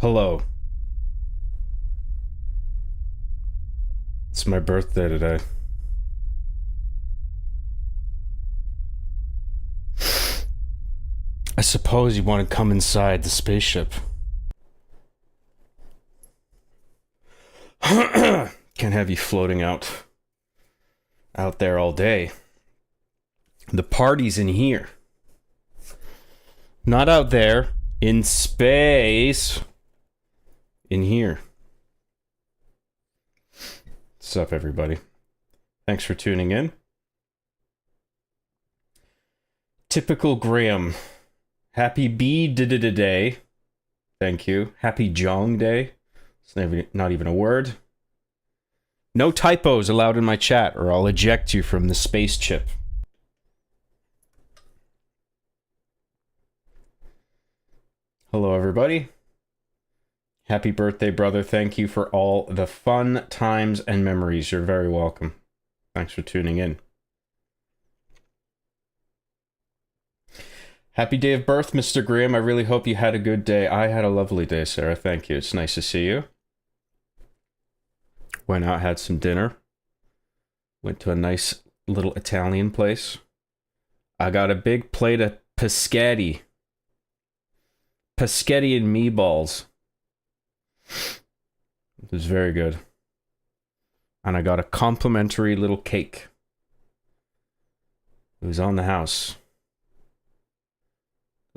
Hello. It's my birthday today. I suppose you want to come inside the spaceship. Can't have you floating out there all day. The party's in here. Not out there. In space. In here. What's up, everybody? Thanks for tuning in. Typical Graham. Happy B-day. Thank you. Happy Jong Day. It's not even a word. No typos allowed in my chat, or I'll eject you from the space chip. Hello, everybody. Happy birthday, brother. Thank you for all the fun times and memories. You're very welcome. Thanks for tuning in. Happy day of birth, Mr. Graham. I really hope you had a good day. I had a lovely day, Sarah. Thank you. It's nice to see you. Went out, had some dinner. Went to a nice little Italian place. I got a big plate of paschetti. Paschetti and meatballs. It was very good. And I got a complimentary little cake. It was on the house.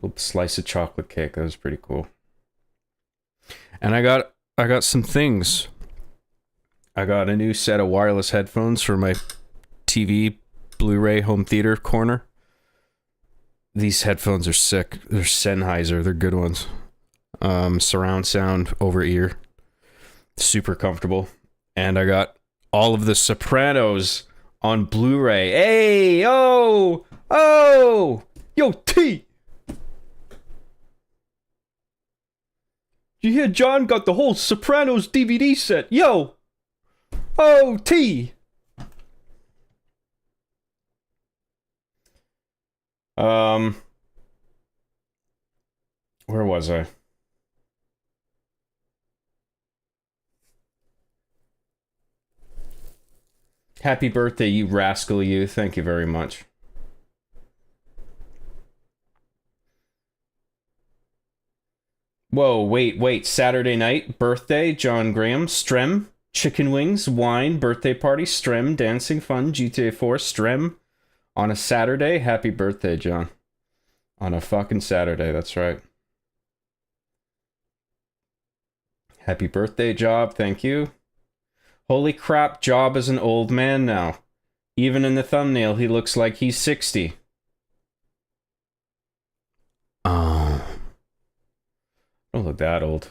Little slice of chocolate cake. That was pretty cool. And I got some things. I got a new set of wireless headphones for my TV Blu-ray home theater corner. These headphones are sick. They're Sennheiser. They're good ones. Surround sound over ear. Super comfortable. And I got all of the Sopranos on Blu-ray. Hey, yo, yo, T. You hear John got the whole Sopranos DVD set? Yo, oh, T. Where was I? Happy birthday, you rascal, you. Thank you very much. Whoa, wait. Saturday night, birthday, John Graham, Strem, chicken wings, wine, birthday party, Strem, dancing fun, GTA 4, Strem. On a Saturday, happy birthday, John. On a fucking Saturday, that's right. Happy birthday, Job, thank you. Holy crap, Job is an old man now. Even in the thumbnail, he looks like he's 60. I don't look that old.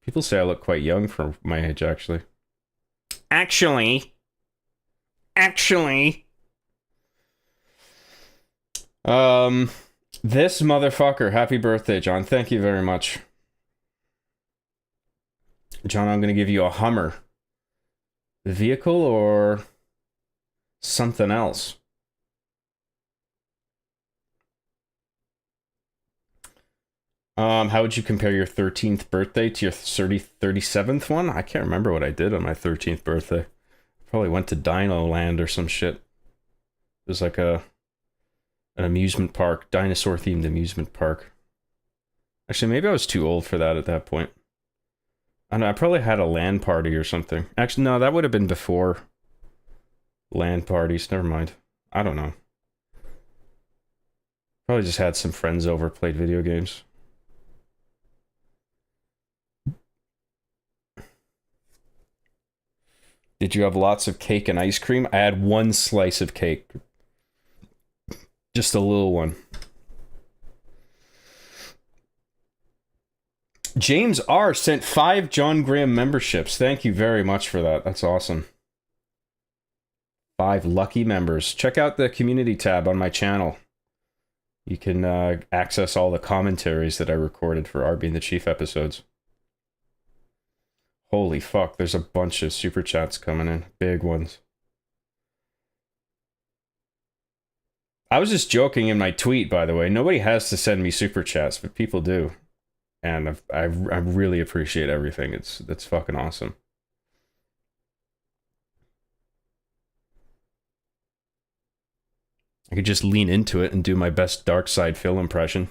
People say I look quite young for my age, actually. Actually. This motherfucker. Happy birthday, John. Thank you very much. John, I'm going to give you a Hummer. Vehicle or something else? How would you compare your 13th birthday to your 37th one? I can't remember what I did on my 13th birthday. Probably went to Dino Land or some shit. It was like an amusement park, dinosaur-themed amusement park. Actually, maybe I was too old for that at that point. I don't know, I probably had a LAN party or something. Actually, no, that would have been before LAN parties. Never mind. I don't know. Probably just had some friends over, played video games. Did you have lots of cake and ice cream? I had one slice of cake. Just a little one. James R. sent 5 John Graham memberships. Thank you very much for that. That's awesome. 5 lucky members. Check out the community tab on my channel. You can access all the commentaries that I recorded for R Being the Chief episodes. Holy fuck, there's a bunch of super chats coming in. Big ones. I was just joking in my tweet, by the way. Nobody has to send me super chats, but people do. and I really appreciate everything. That's fucking awesome. I could just lean into it and do my best Dark Side Phil impression.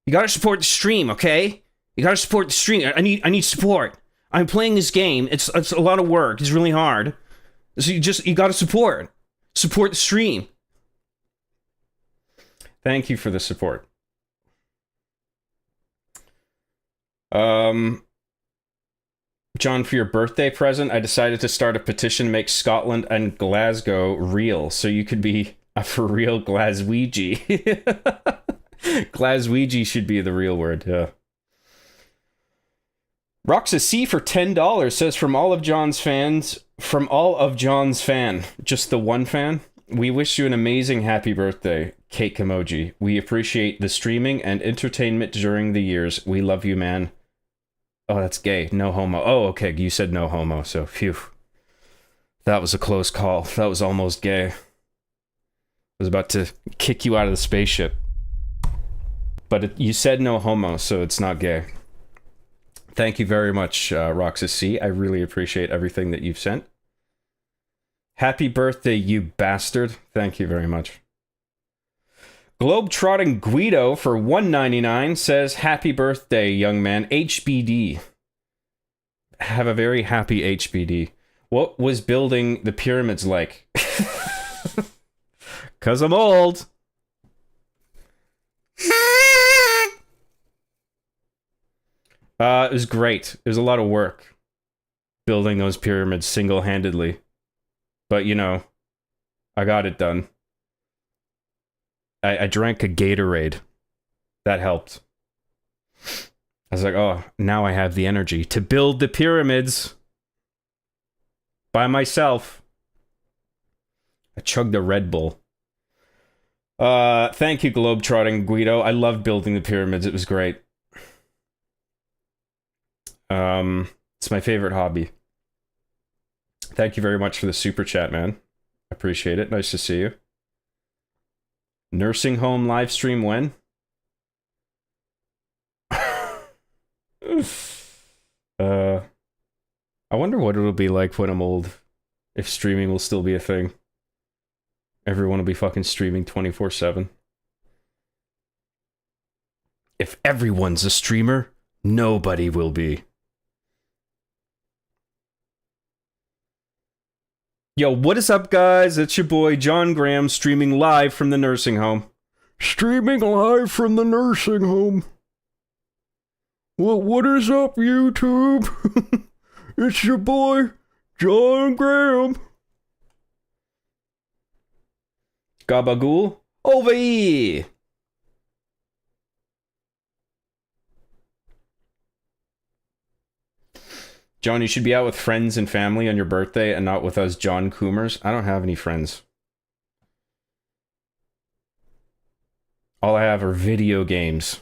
You gotta support the stream, okay? You gotta support the stream. I need support. I'm playing this game. It's a lot of work. It's really hard. So you gotta support the stream. Thank you for the support. John, for your birthday present, I decided to start a petition to make Scotland and Glasgow real, so you could be a for real Glaswegie. Glaswegie should be the real word, yeah. Roxa C for $10 says, from all of John's fan, just the one fan, we wish you an amazing happy birthday, cake emoji. We appreciate the streaming and entertainment during the years. We love you, man. Oh, that's gay. No homo. Oh, okay, you said no homo, so phew. That was a close call. That was almost gay. I was about to kick you out of the spaceship. But you said no homo, so it's not gay. Thank you very much, Roxas C. I really appreciate everything that you've sent. Happy birthday, you bastard. Thank you very much. Globetrotting Guido for $1.99 says, happy birthday, young man. HBD. Have a very happy HBD. What was building the pyramids like? 'Cause I'm old. It was great. It was a lot of work building those pyramids single-handedly. But, you know, I got it done. I drank a Gatorade. That helped. I was like, oh, now I have the energy to build the pyramids by myself. I chugged a Red Bull. Thank you, Globetrotting Guido. I love building the pyramids. It was great. It's my favorite hobby. Thank you very much for the super chat, man. Appreciate it. Nice to see you. Nursing home live stream when? I wonder what it'll be like when I'm old. If streaming will still be a thing. Everyone will be fucking streaming 24/7. If everyone's a streamer, nobody will be. Yo, what is up, guys? It's your boy, John Graham, streaming live from the nursing home. Streaming live from the nursing home. Well, what is up, YouTube? It's your boy, John Graham. Gabagool, over here. John, you should be out with friends and family on your birthday and not with us John Coomers. I don't have any friends. All I have are video games.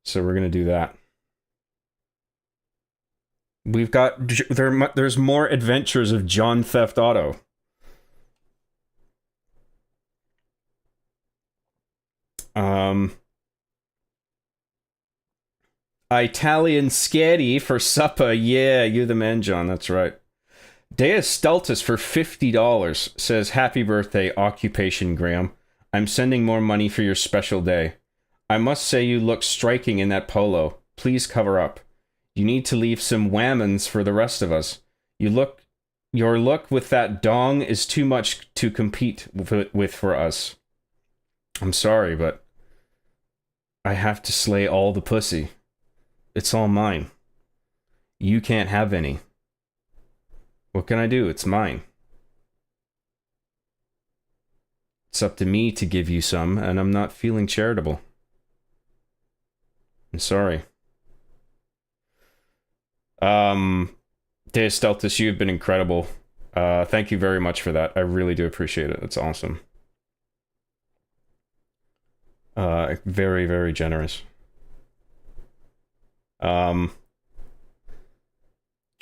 So we're going to do that. We've got... There's more adventures of John Theft Auto. Italian Scatty for supper. Yeah, you the man, John. That's right. Deus Steltus for $50 says, happy birthday, Occupation Graham. I'm sending more money for your special day. I must say you look striking in that polo. Please cover up. You need to leave some whammons for the rest of us. Your look with that dong is too much to compete with for us. I'm sorry, but I have to slay all the pussy. It's all mine. You can't have any. What can I do? It's mine. It's up to me to give you some, and I'm not feeling charitable. I'm sorry. Deus Steltus, you've been incredible. Thank you very much for that. I really do appreciate it. It's awesome. Very, very generous. John,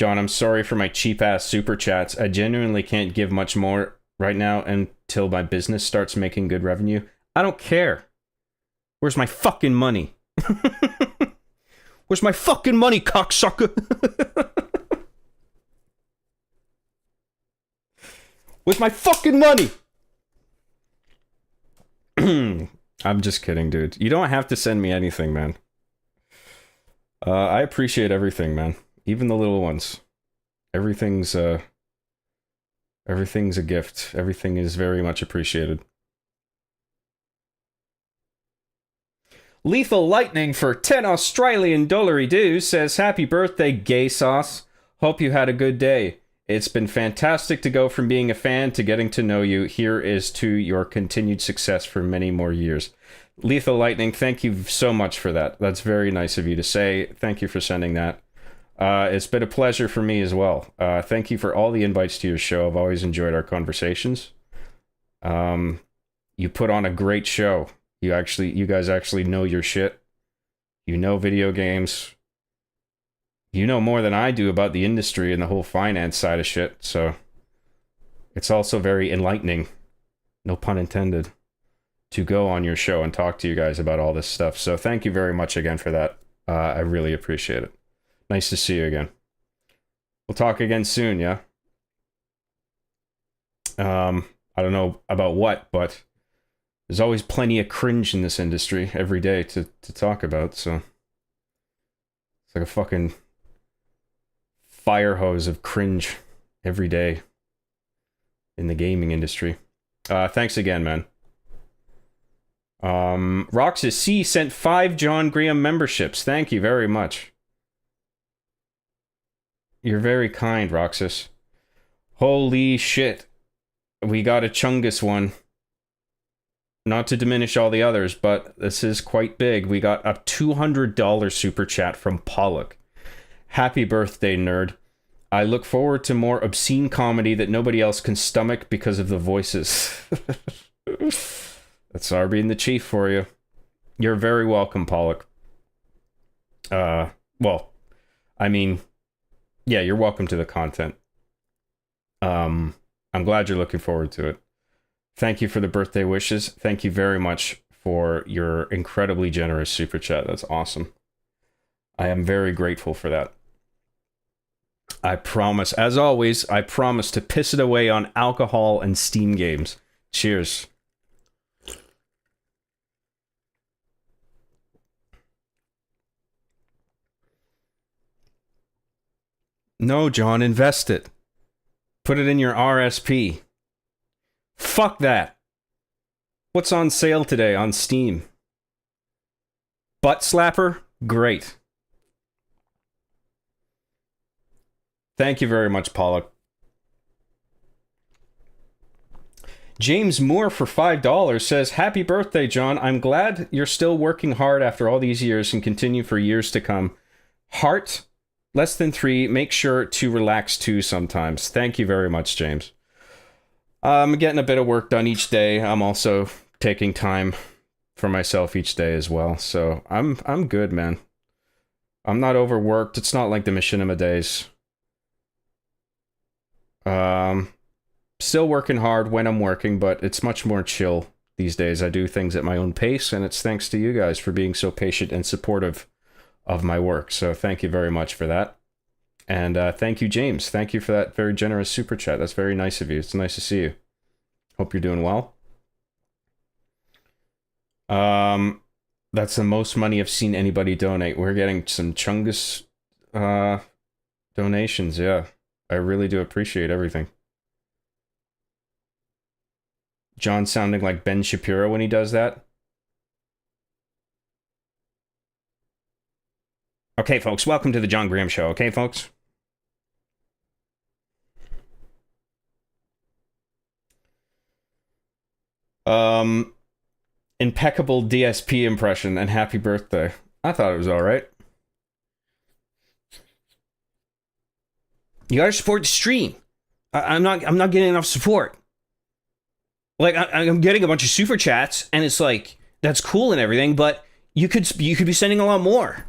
I'm sorry for my cheap-ass super chats. I genuinely can't give much more right now until my business starts making good revenue. I don't care. Where's my fucking money? Where's my fucking money, cocksucker? Where's my fucking money? I'm just kidding, dude. You don't have to send me anything, man. I appreciate everything, man. Even the little ones. Everything's a gift. Everything is very much appreciated. Lethal Lightning for 10 Australian dollary dues says, happy birthday, gay sauce. Hope you had a good day. It's been fantastic to go from being a fan to getting to know you. Here is to your continued success for many more years. Lethal Lightning, thank you so much for that. That's very nice of you to say. Thank you for sending that. It's been a pleasure for me as well. Thank you for all the invites to your show. I've always enjoyed our conversations. You put on a great show. You guys actually know your shit. You know video games. You know more than I do about the industry and the whole finance side of shit, so it's also very enlightening, no pun intended, to go on your show and talk to you guys about all this stuff. So thank you very much again for that. I really appreciate it. Nice to see you again. We'll talk again soon, yeah? I don't know about what, but there's always plenty of cringe in this industry every day to talk about, so it's like a fucking fire hose of cringe every day in the gaming industry. Thanks again, man. Roxas C sent 5 John Graham memberships. Thank you very much. You're very kind, Roxas. Holy shit. We got a Chungus one. Not to diminish all the others, but this is quite big. We got a $200 super chat from Pollock. Happy birthday, nerd. I look forward to more obscene comedy that nobody else can stomach because of the voices. That's Arby and the Chief for you. You're very welcome, Pollock. Well, I mean, yeah, you're welcome to the content. I'm glad you're looking forward to it. Thank you for the birthday wishes. Thank you very much for your incredibly generous super chat. That's awesome. I am very grateful for that. I promise, as always, I promise to piss it away on alcohol and Steam games. Cheers. No, John, invest it. Put it in your RSP. Fuck that. What's on sale today on Steam? Butt Slapper? Great. Thank you very much, Pollock. James Moore for $5 says, happy birthday, John. I'm glad you're still working hard after all these years and continue for years to come. Heart, less than 3. Make sure to relax too sometimes. Thank you very much, James. I'm getting a bit of work done each day. I'm also taking time for myself each day as well. So I'm good, man. I'm not overworked. It's not like the Machinima days. Still working hard when I'm working, but it's much more chill these days. I do things at my own pace, and it's thanks to you guys for being so patient and supportive of my work. So thank you very much for that. And thank you, James. Thank you for that very generous super chat. That's very nice of you. It's nice to see you. Hope you're doing well. That's the most money I've seen anybody donate. We're getting some Chungus donations, yeah. I really do appreciate everything. John sounding like Ben Shapiro when he does that. Okay, folks, welcome to the John Graham Show. Okay, folks? Impeccable DSP impression and happy birthday. I thought it was all right. You gotta support the stream. I'm not getting enough support. Like I'm getting a bunch of super chats, and it's like that's cool and everything, but you could be sending a lot more.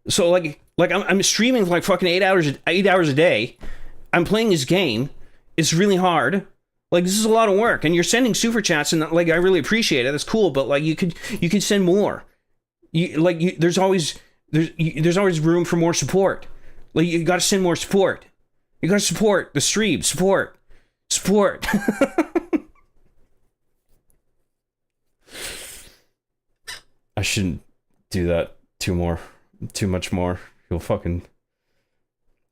So like I'm streaming for like fucking 8 hours a day. I'm playing this game. It's really hard. Like this is a lot of work, and you're sending super chats, and like I really appreciate it. That's cool, but like you could send more. there's always room for more support. Like, you gotta send more support. You gotta support the stream. Support. I shouldn't do that too much more. He'll fucking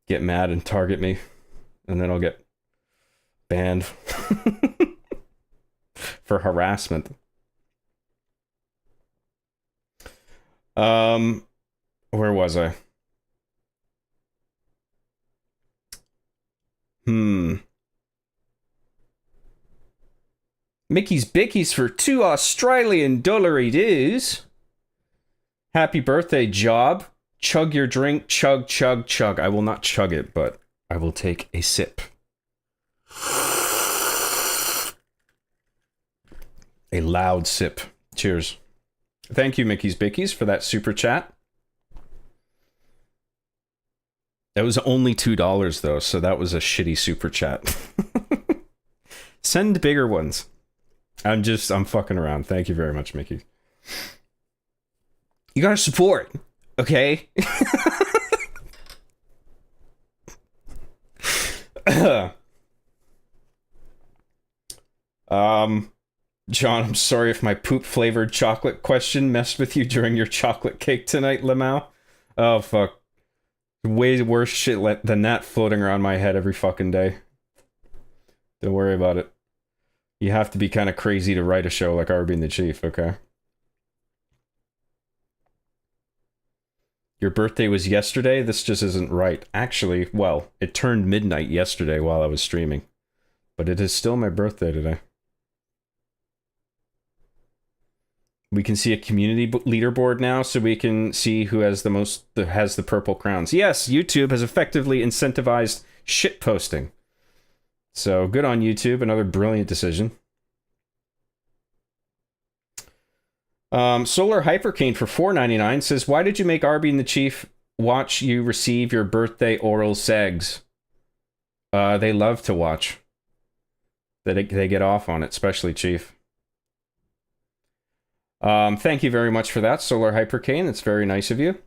get mad and target me, and then I'll get banned for harassment. Where was I? Mickey's Bickies for 2 Australian dollary dues. Happy birthday, Job. Chug your drink. Chug, chug, chug. I will not chug it, but I will take a sip. A loud sip. Cheers. Thank you, Mickey's Bickies, for that super chat. That was only $2, though, so that was a shitty super chat. Send bigger ones. I'm fucking around. Thank you very much, Mickey. You gotta support, okay? John, I'm sorry if my poop-flavored chocolate question messed with you during your chocolate cake tonight, Lamau. Oh, fuck. Way worse shit than that floating around my head every fucking day. Don't worry about it. You have to be kind of crazy to write a show like Arby and the Chief, okay? Your birthday was yesterday? This just isn't right. Actually, well, it turned midnight yesterday while I was streaming. But it is still my birthday today. We can see a community leaderboard now, so we can see who has the purple crowns. Yes, YouTube has effectively incentivized shit posting. So good on YouTube, another brilliant decision. Solar Hypercane for $4.99 says, why did you make Arby and the Chief watch you receive your birthday oral segs? They love to watch. They get off on it, especially Chief. Thank you very much for that, Solar Hypercane. That's very nice of you.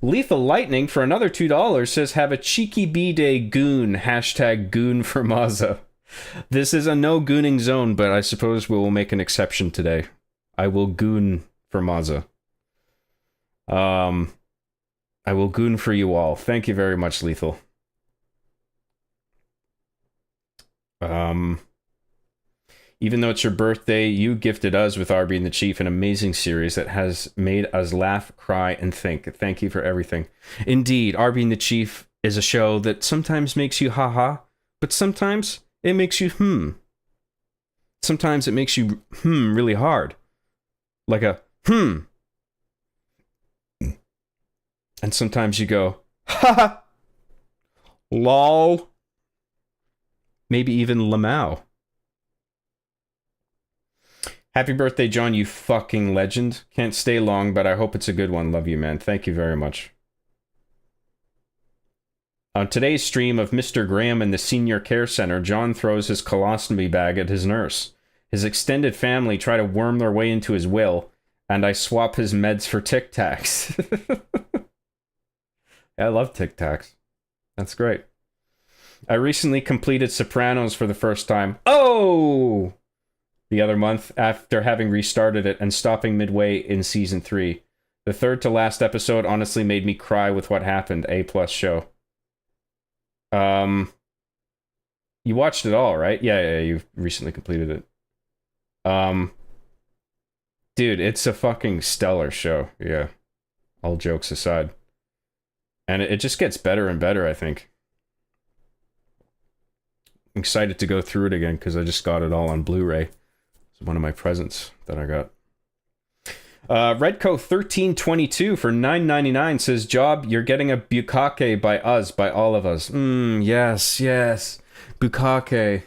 Lethal Lightning for another $2 says, have a cheeky B-Day goon. Hashtag goon for Mazza. This is a no gooning zone, but I suppose we will make an exception today. I will goon for Mazza. I will goon for you all. Thank you very much, Lethal. Even though it's your birthday, you gifted us with Arby and the Chief, an amazing series that has made us laugh, cry, and think. Thank you for everything. Indeed, Arby and the Chief is a show that sometimes makes you haha, but sometimes it makes you Sometimes it makes you really hard. Like a And sometimes you go, ha lol. Maybe even Lamau. Happy birthday, John, you fucking legend. Can't stay long, but I hope it's a good one. Love you, man. Thank you very much. On today's stream of Mr. Graham in the Senior Care Center, John throws his colostomy bag at his nurse. His extended family try to worm their way into his will, and I swap his meds for Tic Tacs. I love Tic Tacs. That's great. I recently completed Sopranos for the first time. Oh! The other month, after having restarted it and stopping midway in season 3. The third to last episode honestly made me cry with what happened. A+ show. You watched it all, right? Yeah, you recently completed it. Dude, it's a fucking stellar show. Yeah. All jokes aside. And it just gets better and better, I think. I'm excited to go through it again because I just got it all on Blu-ray. It's one of my presents that I got. Redco1322 for $9.99 says, Job, you're getting a bukkake by us, by all of us. Yes. Bukkake.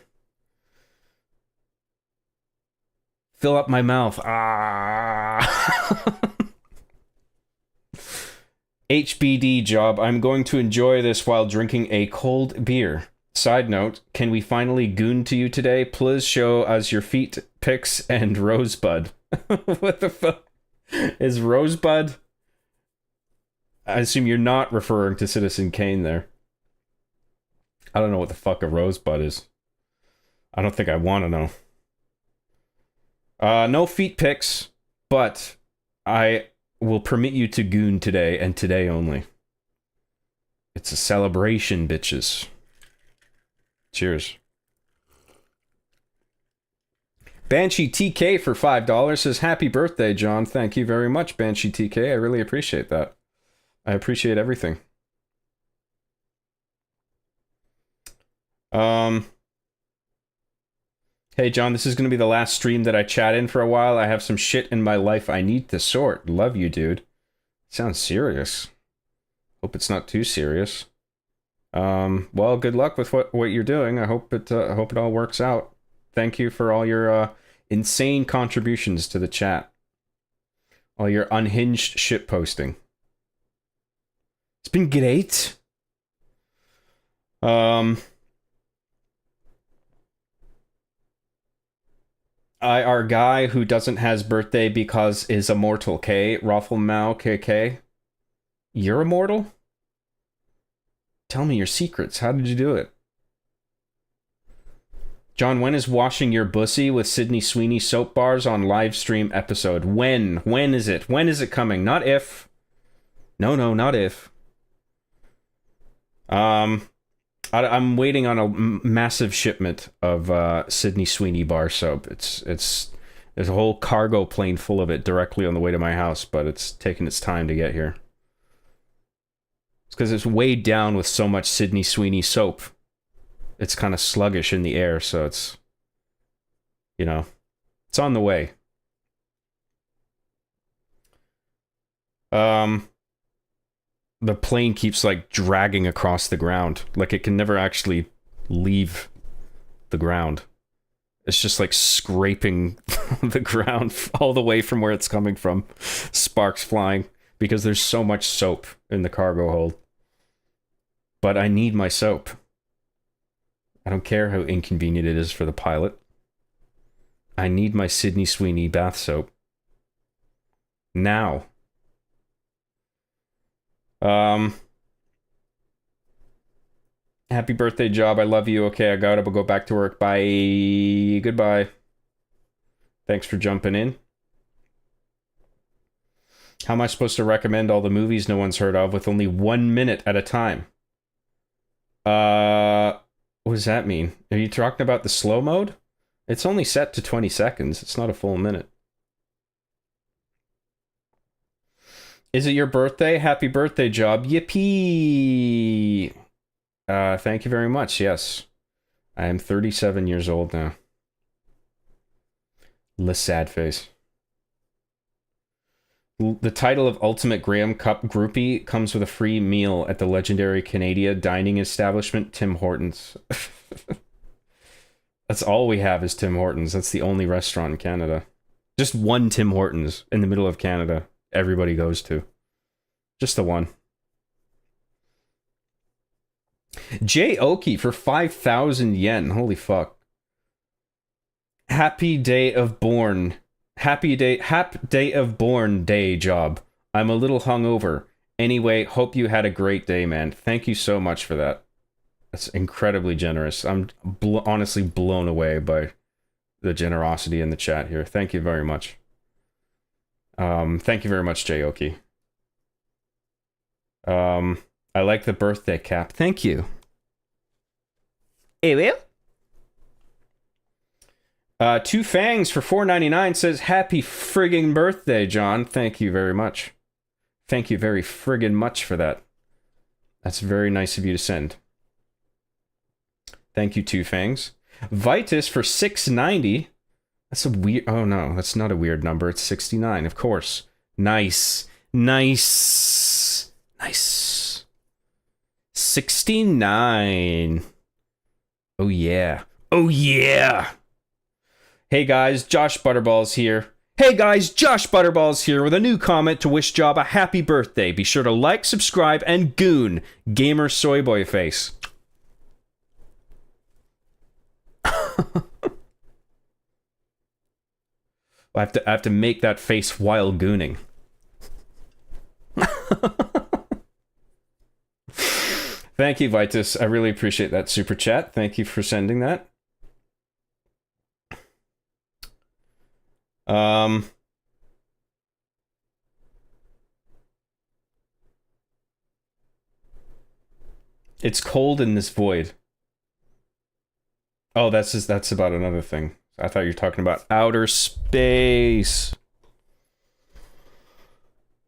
Fill up my mouth. HBD, Job, I'm going to enjoy this while drinking a cold beer. Side note, can we finally goon to you today? Please show us your feet, pics, and rosebud. What the fuck? Is Rosebud? I assume you're not referring to Citizen Kane there. I don't know what the fuck a Rosebud is. I don't think I want to know. No feet pics, but I will permit you to goon today and today only. It's a celebration, bitches. Cheers. Banshee TK for $5 says, happy birthday, John. Thank you very much, Banshee TK. I really appreciate that. I appreciate everything. Hey, John, this is going to be the last stream that I chat in for a while. I have some shit in my life I need to sort. Love you, dude. Sounds serious. Hope it's not too serious. Well, good luck with what you're doing. I hope it all works out. Thank you for all your insane contributions to the chat. All your unhinged shit posting. It's been great. Our guy who doesn't has birthday because is immortal, K. Raffle Mao KK. You're immortal? Tell me your secrets. How did you do it? John, when is washing your bussy with Sydney Sweeney soap bars on live stream episode? When? When is it? When is it coming? Not if. No, not if. I'm waiting on a massive shipment of Sydney Sweeney bar soap. There's a whole cargo plane full of it directly on the way to my house, but it's taking its time to get here. It's because it's weighed down with so much Sydney Sweeney soap. It's kind of sluggish in the air, so it's, you know, it's on the way. The plane keeps like dragging across the ground. Like it can never actually leave the ground. It's just like scraping the ground all the way from where it's coming from. Sparks flying because there's so much soap in the cargo hold. But I need my soap. I don't care how inconvenient it is for the pilot. I need my Sydney Sweeney bath soap. Now. Happy birthday, Job. I love you. Okay, I gotta go back to work. Bye. Goodbye. Thanks for jumping in. How am I supposed to recommend all the movies no one's heard of with only 1 minute at a time? What does that mean? Are you talking about the slow mode? It's only set to 20 seconds. It's not a full minute. Is it your birthday? Happy birthday, Job. Yippee! Thank you very much. Yes. I am 37 years old now. Le sad face. The title of Ultimate Graham Cup Groupie comes with a free meal at the legendary Canada dining establishment, Tim Hortons. That's all we have is Tim Hortons. That's the only restaurant in Canada. Just one Tim Hortons in the middle of Canada. Everybody goes to. Just the one. Jay Oki for 5,000 yen. Holy fuck. Happy day of born. Hap day of born day, Job. I'm a little hungover. Anyway, hope you had a great day, man. Thank you so much for that. That's incredibly generous. I'm honestly blown away by the generosity in the chat here. Thank you very much. Thank you very much, Jayoki. I like the birthday cap. Thank you. Hey, Will. Two Fangs for $4.99 says, happy friggin' birthday, John. Thank you very much. Thank you very friggin' much for that. That's very nice of you to send. Thank you, Two Fangs. Vitus for $6.90. That's a weird... Oh, no. That's not a weird number. It's 69, of course. Nice. Nice. Nice. 69. Oh, yeah. Oh, yeah. Hey, guys. Josh Butterballs here. Hey, guys. Josh Butterballs here with a new comment to wish Job a happy birthday. Be sure to like, subscribe, and goon Gamer Soyboy Face. I have to make that face while gooning. Thank you, Vitus. I really appreciate that super chat. Thank you for sending that. It's cold in this void. Oh, that's about another thing. I thought you were talking about outer space.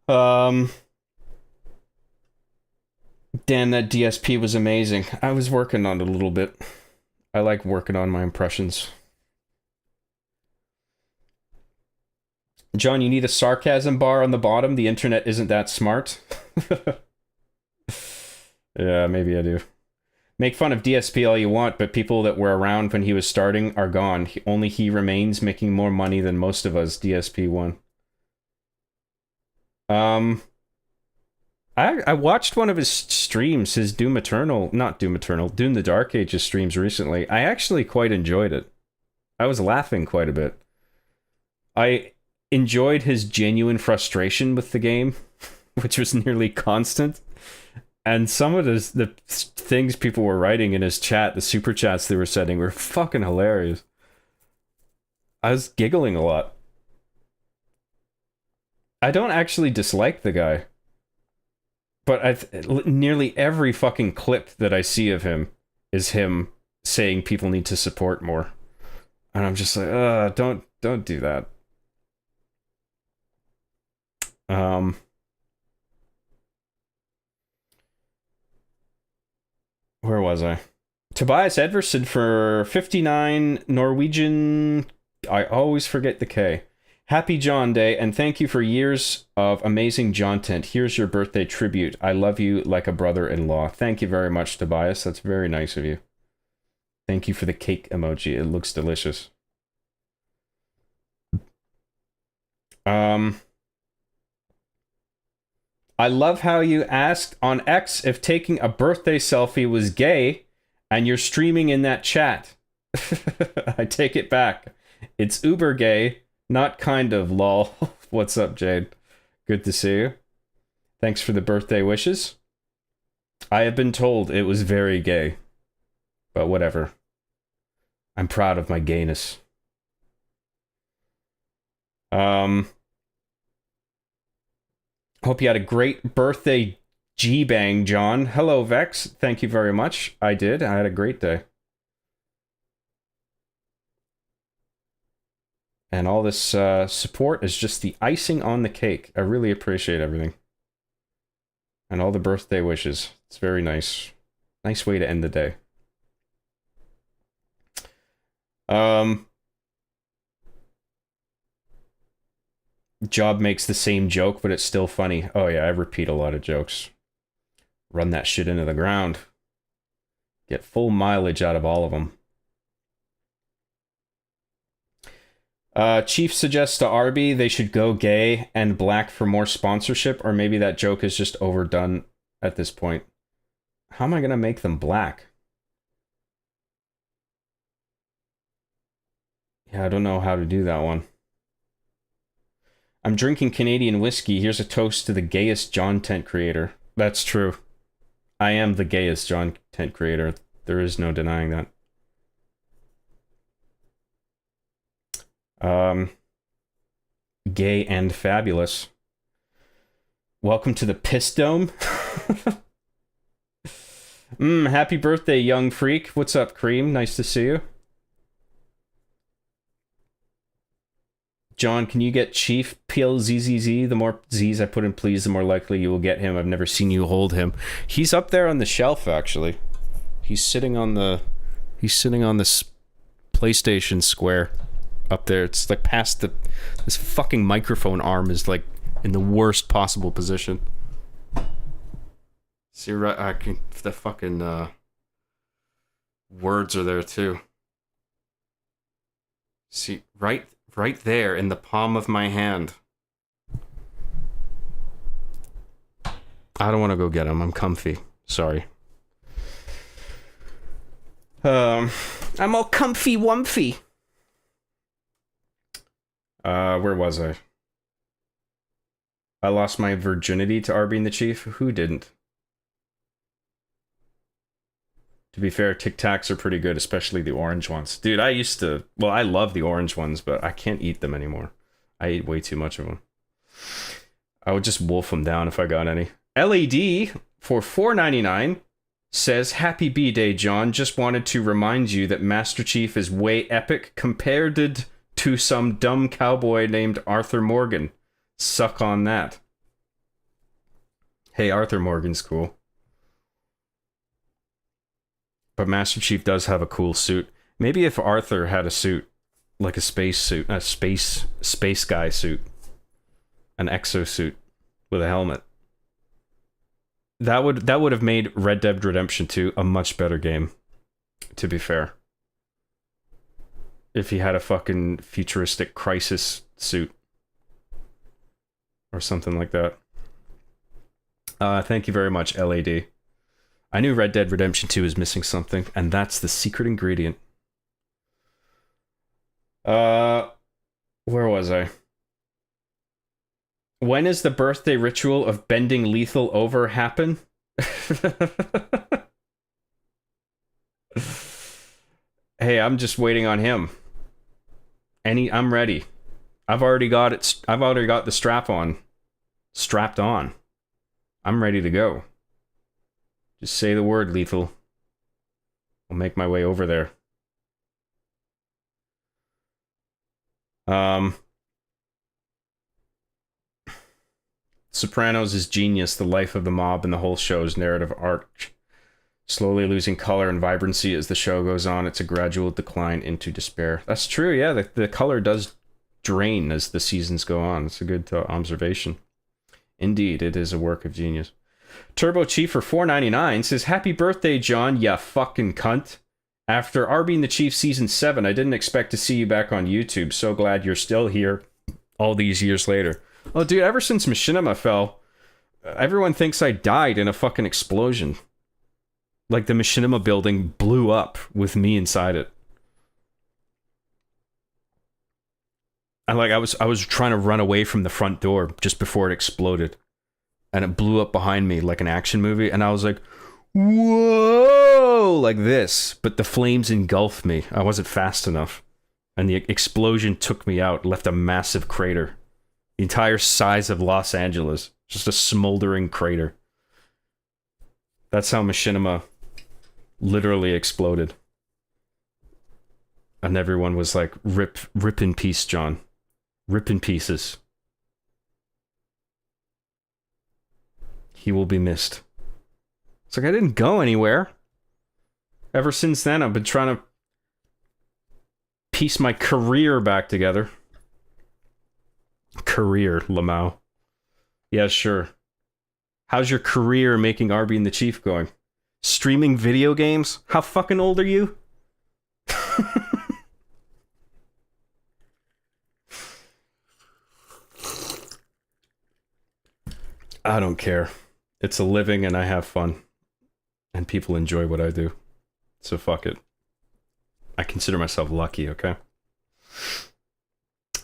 Dan, that DSP was amazing. I was working on it a little bit. I like working on my impressions. John, you need a sarcasm bar on the bottom. The internet isn't that smart. Yeah, maybe I do. Make fun of DSP all you want, but people that were around when he was starting are gone. Only he remains, making more money than most of us. DSP1. I watched one of his streams, his Doom Eternal, not Doom Eternal, Doom the Dark Ages streams recently. I actually quite enjoyed it. I was laughing quite a bit. I enjoyed his genuine frustration with the game, which was nearly constant. And some of the things people were writing in his chat, the super chats they were sending, were fucking hilarious. I was giggling a lot. I don't actually dislike the guy. But nearly every fucking clip that I see of him is him saying people need to support more. And I'm just like, don't do that. Where was I? Tobias Edverson for 59 Norwegian. I always forget the K. Happy John Day, and thank you for years of amazing Jontent. Here's your birthday tribute. I love you like a brother-in-law. Thank you very much, Tobias. That's very nice of you. Thank you for the cake emoji. It looks delicious. I love how you asked on X if taking a birthday selfie was gay, and you're streaming in that chat. I take it back. It's uber gay, not kind of, lol. What's up, Jade? Good to see you. Thanks for the birthday wishes. I have been told it was very gay, but whatever. I'm proud of my gayness. Hope you had a great birthday, G-Bang, John. Hello, Vex. Thank you very much. I did. I had a great day. And all this support is just the icing on the cake. I really appreciate everything. And all the birthday wishes. It's very nice. Nice way to end the day. Job makes the same joke, but it's still funny. Oh yeah, I repeat a lot of jokes. Run that shit into the ground. Get full mileage out of all of them. Chief suggests to Arby they should go gay and black for more sponsorship, or maybe that joke is just overdone at this point. How am I gonna make them black? Yeah, I don't know how to do that one. I'm drinking Canadian whiskey. Here's a toast to the gayest Jontent creator. That's true. I am the gayest Jontent creator. There is no denying that. Gay and fabulous. Welcome to the Piss Dome. Happy birthday, young freak. What's up, Cream? Nice to see you. John, can you get Chief PLZZZ? The more Z's I put in please, the more likely you will get him. I've never seen you hold him. He's up there on the shelf, actually. He's sitting on this PlayStation Square up there. It's like past this fucking microphone arm is like in the worst possible position. See, right, the fucking words are there too. See, right there in the palm of my hand. I don't want to go get him. I'm comfy. Sorry. I'm all comfy wumpy. Where was I? I lost my virginity to Arby and the Chief. Who didn't? To be fair, Tic Tacs are pretty good, especially the orange ones. Dude, I used to... Well, I love the orange ones, but I can't eat them anymore. I ate way too much of them. I would just wolf them down if I got any. LED for $4.99 says, Happy B-Day, John. Just wanted to remind you that Master Chief is way epic compared to some dumb cowboy named Arthur Morgan. Suck on that. Hey, Arthur Morgan's cool. But Master Chief does have a cool suit. Maybe if Arthur had a suit, like a space suit, a space guy suit, an exosuit with a helmet, that would have made Red Dead Redemption 2 a much better game, to be fair. If he had a fucking futuristic crisis suit or something like that. Thank you very much, LAD. I knew Red Dead Redemption 2 is missing something, and that's the secret ingredient. Where was I? When is the birthday ritual of bending Lethal over happen? Hey, I'm just waiting on him. I'm ready. I've already got it. I've already got the strapped on. I'm ready to go. Just say the word, Lethal. I'll make my way over there. Sopranos is genius, the life of the mob and the whole show's narrative arc. Slowly losing color and vibrancy as the show goes on. It's a gradual decline into despair. That's true, yeah. The color does drain as the seasons go on. It's a good observation. Indeed, it is a work of genius. Turbo Chief for $4.99 says, Happy birthday, John, ya fucking cunt. After Arby and the Chief Season 7, I didn't expect to see you back on YouTube. So glad you're still here all these years later. Oh, dude, ever since Machinima fell, everyone thinks I died in a fucking explosion. Like the Machinima building blew up with me inside it. And like I was trying to run away from the front door just before it exploded. And it blew up behind me like an action movie. And I was like, whoa, like this. But the flames engulfed me. I wasn't fast enough. And the explosion took me out, left a massive crater. The entire size of Los Angeles. Just a smoldering crater. That's how Machinima literally exploded. And everyone was like, rip in peace, John. Rip in pieces. He will be missed. It's like, I didn't go anywhere. Ever since then, I've been trying to piece my career back together. Career, Lamau. Yeah, sure. How's your career making Arby and the Chief going? Streaming video games? How fucking old are you? I don't care. It's a living and I have fun. And people enjoy what I do. So fuck it. I consider myself lucky, okay?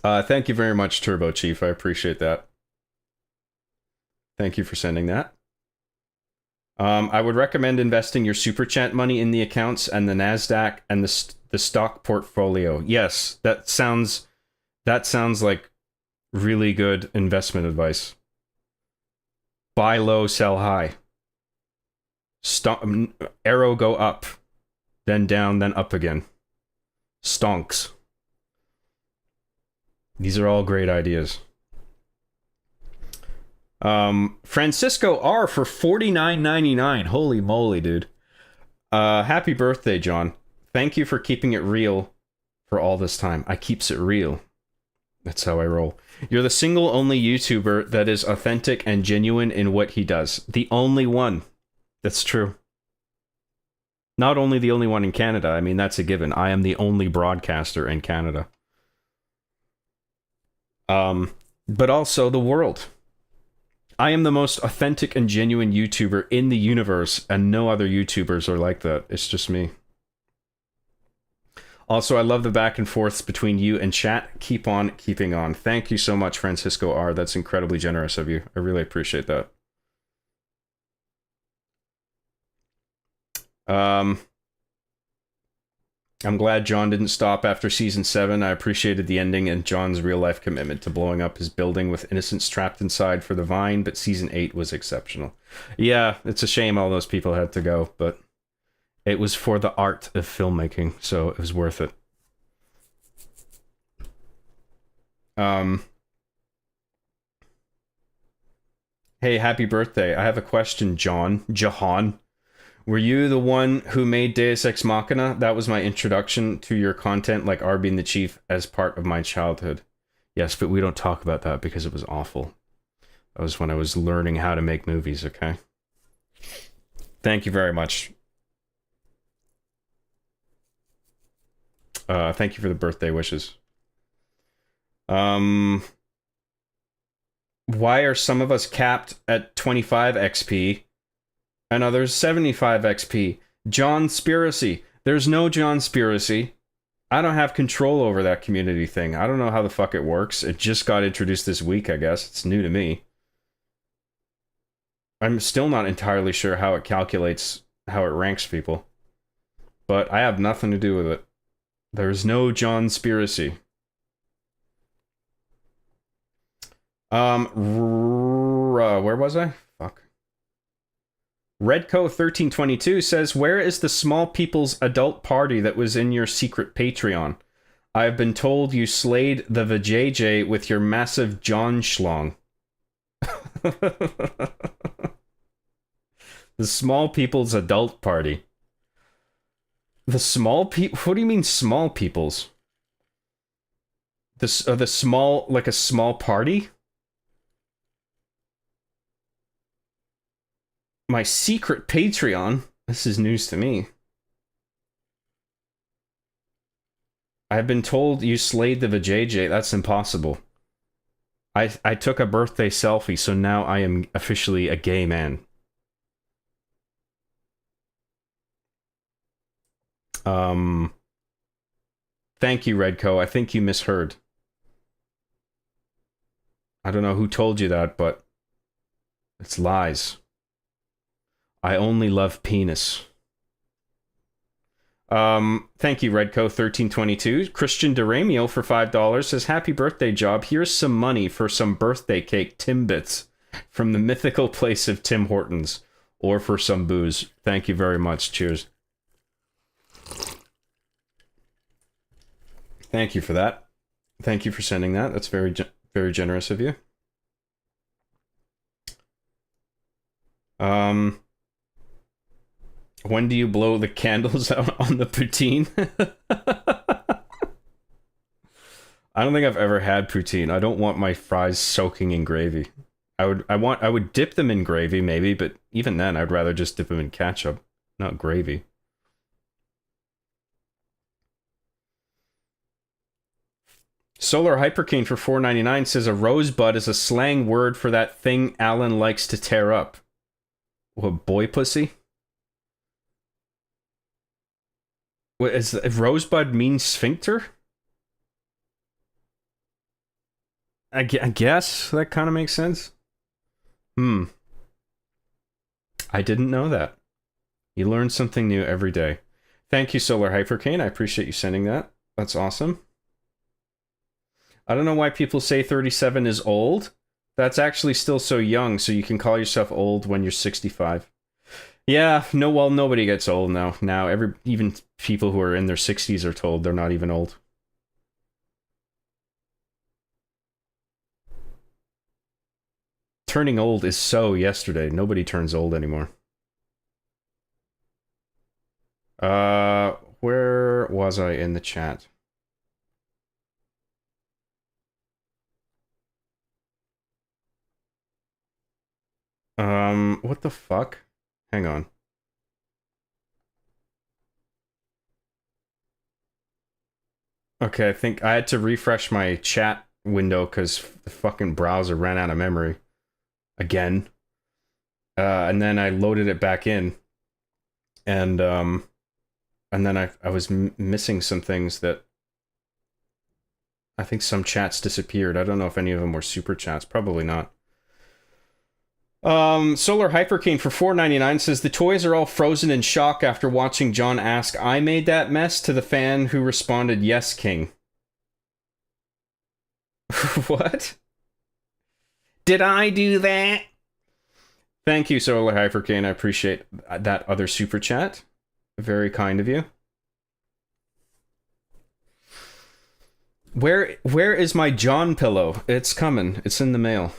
Thank you very much, Turbo Chief. I appreciate that. Thank you for sending that. I would recommend investing your Super Chat money in the accounts and the NASDAQ and the stock portfolio. Yes, that sounds like really good investment advice. Buy low, sell high. Arrow go up, then down, then up again. Stonks. These are all great ideas. Francisco R for $49.99. Holy moly, dude. Happy birthday, John. Thank you for keeping it real for all this time. I keeps it real. That's how I roll. You're the single only YouTuber that is authentic and genuine in what he does. The only one. That's true. Not only the only one in Canada. I mean, that's a given. I am the only broadcaster in Canada. But also the world. I am the most authentic and genuine YouTuber in the universe, and no other YouTubers are like that. It's just me. Also, I love the back and forths between you and chat. Keep on keeping on. Thank you so much, Francisco R. That's incredibly generous of you. I really appreciate that. I'm glad John didn't stop after season 7. I appreciated the ending and John's real-life commitment to blowing up his building with innocents trapped inside for the vine, but season 8 was exceptional. Yeah, it's a shame all those people had to go, but it was for the art of filmmaking, so it was worth it. Hey, happy birthday. I have a question, John. Jahan. Were you the one who made Deus Ex Machina? That was my introduction to your content, like Arby and the Chief, as part of my childhood. Yes, but we don't talk about that because it was awful. That was when I was learning how to make movies, okay? Thank you very much. Thank you for the birthday wishes. Why are some of us capped at 25 XP and others 75 XP? John Spiracy. There's no John Spiracy. I don't have control over that community thing. I don't know how the fuck it works. It just got introduced this week, I guess. It's new to me. I'm still not entirely sure how it calculates, how it ranks people. But I have nothing to do with it. There's no John Spiracy. Where was I? Fuck. Redco1322 says, where is the small people's adult party that was in your secret Patreon? I've been told you slayed the vajayjay with your massive John schlong. The small people's adult party. The small people? What do you mean small people's? The small, like a small party? My secret Patreon? This is news to me. I've been told you slayed the vajayjay. That's impossible. I took a birthday selfie, so now I am officially a gay man. Thank you, Redco. I think you misheard. I don't know who told you that, but it's lies. I only love penis. Thank you, Redco1322. Christian Deramio for $5 says, happy birthday, Job. Here's some money for some birthday cake Timbits from the mythical place of Tim Hortons, or for some booze. Thank you very much. Cheers. Thank you for that. Thank you for sending that. That's very generous of you. When do you blow the candles out on the poutine? I don't think I've ever had poutine. I don't want my fries soaking in gravy. I would dip them in gravy maybe, but even then I'd rather just dip them in ketchup, not gravy. Solar Hypercane for $4.99 says a rosebud is a slang word for that thing Alan likes to tear up. What, boy pussy? What is rosebud mean sphincter? I guess that kind of makes sense. I didn't know that. You learn something new every day. Thank you, Solar Hypercane. I appreciate you sending that. That's awesome. I don't know why people say 37 is old. That's actually still so young, so you can call yourself old when you're 65. Yeah, well, nobody gets old now. Even people who are in their 60s are told they're not even old. Turning old is so yesterday. Nobody turns old anymore. Where was I in the chat? What the fuck? Hang on. Okay, I think I had to refresh my chat window because the fucking browser ran out of memory. Again. And then I loaded it back in. And, and then I was missing some things that I think some chats disappeared. I don't know if any of them were super chats. Probably not. Solar Hypercane for $4.99 says the toys are all frozen in shock after watching John ask, "I made that mess?" to the fan who responded, "Yes, King." What? Did I do that? Thank you, Solar Hypercane. I appreciate that other super chat. Very kind of you. Where is my John pillow? It's coming. It's in the mail.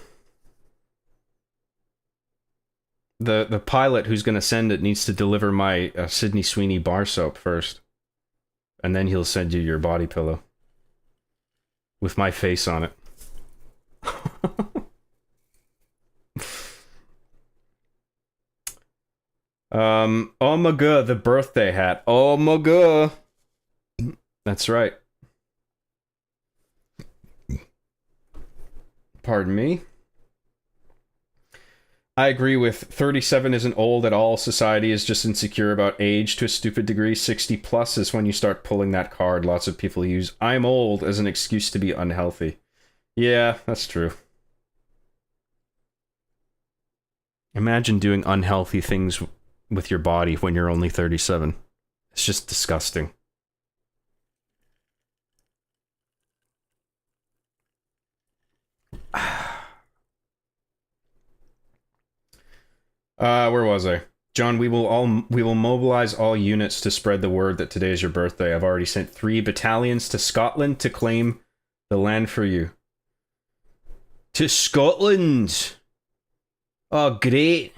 The pilot who's going to send it needs to deliver my Sydney Sweeney bar soap first. And then he'll send you your body pillow. With my face on it. Oh my god, the birthday hat. Oh my god. That's right. Pardon me. I agree with 37 isn't old at all. Society is just insecure about age to a stupid degree. 60 plus is when you start pulling that card. Lots of people use "I'm old" as an excuse to be unhealthy. Yeah, that's true. Imagine doing unhealthy things with your body when you're only 37. It's just disgusting. Where was I? John, we will mobilize all units to spread the word that today is your birthday. I've already sent 3 battalions to Scotland to claim the land for you. To Scotland! Oh, great.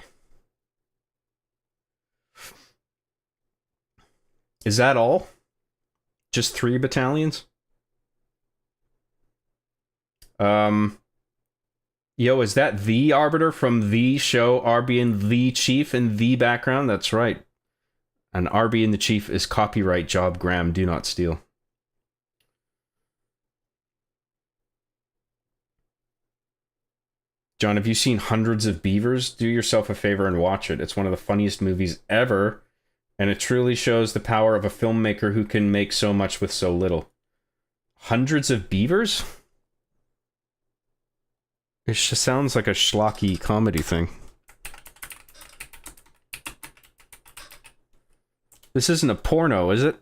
Is that all? Just 3 battalions? Yo, is that the Arbiter from the show Arby and the Chief in the background? That's right. And Arby and the Chief is copyright Job Graham. Do not steal. John, have you seen Hundreds of Beavers? Do yourself a favor and watch it. It's one of the funniest movies ever, and it truly shows the power of a filmmaker who can make so much with so little. Hundreds of Beavers? It just sounds like a schlocky comedy thing. This isn't a porno, is it?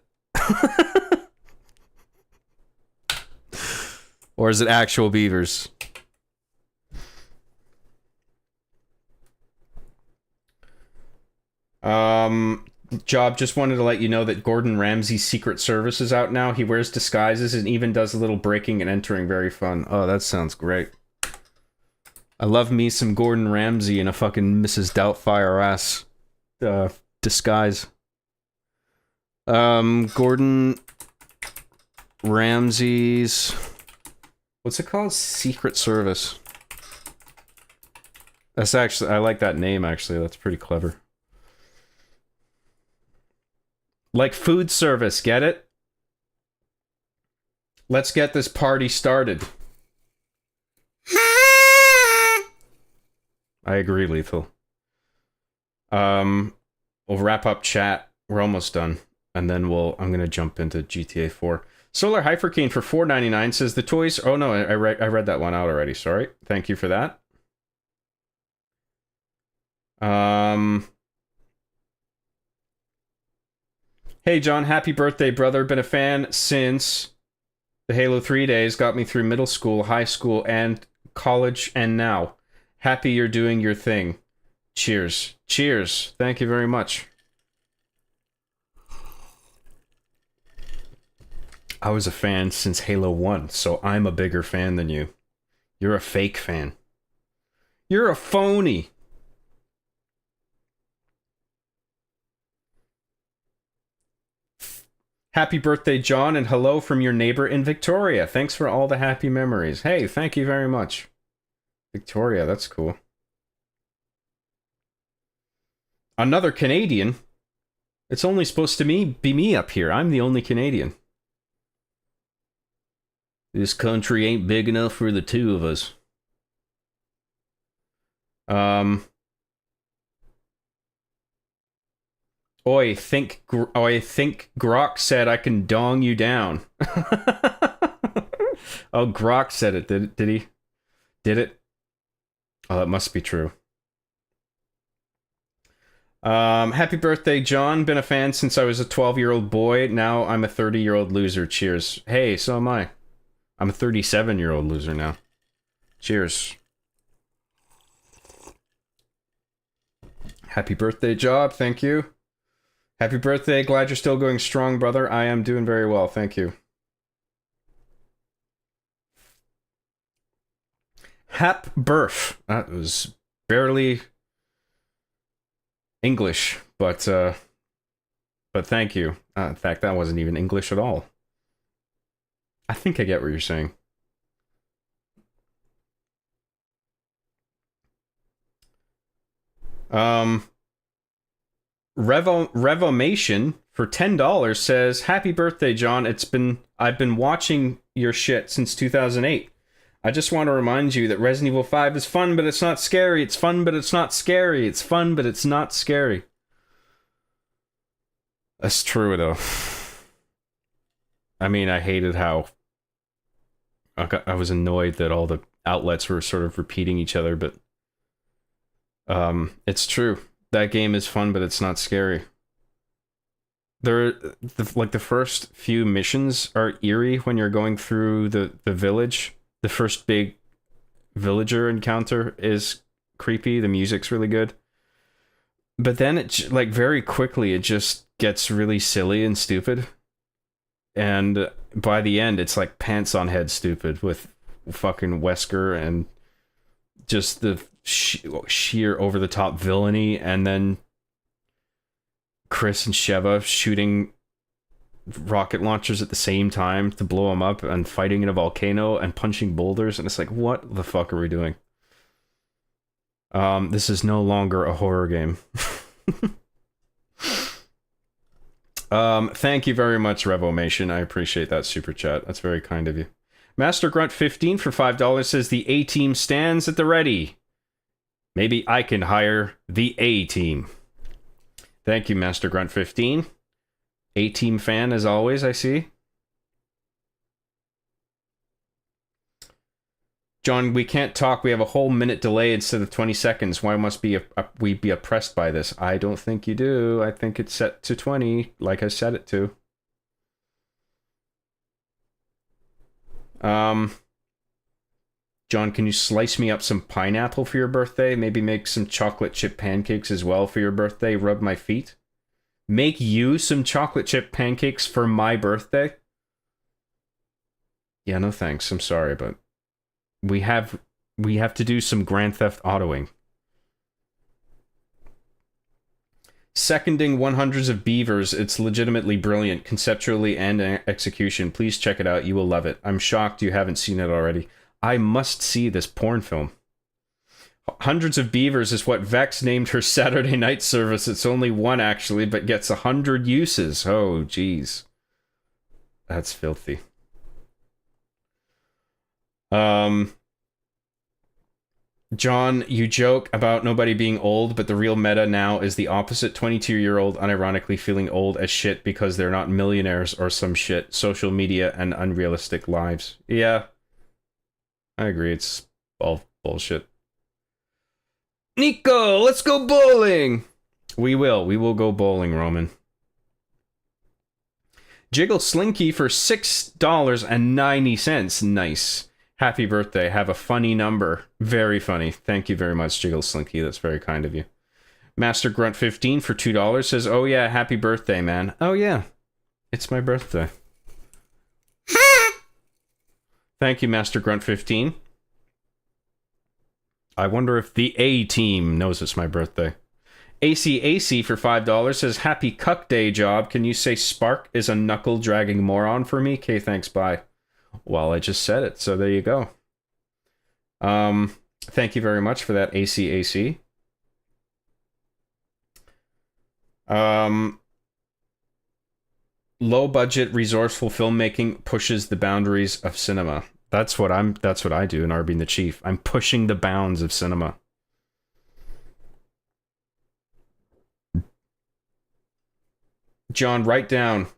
Or is it actual beavers? Job, just wanted to let you know that Gordon Ramsay's Secret Service is out now. He wears disguises and even does a little breaking and entering. Very fun. Oh, that sounds great. I love me some Gordon Ramsay in a fucking Mrs. Doubtfire ass disguise. Gordon Ramsay's... What's it called? Secret Service. That's actually... I like that name, actually. That's pretty clever. Like food service, get it? Let's get this party started. I agree, Lethal. We'll wrap up chat. We're almost done. And then I'm gonna jump into GTA 4. Solar Hypercane for $4.99 says the toys... Oh no, I read that one out already. Sorry. Thank you for that. Hey John, happy birthday, brother. Been a fan since the Halo 3 days. Got me through middle school, high school, and college, and now. Happy you're doing your thing. Cheers. Cheers. Thank you very much. I was a fan since Halo 1, so I'm a bigger fan than you. You're a fake fan. You're a phony. Happy birthday, John, and hello from your neighbor in Victoria. Thanks for all the happy memories. Hey, thank you very much. Victoria, that's cool. Another Canadian? It's only supposed to be me up here. I'm the only Canadian. This country ain't big enough for the two of us. Oi, think Grok said I can dong you down. Oh, Grok said it. Did he? Did it? Oh, that must be true. Happy birthday, John. Been a fan since I was a 12-year-old boy. Now I'm a 30-year-old loser. Cheers. Hey, so am I. I'm a 37-year-old loser now. Cheers. Happy birthday, Job. Thank you. Happy birthday. Glad you're still going strong, brother. I am doing very well. Thank you. Hap Burf. That was barely English, but thank you. In fact, that wasn't even English at all. I think I get what you're saying. Revomation for $10 says, "Happy birthday, John. I've been watching your shit since 2008. I just want to remind you that Resident Evil 5 is fun, but it's not scary. It's fun, but it's not scary. It's fun, but it's not scary." That's true, though. I mean, I hated how I was annoyed that all the outlets were sort of repeating each other, but it's true. That game is fun, but it's not scary. The first few missions are eerie when you're going through the village. The first big villager encounter is creepy. The music's really good. But then it, like, very quickly, it just gets really silly and stupid. And by the end, it's like pants on head stupid with fucking Wesker and just the sheer over the top villainy, and then Chris and Sheva shooting rocket launchers at the same time to blow them up, and fighting in a volcano and punching boulders, and it's like, what the fuck are we doing? This is no longer a horror game. Thank you very much, Revomation. I appreciate that super chat. That's very kind of you. Master Grunt 15 for $5 says, "The A-team stands at the ready. Maybe I can hire the A-team." Thank you, Master Grunt 15. A-team fan as always, I see. John, we can't talk. We have a whole minute delay instead of 20 seconds. Why must we be oppressed by this? I don't think you do. I think it's set to 20, like I set it to. John, can you slice me up some pineapple for your birthday? Maybe make some chocolate chip pancakes as well for your birthday. Rub my feet. Make you some chocolate chip pancakes for my birthday? Yeah, no thanks. I'm sorry, but we have to do some Grand Theft Autoing. Seconding 100s of Beavers, it's legitimately brilliant, conceptually and execution. Please check it out, you will love it. I'm shocked you haven't seen it already. I must see this porn film. Hundreds of Beavers is what Vex named her Saturday night service. It's only one, actually, but gets 100 uses. Oh, jeez. That's filthy. John, you joke about nobody being old, but the real meta now is the opposite. 22-year-old unironically feeling old as shit because they're not millionaires or some shit. Social media and unrealistic lives. Yeah. I agree, it's all bullshit. Nico, let's go bowling! We will go bowling, Roman. Jiggle Slinky for $6.90. Nice. Happy birthday. Have a funny number. Very funny. Thank you very much, Jiggle Slinky. That's very kind of you. Master Grunt 15 for $2 says, "Oh yeah, happy birthday, man." Oh yeah, it's my birthday. Thank you, Master Grunt 15. I wonder if the A-team knows it's my birthday. ACAC for $5 says, "Happy cuck day, Job. Can you say Spark is a knuckle-dragging moron for me?" Okay, thanks, bye. Well, I just said it, so there you go. Thank you very much for that, ACAC. Low-budget, resourceful filmmaking pushes the boundaries of cinema. That's what I do in R Being the Chief. I'm pushing the bounds of cinema. John, write down.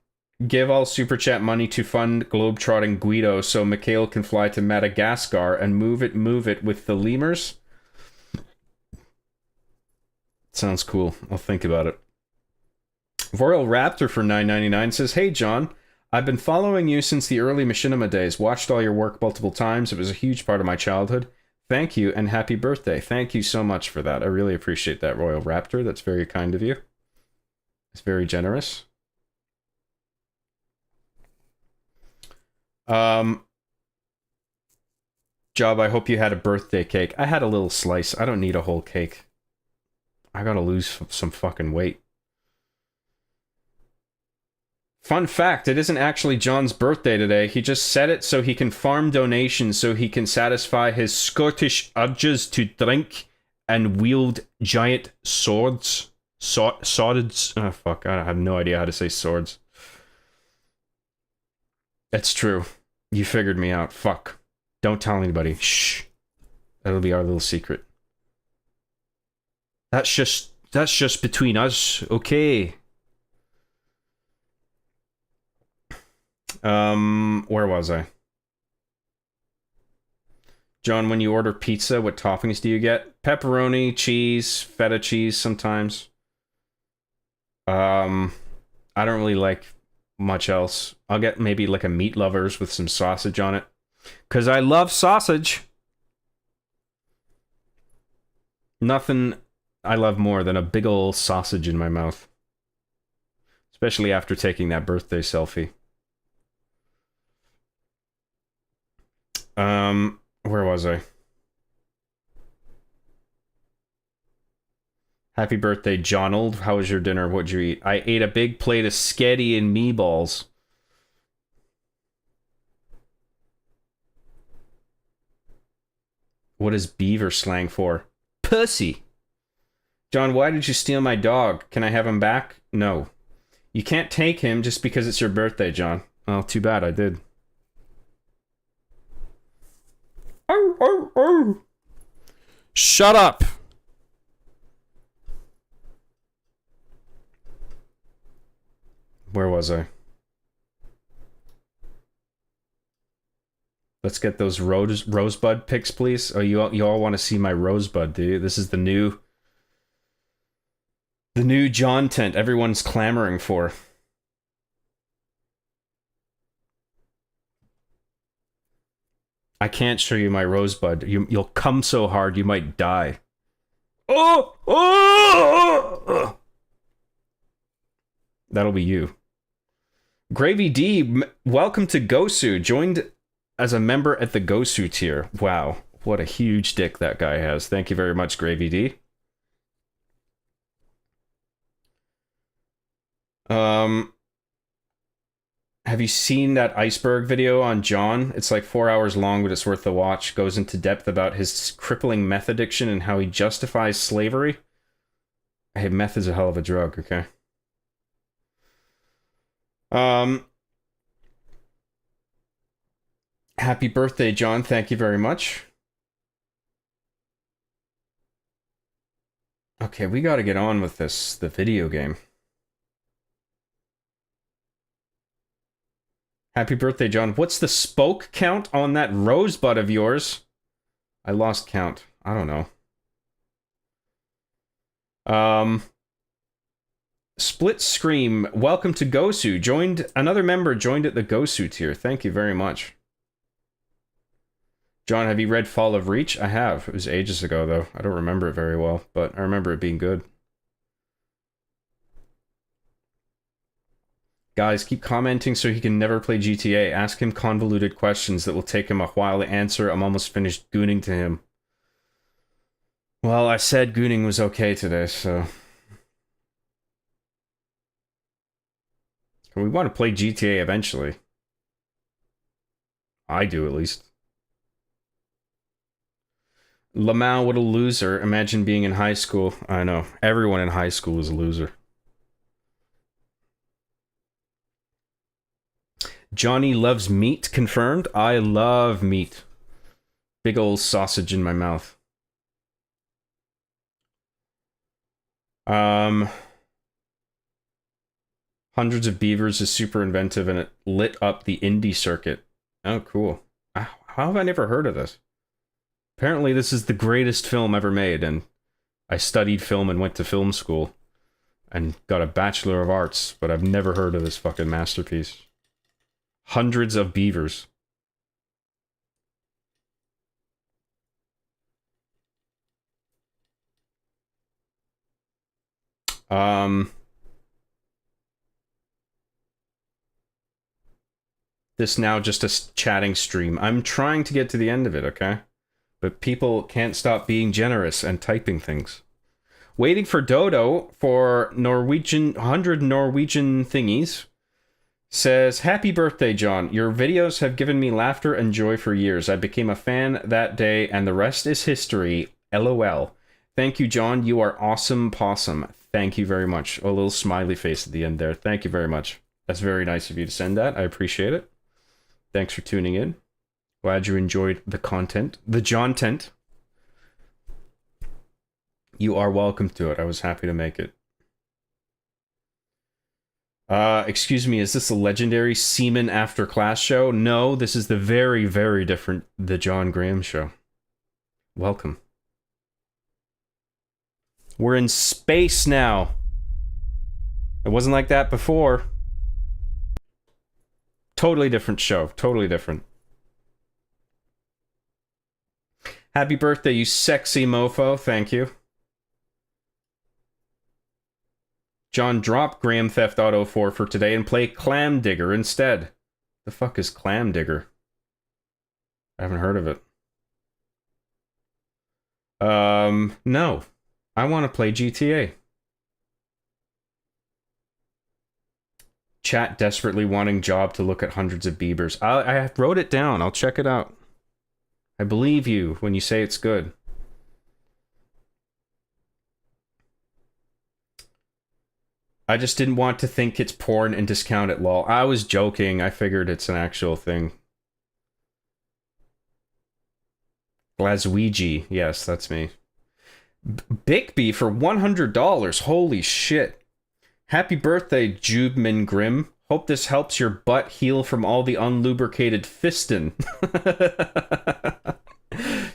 Give all super chat money to fund globetrotting Guido so Mikhail can fly to Madagascar and move it with the lemurs. Sounds cool. I'll think about it. Royal Raptor for $9.99 says, "Hey John, I've been following you since the early Machinima days. Watched all your work multiple times. It was a huge part of my childhood. Thank you and happy birthday." Thank you so much for that. I really appreciate that, Royal Raptor. That's very kind of you. It's very generous. Job, I hope you had a birthday cake. I had a little slice. I don't need a whole cake. I gotta lose some fucking weight. Fun fact, it isn't actually John's birthday today. He just said it so he can farm donations so he can satisfy his Scottish urges to drink and wield giant swords. Swords. Oh, fuck. I have no idea how to say swords. It's true. You figured me out. Fuck. Don't tell anybody. Shh. That'll be our little secret. That's just between us. Okay. Where was I? John, when you order pizza, what toppings do you get? Pepperoni, cheese, feta cheese sometimes. I don't really like much else. I'll get maybe like a meat lovers with some sausage on it. 'Cause I love sausage. Nothing I love more than a big ol' sausage in my mouth. Especially after taking that birthday selfie. Where was I? Happy birthday, Johnald. How was your dinner? What'd you eat? I ate a big plate of sketty and meatballs. What is beaver slang for? Pussy. John, why did you steal my dog? Can I have him back? No. You can't take him just because it's your birthday, John. Oh, too bad I did. Oh, oh, oh. Shut up. Where was I? Let's get those rosebud pics, please. Oh, you all want to see my rosebud, do you? This is the new John tent everyone's clamoring for. I can't show you my rosebud. You'll come so hard you might die. Oh! Oh! That'll be you. Gravy D, welcome to Gosu. Joined as a member at the Gosu tier. Wow, what a huge dick that guy has. Thank you very much, Gravy D. Have you seen that iceberg video on John? It's like 4 hours long, but it's worth the watch. Goes into depth about his crippling meth addiction and how he justifies slavery. Hey, meth is a hell of a drug, okay? Happy birthday, John. Thank you very much. Okay, we gotta get on with this, the video game. Happy birthday, John. What's the spoke count on that rosebud of yours? I lost count. I don't know. Split Scream, welcome to Gosu. Another member joined at the Gosu tier. Thank you very much. John, have you read Fall of Reach? I have. It was ages ago, though. I don't remember it very well, but I remember it being good. Guys, keep commenting so he can never play GTA. Ask him convoluted questions that will take him a while to answer. I'm almost finished gooning to him. Well, I said gooning was okay today, so... We want to play GTA eventually. I do, at least. Lamau, what a loser. Imagine being in high school. I know. Everyone in high school is a loser. Johnny loves meat, confirmed. I love meat. Big old sausage in my mouth. Hundreds of Beavers is super inventive and it lit up the indie circuit. Oh, cool. How have I never heard of this? Apparently this is the greatest film ever made, and I studied film and went to film school and got a Bachelor of Arts, but I've never heard of this fucking masterpiece. Hundreds of Beavers. This now just a chatting stream. I'm trying to get to the end of it, okay? But people can't stop being generous and typing things. Waiting for Dodo for Norwegian 100 Norwegian thingies. Says, happy birthday, John. Your videos have given me laughter and joy for years. I became a fan that day, and the rest is history. LOL. Thank you, John. You are awesome possum. Thank you very much. A little smiley face at the end there. Thank you very much. That's very nice of you to send that. I appreciate it. Thanks for tuning in. Glad you enjoyed the content. The John tent. You are welcome to it. I was happy to make it. Excuse me, is this a legendary Seaman After Class show? No, this is the very, very different The John Graham Show. Welcome. We're in space now. It wasn't like that before. Totally different show. Totally different. Happy birthday, you sexy mofo. Thank you. John, drop Grand Theft Auto 4 for today and play Clam Digger instead. The fuck is Clam Digger? I haven't heard of it. No. I want to play GTA. Chat desperately wanting job to look at hundreds of Beavers. I wrote it down. I'll check it out. I believe you when you say it's good. I just didn't want to think it's porn and discount it, lol. I was joking. I figured it's an actual thing. Glaswegie. Yes, that's me. Bigby for $100. Holy shit. Happy birthday, Jubeman Grimm. Hope this helps your butt heal from all the unlubricated fisting.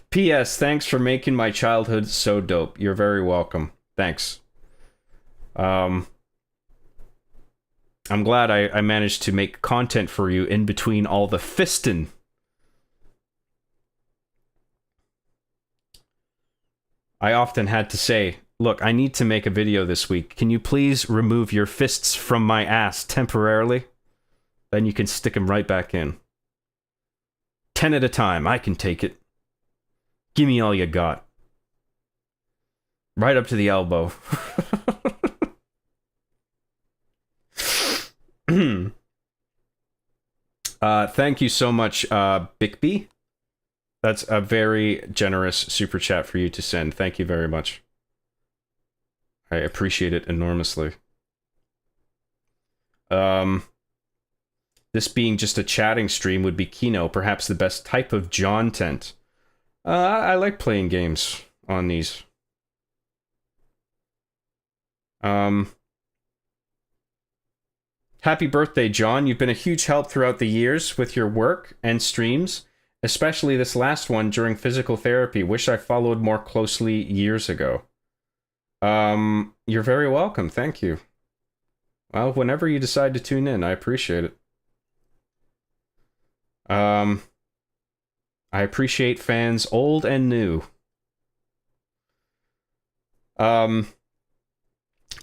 P.S. Thanks for making my childhood so dope. You're very welcome. Thanks. I'm glad I managed to make content for you in between all the fisting. I often had to say, look, I need to make a video this week. Can you please remove your fists from my ass temporarily? Then you can stick them right back in. 10 at a time. I can take it. Give me all you got. Right up to the elbow. Thank you so much, Bigby. That's a very generous super chat for you to send. Thank you very much. I appreciate it enormously. This being just a chatting stream would be Kino, perhaps the best type of John tent. I like playing games on these. Happy birthday, John. You've been a huge help throughout the years with your work and streams, especially this last one during physical therapy. Wish I followed more closely years ago. You're very welcome. Thank you. Well, whenever you decide to tune in, I appreciate it. I appreciate fans old and new.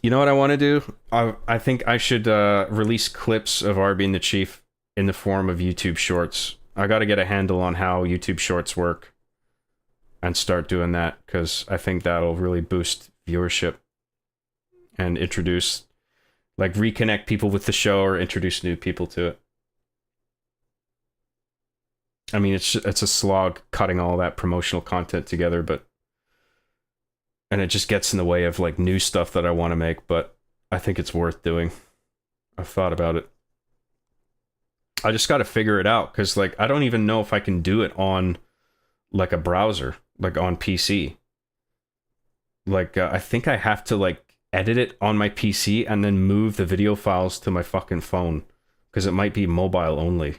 You know what I want to do? I think I should release clips of R being the Chief in the form of YouTube Shorts. I got to get a handle on how YouTube Shorts work and start doing that, because I think that'll really boost viewership and introduce, like, reconnect people with the show or introduce new people to it. I mean, it's a slog cutting all that promotional content together, and it just gets in the way of, like, new stuff that I want to make, but I think it's worth doing. I've thought about it. I just got to figure it out, because, like, I don't even know if I can do it on, like, a browser, like, on PC. Like, I think I have to, like, edit it on my PC and then move the video files to my fucking phone, because it might be mobile only,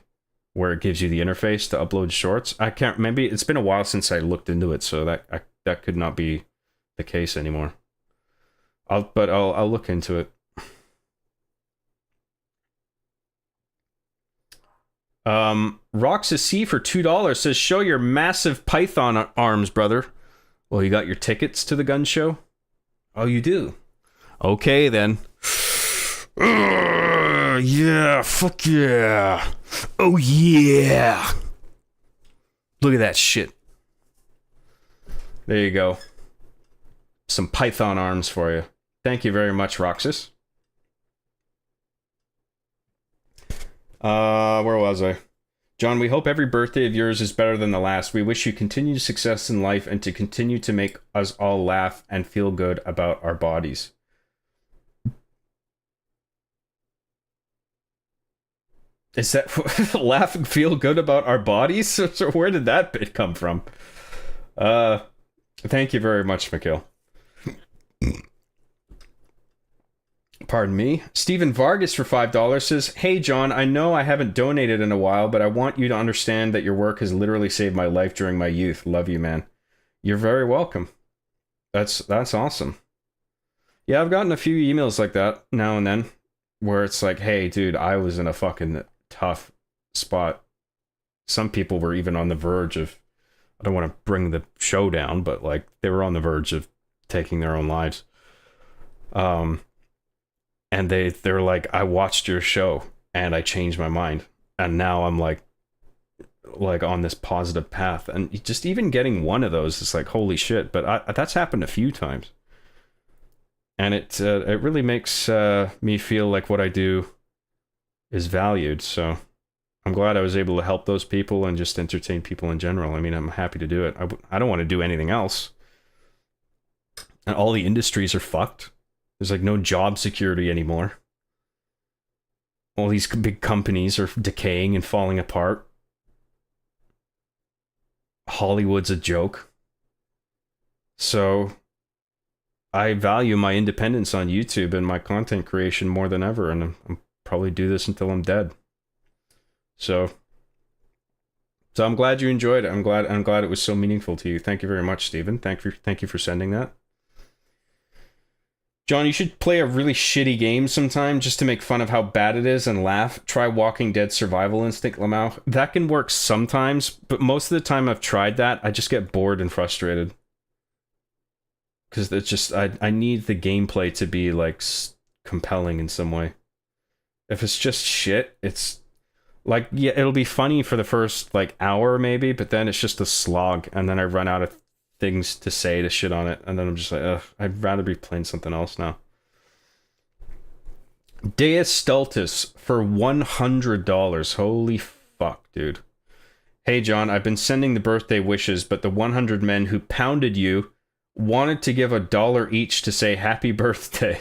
where it gives you the interface to upload shorts. I can't, maybe it's been a while since I looked into it, so that could not be the case anymore. I'll look into it. Roxas C for $2 says, show your massive python arms, brother. Well, you got your tickets to the gun show? Oh, you do? Okay, then. Yeah, fuck yeah. Oh, yeah. Look at that shit. There you go. Some python arms for you. Thank you very much, Roxas. Where was I? John, we hope every birthday of yours is better than the last. We wish you continued success in life and to continue to make us all laugh and feel good about our bodies. Is that laugh and feel good about our bodies? So where did that bit come from? Thank you very much, Mikhail. Pardon me. Stephen Vargas for $5 says, hey John, I know I haven't donated in a while, but I want you to understand that your work has literally saved my life during my youth. Love you, man. You're very welcome. That's awesome. Yeah, I've gotten a few emails like that now and then, where it's like, hey dude, I was in a fucking tough spot. Some people were even on the verge of, I don't want to bring the show down, but like they were on the verge of taking their own lives. And they're like, I watched your show and I changed my mind, and now I'm like on this positive path. And just even getting one of those is like, holy shit. But that's happened a few times, and it really makes me feel like what I do is valued. So I'm glad I was able to help those people and just entertain people in general. I mean, I'm happy to do it. I don't want to do anything else. And all the industries are fucked. There's like no job security anymore. All these big companies are decaying and falling apart. Hollywood's a joke. So I value my independence on YouTube and my content creation more than ever, and I'm probably do this until I'm dead. So I'm glad you enjoyed it. I'm glad it was so meaningful to you. Thank you very much, Stephen. Thank you for sending that. John, you should play a really shitty game sometime just to make fun of how bad it is and laugh. Try Walking Dead Survival Instinct, Lamau. That can work sometimes, but most of the time I've tried that, I just get bored and frustrated. Because it's just, I need the gameplay to be, like, compelling in some way. If it's just shit, it's, like, yeah, it'll be funny for the first, like, hour maybe, but then it's just a slog, and then I run out of things to say to shit on it, and then I'm just like, ugh, I'd rather be playing something else now. Deus Stultus for $100. Holy fuck, dude. Hey John, I've been sending the birthday wishes, but the 100 men who pounded you wanted to give $1 each to say happy birthday.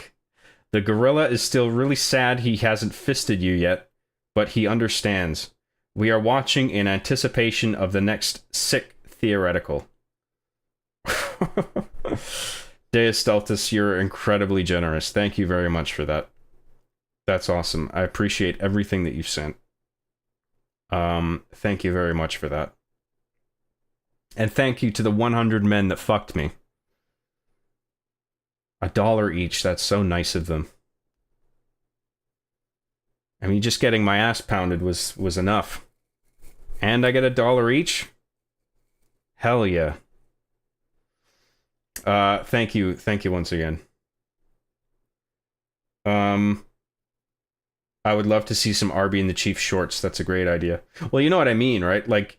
The gorilla is still really sad he hasn't fisted you yet, but he understands. We are watching in anticipation of the next sick theoretical. Deus Stultus, you're incredibly generous. Thank you very much for that. That's awesome. I appreciate everything that you've sent. Thank you very much for that. And thank you to the 100 men that fucked me. $1 each, that's so nice of them. I mean, just getting my ass pounded was enough. And I get $1 each? Hell yeah. Thank you once again. I would love to see some Arby and the Chief shorts. That's a great idea. Well, you know what I mean, right? Like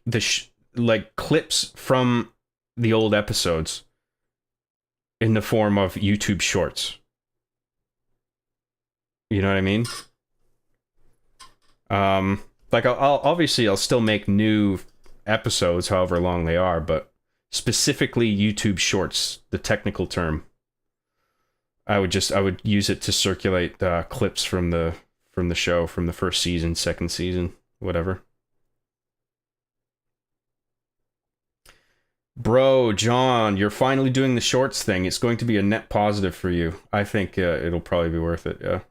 like clips from the old episodes in the form of YouTube shorts. You know what I mean? Like I'll still make new episodes, however long they are, but specifically YouTube shorts, the technical term. I would use it to circulate clips from the show, from the first season, second season, whatever. Bro, John, you're finally doing the shorts thing. It's going to be a net positive for you. I think it'll probably be worth it, yeah.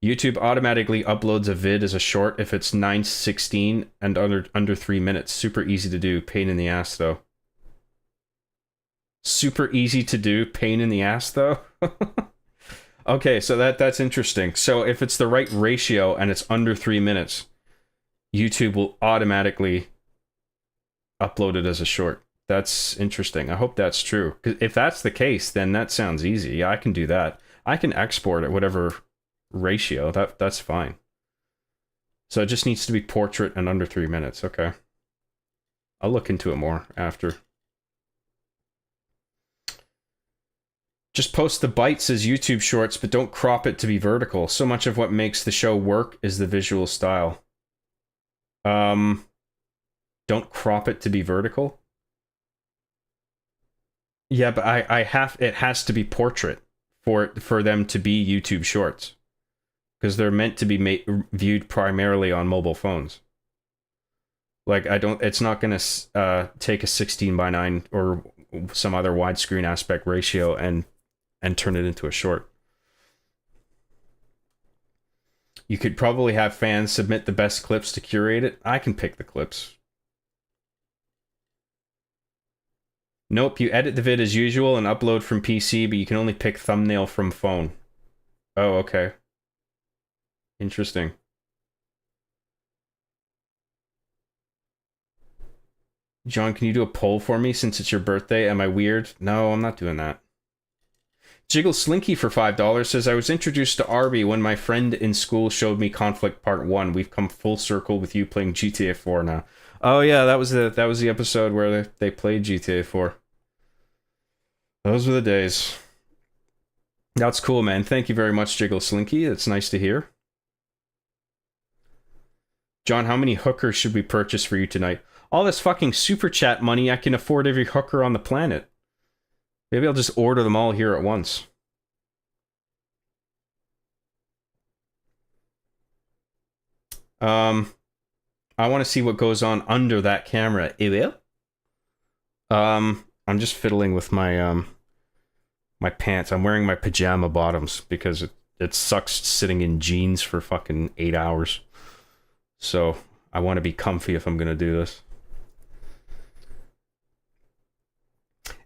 YouTube automatically uploads a vid as a short if it's 9:16 and under 3 minutes. Super easy to do. Pain in the ass, though. Super easy to do. Pain in the ass, though. Okay, so that's interesting. So if it's the right ratio and it's under 3 minutes, YouTube will automatically upload it as a short. That's interesting. I hope that's true. 'Cause if that's the case, then that sounds easy. Yeah, I can do that. I can export at whatever ratio. That's fine. So it just needs to be portrait and under 3 minutes. Okay. I'll look into it more after. Just post the bites as YouTube shorts, but don't crop it to be vertical. So much of what makes the show work is the visual style. Don't crop it to be vertical? Yeah, but it has to be portrait for them to be YouTube shorts. Because they're meant to be viewed primarily on mobile phones. Like, it's not going to take a 16:9 or some other widescreen aspect ratio and turn it into a short. You could probably have fans submit the best clips to curate it. I can pick the clips. Nope, you edit the vid as usual and upload from PC, but you can only pick thumbnail from phone. Oh, okay. Interesting. John, can you do a poll for me since it's your birthday? Am I weird? No, I'm not doing that. Jiggle Slinky for $5 says, I was introduced to Arby when my friend in school showed me Conflict Part 1. We've come full circle with you playing GTA 4 now. Oh yeah, that was the episode where they played GTA 4. Those were the days. That's cool, man. Thank you very much, Jiggle Slinky. It's nice to hear. John, how many hookers should we purchase for you tonight? All this fucking super chat money, I can afford every hooker on the planet. Maybe I'll just order them all here at once. I want to see what goes on under that camera. I'm just fiddling with my my pants. I'm wearing my pajama bottoms because it sucks sitting in jeans for fucking 8 hours. So I want to be comfy if I'm gonna do this.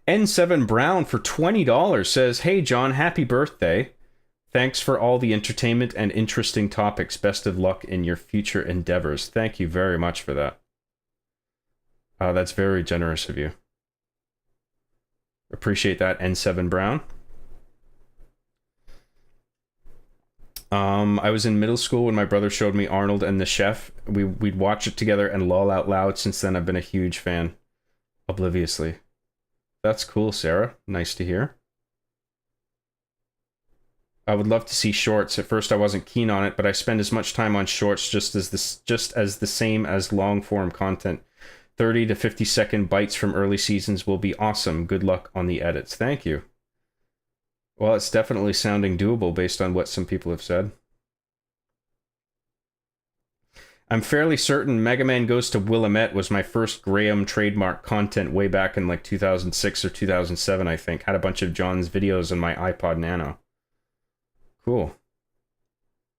N7 Brown for $20 says, hey John, happy birthday. Thanks for all the entertainment and interesting topics. Best of luck in your future endeavors. Thank you very much for that. That's very generous of you. Appreciate that, N7 Brown. I was in middle school when my brother showed me Arnold and the Chef. We'd watch it together and lol out loud. Since then, I've been a huge fan. Obliviously. That's cool, Sarah. Nice to hear. I would love to see shorts. At first I wasn't keen on it, but I spend as much time on shorts just as the same as long form content. 30 to 50 second bites from early seasons will be awesome. Good luck on the edits. Thank you. Well, it's definitely sounding doable based on what some people have said. I'm fairly certain Mega Man Goes to Willamette was my first Graham trademark content way back in like 2006 or 2007, I think. Had a bunch of John's videos on my iPod Nano. Cool.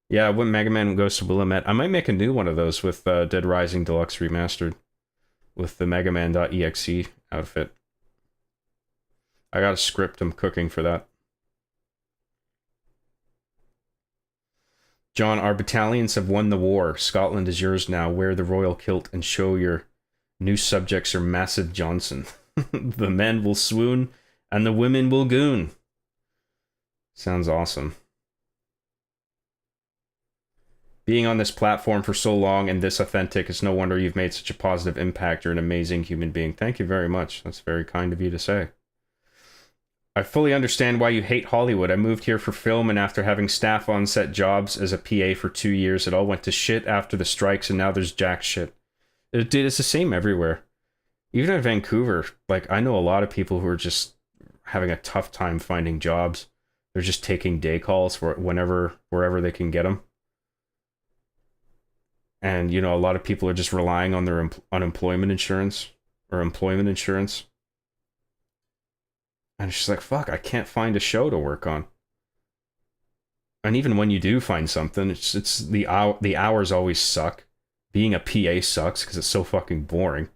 Yeah, when Mega Man Goes to Willamette. I might make a new one of those with Dead Rising Deluxe Remastered. With the megaman.exe outfit. I got a script I'm cooking for that. John, our battalions have won the war. Scotland is yours now. Wear the royal kilt and show your new subjects are massive Johnson. The men will swoon and the women will goon. Sounds awesome. Being on this platform for so long and this authentic, it's no wonder you've made such a positive impact. You're an amazing human being. Thank you very much. That's very kind of you to say. I fully understand why you hate Hollywood. I moved here for film, and after having staff on set jobs as a PA for 2 years, it all went to shit after the strikes, and now there's jack shit. It's the same everywhere. Even in Vancouver, like, I know a lot of people who are just having a tough time finding jobs. They're just taking day calls for wherever they can get them. And, you know, a lot of people are just relying on their unemployment insurance or employment insurance. And she's like, fuck, I can't find a show to work on. And even when you do find something, it's the hours always suck. Being a PA sucks because it's so fucking boring.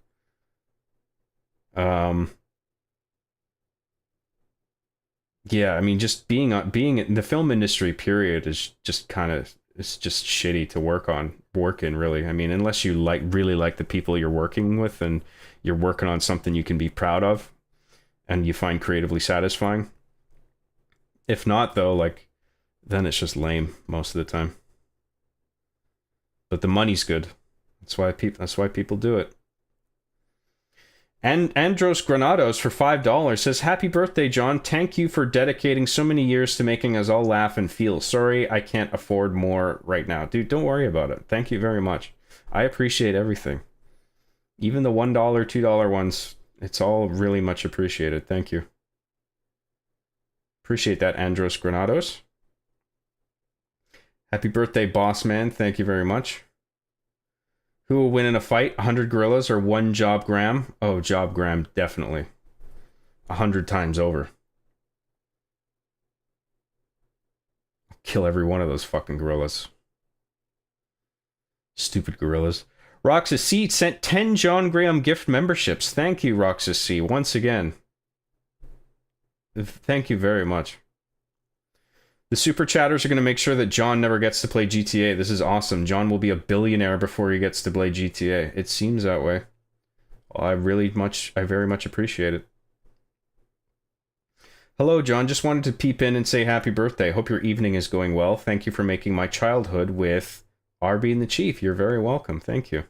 Yeah, I mean, just being in the film industry, period, is just kind of, it's just shitty to work in, really. I mean, unless you really like the people you're working with and you're working on something you can be proud of and you find creatively satisfying. If not, though, like, then it's just lame most of the time. But the money's good. That's why people do it. And Andros Granados for $5 says, "Happy birthday, John. Thank you for dedicating so many years to making us all laugh and feel. Sorry, I can't afford more right now." Dude, don't worry about it. Thank you very much. I appreciate everything. Even the $1, $2 ones. It's all really much appreciated. Thank you. Appreciate that, Andros Granados. Happy birthday, boss man. Thank you very much. Who will win in a fight? 100 gorillas or one Job Graham? Oh, Job Graham, definitely. 100 times over. I'll kill every one of those fucking gorillas. Stupid gorillas. Roxas C sent 10 John Graham gift memberships. Thank you, Roxas C, once again. Thank you very much. The super chatters are going to make sure that John never gets to play GTA. This is awesome. John will be a billionaire before he gets to play GTA. It seems that way. I very much appreciate it. Hello, John. Just wanted to peep in and say happy birthday. Hope your evening is going well. Thank you for making my childhood with RB and the Chief. You're very welcome. Thank you.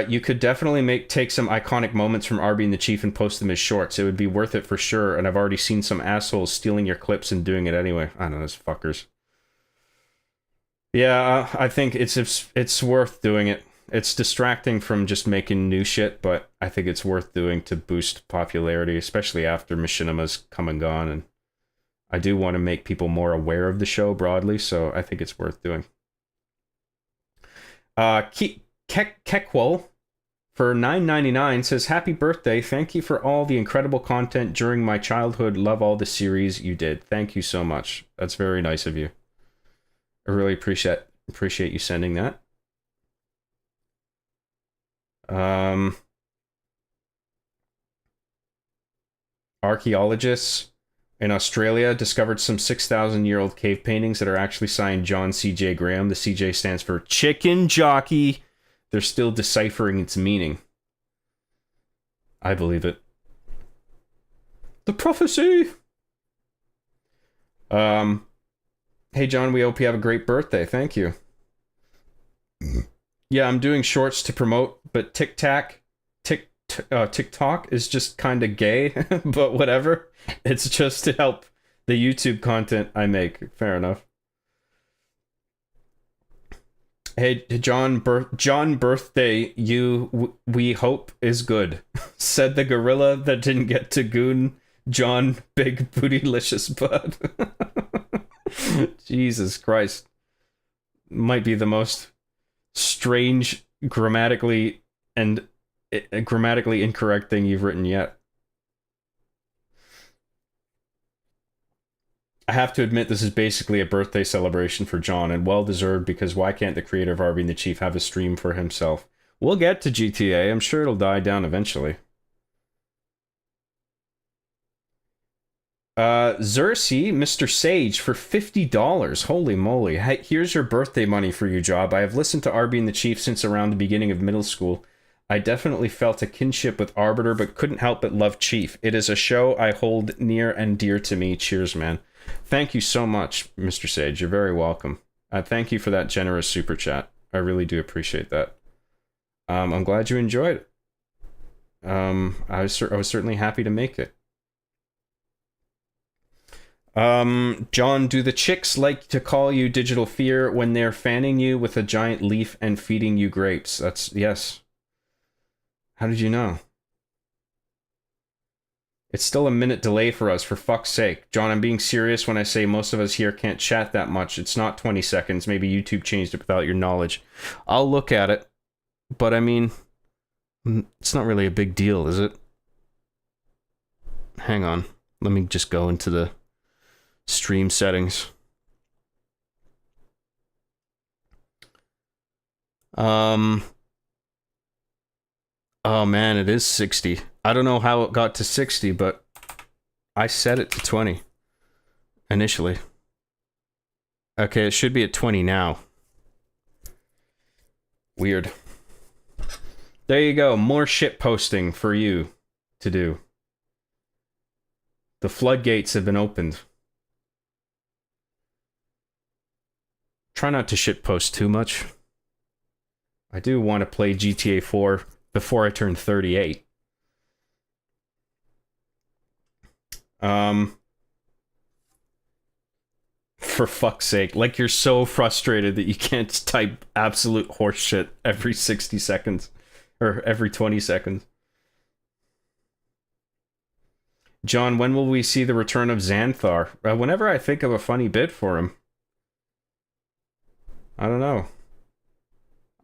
You could definitely take some iconic moments from RB and the Chief and post them as shorts. It would be worth it for sure, and I've already seen some assholes stealing your clips and doing it anyway. I don't know, those fuckers. Yeah, I think it's worth doing it. It's distracting from just making new shit, but I think it's worth doing to boost popularity, especially after Machinima's come and gone, and I do want to make people more aware of the show broadly, so I think it's worth doing. Kekwell for $9.99 says, "Happy birthday. Thank you for all the incredible content during my childhood. Love all the series you did." Thank you so much. That's very nice of you. I really appreciate you sending that. Archaeologists in Australia discovered some 6,000-year-old cave paintings that are actually signed John C.J. Graham. The C.J. stands for Chicken Jockey. They're still deciphering its meaning. I believe it. The prophecy! Hey, John, we hope you have a great birthday. Thank you. Yeah, I'm doing shorts to promote, but TikTok is just kind of gay, but whatever. It's just to help the YouTube content I make. Fair enough. Hey, John, birthday, we hope is good. Said the gorilla that didn't get to goon John Big Bootylicious Bud. Jesus Christ. Might be the most strange grammatically incorrect thing you've written yet. I have to admit, this is basically a birthday celebration for John, and well-deserved, because why can't the creator of RB and the Chief have a stream for himself? We'll get to GTA. I'm sure it'll die down eventually. Xerxes, Mr. Sage, for $50. Holy moly. Hey, here's your birthday money for you, Job. I have listened to RB and the Chief since around the beginning of middle school. I definitely felt a kinship with Arbiter, but couldn't help but love Chief. It is a show I hold near and dear to me. Cheers, man. Thank you so much, Mr. Sage. You're very welcome. Thank you for that generous super chat. I really do appreciate that. I'm glad you enjoyed it. I was certainly happy to make it. John, do the chicks like to call you Digital Fear when they're fanning you with a giant leaf and feeding you grapes? Yes. How did you know? It's still a minute delay for us, for fuck's sake. John, I'm being serious when I say most of us here can't chat that much. It's not 20 seconds. Maybe YouTube changed it without your knowledge. I'll look at it. But I mean, it's not really a big deal, is it? Hang on. Let me just go into the stream settings. Oh man, it is 60. I don't know how it got to 60, but I set it to 20 initially. Okay, it should be at 20 now. Weird. There you go. More shit posting for you to do. The floodgates have been opened. Try not to shit post too much. I do want to play GTA 4 before I turn 38. For fuck's sake. Like, you're so frustrated that you can't type absolute horseshit every 60 seconds. Or every 20 seconds. John, when will we see the return of Xanthar? Whenever I think of a funny bit for him. I don't know.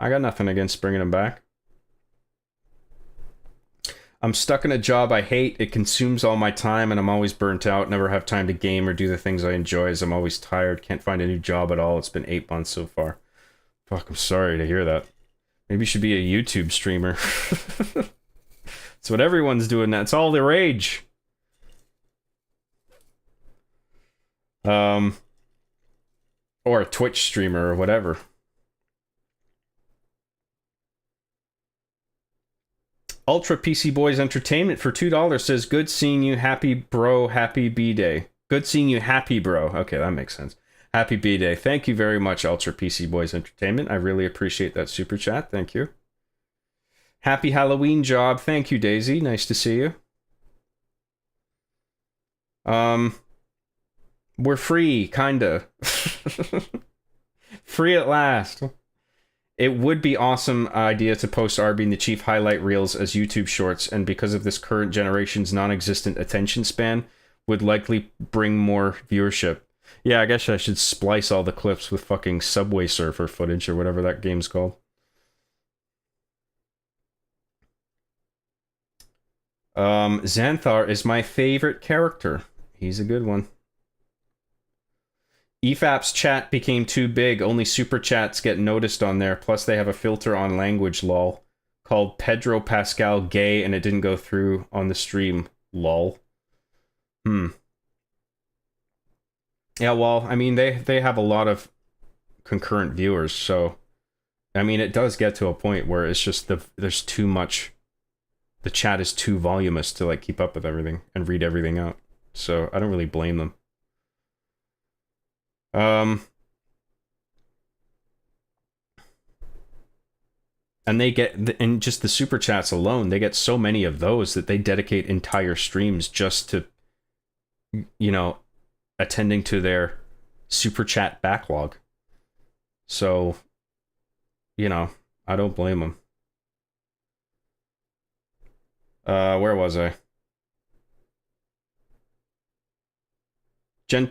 I got nothing against bringing him back. I'm stuck in a job I hate. It consumes all my time and I'm always burnt out. Never have time to game or do the things I enjoy as I'm always tired. Can't find a new job at all. It's been 8 months so far. Fuck, I'm sorry to hear that. Maybe you should be a YouTube streamer. It's what everyone's doing now. It's all the rage. Or a Twitch streamer or whatever. Ultra PC Boys Entertainment for $2 says, good seeing you, happy bro, happy B-Day. Good seeing you, happy bro. Okay, that makes sense. Happy B-Day. Thank you very much, Ultra PC Boys Entertainment. I really appreciate that super chat. Thank you. Happy Halloween job. Thank you, Daisy. Nice to see you. We're free, kinda. Free at last. It would be awesome idea to post Arby and the Chief highlight reels as YouTube shorts, and because of this current generation's non-existent attention span, would likely bring more viewership. Yeah, I guess I should splice all the clips with fucking Subway Surfer footage or whatever that game's called. Xanthar is my favorite character. He's a good one. EFAP's chat became too big. Only super chats get noticed on there. Plus, they have a filter on language, lol, called Pedro Pascal Gay, and it didn't go through on the stream, lol. Yeah, well, I mean, they have a lot of concurrent viewers, so I mean, it does get to a point where it's just there's too much. The chat is too voluminous to like keep up with everything and read everything out. So I don't really blame them. And they get, in just the super chats alone, they get so many of those that they dedicate entire streams just to, you know, attending to their super chat backlog. So, you know, I don't blame them. Where was I?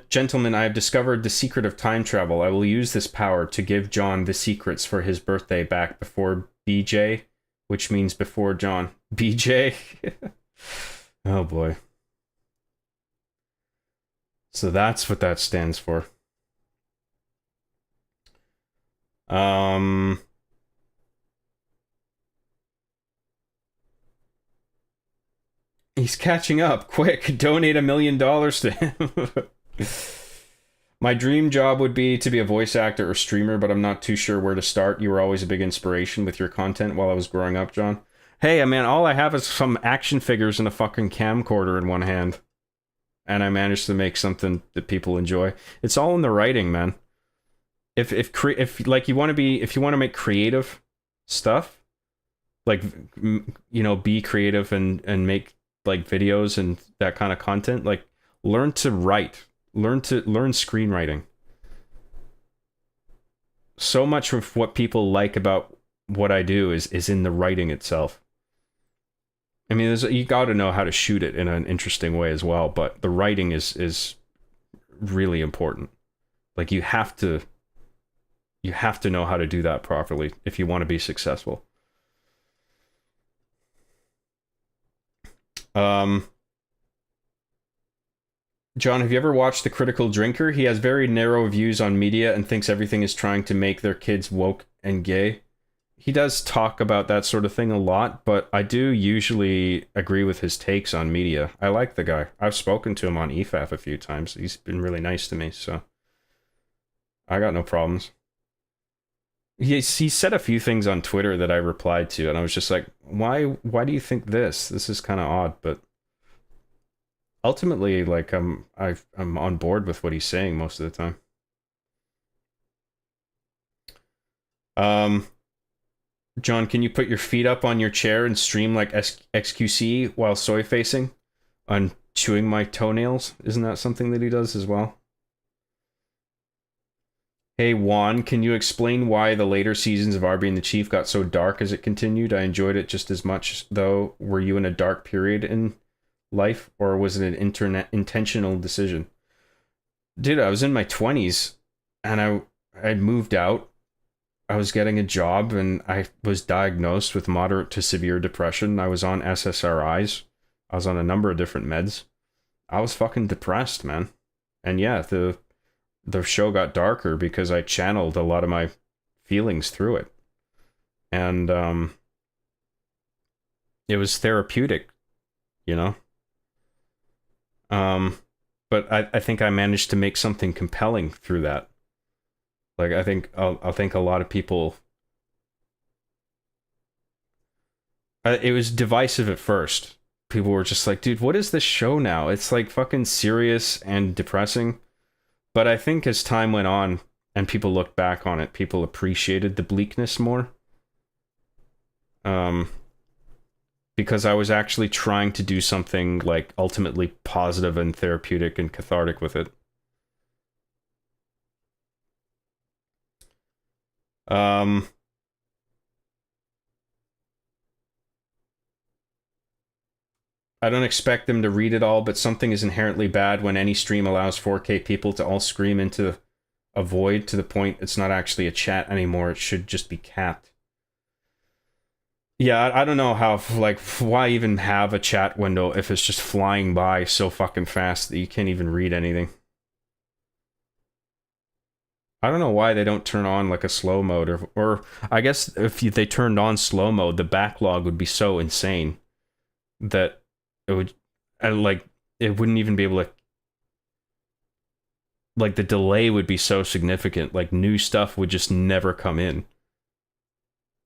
Gentlemen, I have discovered the secret of time travel. I will use this power to give John the secrets for his birthday back before BJ, which means before John. BJ? Oh boy. So that's what that stands for. He's catching up. Quick, donate $1 million to him. My dream job would be to be a voice actor or streamer, but I'm not too sure where to start. You were always a big inspiration with your content while I was growing up, John. Hey, I mean, all I have is some action figures and a fucking camcorder in one hand. And I managed to make something that people enjoy. It's all in the writing, man. If like you want to be, if you want to make creative stuff, like, you know, be creative and make like videos and that kind of content, like learn to write. Learn screenwriting. So much of what people like about what I do is in the writing itself. I mean, you got to know how to shoot it in an interesting way as well, but the writing is really important. Like you have to know how to do that properly if you want to be successful. Um, John, have you ever watched The Critical Drinker? He has very narrow views on media and thinks everything is trying to make their kids woke and gay. He does talk about that sort of thing a lot, but I do usually agree with his takes on media. I like the guy. I've spoken to him on EFAF a few times. He's been really nice to me, so I got no problems. He said a few things on Twitter that I replied to, and I was just like, why do you think this? This is kind of odd, but ultimately, like, I'm on board with what he's saying most of the time. Um, John, can you put your feet up on your chair and stream like XQC while soy facing on chewing my toenails? Isn't that something that he does as well? Hey Juan, can you explain why the later seasons of Arby and the Chief got so dark as it continued? I enjoyed it just as much, though. Were you in a dark period in life, or was it an intentional decision? Dude, I was in my 20s, and I'd moved out. I was getting a job, and I was diagnosed with moderate to severe depression. I was on SSRIs. I was on a number of different meds. I was fucking depressed, man. And yeah, the show got darker because I channeled a lot of my feelings through it. And it was therapeutic, you know? But I think I managed to make something compelling through that. Like, I think a lot of people... it was divisive at first. People were just like, dude, what is this show now? It's like fucking serious and depressing. But I think as time went on and people looked back on it, people appreciated the bleakness more. Because I was actually trying to do something like ultimately positive and therapeutic and cathartic with it. I don't expect them to read it all, but something is inherently bad when any stream allows 4K people to all scream into a void to the point it's not actually a chat anymore. It should just be capped. Yeah, I don't know how, like, why even have a chat window if it's just flying by so fucking fast that you can't even read anything. I don't know why they don't turn on like a slow mode, or I guess if they turned on slow mode, the backlog would be so insane that it would, like, it wouldn't even be able to, like, the delay would be so significant, like new stuff would just never come in.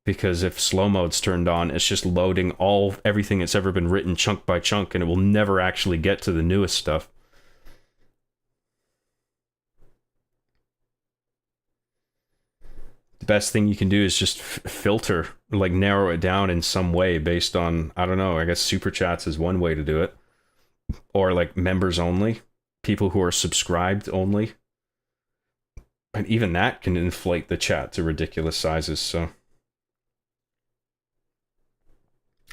Because if slow mode's turned on, it's just loading everything that's ever been written chunk by chunk, and it will never actually get to the newest stuff. The best thing you can do is just filter, like narrow it down in some way based on, I don't know, I guess super chats is one way to do it. Or like members only, people who are subscribed only. And even that can inflate the chat to ridiculous sizes, so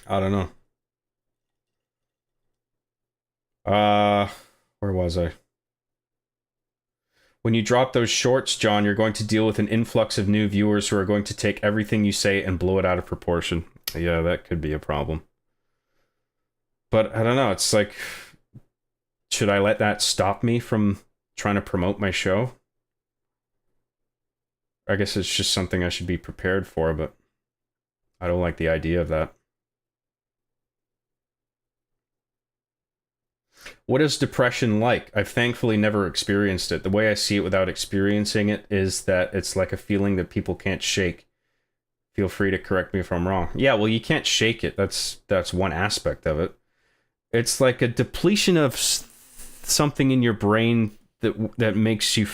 I don't know. Where was I? When you drop those shorts, John, you're going to deal with an influx of new viewers who are going to take everything you say and blow it out of proportion. Yeah, that could be a problem. But I don't know, it's like, should I let that stop me from trying to promote my show? I guess it's just something I should be prepared for, but I don't like the idea of that. What is depression like? I've thankfully never experienced it. The way I see it without experiencing it is that it's like a feeling that people can't shake. Feel free to correct me if I'm wrong. Yeah, well, you can't shake it. That's one aspect of it. It's like a depletion of something in your brain that makes you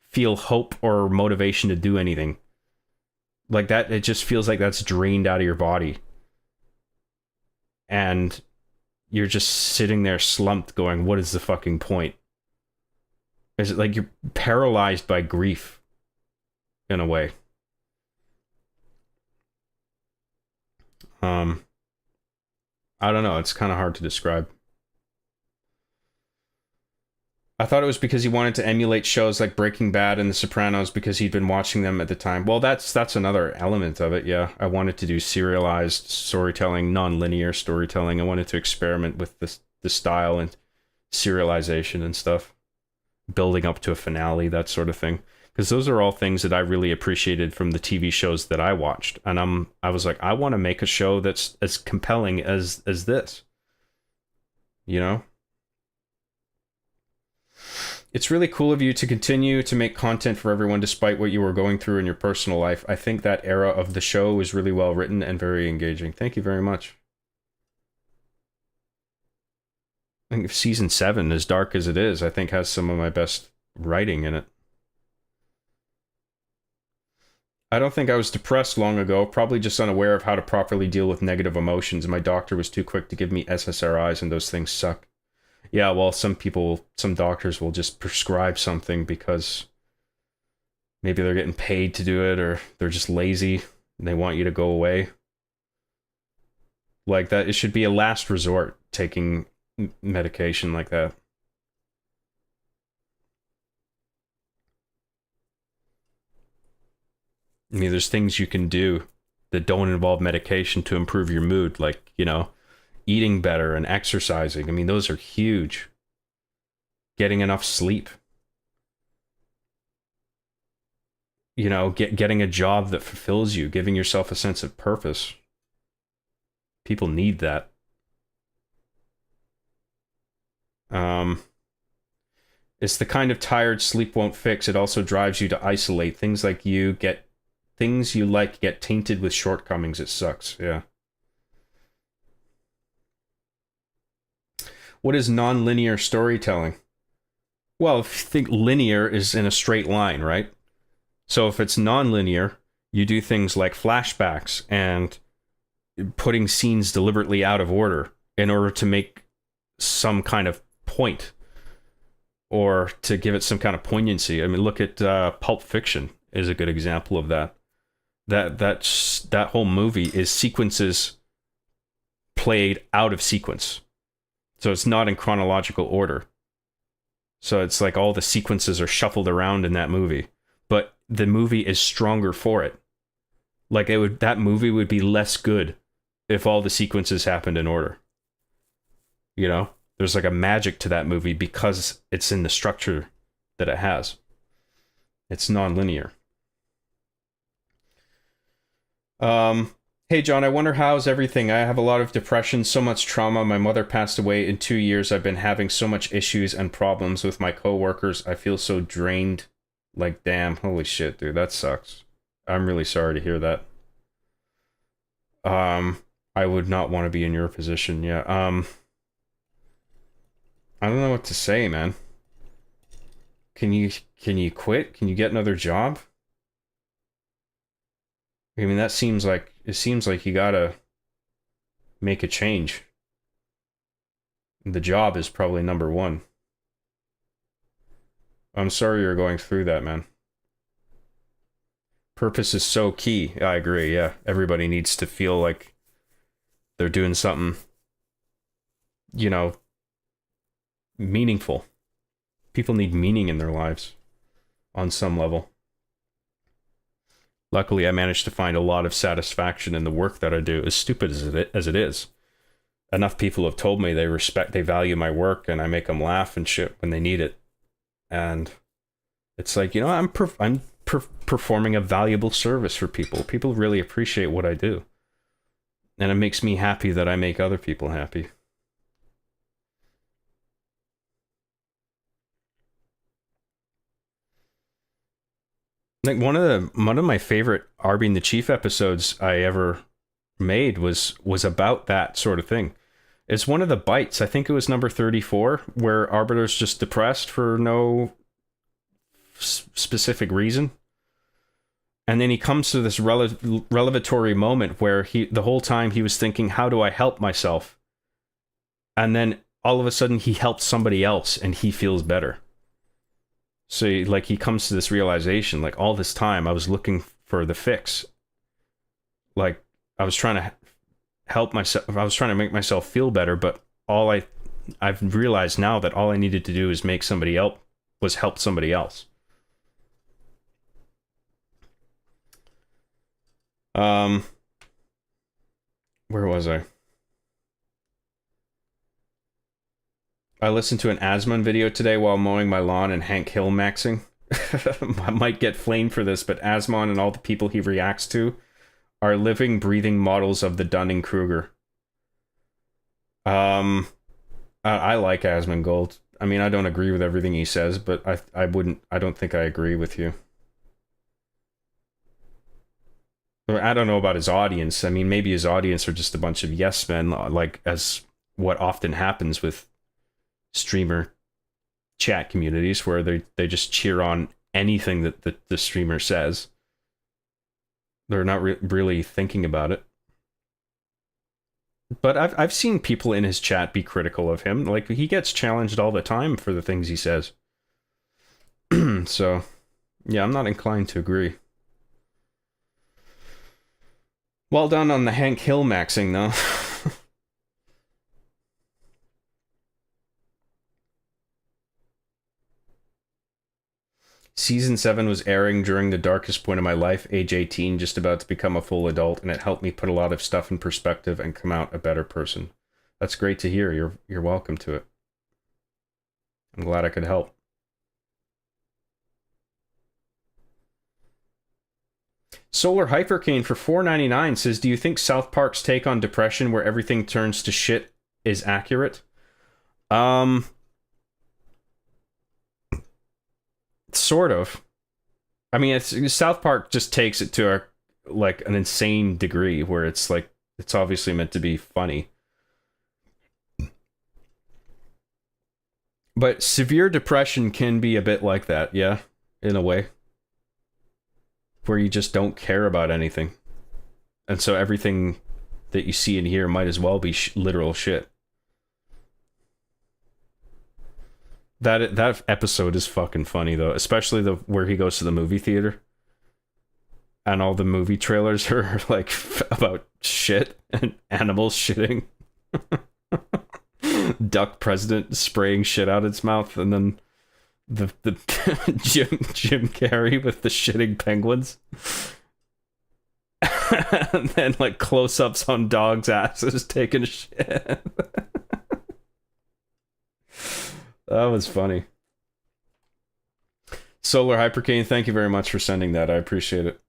feel hope or motivation to do anything. Like that, it just feels like that's drained out of your body. And you're just sitting there slumped going, what is the fucking point? Is it like you're paralyzed by grief in a way? I don't know, it's kind of hard to describe. I thought it was because he wanted to emulate shows like Breaking Bad and The Sopranos because he'd been watching them at the time. Well, that's another element of it. Yeah, I wanted to do serialized storytelling, non-linear storytelling. I wanted to experiment with the style and serialization and stuff, building up to a finale, that sort of thing. Because those are all things that I really appreciated from the TV shows that I watched, and I was like, I want to make a show that's as compelling as this. You know, it's really cool of you to continue to make content for everyone despite what you were going through in your personal life. I think that era of the show was really well written and very engaging. Thank you very much. I think season 7, as dark as it is, I think has some of my best writing in it. I don't think I was depressed long ago, probably just unaware of how to properly deal with negative emotions. My doctor was too quick to give me SSRIs, and those things suck. Yeah, well, some doctors will just prescribe something because maybe they're getting paid to do it, or they're just lazy and they want you to go away. Like that, it should be a last resort, taking medication like that. I mean, there's things you can do that don't involve medication to improve your mood, like, eating better and exercising. I mean, those are huge. Getting enough sleep. Getting a job that fulfills you, giving yourself a sense of purpose. People need that. It's the kind of tired sleep won't fix. It also drives you to isolate. Things you like get tainted with shortcomings. It sucks. Yeah. What is non-linear storytelling? Well, if you think linear is in a straight line, right? So if it's non-linear, you do things like flashbacks and putting scenes deliberately out of order in order to make some kind of point or to give it some kind of poignancy. I mean, look at Pulp Fiction is a good example of that. That whole movie is sequences played out of sequence. So it's not in chronological order. So it's like all the sequences are shuffled around in that movie, but the movie is stronger for it. Like that movie would be less good if all the sequences happened in order. There's like a magic to that movie because it's in the structure that it has. It's non-linear. Hey John, I wonder how's everything? I have a lot of depression, so much trauma. My mother passed away in 2 years. I've been having so much issues and problems with my coworkers. I feel so drained. Like, damn, holy shit, dude, that sucks. I'm really sorry to hear that. I would not want to be in your position. Yeah. I don't know what to say, man. Can you quit? Can you get another job? I mean, it seems like you gotta make a change. The job is probably number one. I'm sorry you're going through that, man. Purpose is so key. I agree, yeah. Everybody needs to feel like they're doing something, meaningful. People need meaning in their lives on some level. Luckily, I managed to find a lot of satisfaction in the work that I do, as stupid as it is. Enough people have told me they value my work, and I make them laugh and shit when they need it. And it's like, I'm performing a valuable service for people. People really appreciate what I do. And it makes me happy that I make other people happy. Like one of my favorite Arby and the Chief episodes I ever made was about that sort of thing. It's one of the bites. I think it was number 34, where Arbiter's just depressed for no specific reason. And then he comes to this revelatory moment where the whole time he was thinking, how do I help myself? And then all of a sudden he helps somebody else and he feels better. So like he comes to this realization, like all this time I was looking for the fix. Like I was trying to help myself. I was trying to make myself feel better, but all I I've realized now that all I needed to do is make somebody else was help somebody else. Where was I? I listened to an Asmon video today while mowing my lawn and Hank Hill maxing. I might get flamed for this, but Asmon and all the people he reacts to are living, breathing models of the Dunning-Kruger. I like Asmongold. I mean, I don't agree with everything he says, but I don't think I agree with you. I don't know about his audience. I mean, maybe his audience are just a bunch of yes men, like as what often happens with streamer chat communities, where they just cheer on anything that the streamer says. They're not really thinking about it. But I've seen people in his chat be critical of him. Like, he gets challenged all the time for the things he says. So, yeah, I'm not inclined to agree. Well done on the Hank Hill maxing, though. Season 7 was airing during the darkest point of my life, age 18, just about to become a full adult, and it helped me put a lot of stuff in perspective and come out a better person. That's great to hear. You're welcome to it. I'm glad I could help. Solar Hypercane for $4.99 says, do you think South Park's take on depression, where everything turns to shit, is accurate? Sort of. I mean, South Park just takes it to an insane degree where it's like, it's obviously meant to be funny. But severe depression can be a bit like that, yeah, in a way. Where you just don't care about anything. And so everything that you see and hear might as well be literal shit. That episode is fucking funny, though, especially where he goes to the movie theater and all the movie trailers are like about shit and animals shitting. Duck president spraying shit out its mouth, and then the Jim Carrey with the shitting penguins. And then like close-ups on dogs' asses taking a shit. That was funny. Solar Hypercane, thank you very much for sending that. I appreciate it.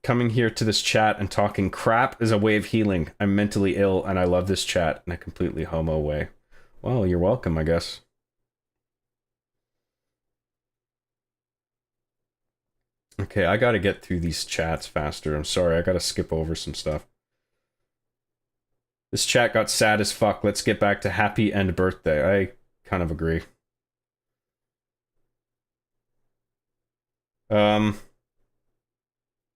Coming here to this chat and talking crap is a way of healing. I'm mentally ill and I love this chat in a completely homo way. Well, you're welcome, I guess. Okay, I gotta get through these chats faster. I'm sorry, I gotta skip over some stuff. This chat got sad as fuck. Let's get back to happy end birthday. I kind of agree. Yeah,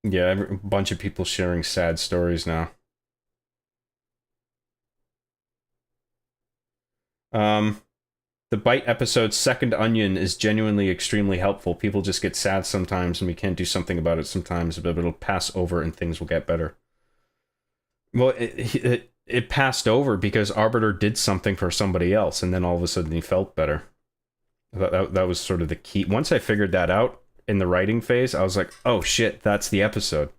a bunch of people sharing sad stories now. The Bite episode's second onion is genuinely extremely helpful. People just get sad sometimes and we can't do something about it sometimes, but it'll pass over and things will get better. Well, it passed over because Arbiter did something for somebody else, and then all of a sudden he felt better. That was sort of the key. Once I figured that out in the writing phase, I was like, oh shit, that's the episode.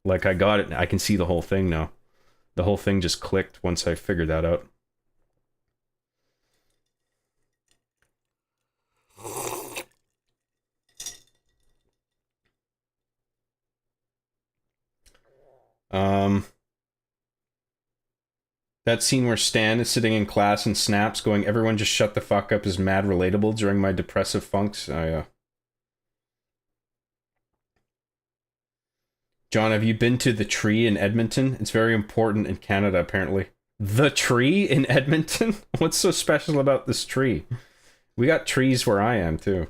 Like, I got it. I can see the whole thing now. The whole thing just clicked once I figured that out. That scene where Stan is sitting in class and snaps, going, everyone just shut the fuck up, is mad relatable during my depressive funks. John, have you been to the Tree in Edmonton? It's very important in Canada, apparently. The Tree in Edmonton? What's so special about this tree? We got trees where I am, too.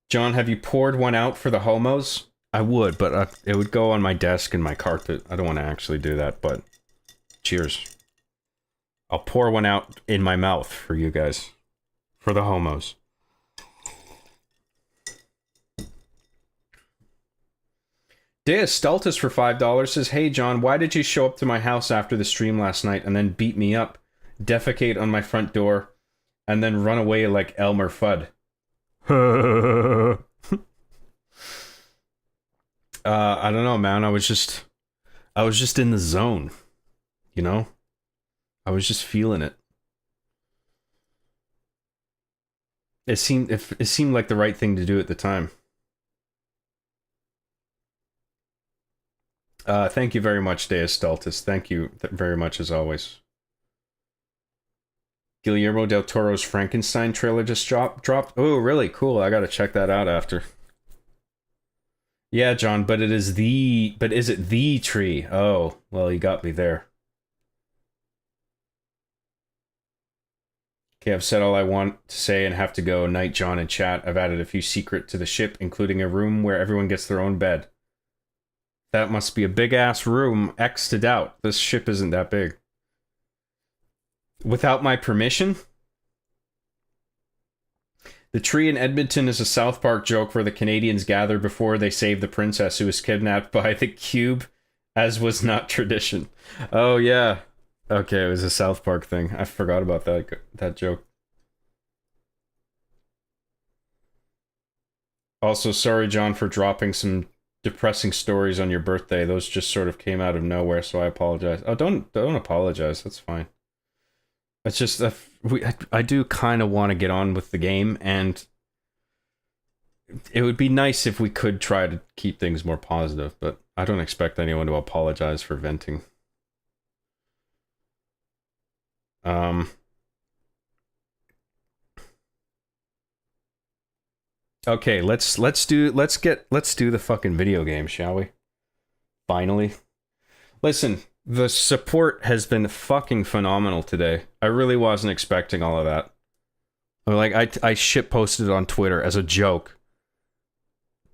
John, have you poured one out for the homos? I would, but it would go on my desk and my carpet. I don't want to actually do that, but cheers. I'll pour one out in my mouth for you guys. For the homos. Deus Stultus for $5 says, "Hey John, why did you show up to my house after the stream last night and then beat me up, defecate on my front door, and then run away like Elmer Fudd?" I don't know, man. I was just in the zone, you know? I was just feeling it. It seemed like the right thing to do at the time. Thank you very much, Deus Stultus. Thank you very much, as always. Guillermo del Toro's Frankenstein trailer just dropped. Oh, really? Cool. I gotta check that out after. Yeah, John, but is it the tree? Oh, well, you got me there. Okay, I've said all I want to say and have to go. Night, John and chat. I've added a few secret to the ship, including a room where everyone gets their own bed. That must be a big-ass room. X to doubt. This ship isn't that big. Without my permission? The tree in Edmonton is a South Park joke where the Canadians gather before they save the princess who was kidnapped by the cube, as was not tradition. Oh, yeah. Okay, it was a South Park thing. I forgot about that joke. Also, sorry, John, for dropping some depressing stories on your birthday. Those just sort of came out of nowhere, so I apologize. Oh, don't apologize. That's fine. It's just I do kind of want to get on with the game, and it would be nice if we could try to keep things more positive, but I don't expect anyone to apologize for venting. Okay, let's do the fucking video game, shall we? Finally. Listen, the support has been fucking phenomenal today. I really wasn't expecting all of that. Like, I shit posted on Twitter as a joke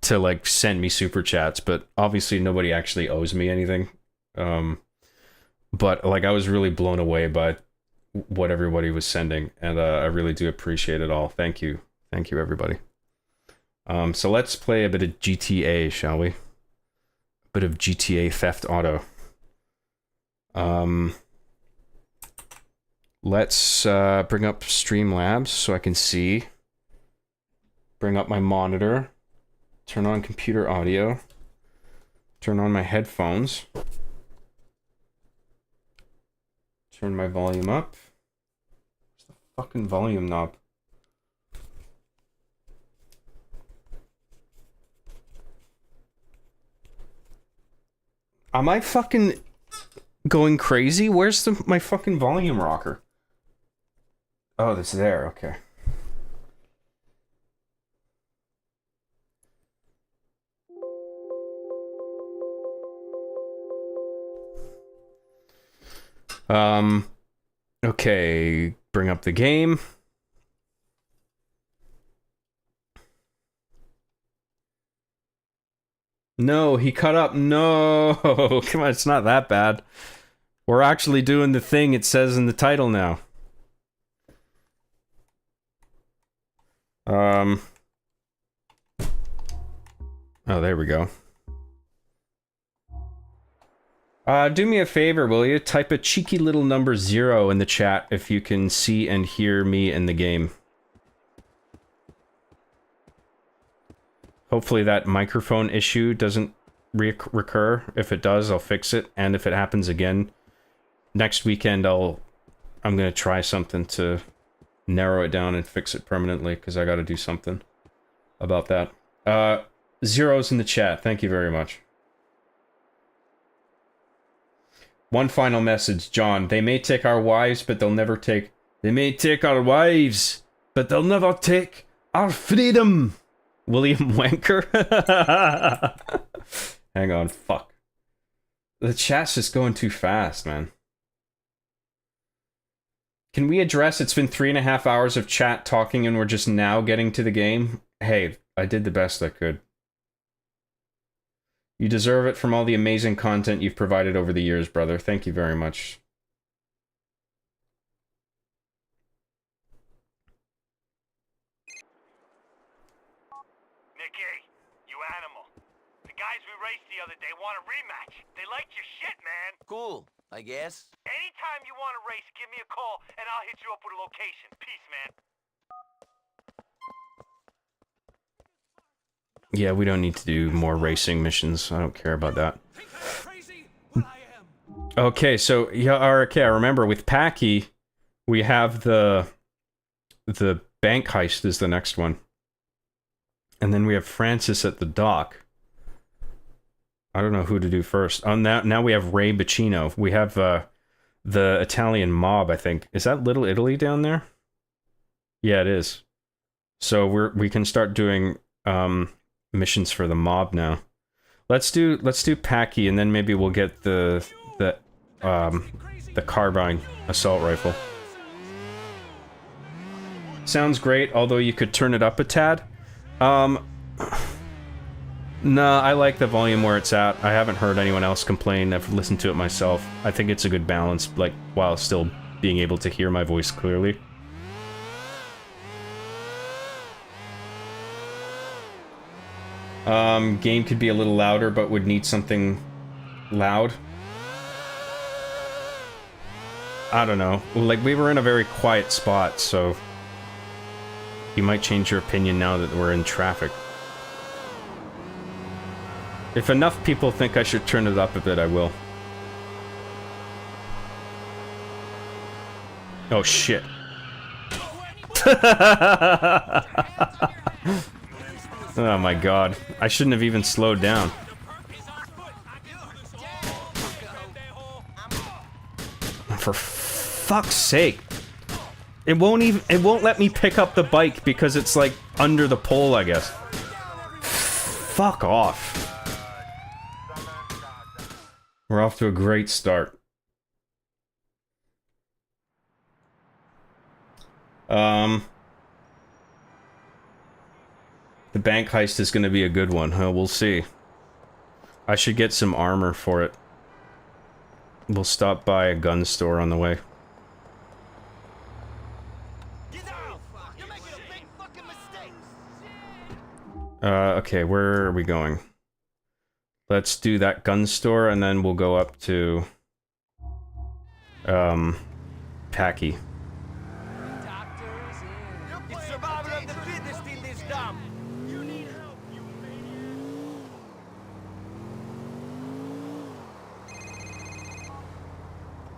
to, like, send me super chats, but obviously nobody actually owes me anything. But, like, I was really blown away by what everybody was sending, and I really do appreciate it all. Thank you. Thank you, everybody. So let's play a bit of GTA, shall we? A bit of GTA Theft Auto. Let's bring up Streamlabs so I can see. Bring up my monitor. Turn on computer audio. Turn on my headphones. Turn my volume up. Where's the fucking volume knob? Am I fucking going crazy? Where's my fucking volume rocker? Oh, it's there. Okay. Okay. Bring up the game. No, he cut up. No, come on, it's not that bad. We're actually doing the thing it says in the title now. Oh, there we go. Do me a favor, will you? Type a cheeky little number 0 in the chat if you can see and hear me in the game. Hopefully that microphone issue doesn't recur. If it does, I'll fix it. And if it happens again, next weekend I'm gonna try something to narrow it down and fix it permanently, because I gotta do something about that. 0's in the chat. Thank you very much. One final message, John. They may take our wives, but they'll never take... They may take our wives, but they'll never take our freedom! William Wanker? Hang on, fuck. The chat's just going too fast, man. Can we address it's been 3.5 hours of chat talking and we're just now getting to the game? Hey, I did the best I could. You deserve it from all the amazing content you've provided over the years, brother. Thank you very much. Nicky, you animal. The The guys we raced the other day want a rematch. They liked your shit, man. Cool, I guess. Anytime you want to race, give me a call and I'll hit you up with a location. Peace, man. Yeah, we don't need to do more racing missions. I don't care about that. Okay, so yeah, okay, I remember with Packy, we have the bank heist is the next one. And then we have Francis at the dock. I don't know who to do first. On that, now we have Ray Bacino. We have the Italian mob, I think. Is that Little Italy down there? Yeah, it is. So we can start doing missions for the mob now. Let's do Packy, and then maybe we'll get the carbine assault rifle. Sounds great, although you could turn it up a tad. Nah, I like the volume where it's at. I haven't heard anyone else complain. I've listened to it myself. I think it's a good balance, like, while still being able to hear my voice clearly. Game could be a little louder, but would need something loud. I don't know. Like, we were in a very quiet spot, so you might change your opinion now that we're in traffic. If enough people think I should turn it up a bit, I will. Oh, shit. Oh my god. I shouldn't have even slowed down. For fuck's sake. It won't let me pick up the bike because it's like under the pole, I guess. Fuck off. We're off to a great start. The bank heist is going to be a good one. We'll see. I should get some armor for it. We'll stop by a gun store on the way. Okay, where are we going? Let's do that gun store, and then we'll go up to... Packy. It's survival of the fittest in this dump. You need help, you maniac.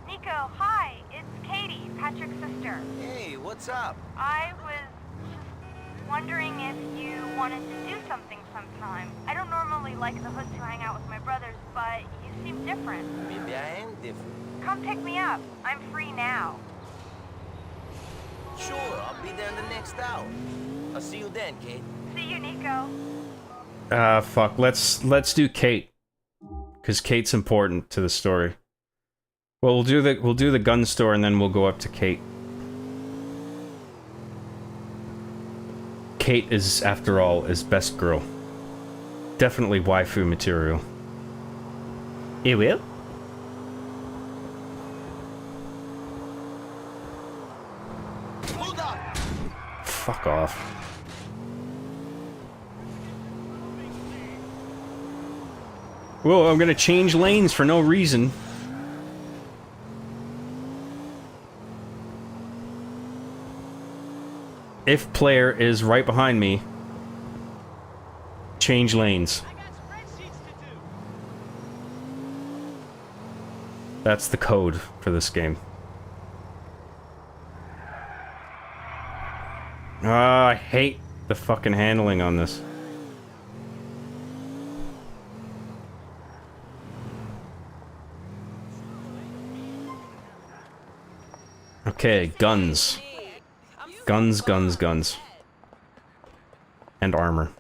Nico, hi. It's Katie, Patrick's sister. Hey, what's up? I was just wondering if you wanted to do something sometime. I don't normally like the hoods who hang out with my brothers, but you seem different. Maybe I am different. Come pick me up. I'm free now. Sure, I'll be there in the next hour. I'll see you then, Kate. See you, Nico. Fuck. Let's do Kate. Because Kate's important to the story. Well, we'll do the gun store, and then we'll go up to Kate. Kate is, after all, is best girl. Definitely waifu material. You will? Hold up! Fuck off. Whoa, I'm gonna change lanes for no reason. If player is right behind me, change lanes. That's the code for this game. I hate the fucking handling on this. Okay, guns. Guns, guns, guns. And armor.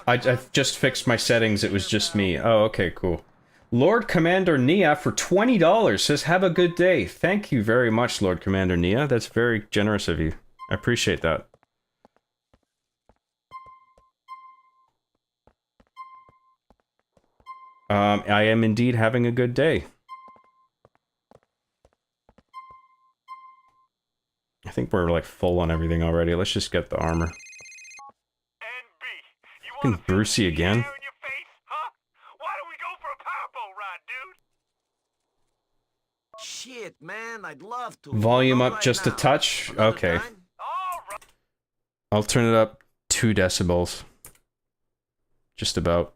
I've just fixed my settings, it was just me. Oh, okay, cool. Lord Commander Nia for $20 says, have a good day. Thank you very much, Lord Commander Nia. That's very generous of you. I appreciate that. I am indeed having a good day. I think we're like full on everything already. Let's just get the armor. And Fucking Brucey again. Air in your face, huh? Why don't we go for a powerboat ride, dude? Shit, man, I'd love to. Volume Not up right just a now. touch. Another Okay. time? All right. I'll turn it up 2 decibels. Just about.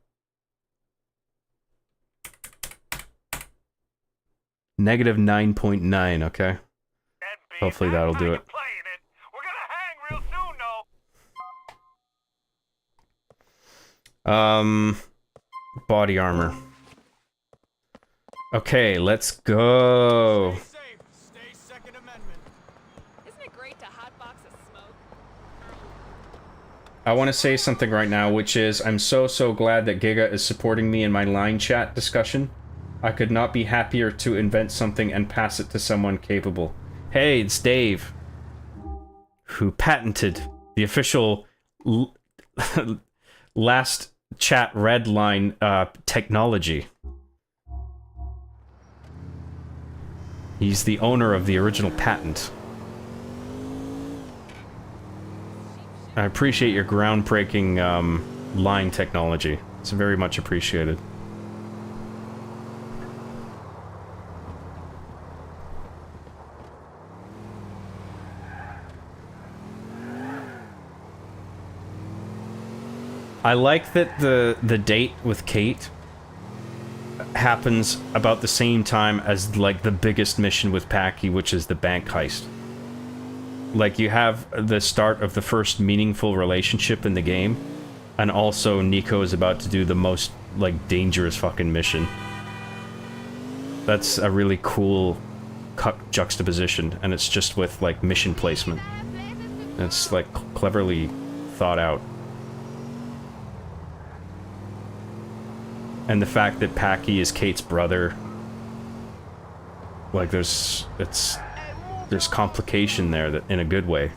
Negative 9.9, okay? And be Hopefully back that'll how do you it. playing it. We're gonna hang real soon, though. Body armor. Okay, let's go. Stay safe. Stay Second Amendment. Isn't it great to hotbox a smoke? I want to say something right now, which is I'm so glad that Giga is supporting me in my line chat discussion. I could not be happier to invent something and pass it to someone capable. Hey, it's Dave, who patented the official last chat red line technology. He's the owner of the original patent. I appreciate your groundbreaking line technology. It's very much appreciated. I like that the date with Kate happens about the same time as like the biggest mission with Packy, which is the bank heist. Like you have the start of the first meaningful relationship in the game, and also Nico is about to do the most like dangerous fucking mission. That's a really cool juxtaposition, and it's just with like mission placement. It's like cleverly thought out. And the fact that Packy is Kate's brother, like there's complication there that in a good way.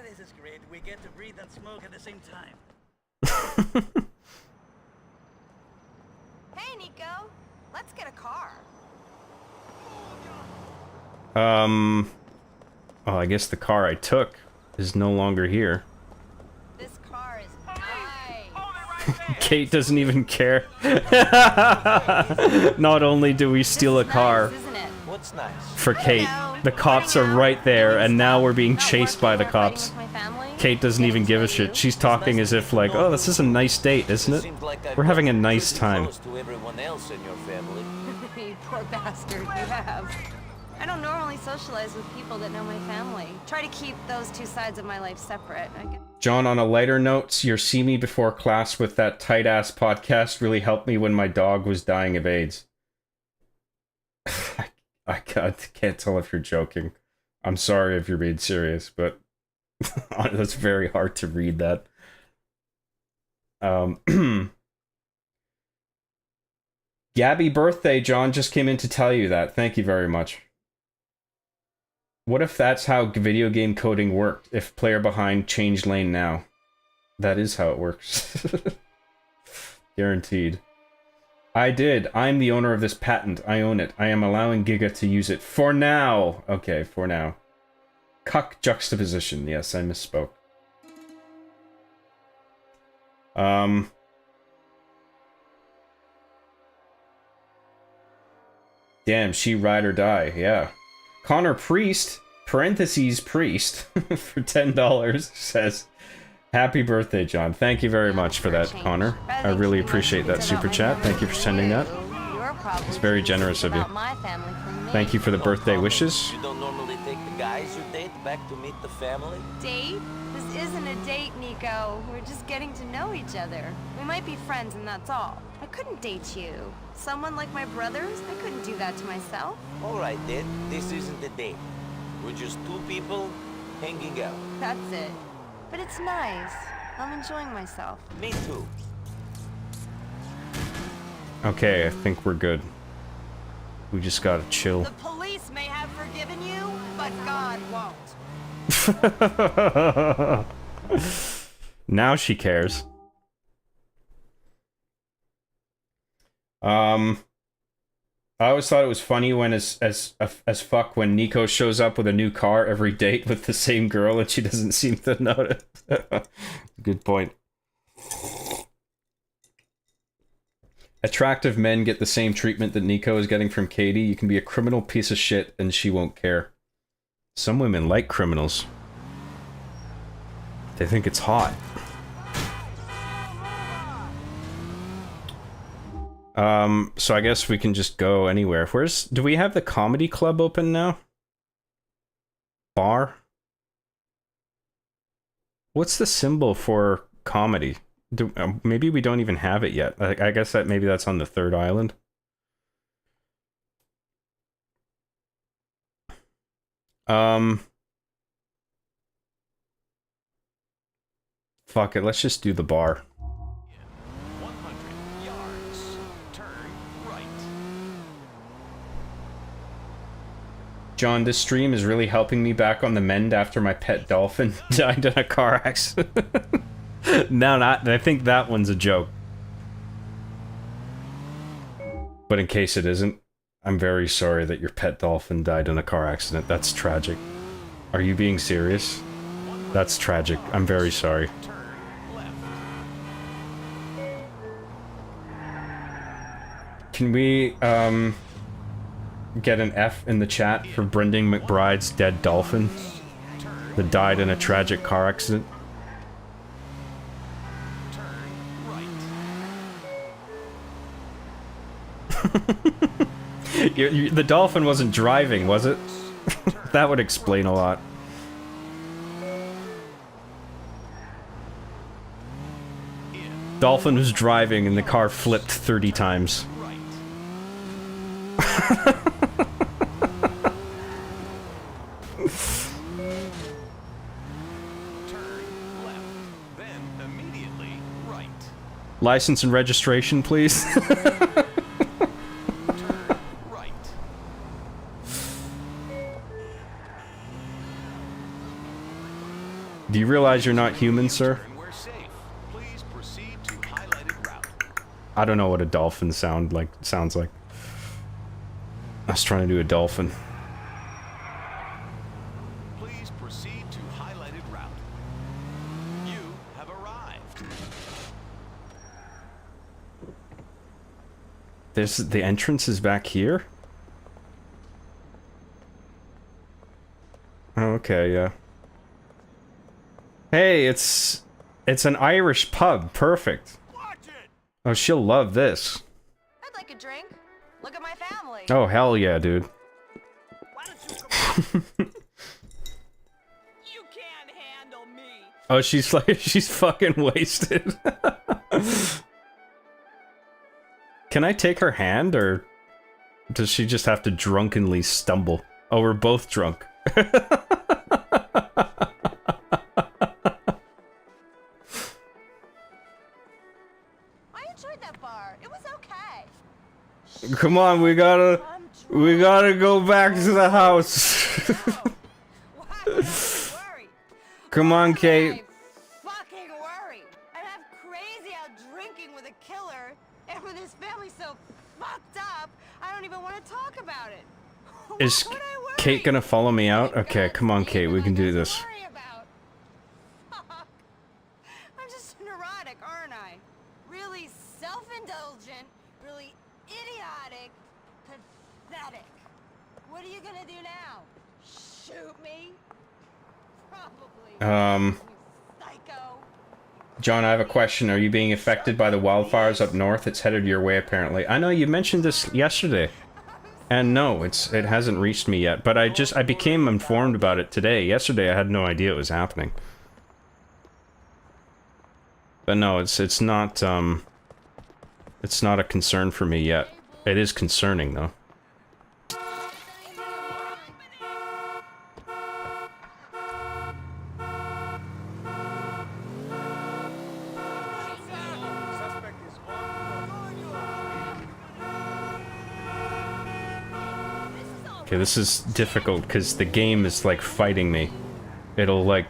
This is great. We get to breathe and smoke at the same time. Hey, Nico. Let's get a car. Well, I guess the car I took is no longer here. This car is nice. Kate doesn't even care. Not only do we steal a car Nice, isn't it? What's nice? for Kate, the cops are right there, and now we're being chased by the cops. Kate doesn't even give a shit. She's talking as if like, oh, this is a nice date, isn't it? Seems like I've We're having a gotten nice pretty time. close to everyone else in your family. You poor bastard, you have. I don't normally socialize with people that know my family. Try to keep those two sides of my life separate. John, on a lighter note, your See Me Before Class with that tight-ass podcast really helped me when my dog was dying of AIDS. I can't tell if you're joking. I'm sorry if you're being serious, but that's very hard to read that. Gabby birthday, John, just came in to tell you that. Thank you very much. What if that's how video game coding worked? If player behind changed lane now? That is how it works. Guaranteed. I did. I'm the owner of this patent. I own it. I am allowing Giga to use it. For now! Okay, for now. Cuck juxtaposition. Yes, I misspoke. Damn, she ride or die. Yeah. Connor Priest, parentheses Priest, for $10 says, happy birthday, John. Thank you very much for that, Connor. I really appreciate that super chat. Thank you for sending that. It's very generous of you. Thank you for the birthday wishes. You don't normally take the guys you date back to meet the family? Date? This isn't a date, Nico. We're just getting to know each other. We might be friends and that's all. I couldn't date you. Someone like my brothers? I couldn't do that to myself. Alright then, this isn't a date. We're just two people hanging out. That's it. But it's nice. I'm enjoying myself. Me too. Okay, I think we're good. We just gotta chill. The police may have forgiven you, but God won't. Now she cares. I always thought it was funny when as fuck when Nico shows up with a new car every date with the same girl and she doesn't seem to notice. Good point. Attractive men get the same treatment that Nico is getting from Katie. You can be a criminal piece of shit and she won't care. Some women like criminals. They think it's hot. So I guess we can just go anywhere. Do we have the comedy club open now? Bar? What's the symbol for comedy? Maybe we don't even have it yet. I guess that maybe that's on the third island. Fuck it, let's just do the bar. 100 yards. Turn right. John, this stream is really helping me back on the mend after my pet dolphin died in a car accident. No, I think that one's a joke. But in case it isn't, I'm very sorry that your pet dolphin died in a car accident. That's tragic. Are you being serious? That's tragic. I'm very sorry. Turn left. Can we, get an F in the chat for Brendan McBride's dead dolphin that died in a tragic car accident? The dolphin wasn't driving, was it? That would explain a lot. Dolphin was driving and the car flipped 30 times. License and registration, please. Do you realize you're not human, sir? I don't know what a dolphin sounds like. I was trying to do a dolphin. Please proceed to highlighted route. You have arrived. The entrance is back here? Oh, okay, yeah. Hey, it's an Irish pub. Perfect. Oh, she'll love this. I'd like a drink. Look at my family. Oh, hell yeah, dude. Why don't you come You can't handle me. Oh, she's fucking wasted. Can I take her hand, or does she just have to drunkenly stumble? Oh, we're both drunk. Come on, we gotta go back to the house. Come on, Kate. Fucking worry. I'd have crazy out drinking with a killer, and with his family so fucked up, I don't even want to talk about it. Is Kate gonna follow me out? Okay, come on, Kate, we can do this. I'm just neurotic, aren't I? Really self-indulgent, really idiotic, pathetic. What are you gonna do now? Shoot me? Probably. Psycho. John, I have a question. Are you being affected by the wildfires up north? It's headed your way, apparently. I know you mentioned this yesterday. And no, it hasn't reached me yet, but I became informed about it today. Yesterday I had no idea it was happening. But no, it's not a concern for me yet. It is concerning though. Okay, this is difficult because the game is like fighting me. It'll like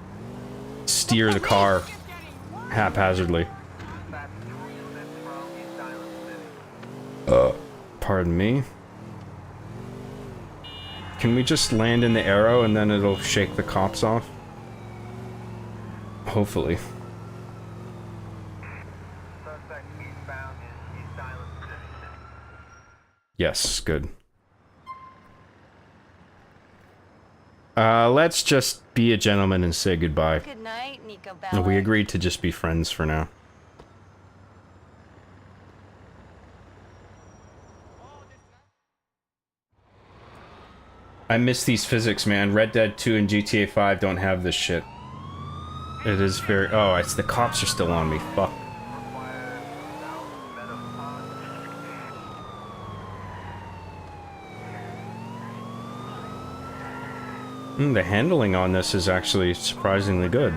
steer the car haphazardly. Pardon me. Can we just land in the arrow and then it'll shake the cops off? Hopefully. Yes, good. Let's just be a gentleman and say goodbye. Good night, Nico Bellic. We agreed to just be friends for now. I miss these physics, man. Red Dead 2 and GTA 5 don't have this shit. It is very... Oh, it's the cops are still on me. Fuck. The handling on this is actually surprisingly good.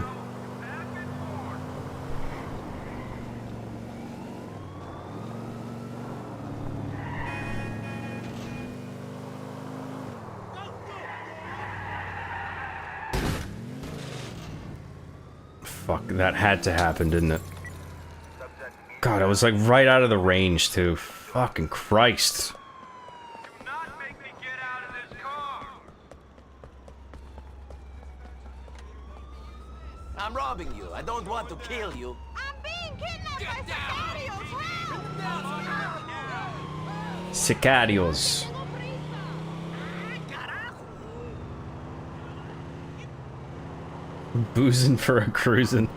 Fuck, that had to happen, didn't it? God, I was like right out of the range too. Fucking Christ. I'm robbing you. I don't want to kill you. I'm being kidnapped by Sicarios. sicarios! Boozing for a cruising.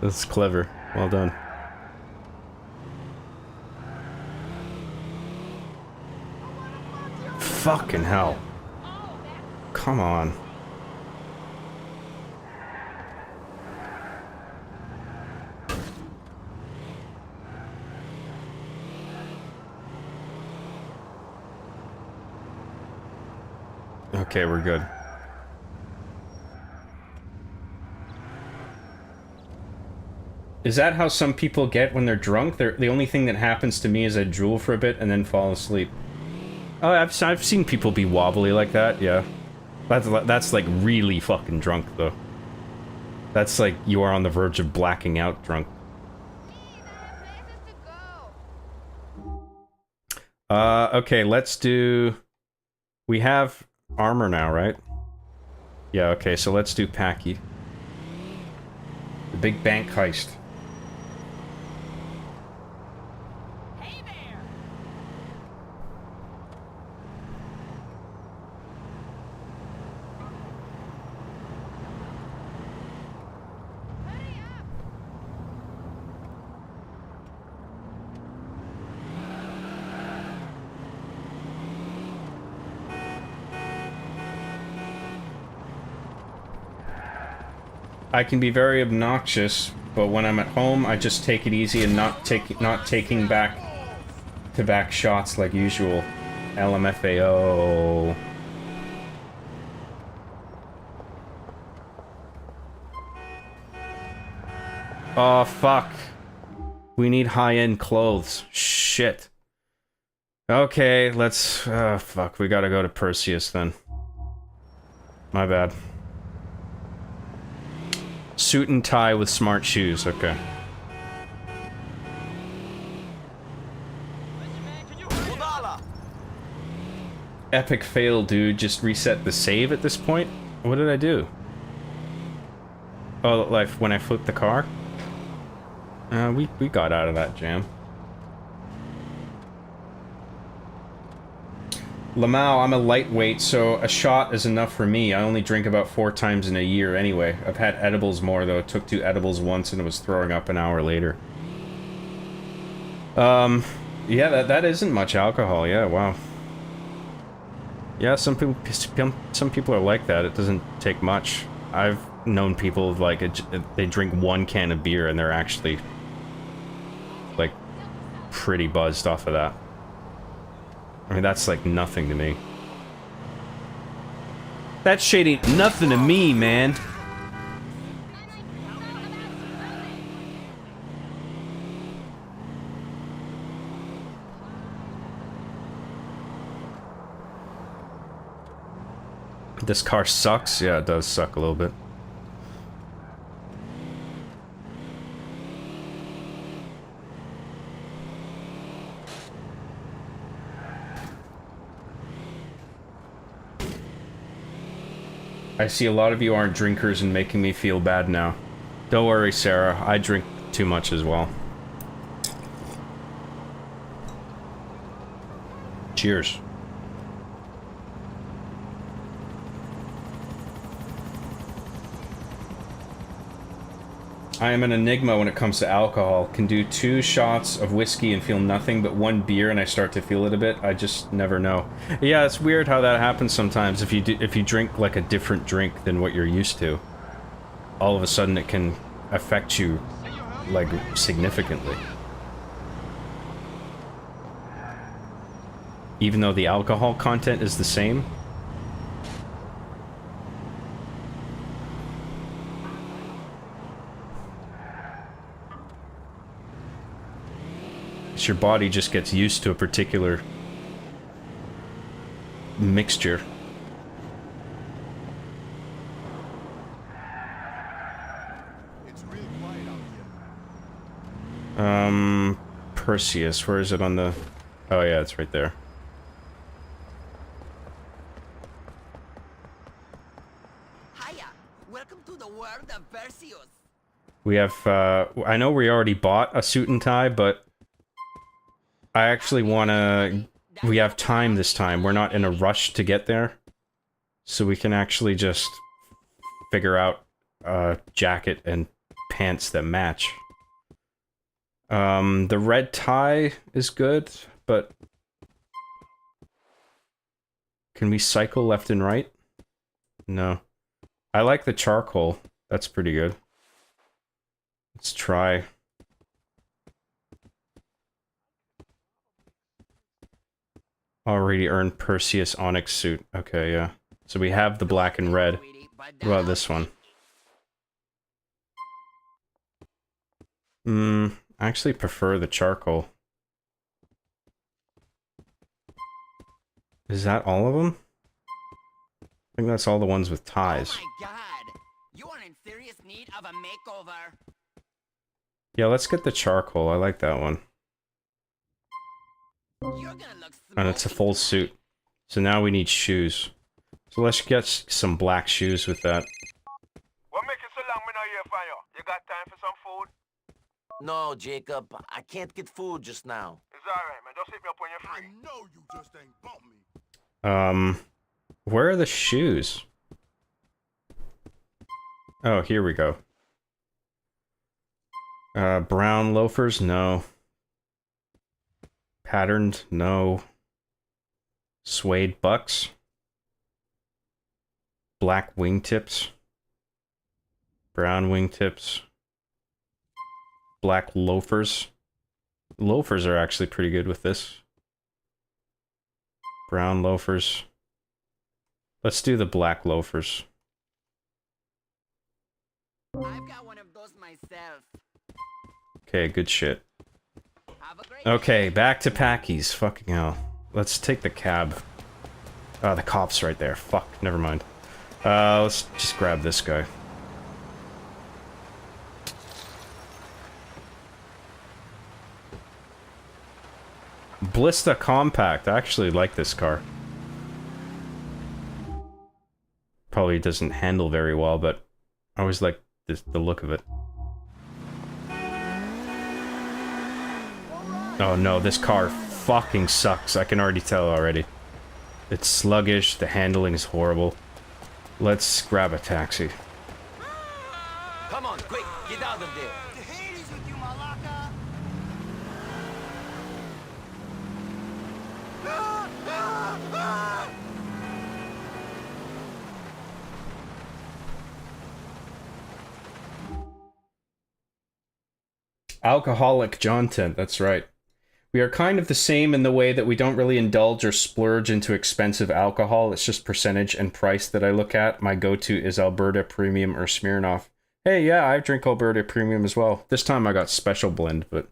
That's clever. Well done. Fucking hell. Come on. Okay, we're good. Is that how some people get when they're drunk? The only thing that happens to me is I drool for a bit and then fall asleep. Oh, I've seen people be wobbly like that, yeah. That's like really fucking drunk, though. That's like you are on the verge of blacking out drunk. Okay, let's do... We have armor now, right? Yeah, okay, so let's do Packy. The big bank heist. Hey there! Hurry up! I can be very obnoxious, but when I'm at home, I just take it easy and not taking back-to-back shots like usual. LMFAO. Oh, fuck. We need high-end clothes. Shit. Okay, let's... fuck, we gotta go to Perseus then. My bad. Suit and tie with smart shoes, okay. Epic fail, dude. Just reset the save at this point? What did I do? Oh, like when I flipped the car? We got out of that jam. Lamau, I'm a lightweight, so a shot is enough for me. I only drink about 4 times in a year anyway. I've had edibles more, though. I took 2 edibles once and it was throwing up an hour later. Yeah, that isn't much alcohol. Yeah, wow. Yeah, some people are like that. It doesn't take much. I've known people like they drink 1 can of beer and they're actually like pretty buzzed off of that. I mean, that's like nothing to me. That shit ain't nothing to me, man. This car sucks? Yeah, it does suck a little bit. I see a lot of you aren't drinkers and making me feel bad now. Don't worry, Sarah. I drink too much as well. Cheers. I am an enigma when it comes to alcohol. Can do 2 shots of whiskey and feel nothing, but 1 beer and I start to feel it a bit. I just never know. Yeah, it's weird how that happens sometimes. If you drink like a different drink than what you're used to, all of a sudden it can affect you like significantly. Even though the alcohol content is the same. Your body just gets used to a particular mixture. It's real quiet out here. Perseus, where is it on the... Oh yeah, it's right there. Hiya! Welcome to the world of Perseus. We have, I know we already bought a suit and tie, but I actually wanna... We have time this time. We're not in a rush to get there. So we can actually just figure out a jacket and pants that match. The red tie is good, but... Can we cycle left and right? No. I like the charcoal. That's pretty good. Let's try. Already earned Perseus Onyx suit. Okay, yeah. So we have the black and red. What about this one? I actually prefer the charcoal. Is that all of them? I think that's all the ones with ties. Oh my god! You are in serious need of a makeover. Yeah, let's get the charcoal. I like that one. You're gonna look And it's a smoky full tonight. suit. So now we need shoes. So let's get some black shoes with that. What make it so long me not hear from you? You got time for some food? No, Jacob, I can't get food just now. It's alright, man. Just hit me up when you're I free. know you just ain't bumped me. Where are the shoes? Oh, here we go. Brown loafers? No. Patterned? No. Suede bucks? Black wingtips? Brown wingtips? Black loafers? Loafers are actually pretty good with this. Brown loafers. Let's do the black loafers. I've got one of those myself. Okay, good shit. Have a great Okay, back to Packies. Fucking hell. Let's take the cab. Oh, the cop's right there. Fuck, never mind. Let's just grab this guy. Blista Compact. I actually like this car. Probably doesn't handle very well, but I always like the look of it. Oh no, this car fucking sucks. I can already tell already. It's sluggish, the handling is horrible. Let's grab a taxi. Come on, quick, get out of there. The Hades with you, Malaka! Alcoholic John Tent, that's right. We are kind of the same in the way that we don't really indulge or splurge into expensive alcohol. It's just percentage and price that I look at. My go-to is Alberta Premium or Smirnoff. Hey, yeah, I drink Alberta Premium as well. This time I got Special Blend, but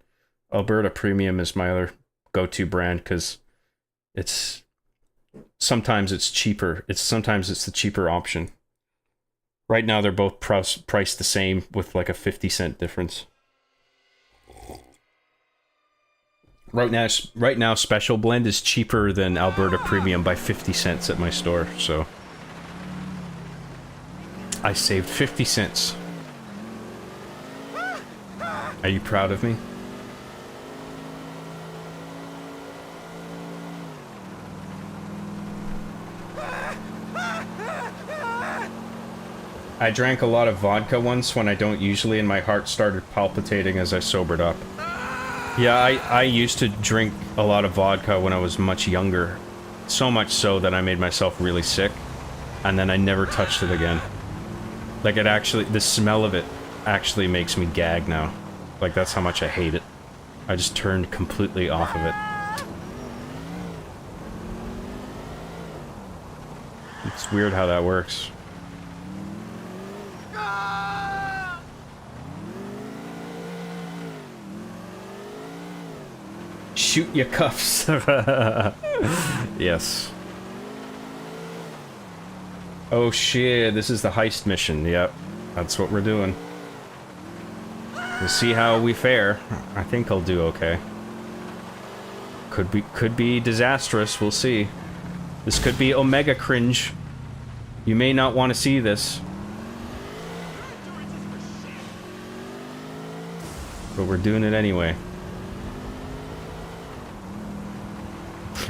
Alberta Premium is my other go-to brand because it's... Sometimes it's cheaper. Sometimes it's the cheaper option. Right now they're both priced the same with like a 50-cent difference. Right now, Special Blend is cheaper than Alberta Premium by 50 cents at my store, so... I saved 50 cents. Are you proud of me? I drank a lot of vodka once when I don't usually, and my heart started palpitating as I sobered up. Yeah, I used to drink a lot of vodka when I was much younger. So much so that I made myself really sick, and then I never touched it again. Like, it actually, the smell of it actually makes me gag now. Like, that's how much I hate it. I just turned completely off of it. It's weird how that works. Shoot your cuffs. Yes. Oh shit, this is the heist mission. Yep, that's what we're doing. We'll see how we fare. I think I'll do okay. Could be disastrous, we'll see. This could be Omega cringe. You may not want to see this. But we're doing it anyway.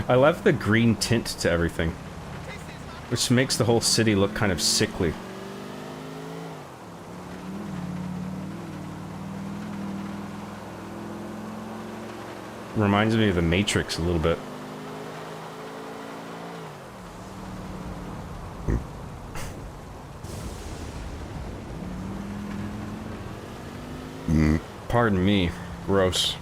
I love the green tint to everything, which makes the whole city look kind of sickly. Reminds me of the Matrix a little bit. Pardon me. Gross.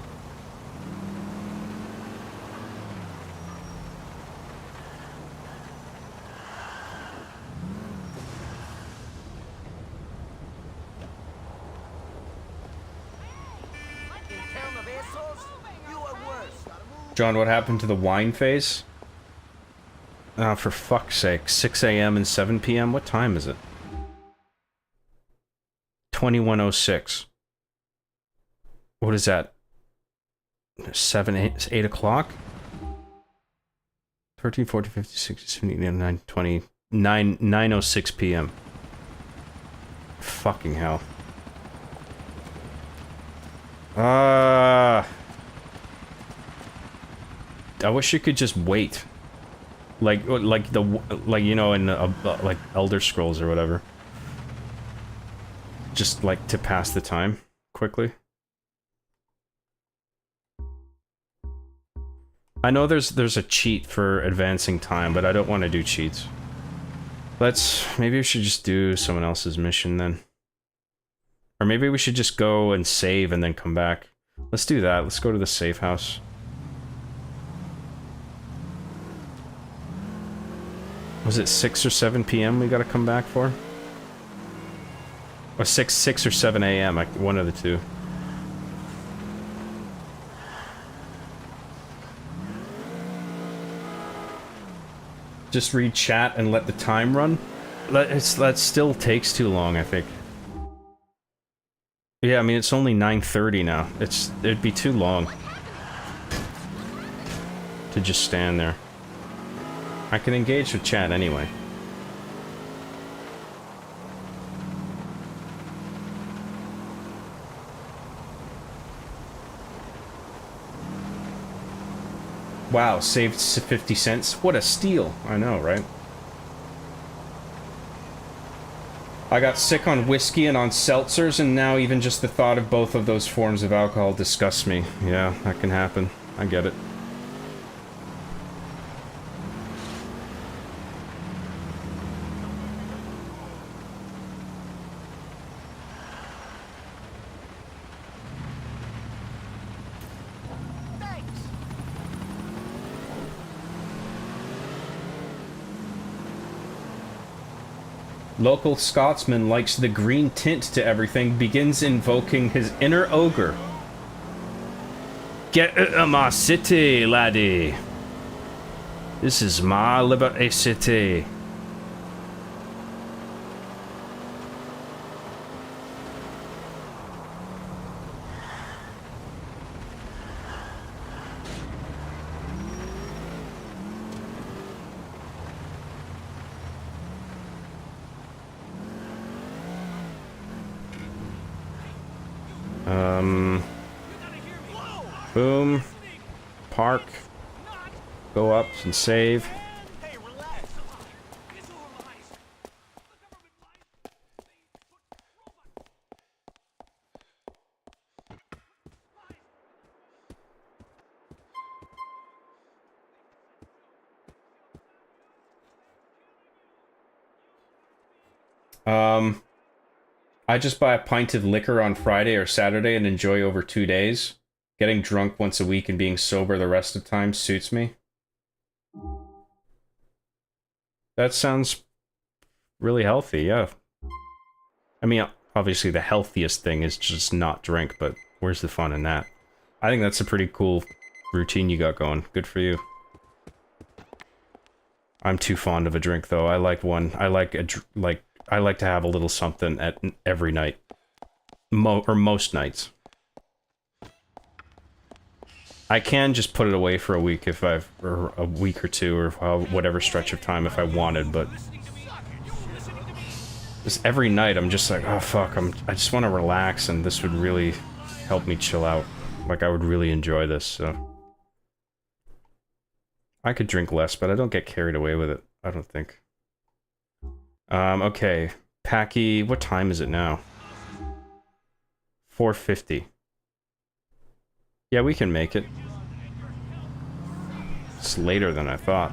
John, what happened to the wine phase? Oh, for fuck's sake. 6 a.m. and 7 p.m.? What time is it? 21:06. What is that? 8 o'clock? 13, 14, 15, 16, 17, 19, 20, 9:06 p.m. Fucking hell. I wish you could just wait, like you know, in like Elder Scrolls or whatever. Just like to pass the time quickly. I know there's a cheat for advancing time, but I don't want to do cheats. Maybe we should just do someone else's mission then. Or maybe we should just go and save and then come back. Let's do that. Let's go to the safe house. Was it 6 or 7 p.m. we gotta come back for? Or 6 or 7 a.m. One of the two. Just read chat and let the time run? That still takes too long, I think. Yeah, I mean, it's only 9:30 now. It'd be too long to just stand there. I can engage with chat anyway. Wow, saved 50 cents. What a steal. I know, right? I got sick on whiskey and on seltzers, and now even just the thought of both of those forms of alcohol disgusts me. Yeah, that can happen. I get it. Local Scotsman likes the green tint to everything, begins invoking his inner ogre. Get out of my city, laddie. This is my Liberty City. Boom. Park. Go up and save. Hey, relax. It's all lies. The government lies. I just buy a pint of liquor on Friday or Saturday and enjoy over 2 days. Getting drunk once a week and being sober the rest of the time suits me. That sounds really healthy, yeah. I mean, obviously the healthiest thing is just not drink, but where's the fun in that? I think that's a pretty cool routine you got going. Good for you. I'm too fond of a drink, though. I like one. I like I like to have a little something at every night, or most nights. I can just put it away for a week or a week or two, or whatever stretch of time if I wanted. But just every night, I'm just like, oh fuck, I just want to relax, and this would really help me chill out. Like I would really enjoy this. So I could drink less, but I don't get carried away with it. I don't think. Okay. Packy, what time is it now? 4:50. Yeah, we can make it. It's later than I thought.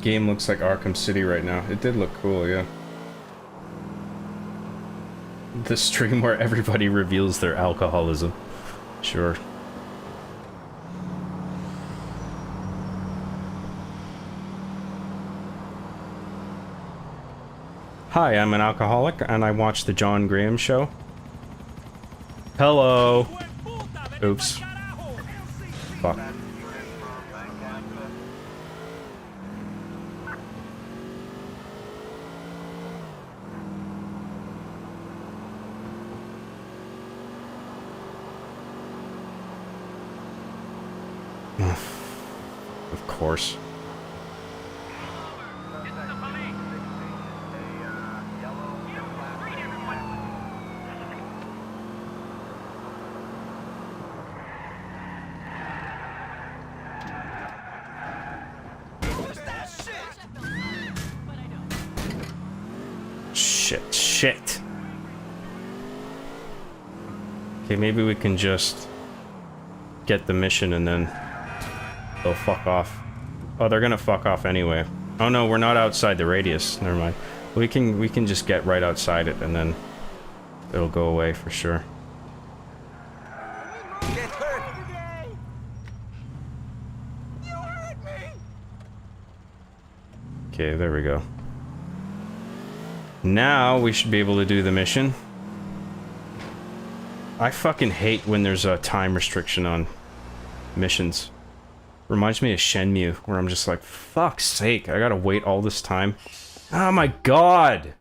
Game looks like Arkham City right now. It did look cool, yeah. The stream where everybody reveals their alcoholism. Sure. Hi, I'm an alcoholic, and I watch the John Graham Show. Hello. Oops. Fuck. Of course. Shit. Okay, maybe we can just get the mission and then they'll fuck off. Oh, they're gonna fuck off anyway. Oh no, we're not outside the radius. Never mind. We can just get right outside it and then it'll go away for sure. Get hurt! You hurt me! Okay, there we go. Now we should be able to do the mission. I fucking hate when there's a time restriction on missions. Reminds me of Shenmue, where I'm just like, fuck's sake, I gotta wait all this time. Oh my god!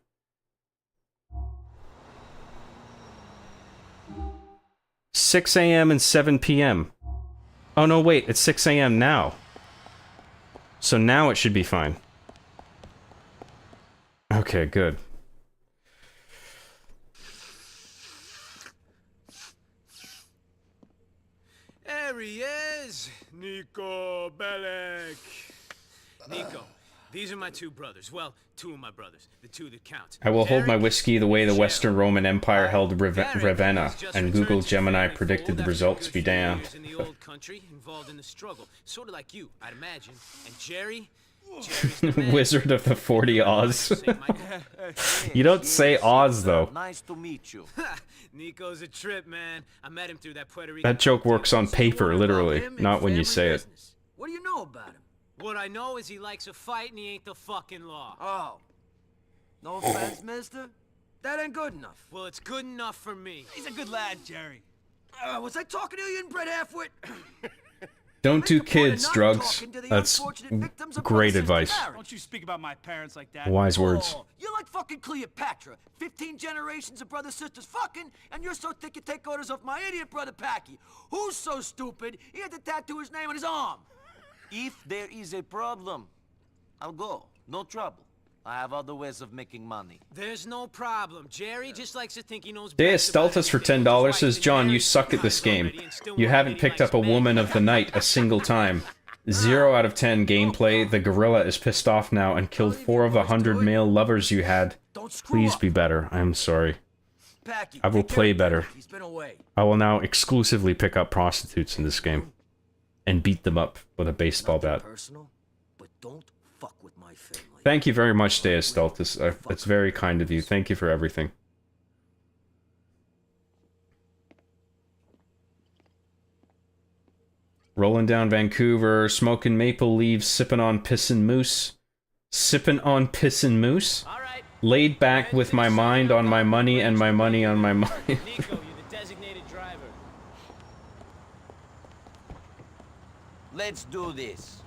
$6 a.m. and 7 p.m. Oh no, wait, it's 6 a.m. now. So now it should be fine. Okay, good. There he is, Niko Bellic. Niko, these are my two brothers. Well, two of my brothers, the two that count. I will hold my Derek whiskey the way the and Western Gerald. Roman Empire held Derek Ravenna, has just and returned Google to Gemini family predicted fold the after results a be few damned. years in the old country, involved in the struggle, sort of like you, I'd imagine. And Jerry's the man. Wizard of the 40 Oz. Say, Michael. You don't say Oz, though. Nice to meet you. Nico's a trip, man. I met him through that Puerto Rican. That joke works on paper, literally, Him and not when you family say it. business. What do you know about him? What I know is he likes a fight and he ain't the fucking law. Oh. No offense, mister. That ain't good enough. Well, it's good enough for me. He's a good lad, Jerry. Was I talking to you, inbred halfwit? Don't do Make a point of kids not drugs. talking to the That's unfortunate victims of great Brother advice. Sister marriage. Don't you speak about my parents like that. Wise words. Oh, you're like fucking Cleopatra. 15 generations of brothers sisters fucking, and you're so thick you take orders off my idiot brother Packy. Who's so stupid he had to tattoo his name on his arm? If there is a problem, I'll go. No trouble. I have other ways of making money. There's no problem. Jerry just likes to think he knows Deus best about Stultus for everything. $10 That's why says, he's John, you married suck at 2 this times game. already and still You won't haven't admit picked he up a likes woman men. of the night a single time. 0 out of 10 gameplay. The gorilla is pissed off now and killed 4 of the 100 male lovers you had. Don't screw Please up. be better. I'm sorry. Packy, I will take care play of better. Derek. He's been away. I will now exclusively pick up prostitutes in this game. And beat them up with a baseball bat. Personal, but don't fuck with my family. Thank you very much, Deus Stultus. It's very kind of you. Thank you for everything. Rolling down Vancouver, smoking maple leaves, sipping on pissin' moose. Sipping on pissin' moose? All right. Laid back with my mind on my money and my money on my mind. Nico, you're the designated driver. Let's do this.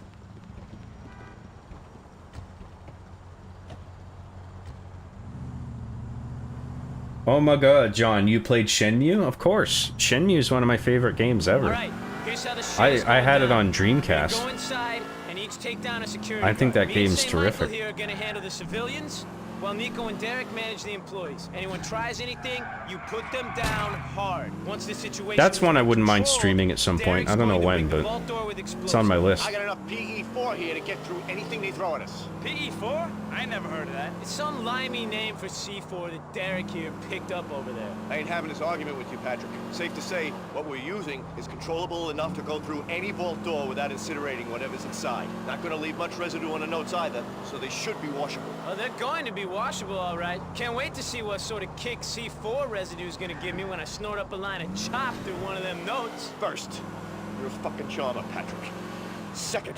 Oh my god, John, you played Shenmue? Of course. Shenmue is one of my favorite games ever. All right. Here's how the shit I had it on Dreamcast. Go inside and each take down a security I think guard. that Me and game's St. terrific. Michael here are gonna handle the civilians, while Nico and Derek manage the employees. Anyone tries anything, you put them down hard. Once the situation That's is one I under wouldn't mind control, streaming at some point. Derek's I don't know going to when, ring the but vault door with it's on my explosives. list. I got enough PE4 here to get through anything they throw at us. PE4? I never heard of that. It's some limey name for C4 that Derek here picked up over there. I ain't having this argument with you, Patrick. Safe to say, what we're using is controllable enough to go through any vault door without incinerating whatever's inside. Not gonna leave much residue on the notes either, so they should be washable. Oh, they're going to be washable, all right. Can't wait to see what sort of kick C4 residue is going to give me when I snort up a line of chop through one of them notes. First, you're a fucking charmer, Patrick. Second,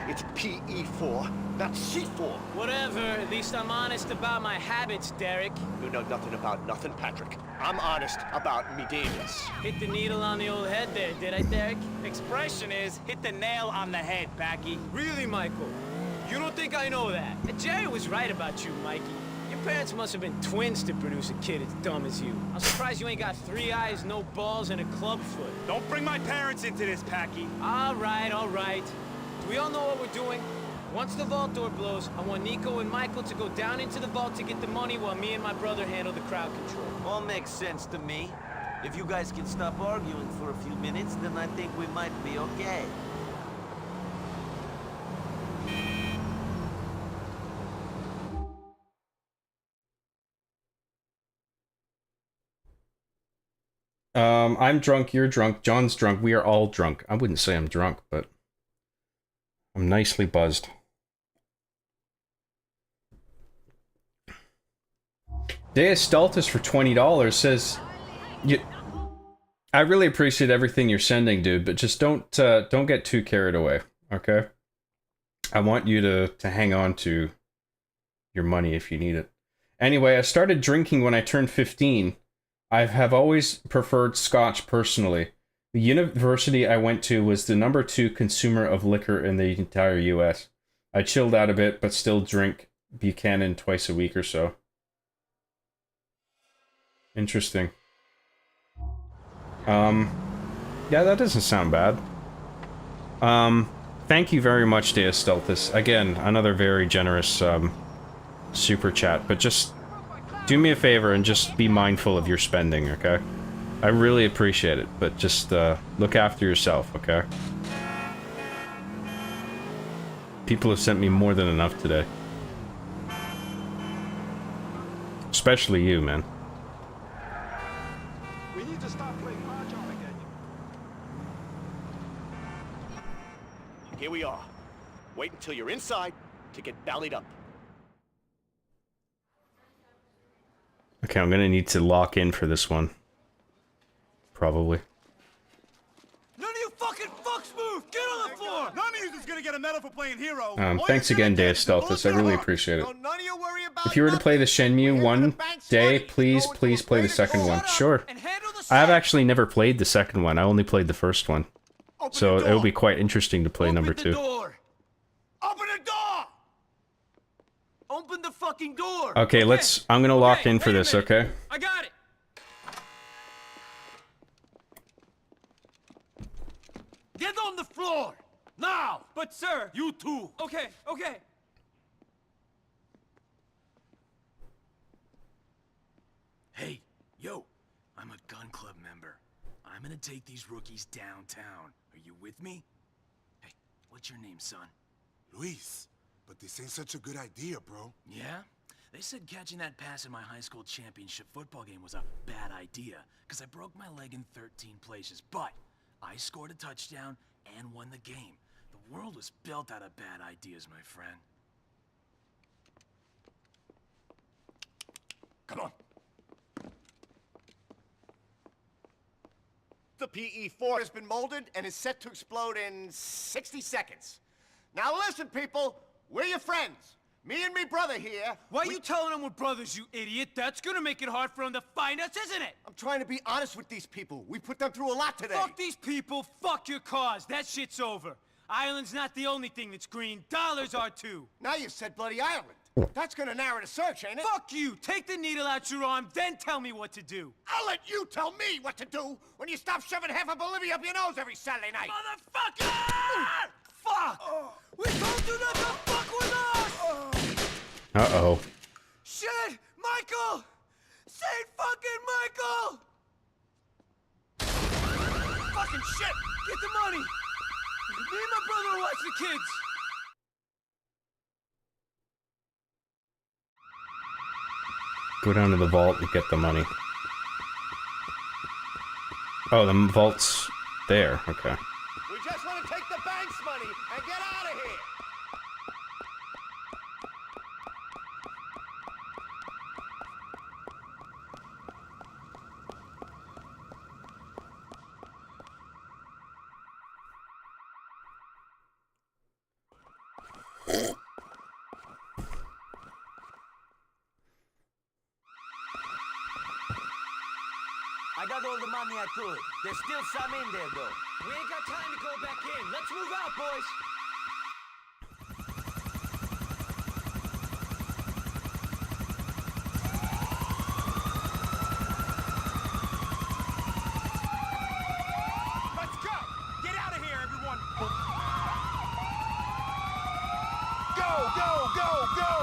it's PE4, not C4. Whatever, at least I'm honest about my habits, Derek. You know nothing about nothing, Patrick. I'm honest about me demons. Hit the needle on the old head there, did I, Derek? Expression is, hit the nail on the head, Packy. Really, Michael? You don't think I know that? Jerry was right about you, Mikey. Your parents must have been twins to produce a kid as dumb as you. I'm surprised you ain't got 3 eyes, no balls, and a club foot. Don't bring my parents into this, Packy. All right, all right. Do we all know what we're doing? Once the vault door blows, I want Nico and Michael to go down into the vault to get the money while me and my brother handle the crowd control. All makes sense to me. If you guys can stop arguing for a few minutes, then I think we might be okay. I'm drunk, you're drunk, John's drunk, we are all drunk. I wouldn't say I'm drunk, but I'm nicely buzzed. Deus Stultus for $20 says, I really appreciate everything you're sending, dude, but just don't get too carried away, okay? I want you to hang on to your money if you need it. Anyway, I started drinking when I turned 15. I have always preferred scotch personally. The university I went to was the #2 consumer of liquor in the entire US. I chilled out a bit, but still drink Buchanan twice a week or so. Interesting. Yeah, that doesn't sound bad. Thank you very much, Deus Stultus. Again, another very generous super chat, but just do me a favor and just be mindful of your spending, okay? I really appreciate it, but just look after yourself, okay? People have sent me more than enough today. Especially you, man. We need to stop playing mahjong again. Here we are. Wait until you're inside to get ballied up. Okay, I'm gonna need to lock in for this one. Probably. None of you fucking fucks move! Get on the floor! None of you is gonna get a medal for playing hero. Thanks again, Deus Stultus. I really appreciate it. No, none of you worry about If you were to play the nothing. Shenmue We're one here to bank day, money, please, go into please a play the great second call one. up Sure. And handle the I've safe. actually never played the second one. I only played the first one. Open So the it would door. be quite interesting to play Open number the 2. door. Open the door! Open the fucking door. Okay, I'm gonna lock in for wait a this, minute. okay? I got it. Get on the floor. Now. But sir. You too. Okay, okay. Hey, yo, I'm a gun club member. I'm gonna take these rookies downtown. Are you with me? Hey, what's your name, son? Luis, but this ain't such a good idea, bro. Yeah? They said catching that pass in my high school championship football game was a bad idea, because I broke my leg in 13 places, but I scored a touchdown and won the game. The world was built out of bad ideas, my friend. Come on. The PE-4 has been molded and is set to explode in 60 seconds. Now listen, people. We're your friends. Me and me brother here. Why you telling them we're brothers, you idiot? That's gonna make it hard for them to find us, isn't it? I'm trying to be honest with these people. We put them through a lot today. Fuck these people, fuck your cause. That shit's over. Ireland's not the only thing that's green. Dollars are too. Now you said bloody Ireland. That's gonna narrow the search, ain't it? Fuck you. Take the needle out your arm, then tell me what to do. I'll let you tell me what to do when you stop shoving half of Bolivia up your nose every Saturday night. Motherfucker! Fuck! We told you not to fuck with us! Uh-oh. Shit! Michael! Saint fucking Michael! Fucking shit! Get the money! Me and my brother will watch the kids! Go down to the vault and get the money. Oh, the vault's there. Okay. We just want to take the bank's money and get out of here! I got all the money I could. There's still some in there, though. We ain't got time to go back in. Let's move out, boys! Let's go! Get out of here, everyone! Go, go, go, go!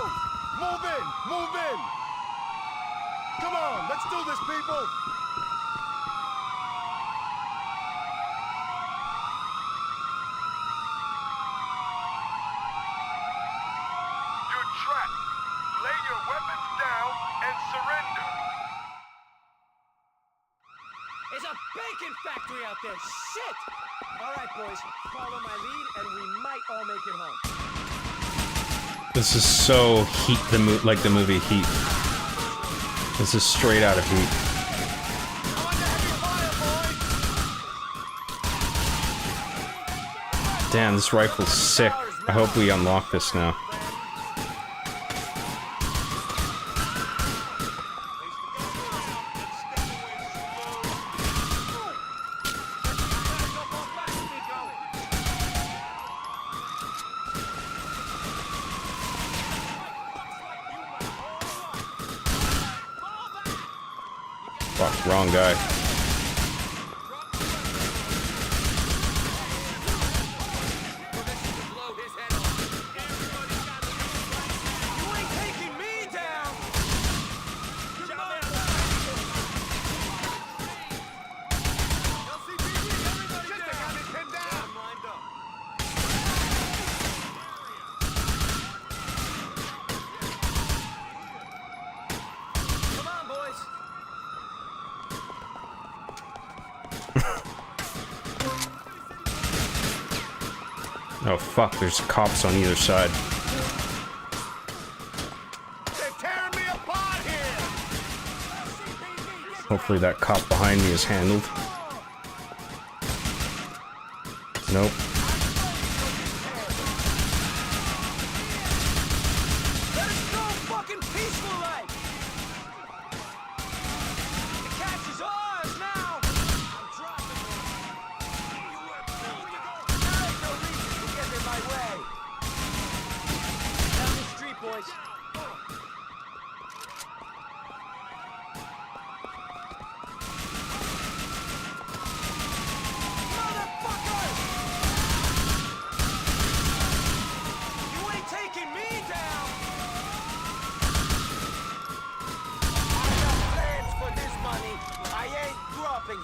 Move in! Move in! Come on, let's do this, people! You're trapped. Lay your weapons down and surrender. There's a bacon factory out there! Shit! Alright, boys. Follow my lead and we might all make it home. This is so Heat, like the movie Heat. This is straight out of Heat. Damn, this rifle's sick. I hope we unlock this now. Fuck, wrong guy. You ain't taking me down! Come on, boys! Oh fuck, there's cops on either side. They're tearing me apart here! Hopefully that cop behind me is handled. Nope. Let's go, fucking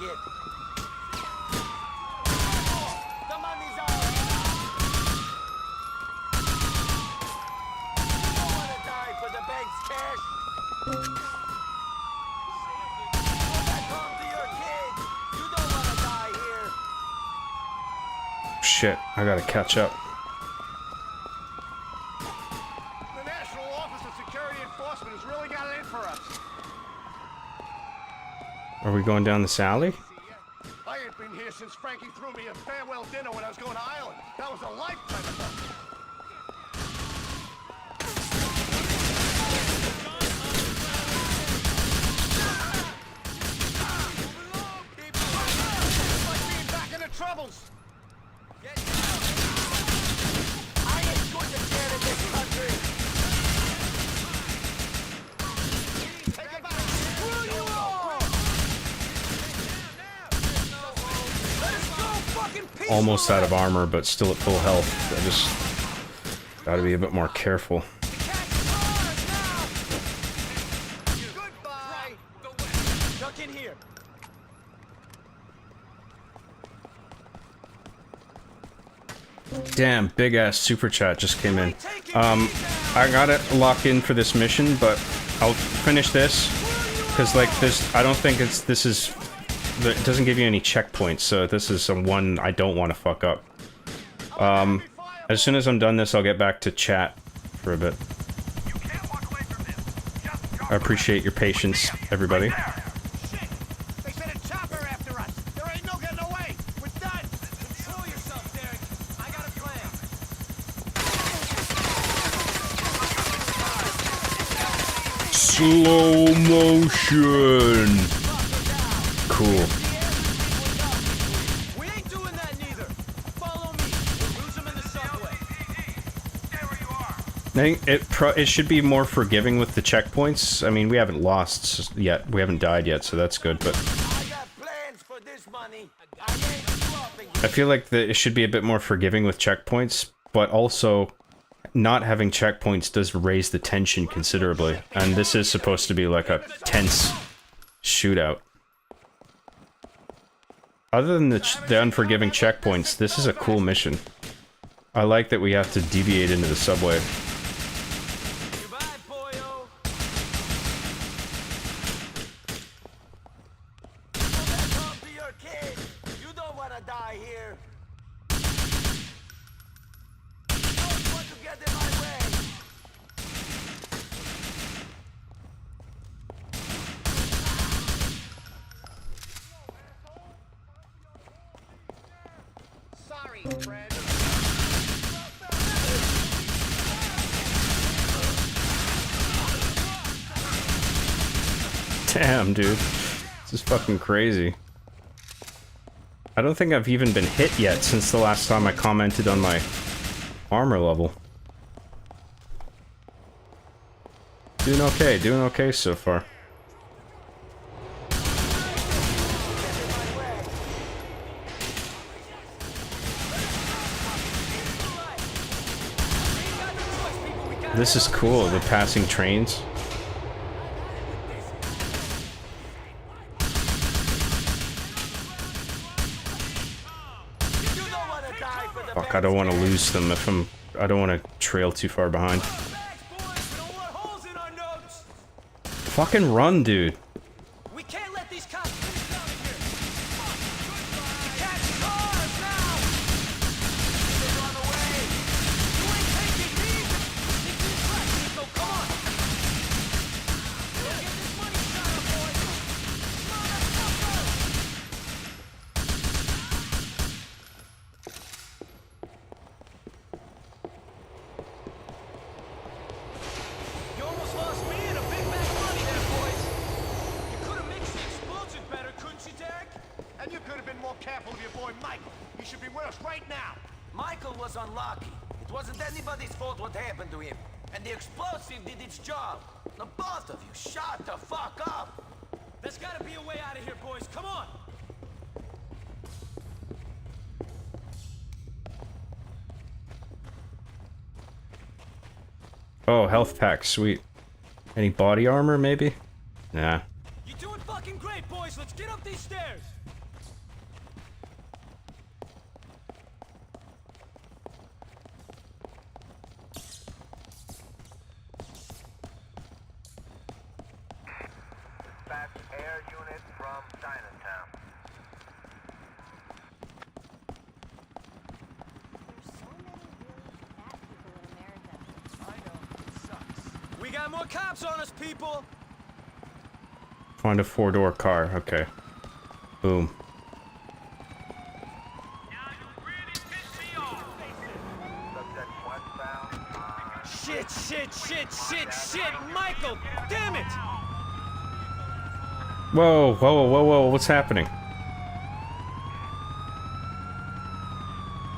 it. The money's out. You don't wanna die for the bank's cash. Go back home to your kids. You don't wanna die here. Shit, I gotta catch up. The National Office of Security Enforcement has really got it in for us. Are we going down this alley? I ain't been here since Frankie threw me a farewell dinner when I was going to Ireland. That was a lifetime ago. Like being back in the troubles. I ain't going to care in this country. Take it back. Screw you all. Let's go fucking peaceful. Almost out of armor, but still at full health. I just gotta be a bit more careful. Goodbye. Duck in here. Damn, big ass super chat just came in. I gotta lock in for this mission, but I'll finish this because like this. I don't think this is. It doesn't give you any checkpoints, so this is some one I don't want to fuck up. As soon as I'm done this, I'll get back to chat for a bit. I appreciate your patience, everybody. They sent a chopper after us. There ain't no getting away. We're done. Control yourself, Derek. I got a plan. Slow motion. Cool. We ain't doing that neither. Follow me. We'll lose him in the subway. Stay where you are. I think it should be more forgiving with the checkpoints. I mean, we haven't lost yet. We haven't died yet, so that's good, but I got plans for this money. I ain't dropping it. I feel like it should be a bit more forgiving with checkpoints, but also not having checkpoints does raise the tension considerably. And this is supposed to be like a tense shootout. Other than the unforgiving checkpoints, this is a cool mission. I like that we have to deviate into the subway. Goodbye, boyo. Go back home to your kids. You don't want to die here. You don't want to get in my way. Sorry, friend. Damn, dude. This is fucking crazy. I don't think I've even been hit yet since the last time I commented on my armor level. Doing okay so far. This is cool, the passing trains. You don't want to die for the Fuck, I don't want to lose them if I don't want to trail too far behind. Bags, boys. We don't want holes in our notes. Fucking run, dude. We can't let these cops finish down here. Catch cars now. They run away. You ain't taking me. Stick to the track, Nico. Come on. Go get this money shot up, boys. You almost lost me in a big bag of money there, boys. You could have mixed the explosive better, couldn't you, Derek? And you could have been more careful of your boy Michael. He should be with us right now. Michael was unlucky. It wasn't anybody's fault what happened to him. And the explosive did its job. The both of you, shut the fuck up. There's gotta be a way out of here, boys. Come on. Oh, health pack, sweet. Any body armor, maybe? Nah. You doing fucking Fucking great, boys. Let's get up these stairs. Dispatch air unit from Chinatown. There's so many really fat people in America. I know. It sucks. We got more cops on us, people. Find a 4-door car. Okay. Boom. Subject westbound. Shit, Michael! Damn it! Whoa, whoa, whoa, whoa, what's happening?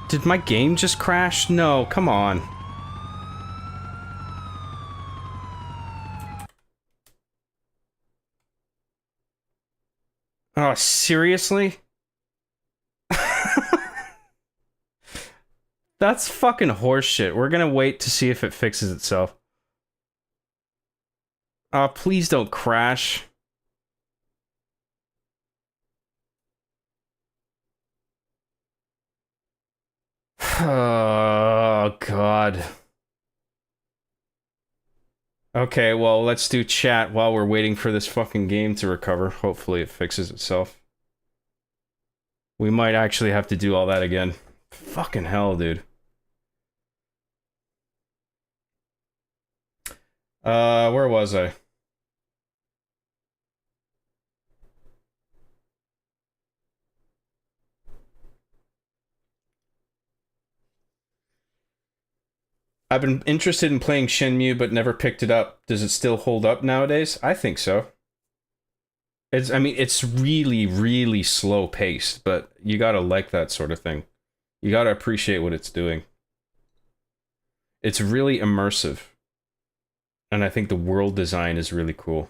Did my game just crash? No, come on. Oh, seriously? That's fucking horseshit. We're gonna wait to see if it fixes itself. Please don't crash. Oh, God. Okay, well, let's do chat while we're waiting for this fucking game to recover. Hopefully it fixes itself. We might actually have to do all that again. Fucking hell, dude. Where was I? I've been interested in playing Shenmue, but never picked it up. Does it still hold up nowadays? I think so. I mean, it's really, really slow paced, but you gotta like that sort of thing. You gotta appreciate what it's doing. It's really immersive. And I think the world design is really cool.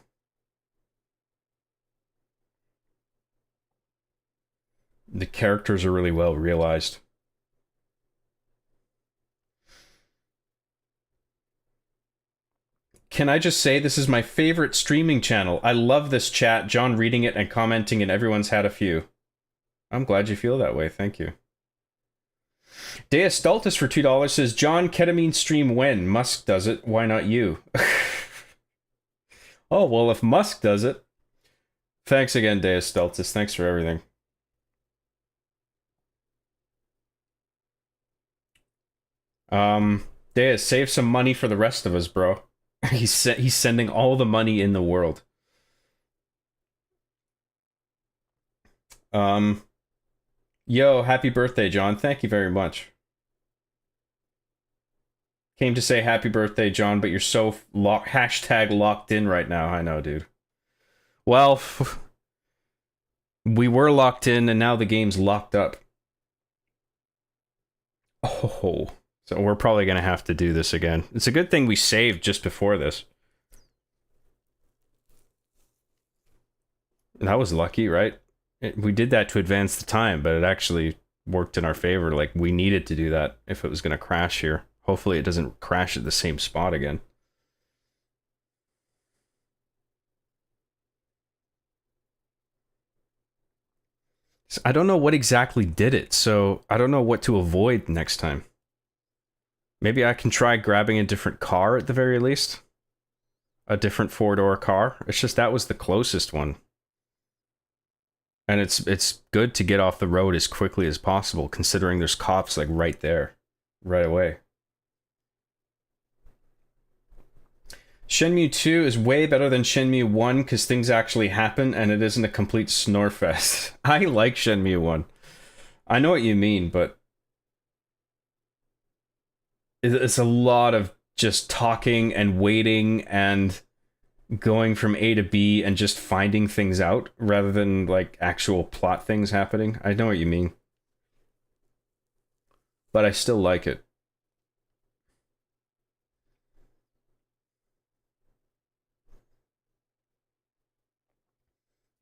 The characters are really well realized. Can I just say this is my favorite streaming channel? I love this chat, John reading it and commenting, and everyone's had a few. I'm glad you feel that way, thank you. Deus Stultus for $2 says, John, ketamine stream when? Musk does it, why not you? Oh, well, if Musk does it. Thanks again, Deus Stultus, thanks for everything. Deus, save some money for the rest of us, bro. He's sending all the money in the world. Yo, happy birthday, John. Thank you very much. Came to say happy birthday, John, but you're so hashtag locked in right now. I know, dude. Well, we were locked in, and now the game's locked up. Oh. So we're probably going to have to do this again. It's a good thing we saved just before this. That was lucky, right? We did that to advance the time, but it actually worked in our favor. Like, we needed to do that if it was going to crash here. Hopefully it doesn't crash at the same spot again. So I don't know what exactly did it, so I don't know what to avoid next time. Maybe I can try grabbing a different car at the very least. A different 4-door car. It's just that was the closest one. And it's good to get off the road as quickly as possible, considering there's cops like right there. Right away. Shenmue 2 is way better than Shenmue 1 because things actually happen and it isn't a complete snore fest. I like Shenmue 1. I know what you mean, but it's a lot of just talking and waiting and going from A to B and just finding things out rather than like actual plot things happening. I know what you mean. But I still like it.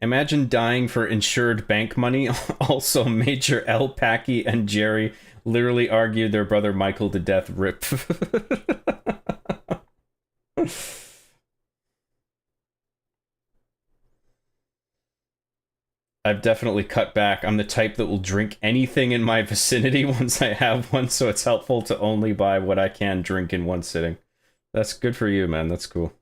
Imagine dying for insured bank money. Also, Major L. Packy and Jerry literally argued their brother Michael to death. Rip. I've definitely cut back. I'm the type that will drink anything in my vicinity once I have one, so it's helpful to only buy what I can drink in one sitting. That's good for you, man. That's cool.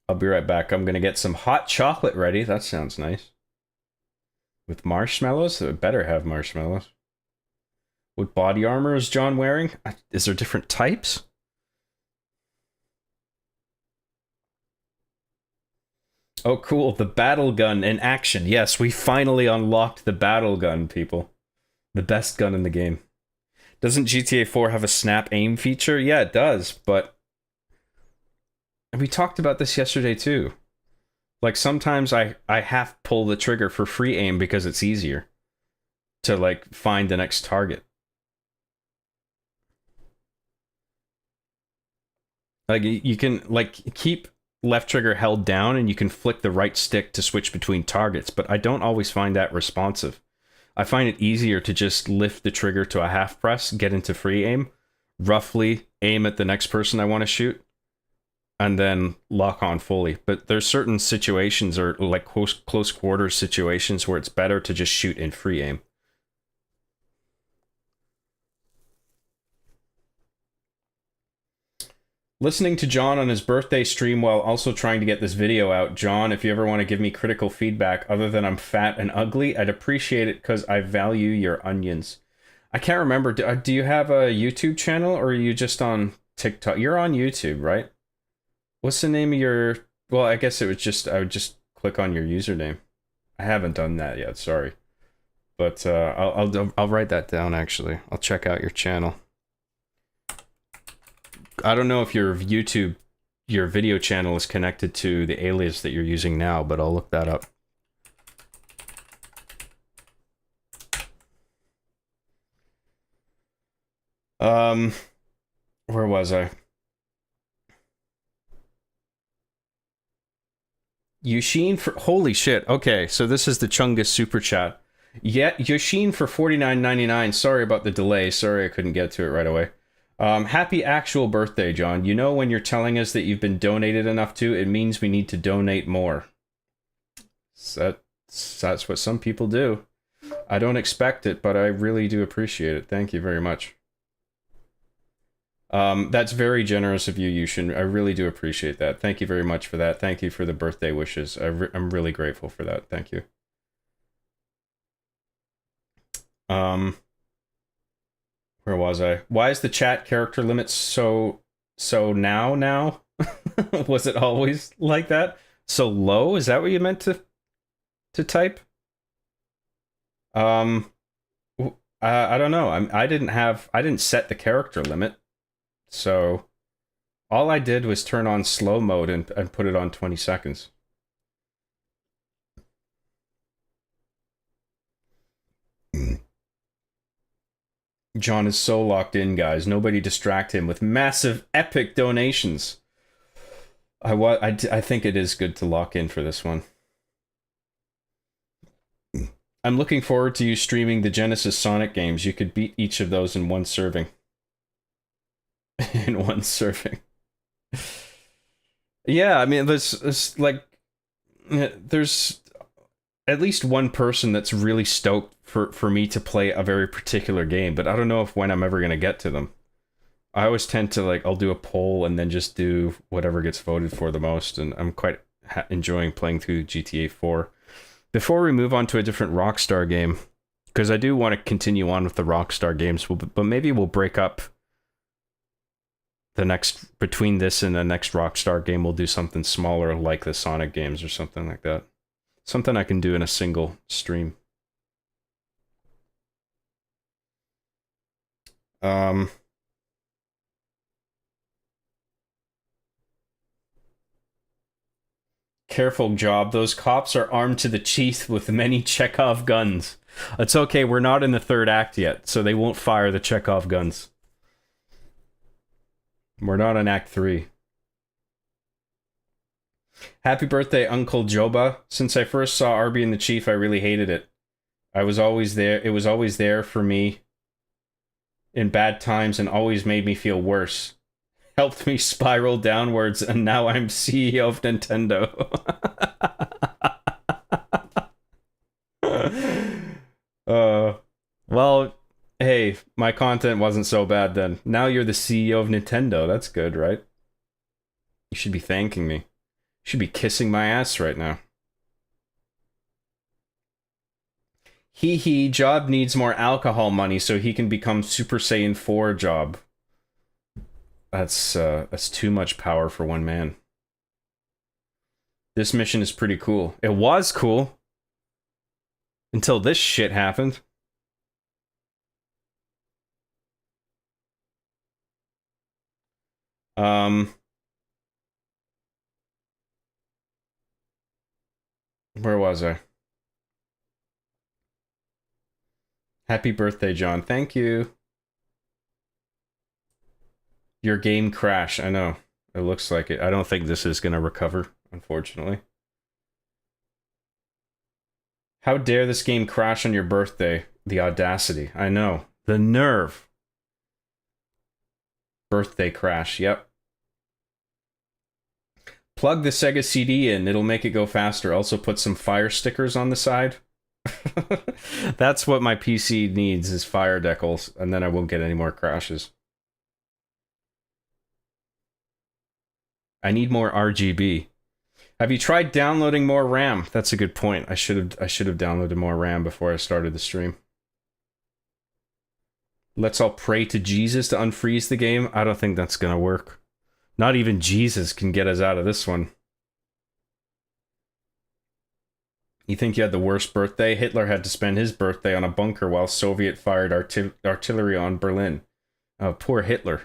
I'll be right back. I'm gonna get some hot chocolate ready. That sounds nice. With marshmallows? It better have marshmallows. What body armor is John wearing? Is there different types? Oh, cool. The battle gun in action. Yes, we finally unlocked the battle gun, people. The best gun in the game. Doesn't GTA 4 have a snap aim feature? Yeah, it does, but... we talked about this yesterday, too. Like, sometimes I half pull the trigger for free aim because it's easier to, like, find the next target. Like, you can, like, keep left trigger held down and you can flick the right stick to switch between targets, but I don't always find that responsive. I find it easier to just lift the trigger to a half press, get into free aim, roughly aim at the next person I want to shoot, and then lock on fully. But there's certain situations, or like close quarters situations, where it's better to just shoot in free aim. Listening to John on his birthday stream while also trying to get this video out. John, if you ever want to give me critical feedback other than I'm fat and ugly, I'd appreciate it because I value your onions. I can't remember. Do you have a YouTube channel or are you just on TikTok? You're on YouTube, right? What's the name of your... Well, I guess it was just... I would just click on your username. I haven't done that yet, sorry. But I'll write that down, actually. I'll check out your channel. I don't know if your YouTube, your video channel is connected to the alias that you're using now, but I'll look that up. Where was I? Yushin for... Holy shit. Okay, so this is the Chungus super chat. Yeah, Yushin for $49.99. Sorry about the delay. Sorry I couldn't get to it right away. Happy actual birthday, John. You know when you're telling us that you've been donated enough to, it means we need to donate more. That's what some people do. I don't expect it, but I really do appreciate it. Thank you very much. That's very generous of you, Yushin. I really do appreciate that. Thank you very much for that. Thank you for the birthday wishes. I'm really grateful for that. Thank you. Where was I? Why is the chat character limit so now? Was it always like that? So low? Is that what you meant to type? I don't know. I didn't set the character limit. So all I did was turn on slow mode and put it on 20 seconds. John is so locked in, guys. Nobody distract him with massive, epic donations. I think it is good to lock in for this one. I'm looking forward to you streaming the Genesis Sonic games. You could beat each of those in one serving. In one serving. Yeah, I mean, there's at least one person that's really stoked for me to play a very particular game, but I don't know when I'm ever going to get to them. I always tend to, like, I'll do a poll and then just do whatever gets voted for the most, and I'm quite enjoying playing through GTA 4. Before we move on to a different Rockstar game, because I do want to continue on with the Rockstar games, but maybe we'll break up the next, between this and the next Rockstar game, we'll do something smaller like the Sonic games or something like that. Something I can do in a single stream. Careful, Job. Those cops are armed to the teeth with many Chekhov guns. It's okay, we're not in the third act yet, so they won't fire the Chekhov guns. We're not in Act 3. Happy birthday, Uncle Joba. Since I first saw Arby and the Chief, I really hated it. I was always there. It was always there for me in bad times and always made me feel worse. Helped me spiral downwards, and now I'm CEO of Nintendo. my content wasn't so bad then. Now you're the CEO of Nintendo. That's good, right? You should be thanking me. You should be kissing my ass right now. Job needs more alcohol money so he can become Super Saiyan 4 Job. That's too much power for one man. This mission is pretty cool. It was cool. Until this shit happened. Where was I? Happy birthday, John. Thank you. Your game crashed. I know. It looks like it. I don't think this is going to recover, unfortunately. How dare this game crash on your birthday? The audacity. I know. The nerve. Birthday crash. Yep. Plug the Sega CD in. It'll make it go faster. Also put some fire stickers on the side. That's what my PC needs, is fire decals, and then I won't get any more crashes. I need more RGB. Have you tried downloading more RAM? That's a good point. I should have downloaded more RAM before I started the stream. Let's all pray to Jesus to unfreeze the game. I don't think that's gonna work. Not even Jesus can get us out of this one. You think you had the worst birthday? Hitler had to spend his birthday on a bunker while Soviet-fired artillery on Berlin. Oh, poor Hitler.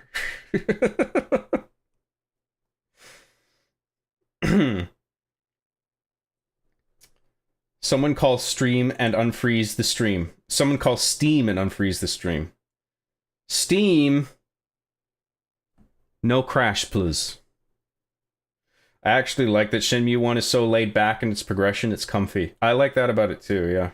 Someone call stream and unfreeze the stream. Someone call Steam and unfreeze the stream. Steam! No crash, please. I actually like that Shenmue 1 is so laid back in its progression, it's comfy. I like that about it too, yeah.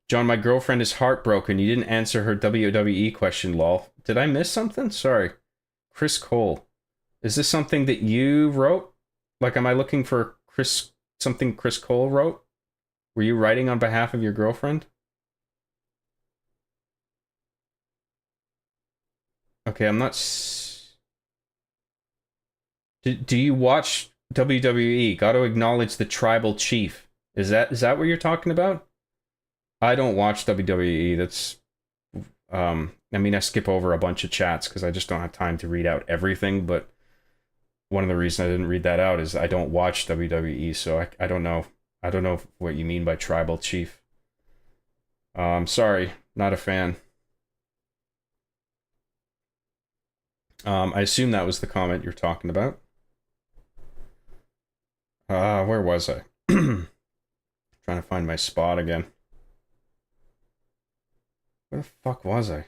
John, my girlfriend is heartbroken. You didn't answer her WWE question, lol. Did I miss something? Sorry. Chris Cole. Is this something that you wrote? Like, am I looking for something Chris Cole wrote? Were you writing on behalf of your girlfriend? Okay, I'm not... Do you watch WWE? Got to acknowledge the tribal chief. Is that what you're talking about? I don't watch WWE. That's... I mean, I skip over a bunch of chats because I just don't have time to read out everything, but one of the reasons I didn't read that out is I don't watch WWE, so I don't know. I don't know what you mean by tribal chief. Sorry, not a fan. I assume that was the comment you're talking about. Where was I? Trying to find my spot again. Where the fuck was I?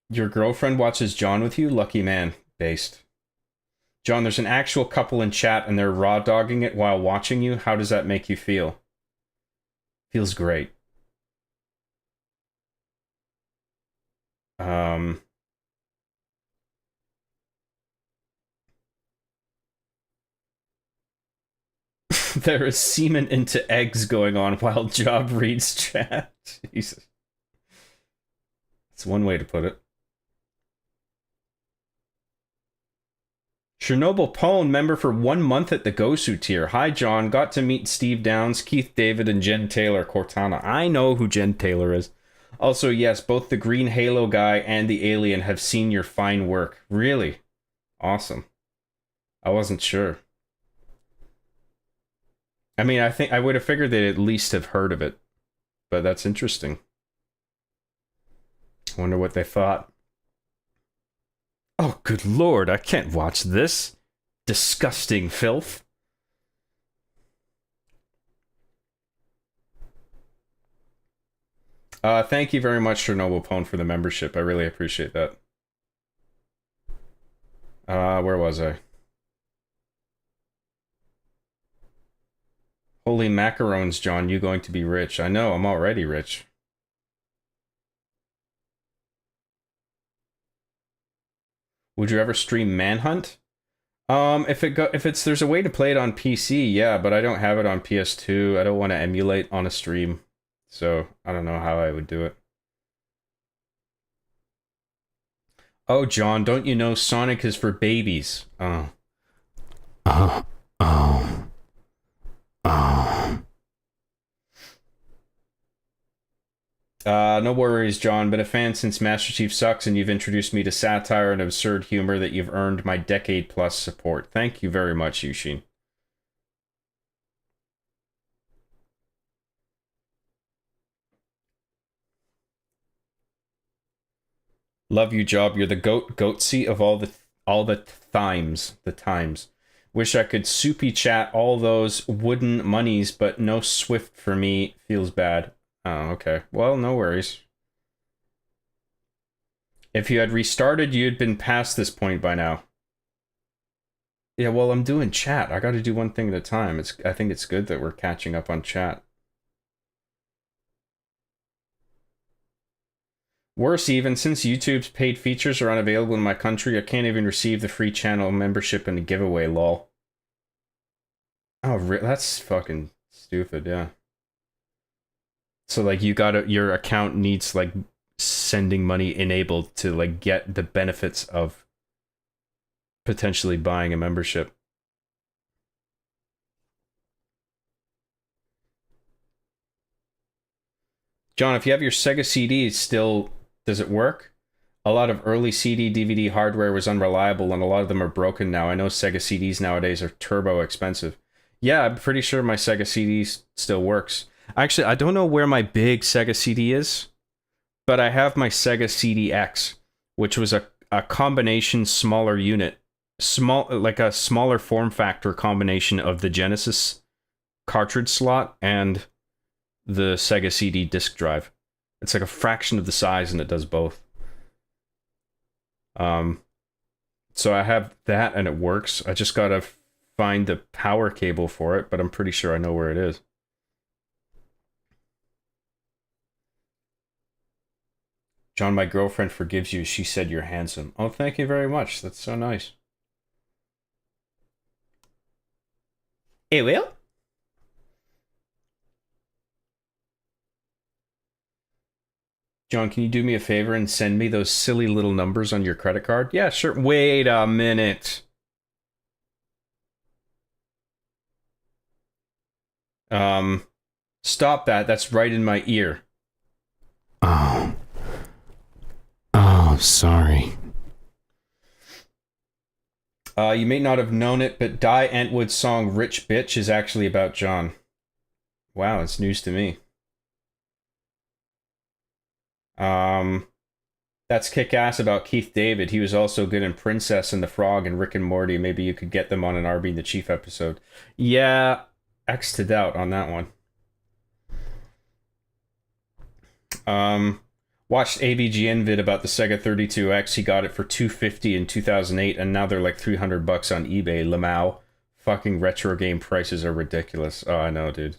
Your girlfriend watches John with you? Lucky man. Based. John, there's an actual couple in chat and they're raw dogging it while watching you. How does that make you feel? Feels great. There is semen into eggs going on while Job reads chat. Jesus. That's one way to put it. Chernobyl Pone, member for 1 month at the Gosu tier. Hi, John. Got to meet Steve Downs, Keith David, and Jen Taylor Cortana. I know who Jen Taylor is. Also, yes, both the Green Halo guy and the alien have seen your fine work. Really? Awesome. I wasn't sure. I mean, I think I would have figured they'd at least have heard of it. But that's interesting. I wonder what they thought. Oh, good lord, I can't watch this. Disgusting filth. Thank you very much, Chernobyl Pone, for the membership. I really appreciate that. Where was I? Holy macarons, John, you going to be rich. I know, I'm already rich. Would you ever stream Manhunt? If it's there's a way to play it on PC, yeah, but I don't have it on PS2. I don't want to emulate on a stream, so I don't know how I would do it. Oh, John, don't you know Sonic is for babies? Oh. Oh. Oh. Oh. No worries, John, been a fan since Master Chief Sucks, and you've introduced me to satire and absurd humor that you've earned my decade-plus support. Thank you very much, Yushin. Love you, Job. You're the goatsy of all the times. Wish I could soupy chat all those wooden monies, but no Swift for me. Feels bad. Oh, okay. Well, no worries. If you had restarted, you'd been past this point by now. Yeah, well, I'm doing chat. I gotta do one thing at a time. I think it's good that we're catching up on chat. Worse even, since YouTube's paid features are unavailable in my country, I can't even receive the free channel membership and a giveaway, lol. Oh, that's fucking stupid, yeah. So, like, your account needs, like, sending money enabled to, like, get the benefits of potentially buying a membership. John, if you have your Sega CD still, does it work? A lot of early CD, DVD hardware was unreliable, and a lot of them are broken now. I know Sega CDs nowadays are turbo expensive. Yeah, I'm pretty sure my Sega CD still works. Actually, I don't know where my big Sega CD is, but I have my Sega CD-X, which was a combination smaller unit. Like a smaller form factor combination of the Genesis cartridge slot and the Sega CD disk drive. It's like a fraction of the size and it does both. So I have that and it works. I just gotta find the power cable for it, but I'm pretty sure I know where it is. John, my girlfriend forgives you. She said you're handsome. Oh, thank you very much. That's so nice. It will? John, can you do me a favor and send me those silly little numbers on your credit card? Yeah, sure. Wait a minute. Stop that. That's right in my ear. Oh. Oh, sorry. You may not have known it, but Die Antwood's song Rich Bitch is actually about John. Wow, it's news to me. That's kick-ass about Keith David. He was also good in Princess and the Frog and Rick and Morty. Maybe you could get them on an R being the Chief episode. Yeah, X to doubt on that one. Watched ABGN vid about the Sega 32X. He got it for $250 in 2008, and now they're like $300 on eBay. Lamau. Fucking retro game prices are ridiculous. Oh, I know, dude.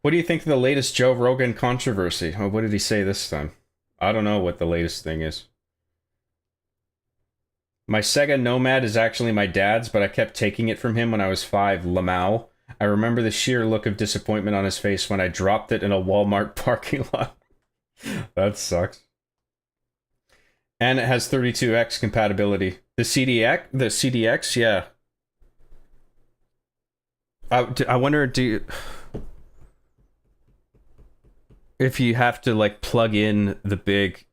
What do you think of the latest Joe Rogan controversy? Oh, what did he say this time? I don't know what the latest thing is. My Sega Nomad is actually my dad's, but I kept taking it from him when I was 5. Lamau. I remember the sheer look of disappointment on his face when I dropped it in a Walmart parking lot. That sucks. And it has 32X compatibility. The CDX, yeah. I wonder, if you have to like plug in the big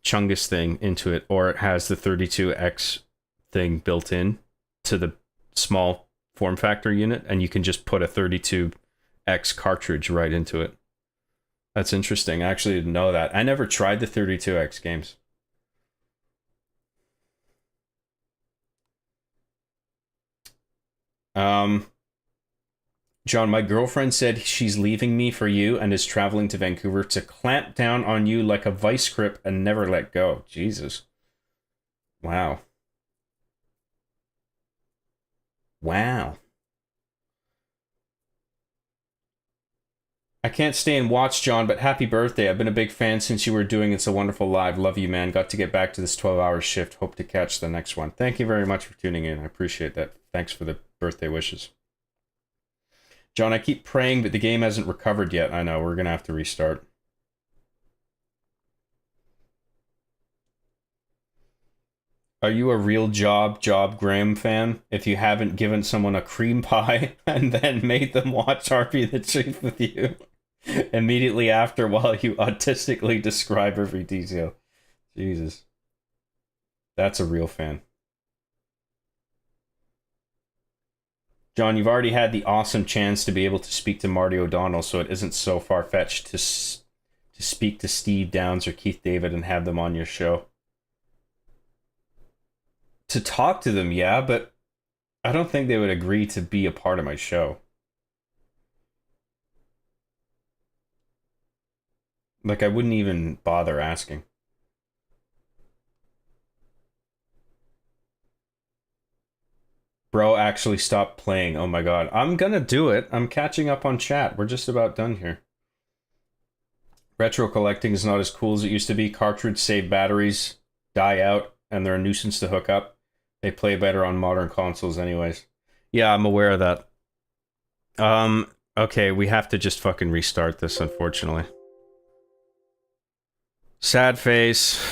Chungus thing into it, or it has the 32X thing built in to the small form factor unit, and you can just put a 32X cartridge right into it. That's interesting. I actually didn't know that. I never tried the 32X games. John, my girlfriend said she's leaving me for you and is traveling to Vancouver to clamp down on you like a vice grip and never let go. Jesus. Wow. Wow. I can't stay and watch, John, but happy birthday. I've been a big fan since you were doing It's a Wonderful Live. Love you, man. Got to get back to this 12-hour shift. Hope to catch the next one. Thank you very much for tuning in. I appreciate that. Thanks for the birthday wishes. John, I keep praying, but the game hasn't recovered yet. I know, we're going to have to restart. Are you a real Job Graham fan? If you haven't given someone a cream pie and then made them watch Harvey the Chief with you immediately after while you autistically describe every detail. Jesus. That's a real fan. John, you've already had the awesome chance to be able to speak to Marty O'Donnell, so it isn't so far-fetched to speak to Steve Downs or Keith David and have them on your show. To talk to them, yeah, but I don't think they would agree to be a part of my show. Like, I wouldn't even bother asking. Bro actually stopped playing. Oh my god. I'm gonna do it. I'm catching up on chat. We're just about done here. Retro collecting is not as cool as it used to be. Cartridge save batteries die out, and they're a nuisance to hook up. They play better on modern consoles anyways. Yeah, I'm aware of that. Okay, we have to just fucking restart this, unfortunately. Sad face.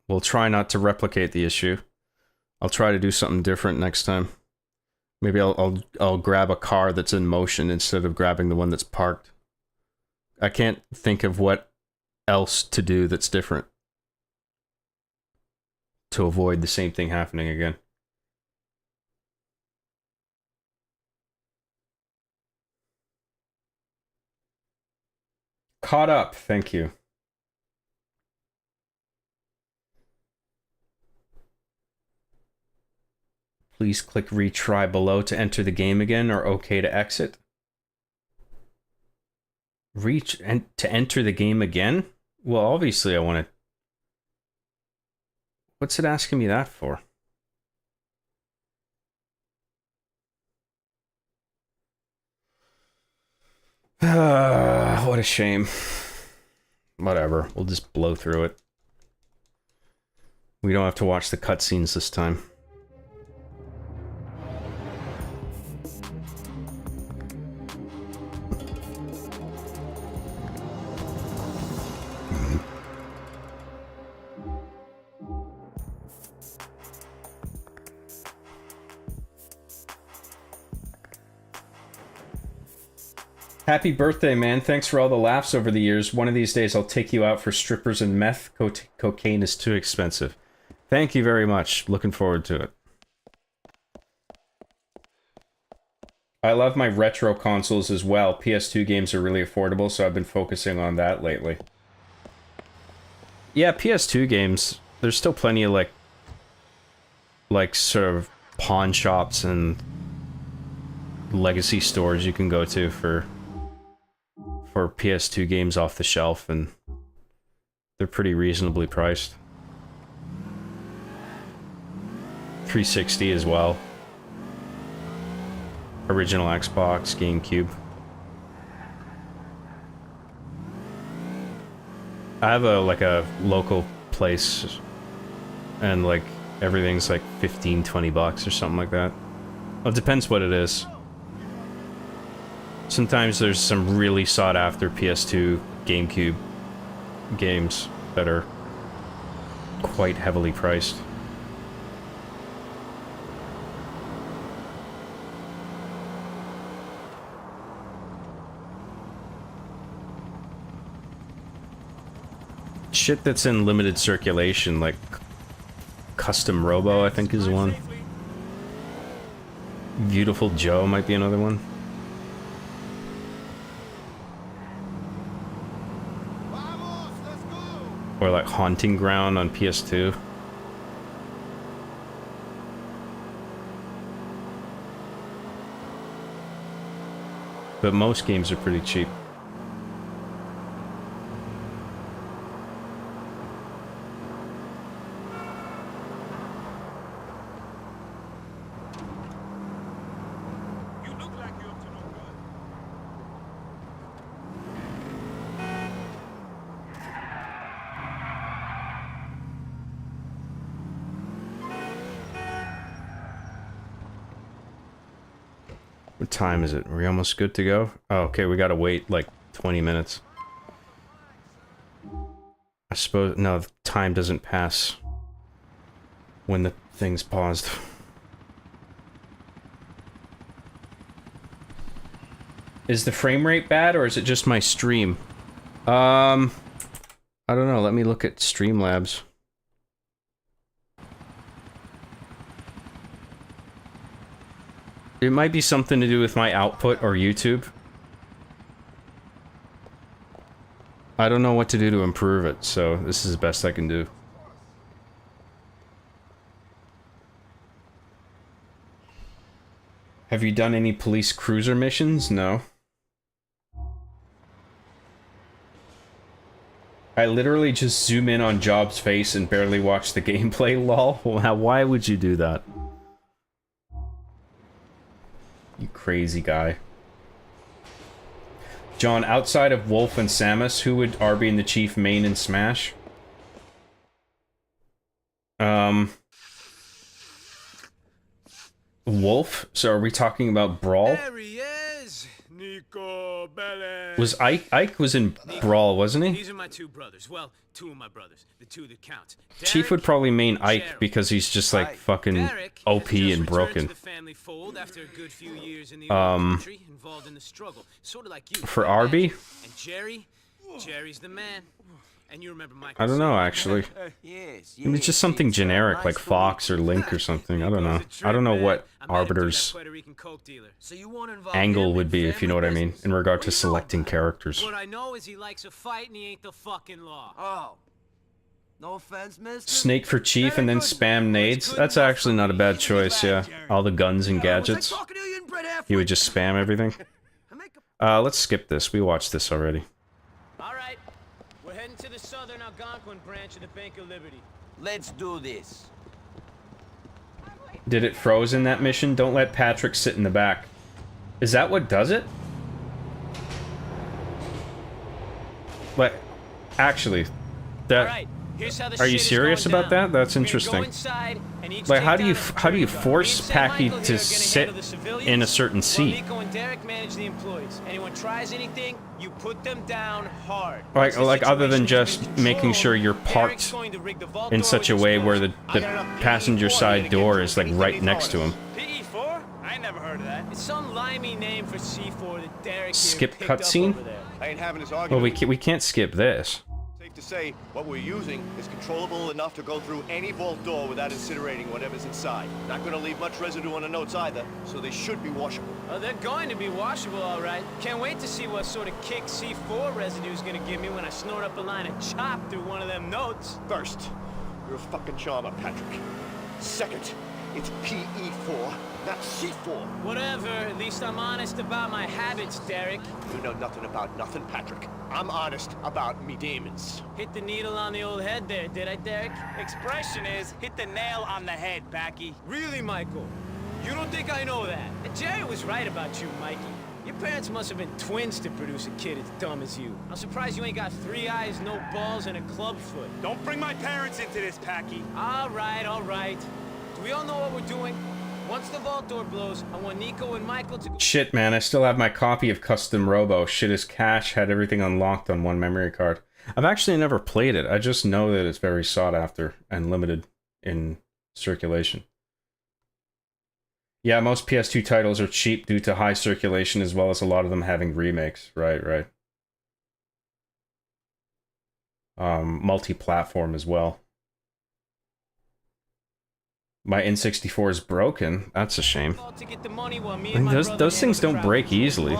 We'll try not to replicate the issue. I'll try to do something different next time. Maybe I'll grab a car that's in motion instead of grabbing the one that's parked. I can't think of what else to do that's different to avoid the same thing happening again. Caught up, thank you. Please click retry below to enter the game again, or OK to exit. Reach and to enter the game again? Well, obviously I want to... What's it asking me that for? What a shame. Whatever, we'll just blow through it. We don't have to watch the cutscenes this time. Happy birthday, man. Thanks for all the laughs over the years. One of these days I'll take you out for strippers and meth. Cocaine is too expensive. Thank you very much. Looking forward to it. I love my retro consoles as well. PS2 games are really affordable, so I've been focusing on that lately. Yeah, PS2 games, there's still plenty of like sort of pawn shops and legacy stores you can go to for PS2 games off the shelf, and they're pretty reasonably priced. 360 as well. Original Xbox, GameCube. I have a local place, and like everything's like 15-20 bucks or something like that. Well, it depends what it is. Sometimes there's some really sought-after PS2, GameCube games that are quite heavily priced. Shit that's in limited circulation, like Custom Robo, I think is one. Beautiful Joe might be another one. Or like Haunting Ground on PS2. But most games are pretty cheap. What time is it? Are we almost good to go? Oh, okay, we gotta wait like 20 minutes. I suppose... No, the time doesn't pass when the thing's paused. Is the frame rate bad, or is it just my stream? I don't know. Let me look at Streamlabs. It might be something to do with my output or YouTube. I don't know what to do to improve it, so this is the best I can do. Have you done any police cruiser missions? No. I literally just zoom in on Job's face and barely watch the gameplay, lol. Why would you do that? You crazy guy. John, outside of Wolf and Samus, who would RB and the Chief main in Smash? Wolf? So are we talking about Brawl? There he is, Nico Bellic. Was Ike was in Brawl, wasn't he? These are my two brothers. Well, two of my brothers. The two that count. Chief would probably main Ike because he's just like fucking OP and broken. For RB? And Jerry's the man. And you remember Michael. I don't know actually. It's just something generic like Fox or Link or something. I don't know. I don't know what Arbiter's angle would be, if you know what I mean, in regard to selecting characters. What I know is he likes a fight and he ain't the fucking law. Oh. No offense, mister. Snake for Chief and then spam nades? That's actually not a bad choice, yeah. All the guns and gadgets. He would just spam everything. Let's skip this. We watched this already. Alright. We're heading to the southern Algonquin branch of the Bank of Liberty. Let's do this. Did it froze in that mission? Don't let Patrick sit in the back. Is that what does it? Like, actually, that... Are you serious about that? That's interesting. Like, how do you force Packy to sit in a certain seat? Nico and Derek manage the employees. Anyone tries anything, you put them down hard. Like other than just making sure you're parked in such a way where the passenger side door is like right next to him. PE4? I never heard of that. It's some limey name for C4 that Derek Skip cutscene? I ain't having this Well, argument. we can't skip this. Safe to say, what we're using is controllable enough to go through any vault door without incinerating whatever's inside. Not gonna leave much residue on the notes either, so they should be washable. Oh, they're going to be washable, all right. Can't wait to see what sort of kick C4 residue is gonna give me when I snort up a line of chop through one of them notes. First, you're a fucking charmer, Patrick. Second, it's PE4, not C4. Whatever, at least I'm honest about my habits, Derek. You know nothing about nothing, Patrick. I'm honest about me demons. Hit the needle on the old head there, did I, Derek? Expression is, hit the nail on the head, Packy. Really, Michael? You don't think I know that? Jerry was right about you, Mikey. Your parents must have been twins to produce a kid as dumb as you. I'm surprised you ain't got 3 eyes, no balls, and a club foot. Don't bring my parents into this, Packy. All right, all right. Do we all know what we're doing? Once the vault door blows, I want Nico and Michael to go— Shit, man, I still have my copy of Custom Robo. Shit is cash, had everything unlocked on one memory card. I've actually never played it. I just know that it's very sought after and limited in circulation. Yeah, most PS2 titles are cheap due to high circulation, as well as a lot of them having remakes. Right. Multi-platform as well. My N64 is broken. That's a shame. I mean, those things don't break easily.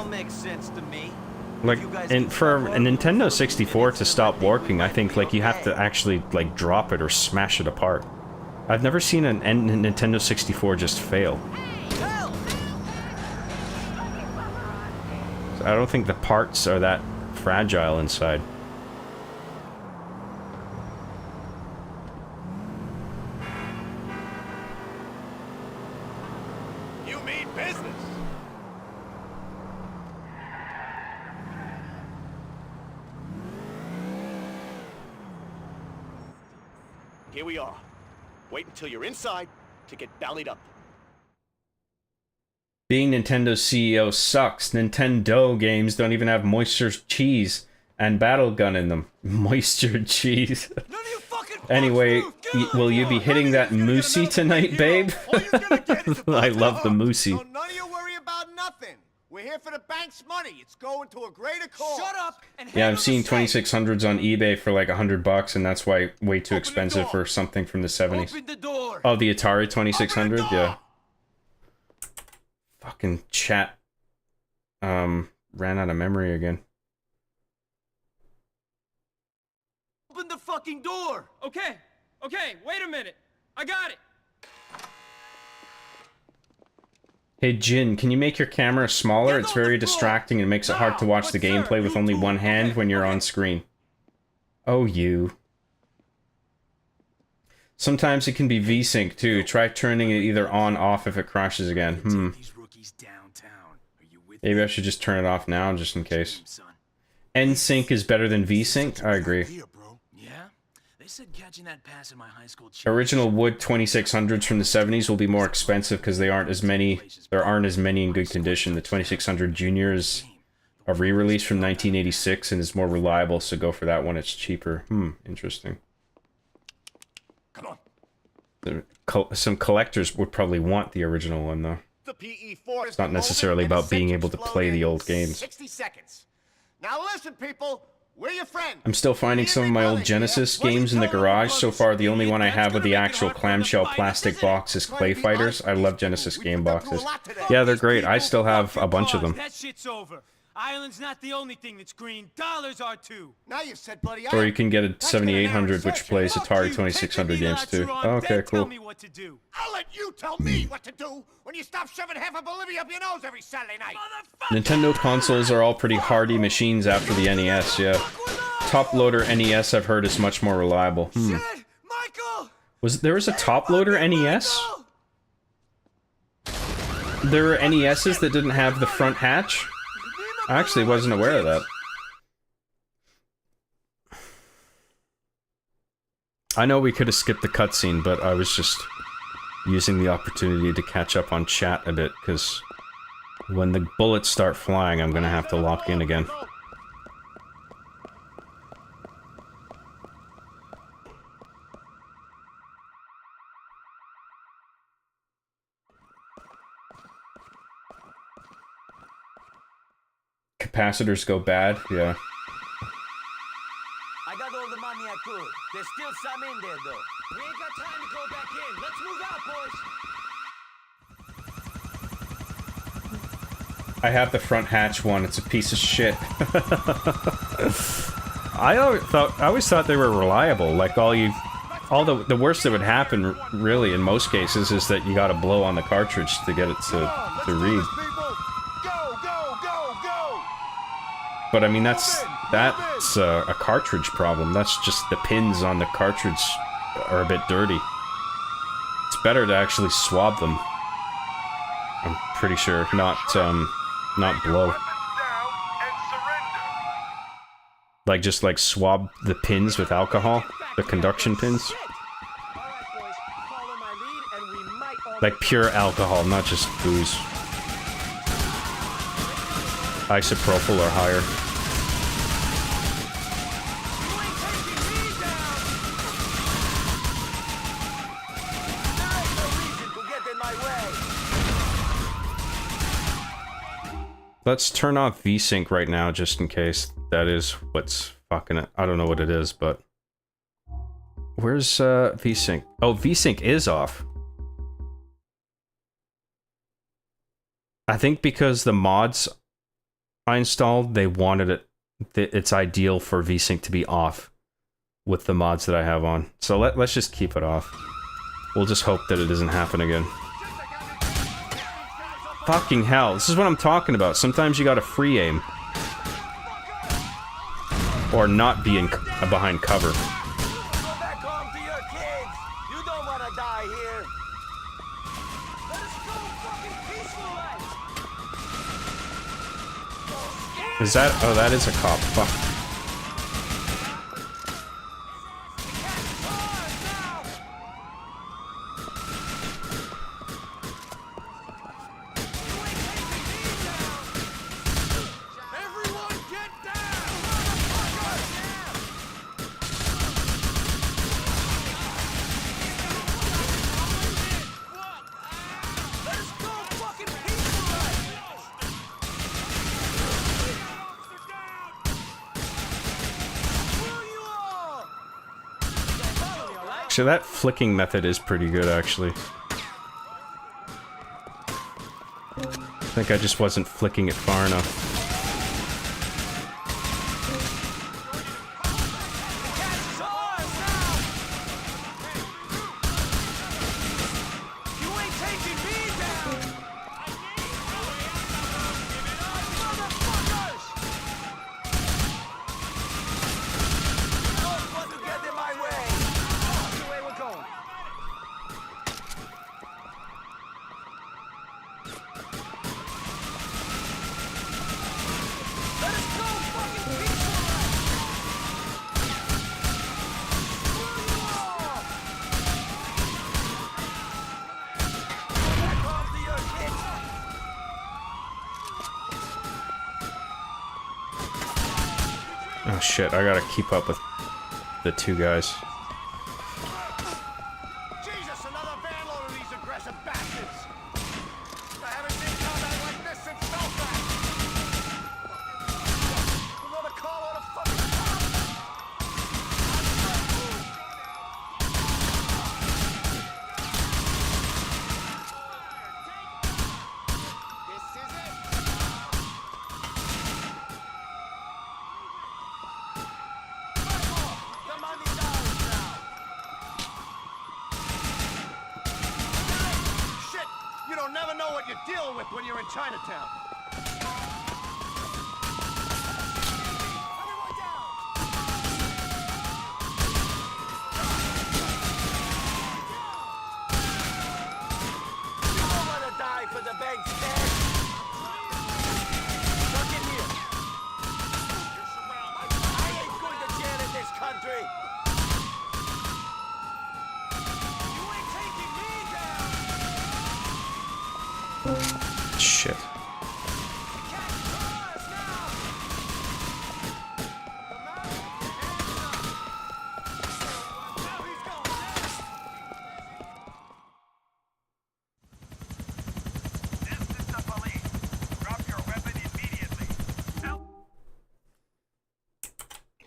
Like, and for a Nintendo 64 to stop working, I think like you have to actually like drop it or smash it apart. I've never seen a Nintendo 64 just fail. So I don't think the parts are that fragile inside. Here we are. Wait until you're inside to get bellied up. Being Nintendo's CEO sucks. Nintendo games don't even have moisture cheese and battle gun in them. Moisture cheese. None of you fucking Anyway, fucks move. Get will out you of be here. hitting that None of you's moosey gonna tonight, get babe? All you're gonna get is a I bunch love of the hump. moosey. So none of you worry about nothing. We're here for the bank's money. It's going to a greater cause. Shut up and Yeah, I'm handle seeing the safe. 2600s on eBay for like $100, and that's why way too Open the expensive door. for something from the 70s. Open the door. Oh, the Atari 2600, Open the yeah. door. Fucking chat. Ran out of memory again. Open the fucking door. Okay, wait a minute. I got it. Hey Jin, can you make your camera smaller? Get It's on very the floor. distracting and makes it hard to Now, watch the what, sir? gameplay with You only two. one hand when you're on screen. Oh, you. Sometimes it can be VSync too. Try turning it either on or off if it crashes again. Take these rookies downtown. Are you with Maybe me? I should just turn it off now just in case. Son. NSync is better than VSync? I agree. Idea, bro. Yeah? They said catching that pass in my high school Original wood 2600s from the 70s will be more expensive because there aren't as many in good condition. The 2600 Junior is a re-release from 1986 and is more reliable, so go for that one. It's cheaper. Interesting. Come on. Some collectors would probably want the original one though. The PE4 It's not necessarily about being able to play the old games. 60 seconds. Now listen, people. We're your friend. I'm still finding some of my old Genesis games in the garage. So far, the only one I have with the actual clamshell plastic box is Clay Fighters. I love Genesis game boxes. Yeah, they're great. I still have a bunch of them. That shit's over. Island's not the only thing that's green. Dollars are too. Now you've said bloody Or you can get a 7800 which plays Atari 2600 games too. Oh, okay, Tell cool. me what to do. I'll let you tell me what to do when you stop shoving half of Bolivia up your nose every Saturday night. Nintendo consoles are all pretty hardy machines after the NES, yeah. Top loader NES I've heard is much more reliable. Shit, Michael. There was a top loader NES? There were NESs that didn't have the front hatch? I actually wasn't aware of that. I know we could have skipped the cutscene, but I was just using the opportunity to catch up on chat a bit, because when the bullets start flying, I'm gonna have to lock in again. Capacitors go bad, yeah. I got all the money I could. There's still some in there, though. We ain't got time to go back in. Let's move out, boys. I have the front hatch one. It's a piece of shit. I always thought they were reliable. Like the worst that would happen, really, in most cases, is that you got to blow on the cartridge to get it to read. But I mean, that's a cartridge problem. That's just the pins on the cartridge are a bit dirty. It's better to actually swab them. I'm pretty sure, not blow. Like just like swab the pins with alcohol, the conduction pins. Like pure alcohol, not just booze. Isopropyl or higher. Let's turn off VSync right now, just in case that is what's fucking it. I don't know what it is, but... Where's VSync? Oh, VSync is off. I think because the mods I installed, they wanted it... It's ideal for VSync to be off with the mods that I have on. So let's just keep it off. We'll just hope that it doesn't happen again. Fucking hell, this is what I'm talking about. Sometimes you gotta free aim. Or not be behind cover. Go back home to your kids. You don't want to die here. Let us go fucking peaceful life. Is that... Oh, that is a cop. Fuck. Actually, that flicking method is pretty good, actually. I think I just wasn't flicking it far enough. Oh shit, I gotta keep up with the two guys. Jesus, another vanload of these aggressive bastards! I haven't seen combat like this since Belfast! Another carload of fucking cops! This is it! The money's ours now! Shit! You don't never know what you're dealing with when you're in Chinatown! Everyone down! You don't wanna die for the bank's dead! Look in here! I ain't going to jail in this country! You ain't taking me down! Shit. Catch cars now! The mountain now he's going down! This is the police. Drop your weapon immediately. Help!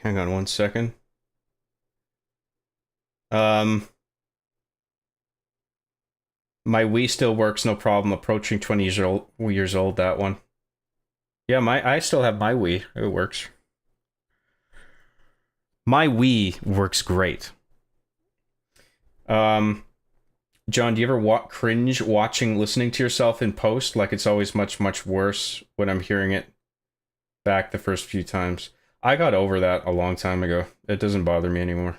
Hang on one second. My Wii still works, no problem. Approaching 20 years old, that one. Yeah, I still have my Wii. It works. My Wii works great. John, do you ever cringe listening to yourself in post? Like it's always much worse when I'm hearing it back the first few times. I got over that a long time ago. It doesn't bother me anymore.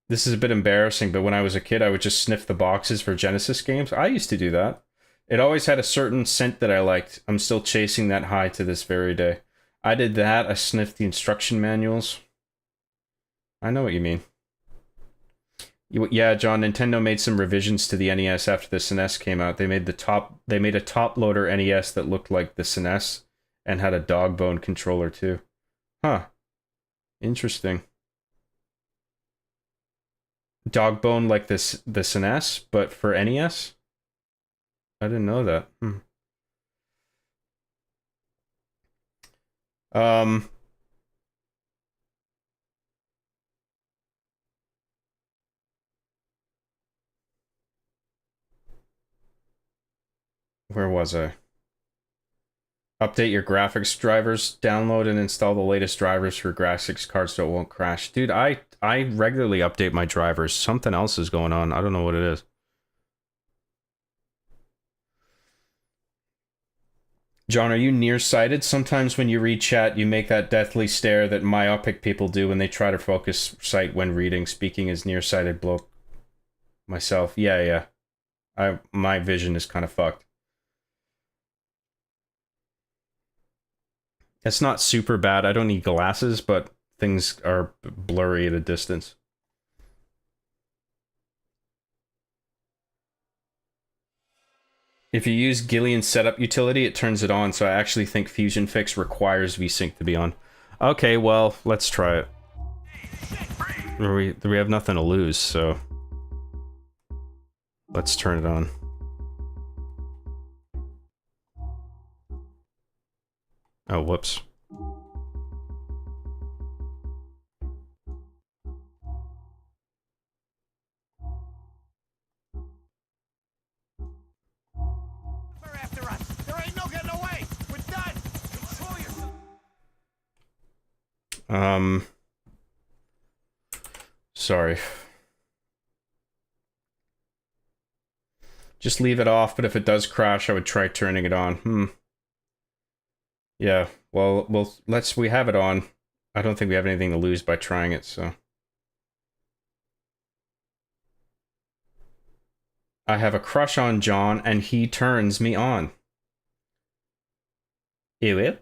This is a bit embarrassing, but when I was a kid, I would just sniff the boxes for Genesis games. I used to do that. It always had a certain scent that I liked. I'm still chasing that high to this very day. I did that. I sniffed the instruction manuals. I know what you mean. Yeah, John, Nintendo made some revisions to the NES after the SNES came out. They made a top loader NES that looked like the SNES and had a dog bone controller too. Huh. Interesting. Dog bone like this the SNES, but for NES? I didn't know that. Where was I? Update your graphics drivers, download and install the latest drivers for graphics cards so it won't crash. Dude, I regularly update my drivers. Something else is going on. I don't know what it is. John, are you nearsighted? Sometimes when you read chat, you make that deathly stare that myopic people do when they try to focus sight when reading. Speaking as nearsighted bloke myself. Yeah. My vision is kind of fucked. It's not super bad. I don't need glasses, but things are blurry at a distance. If you use Gillian's setup utility, it turns it on, so I actually think Fusion Fix requires VSync to be on. Okay, well, let's try it. We have nothing to lose, so... let's turn it on. Oh, whoops. Sorry. Just leave it off, but if it does crash, I would try turning it on. Yeah, well, we have it on. I don't think we have anything to lose by trying it, so. I have a crush on John, and he turns me on. Ew.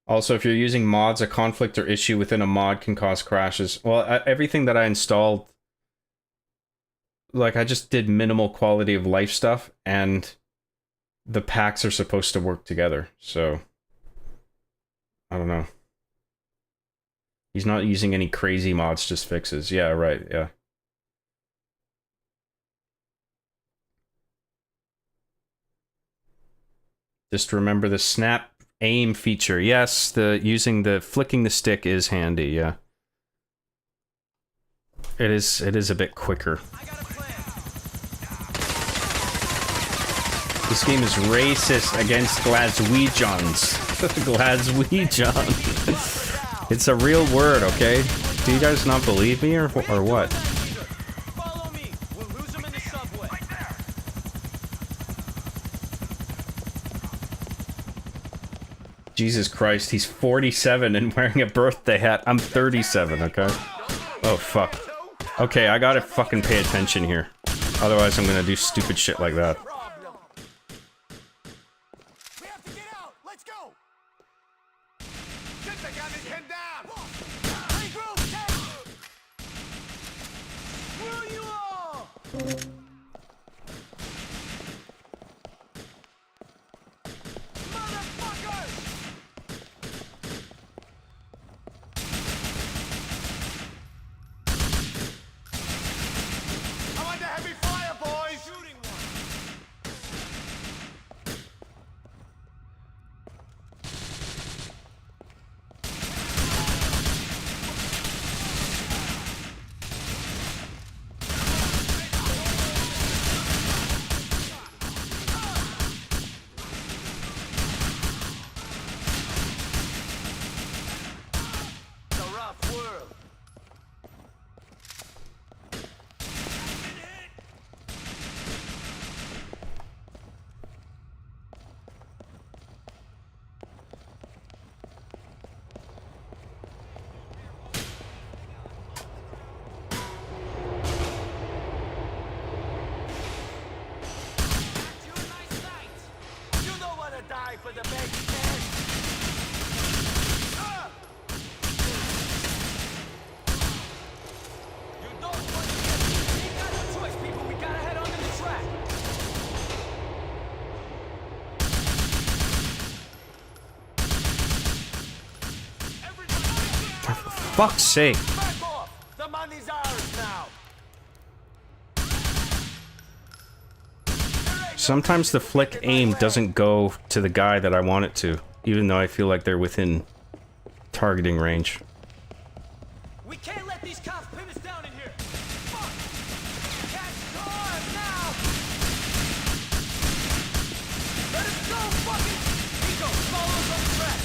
Also, if you're using mods, a conflict or issue within a mod can cause crashes. Well, everything that I installed, like, I just did minimal quality of life stuff, and the packs are supposed to work together, so I don't know. He's not using any crazy mods, just fixes. Yeah, right, yeah. Just remember the snap aim feature. Yes, flicking the stick is handy, yeah. It is a bit quicker. This game is racist against Glaswegians. Glaswegian. It's a real word, okay? Do you guys not believe me or what? Follow me. We'll lose him in the subway. Jesus Christ, he's 47 and wearing a birthday hat. I'm 37, okay? Oh, fuck. Okay, I gotta fucking pay attention here. Otherwise, I'm gonna do stupid shit like that. We have to get out. Let's go. Get the gun and pinned down. Regroup. Screw you all! Motherfuckers! I'm under heavy fire, boys. Shooting one. It's a rough world. You don't want to die for the baby man. You don't want to get... We got no choice, people. We gotta head onto the track. For fuck's sake. Back off. The money's ours now. Sometimes the flick aim doesn't go to the guy that I want it to, even though I feel like they're within targeting range. We can't let these cops pin us down in here. Fuck! Catch cars now! Let us go, fucking! Nico, follow us on the track.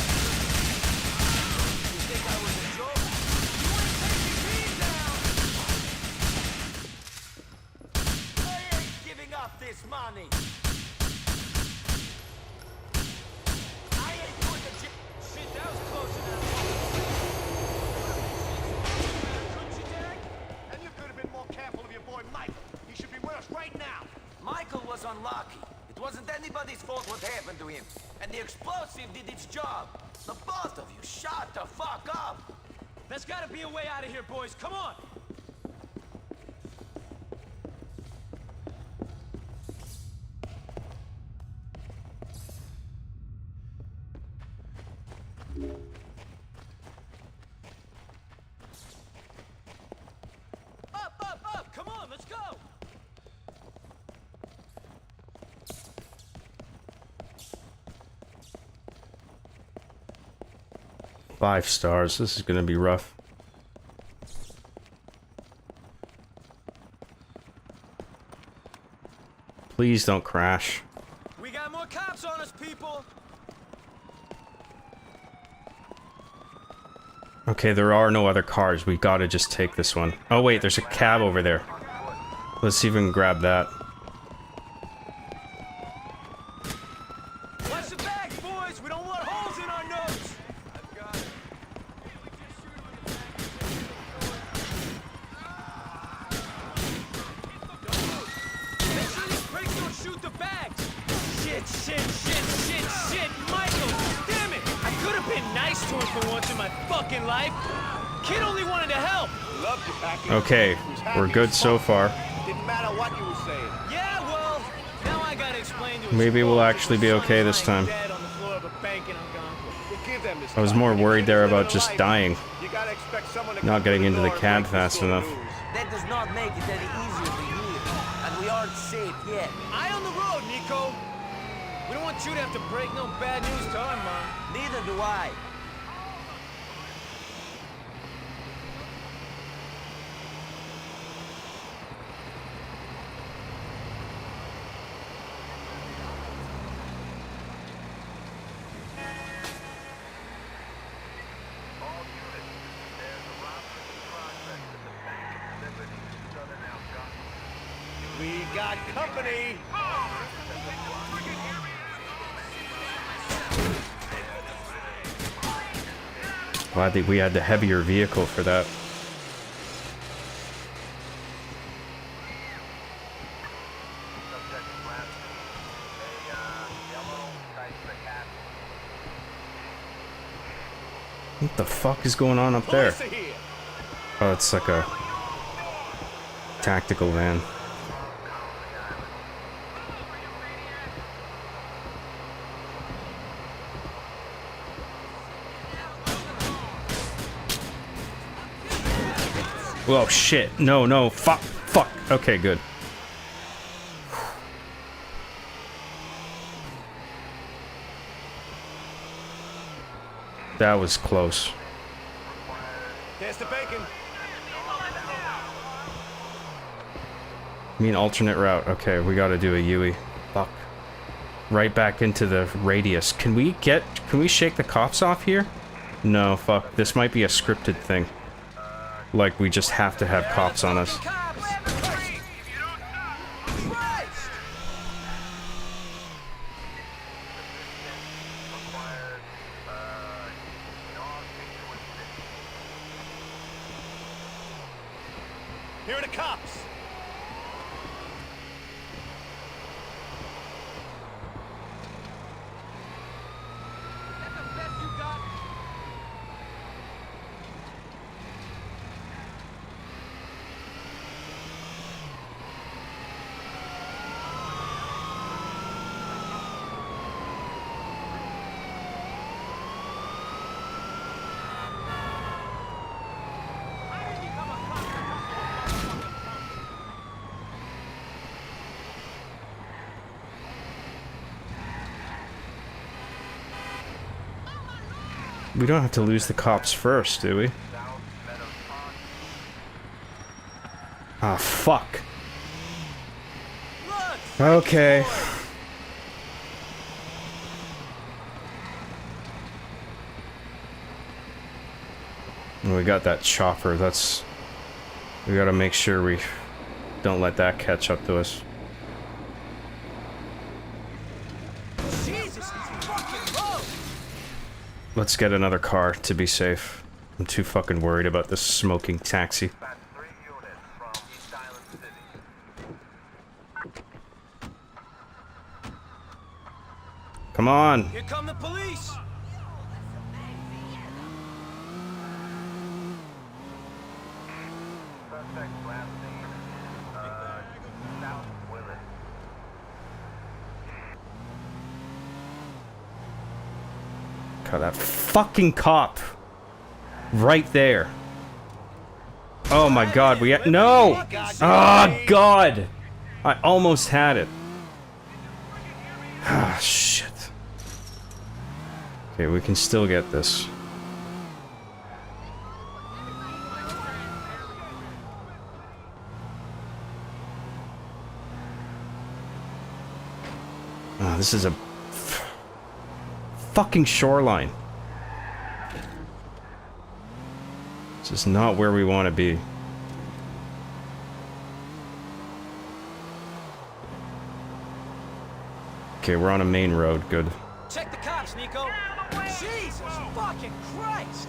You think I was a joke? You ain't taking me down! I ain't giving up this money. I ain't doing the Shit, that was close enough. Couldn't you, Derek? And you could have been more careful of your boy Michael. He should be with us right now. Michael was unlucky. It wasn't anybody's fault what happened to him. And the explosive did its job. The both of you, shut the fuck up. There's gotta be a way out of here, boys. Come on! Up, up, up! Come on, let's go! 5 stars. This is gonna be rough. Please don't crash. We got more cops on us, people! Okay, there are no other cars. We gotta just take this one. Oh wait, there's a cab over there. Let's see if we can grab that. Watch the bags, boys! We don't want holes in our notes! I've got it. Make sure these pricks don't shoot the bags! Shit, Michael! Damn it! I could have been nice to him for once in my fucking life! Kid only wanted to help! Loved you, Packy. Okay, we're good so far. Didn't matter what you were saying. Yeah, well, now I gotta explain to his Maybe we'll folks actually that be his okay son's this time. lying dead on the floor of a bank in Algonquin. We'll give them this I was time. more worried there about just Life, dying. You gotta expect someone to Not come getting to into the door and cab break fast this sort of enough. news. That does not make it any easier for you. And we aren't safe yet. Eye on the road, Nico! We don't want you to have to break no bad news to our mom. Neither do I. We got company. Glad that we had the heavier vehicle for that. What the fuck is going on up there? Police are here. Oh, it's like a tactical van. Whoa, shit. No, fuck. Okay, good. That was close. There's the bacon. I mean, alternate route. Okay, we gotta do a Yui. Fuck. Right back into the radius. Can we shake the cops off here? No, fuck. This might be a scripted thing. Like, we just have to have cops on us. Here are the cops. We don't have to lose the cops first, do we? Ah, fuck. Okay. We got that chopper. We gotta make sure we don't let that catch up to us. Jesus, it's fucking low! Let's get another car to be safe. I'm too fucking worried about this smoking taxi. Come on. Here come the police! God, that fucking cop. Right there. Oh my god, no! Oh god! I almost had it. Ah, shit. Okay, we can still get this. Oh, this is a fucking shoreline. This is not where we want to be. Okay, we're on a main road. Good. Check the cops, Nico. Jesus fucking Christ!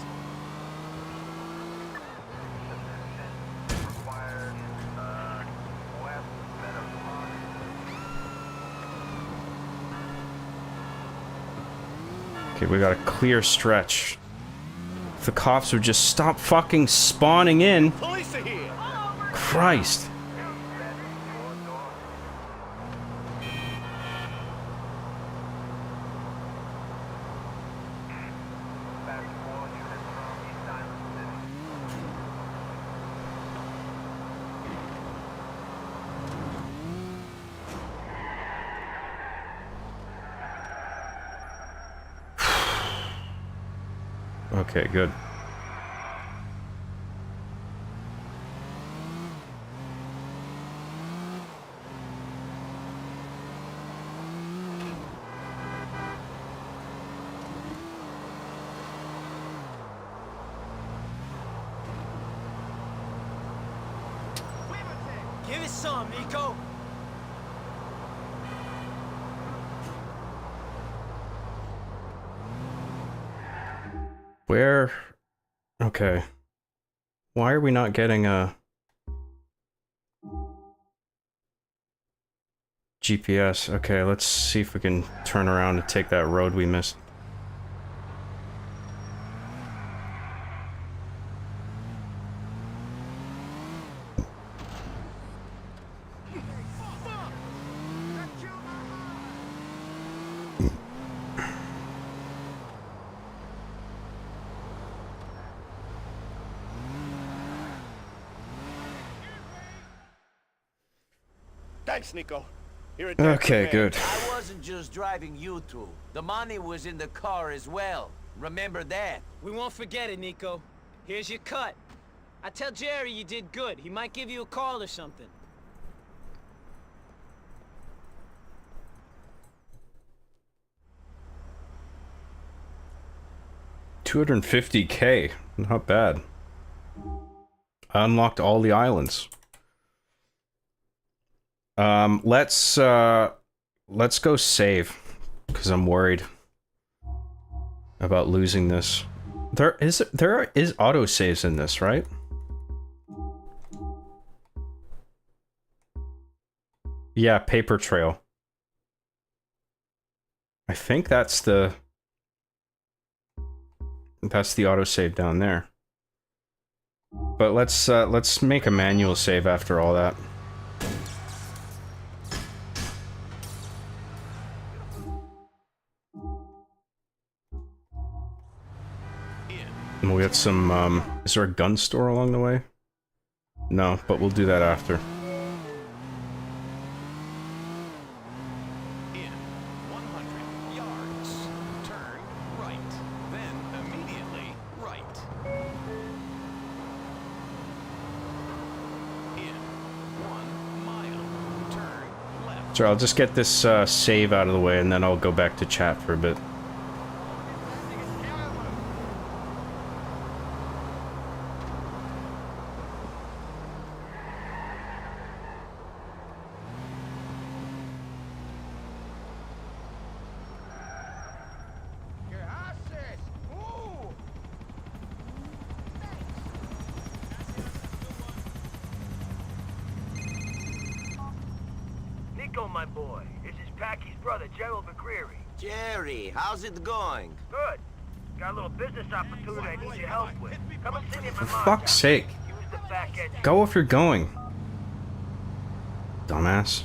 Okay, we got a clear stretch. If the cops would just stop fucking spawning in. Police are here! Christ. Okay, good. Give it some, Nico. Where? Okay. Why are we not getting a GPS? Okay, let's see if we can turn around and take that road we missed. Thanks, Nico. Here at Okay, good. I wasn't just driving you two. The money was in the car as well. Remember that? We won't forget it, Nico. Here's your cut. I tell Jerry you did good. He might give you a call or something. $250K. Not bad. I unlocked all the islands. Let's go save, because I'm worried about losing this. There is autosaves in this, right? Yeah, paper trail. I think that's the autosave down there. But let's make a manual save after all that. And we got some, is there a gun store along the way? No, but we'll do that after. In 100 yards, turn right, then immediately right. In 1 mile, turn left. So I'll just get this save out of the way and then I'll go back to chat for a bit. Nico, my boy. This is Packy's brother, Gerald McCreary. Jerry, how's it going? Good. Got a little business opportunity I need your help with. Come and see me at my For mom's fuck's house. sake. Use the back end. Go if you're going. Dumbass.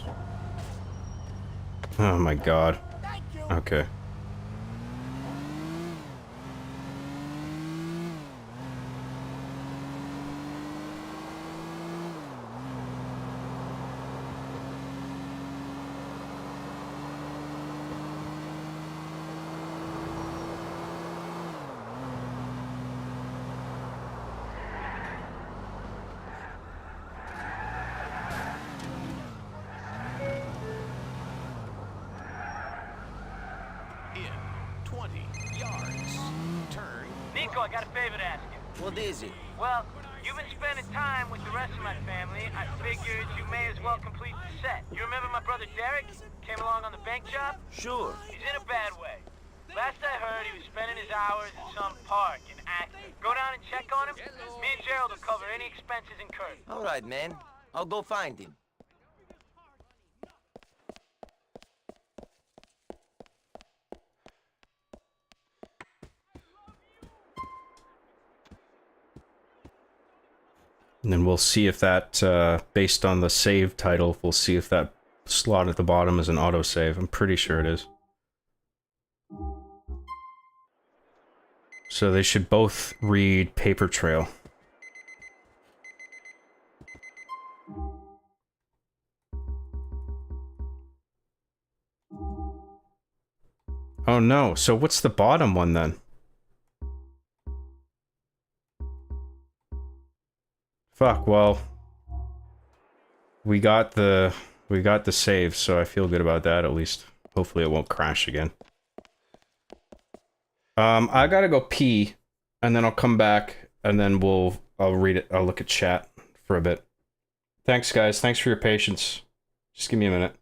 Oh my god. Okay. In 20 yards, turn Nico, I got a favor to ask you. What is it? Well, you've been spending time with the rest of my family. I figured you may as well complete the set. You remember my brother Derek? Came along on the bank job? Sure. He's in a bad way. Last I heard, he was spending his hours in some park in Acton. Go down and check on him. Me and Gerald will cover any expenses incurred. All right, man. I'll go find him. And then we'll see if that, based on the save title, we'll see if that slot at the bottom is an autosave. I'm pretty sure it is. So they should both read Paper Trail. Oh no, so what's the bottom one then? Fuck, well, we got the save, so I feel good about that at least. Hopefully it won't crash again. I gotta go pee, and then I'll come back, and then I'll read it, I'll look at chat for a bit. Thanks guys, thanks for your patience. Just give me a minute.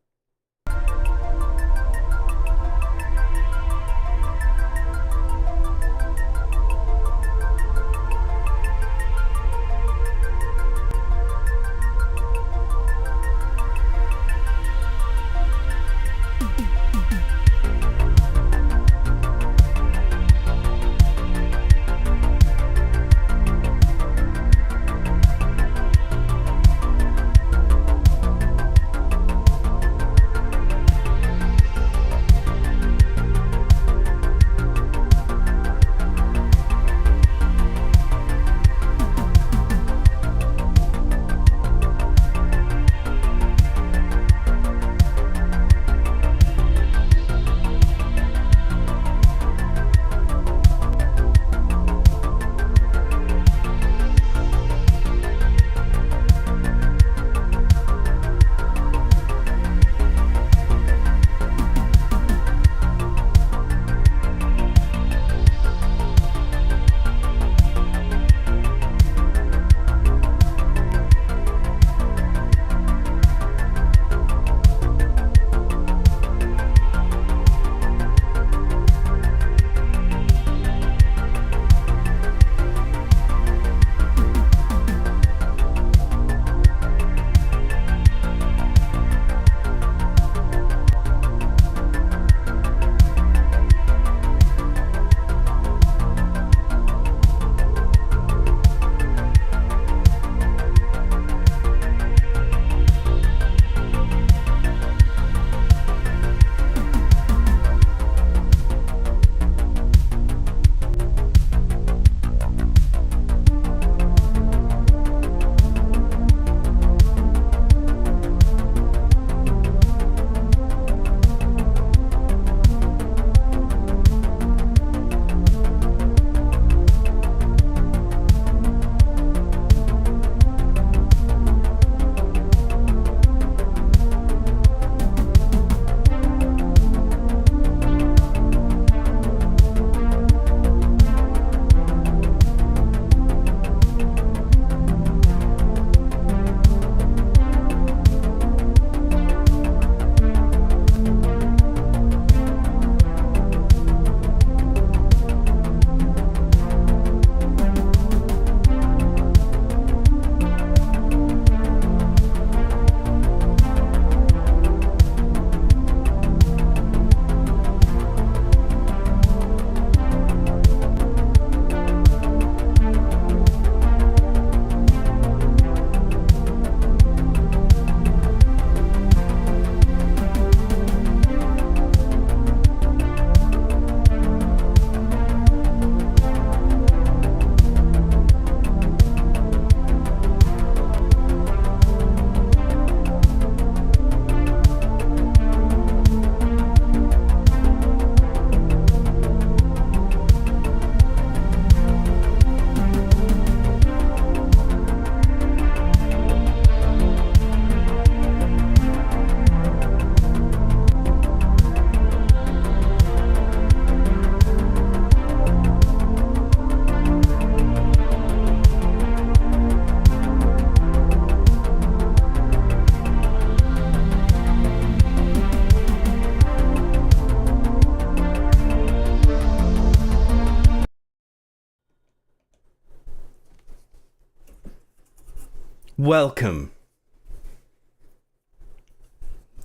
Welcome.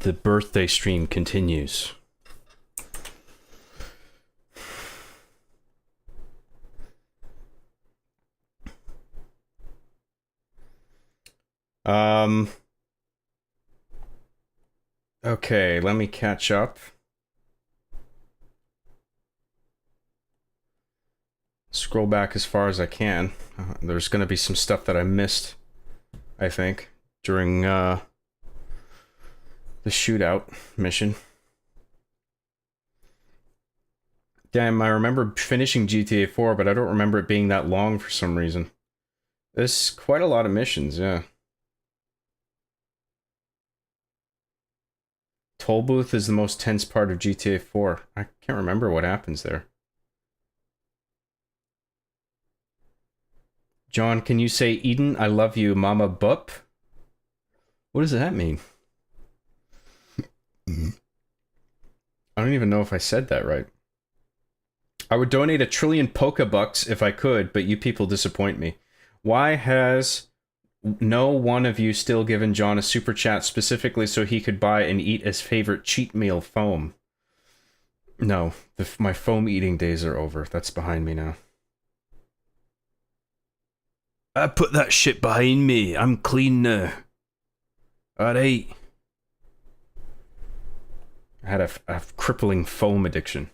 The birthday stream continues. Okay, let me catch up. Scroll back as far as I can. There's gonna be some stuff that I missed, I think, during the shootout mission. Damn, I remember finishing GTA 4, but I don't remember it being that long for some reason. There's quite a lot of missions, yeah. Toll booth is the most tense part of GTA 4. I can't remember what happens there. John, can you say Eden, I love you, Mama Bup? What does that mean? I don't even know if I said that right. I would donate 1 trillion Pokebucks if I could, but you people disappoint me. Why has no one of you still given John a super chat specifically so he could buy and eat his favorite cheat meal foam? No, my foam eating days are over. That's behind me now. I put that shit behind me. I'm clean now. Alright. I had a crippling foam addiction.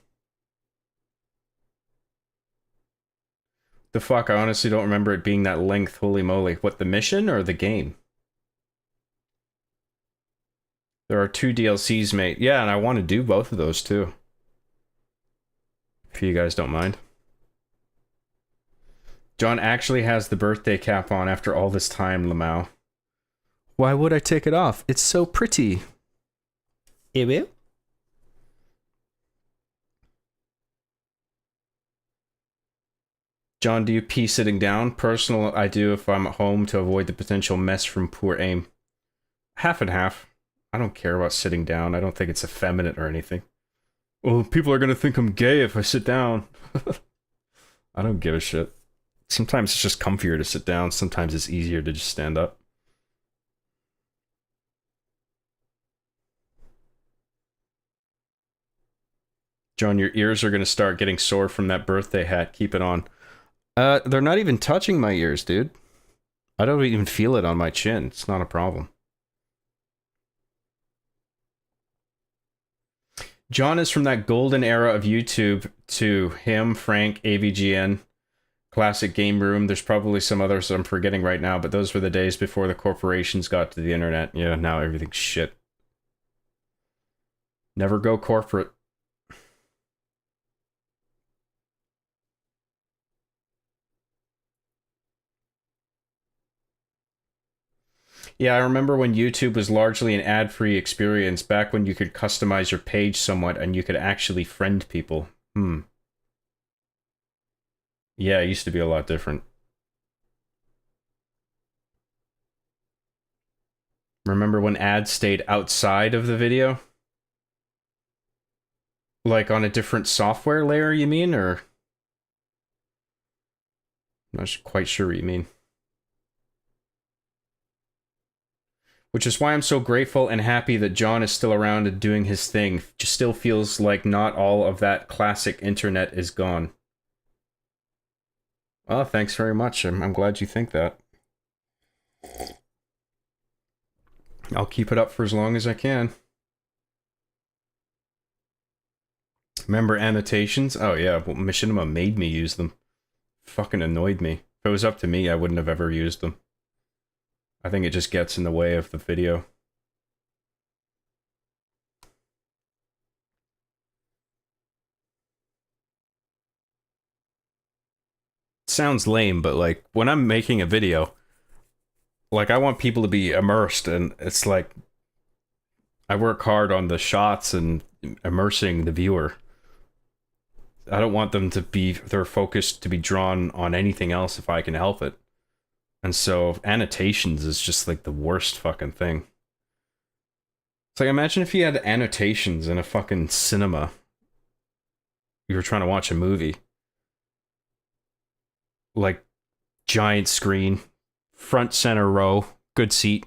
The fuck, I honestly don't remember it being that length, holy moly. What, the mission or the game? There are 2 DLCs, mate. Yeah, and I want to do both of those too. If you guys don't mind. John actually has the birthday cap on after all this time, Lamau. Why would I take it off? It's so pretty. It will? John, do you pee sitting down? Personal, I do if I'm at home to avoid the potential mess from poor aim. Half and half. I don't care about sitting down. I don't think it's effeminate or anything. Well, people are gonna think I'm gay if I sit down. I don't give a shit. Sometimes it's just comfier to sit down. Sometimes it's easier to just stand up. John, your ears are gonna start getting sore from that birthday hat. Keep it on. They're not even touching my ears, dude. I don't even feel it on my chin. It's not a problem. John is from that golden era of YouTube to him, Frank, AVGN, Classic Game Room. There's probably some others I'm forgetting right now, but those were the days before the corporations got to the internet. Yeah, now everything's shit. Never go corporate. Yeah, I remember when YouTube was largely an ad-free experience, back when you could customize your page somewhat and you could actually friend people. Yeah, it used to be a lot different. Remember when ads stayed outside of the video? Like on a different software layer, you mean, or? I'm not quite sure what you mean. Which is why I'm so grateful and happy that John is still around and doing his thing. Just still feels like not all of that classic internet is gone. Oh, thanks very much. I'm glad you think that. I'll keep it up for as long as I can. Remember annotations? Oh yeah, well, Machinima made me use them. Fucking annoyed me. If it was up to me, I wouldn't have ever used them. I think it just gets in the way of the video. Sounds lame, but like when I'm making a video, like I want people to be immersed, and it's like I work hard on the shots and immersing the viewer. I don't want them to be their focus to be drawn on anything else if I can help it. And so annotations is just like the worst fucking thing. It's like, imagine if you had annotations in a fucking cinema. You were trying to watch a movie. Like, giant screen, front center row, good seat.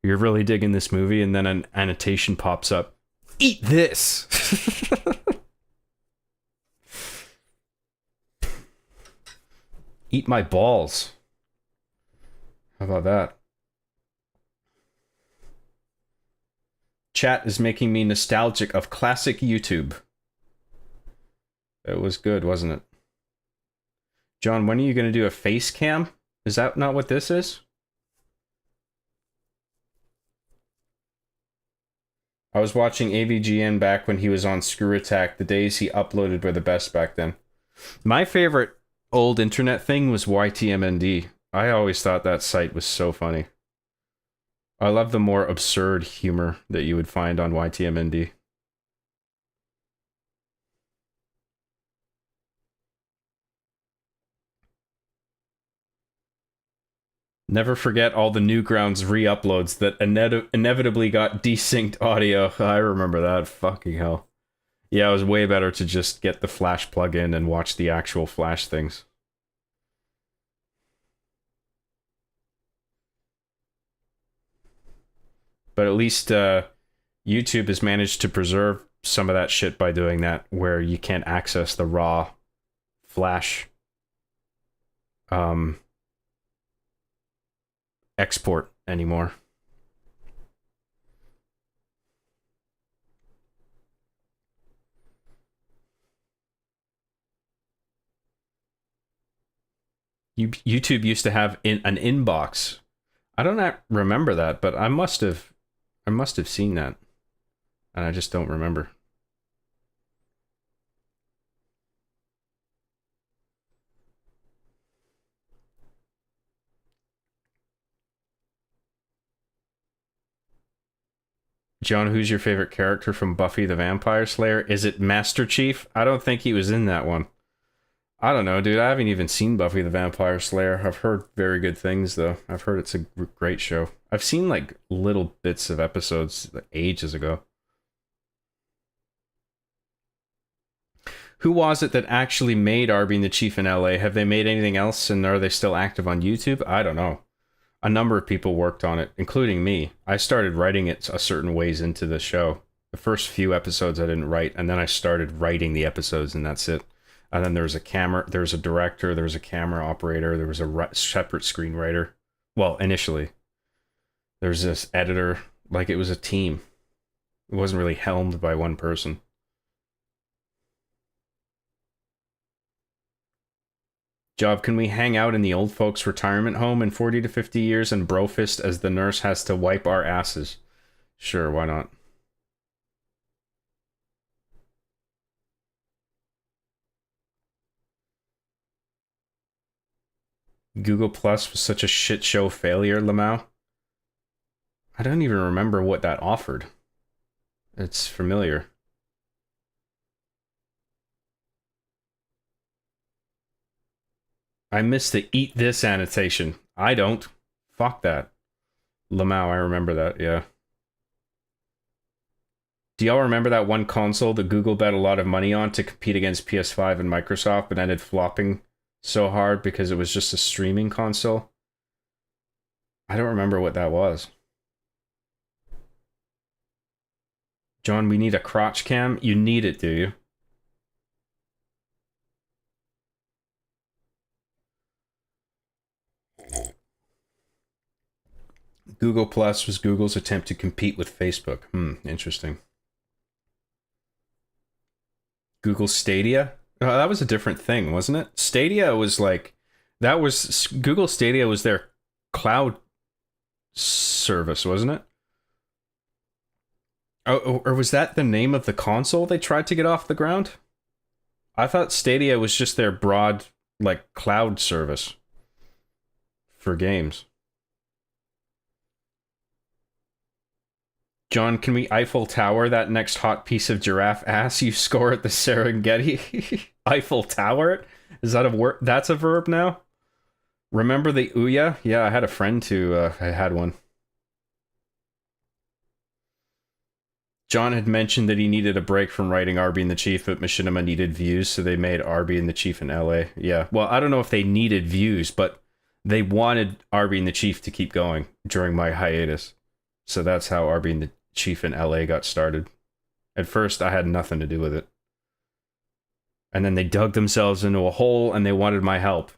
You're really digging this movie, and then an annotation pops up. Eat this! Eat my balls. How about that? Chat is making me nostalgic of classic YouTube. It was good, wasn't it? John, when are you going to do a face cam? Is that not what this is? I was watching AVGN back when he was on Screw Attack. The days he uploaded were the best back then. My favorite old internet thing was YTMND. I always thought that site was so funny. I love the more absurd humor that you would find on YTMND. Never forget all the Newgrounds re-uploads that inevitably got desynced audio. I remember that. Fucking hell. Yeah, it was way better to just get the Flash plugin and watch the actual Flash things. But at least YouTube has managed to preserve some of that shit by doing that, where you can't access the raw Flash export anymore. YouTube used to have an inbox. I don't remember that, but I must have seen that, and I just don't remember. John, who's your favorite character from Buffy the Vampire Slayer? Is it Master Chief? I don't think he was in that one. I don't know, dude. I haven't even seen Buffy the Vampire Slayer. I've heard very good things, though. I've heard it's a great show. I've seen, like, little bits of episodes ages ago. Who was it that actually made Arby and the Chief in LA? Have they made anything else, and are they still active on YouTube? I don't know. A number of people worked on it, including me. I started writing it a certain ways into the show. The first few episodes I didn't write, and then I started writing the episodes, and that's it. And then there was a director, there was a camera operator, there was a separate screenwriter. Well, initially. There's this editor. Like, it was a team. It wasn't really helmed by one person. Job, can we hang out in the old folks' retirement home in 40 to 50 years and brofist as the nurse has to wipe our asses? Sure, why not? Google Plus was such a shit show failure, Lamau. I don't even remember what that offered. It's familiar. I missed the eat this annotation. I don't. Fuck that. Lamau, I remember that, yeah. Do y'all remember that one console that Google bet a lot of money on to compete against PS5 and Microsoft, but ended flopping so hard because it was just a streaming console? I don't remember what that was. John, we need a crotch cam? You need it, do you? Google Plus was Google's attempt to compete with Facebook. Interesting. Google Stadia? Oh, that was a different thing, wasn't it? Stadia was like... Google Stadia was their cloud service, wasn't it? Oh, or was that the name of the console they tried to get off the ground? I thought Stadia was just their broad, like, cloud service for games. John, can we Eiffel Tower that next hot piece of giraffe ass you score at the Serengeti? Eiffel Tower it? Is that a word? That's a verb now? Remember the Ouya? Yeah, I had a friend who had one. John had mentioned that he needed a break from writing Arby and the Chief, but Machinima needed views, so they made Arby and the Chief in LA. Yeah, well, I don't know if they needed views, but They wanted Arby and the Chief to keep going during my hiatus. So that's how Arby and the Chief in LA got started. At first, I had nothing to do with it. And then they dug themselves into a hole and they wanted my help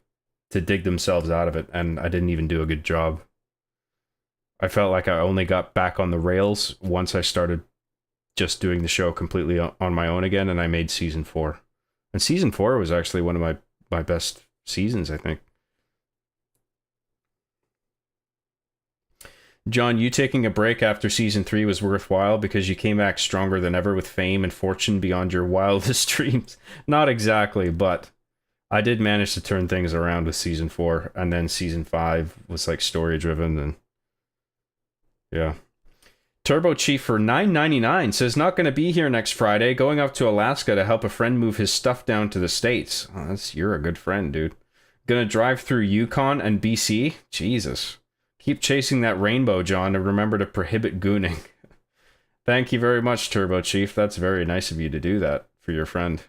to dig themselves out of it. And I didn't even do a good job. I felt like I only got back on the rails once I started just doing the show completely on my own again, and I made season 4. And season 4 was actually one of my best seasons, I think. John, you taking a break after season 3 was worthwhile because you came back stronger than ever with fame and fortune beyond your wildest dreams. Not exactly, but I did manage to turn things around with season 4, and then season 5 was like story driven, and yeah. Turbo Chief for $9.99 says not going to be here next Friday, going up to Alaska to help a friend move his stuff down to the States. Oh, you're a good friend, dude. Gonna drive through Yukon and BC? Jesus. Keep chasing that rainbow, John, and remember to prohibit gooning. Thank you very much, Turbo Chief. That's very nice of you to do that for your friend.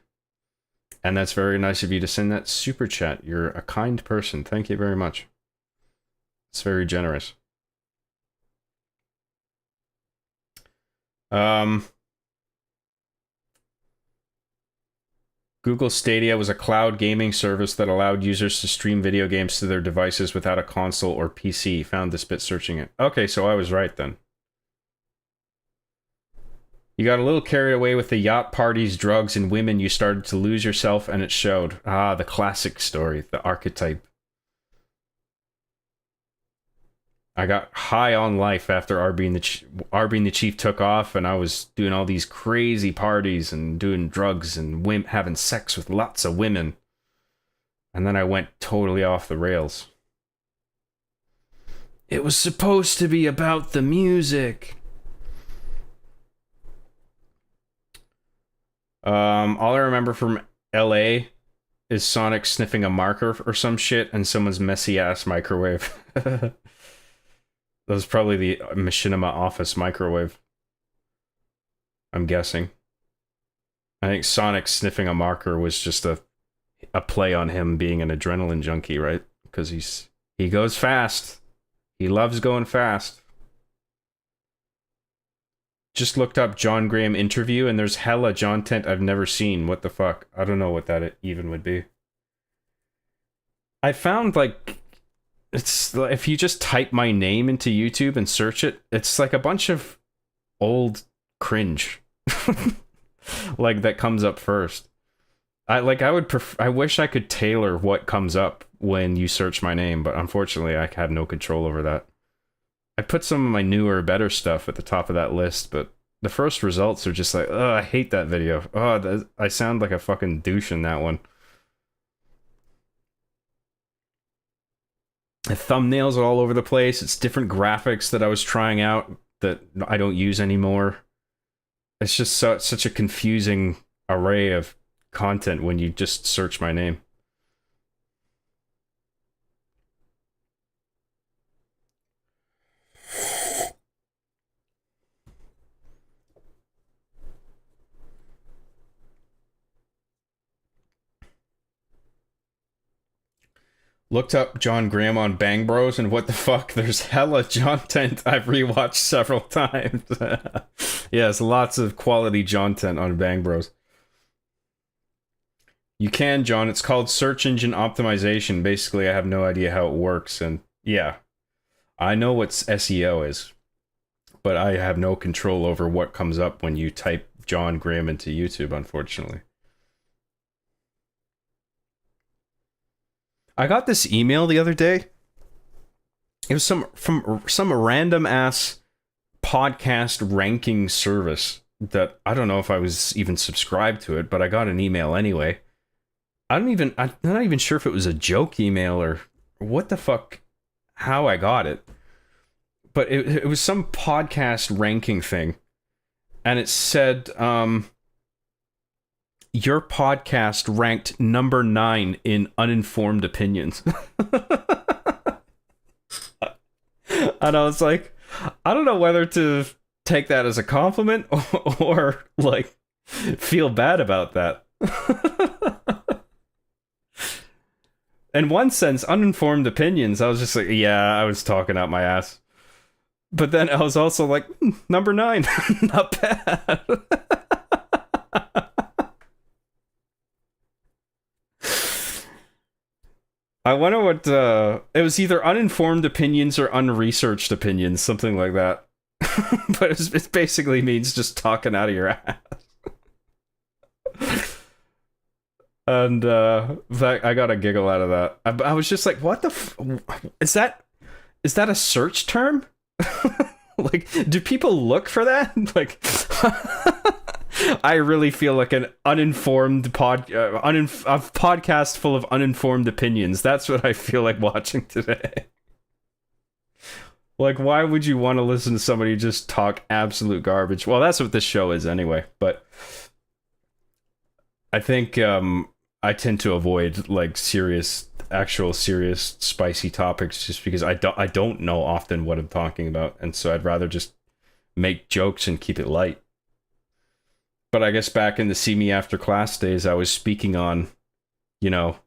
And that's very nice of you to send that super chat. You're a kind person. Thank you very much. It's very generous. Google Stadia was a cloud gaming service that allowed users to stream video games to their devices without a console or PC. Found this bit searching it. Okay, so I was right then. You got a little carried away with the yacht parties, drugs, and women. You started to lose yourself, and it showed. Ah, the classic story, the archetype. I got high on life after Arby and the Chief took off, and I was doing all these crazy parties and doing drugs and having sex with lots of women. And then I went totally off the rails. It was supposed to be about the music. All I remember from LA is Sonic sniffing a marker or some shit and someone's messy ass microwave. That was probably the Machinima Office microwave. I'm guessing. I think Sonic sniffing a marker was just a play on him being an adrenaline junkie, right? Because he goes fast. He loves going fast. Just looked up John Graham interview and there's hella John Tent I've never seen. What the fuck? I don't know what that even would be. I found like... It's if you just type my name into YouTube and search it, it's like a bunch of old cringe, like that comes up first. I wish I could tailor what comes up when you search my name, but unfortunately, I have no control over that. I put some of my newer, better stuff at the top of that list, but the first results are just like, oh, I hate that video. Oh, I sound like a fucking douche in that one. The thumbnails are all over the place. It's different graphics that I was trying out that I don't use anymore. It's just such a confusing array of content when you just search my name. Looked up John Graham on Bang Bros, and what the fuck, there's hella John Tent I've rewatched several times. Yes, lots of quality John Tent on Bang Bros. You can, John, it's called search engine optimization. Basically, I have no idea how it works, and yeah, I know what SEO is, but I have no control over what comes up when you type John Graham into YouTube, unfortunately. I got this email the other day. It was from some random ass podcast ranking service that I don't know if I was even subscribed to it, but I got an email anyway. I'm not even sure if it was a joke email or what the fuck, how I got it. But it was some podcast ranking thing. And it said, your podcast ranked number 9 in uninformed opinions. And I was like, I don't know whether to take that as a compliment or like feel bad about that. in one sense, uninformed opinions. I was just like, yeah, I was talking out my ass. But then I was also like, number 9, not bad. I wonder what, it was either uninformed opinions or unresearched opinions, something like that. But it basically means just talking out of your ass. And, I got a giggle out of that. I was just like, what the is that a search term? Like, do people look for that? Like, I really feel like an uninformed podcast full of uninformed opinions. That's what I feel like watching today. Like, why would you want to listen to somebody just talk absolute garbage? Well, that's what this show is anyway, but I think I tend to avoid like actual serious spicy topics just because I don't know often what I'm talking about, and so I'd rather just make jokes and keep it light. But I guess back in the See Me After Class days, I was speaking on, you know,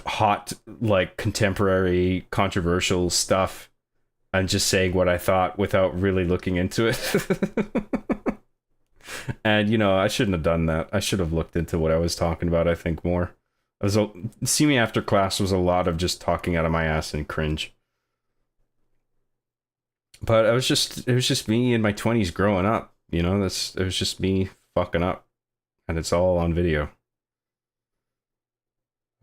hot, like, contemporary, controversial stuff and just saying what I thought without really looking into it. And, you know, I shouldn't have done that. I should have looked into what I was talking about, I think, more. See Me After Class was a lot of just talking out of my ass and cringe. But it was just me in my 20s growing up. You know, it was just me fucking up, and it's all on video.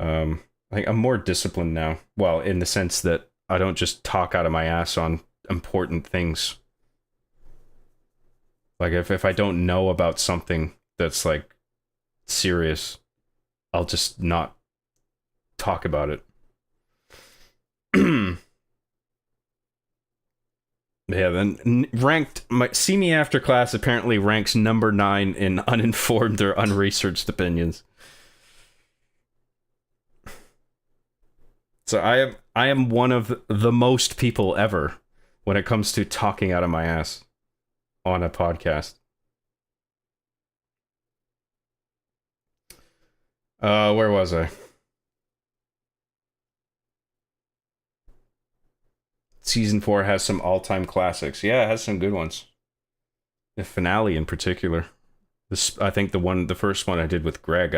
I think I'm more disciplined now. Well, in the sense that I don't just talk out of my ass on important things. Like if I don't know about something that's like serious, I'll just not talk about it. Yeah, then See Me After Class apparently ranks number 9 in uninformed or unresearched opinions. So I am one of the most people ever when it comes to talking out of my ass on a podcast. Where was I? Season 4 has some all-time classics. Yeah, it has some good ones. The finale in particular. I think the first one I did with Greg,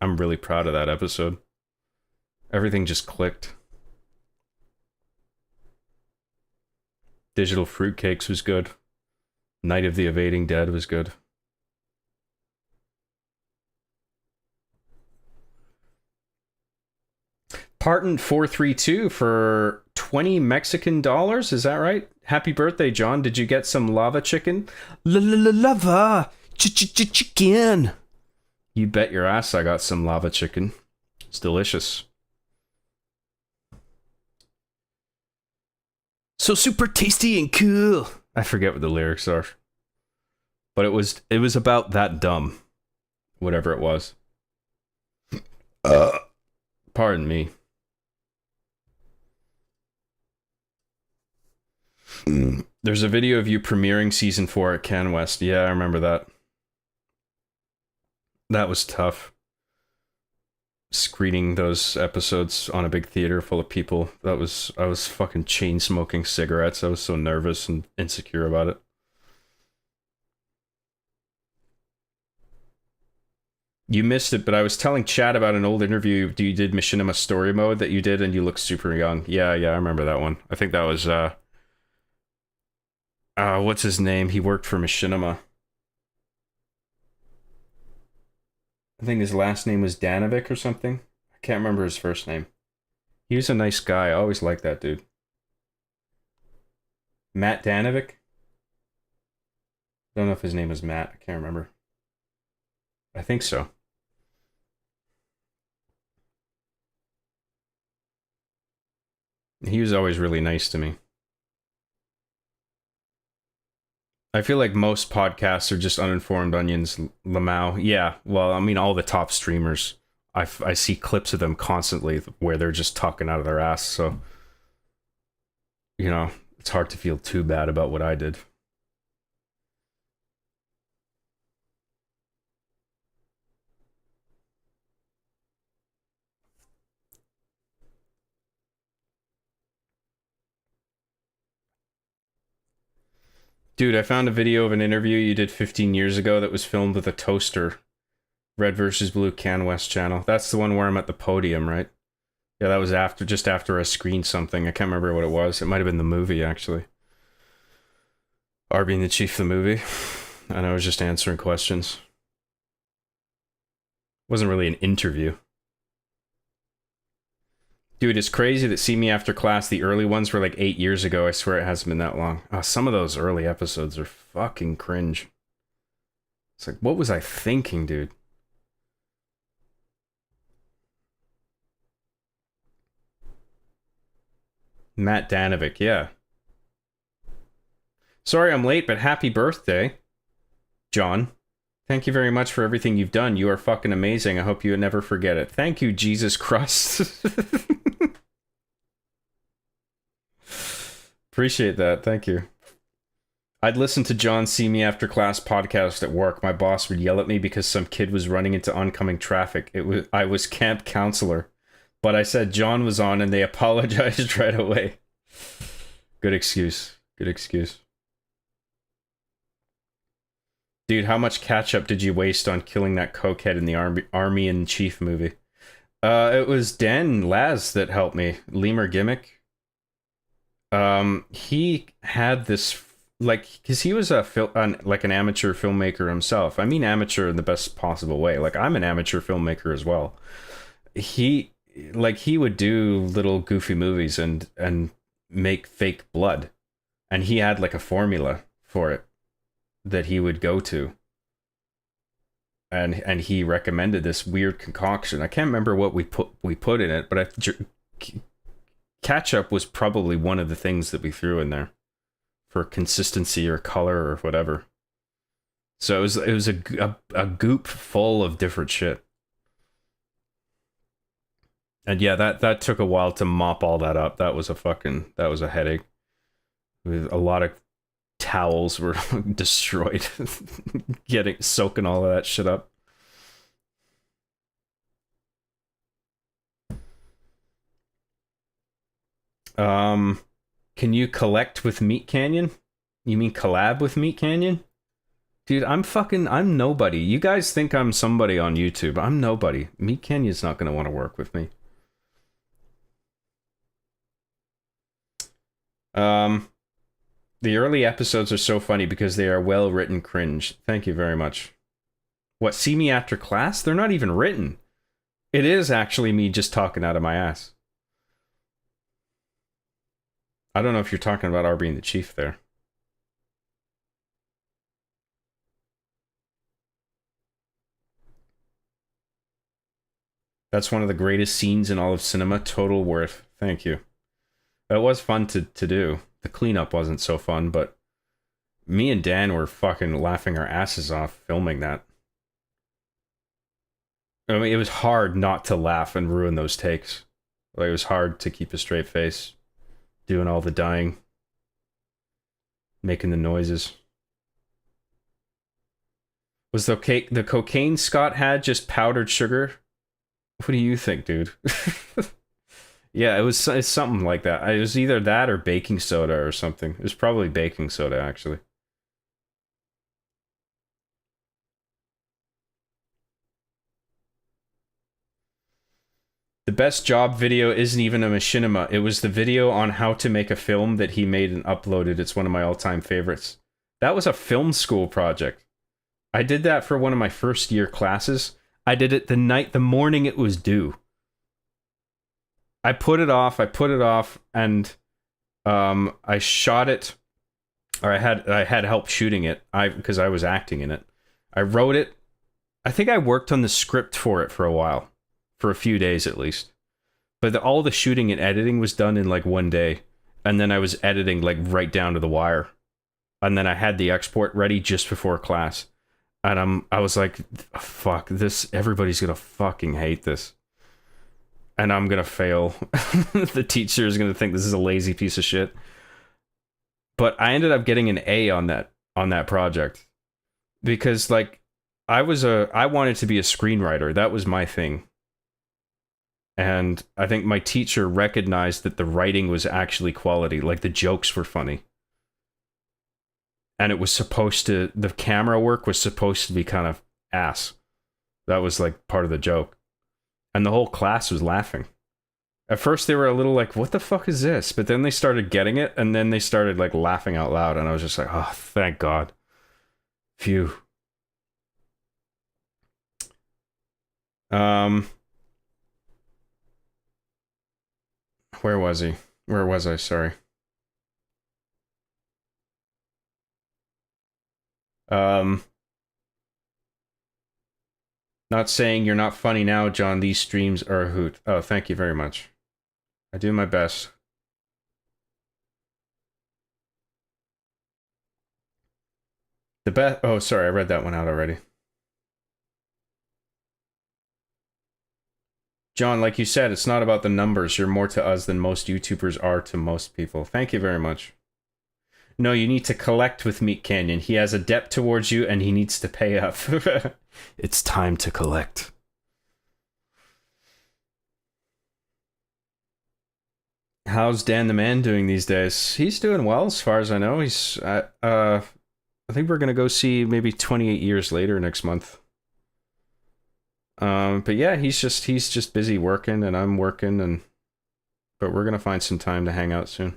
I'm really proud of that episode. Everything just clicked. Digital Fruitcakes was good. Night of the Evading Dead was good. Parton 432 for 20 Mexican dollars, is that right? Happy birthday, John. Did you get some lava chicken? Lava chicken. You bet your ass I got some lava chicken. It's delicious. So super tasty and cool. I forget what the lyrics are. But it was about that dumb. Whatever it was. Pardon me. There's a video of you premiering season 4 at CanWest. Yeah, I remember that. That was tough. Screening those episodes on a big theater full of people. I was fucking chain smoking cigarettes. I was so nervous and insecure about it. You missed it, but I was telling Chad about an old interview you did Machinima Story Mode that you did, and you look super young. Yeah, I remember that one. I think that was what's his name? He worked for Machinima. I think his last name was Danovic or something. I can't remember his first name. He was a nice guy. I always liked that dude. Matt Danovic? I don't know if his name is Matt. I can't remember. I think so. He was always really nice to me. I feel like most podcasts are just uninformed onions. Lamau, yeah. Well, I mean, all the top streamers, I see clips of them constantly where they're just talking out of their ass. So, you know, it's hard to feel too bad about what I did. Dude, I found a video of an interview you did 15 years ago that was filmed with a toaster. Red versus Blue CanWest channel. That's the one where I'm at the podium, right? Yeah, that was just after I screened something. I can't remember what it was. It might have been the movie, actually. Arby and the Chief, the movie. And I was just answering questions. Wasn't really an interview. Dude, it's crazy that See Me After Class, the early ones were like 8 years ago. I swear it hasn't been that long. Oh, some of those early episodes are fucking cringe. It's like, what was I thinking, dude? Matt Danovic, yeah. Sorry I'm late, but happy birthday, John. Thank you very much for everything you've done. You are fucking amazing. I hope you never forget it. Thank you, Jesus Christ. Appreciate that. Thank you. I'd listen to John See Me After Class podcast at work. My boss would yell at me because some kid was running into oncoming traffic. I was camp counselor, but I said John was on and they apologized right away. Good excuse. Good excuse. Dude, how much catch-up did you waste on killing that cokehead in the Army in Chief movie? It was Dan Laz that helped me. Lemur Gimmick. He had this, like, because he was like an amateur filmmaker himself. I mean amateur in the best possible way. Like, I'm an amateur filmmaker as well. He would do little goofy movies and make fake blood. And he had, like, a formula for it that he would go to, and he recommended this weird concoction. I can't remember what we put in it, but ketchup was probably one of the things that we threw in there for consistency or color or whatever. So it was a goop full of different shit. And yeah, that took a while to mop all that up. That was a headache. With a lot of towels were destroyed, soaking all of that shit up. Can you collect with Meat Canyon? You mean collab with Meat Canyon? Dude, I'm nobody. You guys think I'm somebody on YouTube. I'm nobody. Meat Canyon's not gonna want to work with me. The early episodes are so funny because they are well-written cringe. Thank you very much. What, See Me After Class? They're not even written. It is actually me just talking out of my ass. I don't know if you're talking about Arby and the Chief there. That's one of the greatest scenes in all of cinema. Total worth. Thank you. It was fun to do. The cleanup wasn't so fun, but me and Dan were fucking laughing our asses off filming that. I mean, it was hard not to laugh and ruin those takes. Like, it was hard to keep a straight face, doing all the dying, making the noises. Was the cocaine Scott had just powdered sugar? What do you think, dude? Yeah, it's something like that. It was either that or baking soda or something. It was probably baking soda, actually. The best job video isn't even a machinima. It was the video on how to make a film that he made and uploaded. It's one of my all-time favorites. That was a film school project. I did that for one of my first year classes. I did it the morning it was due. I put it off, and I shot it, or I had help shooting it, because I was acting in it. I wrote it. I think I worked on the script for it for a while, for a few days at least. But all the shooting and editing was done in like one day, and then I was editing like right down to the wire, and then I had the export ready just before class, and I was like, fuck this, everybody's gonna fucking hate this. And I'm gonna fail. The teacher is gonna think this is a lazy piece of shit. But I ended up getting an A on that project because, like, I wanted to be a screenwriter. That was my thing. And I think my teacher recognized that the writing was actually quality. Like, the jokes were funny. and it was supposed to, the camera work was supposed to be kind of ass. That was like part of the joke. And the whole class was laughing. At first they were a little like, what the fuck is this? But then they started getting it, and then they started like laughing out loud, and I was just like, oh, thank God. Phew. Where was he? Where was I? Sorry. Not saying you're not funny now, John. These streams are a hoot. Oh, thank you very much. I do my best. The best. Oh, sorry, I read that one out already. John, like you said, it's not about the numbers. You're more to us than most YouTubers are to most people. Thank you very much. No, you need to collect with Meat Canyon. He has a debt towards you, and he needs to pay up. It's time to collect. How's Dan the Man doing these days? He's doing well, as far as I know. He's, I think we're gonna go see maybe 28 Years Later next month. But yeah, he's just busy working, and I'm working, but we're gonna find some time to hang out soon.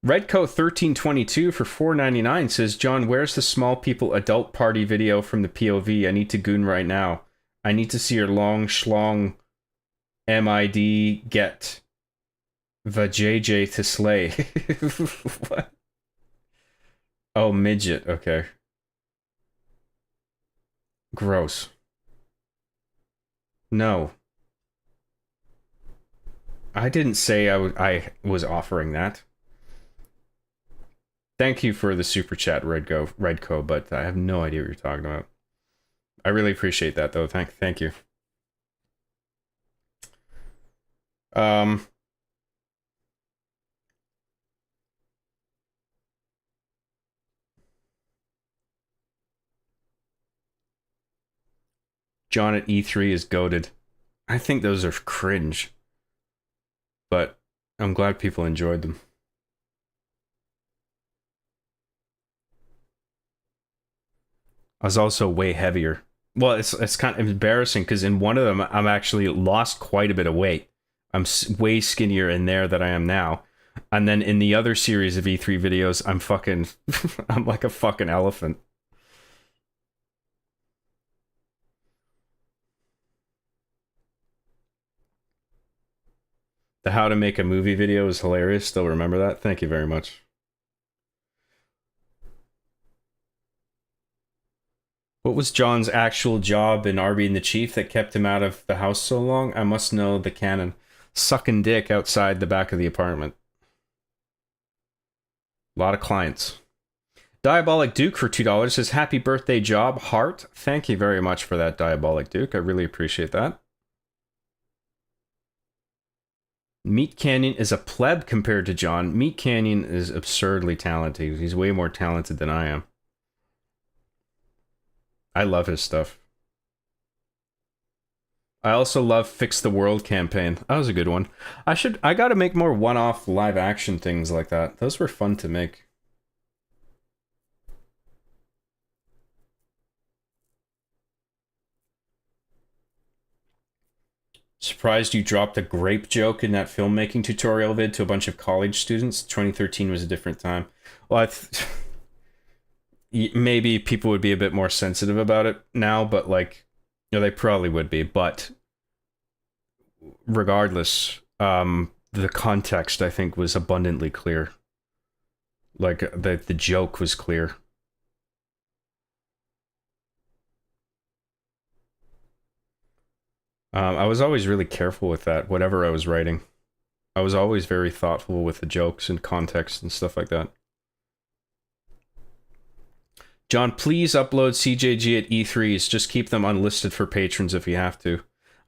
Redcoat1322 for $4.99 says, John, where's the small people adult party video from the POV? I need to goon right now. I need to see your long schlong MID get vajayjay to slay. What? Oh, midget. Okay. Gross. No. I didn't say I was offering that. Thank you for the super chat, Redco, but I have no idea what you're talking about. I really appreciate that, though. Thank you. John at E3 is goated. I think those are cringe, but I'm glad people enjoyed them. I was also way heavier. Well, it's kind of embarrassing because in one of them, I'm actually lost quite a bit of weight. I'm way skinnier in there than I am now. And then in the other series of E3 videos, I'm fucking... I'm like a fucking elephant. The how to make a movie video is hilarious. Still remember that? Thank you very much. What was John's actual job in Arby and the Chief that kept him out of the house so long? I must know the canon. Sucking dick outside the back of the apartment. A lot of clients. Diabolic Duke for $2 says, happy birthday job, heart. Thank you very much for that, Diabolic Duke. I really appreciate that. Meat Canyon is a pleb compared to John. Meat Canyon is absurdly talented. He's way more talented than I am. I love his stuff. I also love Fix the World campaign. That was a good one. I gotta make more one-off live action things like that. Those were fun to make. Surprised you dropped a grape joke in that filmmaking tutorial vid to a bunch of college students. 2013 was a different time. Well, maybe people would be a bit more sensitive about it now, but like, you know, they probably would be. But regardless, the context, I think, was abundantly clear. Like, the joke was clear. I was always really careful with that, whatever I was writing. I was always very thoughtful with the jokes and context and stuff like that. John, please upload CJG at E3s. Just keep them unlisted for patrons if you have to.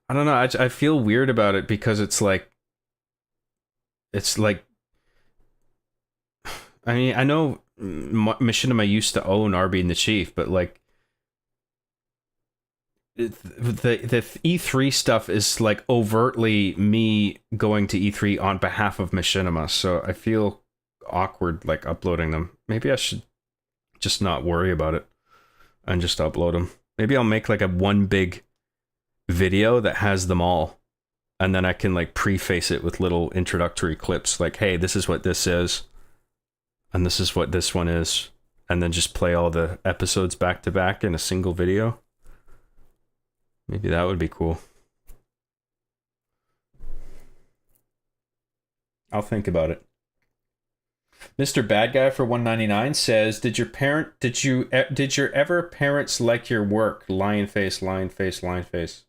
I don't know. I feel weird about it because it's like... I mean, I know Machinima used to own Arby and the Chief, but like... the E3 stuff is like overtly me going to E3 on behalf of Machinima, so I feel awkward like uploading them. Maybe I should just not worry about it and just upload them. Maybe I'll make like a one big video that has them all, and then I can like preface it with little introductory clips like, hey, this is what this is, and this is what this one is, and then just play all the episodes back to back in a single video. Maybe that would be cool. I'll think about it. Mr. Bad Guy for 199 says, did your ever parents like your work? Lion face, lion face, lion face.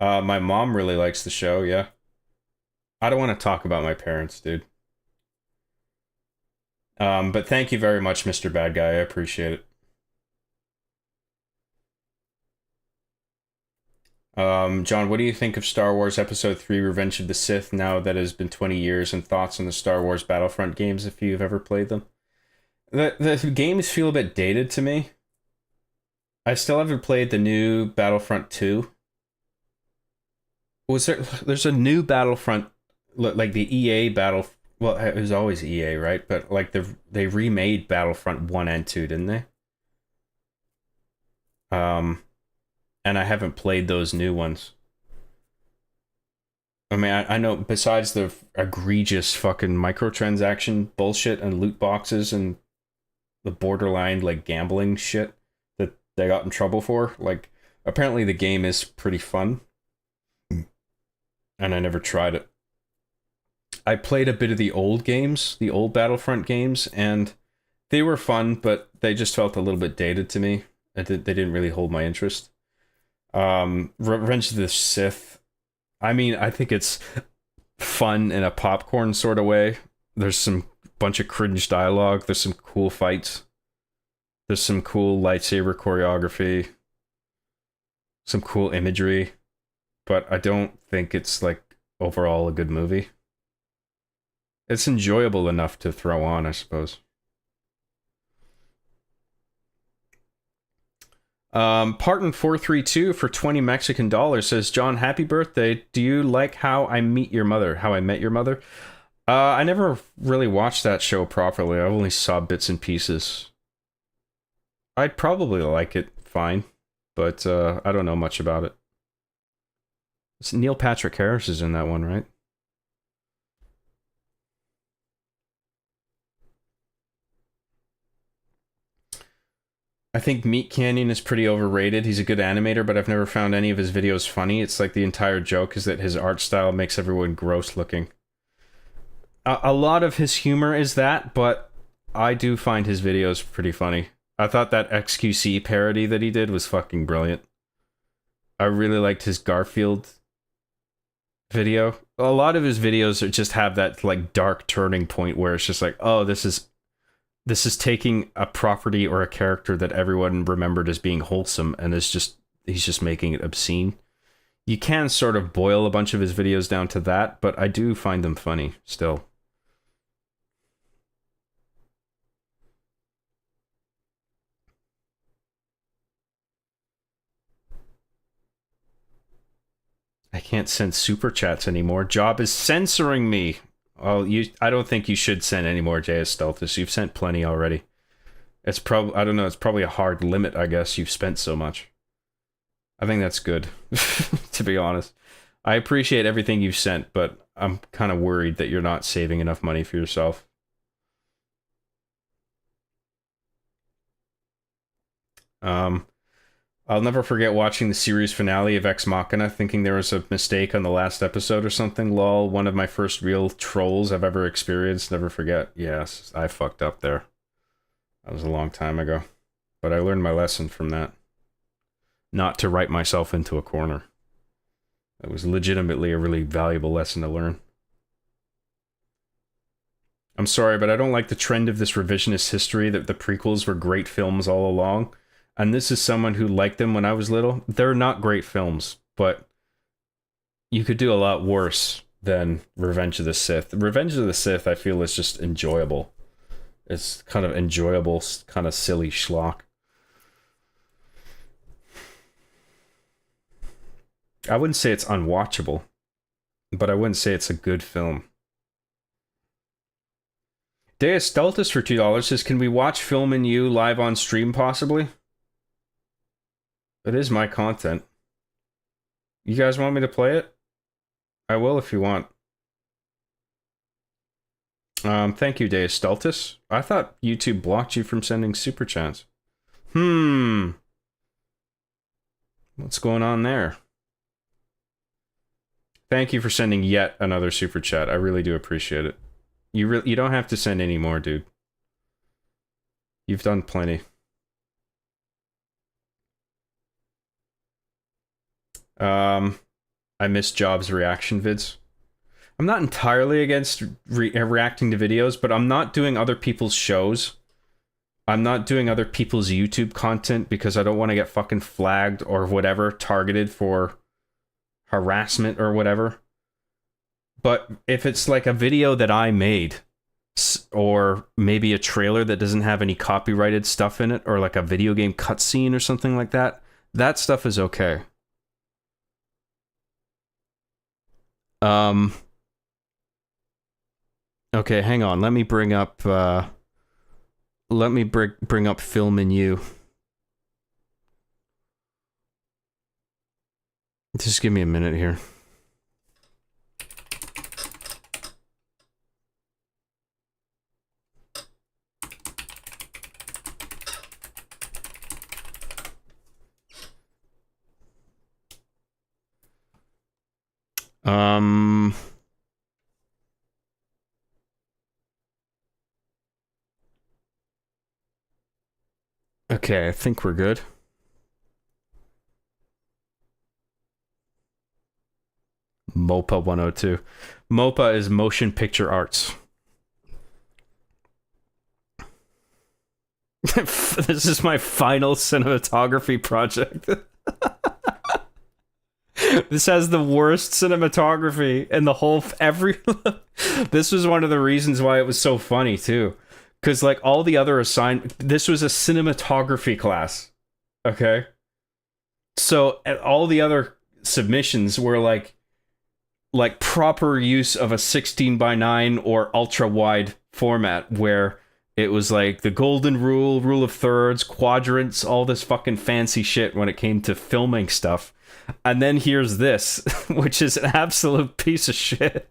My mom really likes the show, yeah. I don't want to talk about my parents, dude. But thank you very much, Mr. Bad Guy. I appreciate it. John, what do you think of Star Wars Episode 3 Revenge of the Sith now that it has been 20 years, and thoughts on the Star Wars Battlefront games if you've ever played them? The games feel a bit dated to me. I still haven't played the new Battlefront 2. There's a new Battlefront, like the EA Battle, well, it was always EA, right? But like they remade Battlefront 1 and 2, didn't they? And I haven't played those new ones. I mean, I know besides the egregious fucking microtransaction bullshit and loot boxes and the borderline like gambling shit that they got in trouble for, like apparently the game is pretty fun. And I never tried it. I played a bit of the old games, the old Battlefront games, and they were fun, but they just felt a little bit dated to me. They didn't really hold my interest. Revenge of the Sith, I mean, I think it's fun in a popcorn sort of way. There's some bunch of cringe dialogue. There's some cool fights. There's some cool lightsaber choreography. Some cool imagery. But I don't think it's, like, overall a good movie. It's enjoyable enough to throw on, I suppose. Parton 432 for 20 Mexican dollars says, John, happy birthday. Do you like How I Met Your Mother? I never really watched that show properly. I only saw bits and pieces. I'd probably like it fine, but I don't know much about it. Neil Patrick Harris is in that one, right? I think Meat Canyon is pretty overrated. He's a good animator, but I've never found any of his videos funny. It's like the entire joke is that his art style makes everyone gross looking. A lot of his humor is that, but I do find his videos pretty funny. I thought that XQC parody that he did was fucking brilliant. I really liked his Garfield video. A lot of his videos just have that like dark turning point where it's just like, oh, this is taking a property or a character that everyone remembered as being wholesome, and he's just making it obscene. You can sort of boil a bunch of his videos down to that, but I do find them funny still. I can't send super chats anymore. Job is censoring me. Oh, I don't think you should send any more JS Stultus. You've sent plenty already. It's probably, I don't know, it's probably a hard limit, I guess. You've spent so much. I think that's good, to be honest. I appreciate everything you've sent, but I'm kind of worried that you're not saving enough money for yourself. I'll never forget watching the series finale of Ex Machina, thinking there was a mistake on the last episode or something. Lol, one of my first real trolls I've ever experienced. Never forget. Yes, I fucked up there. That was a long time ago. But I learned my lesson from that. Not to write myself into a corner. It was legitimately a really valuable lesson to learn. I'm sorry, but I don't like the trend of this revisionist history that the prequels were great films all along. And this is someone who liked them when I was little. They're not great films, but you could do a lot worse than Revenge of the Sith. Revenge of the Sith, I feel, is just enjoyable. It's kind of enjoyable, kind of silly schlock. I wouldn't say it's unwatchable, but I wouldn't say it's a good film. Deus Stultus for $2 says, can we watch Film and You live on stream possibly? It is my content. You guys want me to play it? I will if you want. Thank you, Deus Stultus. I thought YouTube blocked you from sending super chats. What's going on there? Thank you for sending yet another super chat. I really do appreciate it. You don't have to send any more, dude. You've done plenty. I miss Jobs reaction vids. I'm not entirely against reacting to videos, but I'm not doing other people's shows. I'm not doing other people's YouTube content because I don't want to get fucking flagged or whatever, targeted for harassment or whatever. But if it's like a video that I made, or maybe a trailer that doesn't have any copyrighted stuff in it, or like a video game cutscene or something like that, that stuff is okay. Okay, hang on. Let me bring up bring up Film and You. Just give me a minute here. Okay, I think we're good. MOPA 102. MOPA is Motion Picture Arts. This is my final cinematography project. This has the worst cinematography in the whole This was one of the reasons why it was so funny too, because like all the other this was a cinematography class, okay? So all the other submissions were like proper use of a 16:9 or ultra wide format, where it was like the golden rule of thirds, quadrants, all this fucking fancy shit when it came to filming stuff. And then here's this, which is an absolute piece of shit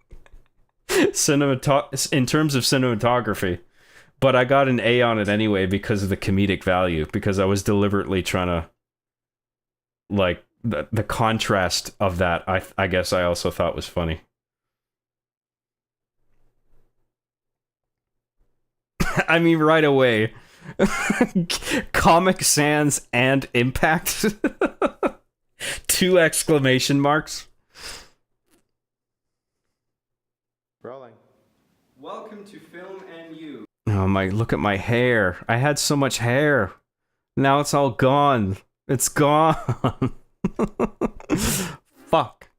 in terms of cinematography. But I got an A on it anyway because of the comedic value, because I was deliberately trying to, like, the contrast of that, I guess I also thought was funny. I mean, right away. Comic Sans and Impact. 2 exclamation marks. Rolling. Welcome to Film and You. Oh my, look at my hair. I had so much hair. Now it's all gone. It's gone. Fuck.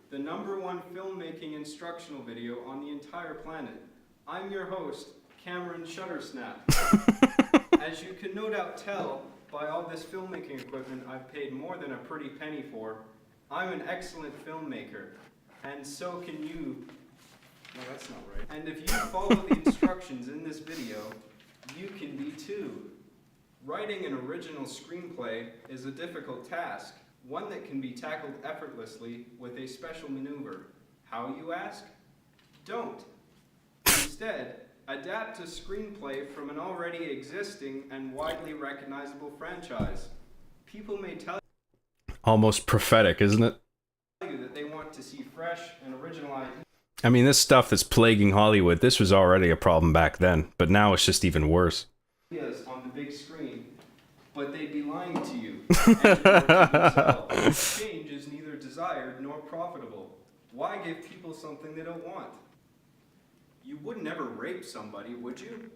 The #1 filmmaking instructional video on the entire planet. I'm your host, Cameron Shuttersnap. As you can no doubt tell by all this filmmaking equipment I've paid more than a pretty penny for, I'm an excellent filmmaker. And so can you. No, that's not right. And if you follow the instructions in this video, you can be too. Writing an original screenplay is a difficult task, one that can be tackled effortlessly with a special maneuver. How, you ask? Don't. Instead, adapt a screenplay from an already existing and widely recognizable franchise. People may tell you... Almost prophetic, isn't it? ...that they want to see fresh and original ideas. I mean, this stuff that's plaguing Hollywood, this was already a problem back then, but now it's just even worse. On the big screen, but they'd be lying to you. And change is neither desired nor profitable. Why give people something they don't want? You would never rape somebody, would you?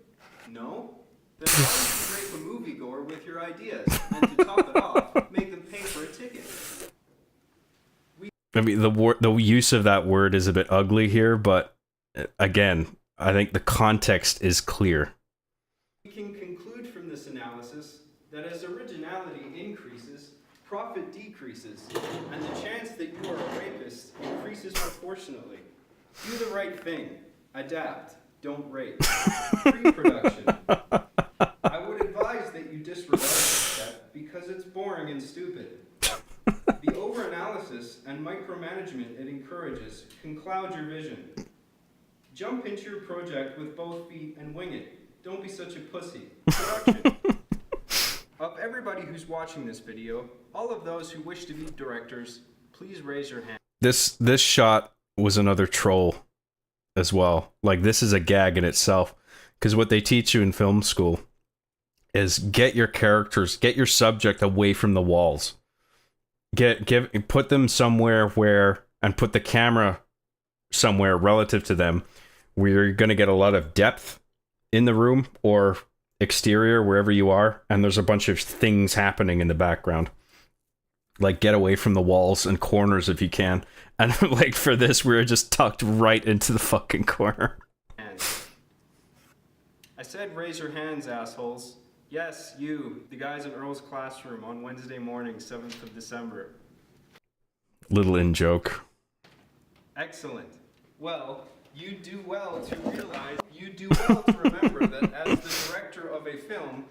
No? Then why would you rape a moviegoer with your ideas? And to top it off, make them pay for a ticket. I mean, the use of that word is a bit ugly here, but again, I think the context is clear. We can conclude from this analysis that as originality increases, profit decreases, and the chance disproportionately. Do the right thing. Adapt. Don't rape. Pre-production. I would advise that you disregard this step because it's boring and stupid. The overanalysis and micromanagement it encourages can cloud your vision. Jump into your project with both feet and wing it. Don't be such a pussy. Production. Of everybody who's watching this video, all of those who wish to be directors, please raise your hand. This shot was another troll as well. Like, this is a gag in itself, because what they teach you in film school is get your characters, get your subject away from the walls. Put them somewhere where, and put the camera somewhere relative to them where you're going to get a lot of depth in the room or exterior, wherever you are, and there's a bunch of things happening in the background. Like, get away from the walls and corners if you can. And like, for this, we were just tucked right into the fucking corner. I said raise your hands, assholes. Yes, you, the guys in Earl's classroom on Wednesday morning, 7th of December. Little in-joke. Excellent. Well, you do well to remember that as the director of a film,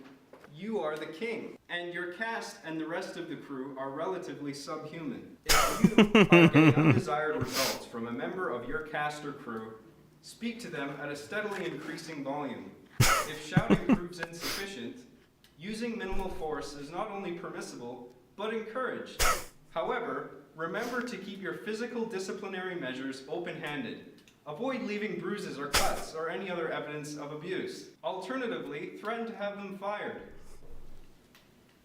you are the king, and your cast and the rest of the crew are relatively subhuman. If you are getting undesired results from a member of your cast or crew, speak to them at a steadily increasing volume. If shouting proves insufficient, using minimal force is not only permissible, but encouraged. However, remember to keep your physical disciplinary measures open-handed. Avoid leaving bruises or cuts or any other evidence of abuse. Alternatively, threaten to have them fired.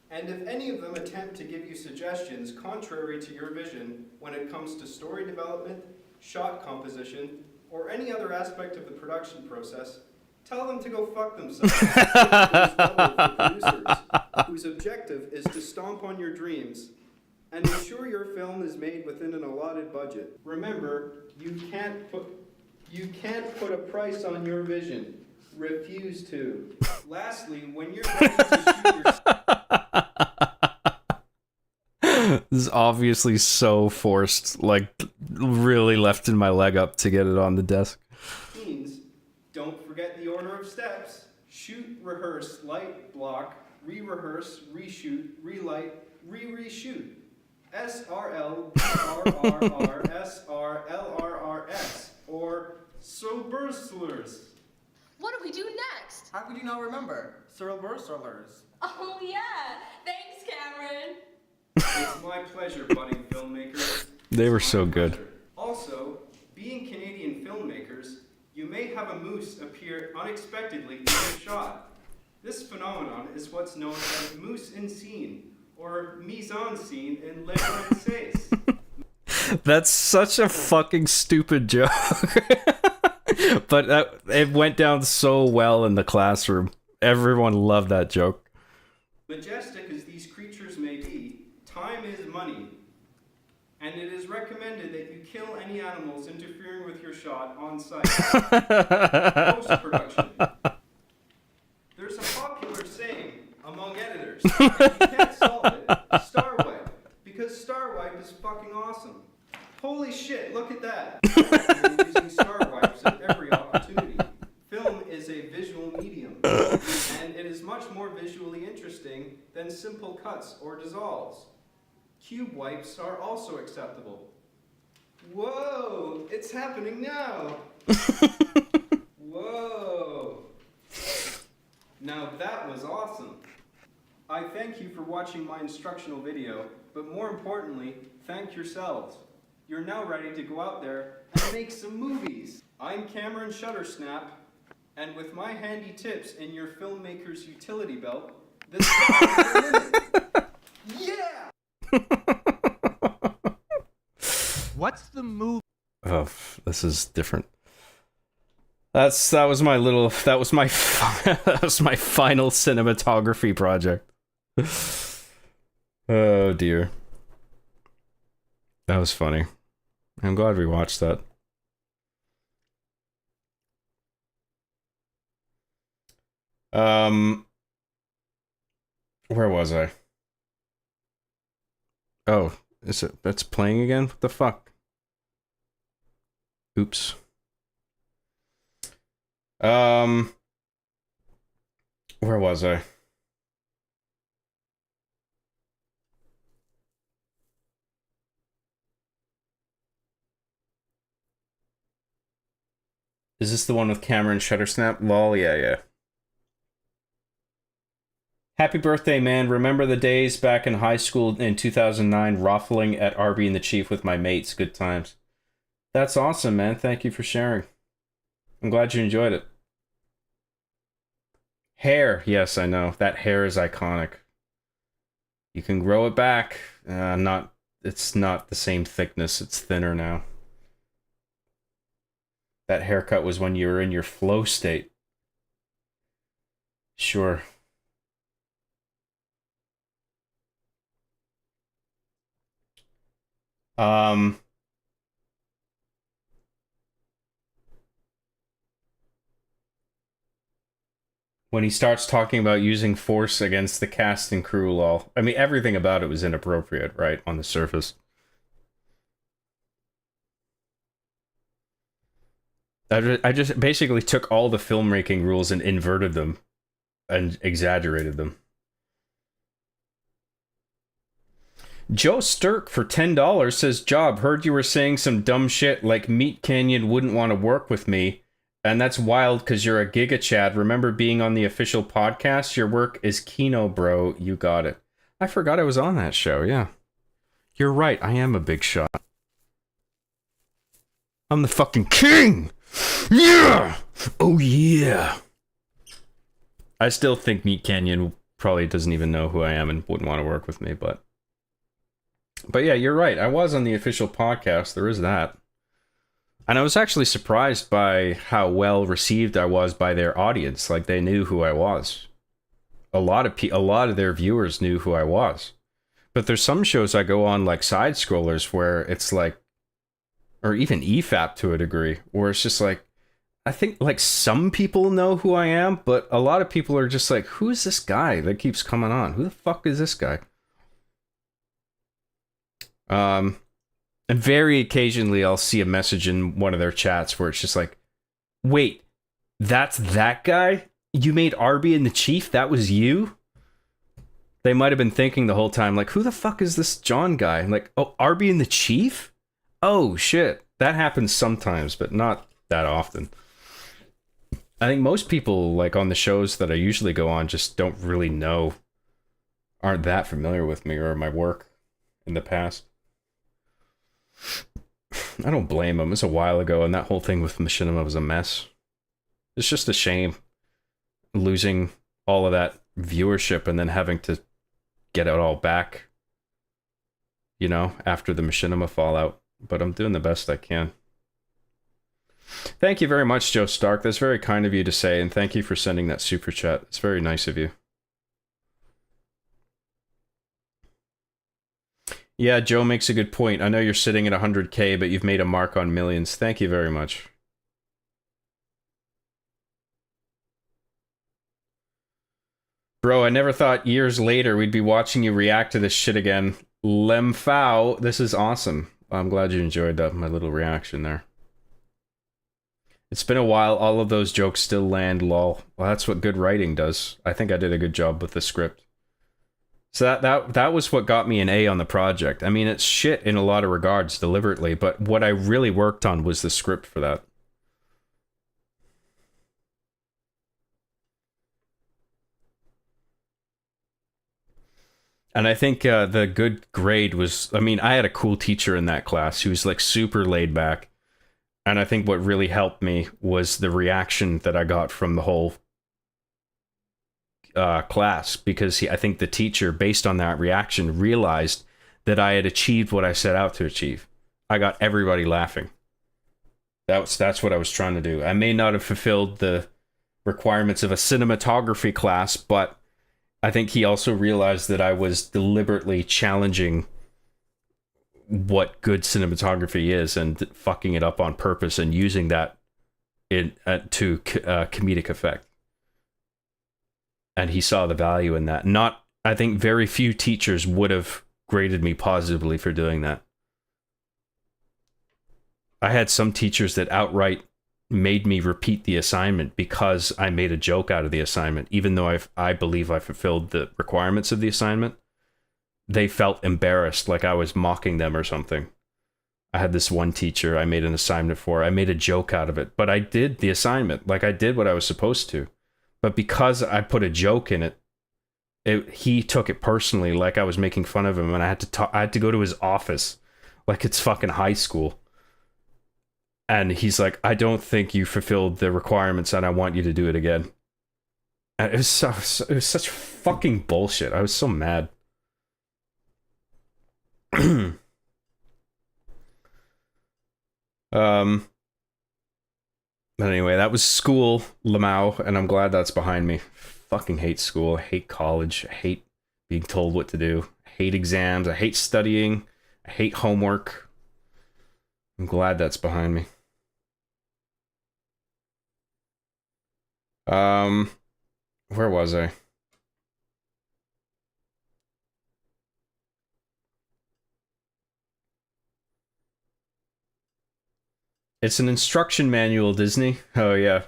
And if any of them attempt to give you suggestions contrary to your vision when it comes to story development, shot composition, or any other aspect of the production process, tell them to go fuck themselves. For producers, whose objective is to stomp on your dreams and ensure your film is made within an allotted budget. Remember, you can't put a price on your vision. Refuse to. Lastly, when you're ready to shoot your This is obviously so forced, like, really lifting my leg up to get it on the desk. scenes, don't forget the order of steps. Shoot, rehearse, light, block, re-rehearse, reshoot, relight, re-reshoot. SRL, BRRR, SRLRRS, or Soberslers. What do we do next? How could you not remember? Cyril Burslers. Oh yeah, thanks, Cameron. It's my pleasure, budding filmmakers. They were It's so my good. pleasure. Also, being Canadian filmmakers, you may have a moose appear unexpectedly in your shot. This phenomenon is what's known as moose in scene, or mise en scene in Le Français. That's such a fucking stupid joke. But it went down so well in the classroom. Everyone loved that joke. Majestic as these creatures may be, time is money. And it is recommended that you kill any animals interfering with your shot on site. Post-production. There's a popular saying among editors, if you can't solve it, star wipe. Because star wipe is fucking awesome. Holy shit, look at that. You're using star wipes at every opportunity. Film is a visual medium, and it is much more visually interesting than simple cuts or dissolves. Cube wipes are also acceptable. Whoa, it's happening now. Whoa. Now that was awesome. I thank you for watching my instructional video, but more importantly, thank yourselves. You're now ready to go out there and make some movies. I'm Cameron Shuttersnap, and with my handy tips in your filmmaker's utility belt, the sky is the limit. Yeah! What's the movie? Oh, this is different. That was my that was my final cinematography project. Oh dear. That was funny. I'm glad we watched that. Where was I? Oh, it's playing again? What the fuck? Oops. Where was I? Is this the one with Cameron Shuttersnap? Lol, yeah. Happy birthday, man. Remember the days back in high school in 2009, ruffling at Arby and the Chief with my mates. Good times. That's awesome, man. Thank you for sharing. I'm glad you enjoyed it. Hair. Yes, I know. That hair is iconic. You can grow it back. It's not the same thickness. It's thinner now. That haircut was when you were in your flow state. Sure. When he starts talking about using force against the cast and crew, lol. I mean, everything about it was inappropriate, right, on the surface. I just basically took all the filmmaking rules and inverted them and exaggerated them. Joe Sturk for $10 says, Job, heard you were saying some dumb shit like Meat Canyon wouldn't want to work with me. And that's wild because you're a Giga Chad. Remember being on the official podcast? Your work is Kino, bro. You got it. I forgot I was on that show, yeah. You're right, I am a big shot. I'm the fucking king! Yeah! Oh yeah! I still think Meat Canyon probably doesn't even know who I am and wouldn't want to work with me, but yeah, you're right. I was on the official podcast. There is that. And I was actually surprised by how well received I was by their audience. Like, they knew who I was. A lot of their viewers knew who I was. But there's some shows I go on, like Side Scrollers, where it's like, or even EFAP to a degree, where it's just like, I think like some people know who I am, but a lot of people are just like, who's this guy that keeps coming on? Who the fuck is this guy? And very occasionally I'll see a message in one of their chats where it's just like, wait, that's that guy? You made Arby and the Chief? That was you? They might have been thinking the whole time, like, who the fuck is this John guy? Like, oh, Arby and the Chief? Oh, shit. That happens sometimes, but not that often. I think most people, like, on the shows that I usually go on just don't really know, aren't that familiar with me or my work in the past. I don't blame him. It's a while ago, and that whole thing with Machinima was a mess. It's just a shame losing all of that viewership and then having to get it all back, you know, after the Machinima fallout. But I'm doing the best I can. Thank you very much, Joe Stark. That's very kind of you to say, and thank you for sending that super chat. It's very nice of you. Yeah, Joe makes a good point. I know you're sitting at 100K, but you've made a mark on millions. Thank you very much. Bro, I never thought years later we'd be watching you react to this shit again. Lemfao, this is awesome. I'm glad you enjoyed that, my little reaction there. It's been a while. All of those jokes still land, lol. Well, that's what good writing does. I think I did a good job with the script. So that was what got me an A on the project. I mean, it's shit in a lot of regards, deliberately, but what I really worked on was the script for that. And I think the good grade was, I mean, I had a cool teacher in that class who was like super laid back. And I think what really helped me was the reaction that I got from the whole class, because I think the teacher, based on that reaction, realized that I had achieved what I set out to achieve. I got everybody laughing. That's what I was trying to do. I may not have fulfilled the requirements of a cinematography class, but I think he also realized that I was deliberately challenging what good cinematography is and fucking it up on purpose and using that to comedic effect. And he saw the value in that. I think very few teachers would have graded me positively for doing that. I had some teachers that outright made me repeat the assignment because I made a joke out of the assignment, even though I believe I fulfilled the requirements of the assignment. They felt embarrassed, like I was mocking them or something. I had this one teacher I made an assignment for. I made a joke out of it, but I did the assignment. Like, I did what I was supposed to. But because I put a joke in it, he took it personally, like I was making fun of him, and I had to go to his office like it's fucking high school. And he's like, I don't think you fulfilled the requirements and I want you to do it again. And it was such fucking bullshit. I was so mad. But anyway, that was school, Lamau, and I'm glad that's behind me. Fucking hate school, I hate college, I hate being told what to do, I hate exams, I hate studying, I hate homework. I'm glad that's behind me. Where was I? It's an instruction manual, Disney. Oh, yeah.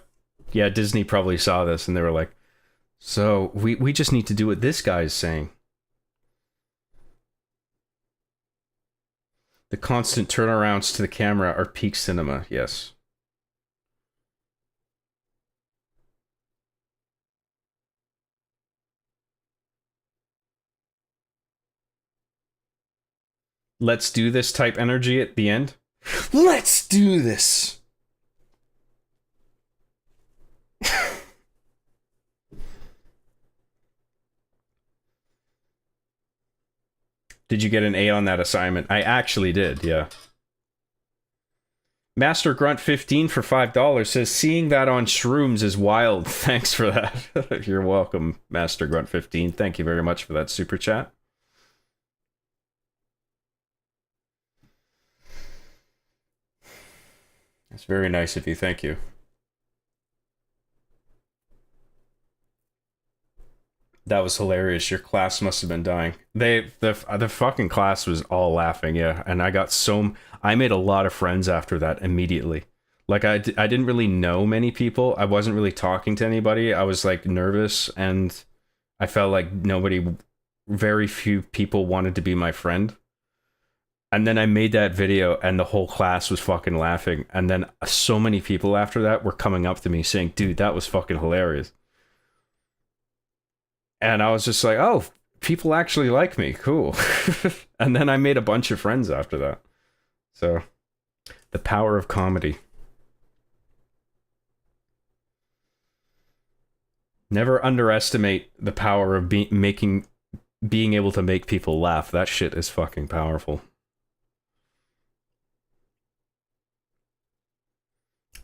Yeah, Disney probably saw this and they were like, so we just need to do what this guy's saying. The constant turnarounds to the camera are peak cinema, yes. Let's do this type energy at the end. Let's do this! Did you get an A on that assignment? I actually did, yeah. Master Grunt 15 for $5 says, seeing that on shrooms is wild. Thanks for that. You're welcome, Master Grunt 15. Thank you very much for that super chat. That's very nice of you. Thank you. That was hilarious. Your class must have been dying. The fucking class was all laughing, yeah. And I made a lot of friends after that immediately. Like, I didn't really know many people. I wasn't really talking to anybody. I was, like, nervous, and I felt like very few people wanted to be my friend. And then I made that video, and the whole class was fucking laughing. And then so many people after that were coming up to me saying, dude, that was fucking hilarious. And I was just like, oh, people actually like me. Cool. And then I made a bunch of friends after that. So, the power of comedy. Never underestimate the power of being able to make people laugh. That shit is fucking powerful.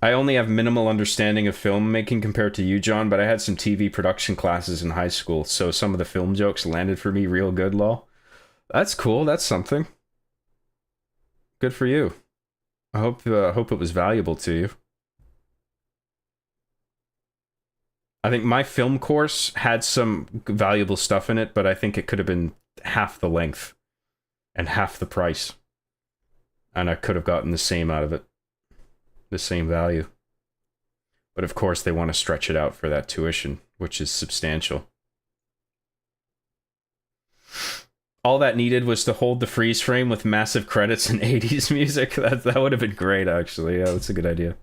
I only have minimal understanding of filmmaking compared to you, John, but I had some TV production classes in high school, so some of the film jokes landed for me real good, lol. That's cool, that's something. Good for you. I hope it was valuable to you. I think my film course had some valuable stuff in it, but I think it could have been half the length and half the price. And I could have gotten the same out of it. The same value. But of course they want to stretch it out for that tuition, which is substantial. All that needed was to hold the freeze frame with massive credits and 80s music. That would have been great, actually. Yeah, that's a good idea.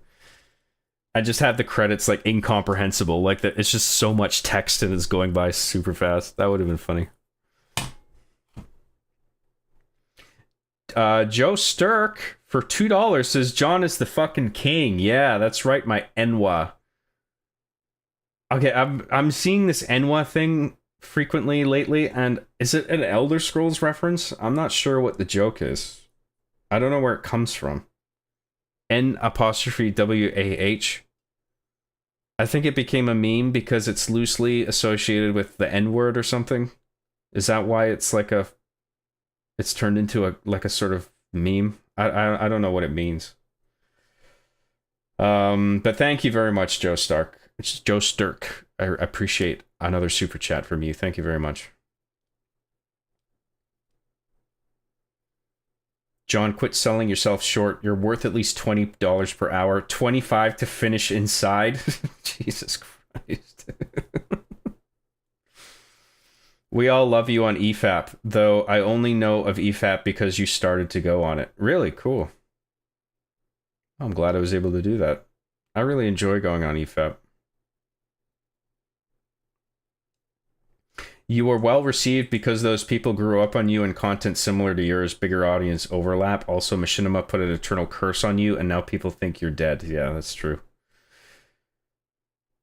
I just have the credits like incomprehensible, like that. It's just so much text and it's going by super fast. That would have been funny. Joe Sturk for $2 says, John is the fucking king. Yeah, that's right, my Enwa. Okay, I'm seeing this Enwa thing frequently lately, and is it an Elder Scrolls reference? I'm not sure what the joke is. I don't know where it comes from. N'_WAH. I think it became a meme because it's loosely associated with the N-word or something. Is that why it's like it's turned into a sort of meme? I don't know what it means. But thank you very much, Joe Stark. It's Joe Sturk. I appreciate another super chat from you. Thank you very much. John, quit selling yourself short. You're worth at least $20 per hour. 25 to finish inside. Jesus Christ. We all love you on EFAP, though I only know of EFAP because you started to go on it. Really cool. I'm glad I was able to do that. I really enjoy going on EFAP. You were well received because those people grew up on you and content similar to yours, bigger audience overlap. Also, Machinima put an eternal curse on you, and now people think you're dead. Yeah, that's true.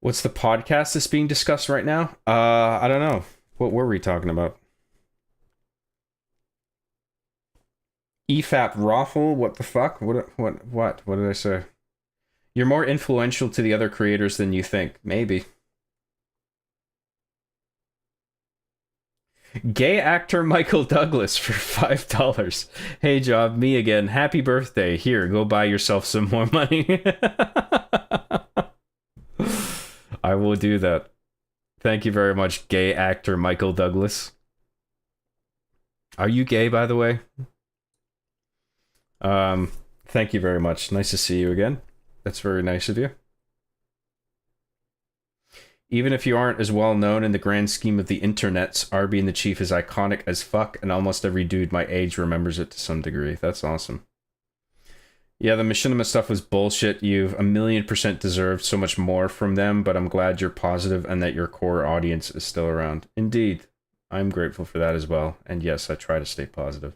What's the podcast that's being discussed right now? I don't know. What were we talking about? EFAP Raffle? What the fuck? What did I say? You're more influential to the other creators than you think. Maybe. Gay actor Michael Douglas for $5. Hey, Job, me again. Happy birthday. Here, go buy yourself some more money. I will do that. Thank you very much, gay actor Michael Douglas. Are you gay, by the way? Thank you very much. Nice to see you again. That's very nice of you. Even if you aren't as well known in the grand scheme of the internets, RB and the Chief is iconic as fuck, and almost every dude my age remembers it to some degree. That's awesome. Yeah, the Machinima stuff was bullshit. You've 1,000,000% deserved so much more from them, but I'm glad you're positive and that your core audience is still around. Indeed. I'm grateful for that as well. And yes, I try to stay positive.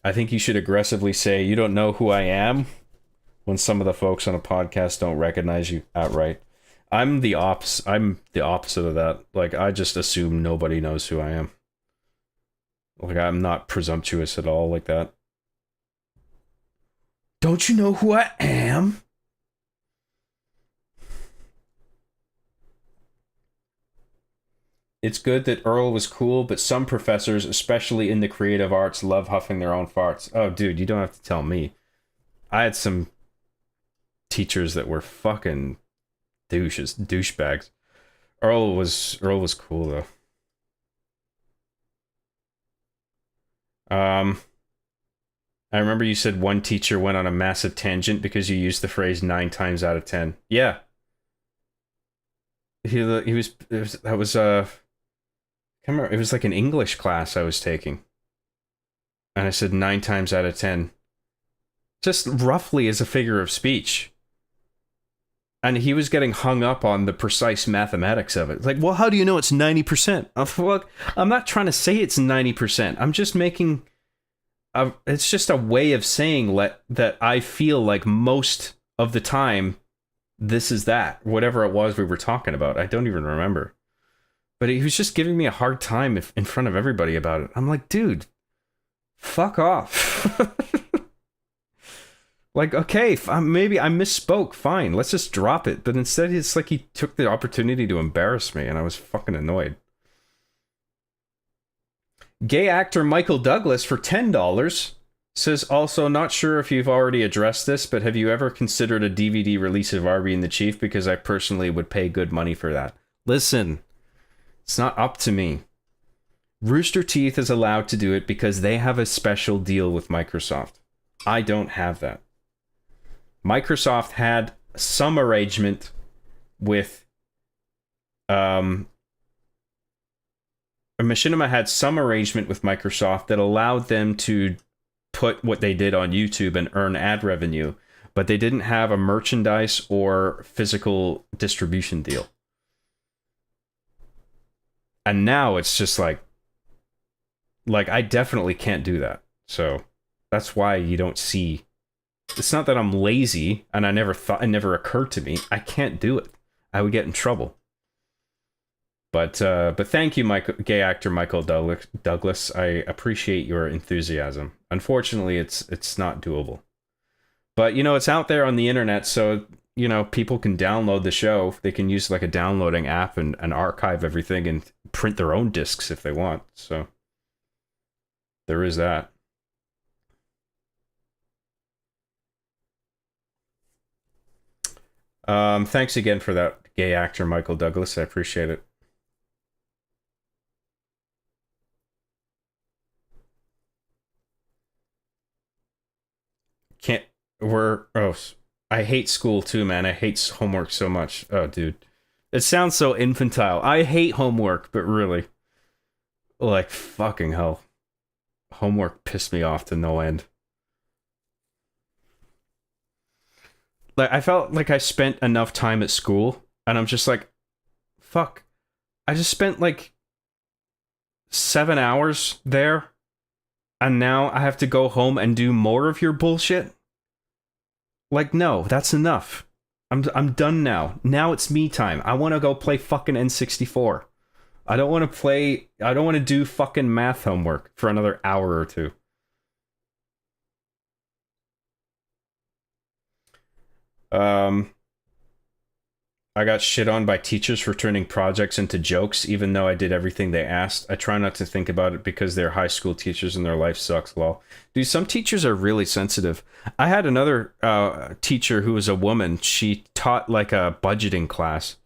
I think you should aggressively say, you don't know who I am, when some of the folks on a podcast don't recognize you outright. I'm the opposite of that. Like, I just assume nobody knows who I am. Like, I'm not presumptuous at all like that. Don't you know who I am? It's good that Earl was cool, but some professors, especially in the creative arts, love huffing their own farts. Oh, dude, you don't have to tell me. I had some teachers that were fucking douchebags. Earl was cool though. I remember you said one teacher went on a massive tangent because you used the phrase 9 times out of 10. Yeah. It was like an English class I was taking. And I said 9 times out of 10. Just roughly as a figure of speech. And he was getting hung up on the precise mathematics of it. It's like, well, how do you know it's 90%? I'm not trying to say it's 90%. I'm just making... it's just a way of saying that I feel like most of the time, this is that. Whatever it was we were talking about. I don't even remember. But he was just giving me a hard time in front of everybody about it. I'm like, dude, fuck off. Like, okay, maybe I misspoke, fine, let's just drop it. But instead, it's like he took the opportunity to embarrass me, and I was fucking annoyed. Gay actor Michael Douglas for $10 says, also, not sure if you've already addressed this, but have you ever considered a DVD release of RB and the Chief? Because I personally would pay good money for that. Listen, it's not up to me. Rooster Teeth is allowed to do it because they have a special deal with Microsoft. I don't have that. Microsoft had some arrangement with Machinima had some arrangement with Microsoft that allowed them to put what they did on YouTube and earn ad revenue, but they didn't have a merchandise or physical distribution deal. And now it's just like I definitely can't do that. So that's why you don't see. It's not that I'm lazy and it never occurred to me. I can't do it. I would get in trouble. But thank you, gay actor Michael Douglas. I appreciate your enthusiasm. Unfortunately, it's not doable. But, you know, it's out there on the internet, so, you know, people can download the show. They can use like a downloading app and archive everything and print their own discs if they want. So there is that. Thanks again for that, gay actor Michael Douglas. I appreciate it. I hate school too, man. I hate homework so much. Oh, dude. It sounds so infantile. I hate homework, but really, like, fucking hell. Homework pissed me off to no end. Like, I felt like I spent enough time at school, and I'm just like, fuck. I just spent like 7 hours there, and now I have to go home and do more of your bullshit? Like, no, that's enough. I'm done now. Now it's me time. I want to go play fucking N64. I don't want to do fucking math homework for another hour or two. I got shit on by teachers for turning projects into jokes, even though I did everything they asked. I try not to think about it because they're high school teachers and their life sucks, lol. Dude, some teachers are really sensitive. I had another teacher who was a woman. She taught like a budgeting class,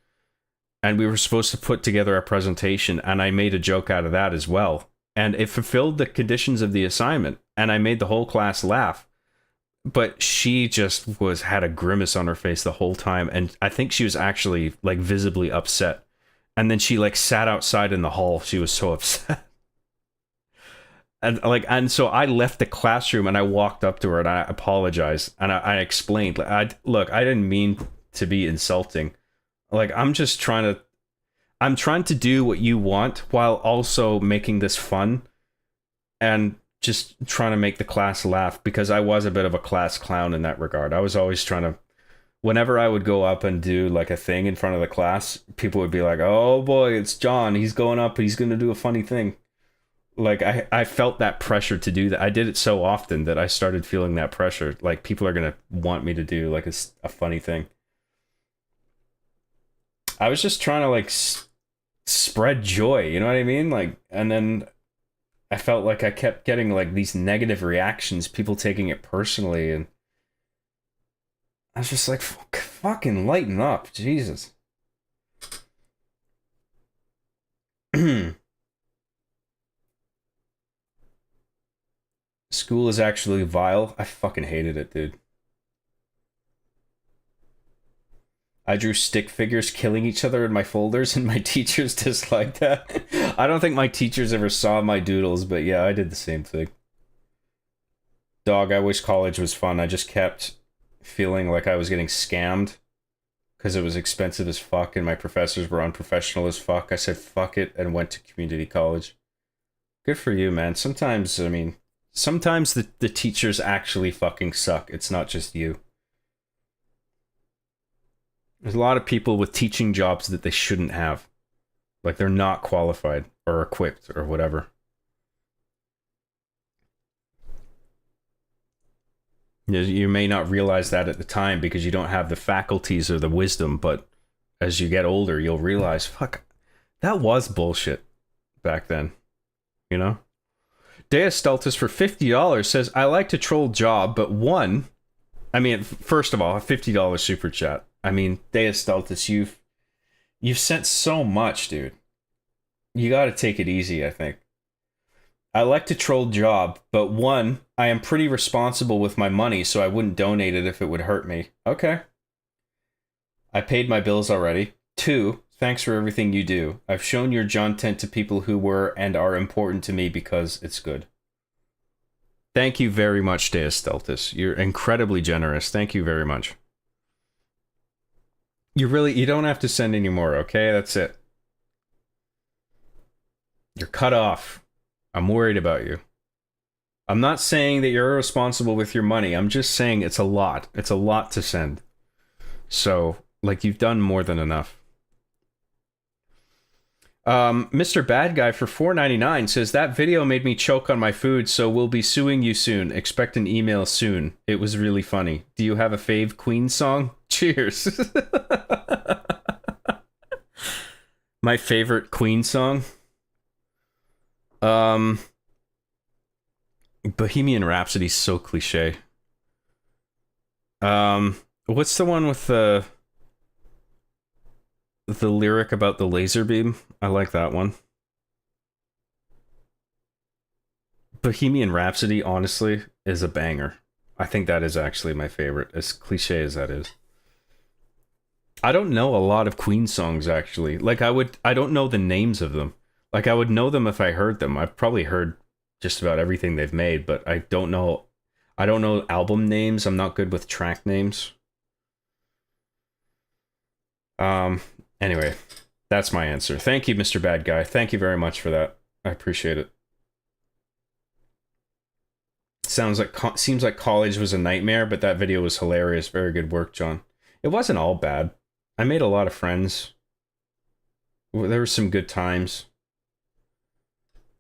and we were supposed to put together a presentation, and I made a joke out of that as well. And it fulfilled the conditions of the assignment, and I made the whole class laugh. But she just had a grimace on her face the whole time, and I think she was actually like visibly upset. And then she like sat outside in the hall. She was so upset. And so I left the classroom and I walked up to her and I apologized and I explained, look, I didn't mean to be insulting. Like, I'm trying to do what you want while also making this fun and just trying to make the class laugh, because I was a bit of a class clown in that regard. I was always trying to, whenever I would go up and do like a thing in front of the class, people would be like, oh boy, it's John. He's going up. He's going to do a funny thing. Like, I felt that pressure to do that. I did it so often that I started feeling that pressure. Like, people are going to want me to do like a funny thing. I was just trying to like spread joy. You know what I mean? Like, and then I felt like I kept getting like these negative reactions, people taking it personally, and I was just like, fucking lighten up, Jesus. School is actually vile. I fucking hated it, dude. I drew stick figures killing each other in my folders, and my teachers disliked that. I don't think my teachers ever saw my doodles, but yeah, I did the same thing. Dog, I wish college was fun. I just kept feeling like I was getting scammed because it was expensive as fuck and my professors were unprofessional as fuck. I said fuck it and went to community college. Good for you, man. Sometimes, I mean, sometimes the teachers actually fucking suck. It's not just you. There's a lot of people with teaching jobs that they shouldn't have. Like, they're not qualified or equipped or whatever. You may not realize that at the time because you don't have the faculties or the wisdom, but as you get older, you'll realize, fuck, that was bullshit back then. You know? Deus Stultus for $50 says, I like to troll Job, but first of all, a $50 super chat. I mean, Deus Stultus, you've sent so much, dude. You gotta take it easy, I think. I like to troll Job, but one, I am pretty responsible with my money, so I wouldn't donate it if it would hurt me. Okay. I paid my bills already. 2, thanks for everything you do. I've shown your John tent to people who were and are important to me because it's good. Thank you very much, Deus Stultus. You're incredibly generous. Thank you very much. You don't have to send any more, okay? That's it. You're cut off. I'm worried about you. I'm not saying that you're irresponsible with your money. I'm just saying it's a lot. It's a lot to send. So, like, you've done more than enough. Mr. Bad Guy for $4.99 says, that video made me choke on my food, so we'll be suing you soon. Expect an email soon. It was really funny. Do you have a fave Queen song? Cheers. My favorite Queen song? Bohemian Rhapsody's so cliche. What's the one with the lyric about the laser beam? I like that one. Bohemian Rhapsody, honestly, is a banger. I think that is actually my favorite, as cliche as that is. I don't know a lot of Queen songs, actually. Like, I don't know the names of them. Like, I would know them if I heard them. I've probably heard just about everything they've made, but I don't know album names. I'm not good with track names. Anyway, that's my answer. Thank you, Mr. Bad Guy. Thank you very much for that. I appreciate it. Seems like college was a nightmare, but that video was hilarious. Very good work, John. It wasn't all bad. I made a lot of friends. There were some good times.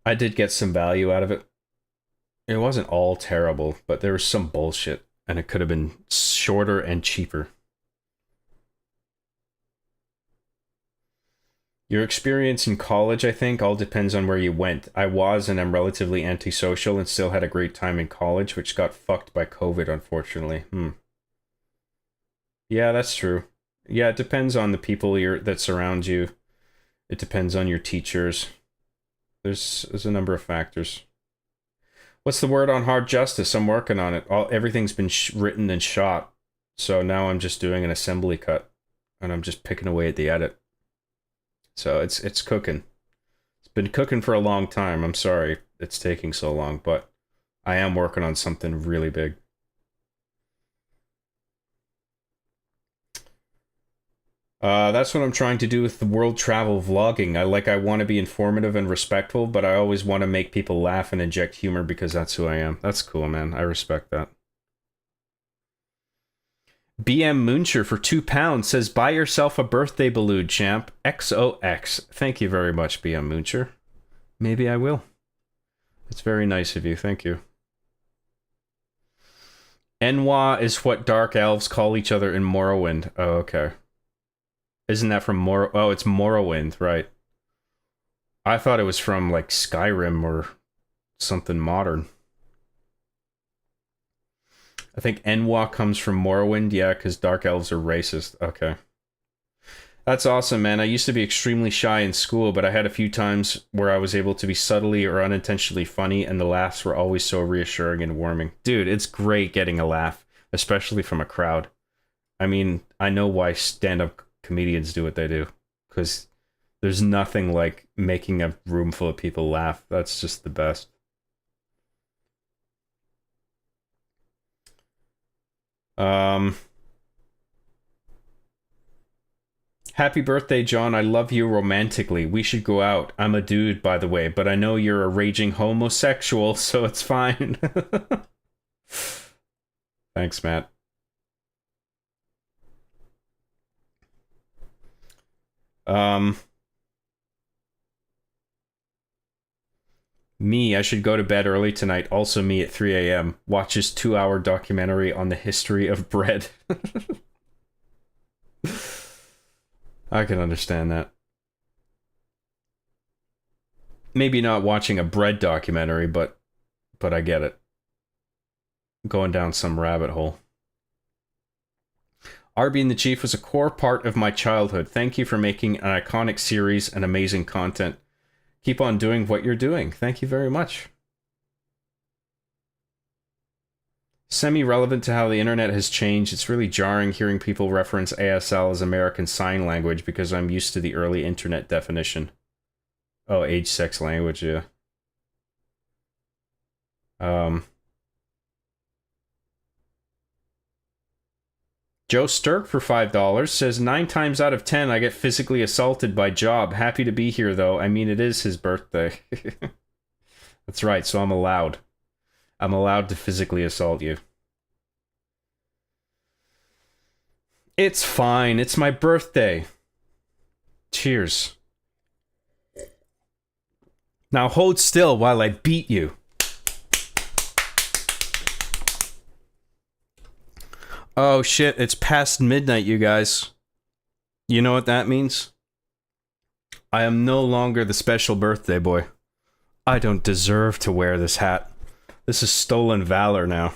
I did get some value out of it. It wasn't all terrible, but there was some bullshit, and it could have been shorter and cheaper. Your experience in college, I think, all depends on where you went. I was and am relatively antisocial and still had a great time in college, which got fucked by COVID, unfortunately. Yeah, that's true. Yeah, it depends on the people that surround you. It depends on your teachers. There's a number of factors. What's the word on Hard Justice? I'm working on it. Everything's been written and shot. So now I'm just doing an assembly cut. And I'm just picking away at the edit. So it's cooking. It's been cooking for a long time. I'm sorry it's taking so long, but I am working on something really big. That's what I'm trying to do with the world travel vlogging. I want to be informative and respectful, but I always want to make people laugh and inject humor because that's who I am. That's cool, man. I respect that. BM Muncher for £2 says, buy yourself a birthday balloon, champ. XOX. Thank you very much, BM Muncher. Maybe I will. It's very nice of you. Thank you. Enwa is what dark elves call each other in Morrowind. Oh, okay. Isn't that from Oh, it's Morrowind, right. I thought it was from, like, Skyrim or something modern. I think Enwa comes from Morrowind, yeah, because Dark Elves are racist. Okay. That's awesome, man. I used to be extremely shy in school, but I had a few times where I was able to be subtly or unintentionally funny, and the laughs were always so reassuring and warming. Dude, it's great getting a laugh, especially from a crowd. I mean, I know why stand-up comedians do what they do, because there's nothing like making a room full of people laugh. That's just the best. Happy birthday, John. I love you romantically. We should go out. I'm a dude, by the way, but I know you're a raging homosexual, so it's fine. Thanks, Matt. Me, I should go to bed early tonight. Also me at 3 a.m. Watches 2-hour documentary on the history of bread. I can understand that. Maybe not watching a bread documentary, but I get it. Going down some rabbit hole. Arby and the Chief was a core part of my childhood. Thank you for making an iconic series and amazing content. Keep on doing what you're doing. Thank you very much. Semi-relevant to how the internet has changed, it's really jarring hearing people reference ASL as American Sign Language because I'm used to the early internet definition. Oh, age, sex, language, yeah. Joe Sturk for $5 says, 9 times out of 10 I get physically assaulted by Job. Happy to be here, though. I mean, it is his birthday. That's right, so I'm allowed. I'm allowed to physically assault you. It's fine. It's my birthday. Cheers. Now hold still while I beat you. Oh shit, it's past midnight, you guys. You know what that means? I am no longer the special birthday boy. I don't deserve to wear this hat. This is stolen valor now.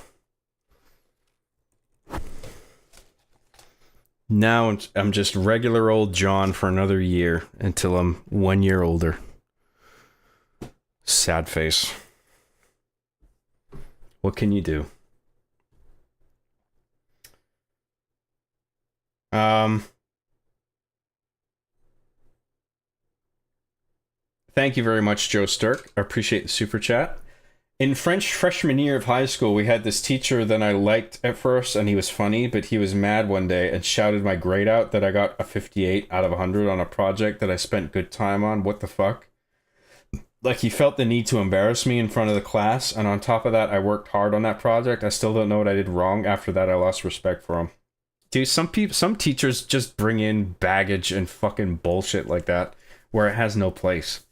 Now I'm just regular old John for another year until I'm 1 year older. Sad face. What can you do? Thank you very much, Joe Sturk. I appreciate the super chat. In French freshman year of high school, we had this teacher that I liked at first, and he was funny, but he was mad one day and shouted my grade out that I got a 58 out of 100 on a project that I spent good time on. What the fuck? Like, he felt the need to embarrass me in front of the class, and on top of that, I worked hard on that project. I still don't know what I did wrong. After that, I lost respect for him. Dude, some teachers just bring in baggage and fucking bullshit like that, where it has no place.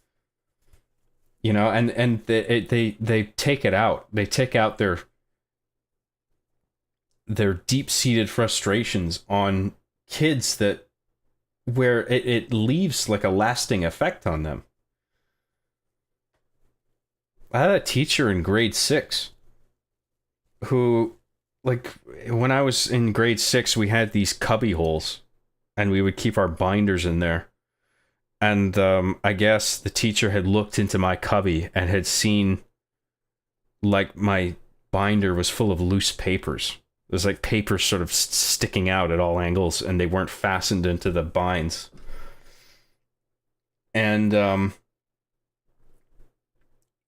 You know, and they take it out. They take out their deep-seated frustrations on kids that where it leaves like a lasting effect on them. I had a teacher in grade 6 who, like, when I was in grade 6, we had these cubby holes and we would keep our binders in there. And I guess the teacher had looked into my cubby and had seen, like, my binder was full of loose papers. There's like papers sort of sticking out at all angles, and they weren't fastened into the binds. And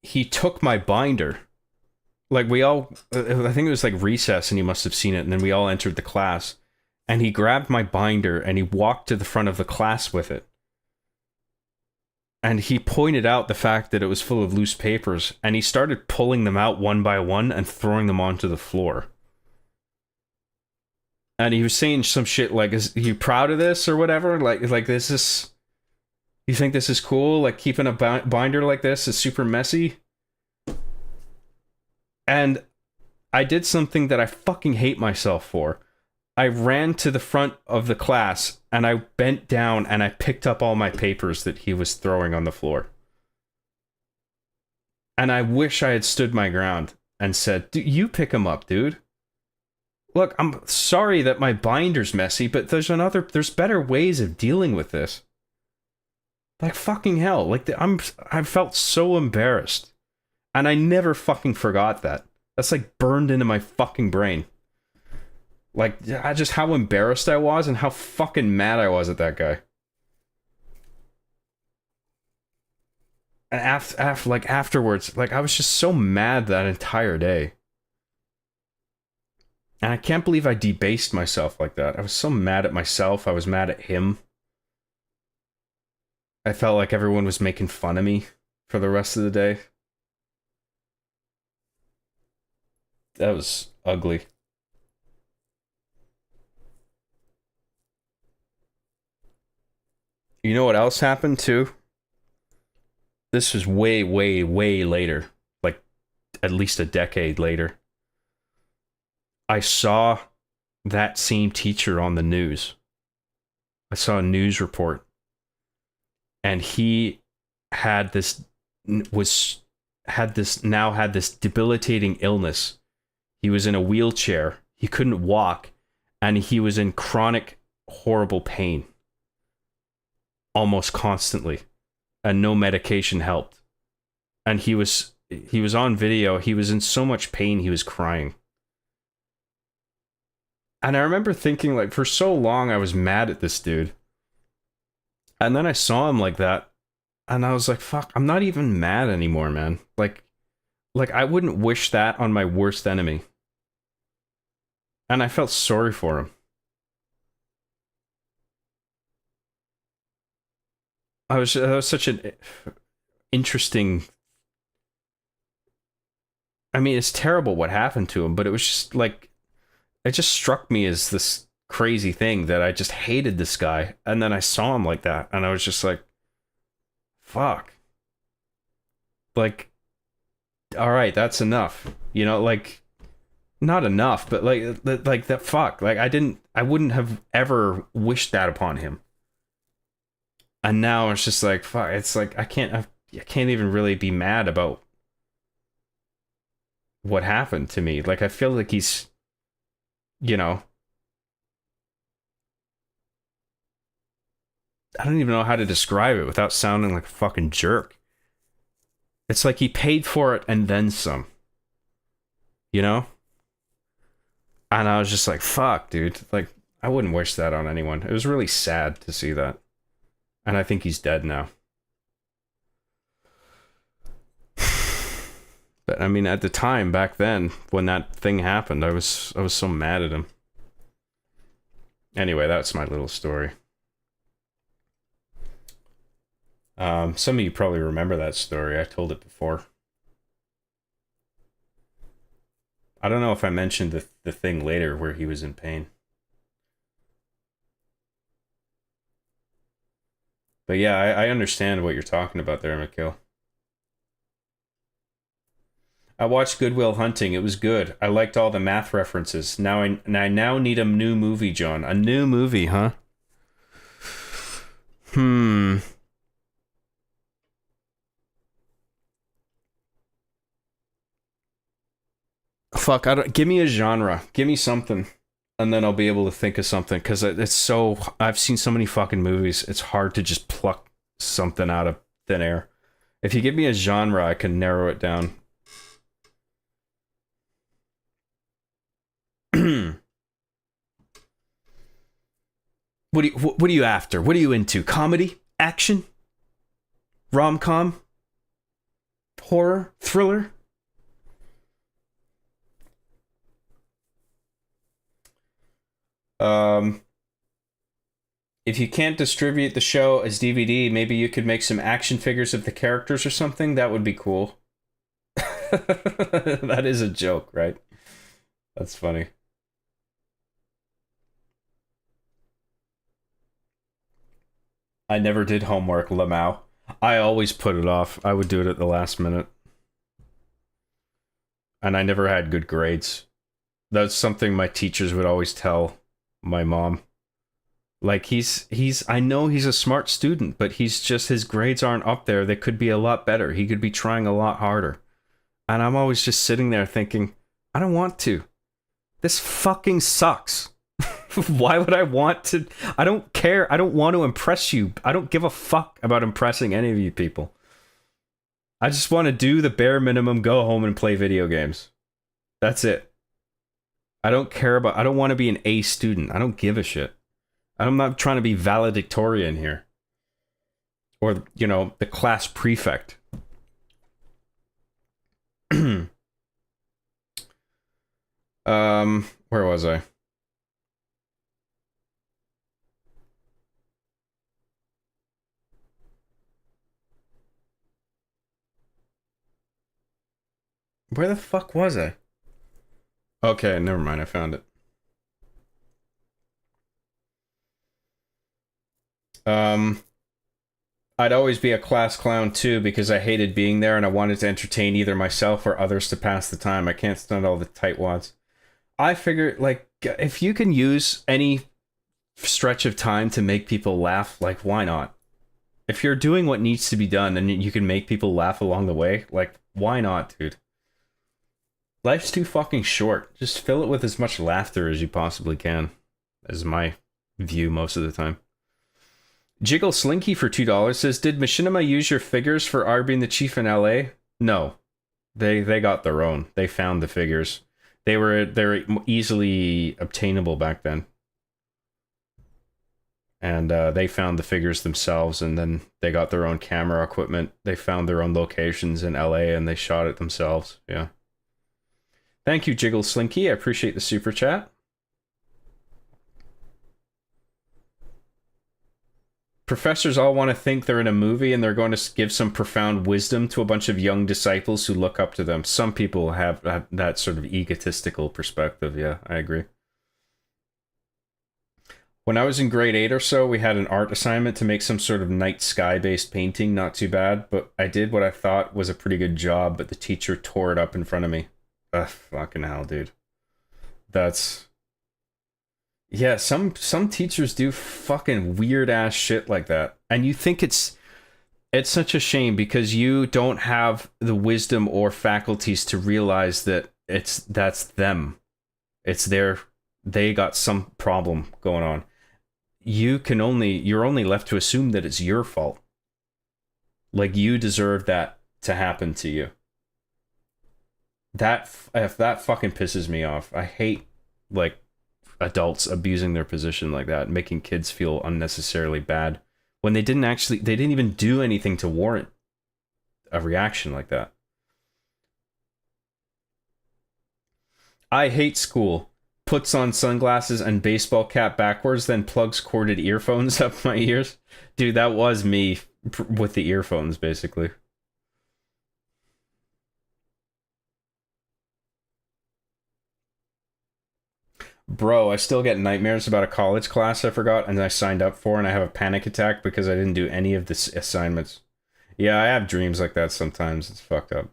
he took my binder. Like, we all, I think it was like recess, and he must have seen it, and then we all entered the class. And he grabbed my binder, and he walked to the front of the class with it. And he pointed out the fact that it was full of loose papers, and he started pulling them out one by one and throwing them onto the floor. And he was saying some shit like, "Is you proud of this or whatever? Like this is, you think this is cool? Like keeping a binder like this is super messy." And I did something that I fucking hate myself for. I ran to the front of the class and I bent down and I picked up all my papers that he was throwing on the floor. And I wish I had stood my ground and said, "You pick them up, dude. Look, I'm sorry that my binder's messy, but there's better ways of dealing with this." Like, fucking hell. Like, I felt so embarrassed. And I never fucking forgot that. That's like burned into my fucking brain. Like, just how embarrassed I was and how fucking mad I was at that guy. And afterwards, like, I was just so mad that entire day. And I can't believe I debased myself like that. I was so mad at myself. I was mad at him. I felt like everyone was making fun of me for the rest of the day. That was ugly. You know what else happened too? This was way, way, way later. Like, at least a decade later. I saw that same teacher on the news. I saw a news report. And he had this debilitating illness. He was in a wheelchair. He couldn't walk. And he was in chronic, horrible pain. Almost constantly, and no medication helped. And he was on video. He was in so much pain, he was crying. And I remember thinking, like, for so long I was mad at this dude. And then I saw him like that, and I was like, fuck, I'm not even mad anymore, man. Like I wouldn't wish that on my worst enemy. And I felt sorry for him. That was such an interesting... I mean, it's terrible what happened to him, but it was just like... It just struck me as this crazy thing that I just hated this guy. And then I saw him like that, and I was just like... Fuck. Like... Alright, that's enough. You know, like... Not enough, but like that, fuck. Like, I wouldn't have ever wished that upon him. And now it's just like, fuck, it's like, I can't even really be mad about what happened to me. Like, I feel like he's, you know, I don't even know how to describe it without sounding like a fucking jerk. It's like he paid for it and then some, you know? And I was just like, fuck, dude. Like, I wouldn't wish that on anyone. It was really sad to see that. And I think he's dead now. But I mean, at the time, back then, when that thing happened, I was so mad at him. Anyway, that's my little story. Some of you probably remember that story. I told it before. I don't know if I mentioned the thing later where he was in pain. But yeah, I understand what you're talking about there, Mikhail. I watched Good Will Hunting. It was good. I liked all the math references. Now I now need a new movie, John. A new movie, huh? Fuck, give me a genre. Give me something. And then I'll be able to think of something. Because it's so... I've seen so many fucking movies. It's hard to just pluck something out of thin air. If you give me a genre, I can narrow it down. What are you after? What are you into? Comedy? Action? Rom-com? Horror? Thriller? If you can't distribute the show as DVD, maybe you could make some action figures of the characters or something. That would be cool. That is a joke, right? That's funny. I never did homework, Lamau. I always put it off. I would do it at the last minute. And I never had good grades. That's something my teachers would always tell my mom. Like, I know he's a smart student, but his grades aren't up there. They could be a lot better. He could be trying a lot harder. And I'm always just sitting there thinking, I don't want to. This fucking sucks. Why would I want to? I don't care. I don't want to impress you. I don't give a fuck about impressing any of you people. I just want to do the bare minimum, go home and play video games. That's it. I don't want to be an A student. I don't give a shit. I'm not trying to be valedictorian here. Or, you know, the class prefect. Where was I? Where the fuck was I? Okay, never mind. I found it. I'd always be a class clown too because I hated being there and I wanted to entertain either myself or others to pass the time. I can't stand all the tightwads. I figured, like, if you can use any stretch of time to make people laugh, like, why not? If you're doing what needs to be done and you can make people laugh along the way, like, why not, dude? Life's too fucking short. Just fill it with as much laughter as you possibly can. Is my view most of the time. Jiggle Slinky for $2 says, did Machinima use your figures for R being the chief in LA? No. They got their own. They found the figures. They're easily obtainable back then. And they found the figures themselves, and then they got their own camera equipment. They found their own locations in LA, and they shot it themselves. Yeah. Thank you, Jiggle Slinky. I appreciate the super chat. Professors all want to think they're in a movie and they're going to give some profound wisdom to a bunch of young disciples who look up to them. Some people have that sort of egotistical perspective. Yeah, I agree. When I was in grade 8 or so, we had an art assignment to make some sort of night sky-based painting. Not too bad, but I did what I thought was a pretty good job, but the teacher tore it up in front of me. Ugh, fucking hell, dude. That's... Yeah, some teachers do fucking weird-ass shit like that. And you think it's such a shame because you don't have the wisdom or faculties to realize that that's them. They got some problem going on. You're only left to assume that it's your fault. Like, you deserve that to happen to you. If that fucking pisses me off. I hate, like, adults abusing their position like that, making kids feel unnecessarily bad when they didn't even do anything to warrant a reaction like that. I hate school. Puts on sunglasses and baseball cap backwards, then plugs corded earphones up my ears. Dude, that was me with the earphones, basically. Bro, I still get nightmares about a college class I forgot and I signed up for, and I have a panic attack because I didn't do any of the assignments. Yeah, I have dreams like that sometimes. It's fucked up.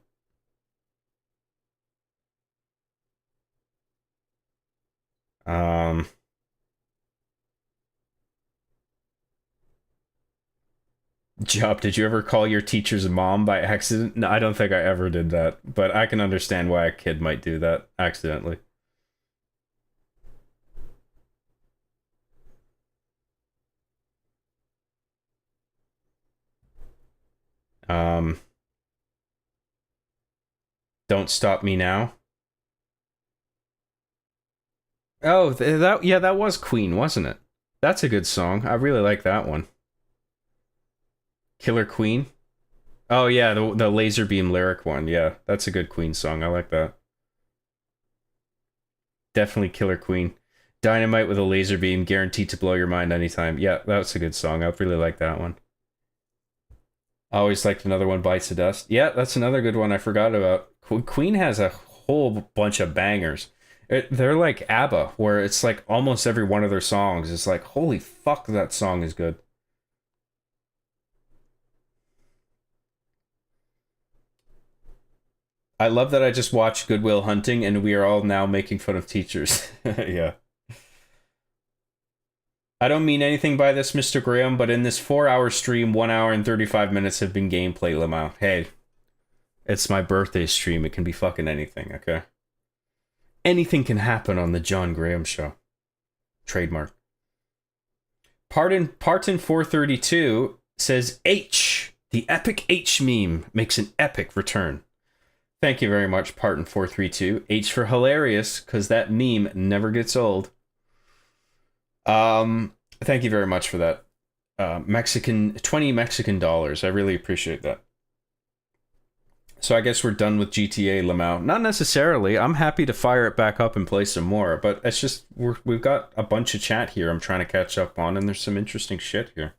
Job, did you ever call your teacher's mom by accident? No, I don't think I ever did that, but I can understand why a kid might do that accidentally. Don't Stop Me Now. Oh, that was Queen, wasn't it? That's a good song. I really like that one. Killer Queen. Oh yeah, the laser beam lyric one. Yeah, that's a good Queen song. I like that. Definitely Killer Queen. Dynamite with a laser beam, guaranteed to blow your mind anytime. Yeah, that's a good song. I really like that one. I always liked Another One Bites the Dust. Yeah, that's another good one I forgot about. Queen has a whole bunch of bangers. They're like ABBA, where it's like almost every one of their songs is like, holy fuck, that song is good. I love that I just watched Good Will Hunting and we are all now making fun of teachers. Yeah. I don't mean anything by this, Mr. Graham, but in this 4-hour stream, 1 hour and 35 minutes have been gameplay, Lamau. Hey, it's my birthday stream. It can be fucking anything, okay? Anything can happen on the John Graham Show. Trademark. Parton 432 says, H, the epic H meme makes an epic return. Thank you very much, Parton 432. H for hilarious, because that meme never gets old. Thank you very much for that. 20 Mexican dollars. I really appreciate that. So I guess we're done with GTA, Lamau. Not necessarily. I'm happy to fire it back up and play some more, but it's just we've got a bunch of chat here I'm trying to catch up on, and there's some interesting shit here.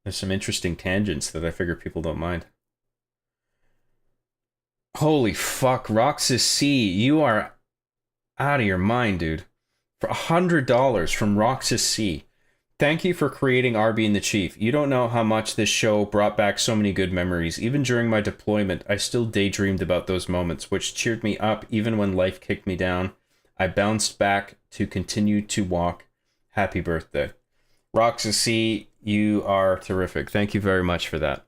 There's some interesting tangents that I figure people don't mind. Holy fuck, Roxas C, you are out of your mind, dude. For $100 from Roxas C. Thank you for creating RB and the Chief. You don't know how much this show brought back so many good memories. Even during my deployment, I still daydreamed about those moments, which cheered me up even when life kicked me down. I bounced back to continue to walk. Happy birthday. Roxas C, you are terrific. Thank you very much for that.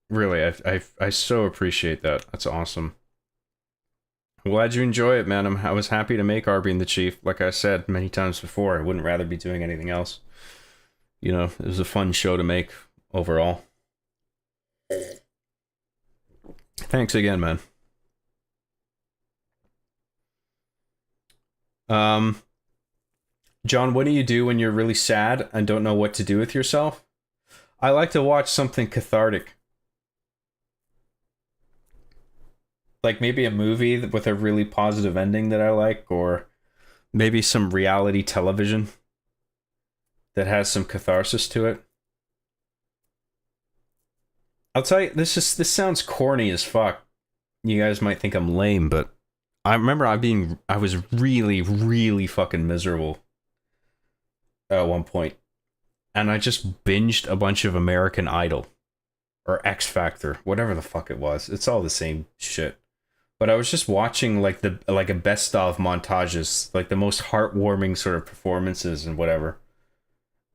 Really, I so appreciate that. That's awesome. I'm glad you enjoy it, man. I was happy to make RB and the Chief. Like I said many times before, I wouldn't rather be doing anything else. You know, it was a fun show to make overall. Thanks again, man. John, what do you do when you're really sad and don't know what to do with yourself? I like to watch something cathartic. Like maybe a movie with a really positive ending that I like, or maybe some reality television that has some catharsis to it. I'll tell you, this sounds corny as fuck. You guys might think I'm lame, but I remember I was really, really fucking miserable at one point, and I just binged a bunch of American Idol or X Factor, whatever the fuck it was. It's all the same shit. But I was just watching like a best of montages, like the most heartwarming sort of performances and whatever.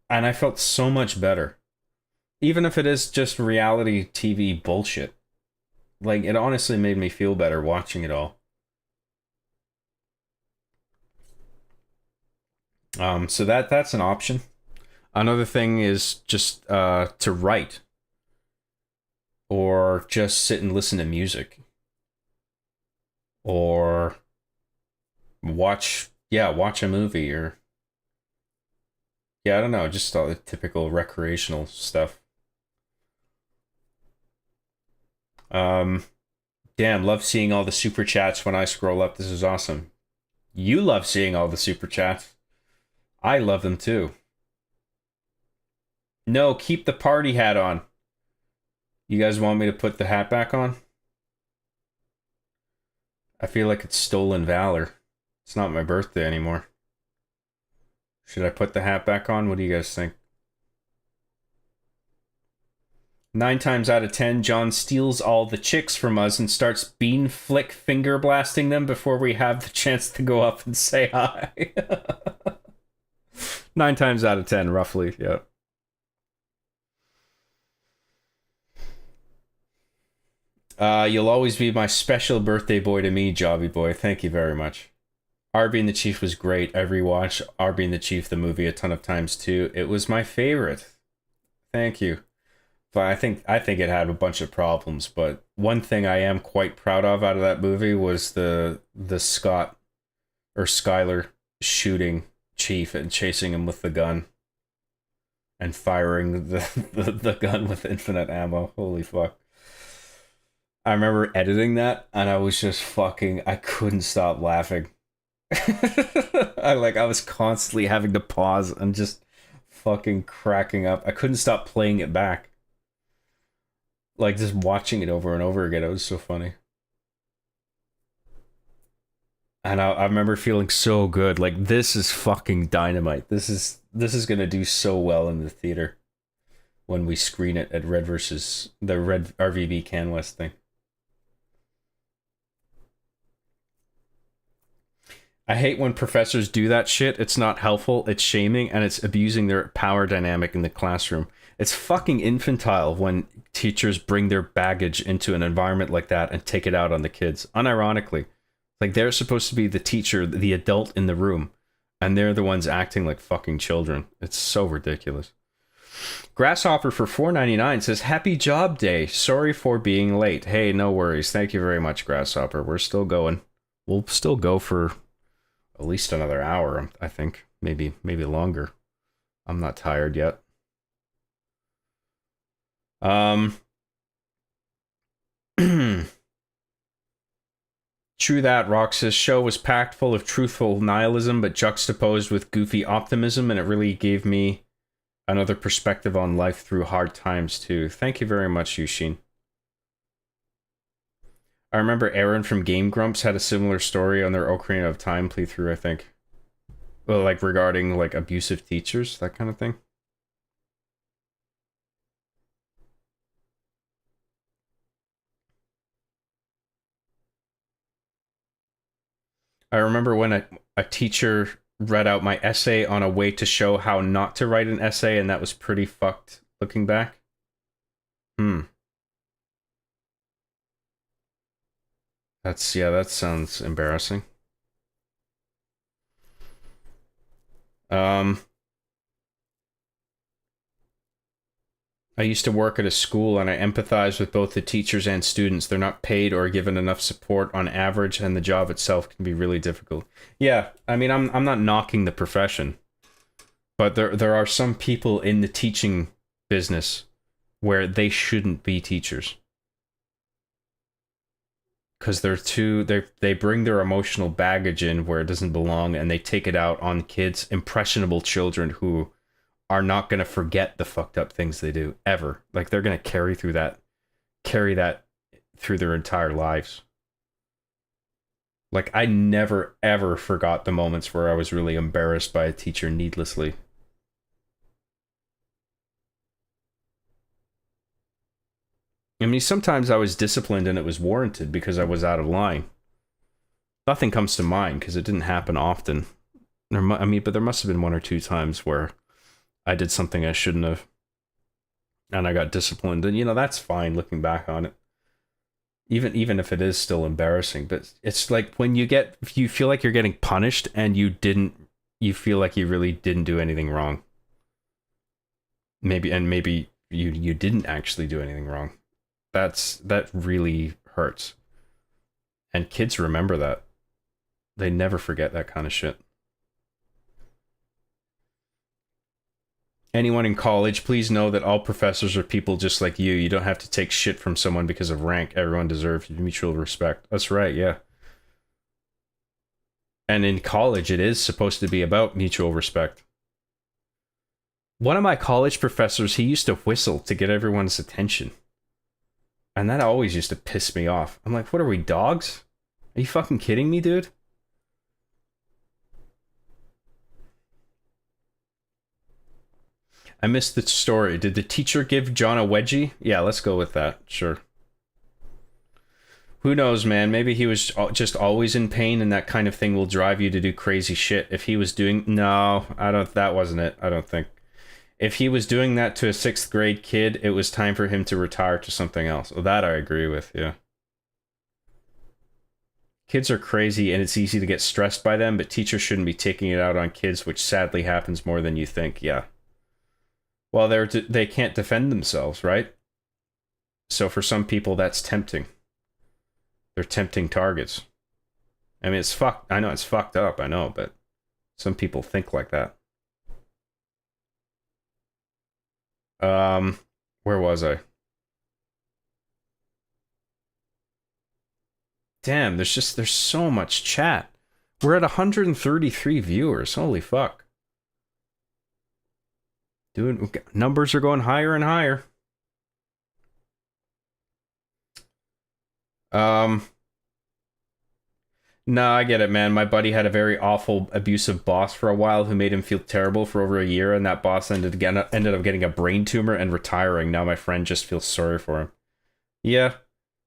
And I felt so much better. Even if it is just reality TV bullshit. Like, it honestly made me feel better watching it all. So that's an option. Another thing is just to write. Or just sit and listen to music. Or watch yeah, watch a movie or yeah, I don't know, just all the typical recreational stuff. Damn, love seeing all the super chats when I scroll up. This is awesome. You love seeing all the super chats. I love them too. No, keep the party hat on. You guys want me to put the hat back on? I feel like it's stolen valor. It's not my birthday anymore. Should I put the hat back on? What do you guys think? 9 times out of 10, John steals all the chicks from us and starts bean flick finger blasting them before we have the chance to go up and say hi. 9 times out of 10, roughly, yeah. You'll always be my special birthday boy to me, Jobby Boy. Thank you very much. Arby and the Chief was great. I rewatched Arby and the Chief, the movie, a ton of times too. It was my favorite. Thank you. But I think it had a bunch of problems. But one thing I am quite proud of out of that movie was the Scott or Skyler shooting Chief and chasing him with the gun and firing the gun with infinite ammo. Holy fuck. I remember editing that and I was just I couldn't stop laughing. I was constantly having to pause and just fucking cracking up. I couldn't stop playing it back. Like just watching it over and over again. It was so funny. And I remember feeling so good. Like, this is fucking dynamite. This is gonna do so well in the theater when we screen it at Red versus the Red RVB CanWest thing. I hate when professors do that shit. It's not helpful, it's shaming, and it's abusing their power dynamic in the classroom. It's fucking infantile when teachers bring their baggage into an environment like that and take it out on the kids. Unironically. Like, they're supposed to be the teacher, the adult in the room, and they're the ones acting like fucking children. It's so ridiculous. Grasshopper for $4.99 says, Happy Job Day. Sorry for being late. Hey, no worries. Thank you very much, Grasshopper. We're still going. We'll still go for at least another hour, I think. Maybe longer. I'm not tired yet. True that, Rox's show was packed full of truthful nihilism, but juxtaposed with goofy optimism, and it really gave me another perspective on life through hard times, too. Thank you very much, Yushin. I remember Aaron from Game Grumps had a similar story on their Ocarina of Time playthrough, I think. Well, like, regarding, like, abusive teachers, that kind of thing. I remember when a teacher read out my essay on a way to show how not to write an essay, and that was pretty fucked looking back. That sounds embarrassing. I used to work at a school and I empathize with both the teachers and students. They're not paid or given enough support on average, and the job itself can be really difficult. Yeah, I mean, I'm not knocking the profession, but there are some people in the teaching business where they shouldn't be teachers. Because they bring their emotional baggage in where it doesn't belong, and they take it out on kids, impressionable children who are not going to forget the fucked up things they do, ever. Like, they're going to carry that through their entire lives. Like, I never, ever forgot the moments where I was really embarrassed by a teacher needlessly. I mean, sometimes I was disciplined and it was warranted because I was out of line. Nothing comes to mind because it didn't happen often. But there must have been 1 or 2 times where I did something I shouldn't have, and I got disciplined. And, that's fine looking back on it. Even if it is still embarrassing. But it's like when you feel like you're getting punished and you feel like you really didn't do anything wrong. Maybe you didn't actually do anything wrong. That really hurts. And kids remember that. They never forget that kind of shit. Anyone in college, please know that all professors are people just like you. You don't have to take shit from someone because of rank. Everyone deserves mutual respect. That's right, yeah. And in college, it is supposed to be about mutual respect. One of my college professors, he used to whistle to get everyone's attention. And that always used to piss me off. I'm like, what are we, dogs? Are you fucking kidding me, dude? I missed the story. Did the teacher give John a wedgie? Yeah, let's go with that. Sure. Who knows, man? Maybe he was just always in pain, and that kind of thing will drive you to do crazy shit. If he was doing... No, I don't... That wasn't it. I don't think. If he was doing that to a 6th grade kid, it was time for him to retire to something else. Well, that I agree with, yeah. Kids are crazy, and it's easy to get stressed by them, but teachers shouldn't be taking it out on kids, which sadly happens more than you think. Yeah. Well, they can't defend themselves, right? So for some people, that's tempting. They're tempting targets. I mean, it's fucked. I know it's fucked up, I know, but some people think like that. Where was I? Damn, there's so much chat. We're at 133 viewers. Holy fuck. Dude, numbers are going higher and higher. No, I get it, man. My buddy had a very awful, abusive boss for a while who made him feel terrible for over a year, and that boss ended up getting a brain tumor and retiring. Now my friend just feels sorry for him. Yeah.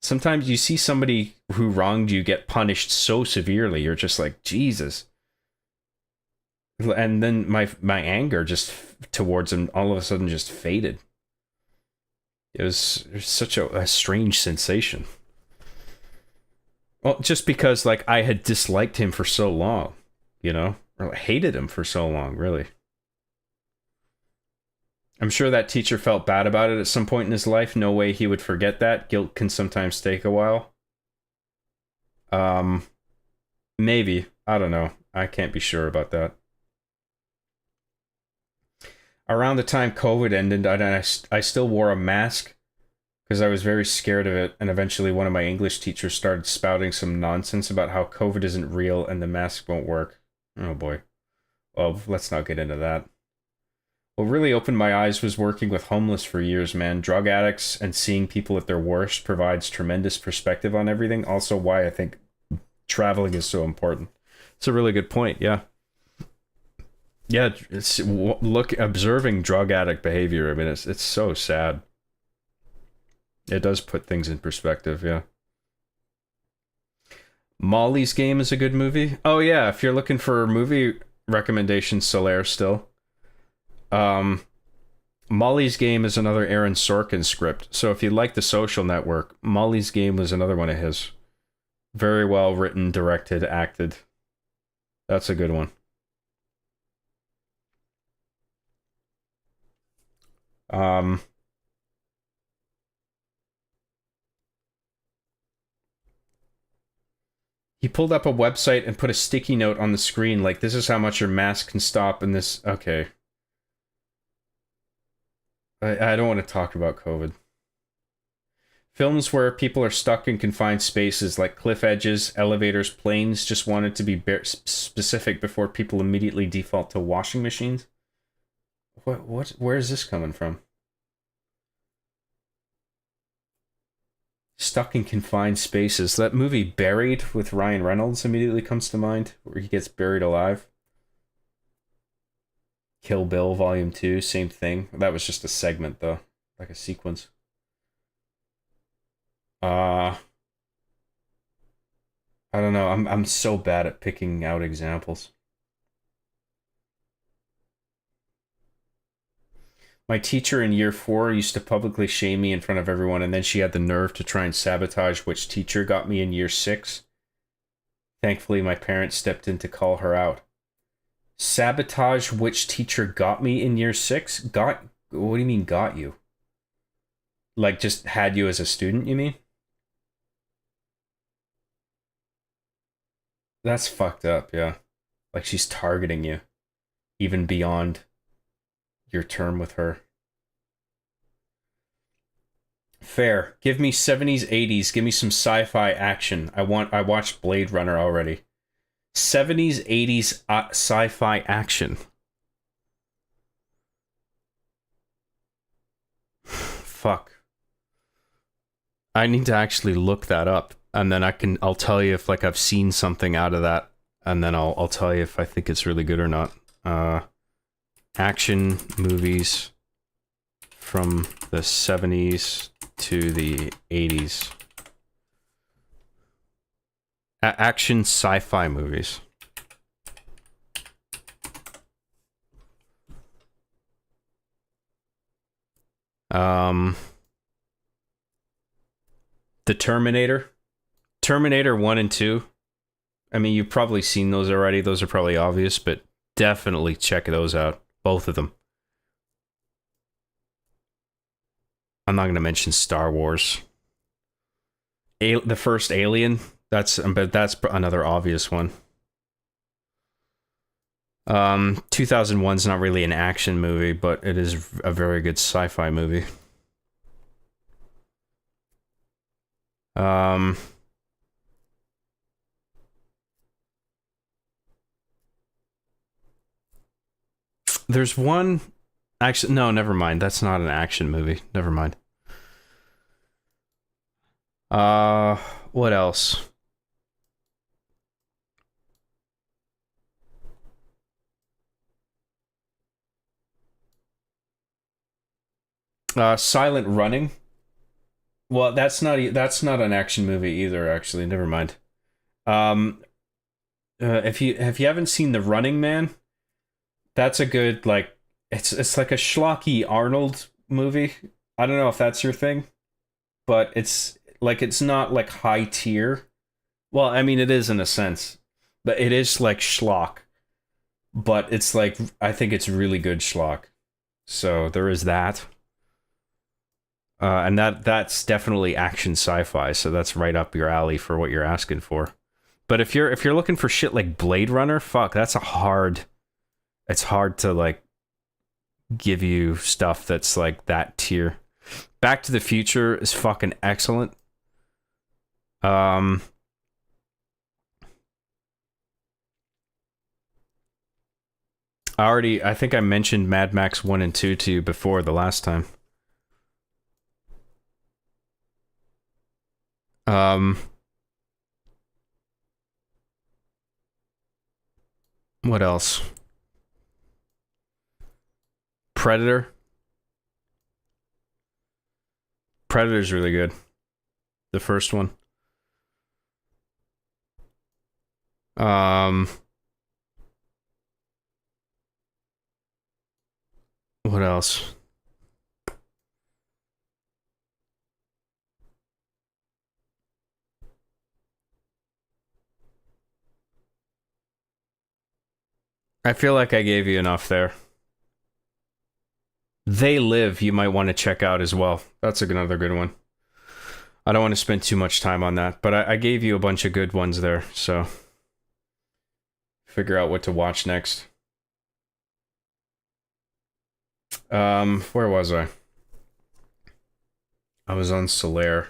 Sometimes you see somebody who wronged you get punished so severely, you're just like, Jesus. And then my anger just towards him all of a sudden just faded. It was such a strange sensation. Well, just because like I had disliked him for so long, you know, or hated him for so long, really. I'm sure that teacher felt bad about it at some point in his life. No way he would forget that. Guilt can sometimes take a while. Maybe. I don't know. I can't be sure about that. Around the time COVID ended, I still wore a mask because I was very scared of it, and eventually one of my English teachers started spouting some nonsense about how COVID isn't real and the mask won't work. Oh boy. Well, let's not get into that. What really opened my eyes was working with homeless for years, man. Drug addicts and seeing people at their worst provides tremendous perspective on everything. Also why I think traveling is so important. It's a really good point, yeah. Yeah, observing drug addict behavior, I mean, it's so sad. It does put things in perspective, yeah. Molly's Game is a good movie. Oh yeah, if you're looking for movie recommendations, Solaire still. Molly's Game is another Aaron Sorkin script. So if you like The Social Network, Molly's Game was another one of his. Very well written, directed, acted. That's a good one. He pulled up a website and put a sticky note on the screen like, this is how much your mask can stop and this... Okay. I don't want to talk about COVID. Films where people are stuck in confined spaces like cliff edges, elevators, planes, just wanted to be specific before people immediately default to washing machines. Where is this coming from? Stuck in confined spaces. That movie Buried with Ryan Reynolds immediately comes to mind, where he gets buried alive. Kill Bill Volume 2, same thing. That was just a segment though, like a sequence. I don't know. I'm so bad at picking out examples. My teacher in year 4 used to publicly shame me in front of everyone, and then she had the nerve to try and sabotage which teacher got me in year 6. Thankfully, my parents stepped in to call her out. Sabotage which teacher got me in year 6? What do you mean got you? Like just had you as a student, you mean? That's fucked up, yeah. Like she's targeting you. Even beyond your term with her. Fair. Give me 70s, 80s. Give me some sci-fi action. I watched Blade Runner already. 70s, 80s sci-fi action. Fuck. I need to actually look that up, and then I'll tell you if like I've seen something out of that, and then I'll tell you if I think it's really good or not. Action movies from the 70s to the 80s. Action sci-fi movies. The Terminator. Terminator 1 and 2. I mean, you've probably seen those already. Those are probably obvious, but definitely check those out. Both of them. I'm not going to mention Star Wars. The first Alien. That's another obvious one. 2001's not really an action movie, but it is a very good sci-fi movie. There's one... Actually, no, never mind. That's not an action movie. Never mind. What else? Silent Running. Well, that's not an action movie either, actually. Never mind. If you haven't seen The Running Man, that's a good, like, it's like a schlocky Arnold movie. I don't know if that's your thing, but it's not like high tier. Well, I mean, it is in a sense, but it is like schlock. But it's like, I think it's really good schlock. So there is that. And that's definitely action sci-fi, so that's right up your alley for what you're asking for. But if you're looking for shit like Blade Runner, fuck, it's hard to like give you stuff that's like that tier. Back to the Future is fucking excellent. I think I mentioned Mad Max 1 and 2 to you before the last time. What else? Predator. Predator's really good. The first one. What else? I feel like I gave you enough there. They Live, you might want to check out as well. That's another good one. I don't want to spend too much time on that, but I gave you a bunch of good ones there, so figure out what to watch next. Where was I? I was on Solaire.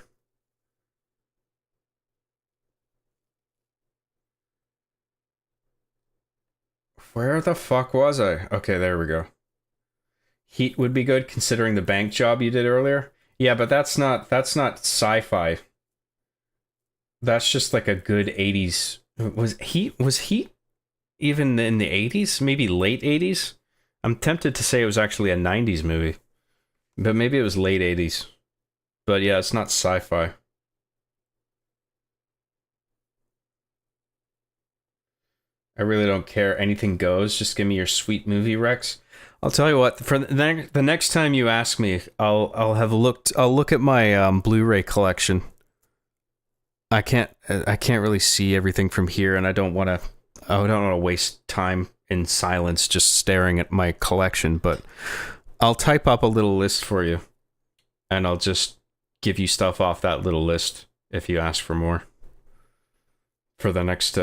Where the fuck was I? Okay, there we go. Heat would be good considering the bank job you did earlier. Yeah, but that's not sci-fi. That's just like a good 80s. Was Heat even in the 80s? Maybe late 80s? I'm tempted to say it was actually a 90s movie. But maybe it was late 80s. But yeah, it's not sci-fi. I really don't care. Anything goes. Just give me your sweet movie recs. I'll tell you what. For the next time you ask me, I'll look at my Blu-ray collection. I can't really see everything from here, and I don't want to waste time in silence just staring at my collection. But I'll type up a little list for you, and I'll just give you stuff off that little list if you ask for more. For the next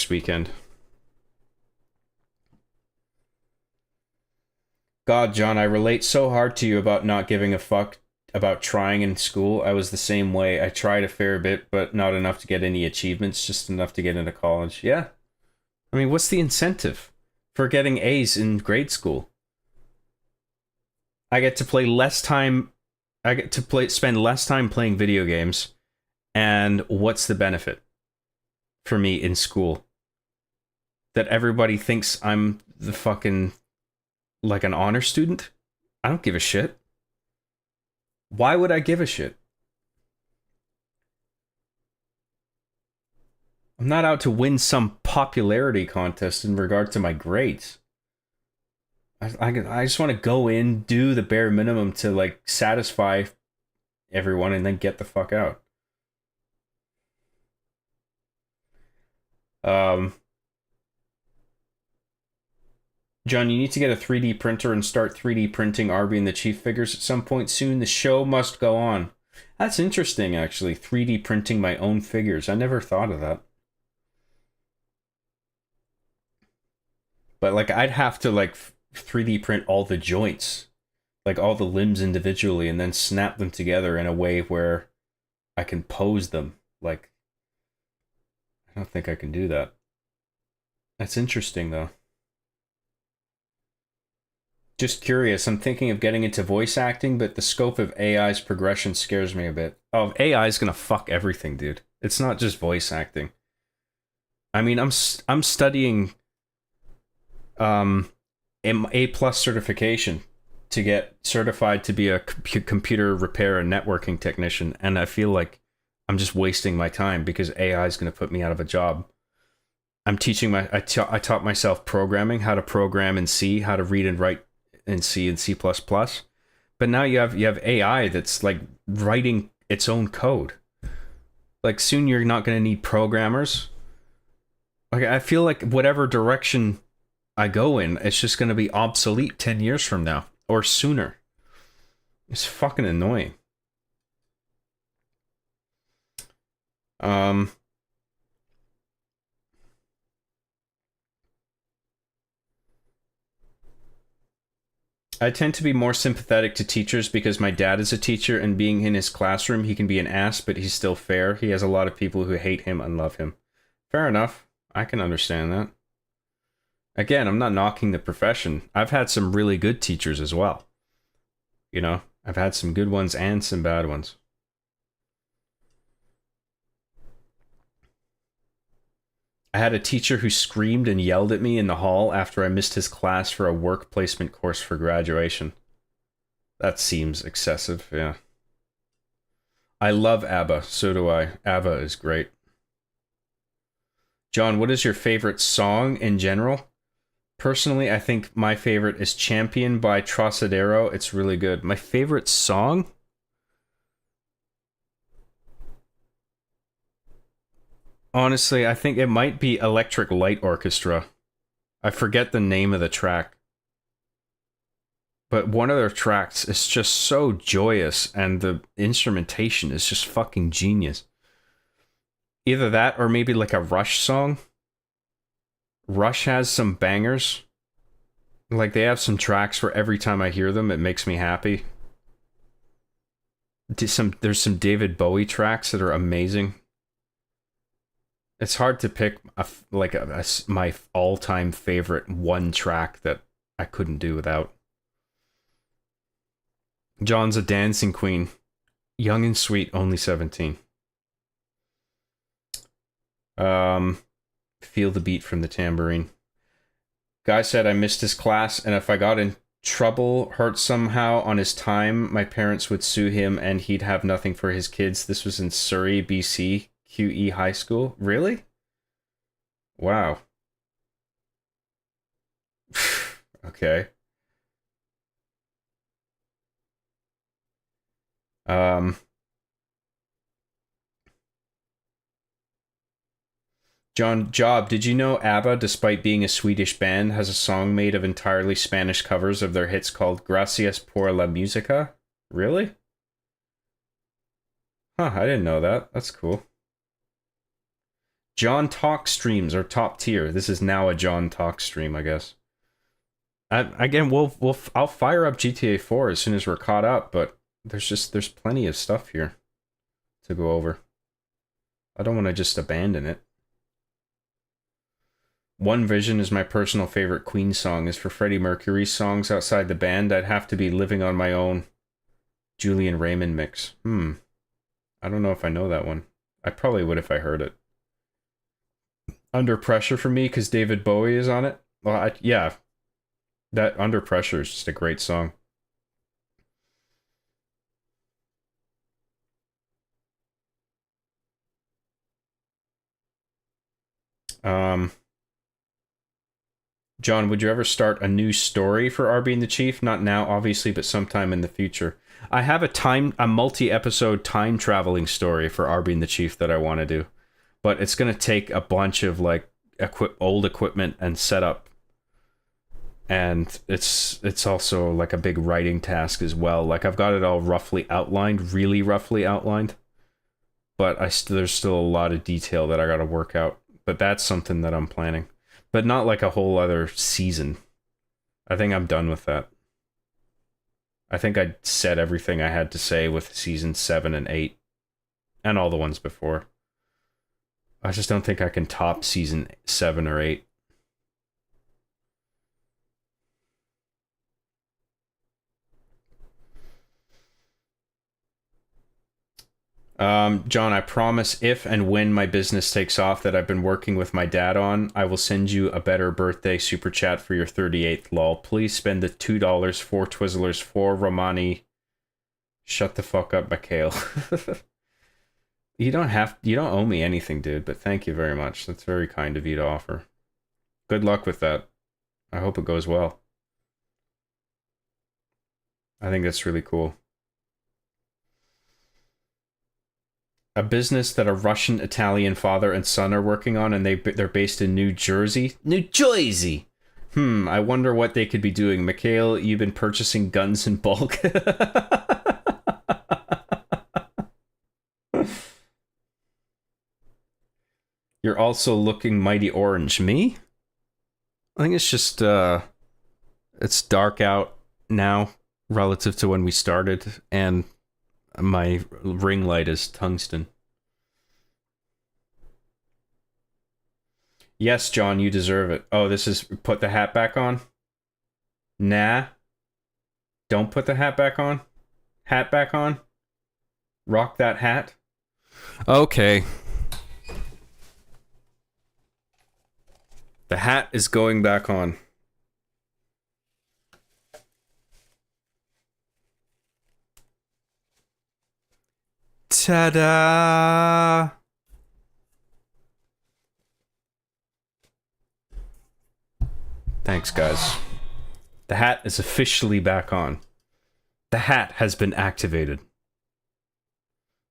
weekend. God, John, I relate so hard to you about not giving a fuck about trying in school. I was the same way. I tried a fair bit, but not enough to get any achievements, just enough to get into college. Yeah. I mean, what's the incentive for getting A's in grade school? I get to play less time. I get to spend less time playing video games. And what's the benefit for me in school? That everybody thinks I'm the fucking, like, an honor student? I don't give a shit. Why would I give a shit? I'm not out to win some popularity contest in regard to my grades. I just want to go in, do the bare minimum to, like, satisfy everyone and then get the fuck out. John, you need to get a 3D printer and start 3D printing Arby and the Chief figures at some point soon. The show must go on. That's interesting, actually. 3D printing my own figures. I never thought of that. But, like, I'd have to, like, 3D print all the joints. Like, all the limbs individually and then snap them together in a way where I can pose them. Like, I don't think I can do that. That's interesting, though. Just curious, I'm thinking of getting into voice acting, but the scope of AI's progression scares me a bit. Oh, AI is gonna fuck everything, dude. It's not just voice acting. I mean, I'm studying A+ certification to get certified to be a computer repair and networking technician, and I feel like I'm just wasting my time because AI is gonna put me out of a job. I'm teaching I taught myself programming, how to program in C, how to read and write in C and C++. But now you have AI that's like writing its own code. Like soon you're not going to need programmers. Like I feel like whatever direction I go in, it's just going to be obsolete 10 years from now or sooner. It's fucking annoying. I tend to be more sympathetic to teachers because my dad is a teacher, and being in his classroom, he can be an ass, but he's still fair. He has a lot of people who hate him and love him. Fair enough. I can understand that. Again, I'm not knocking the profession. I've had some really good teachers as well. You know, I've had some good ones and some bad ones. I had a teacher who screamed and yelled at me in the hall after I missed his class for a work placement course for graduation. That seems excessive, yeah. I love ABBA, so do I. ABBA is great. John, what is your favorite song in general? Personally, I think my favorite is Champion by Trocadero. It's really good. My favorite song? Honestly, I think it might be Electric Light Orchestra. I forget the name of the track. But one of their tracks is just so joyous, and the instrumentation is just fucking genius. Either that, or maybe like a Rush song. Rush has some bangers. Like, they have some tracks where every time I hear them, it makes me happy. There's some David Bowie tracks that are amazing. It's hard to pick my all-time favorite one track that I couldn't do without. John's a dancing queen. Young and sweet, only 17. Feel the beat from the tambourine. Guy said I missed his class, and if I got in trouble, hurt somehow on his time, my parents would sue him and he'd have nothing for his kids. This was in Surrey, BC. QE High School? Really? Wow. Okay. John Job, did you know ABBA, despite being a Swedish band, has a song made of entirely Spanish covers of their hits called Gracias por la Música? Really? Huh, I didn't know that. That's cool. John Talk streams are top tier. This is now a John Talk stream, I guess. Again, I'll fire up GTA 4 as soon as we're caught up, but there's plenty of stuff here to go over. I don't want to just abandon it. One Vision is my personal favorite Queen song. As for Freddie Mercury's songs outside the band, I'd have to be Living on My Own. Julian Raymond mix. I don't know if I know that one. I probably would if I heard it. Under Pressure for me, because David Bowie is on it. Well, yeah. That Under Pressure is just a great song. John, would you ever start a new story for RB and the Chief? Not now, obviously, but sometime in the future. I have a multi-episode time traveling story for RB and the Chief that I want to do, but it's gonna take a bunch of like old equipment and setup, and it's also like a big writing task as well. Like I've got it all roughly outlined, really roughly outlined, but there's still a lot of detail that I got to work out. But that's something that I'm planning. But not like a whole other season. I think I'm done with that. I think I said everything I had to say with season 7 and 8. And all the ones before. I just don't think I can top season 7 or 8. John, I promise if and when my business takes off that I've been working with my dad on, I will send you a better birthday super chat for your 38th lol. Please spend the $2 for Twizzlers for Romani. Shut the fuck up, Mikhail. You don't owe me anything, dude, but thank you very much. That's very kind of you to offer. Good luck with that. I hope it goes well. I think that's really cool. A business that a Russian-Italian father and son are working on, and they're based in New Jersey. New Jersey! I wonder what they could be doing. Mikhail, you've been purchasing guns in bulk. You're also looking mighty orange. Me? I think it's just, it's dark out now relative to when we started, and my ring light is tungsten. Yes, John, you deserve it. Oh, this is put the hat back on? Nah. Don't put the hat back on? Hat back on? Rock that hat? Okay. The hat is going back on. Ta-da! Thanks, guys. The hat is officially back on. The hat has been activated.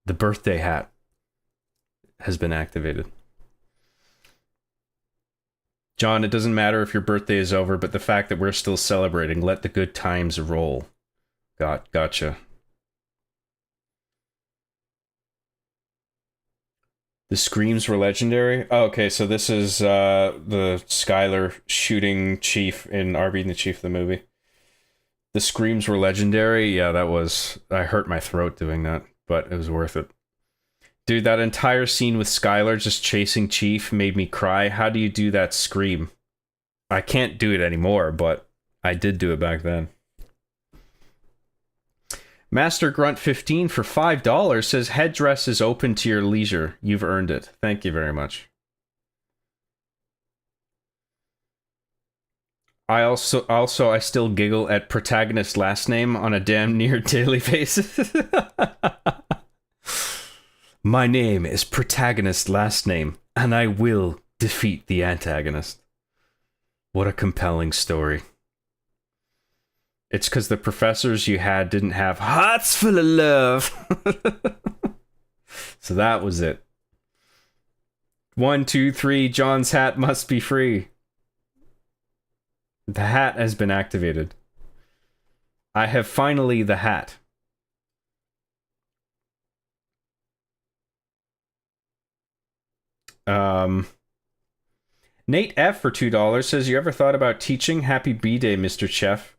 The birthday hat has been activated. John, it doesn't matter if your birthday is over, but the fact that we're still celebrating, let the good times roll. Gotcha. The screams were legendary? Oh, okay, so this is the Skylar shooting Chief in RB and the Chief, the movie. The screams were legendary? Yeah, that was... I hurt my throat doing that, but it was worth it. Dude, that entire scene with Skylar just chasing Chief made me cry. How do you do that scream? I can't do it anymore, but I did do it back then. Master Grunt 15 for $5 says headdress is open to your leisure. You've earned it. Thank you very much. I still giggle at protagonist last name on a damn near daily basis. My name is protagonist last name, and I will defeat the antagonist. What a compelling story. It's because the professors you had didn't have hearts full of love. So that was it. 1, 2, 3, John's hat must be free. The hat has been activated. I have finally the hat. Nate F for $2 says, you ever thought about teaching? Happy B-Day, Mr. Chef.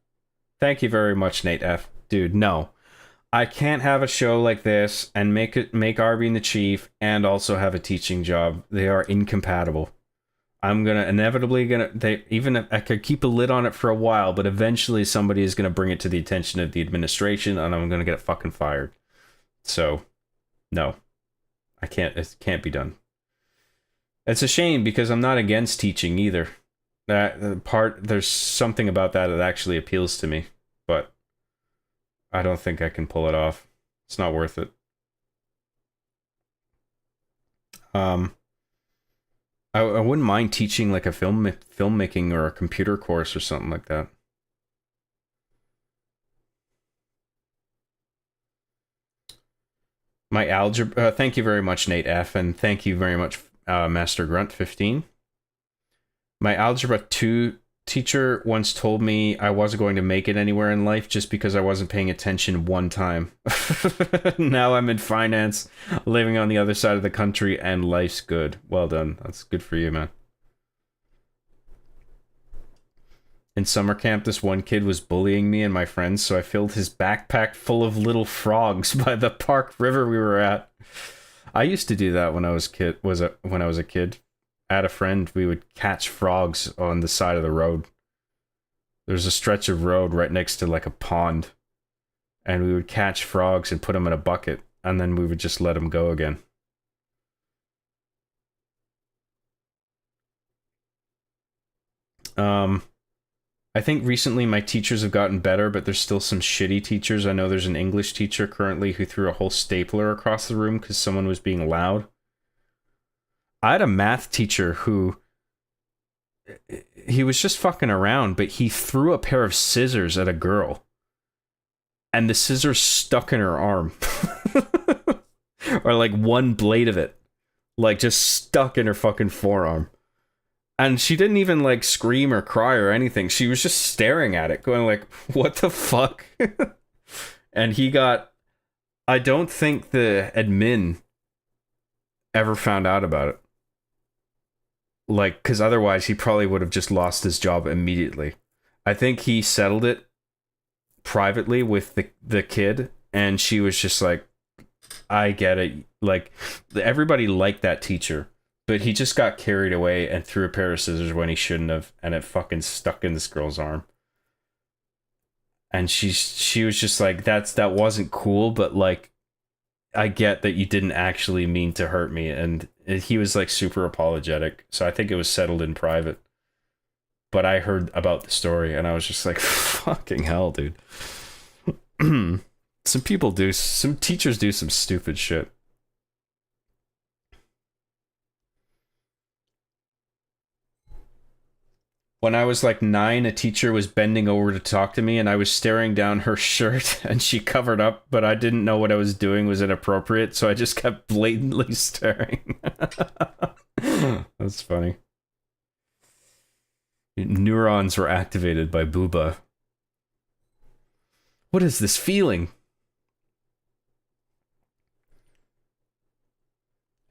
Thank you very much, Nate F. Dude, no. I can't have a show like this and make Arby and the Chief and also have a teaching job. They are incompatible. I'm even if I could keep a lid on it for a while, but eventually somebody is gonna bring it to the attention of the administration and I'm gonna get fucking fired. So, no. It can't be done. It's a shame because I'm not against teaching either. There's something about that actually appeals to me, but I don't think I can pull it off. It's not worth it. I wouldn't mind teaching like a filmmaking or a computer course or something like that. My algebra, thank you very much, Nate F, and thank you very much, Master Grunt 15. My algebra 2 teacher once told me I wasn't going to make it anywhere in life just because I wasn't paying attention one time. Now I'm in finance, living on the other side of the country, and life's good. Well done. That's good for you, man. In summer camp, this one kid was bullying me and my friends, so I filled his backpack full of little frogs by the park river we were at. I used to do that when I was a kid. I had a friend, we would catch frogs on the side of the road. There's a stretch of road right next to like a pond, and we would catch frogs and put them in a bucket, and then we would just let them go again. I think recently my teachers have gotten better, but there's still some shitty teachers. I know there's an English teacher currently who threw a whole stapler across the room because someone was being loud. I had a math teacher who, he was just fucking around, but he threw a pair of scissors at a girl, and the scissors stuck in her arm. Or like one blade of it, like just stuck in her fucking forearm. And she didn't even like scream or cry or anything. She was just staring at it, going like, what the fuck? And he got, I don't think the admin ever found out about it. Like, because otherwise he probably would have just lost his job immediately. I think he settled it privately with the kid, and she was just like, I get it. Like, everybody liked that teacher, but he just got carried away and threw a pair of scissors when he shouldn't have, and it fucking stuck in this girl's arm. And she was just like, that wasn't cool, but like, I get that you didn't actually mean to hurt me. And he was like super apologetic, so I think it was settled in private. But I heard about the story and I was just like, fucking hell, dude. Some teachers do some stupid shit. When I was like 9, a teacher was bending over to talk to me, and I was staring down her shirt, and she covered up, but I didn't know what I was doing was inappropriate, so I just kept blatantly staring. That's funny. Neurons were activated by Booba. What is this feeling?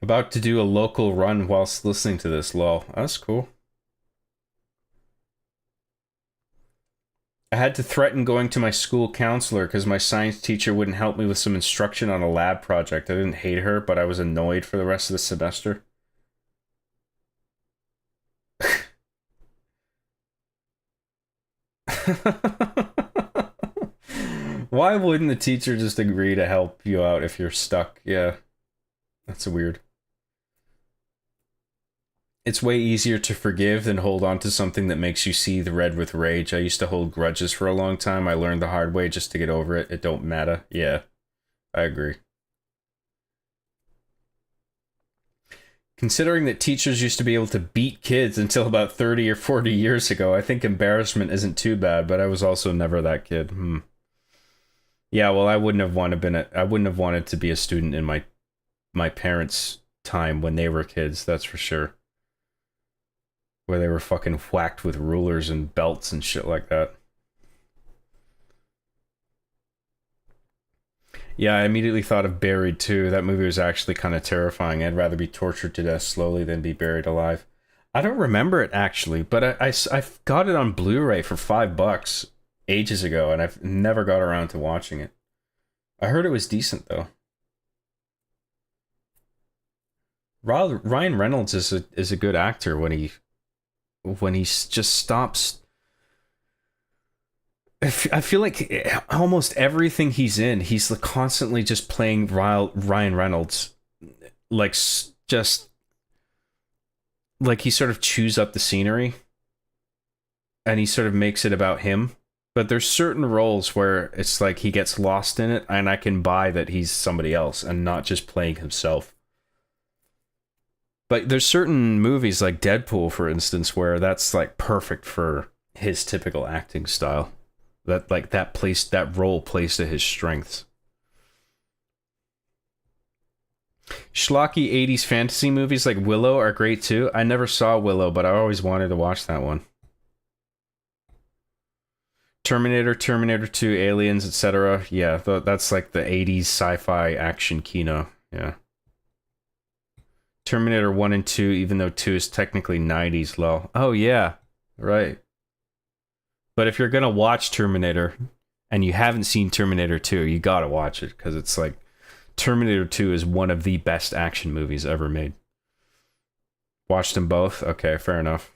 About to do a local run whilst listening to this, lol. That's cool. I had to threaten going to my school counselor because my science teacher wouldn't help me with some instruction on a lab project. I didn't hate her, but I was annoyed for the rest of the semester. Why wouldn't the teacher just agree to help you out if you're stuck? Yeah, that's weird. It's way easier to forgive than hold on to something that makes you seethe red with rage. I used to hold grudges for a long time. I learned the hard way just to get over it. It don't matter. Yeah, I agree. Considering that teachers used to be able to beat kids until about 30 or 40 years ago, I think embarrassment isn't too bad, but I was also never that kid. Yeah, well, I wouldn't have wanted to be a student in my parents' time when they were kids, that's for sure. Where they were fucking whacked with rulers and belts and shit like that. Yeah, I immediately thought of Buried too. That movie was actually kind of terrifying. I'd rather be tortured to death slowly than be buried alive. I don't remember it actually, but I got it on Blu-ray for $5 ages ago, and I've never got around to watching it. I heard it was decent though. Ryan Reynolds is a good actor when he just stops. I feel like almost everything he's in, he's constantly just playing Ryan Reynolds, like just like he sort of chews up the scenery, and he sort of makes it about him. But there's certain roles where it's like he gets lost in it, and I can buy that he's somebody else and not just playing himself. But there's certain movies like Deadpool, for instance, where that's like perfect for his typical acting style. That role plays to his strengths. Schlocky 80s fantasy movies like Willow are great too. I never saw Willow, but I always wanted to watch that one. Terminator, Terminator 2, Aliens, etc. Yeah, that's like the 80s sci-fi action kino. Yeah. Terminator 1 and 2, even though 2 is technically 90s, lol. Oh, yeah. Right. But if you're going to watch Terminator and you haven't seen Terminator 2, you got to watch it, because it's like Terminator 2 is one of the best action movies ever made. Watched them both? Okay, fair enough.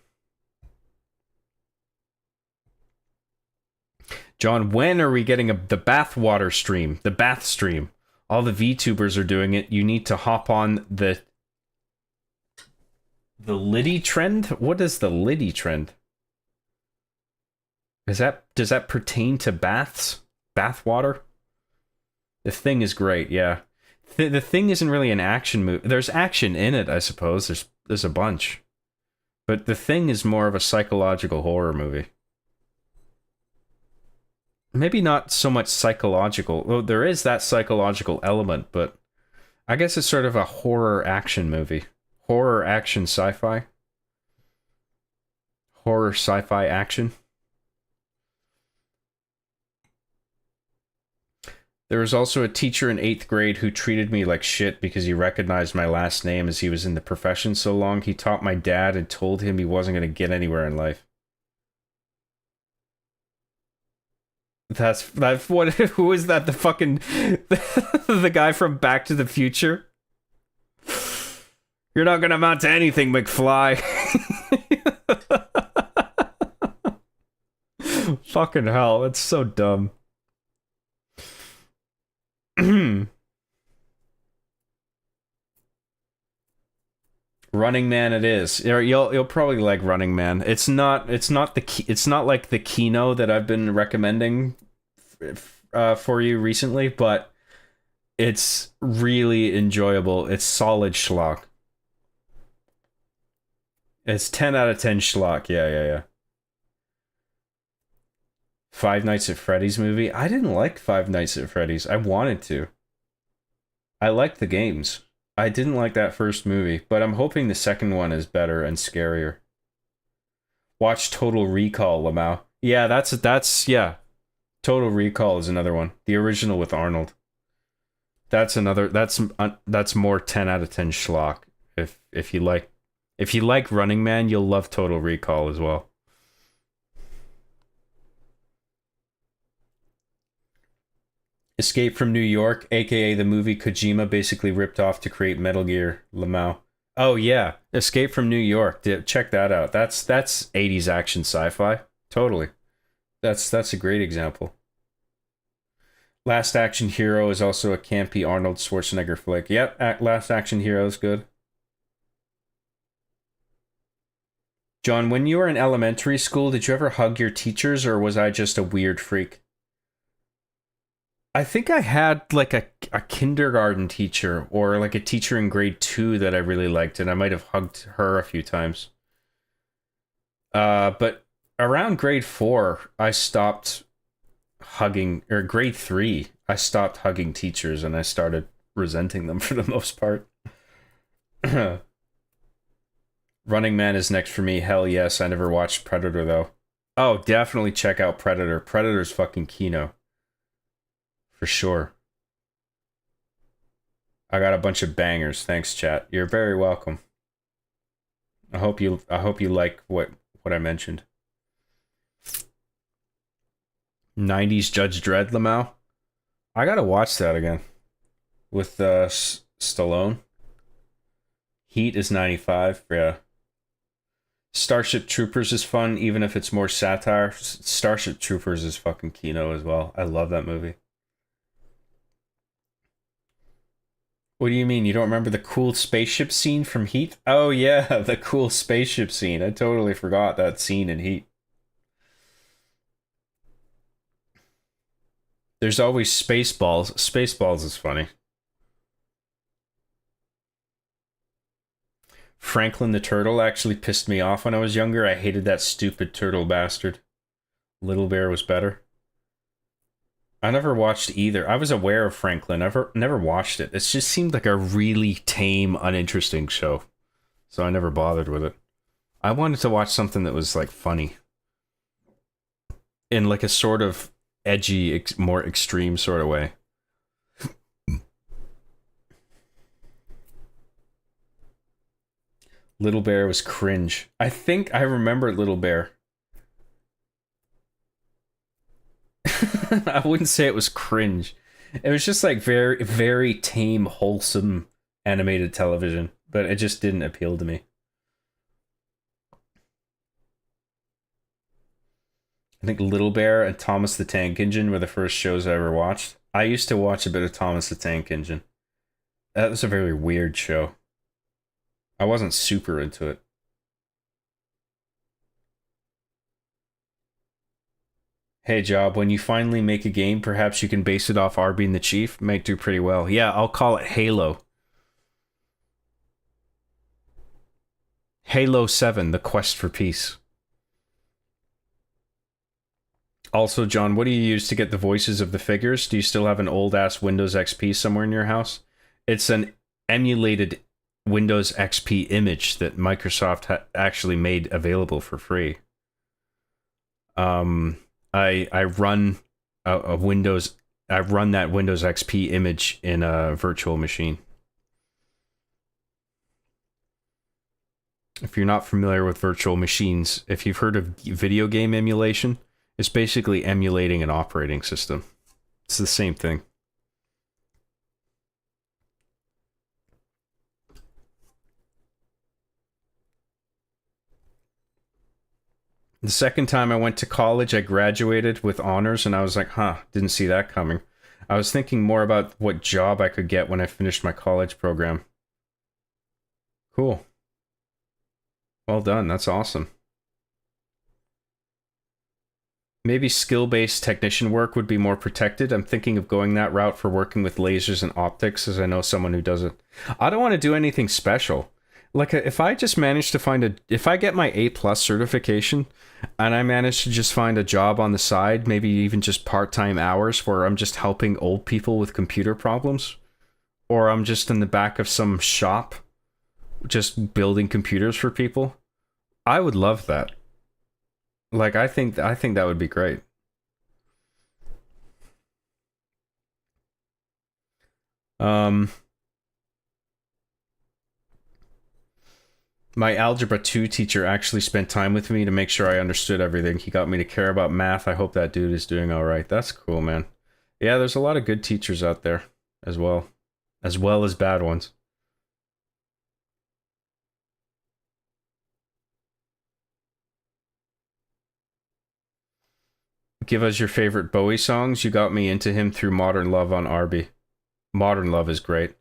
John, when are we getting the bathwater stream? The bath stream. All the VTubers are doing it. You need to hop on the Liddy trend? What is the Liddy trend? Does that pertain to baths? Bath water? The Thing is great, yeah. The Thing isn't really an action movie. There's action in it, I suppose. There's a bunch. But The Thing is more of a psychological horror movie. Maybe not so much psychological. Well, there is that psychological element, but I guess it's sort of a horror action movie. Horror action sci-fi. Horror sci-fi action. There was also a teacher in 8th grade who treated me like shit because he recognized my last name as he was in the profession so long. He taught my dad and told him he wasn't going to get anywhere in life. That's what? Who is that? The fucking the guy from Back to the Future? You're not gonna amount to anything, McFly. Fucking hell, that's so dumb. Running Man, it is. You'll probably like Running Man. It's not like the Kino that I've been recommending for you recently, but it's really enjoyable. It's solid schlock. It's 10 out of 10 schlock. Yeah. Five Nights at Freddy's movie. I didn't like Five Nights at Freddy's. I wanted to. I liked the games. I didn't like that first movie, but I'm hoping the second one is better and scarier. Watch Total Recall, Lamau. Yeah, that's yeah. Total Recall is another one. The original with Arnold. That's more 10 out of 10 schlock. If you like Running Man, you'll love Total Recall as well. Escape from New York, aka the movie Kojima basically ripped off to create Metal Gear, Lamau. Oh yeah, Escape from New York. Check that out. That's 80s action sci-fi. Totally. That's a great example. Last Action Hero is also a campy Arnold Schwarzenegger flick. Yep, Last Action Hero is good. John, when you were in elementary school, did you ever hug your teachers, or was I just a weird freak? I think I had like a kindergarten teacher, or like a teacher in grade 2 that I really liked, and I might have hugged her a few times. But around grade 4, I stopped hugging, or grade 3, I stopped hugging teachers, and I started resenting them for the most part. Running Man is next for me. Hell yes. I never watched Predator though. Oh, definitely check out Predator. Predator's fucking Kino. For sure. I got a bunch of bangers. Thanks, chat. You're very welcome. I hope you like what I mentioned. 90s Judge Dredd, Lamau. I gotta watch that again with Stallone. Heat is 95. Yeah. Starship Troopers is fun, even if it's more satire. Starship Troopers is fucking Kino as well. I love that movie. What do you mean? You don't remember the cool spaceship scene from Heat? Oh yeah, the cool spaceship scene. I totally forgot that scene in Heat. There's always Spaceballs. Spaceballs is funny. Franklin the Turtle actually pissed me off when I was younger. I hated that stupid turtle bastard. Little Bear was better. I never watched either. I was aware of Franklin. Never watched it. It just seemed like a really tame, uninteresting show. So I never bothered with it. I wanted to watch something that was like funny. In like a sort of edgy, more extreme sort of way. Little Bear was cringe. I think I remember Little Bear. I wouldn't say it was cringe. It was just like very, very tame, wholesome animated television, but it just didn't appeal to me. I think Little Bear and Thomas the Tank Engine were the first shows I ever watched. I used to watch a bit of Thomas the Tank Engine. That was a very weird show. I wasn't super into it. Hey Job, when you finally make a game, perhaps you can base it off Arby and the Chief. Might do pretty well. Yeah, I'll call it Halo. Halo 7, The Quest for Peace. Also, John, what do you use to get the voices of the figures? Do you still have an old-ass Windows XP somewhere in your house? It's an emulated Windows XP image that Microsoft actually made available for free. I run a Windows. I run that Windows XP image in a virtual machine. If you're not familiar with virtual machines, if you've heard of video game emulation, it's basically emulating an operating system. It's the same thing. The second time I went to college, I graduated with honors, and I was like, huh, didn't see that coming. I was thinking more about what job I could get when I finished my college program. Cool. Well done, that's awesome. Maybe skill-based technician work would be more protected. I'm thinking of going that route for working with lasers and optics, as I know someone who does it. I don't want to do anything special. Like, if I just manage to find if I get my A+ certification, and I manage to just find a job on the side, maybe even just part-time hours, where I'm just helping old people with computer problems, or I'm just in the back of some shop, just building computers for people, I would love that. Like, I think that would be great. My Algebra 2 teacher actually spent time with me to make sure I understood everything. He got me to care about math. I hope that dude is doing all right. That's cool, man. Yeah, there's a lot of good teachers out there as well as bad ones. Give us your favorite Bowie songs. You got me into him through Modern Love on Arby. Modern Love is great.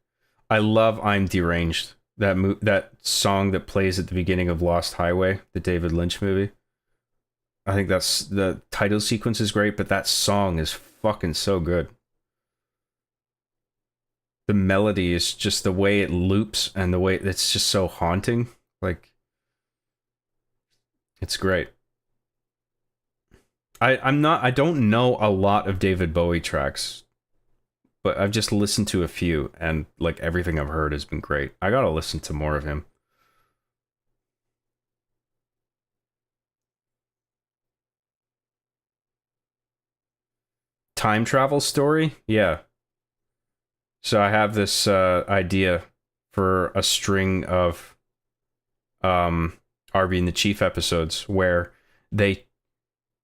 I love I'm Deranged. That song that plays at the beginning of Lost Highway, the David Lynch movie. I think that's the title sequence is great, but that song is fucking so good. The melody is just the way it loops and the way it's just so haunting. Like, it's great. I don't know a lot of David Bowie tracks, but I've just listened to a few, and like everything I've heard has been great. I gotta listen to more of him. Time travel story? Yeah. So I have this idea for a string of Arby and the Chief episodes, where they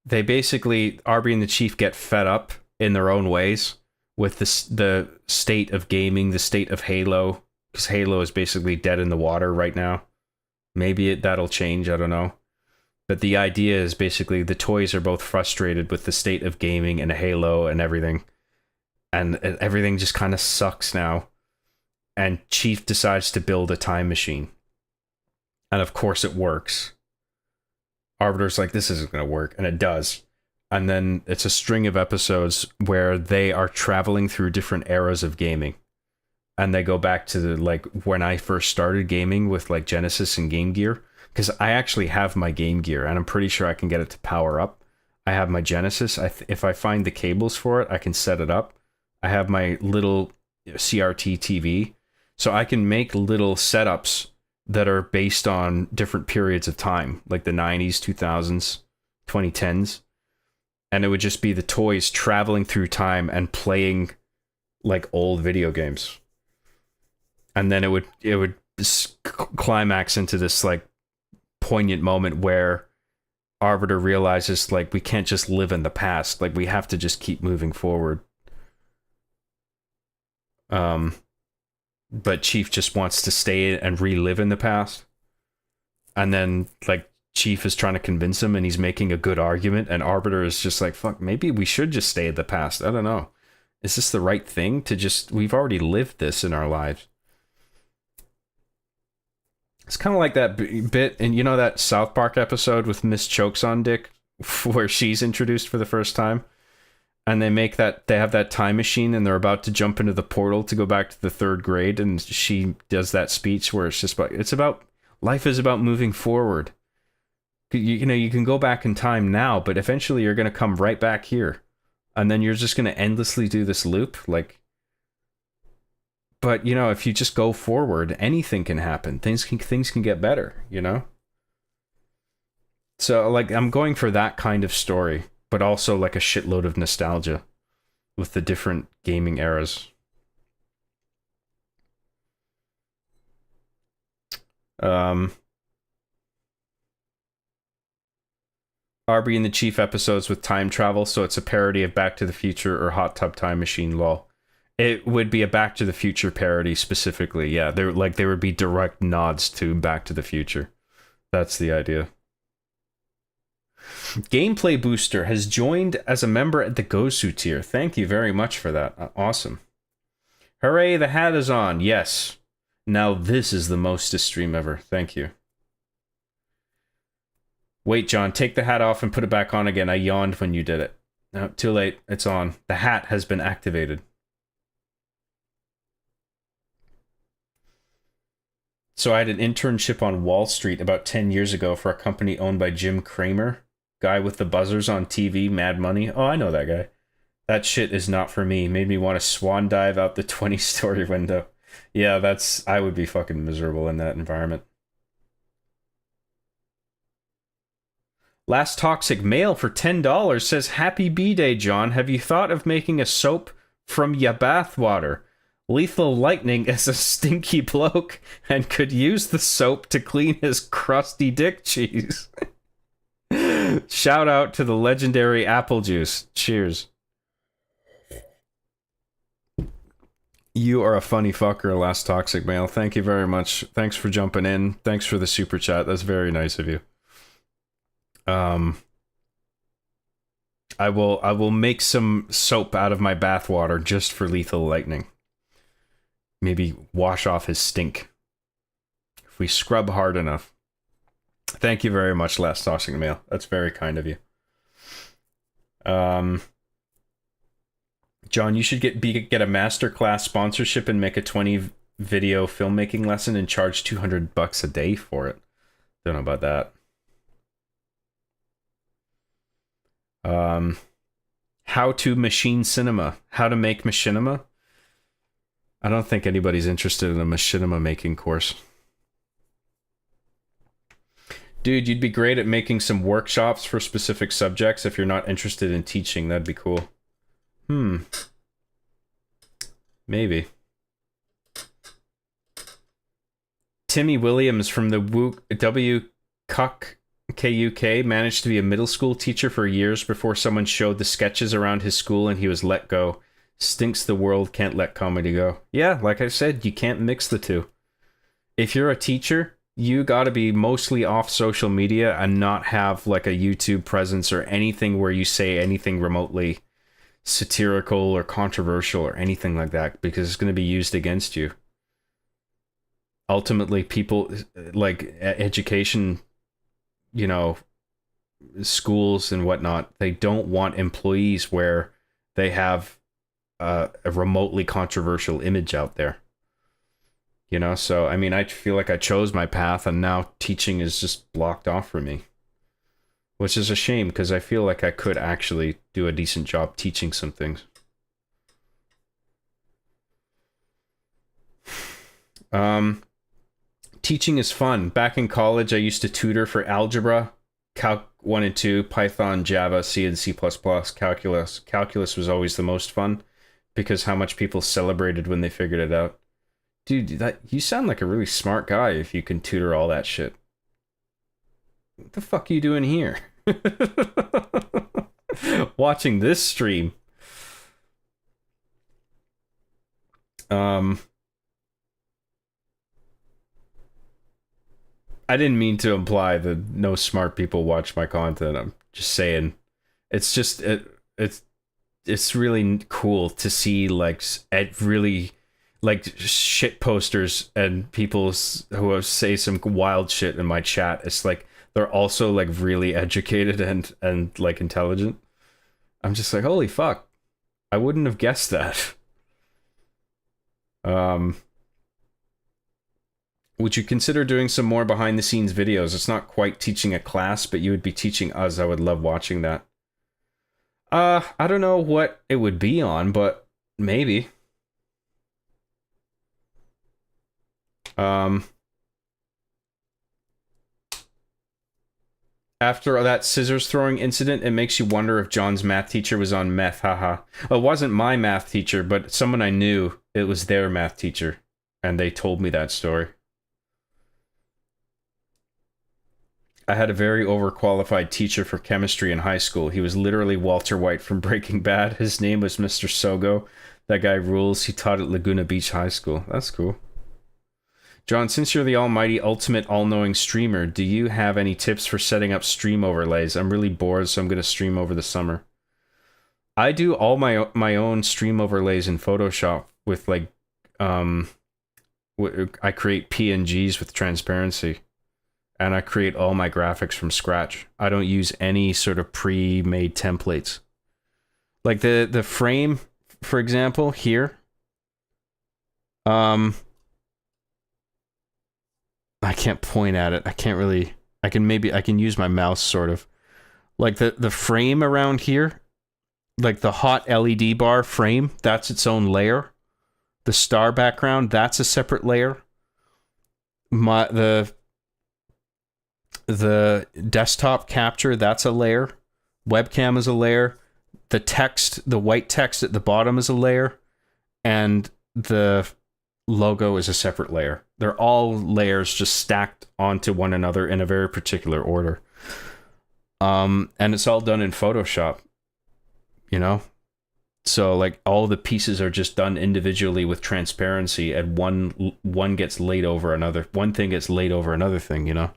basically, Arby and the Chief get fed up in their own ways with the state of gaming, the state of Halo, because Halo is basically dead in the water right now. Maybe that'll change, I don't know. But the idea is basically the toys are both frustrated with the state of gaming and Halo and everything. And everything just kind of sucks now. And Chief decides to build a time machine. And of course it works. Arbiter's like, this isn't going to work. And it does. And then it's a string of episodes where they are traveling through different eras of gaming. And they go back to like when I first started gaming with like Genesis and Game Gear, because I actually have my Game Gear and I'm pretty sure I can get it to power up. I have my Genesis. If I find the cables for it, I can set it up. I have my little CRT TV, so I can make little setups that are based on different periods of time, like the 90s, 2000s, 2010s, and it would just be the toys traveling through time and playing like old video games. And then it would climax into this like poignant moment where Arbiter realizes like we can't just live in the past, like we have to just keep moving forward. But Chief just wants to stay and relive in the past. And then like Chief is trying to convince him and he's making a good argument and Arbiter is just like, fuck, maybe we should just stay in the past. I don't know. Is this the right thing to just, we've already lived this in our lives. It's kind of like that bit, and you know that South Park episode with Miss Chokes on Dick, where she's introduced for the first time, and they have that time machine, and they're about to jump into the portal to go back to the 3rd grade, and she does that speech where it's about life is about moving forward. You know, you can go back in time now, but eventually you're going to come right back here, and then you're just going to endlessly do this loop, like. But, you know, if you just go forward, anything can happen. Things can get better, you know? So, like, I'm going for that kind of story, but also, like, a shitload of nostalgia with the different gaming eras. Arby and the Chief episodes with time travel, so it's a parody of Back to the Future or Hot Tub Time Machine, lol. It would be a Back to the Future parody specifically, yeah. There would be direct nods to Back to the Future. That's the idea. Gameplay Booster has joined as a member at the Gosu tier. Thank you very much for that. Awesome. Hooray, the hat is on. Yes. Now this is the mostest stream ever. Thank you. Wait, John, take the hat off and put it back on again. I yawned when you did it. No, too late. It's on. The hat has been activated. So I had an internship on Wall Street about 10 years ago for a company owned by Jim Cramer. Guy with the buzzers on TV, Mad Money. Oh, I know that guy. That shit is not for me. Made me want to swan dive out the 20-story window. Yeah, I would be fucking miserable in that environment. Last Toxic Mail for $10 says, Happy B-Day, John. Have you thought of making a soap from ya bathwater? Lethal Lightning is a stinky bloke and could use the soap to clean his crusty dick cheese. Shout out to the legendary apple juice. Cheers. You are a funny fucker, Last Toxic Mail. Thank you very much. Thanks for jumping in. Thanks for the super chat. That's very nice of you. I will make some soap out of my bathwater just for Lethal Lightning. Maybe wash off his stink. If we scrub hard enough. Thank you very much, Last Toxic Mail. That's very kind of you. John, you should get a masterclass sponsorship and make a 20 video filmmaking lesson and charge $200 a day for it. Don't know about that. How to machine cinema. How to make machinima. I don't think anybody's interested in a machinima making course. Dude, you'd be great at making some workshops for specific subjects if you're not interested in teaching. That'd be cool. Maybe. Timmy Williams from the KUK managed to be a middle school teacher for years before someone showed the sketches around his school and he was let go. Stinks the world can't let comedy go. Yeah, like I said, you can't mix the two. If you're a teacher, you gotta be mostly off social media and not have like a YouTube presence or anything where you say anything remotely satirical or controversial or anything like that, because it's going to be used against you. Ultimately, people like education, you know, schools and whatnot, they don't want employees where they have a remotely controversial image out there. You know, so I mean, I feel like I chose my path and now teaching is just blocked off for me. Which is a shame, because I feel like I could actually do a decent job teaching some things. Teaching is fun. Back in college, I used to tutor for algebra, Calc 1 and 2, Python, Java, C and C++, calculus. Calculus was always the most fun, because how much people celebrated when they figured it out. Dude, you sound like a really smart guy if you can tutor all that shit. What the fuck are you doing here? Watching this stream. I didn't mean to imply that no smart people watch my content. I'm just saying, it's just it's really cool to see like really like shit posters and people who say some wild shit in my chat. It's like they're also like really educated and like intelligent. I'm just like, holy fuck, I wouldn't have guessed that. Would you consider doing some more behind the scenes videos? It's not quite teaching a class, but you would be teaching us. I would love watching that. I don't know what it would be on, but maybe. After that scissors throwing incident, it makes you wonder if John's math teacher was on meth, haha. Well, it wasn't my math teacher, but someone I knew, it was their math teacher, and they told me that story. I had a very overqualified teacher for chemistry in high school. He was literally Walter White from Breaking Bad. His name was Mr. Sogo. That guy rules. He taught at Laguna Beach High School. That's cool. John, since you're the almighty ultimate all-knowing streamer, do you have any tips for setting up stream overlays? I'm really bored, so I'm going to stream over the summer. I do all my own stream overlays in Photoshop with like, I create PNGs with transparency, and I create all my graphics from scratch. I don't use any sort of pre-made templates. Like the frame, for example, here. I can't point at it. I can't really... I can use my mouse, sort of. Like, the frame around here, like the hot LED bar frame, that's its own layer. The star background, that's a separate layer. The desktop capture, that's a layer. Webcam is a layer. The text, the white text at the bottom is a layer. And the logo is a separate layer. They're all layers just stacked onto one another in a very particular order. And it's all done in Photoshop, you know? So like all the pieces are just done individually with transparency, and one gets laid over another. One thing gets laid over another thing, you know?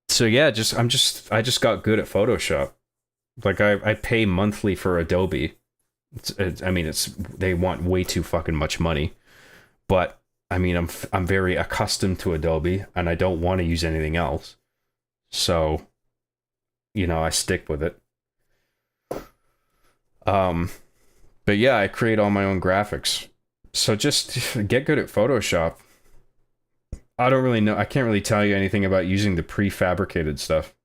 So yeah, I just got good at Photoshop. Like I pay monthly for Adobe. They want way too fucking much money, but I mean, I'm very accustomed to Adobe, and I don't want to use anything else. So, you know, I stick with it. But yeah, I create all my own graphics. So just get good at Photoshop. I don't really know. I can't really tell you anything about using the prefabricated stuff.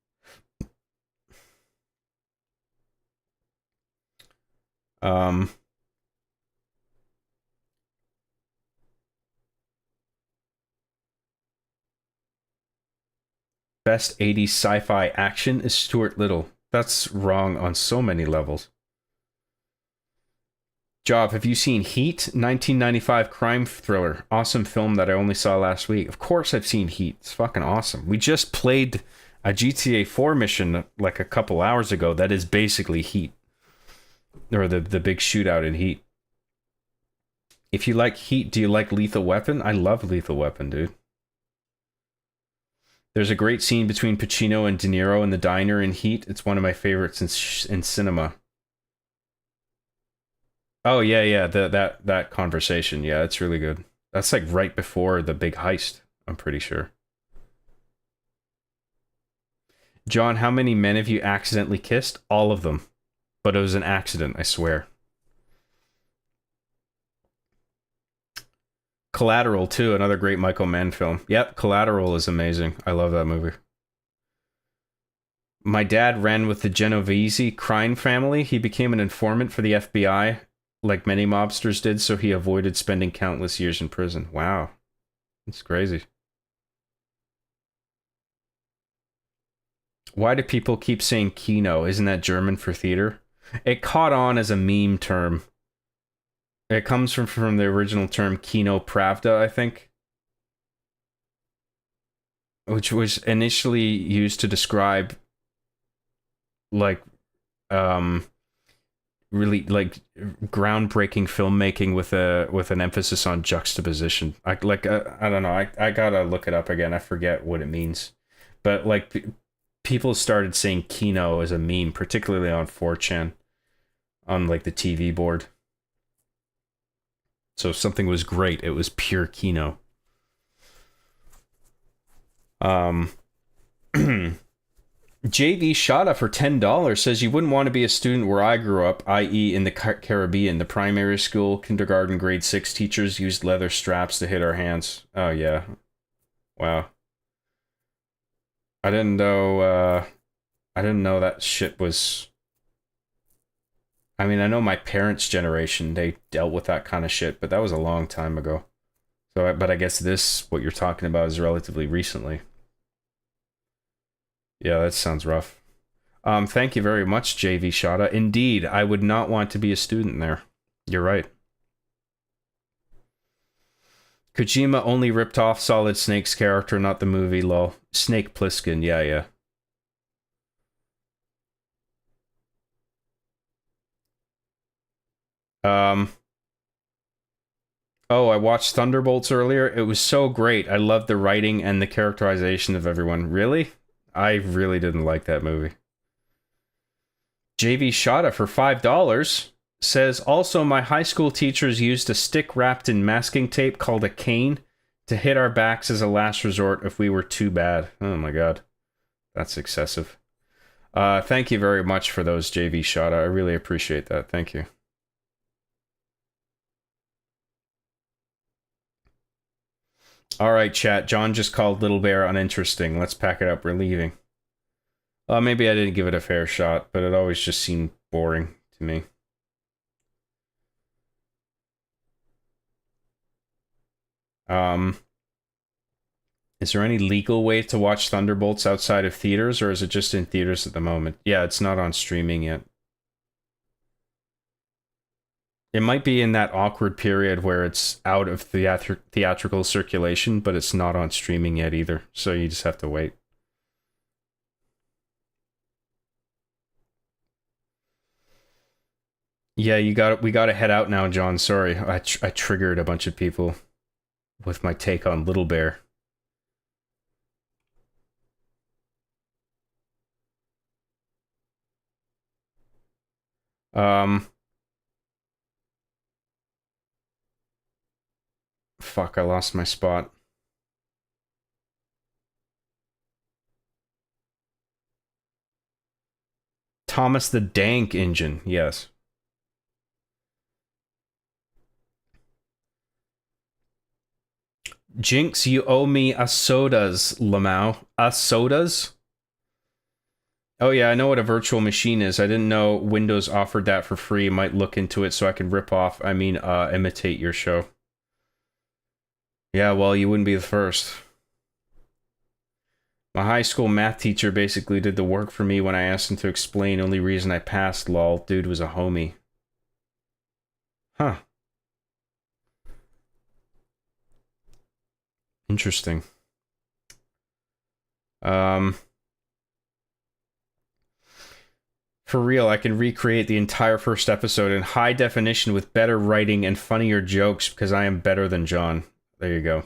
Best 80s sci-fi action is Stuart Little. That's wrong on so many levels. Job, have you seen Heat? 1995 crime thriller. Awesome film that I only saw last week. Of course I've seen Heat. It's fucking awesome. We just played a GTA 4 mission like a couple hours ago that is basically Heat. Or the big shootout in Heat. If you like Heat, do you like Lethal Weapon? I love Lethal Weapon, dude. There's a great scene between Pacino and De Niro in the diner in Heat. It's one of my favorites in cinema. Oh yeah, that conversation. Yeah, it's really good. That's like right before the big heist, I'm pretty sure. John, how many men have you accidentally kissed? All of them. But it was an accident, I swear. Collateral, too, another great Michael Mann film. Yep, Collateral is amazing. I love that movie. My dad ran with the Genovese crime family. He became an informant for the FBI, like many mobsters did, so he avoided spending countless years in prison. Wow. That's crazy. Why do people keep saying Kino? Isn't that German for theater? It caught on as a meme term. It comes from the original term Kino Pravda, I think. Which was initially used to describe like really like groundbreaking filmmaking with an emphasis on juxtaposition. I don't know. I gotta look it up again. I forget what it means. But like people started saying Kino as a meme, particularly on 4chan, on like the TV board. So if something was great, it was pure Kino. JV Shada for $10 says you wouldn't want to be a student where I grew up, i.e. in the Caribbean. The primary school, kindergarten, grade 6 teachers used leather straps to hit our hands. Oh yeah. Wow. I didn't know that shit was... I mean, I know my parents' generation, they dealt with that kind of shit, but that was a long time ago. So, but I guess what you're talking about is relatively recently. Yeah, that sounds rough. Thank you very much, JV Shada. Indeed, I would not want to be a student there. You're right. Kojima only ripped off Solid Snake's character, not the movie, lol. Snake Plissken, yeah. Oh, I watched Thunderbolts earlier. It was so great. I loved the writing and the characterization of everyone. Really? I really didn't like that movie. JV Shada for $5 says, also my high school teachers used a stick wrapped in masking tape called a cane to hit our backs as a last resort if we were too bad. Oh my god. That's excessive. Thank you very much for those, JV Shada. I really appreciate that. Thank you. All right, chat. John just called Little Bear uninteresting. Let's pack it up. We're leaving. Maybe I didn't give it a fair shot, but it always just seemed boring to me. Is there any legal way to watch Thunderbolts outside of theaters, or is it just in theaters at the moment? Yeah, it's not on streaming yet. It might be in that awkward period where it's out of theatrical circulation, but it's not on streaming yet either. So you just have to wait. Yeah, we got to head out now, John. Sorry, I triggered a bunch of people with my take on Little Bear. Fuck, I lost my spot. Thomas the Dank Engine, yes. Jinx, you owe me a sodas, Lamau. A sodas? Oh yeah, I know what a virtual machine is. I didn't know Windows offered that for free. Might look into it so I can imitate your show. Yeah, well, you wouldn't be the first. My high school math teacher basically did the work for me when I asked him to explain. Only reason I passed, lol. Dude was a homie. Huh. Interesting. For real, I can recreate the entire first episode in high definition with better writing and funnier jokes because I am better than John. There you go.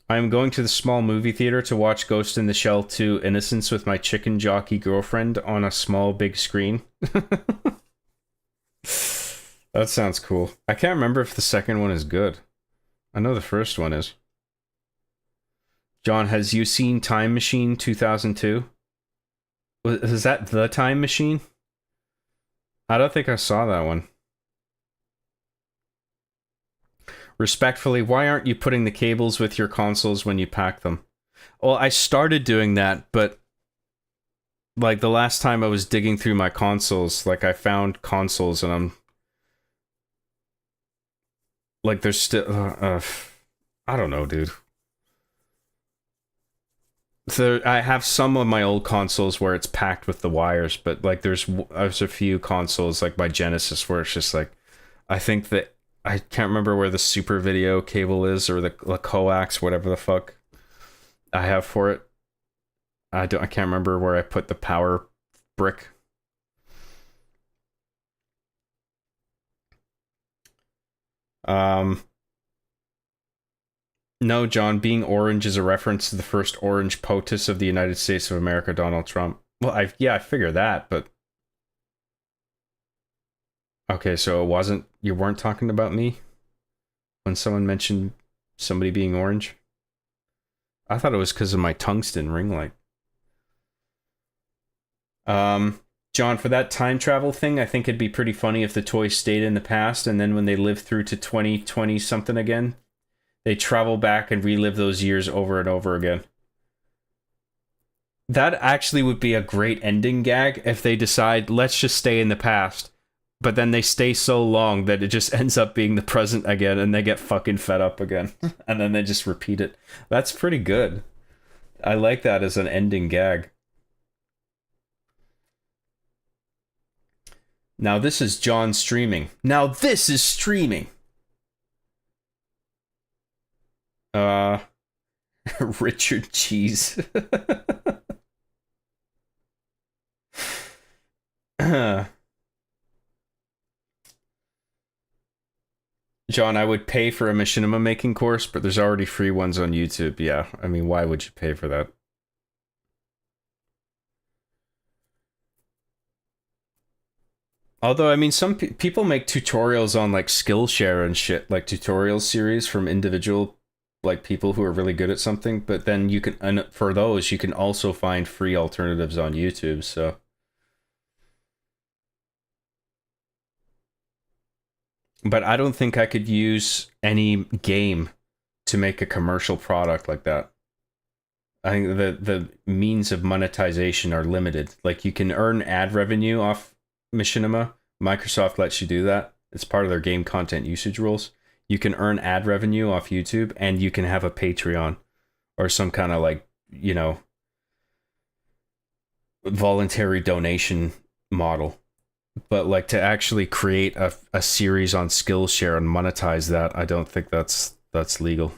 I am going to the small movie theater to watch Ghost in the Shell 2 Innocence with my chicken jockey girlfriend on a small big screen. That sounds cool. I can't remember if the second one is good. I know the first one is. John, has you seen Time Machine 2002? Was that The Time Machine? I don't think I saw that one. Respectfully, why aren't you putting the cables with your consoles when you pack them? Well, I started doing that, but like the last time I was digging through my consoles, like I found consoles and I'm like there's still I don't know, dude. So I have some of my old consoles where it's packed with the wires, but like there's a few consoles like my Genesis where it's just like I think that I can't remember where the Super Video cable is or the coax, whatever the fuck I have for it. I can't remember where I put the power brick. No, John, being orange is a reference to the first orange POTUS of the United States of America, Donald Trump. Well, I figure that, but okay, so you weren't talking about me when someone mentioned somebody being orange? I thought it was because of my tungsten ring light. John, for that time travel thing, I think it'd be pretty funny if the toys stayed in the past and then when they live through to 2020 something again, they travel back and relive those years over and over again. That actually would be a great ending gag if they decide, let's just stay in the past. But then they stay so long that it just ends up being the present again and they get fucking fed up again. And then they just repeat it. That's pretty good. I like that as an ending gag. Now this is John streaming. Now this is streaming. Richard Cheese. John, I would pay for a machinima making course, but there's already free ones on YouTube. Yeah, I mean, why would you pay for that? Although, I mean, some people make tutorials on, like, Skillshare and shit, like tutorial series from individual, like, people who are really good at something, but then you can, and for those, you can also find free alternatives on YouTube, so... But I don't think I could use any game to make a commercial product like that. I think the means of monetization are limited. Like, you can earn ad revenue off Machinima. Microsoft lets you do that. It's part of their game content usage rules. You can earn ad revenue off YouTube, and you can have a Patreon or some kind of, like, you know, voluntary donation model. But, like, to actually create a series on Skillshare and monetize that, I don't think that's legal.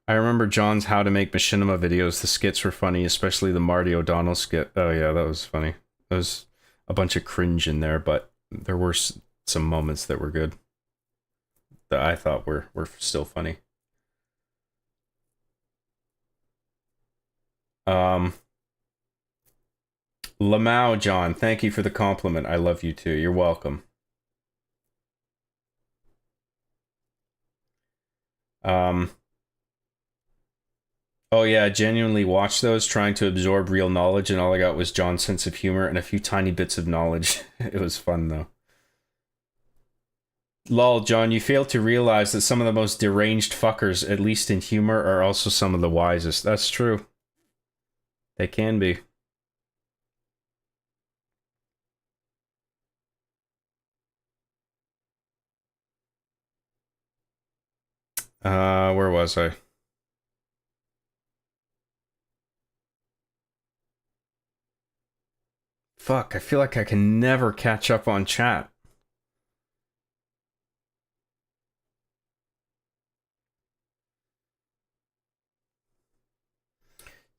I remember John's How to Make Machinima videos. The skits were funny, especially the Marty O'Donnell skit. Oh yeah, that was funny. There was a bunch of cringe in there, but there were some moments that were good. That I thought were still funny. Lamau, John, thank you for the compliment. I love you too. You're welcome. Oh yeah, I genuinely watched those, trying to absorb real knowledge, and all I got was John's sense of humor and a few tiny bits of knowledge. It was fun though. Lol, John, you fail to realize that some of the most deranged fuckers, at least in humor, are also some of the wisest. That's true. They can be. Where was I? Fuck, I feel like I can never catch up on chat.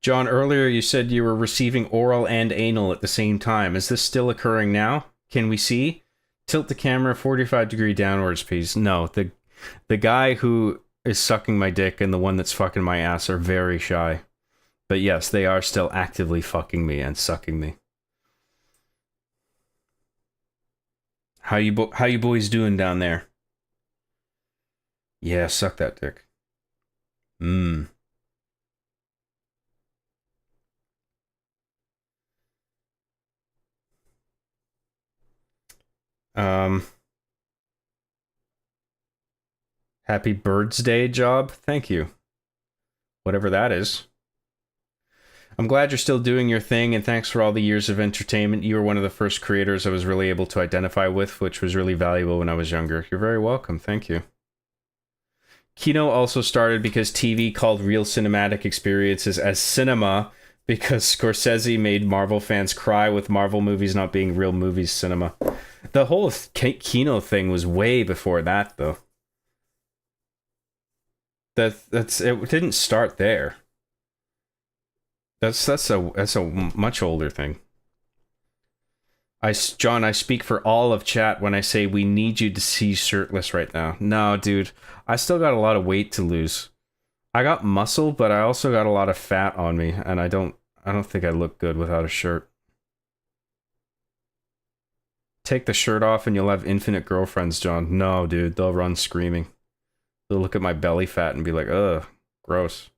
John, earlier you said you were receiving oral and anal at the same time. Is this still occurring now? Can we see? Tilt the camera 45-degree downwards, please. No, the guy who is sucking my dick and the one that's fucking my ass are very shy. But yes, they are still actively fucking me and sucking me. How you boys doing down there? Yeah, suck that dick. Mmm. Happy Birds Day job. Thank you. Whatever that is. I'm glad you're still doing your thing, and thanks for all the years of entertainment. You were one of the first creators I was really able to identify with, which was really valuable when I was younger. You're very welcome. Thank you. Kino also started because TV called real cinematic experiences as cinema, because Scorsese made Marvel fans cry with Marvel movies not being real movies cinema. The whole Kino thing was way before that, though. It didn't start there. That's a much older thing. John, I speak for all of chat when I say we need you to see shirtless right now. No, dude, I still got a lot of weight to lose. I got muscle, but I also got a lot of fat on me, and I don't think I look good without a shirt. Take the shirt off and you'll have infinite girlfriends, John. No, dude, they'll run screaming. They'll look at my belly fat and be like, ugh, gross.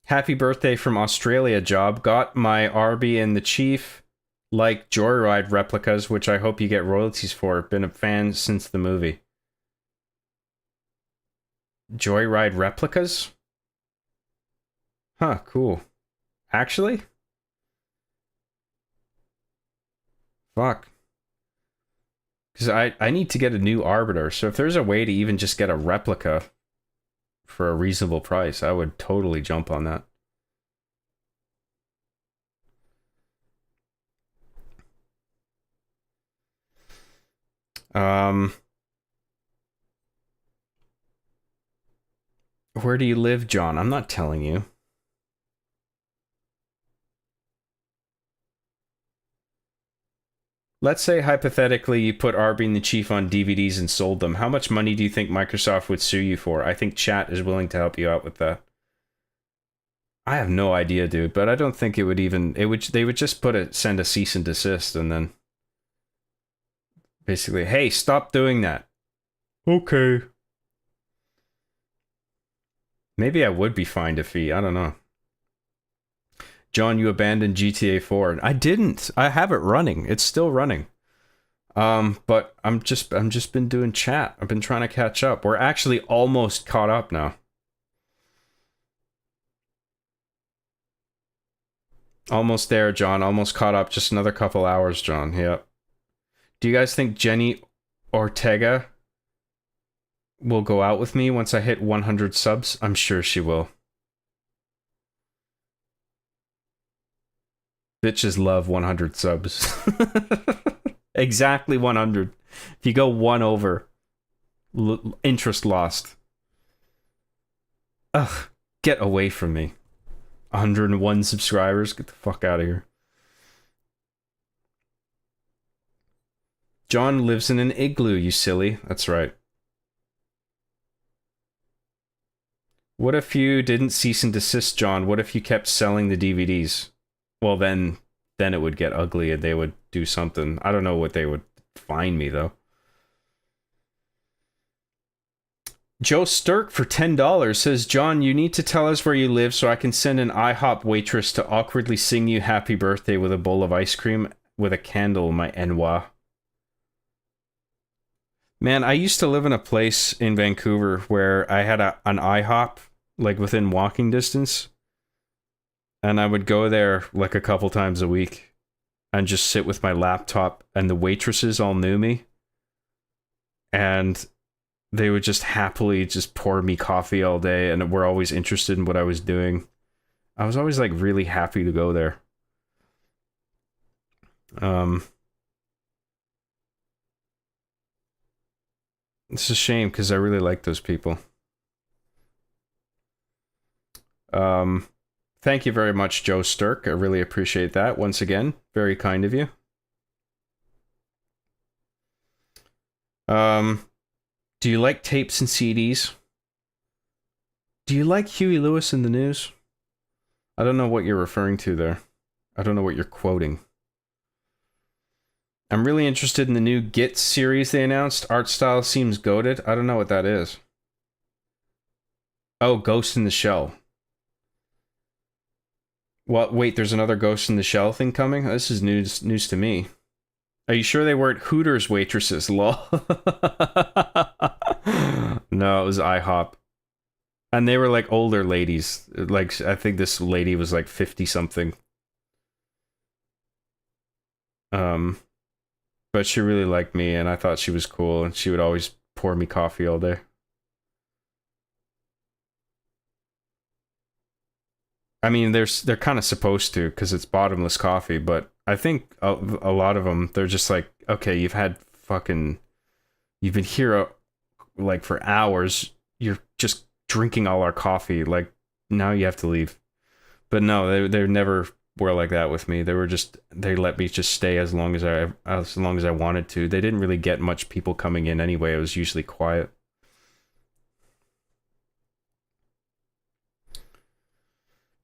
Happy birthday from Australia, Job. Got my Arby and the Chief like Joyride replicas, which I hope you get royalties for. Been a fan since the movie. Joyride replicas? Huh, cool. Actually? Fuck. Because I need to get a new Arbiter, so if there's a way to even just get a replica for a reasonable price, I would totally jump on that. Where do you live, John? I'm not telling you. Let's say, hypothetically, you put Arby and the Chief on DVDs and sold them. How much money do you think Microsoft would sue you for? I think chat is willing to help you out with that. I have no idea, dude, but I don't think it would even... They would just send a cease and desist and then... Basically, hey, stop doing that. Okay. Maybe I would be fined a fee. I don't know. John, you abandoned GTA 4. I didn't. I have it running. It's still running. But I'm just been doing chat. I've been trying to catch up. We're actually almost caught up now. Almost there, John. Almost caught up. Just another couple hours, John. Yep. Do you guys think Jenny Ortega will go out with me once I hit 100 subs? I'm sure she will. Bitches love 100 subs. Exactly 100. If you go one over, interest lost. Ugh, get away from me. 101 subscribers, get the fuck out of here. John lives in an igloo, you silly. That's right. What if you didn't cease and desist, John? What if you kept selling the DVDs? Well, then it would get ugly and they would do something. I don't know what they would fine me, though. Joe Sturk for $10 says, John, you need to tell us where you live so I can send an IHOP waitress to awkwardly sing you happy birthday with a bowl of ice cream with a candle in my enwa. Man, I used to live in a place in Vancouver where I had an IHOP, like within walking distance. And I would go there like a couple times a week and just sit with my laptop, and the waitresses all knew me. And they would just happily just pour me coffee all day, and were always interested in what I was doing. I was always like really happy to go there. It's a shame because I really like those people. Thank you very much, Joe Sturk. I really appreciate that. Once again, very kind of you. Do you like tapes and CDs? Do you like Huey Lewis in the News? I don't know what you're referring to there. I don't know what you're quoting. I'm really interested in the new Git series they announced. Art style seems goated. I don't know what that is. Oh, Ghost in the Shell. What? Wait, there's another Ghost in the Shell thing coming? This is news to me. Are you sure they weren't Hooters waitresses? Lol. No, it was IHOP. And they were like older ladies. Like, I think this lady was like 50 something. But she really liked me, and I thought she was cool, and she would always pour me coffee all day. I mean, they're kind of supposed to, because it's bottomless coffee, but I think a lot of them, they're just like, okay, you've been here like for hours, you're just drinking all our coffee, like now you have to leave. But no, they never were like that with me. They let me just stay as long as I wanted to. They didn't really get much people coming in anyway. It was usually quiet.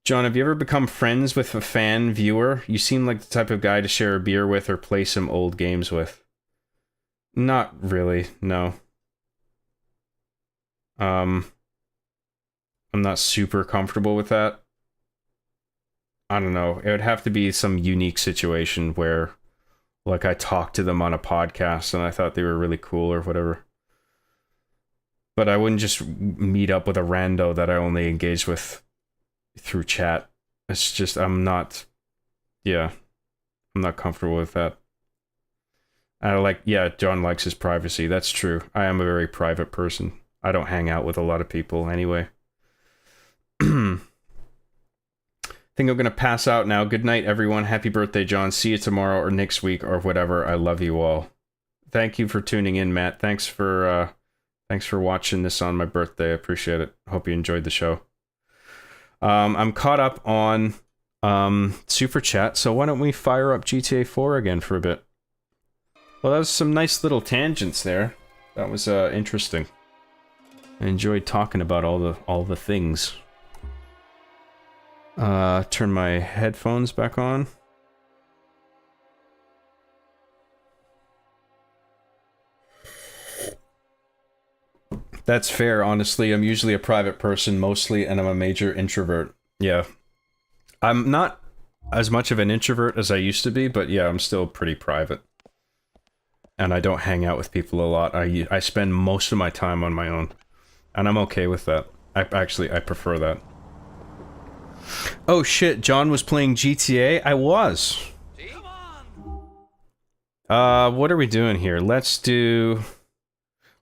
John, have you ever become friends with a fan viewer? You seem like the type of guy to share a beer with or play some old games with. Not really, no. I'm not super comfortable with that. I don't know. It would have to be some unique situation where, like, I talked to them on a podcast and I thought they were really cool or whatever. But I wouldn't just meet up with a rando that I only engage with through chat. It's just, I'm not comfortable with that. John likes his privacy. That's true. I am a very private person. I don't hang out with a lot of people anyway. I think I'm gonna pass out now. Good night, everyone. Happy birthday, John. See you tomorrow or next week or whatever. I love you all. Thank you for tuning in, Matt. Thanks for watching this on my birthday. I appreciate it. Hope you enjoyed the show. I'm caught up on Super Chat, so why don't we fire up GTA 4 again for a bit? Well, that was some nice little tangents there. That was interesting. I enjoyed talking about all the things. Turn my headphones back on. That's fair, honestly. I'm usually a private person mostly, and I'm a major introvert. Yeah. I'm not as much of an introvert as I used to be, but yeah, I'm still pretty private. And I don't hang out with people a lot. I spend most of my time on my own. And I'm okay with that. I prefer that. Oh shit, John was playing GTA? I was. What are we doing here? Let's do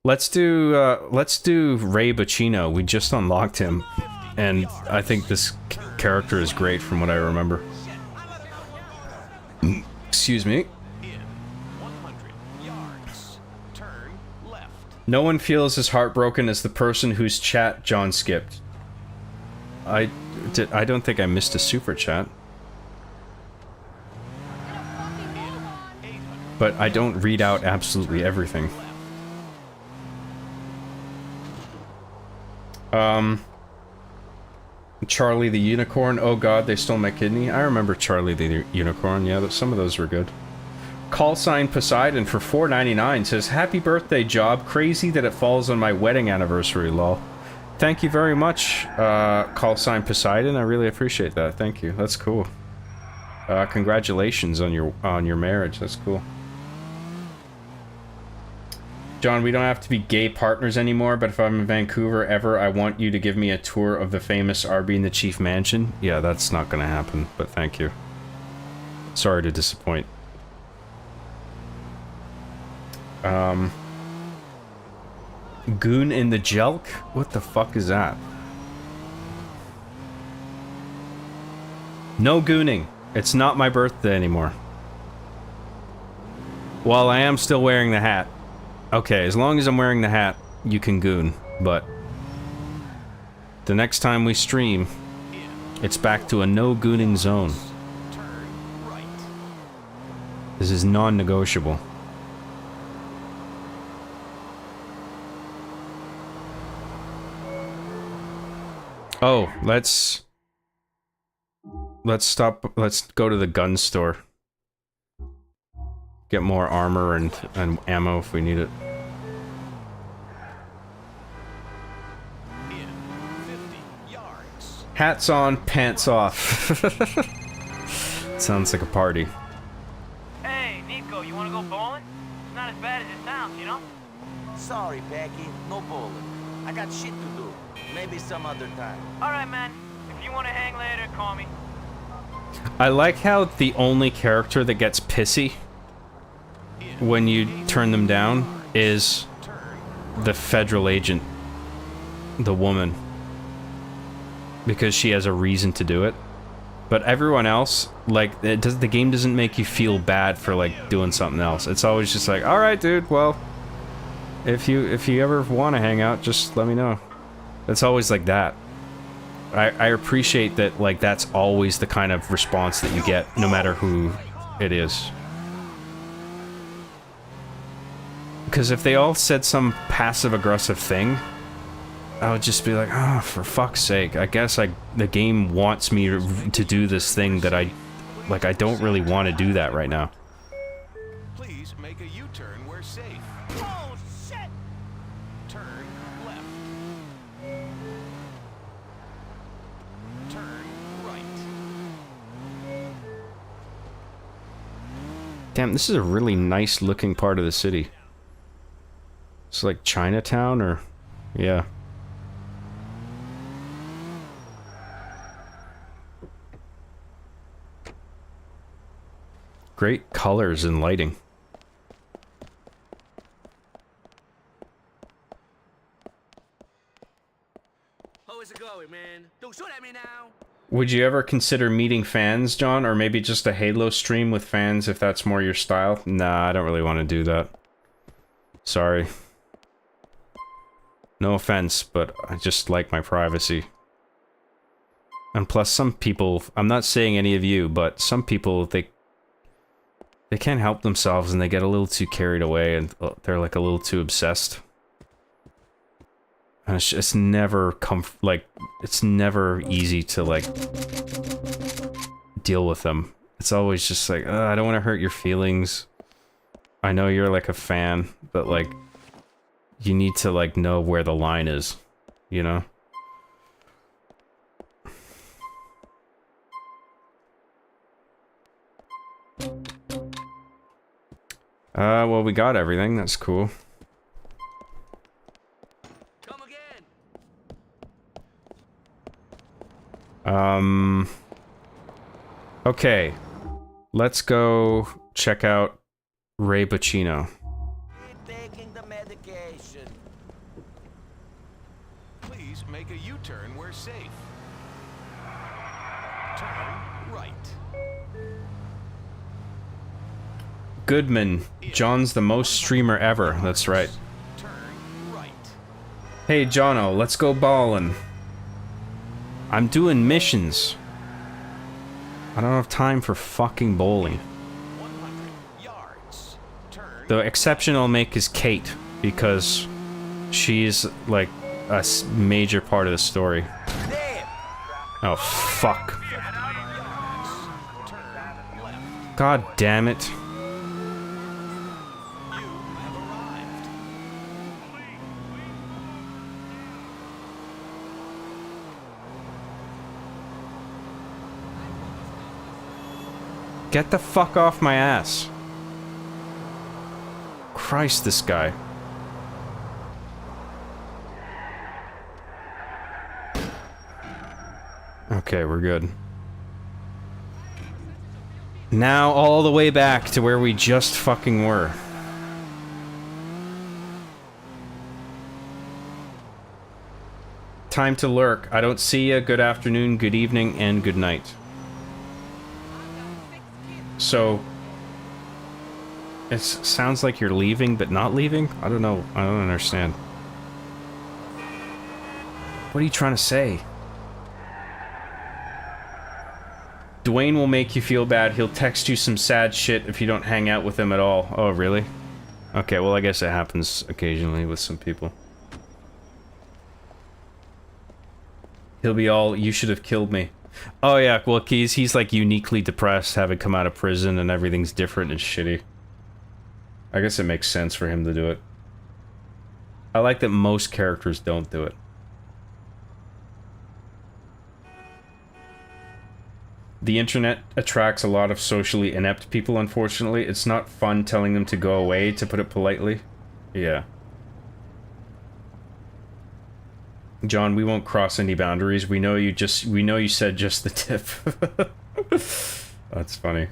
Ray Bacino. We just unlocked him, and I think this character is great from what I remember. Excuse me. No one feels as heartbroken as the person whose chat John skipped. I don't think I missed a super chat. But I don't read out absolutely everything. Charlie the Unicorn. Oh god, they stole my kidney. I remember Charlie the Unicorn. Yeah, some of those were good. Call sign Poseidon for $4.99 says, happy birthday, Job. Crazy that it falls on my wedding anniversary, lol. Thank you very much, call sign Poseidon. I really appreciate that. Thank you. That's cool. Congratulations on your marriage. That's cool. John, we don't have to be gay partners anymore, but if I'm in Vancouver ever, I want you to give me a tour of the famous Arby and the Chief Mansion. Yeah, that's not gonna happen, but thank you. Sorry to disappoint. Goon in the Jelk? What the fuck is that? No gooning. It's not my birthday anymore. While I am still wearing the hat. Okay, as long as I'm wearing the hat, you can goon. But the next time we stream, it's back to a no gooning zone. This is non-negotiable. Oh, let's stop. Let's go to the gun store. Get more armor and ammo if we need it. Hats on, pants off. Sounds like a party. Hey, Nico, you wanna go bowling? It's not as bad as it sounds, you know? Sorry, Becky, no bowling. I got shit to do. Maybe some other time. Alright, man. If you wanna hang later, call me. I like how the only character that gets pissy when you turn them down is the federal agent, the woman, because she has a reason to do it. But everyone else, like, the game doesn't make you feel bad for like doing something else. It's always just like, all right, dude, well, if you ever want to hang out, just let me know. It's always like that. I appreciate that, like, that's always the kind of response that you get, no matter who it is. Because if they all said some passive-aggressive thing, I would just be like, oh, for fuck's sake, I guess the game wants me to do this thing that I don't really want to do that right now. Please make a U-turn where safe. Oh, shit! Turn left. Turn right. Damn, this is a really nice looking part of the city. It's like Chinatown, or... yeah. Great colors and lighting. How is it going, man? Don't shoot at me now. Would you ever consider meeting fans, John? Or maybe just a Halo stream with fans if that's more your style? Nah, I don't really want to do that. Sorry. No offense, but I just like my privacy. And plus, some people, I'm not saying any of you, but some people, they can't help themselves and they get a little too carried away and they're like a little too obsessed. And it's never it's never easy to like deal with them. It's always just like, I don't want to hurt your feelings. I know you're like a fan, but like, you need to like know where the line is, you know? Well, we got everything. That's cool. Come again. Okay. Let's go check out Ray Pacino. Taking the medication. Please make a U-turn where safe. Turn right. Goodman. John's the most streamer ever. That's right. Turn right. Hey, Jono, let's go ballin'. I'm doing missions. I don't have time for fucking bowling. 100 yards. Turn. The exception I'll make is Kate, because she's like a major part of the story. Oh, fuck. God damn it. Get the fuck off my ass. Christ, this guy. Okay, we're good. Now all the way back to where we just fucking were. time to lurk. I don't see ya. Good afternoon, good evening, and good night. So, it sounds like you're leaving, but not leaving? I don't know. I don't understand. What are you trying to say? Dwayne will make you feel bad. He'll text you some sad shit if you don't hang out with him at all. Oh, really? Okay, well, I guess it happens occasionally with some people. He'll be all, you should have killed me. Oh, yeah, well, he's like uniquely depressed, having come out of prison, and everything's different and shitty. I guess it makes sense for him to do it. I like that most characters don't do it. The internet attracts a lot of socially inept people, unfortunately. It's not fun telling them to go away, to put it politely. Yeah. John, we won't cross any boundaries. We know you said just the tip. That's funny.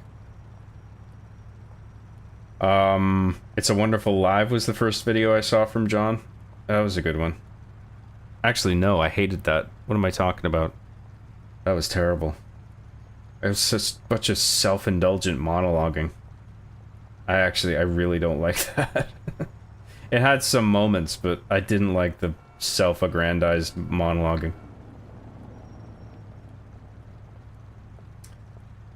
It's a Wonderful Live was the first video I saw from John. That was a good one. Actually, no, I hated that. What am I talking about? That was terrible. It was such a bunch of self-indulgent monologuing. I really don't like that. It had some moments, but I didn't like the self-aggrandized monologuing.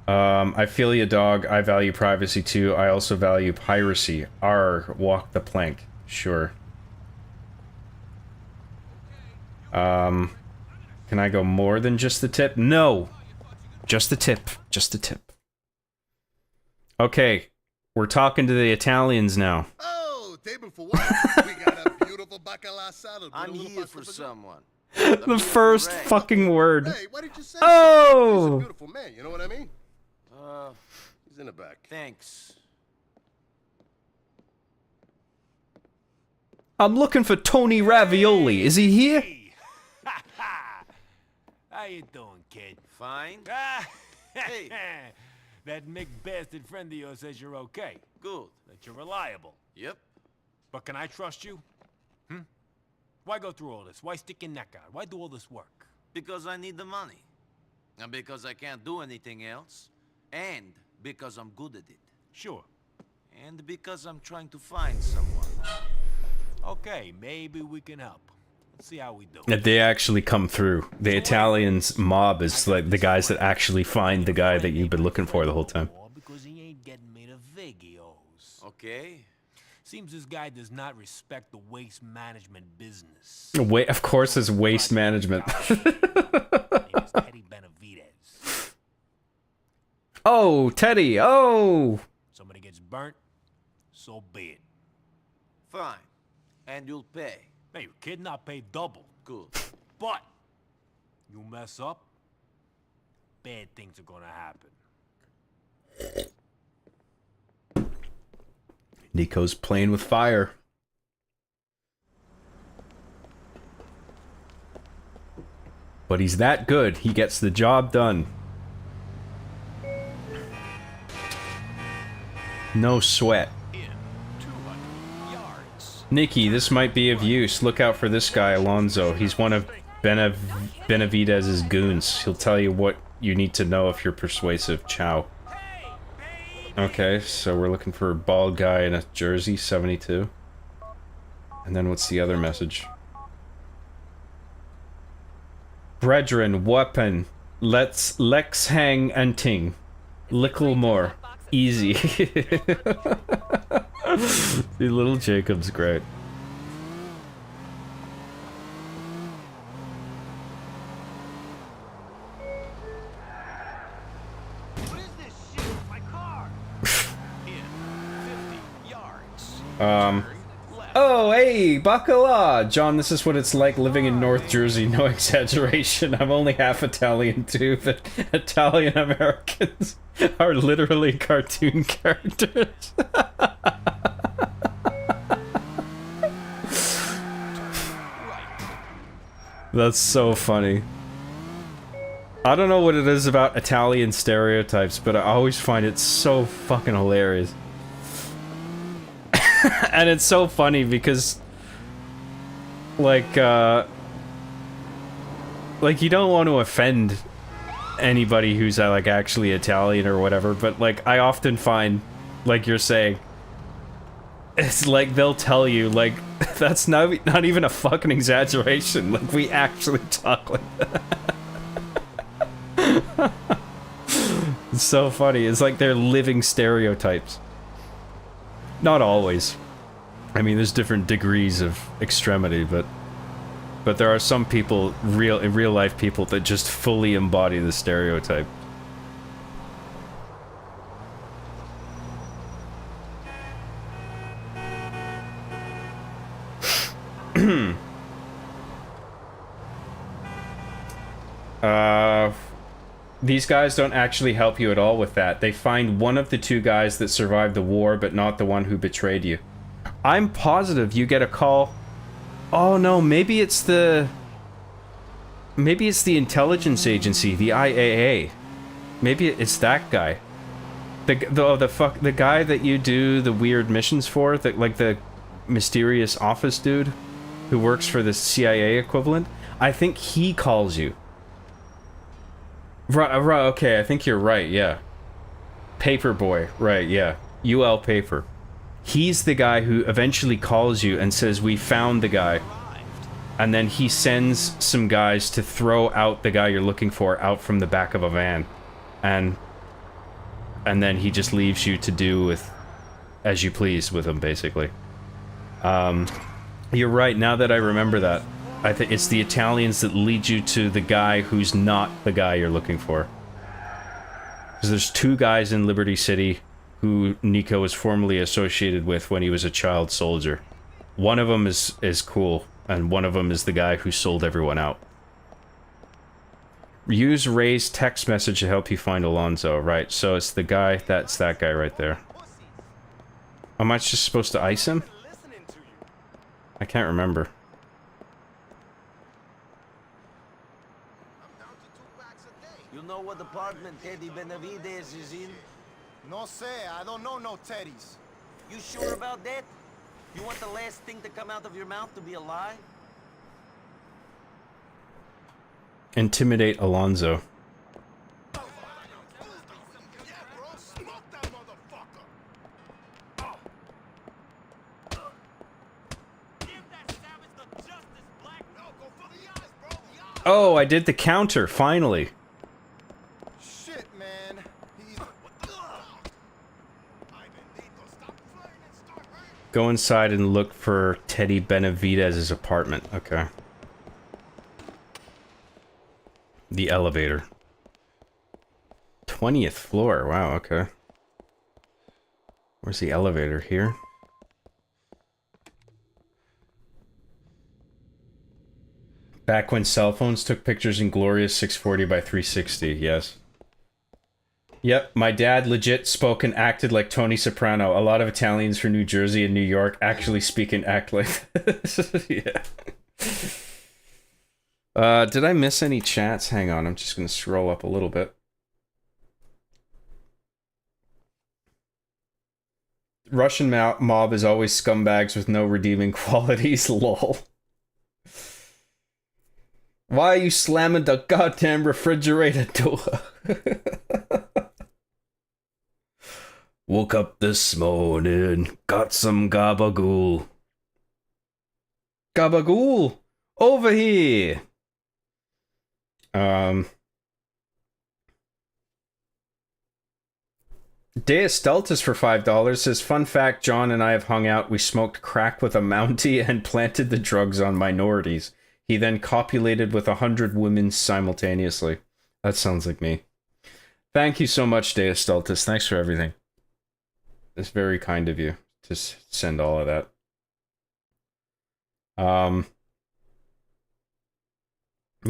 I feel ya, dog. I value privacy too. I also value piracy. Walk the plank. Sure. Can I go more than just the tip? No! Just the tip. Just the tip. Okay. We're talking to the Italians now. Oh, table for one. We got a beautiful bacala salad. I'm here for someone. The first fucking word. Hey, why did you say oh! So? He's a beautiful man, you know what I mean? He's in the back. Thanks. I'm looking for Tony Ravioli. Is he here? How you doing, kid? Fine. Hey. That Mick bastard friend of yours says you're okay. Good. That you're reliable. Yep. But can I trust you? Why go through all this? Why stick your neck out? Why do all this work? Because I need the money. And because I can't do anything else. And because I'm good at it. Sure. And because I'm trying to find someone. Okay, maybe we can help. Let's see how we do. That they actually come through. The Italians mob is like the guys that actually find the guy that you've been looking for the whole time. Because he ain't getting me the videos. Okay. Seems this guy does not respect the waste management business. Of course, it's waste management. Teddy Benavidez. Oh, Teddy! Oh! Somebody gets burnt, so be it. Fine. And you'll pay. Hey, you kid, not pay double. Good. But you mess up, bad things are gonna happen. Nico's playing with fire. But he's that good. He gets the job done. No sweat. Nikki, this might be of use. Look out for this guy, Alonzo. He's one of Benavidez's goons. He'll tell you what you need to know if you're persuasive. Ciao. Okay, so we're looking for a bald guy in a jersey, 72. And then what's the other message? Brethren, weapon. Lex hang and ting. Lickle more. Easy. The little Jacob's great. What is this shit? My car. In 50 yards. Oh, hey, bacala! John, this is what it's like living in North Jersey, no exaggeration. I'm only half Italian too, but Italian Americans are literally cartoon characters. That's so funny. I don't know what it is about Italian stereotypes, but I always find it so fucking hilarious. And it's so funny because, like, like, you don't want to offend anybody who's like actually Italian or whatever, but like I often find, like you're saying, it's like they'll tell you like that's not even a fucking exaggeration. Like we actually talk like that. It's so funny. It's like they're living stereotypes. Not always. I mean, there's different degrees of extremity, but there are some people, in real life people, that just fully embody the stereotype. These guys don't actually help you at all with that. They find one of the two guys that survived the war, but not the one who betrayed you. I'm positive you get a call. Oh no, maybe it's the intelligence agency, the IAA. Maybe it's that guy. The guy that you do the weird missions for, like the mysterious office dude who works for the CIA equivalent. I think he calls you. Right, okay, I think you're right, yeah. Paperboy, right, yeah. UL Paper. He's the guy who eventually calls you and says, we found the guy. And then he sends some guys to throw out the guy you're looking for out from the back of a van. And then he just leaves you to do with as you please with him, basically. You're right, now that I remember that. I think it's the Italians that lead you to the guy who's not the guy you're looking for. Because there's two guys in Liberty City who Nico was formerly associated with when he was a child soldier. One of them is cool, and one of them is the guy who sold everyone out. Use Ray's text message to help you find Alonzo. Right, so it's the guy, that's that guy right there. Am I just supposed to ice him? I can't remember. You know what apartment Teddy Benavides is in? No sé, I don't know no Teddies. You sure about that? You want the last thing to come out of your mouth to be a lie? Intimidate Alonzo. Oh, I did the counter, finally. Shit, man. Go inside and look for Teddy Benavides' apartment. Okay. The elevator. 20th floor. Wow, okay. Where's the elevator? Here? Back when cell phones took pictures in glorious 640 by 360, yes. Yep, my dad legit spoke and acted like Tony Soprano. A lot of Italians from New Jersey and New York actually speak and act like this. Yeah. Did I miss any chats? Hang on, I'm just gonna scroll up a little bit. Russian mob is always scumbags with no redeeming qualities, lol. Why are you slamming the goddamn refrigerator door? Woke up this morning, got some gabagool. Gabagool! Over here! Deus Deltas for $5 says, fun fact, John and I have hung out. We smoked crack with a Mountie and planted the drugs on minorities. He then copulated with 100 women simultaneously. That sounds like me. Thank you so much, Deus Deltas. Thanks for everything. It's very kind of you to send all of that.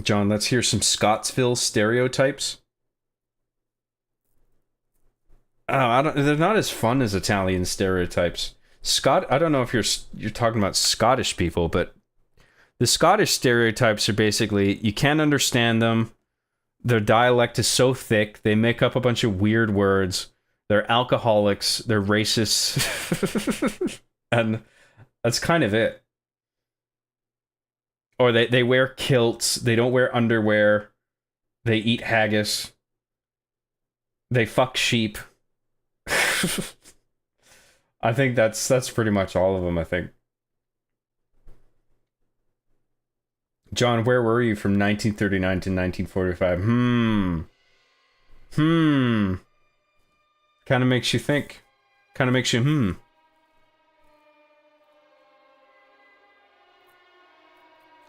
John, let's hear some Scottsville stereotypes. Oh, they're not as fun as Italian stereotypes. I don't know if you're talking about Scottish people, but the Scottish stereotypes are basically, you can't understand them. Their dialect is so thick. They make up a bunch of weird words. They're alcoholics. They're racists. And that's kind of it. Or they wear kilts. They don't wear underwear. They eat haggis. They fuck sheep. I think that's pretty much all of them, I think. John, where were you from 1939 to 1945? Kind of makes you think. Kind of makes you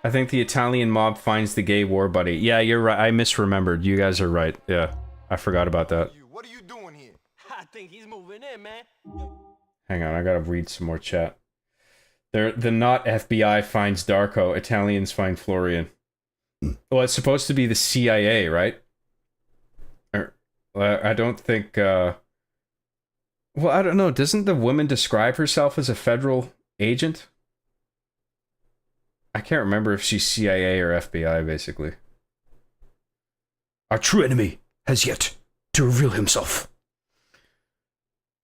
I think the Italian mob finds the gay war buddy. Yeah, you're right. I misremembered. You guys are right. Yeah, I forgot about that. What are you doing here? I think he's moving in, man. Hang on, I gotta read some more chat. The not FBI finds Darko. Italians find Florian. Well, it's supposed to be the CIA, right? Or, I don't think, well, I don't know. Doesn't the woman describe herself as a federal agent? I can't remember if she's CIA or FBI, basically. Our true enemy has yet to reveal himself.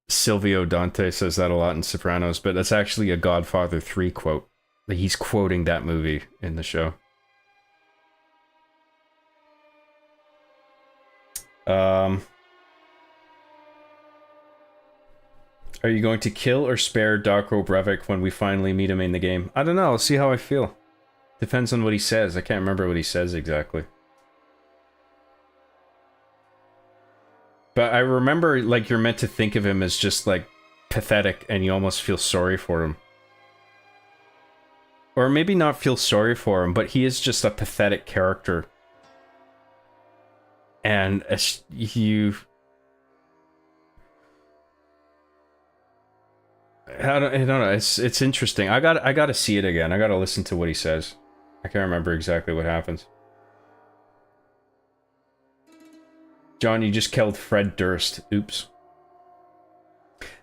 Silvio Dante says that a lot in Sopranos, but that's actually a Godfather 3 quote. Like, he's quoting that movie in the show. Are you going to kill or spare Darko Breivik when we finally meet him in the game? I don't know, I'll see how I feel. Depends on what he says. I can't remember what he says exactly. But I remember, like, you're meant to think of him as just, like, pathetic, and you almost feel sorry for him. Or maybe not feel sorry for him, but he is just a pathetic character. And you... I don't know, it's interesting. I gotta see it again. I gotta listen to what he says. I can't remember exactly what happens. John, you just killed Fred Durst. Oops.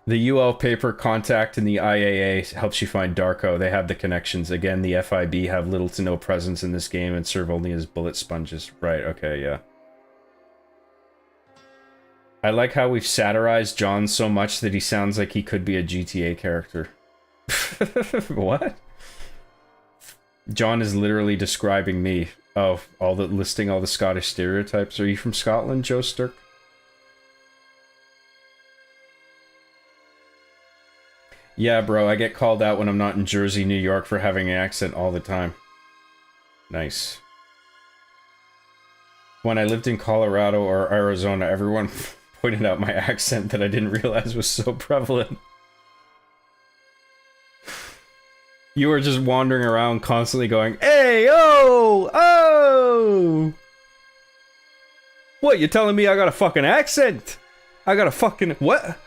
The UL paper contact and the IAA helps you find Darko. They have the connections. Again, the FIB have little to no presence in this game and serve only as bullet sponges. Right, okay, yeah. I like how we've satirized John so much that he sounds like he could be a GTA character. What? John is literally describing me. Oh, listing all the Scottish stereotypes. Are you from Scotland, Joe Stirk? Yeah, bro, I get called out when I'm not in Jersey, New York for having an accent all the time. Nice. When I lived in Colorado or Arizona, everyone pointed out my accent that I didn't realize was so prevalent. You were just wandering around constantly going, hey, oh, oh! What, you're telling me I got a fucking accent? I got a fucking, what?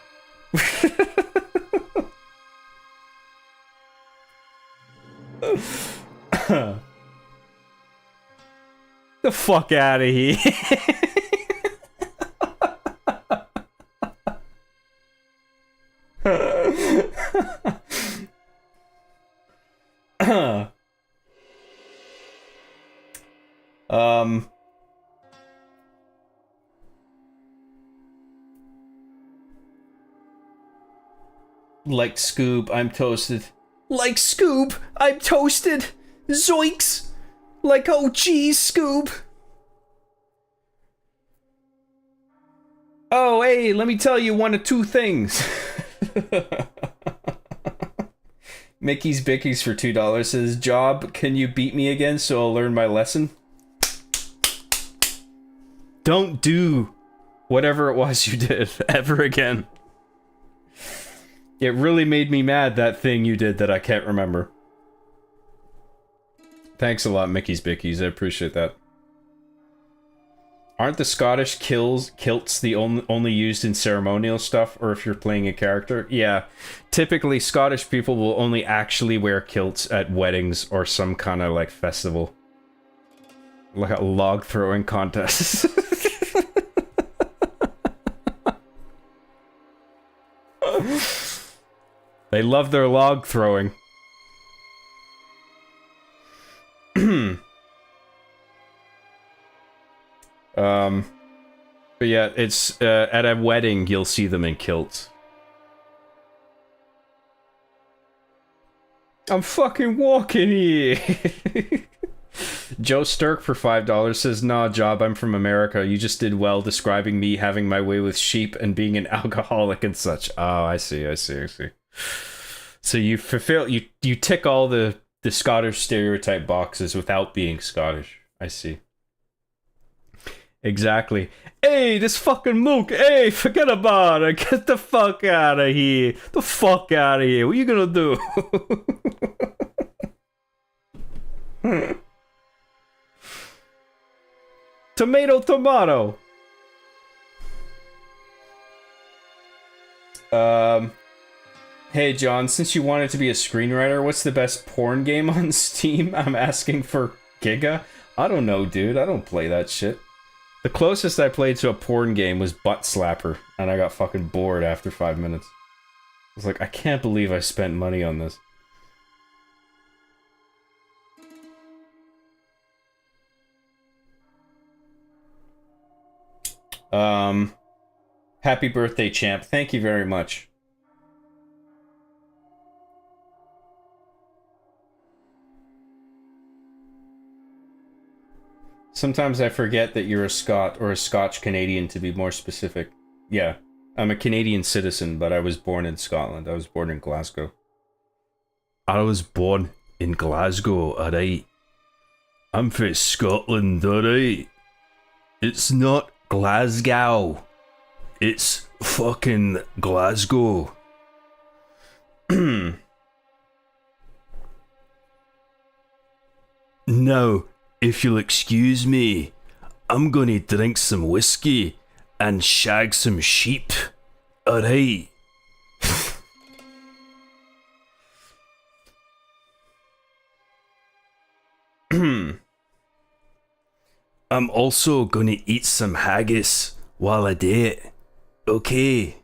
The fuck out of here. Like Scoob, I'm toasted. Like Scoob, I'm toasted. Zoinks! Like, oh geez, Scoob. Oh, hey, let me tell you one of two things. Mickey's Bickies for $2 says, Job, can you beat me again so I'll learn my lesson? Don't do whatever it was you did ever again. It really made me mad, that thing you did that I can't remember. Thanks a lot, Mickey's Bickies. I appreciate that. Aren't the Scottish kilts the only used in ceremonial stuff, or if you're playing a character? Yeah. Typically, Scottish people will only actually wear kilts at weddings or some kind of, like, festival. Like a log throwing contest. They love their log throwing. But yeah, it's at a wedding you'll see them in kilts. I'm fucking walking here. Joe Sturk for $5 says, nah, Job, I'm from America. You just did well describing me having my way with sheep and being an alcoholic and such. Oh, I see. So you fulfill, you tick all the Scottish stereotype boxes without being Scottish. I see. Exactly. Hey, this fucking mook. Hey, forget about it. Get the fuck out of here. The fuck out of here. What are you gonna do? Tomato. Hey, John, since you wanted to be a screenwriter, what's the best porn game on Steam? I'm asking for Giga. I don't know, dude. I don't play that shit. The closest I played to a porn game was Butt Slapper, and I got fucking bored after 5 minutes. I was like, I can't believe I spent money on this. Happy birthday, champ. Thank you very much. Sometimes I forget that you're a Scot, or a Scotch Canadian to be more specific. Yeah, I'm a Canadian citizen, but I was born in Scotland. I was born in Glasgow. I was born in Glasgow, alright. I'm from Scotland, alright. It's not Glasgow. It's fucking Glasgow. Now, if you'll excuse me, I'm gonna drink some whiskey and shag some sheep. Alright. I'm also gonna eat some haggis while I do it. Okay.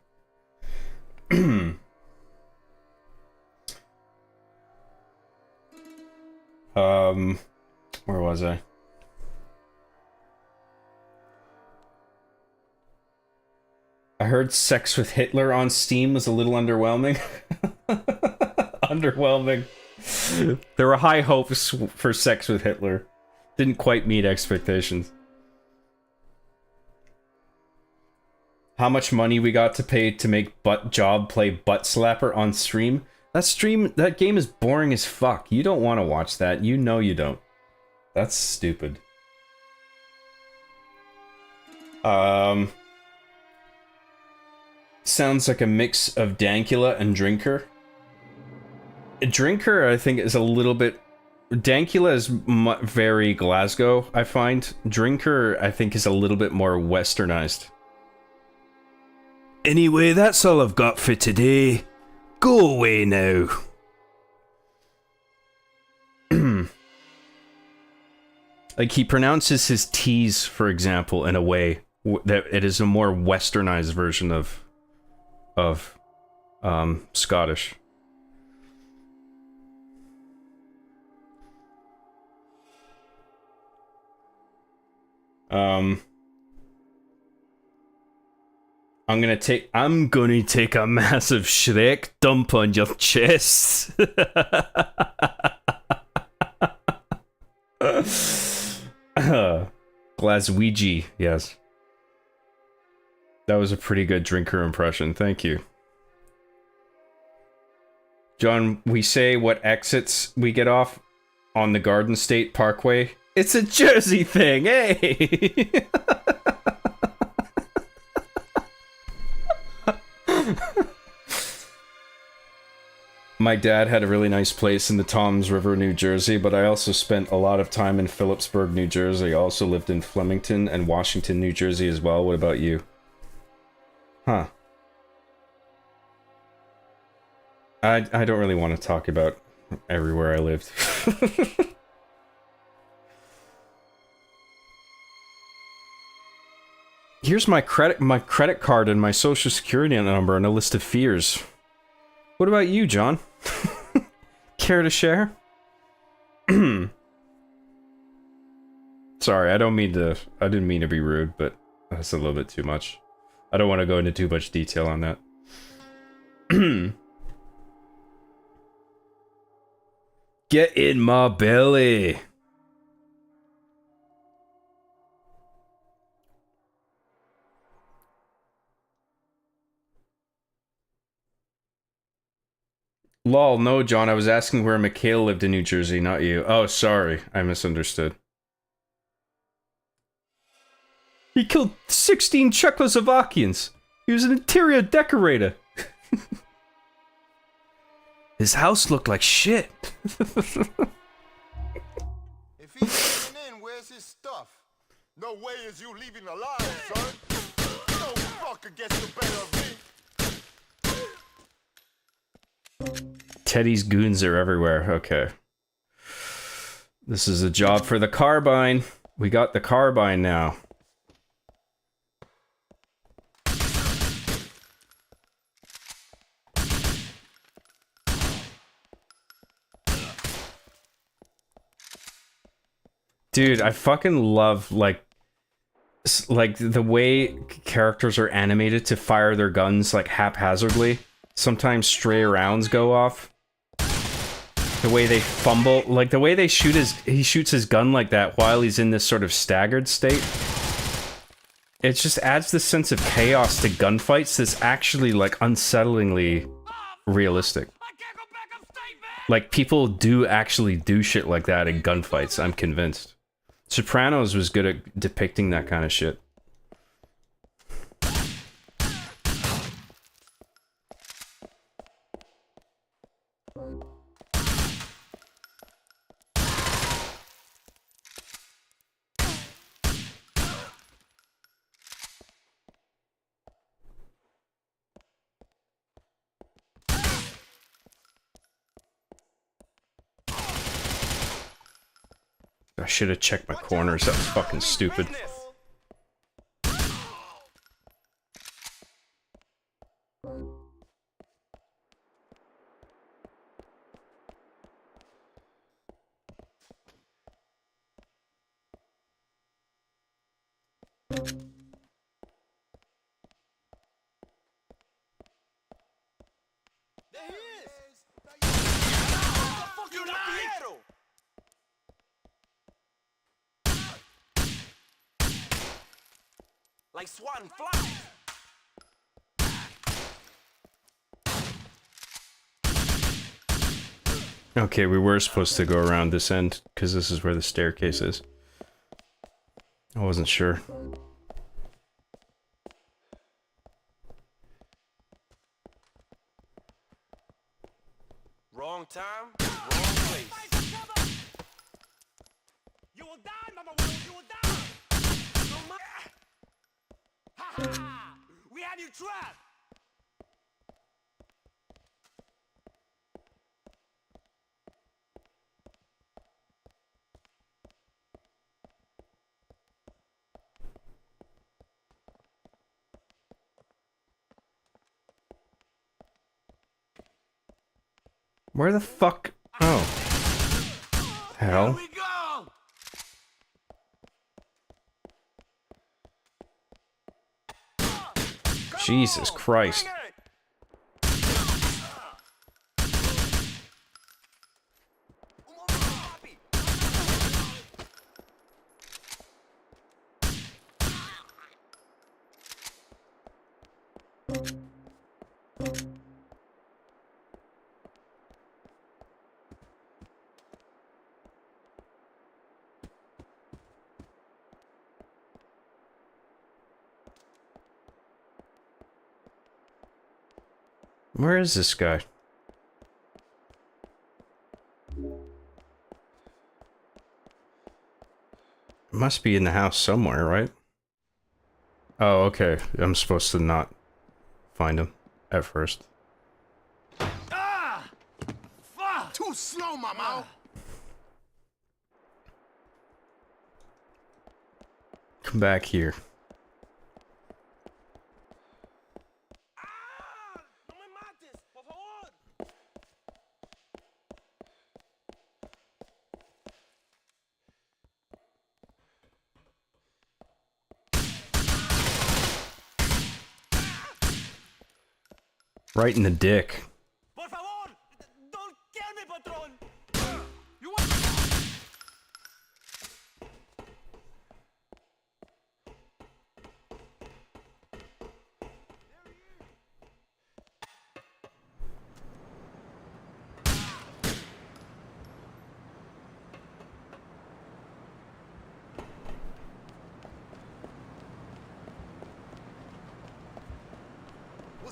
Where was I? I heard Sex with Hitler on Steam was a little underwhelming. Underwhelming. There were high hopes for Sex with Hitler. Didn't quite meet expectations. How much money we got to pay to make Job play Butt Slapper on stream? That game is boring as fuck. You don't want to watch that. You know you don't. That's stupid. Sounds like a mix of Dankula and Drinker. Drinker, I think, is a little bit... Dankula is very Glasgow, I find. Drinker, I think, is a little bit more westernized. Anyway, that's all I've got for today. Go away now. Like, he pronounces his T's, for example, in a way that it is a more westernized version of Scottish. I'm gonna take a massive Shrek dump on your chest. Glaswegie, yes. That was a pretty good Drinker impression, thank you. John, we say what exits we get off on the Garden State Parkway. It's a Jersey thing, hey! My dad had a really nice place in the Toms River, New Jersey, but I also spent a lot of time in Phillipsburg, New Jersey. I also lived in Flemington and Washington, New Jersey as well. What about you? Huh. I don't really want to talk about everywhere I lived. Here's my credit card and my social security number and a list of fears. What about you, John? Care to share? Sorry, I didn't mean to be rude, but that's a little bit too much. I don't want to go into too much detail on that. Get in my belly. Lol, no, John, I was asking where Mikhail lived in New Jersey, not you. Oh, sorry, I misunderstood. He killed 16 Czechoslovakians. He was an interior decorator. His house looked like shit. If he's getting in, where's his stuff? No way is you leaving alive, son. No fucker gets the better of me. Teddy's goons are everywhere. Okay. This is a job for the carbine. We got the carbine now. Dude, I fucking love, like the way characters are animated to fire their guns, like, haphazardly. Sometimes stray rounds go off. The way they fumble, like, the way they shoot he shoots his gun like that while he's in this sort of staggered state. It just adds this sense of chaos to gunfights that's actually, like, unsettlingly realistic. Like, people do actually do shit like that in gunfights, I'm convinced. Sopranos was good at depicting that kind of shit. I should have checked my corners, that was fucking stupid. Like swan flies. Okay, we were supposed to go around this end, because this is where the staircase is. I wasn't sure. Wrong time, wrong place. You will die, Mama Wolf, you will die! Ha ha! We have you trapped! Where the fuck? Oh. Hell. Here we go! Jesus Christ. Where is this guy? Must be in the house somewhere, right? Oh, okay. I'm supposed to not find him at first. Ah! Fuck! Too slow, Mama! Come back here. Right in the dick. Por favor! Don't kill me, Patron!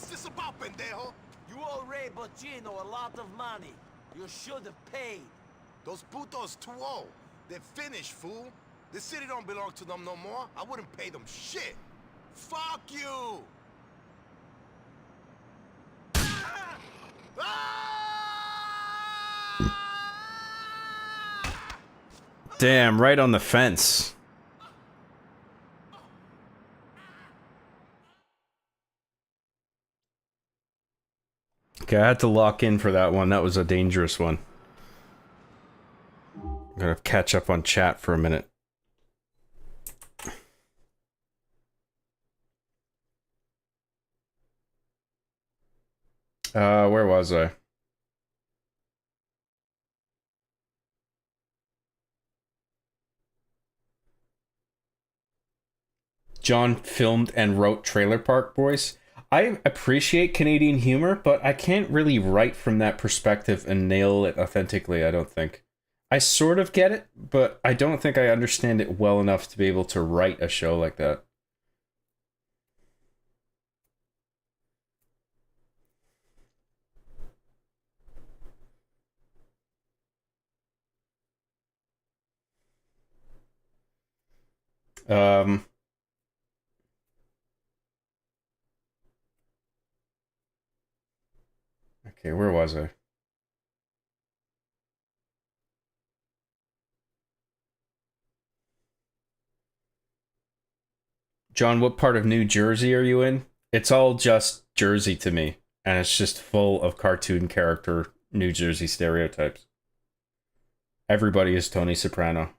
What's this about, pendejo? You owe Ray Boccino a lot of money. You should have paid. Those putos too old. They're finished, fool. This city don't belong to them no more. I wouldn't pay them shit. Fuck you! Ah! Ah! Damn, right on the fence. Okay, I had to lock in for that one. That was a dangerous one. I'm gonna catch up on chat for a minute. Where was I? John filmed and wrote Trailer Park Boys. I appreciate Canadian humor, but I can't really write from that perspective and nail it authentically, I don't think. I sort of get it, but I don't think I understand it well enough to be able to write a show like that. Okay, where was I? John, what part of New Jersey are you in? It's all just Jersey to me, and it's just full of cartoon character New Jersey stereotypes. Everybody is Tony Soprano.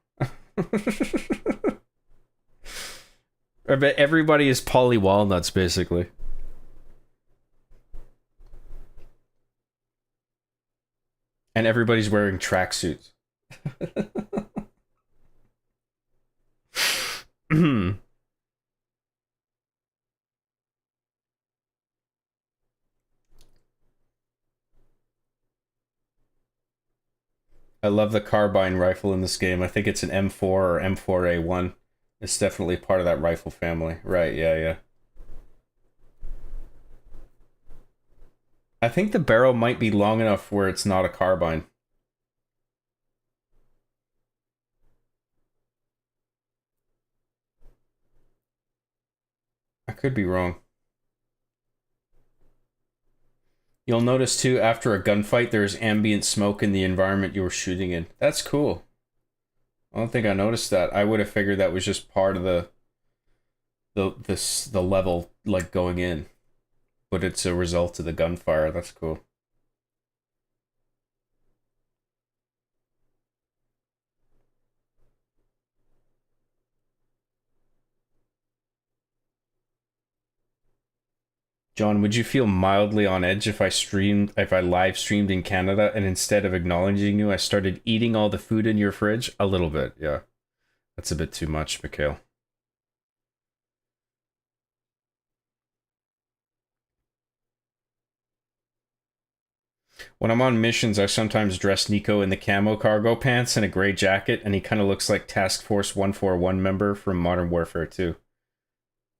Everybody is Polly Walnuts, basically. And everybody's wearing tracksuits. I love the carbine rifle in this game. I think it's an M4 or M4A1. It's definitely part of that rifle family. Right, yeah. I think the barrel might be long enough where it's not a carbine. I could be wrong. You'll notice too, after a gunfight, there's ambient smoke in the environment you were shooting in. That's cool. I don't think I noticed that. I would have figured that was just part of the level, like, going in. But it's a result of the gunfire. That's cool. John, would you feel mildly on edge if I live streamed in Canada and instead of acknowledging you, I started eating all the food in your fridge? A little bit, yeah. That's a bit too much, Mikhail. When I'm on missions, I sometimes dress Nico in the camo cargo pants and a gray jacket, and he kind of looks like Task Force 141 member from Modern Warfare 2.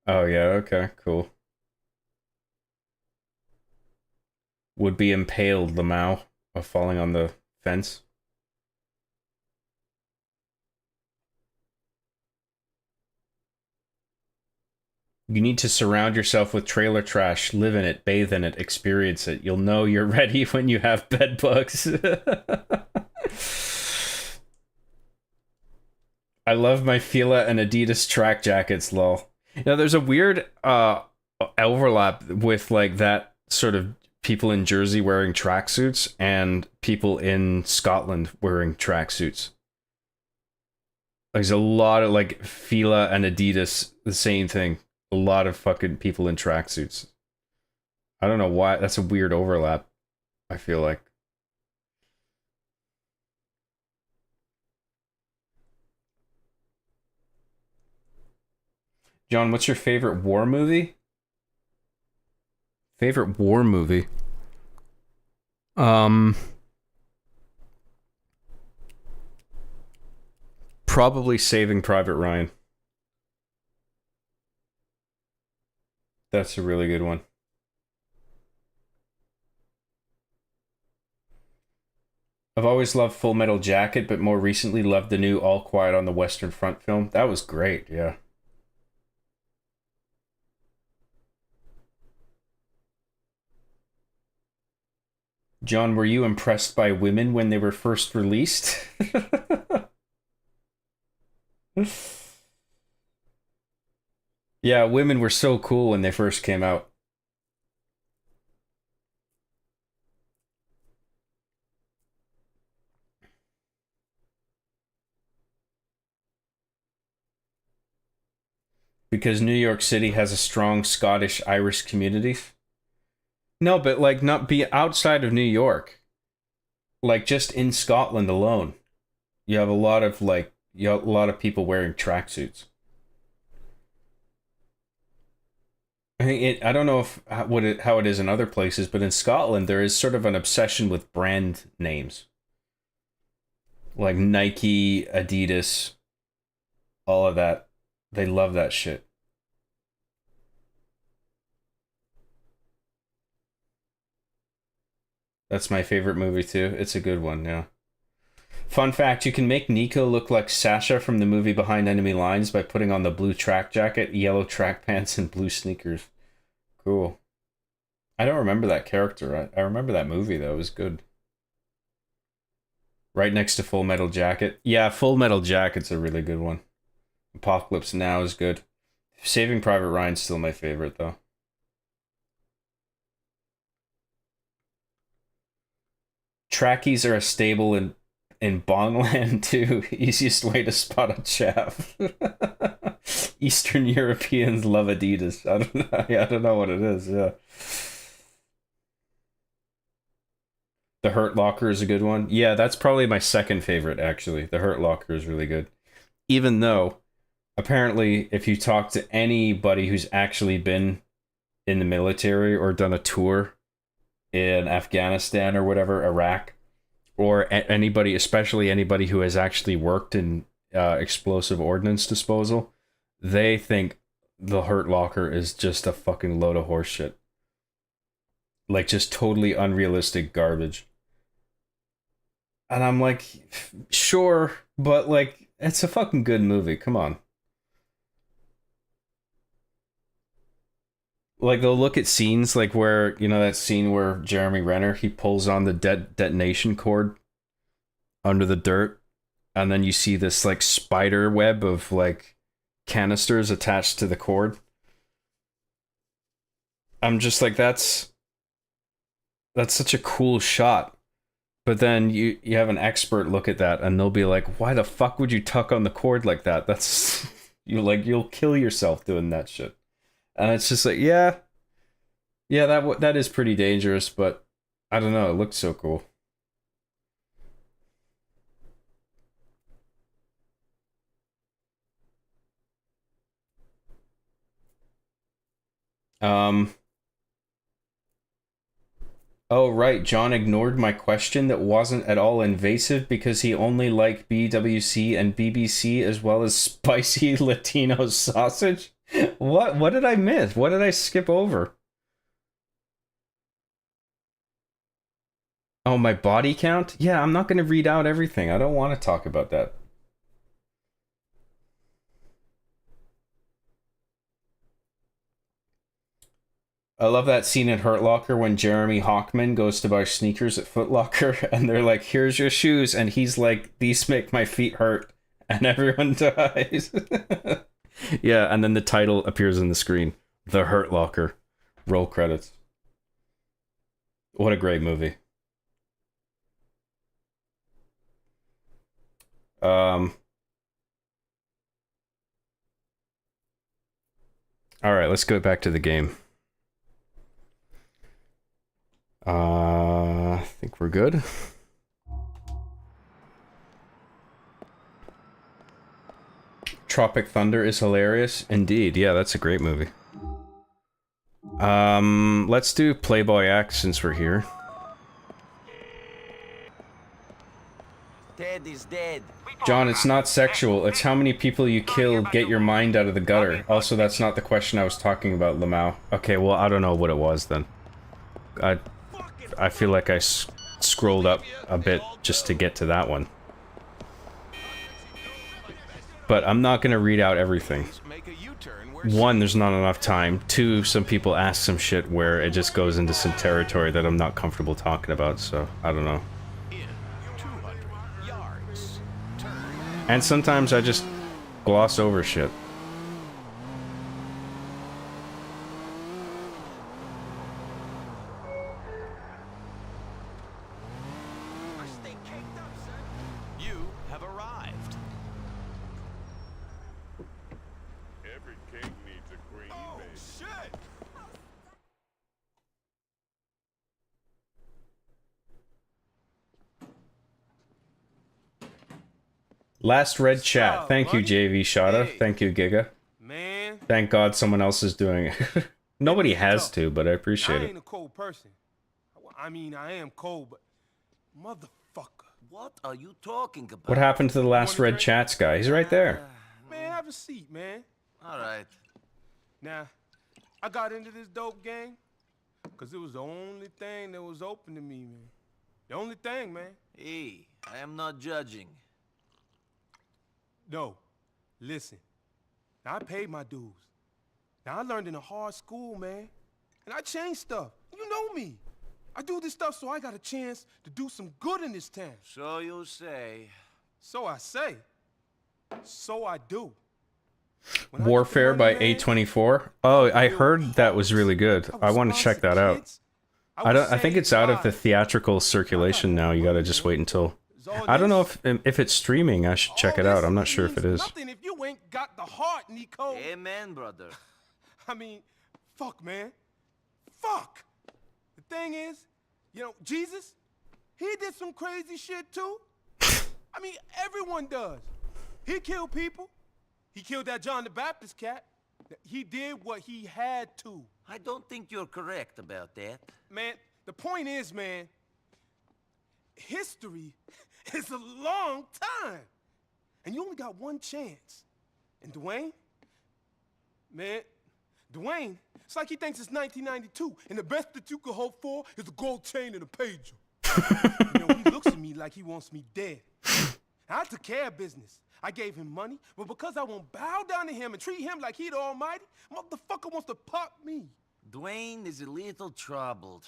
Oh yeah, okay, cool. Would be impaled, Lamau, of falling on the fence. You need to surround yourself with trailer trash, live in it, bathe in it, experience it. You'll know you're ready when you have bed bugs. I love my Fila and Adidas track jackets, lol. You know, there's a weird overlap with like that sort of people in Jersey wearing tracksuits and people in Scotland wearing tracksuits. There's a lot of like Fila and Adidas, the same thing. A lot of fucking people in tracksuits. I don't know why. That's a weird overlap, I feel like. John, what's your favorite war movie? Favorite war movie? Probably Saving Private Ryan. That's a really good one. I've always loved Full Metal Jacket, but more recently loved the new All Quiet on the Western Front film. That was great, yeah. John, were you impressed by women when they were first released? Yeah, women were so cool when they first came out. Because New York City has a strong Scottish-Irish community. No, but like not be outside of New York. Like just in Scotland alone. You have a lot of people wearing tracksuits. I don't know how it is in other places, but in Scotland there is sort of an obsession with brand names. Like Nike, Adidas, all of that. They love that shit. That's my favorite movie too. It's a good one, yeah. Fun fact, you can make Nico look like Sasha from the movie Behind Enemy Lines by putting on the blue track jacket, yellow track pants, and blue sneakers. Cool. I don't remember that character. I remember that movie, though. It was good. Right next to Full Metal Jacket. Yeah, Full Metal Jacket's a really good one. Apocalypse Now is good. Saving Private Ryan's still my favorite, though. Trackies are a staple in Bongland too. Easiest way to spot a chav. Eastern Europeans love Adidas. I don't know what it is. Yeah. The Hurt Locker is a good one. Yeah, that's probably my second favorite, actually. The Hurt Locker is really good. Even though, apparently, if you talk to anybody who's actually been in the military or done a tour in Afghanistan or whatever, Iraq, or anybody, especially anybody who has actually worked in explosive ordnance disposal, they think the Hurt Locker is just a fucking load of horse shit. Like, just totally unrealistic garbage. And I'm like, sure, but like, it's a fucking good movie. Come on. Like, they'll look at scenes like where, you know, that scene where Jeremy Renner, he pulls on the detonation cord under the dirt, and then you see this like spider web of like canisters attached to the cord. I'm just like, that's such a cool shot. But then you have an expert look at that and they'll be like, why the fuck would you tuck on the cord like that? That's you'll kill yourself doing that shit. And it's just like, yeah, that is pretty dangerous, but I don't know, it looks so cool. Oh, right, John ignored my question that wasn't at all invasive because he only liked BWC and BBC as well as spicy Latino sausage? What did I miss? What did I skip over? Oh, my body count? Yeah, I'm not going to read out everything. I don't want to talk about that. I love that scene in Hurt Locker when Jeremy Hockman goes to buy sneakers at Foot Locker and they're like, here's your shoes. And he's like, these make my feet hurt. And everyone dies. Yeah, and then the title appears on the screen. The Hurt Locker. Roll credits. What a great movie. Alright, let's go back to the game. I think we're good. Tropic Thunder is hilarious. Indeed, yeah, that's a great movie. Let's do Playboy X since we're here. Ted is dead. John, it's not sexual. It's how many people you kill, get your mind out of the gutter. Also, that's not the question I was talking about, Lamau. Okay, well, I don't know what it was then. I feel like I scrolled up a bit just to get to that one. But I'm not gonna read out everything. One, there's not enough time. Two, some people ask some shit where it just goes into some territory that I'm not comfortable talking about, so I don't know. And sometimes I just gloss over shit. You have arrived. Every king needs a queen, baby. Shit! Last red chat. Thank you, JV Shada. Thank you, Giga. Man. Thank God someone else is doing it. Nobody has to, but I appreciate I it. ain't a cold person. I mean, I am cold, but motherfucker. What are you talking about? What happened to the last red chats guy? He's right there. Man, have a seat, man. All right. Now, I got into this dope gang because it was the only thing that was open to me, man. The only thing, man. Hey, I am not judging. No, listen. Now, I paid my dues. Now, I learned in a hard school, man. And I changed stuff. You know me. I do this stuff so I got a chance to do some good in this town. So you say. So I say. So I do. Warfare by A24. Oh, I heard that was really good. I want to check that out. I think it's out of the theatrical circulation now. You gotta just wait until. I don't know if it's streaming. I should check it out. I'm not sure if it is. Nothing if you ain't got the heart, Nico. Amen, brother. I mean, fuck, man. Fuck. The thing is, you know, Jesus, he did some crazy shit too. I mean, everyone does. He killed people. He killed that John the Baptist cat. He did what he had to. I don't think you're correct about that. Man, the point is, man, history is a long time. And you only got one chance. And Dwayne, man, Dwayne, it's like he thinks it's 1992, and the best that you could hope for is a gold chain and a pager. You know, he looks at me like he wants me dead. I took care of business. I gave him money, but because I won't bow down to him and treat him like he the almighty, motherfucker wants to pop me. Dwayne is a little troubled.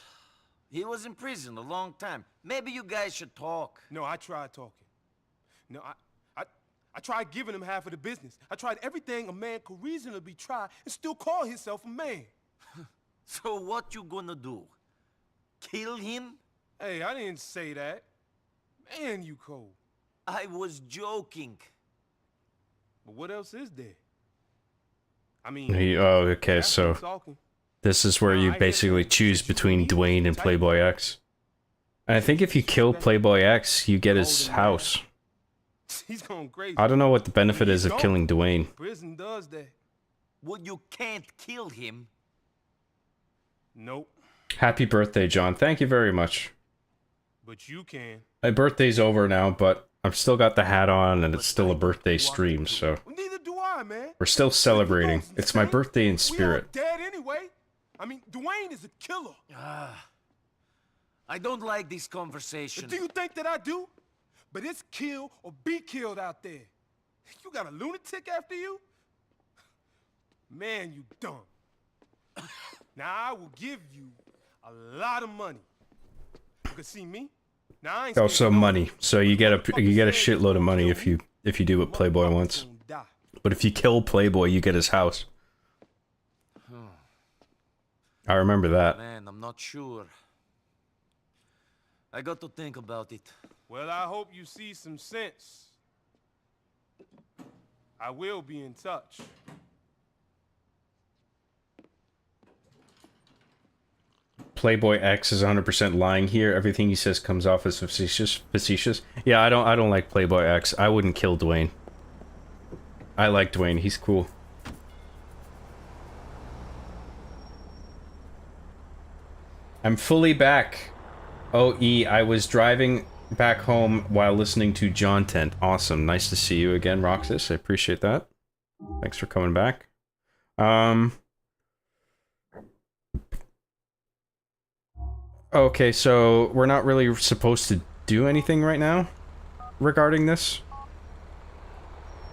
He was in prison a long time. Maybe you guys should talk. No, I tried talking. No, I tried giving him half of the business. I tried everything a man could reasonably try and still call himself a man. So what you gonna do? Kill him? Hey, I didn't say that. Man, you cold. I was joking. But what else is there? I mean... Oh, okay, so... This is where you basically choose between Dwayne and Playboy X. And I think if you kill Playboy X, you get his house. He's going crazy. I don't know what the benefit is of killing Dwayne. Prison does that. Well, you can't kill him. Nope. Happy birthday, John. Thank you very much. But you can. My birthday's over now, but I've still got the hat on, and it's still a birthday stream, so... Well, neither do I, man. We're still celebrating. It's my birthday in spirit. We all dead anyway. I mean, Dwayne is a killer. I don't like this conversation. But do you think that I do? But it's kill or be killed out there. You got a lunatic after you? Man, you dumb. Now, I will give you a lot of money. You can see me. Now, I ain't Also money. So you get a shitload of money if you do what Playboy wants. But if you kill Playboy, you get his house. I remember that. Man, I'm not sure. I got to think about it. Well, I hope you see some sense. I will be in touch. Playboy X is 100% lying here. Everything he says comes off as facetious. Yeah, I don't like Playboy X. I wouldn't kill Dwayne. I like Dwayne. He's cool. I'm fully back. OE, I was driving back home while listening to John Tent. Awesome. Nice to see you again, Roxas. I appreciate that. Thanks for coming back. Okay, so we're not really supposed to do anything right now regarding this.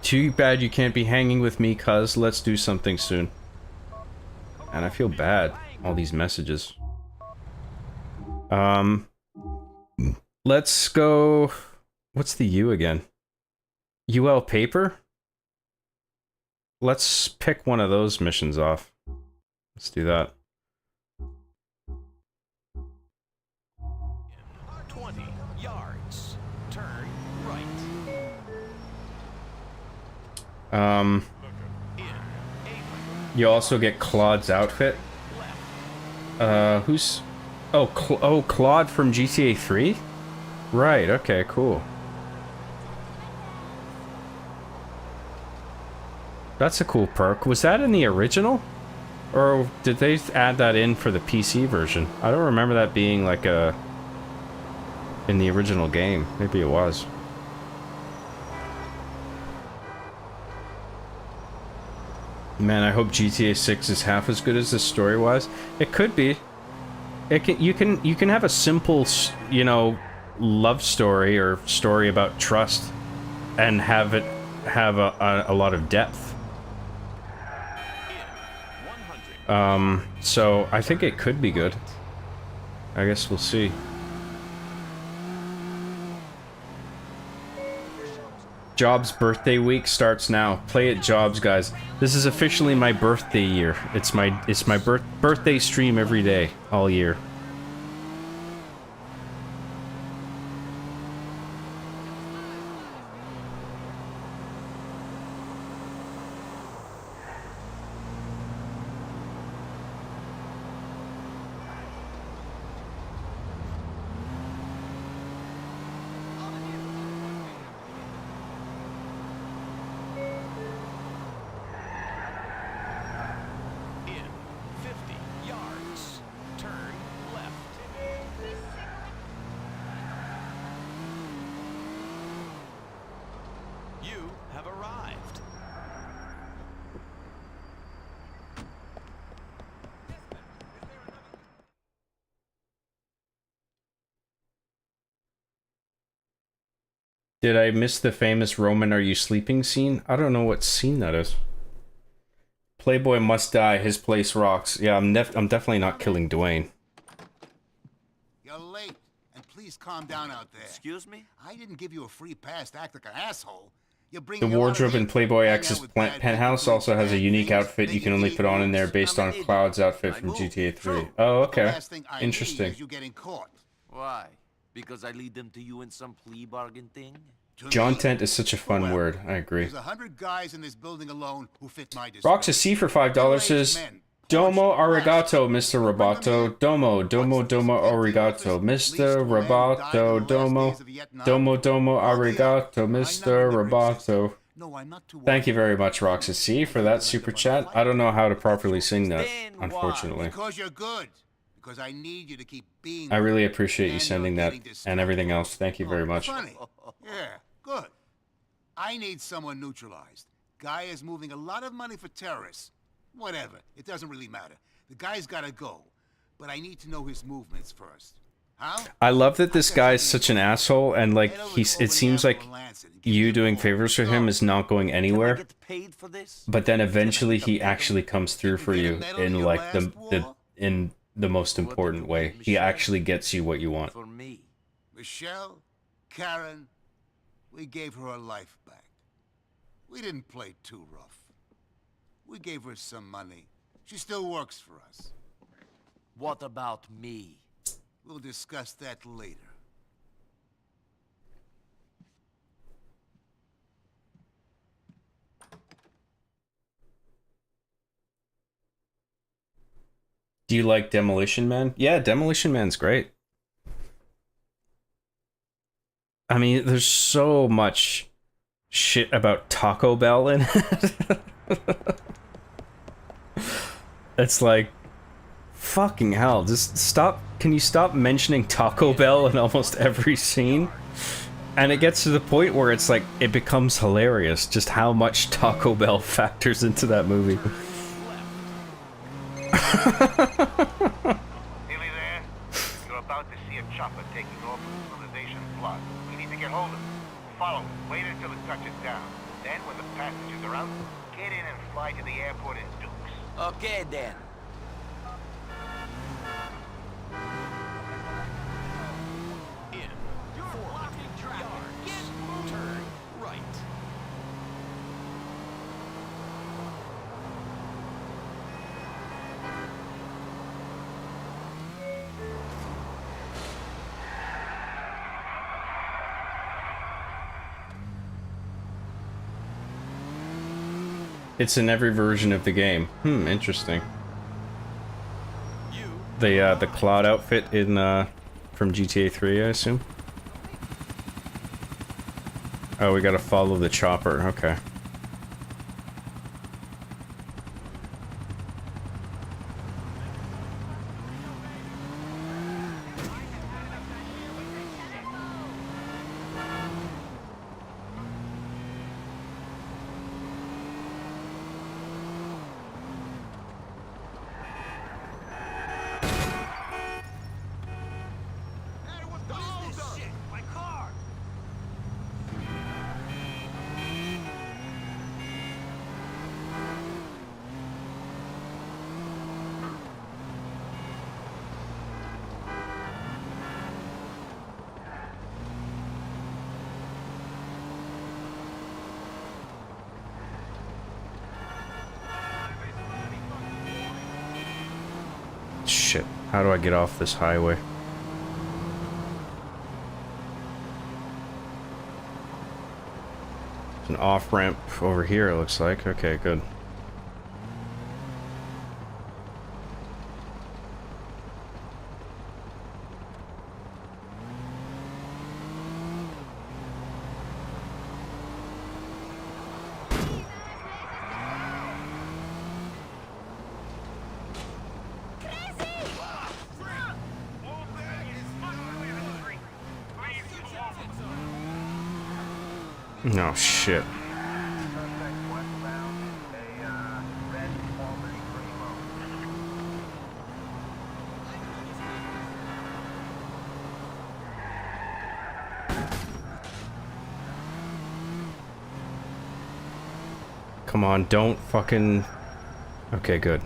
Too bad you can't be hanging with me, cuz let's do something soon. And I feel bad, all these messages. Let's go... What's the U again? UL paper? Let's pick one of those missions off. Let's do that. 20 yards. Turn right. You also get Claude's outfit. Who's... Oh, Claude from GTA 3? Right, okay, cool. That's a cool perk. Was that in the original? Or did they add that in for the PC version? I don't remember that being like a... in the original game. Maybe it was. Man, I hope GTA 6 is half as good as this story was. It could be. It can, you can have a simple, you know, love story or story about trust and have it have a lot of depth. So I think it could be good. I guess we'll see. Jobs birthday week starts now. Play at Jobs, guys. This is officially my birthday year. It's my birthday stream every day, all year. Did I miss the famous Roman "Are you sleeping" scene? I don't know what scene that is. Playboy must die. His place rocks. Yeah, I'm definitely not killing Dwayne. You're late, and please calm down out there. Excuse me? I didn't give you a free pass to act like an asshole. The wardrobe in Playboy X's penthouse also has a unique outfit you can only put on in there based on Cloud's outfit from GTA 3. Oh, okay. Interesting. Why? Because I lead them to you in some plea bargain thing? John Tent is such a fun word. I agree. There's 100 guys in this building alone who fit my description. Roxas C for $5 says, Domo arigato, Mr. Roboto. Domo arigato, Mr. Roboto. Domo arigato, Mr. Roboto. Thank you very much, Roxas C, for that super chat. I don't know how to properly sing that, unfortunately. Because you're good. Because I need you to keep being. I really appreciate you sending that and everything else. Thank you very much. Funny. Yeah, good. I need someone neutralized. Guy is moving a lot of money for terrorists. Whatever. It doesn't really matter. The guy's gotta go. But I need to know his movements first. How? I love that this guy's such an asshole, and like it seems like you doing favors for him is not going anywhere. But then eventually he actually comes through for you in like the most important way. He actually gets you what you want. For me. Michelle, Karen, we gave her life back. We didn't play too rough. We gave her some money. She still works for us. What about me? We'll discuss that later. Do you like Demolition Man? Yeah, Demolition Man's great. I mean, there's so much shit about Taco Bell in it. It's like, fucking hell, just stop. Can you stop mentioning Taco Bell in almost every scene? And it gets to the point where it's like, it becomes hilarious just how much Taco Bell factors into that movie. get hold of it. Follow it. Wait until it touches down. Then, when the passengers are out, get in and fly to the airport in Dukes. Okay, then. Turn right. It's in every version of the game. Interesting. The Cloud outfit in from GTA 3, I assume. Oh, we gotta follow the chopper. Okay. Shit. How do I get off this highway? There's an off-ramp over here, it looks like. Okay, good. Oh shit. Come on, don't fucking... Okay, good.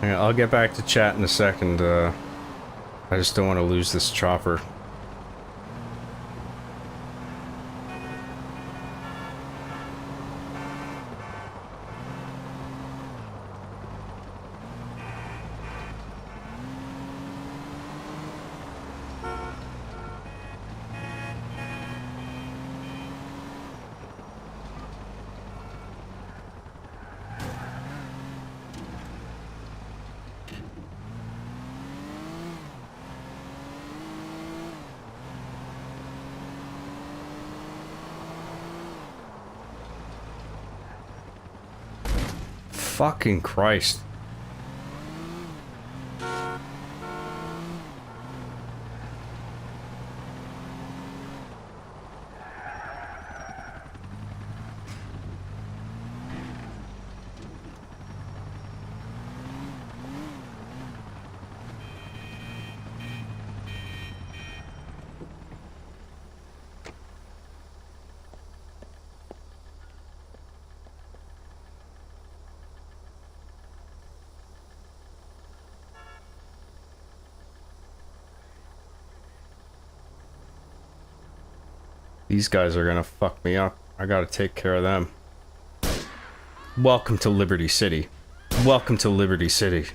Yeah, I'll get back to chat in a second. I just don't want to lose this chopper. Fucking Christ. These guys are gonna fuck me up. I gotta take care of them. Welcome to Liberty City. Welcome to Liberty City.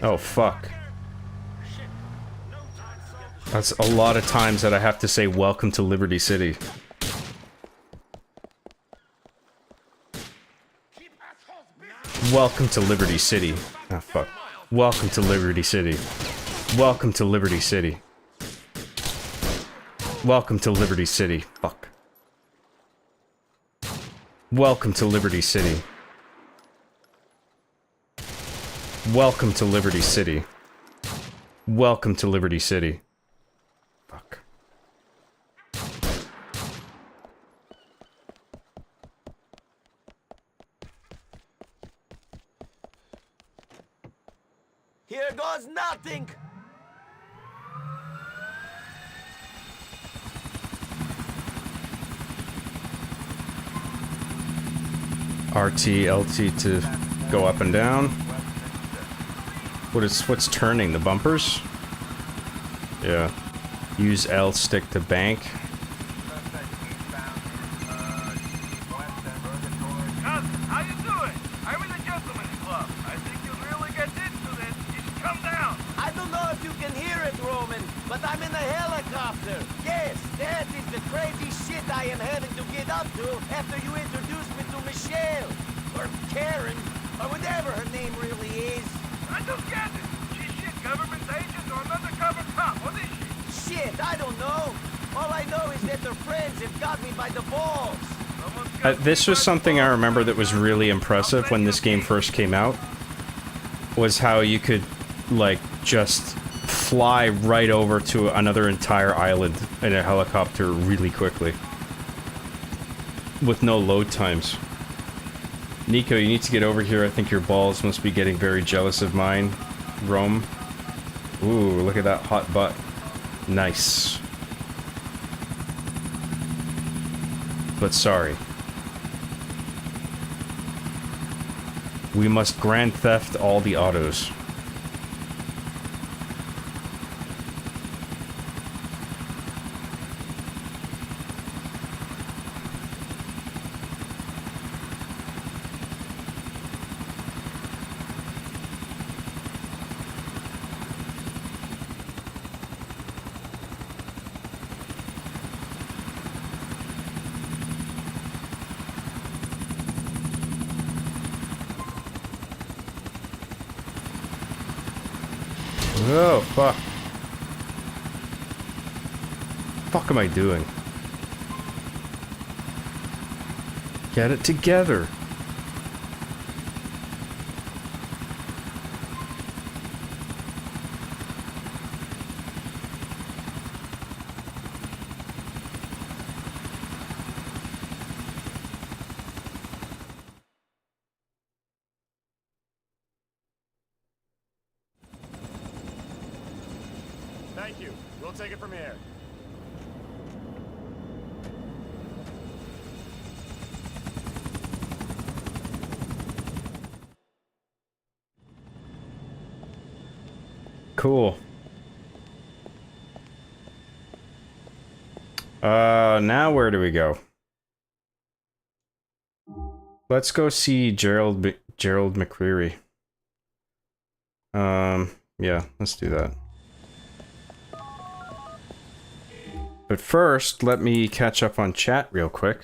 Oh, fuck. That's a lot of times that I have to say welcome to Liberty City. Welcome to Liberty City. Ah, fuck. Welcome to Liberty City. Welcome to Liberty City. Welcome to Liberty City. Fuck. Welcome to Liberty City. Welcome to Liberty City. Welcome to Liberty City. Fuck. Here goes nothing. RT, LT to go up and down. What's turning? The bumpers? Yeah. Use L stick to bank. How you doing? I'm in the gentleman's club. I think you'll really get into this. You should come down. I don't know if you can hear it, Roman, but I'm in a helicopter. Yes, that is the crazy shit I am having to get up to after you introduce me to Michelle. Or Karen. Or whatever her name really is. I don't get it. She's shit government agent or an undercover cop. What is she? Shit, I don't know. All I know is that her friends have got me by the balls. This was something I remember that was really impressive when this game first came out. Was how you could, like, just fly right over to another entire island in a helicopter really quickly. With no load times. Nico, you need to get over here. I think your balls must be getting very jealous of mine. Rome. Ooh, look at that hot butt. Nice. But sorry. We must Grand Theft all the autos. Oh, fuck. Fuck am I doing? Get it together. Thank you. We'll take it from here. Cool. Now where do we go? Let's go see Gerald McCreary. Yeah, let's do that. But first, let me catch up on chat real quick.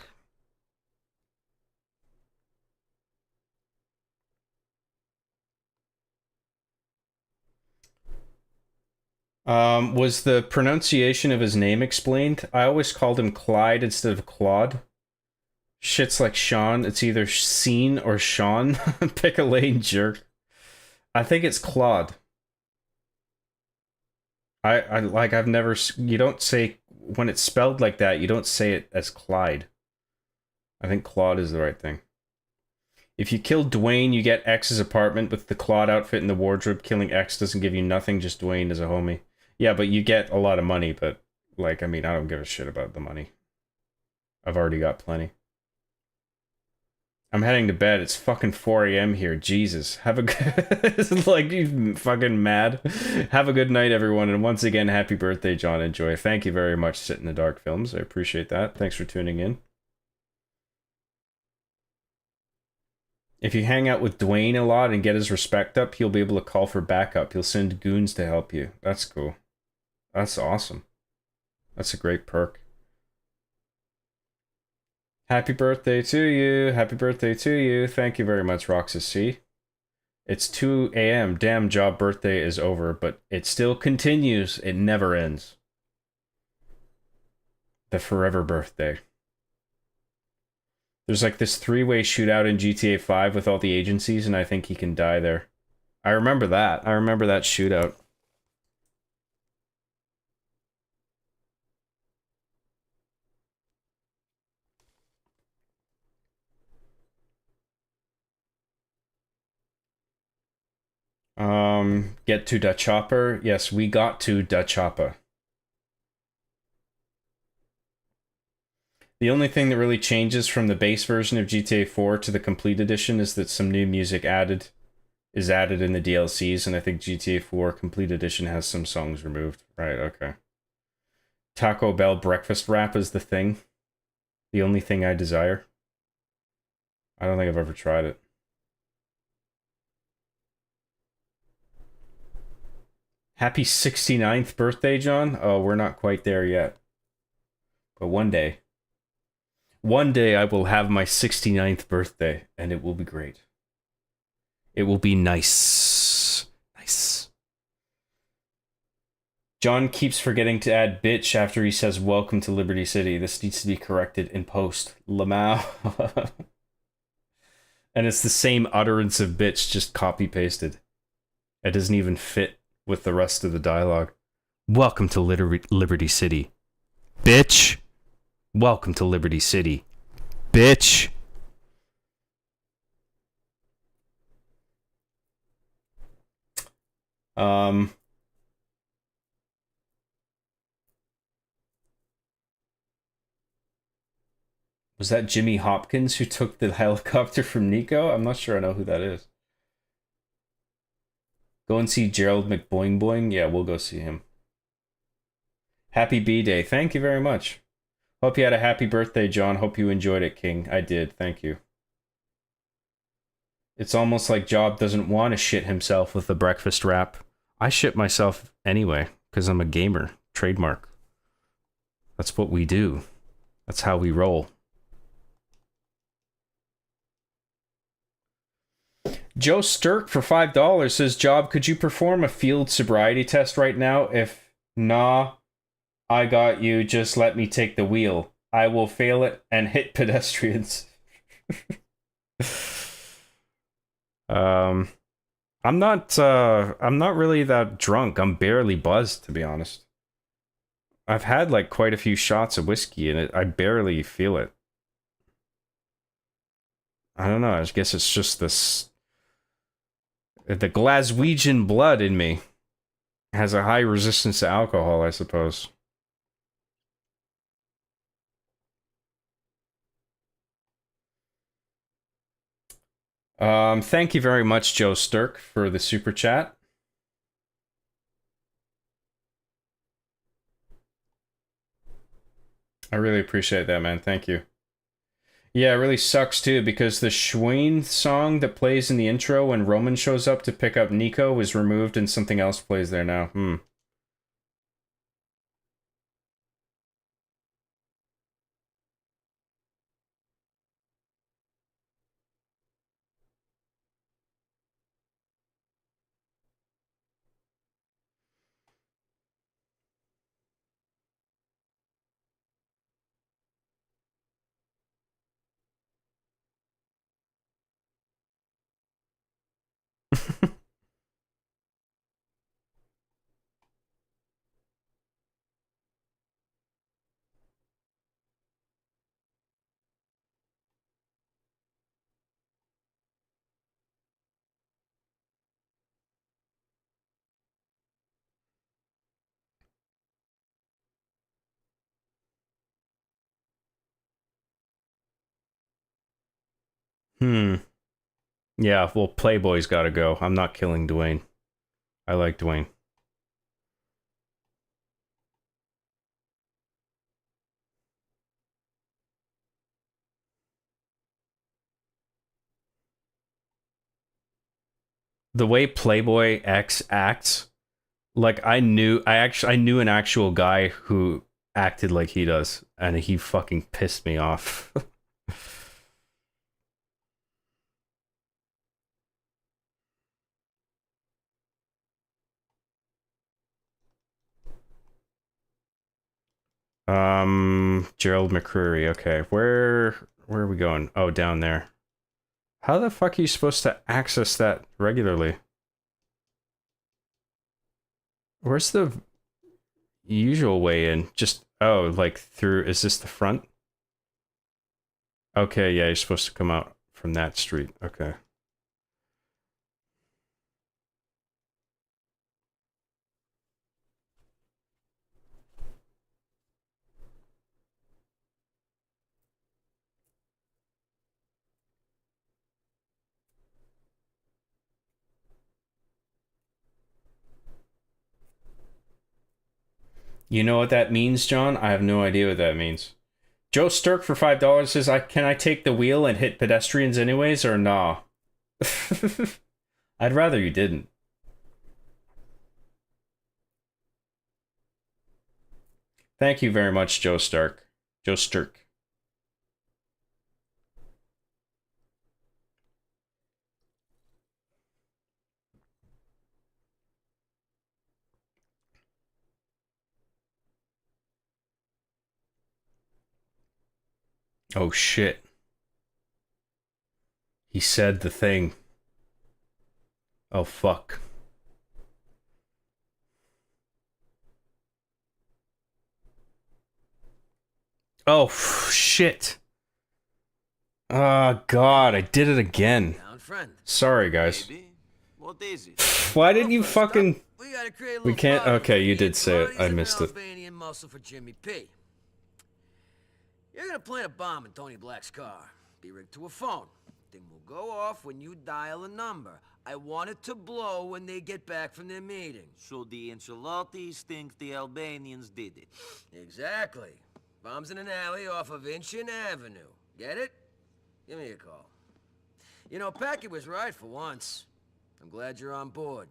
Was the pronunciation of his name explained? I always called him Clyde instead of Claude. Shit's like Sean. It's either Scene or Sean. Pick a lane, jerk. I think it's Claude. I've never... You don't say... When it's spelled like that, you don't say it as Clyde. I think Claude is the right thing. If you kill Dwayne, you get X's apartment with the Claude outfit and the wardrobe. Killing X doesn't give you nothing, just Dwayne as a homie. Yeah, but you get a lot of money, but, like, I mean, I don't give a shit about the money. I've already got plenty. I'm heading to bed. It's fucking 4 a.m. here. Jesus. Have a good... like, you fucking mad. Have a good night, everyone. And once again, happy birthday, John and Joy. Thank you very much, Sit in the Dark Films. I appreciate that. Thanks for tuning in. If you hang out with Dwayne a lot and get his respect up, he'll be able to call for backup. He'll send goons to help you. That's cool. That's awesome. That's a great perk. Happy birthday to you. Happy birthday to you. Thank you very much, Roxas C. It's 2 a.m. Damn, job birthday is over, but it still continues. It never ends. The forever birthday. There's like this 3-way shootout in GTA 5 with all the agencies, and I think he can die there. I remember that. I remember that shootout. Get to Da Chopper. Yes, we got to Da Chopper. The only thing that really changes from the base version of GTA 4 to the complete edition is that some new music is added in the DLCs, and I think GTA 4 complete edition has some songs removed. Right, okay. Taco Bell breakfast wrap is the thing. The only thing I desire. I don't think I've ever tried it. Happy 69th birthday, John. Oh, we're not quite there yet. But one day. One day I will have my 69th birthday, and it will be great. It will be nice. Nice. John keeps forgetting to add bitch after he says welcome to Liberty City. This needs to be corrected in post. Lamau. And it's the same utterance of bitch, just copy-pasted. It doesn't even fit with the rest of the dialogue. Welcome to Liberty City. Bitch. Welcome to Liberty City. Bitch. Was that Jimmy Hopkins who took the helicopter from Nico? I'm not sure I know who that is. Go and see Gerald McBoing Boing. Yeah, we'll go see him. Happy B-Day. Thank you very much. Hope you had a happy birthday, John. Hope you enjoyed it, King. I did. Thank you. It's almost like Job doesn't want to shit himself with the breakfast wrap. I shit myself anyway, because I'm a gamer. Trademark. That's what we do. That's how we roll. Joe Sturk for $5 says, Job, could you perform a field sobriety test right now? If nah, I got you. Just let me take the wheel. I will fail it and hit pedestrians. I'm not really that drunk. I'm barely buzzed, to be honest. I've had like quite a few shots of whiskey and I barely feel it. I don't know. I guess it's just this. The Glaswegian blood in me has a high resistance to alcohol, I suppose. Thank you very much, Joe Sturk, for the super chat. I really appreciate that, man. Thank you. Yeah, it really sucks too, because the Schwein song that plays in the intro when Roman shows up to pick up Nico was removed and something else plays there now. Yeah, well, Playboy's gotta go. I'm not killing Dwayne. I like Dwayne. The way Playboy X acts, like I knew an actual guy who acted like he does, and he fucking pissed me off. Gerald McCreary. Okay, where are we going? Oh, down there. How the fuck are you supposed to access that regularly? Where's the usual way in? Just, oh, like through, is this the front? Okay, yeah, you're supposed to come out from that street. Okay. You know what that means, John? I have no idea what that means. Joe Sturk for $5 says, can I take the wheel and hit pedestrians anyways, or nah? I'd rather you didn't. Thank you very much, Joe Stark. Joe Sturk. Oh shit. He said the thing. Oh fuck. Oh shit. Oh god, I did it again. Sorry guys. Why didn't you fucking... We can't... Okay, you did say it. I missed it. You're gonna plant a bomb in Tony Black's car. Be rigged to a phone. Thing will go off when you dial a number. I want it to blow when they get back from their meeting. So the Insulotis think the Albanians did it. Exactly. Bomb's in an alley off of Inchin Avenue. Get it? Give me a call. You know, Packy was right for once. I'm glad you're on board.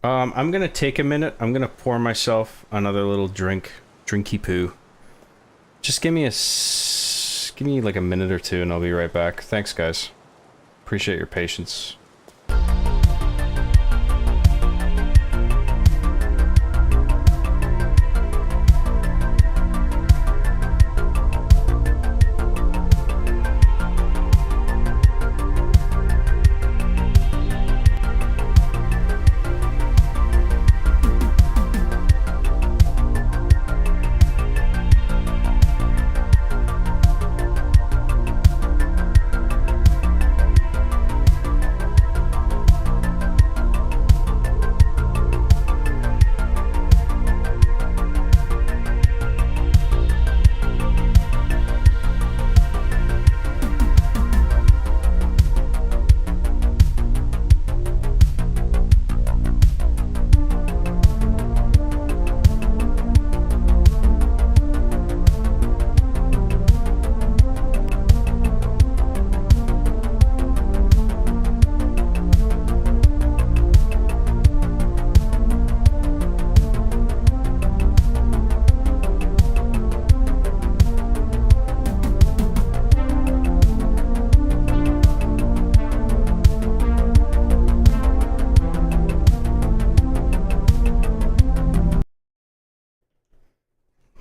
I'm gonna take a minute. I'm gonna pour myself another little drinky poo. Just give me like a minute or two and I'll be right back. Thanks guys. Appreciate your patience.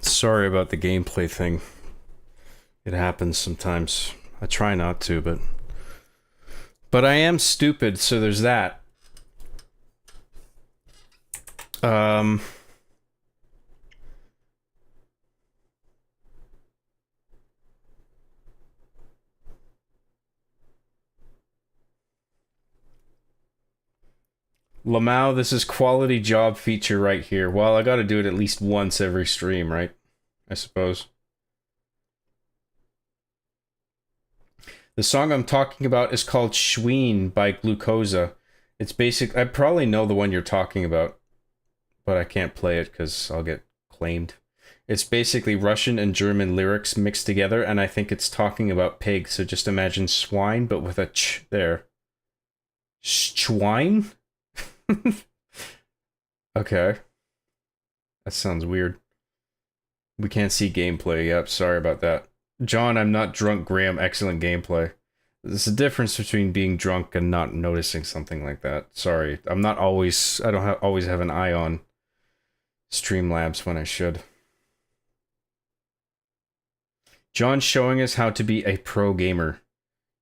Sorry about the gameplay thing. It happens sometimes. I try not to, but I am stupid, so there's that. Lamau, this is quality job feature right here. Well, I gotta do it at least once every stream, right? I suppose. The song I'm talking about is called Schween by Glucosa. It's basic. I probably know the one you're talking about, but I can't play it because I'll get claimed. It's basically Russian and German lyrics mixed together, and I think it's talking about pigs, so just imagine swine, but with a ch there. Schwein? Okay. That sounds weird. We can't see gameplay. Yep, sorry about that. John, I'm not drunk. Graham, excellent gameplay. There's a difference between being drunk and not noticing something like that. Sorry. I'm not always... I don't always have an eye on Streamlabs when I should. John's showing us how to be a pro gamer.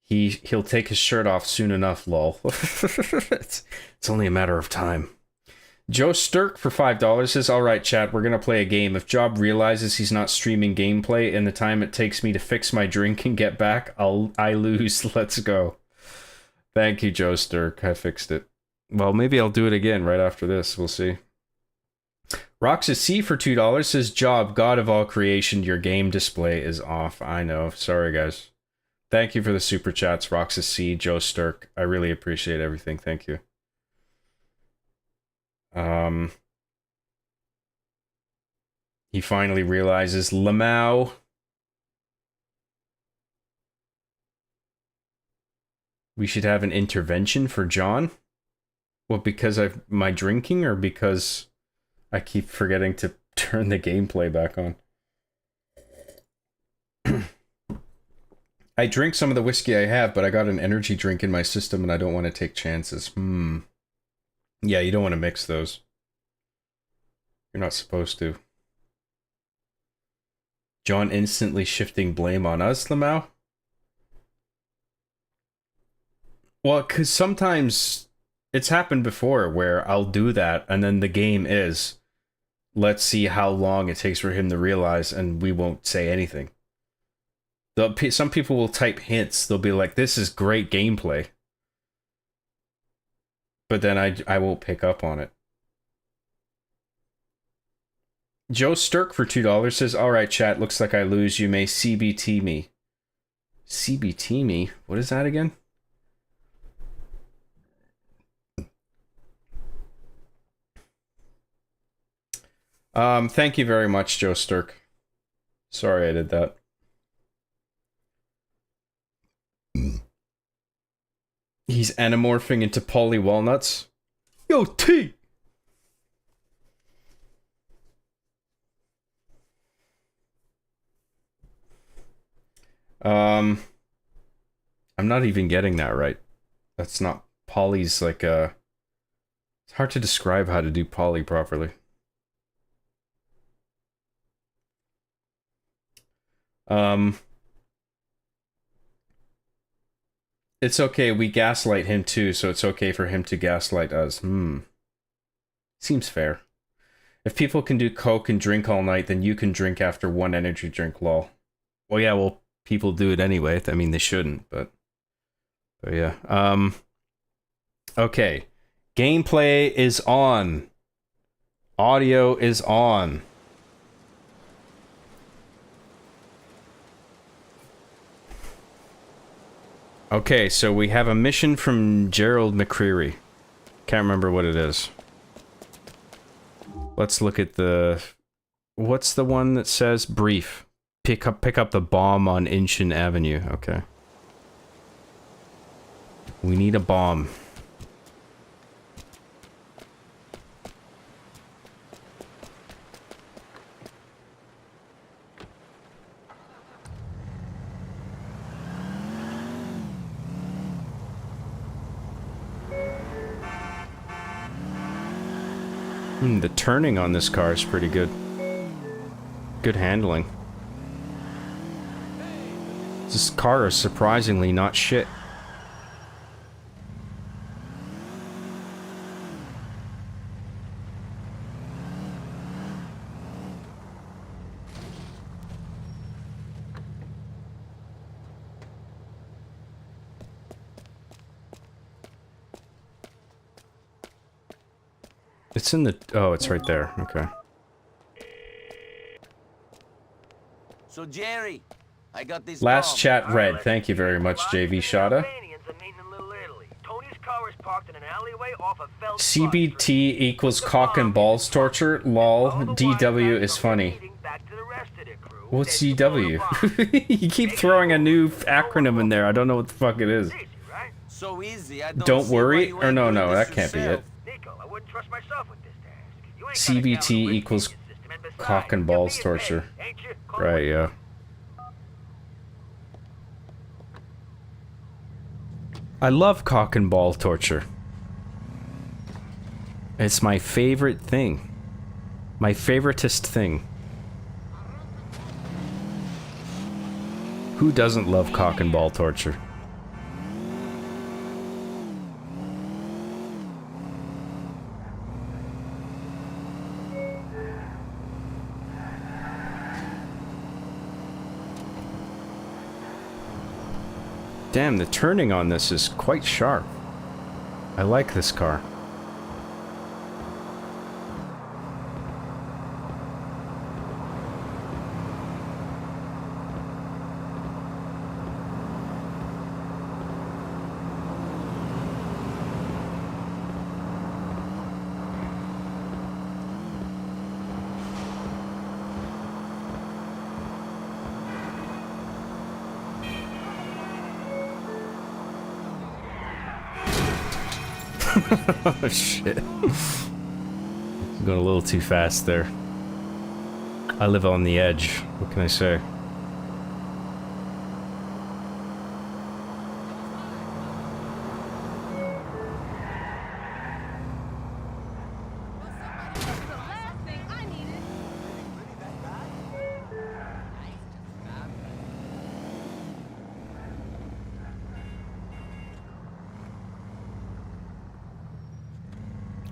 He'll take his shirt off soon enough, lol. It's only a matter of time. Joe Sturk for $5 says, alright chat, we're gonna play a game. If Job realizes he's not streaming gameplay in the time it takes me to fix my drink and get back, I lose. Let's go. Thank you, Joe Sturk. I fixed it. Well, maybe I'll do it again right after this. We'll see. Roxas C for $2 says, Job, God of all creation, your game display is off. I know. Sorry, guys. Thank you for the super chats, Roxas C, Joe Sturk. I really appreciate everything. Thank you. He finally realizes Lamau. We should have an intervention for John? What, because of my drinking or because I keep forgetting to turn the gameplay back on? I drink some of the whiskey I have, but I got an energy drink in my system and I don't want to take chances. Yeah, you don't want to mix those. You're not supposed to. John instantly shifting blame on us, Lamau? Well, because sometimes it's happened before where I'll do that and then the game is, let's see how long it takes for him to realize, and we won't say anything. Some people will type hints. They'll be like, this is great gameplay. But then I won't pick up on it. Joe Sturk for $2 says, alright chat, looks like I lose. You may CBT me. CBT me? What is that again? Thank you very much, Joe Sturk. Sorry I did that. He's anamorphing into Polly Walnuts. Yo, T! I'm not even getting that right. That's not Polly's like it's hard to describe how to do Polly properly. It's okay, we gaslight him too, so it's okay for him to gaslight us. Seems fair. If people can do coke and drink all night, then you can drink after one energy drink, lol. Well, yeah, well, people do it anyway. I mean, they shouldn't, but yeah. Okay. Gameplay is on. Audio is on. Okay, so we have a mission from Gerald McCreary. Can't remember what it is. Let's look at the... What's the one that says brief? Pick up the bomb on Inchin Avenue. Okay. We need a bomb. The turning on this car is pretty good. Good handling. This car is surprisingly not shit. It's in the... Oh, it's right there. Okay. So, Jerry, I got this Last bomb. chat read. Thank you very much, JV Shada. CBT equals cock and balls torture. Lol. DW is funny. What's DW? You keep throwing a new acronym in there. I don't know what the fuck it is. So easy. Don't worry. Or no, that can't be it. CBT equals cock and balls torture. Right, yeah. I love cock and ball torture. It's my favorite thing. My favoritist thing. Who doesn't love cock and ball torture? Damn, the turning on this is quite sharp. I like this car. Oh shit. Going a little too fast there. I live on the edge. What can I say?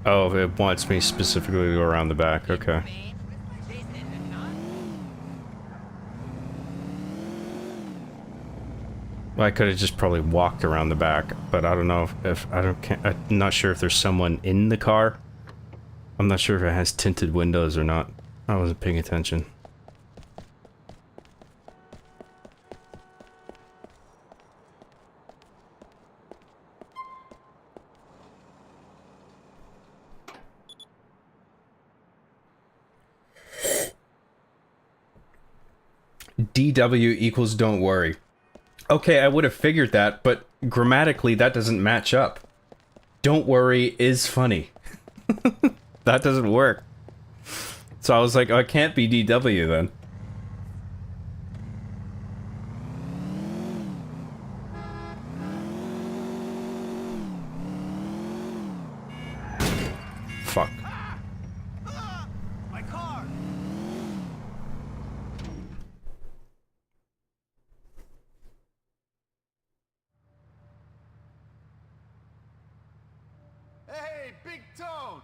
Oh, it wants me specifically to go around the back. Okay. I could have just probably walked around the back, but I don't know if I'm not sure if there's someone in the car. I'm not sure if it has tinted windows or not. I wasn't paying attention. DW equals don't worry. Okay, I would have figured that, but grammatically that doesn't match up. Don't worry is funny. That doesn't work. So I was like, oh, it can't be DW then. Fuck. My car. Hey, Big Tone!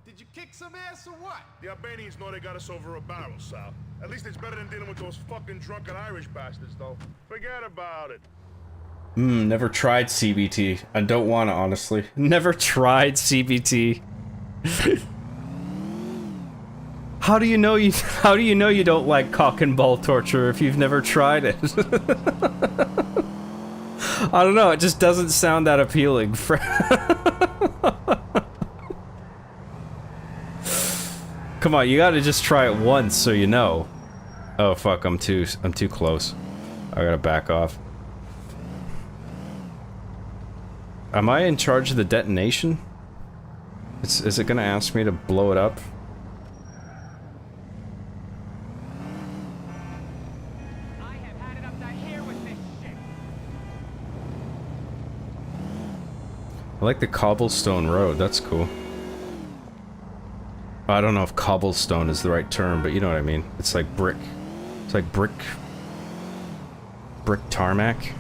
Did you kick some ass or what? The Albanians know they got us over a barrel, Sal. At least it's better than dealing with those fucking drunken Irish bastards, though. Forget about it. Never tried CBT. I don't want to, honestly. Never tried CBT. How do you know you don't like cock and ball torture if you've never tried it? I don't know, it just doesn't sound that appealing. Come on, you gotta just try it once so you know. Oh fuck, I'm too close. I gotta back off. Am I in charge of the detonation? Is it gonna ask me to blow it up? I like the cobblestone road, that's cool. I don't know if cobblestone is the right term, but you know what I mean. It's like brick. It's like brick tarmac.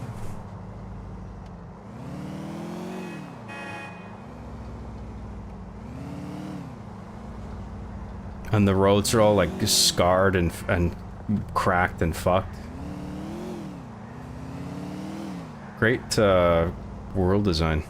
And the roads are all like scarred and cracked and fucked. Great world design.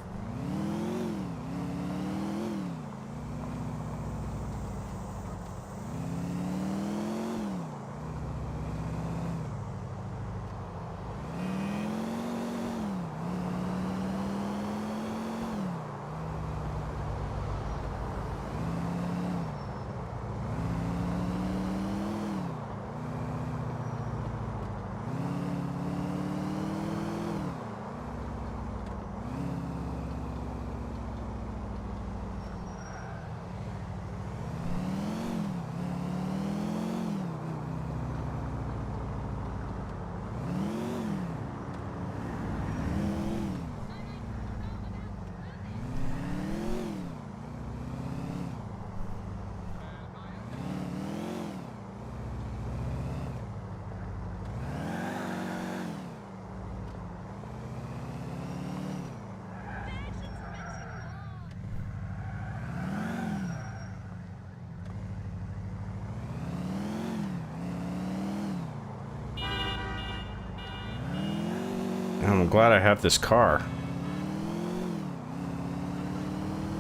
I'm glad I have this car.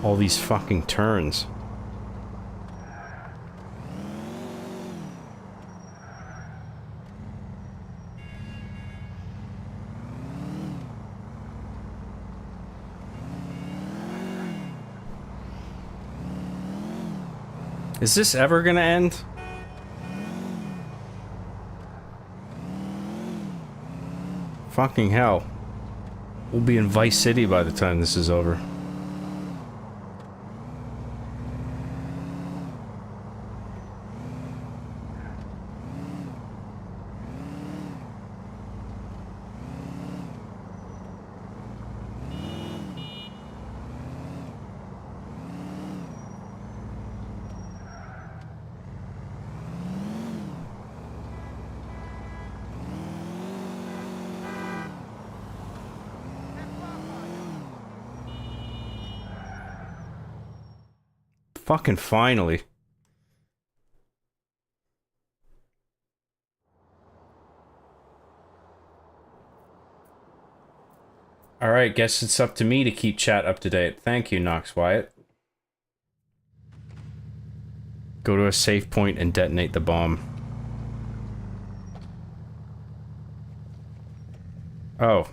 All these fucking turns. Is this ever gonna end? Fucking hell. We'll be in Vice City by the time this is over. Fucking finally. Alright, guess it's up to me to keep chat up to date. Thank you, Knox Wyatt. Go to a safe point and detonate the bomb. Oh.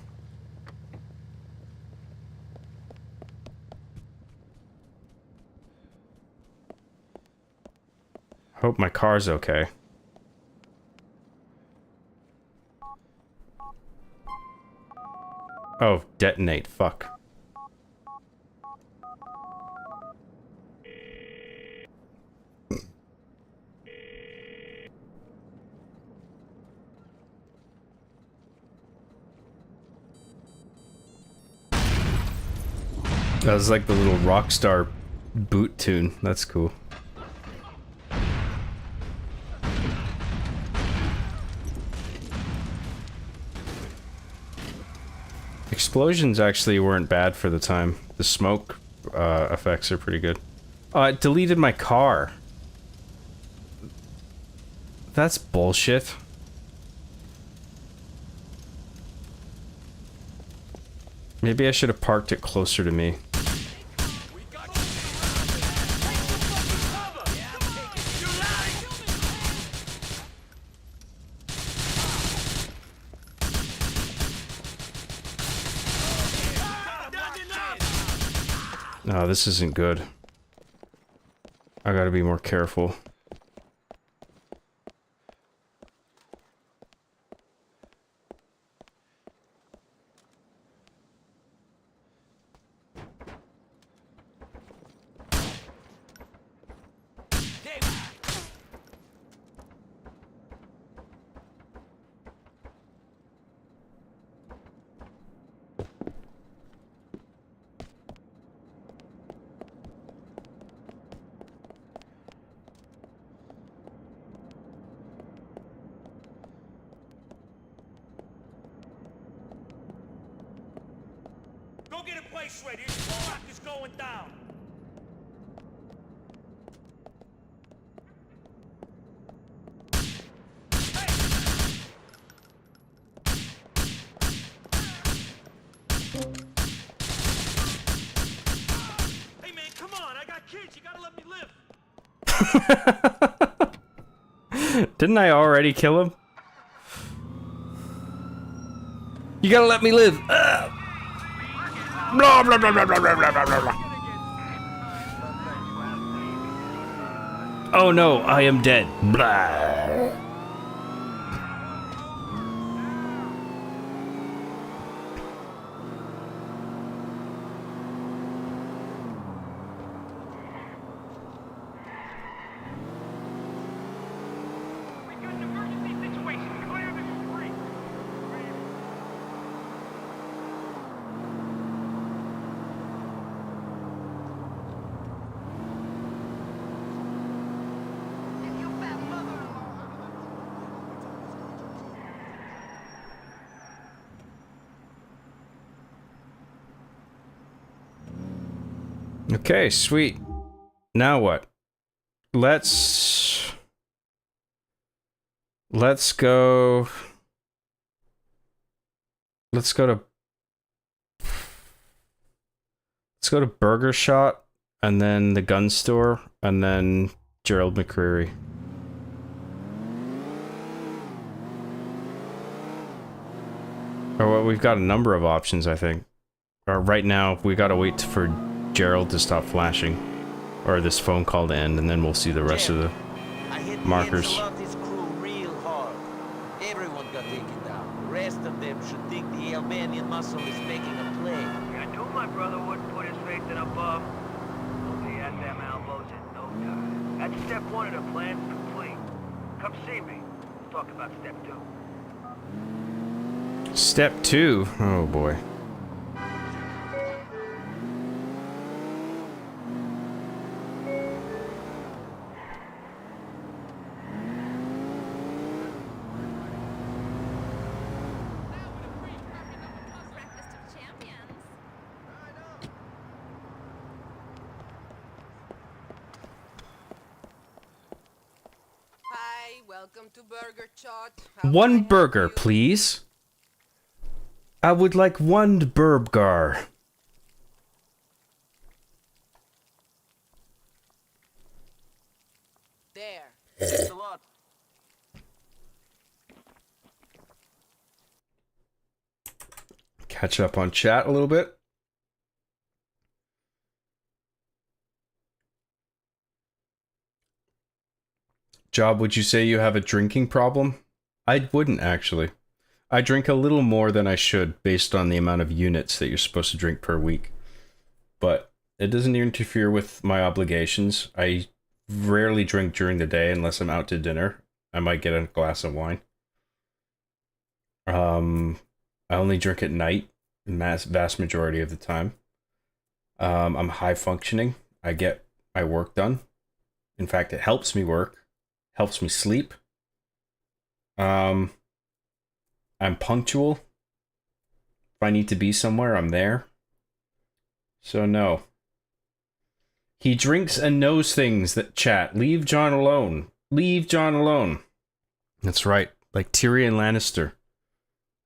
Hope my car's okay. Oh, detonate. Fuck. That was like the little Rockstar boot tune. That's cool. Explosions actually weren't bad for the time. The smoke effects are pretty good. It deleted my car. That's bullshit. Maybe I should have parked it closer to me. No, this isn't good. I gotta be more careful. Didn't I already kill him? You gotta let me live. Blah, blah, blah, blah, blah, blah, blah, blah, blah. Oh no, I am dead. Blah. Okay, sweet. Now what? Let's go let's go to Burger Shot, and then the gun store, and then Gerald McCreary. Or well, we've got a number of options, I think. Or right now, we gotta wait for Gerald to stop flashing, or this phone call to end, and then we'll see the rest of the markers. Ancelotti's crew real hard. Everyone got taken down. The rest of them should think the Albanian muscle is making a play. I knew my brother wouldn't put his faith in a bum. He'll be at them elbows in no time. That's step one of the plan complete. Come see me. Let's talk about step two. Step 2. Oh boy. Hi, welcome to Burger Shot. One burger, please. I would like one burger. There. Thanks a lot. Catch up on chat a little bit. Job, would you say you have a drinking problem? I wouldn't actually. I drink a little more than I should based on the amount of units that you're supposed to drink per week. But it doesn't interfere with my obligations. I rarely drink during the day unless I'm out to dinner. I might get a glass of wine. I only drink at night, vast majority of the time. I'm high functioning. I get my work done. In fact, it helps me work. Helps me sleep. I'm punctual. If I need to be somewhere, I'm there. So no. He drinks and knows things that chat. Leave John alone. Leave John alone. That's right. Like Tyrion Lannister.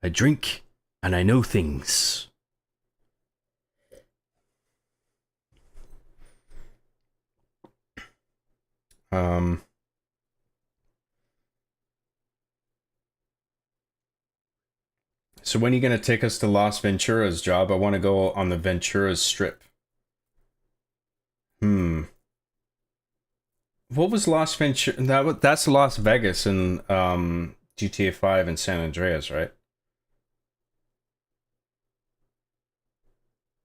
I drink and I know things. So when are you going to take us to Las Venturas, Job? I want to go on the Venturas strip. What was Las Venturas? That's Las Vegas in GTA 5 and San Andreas, right?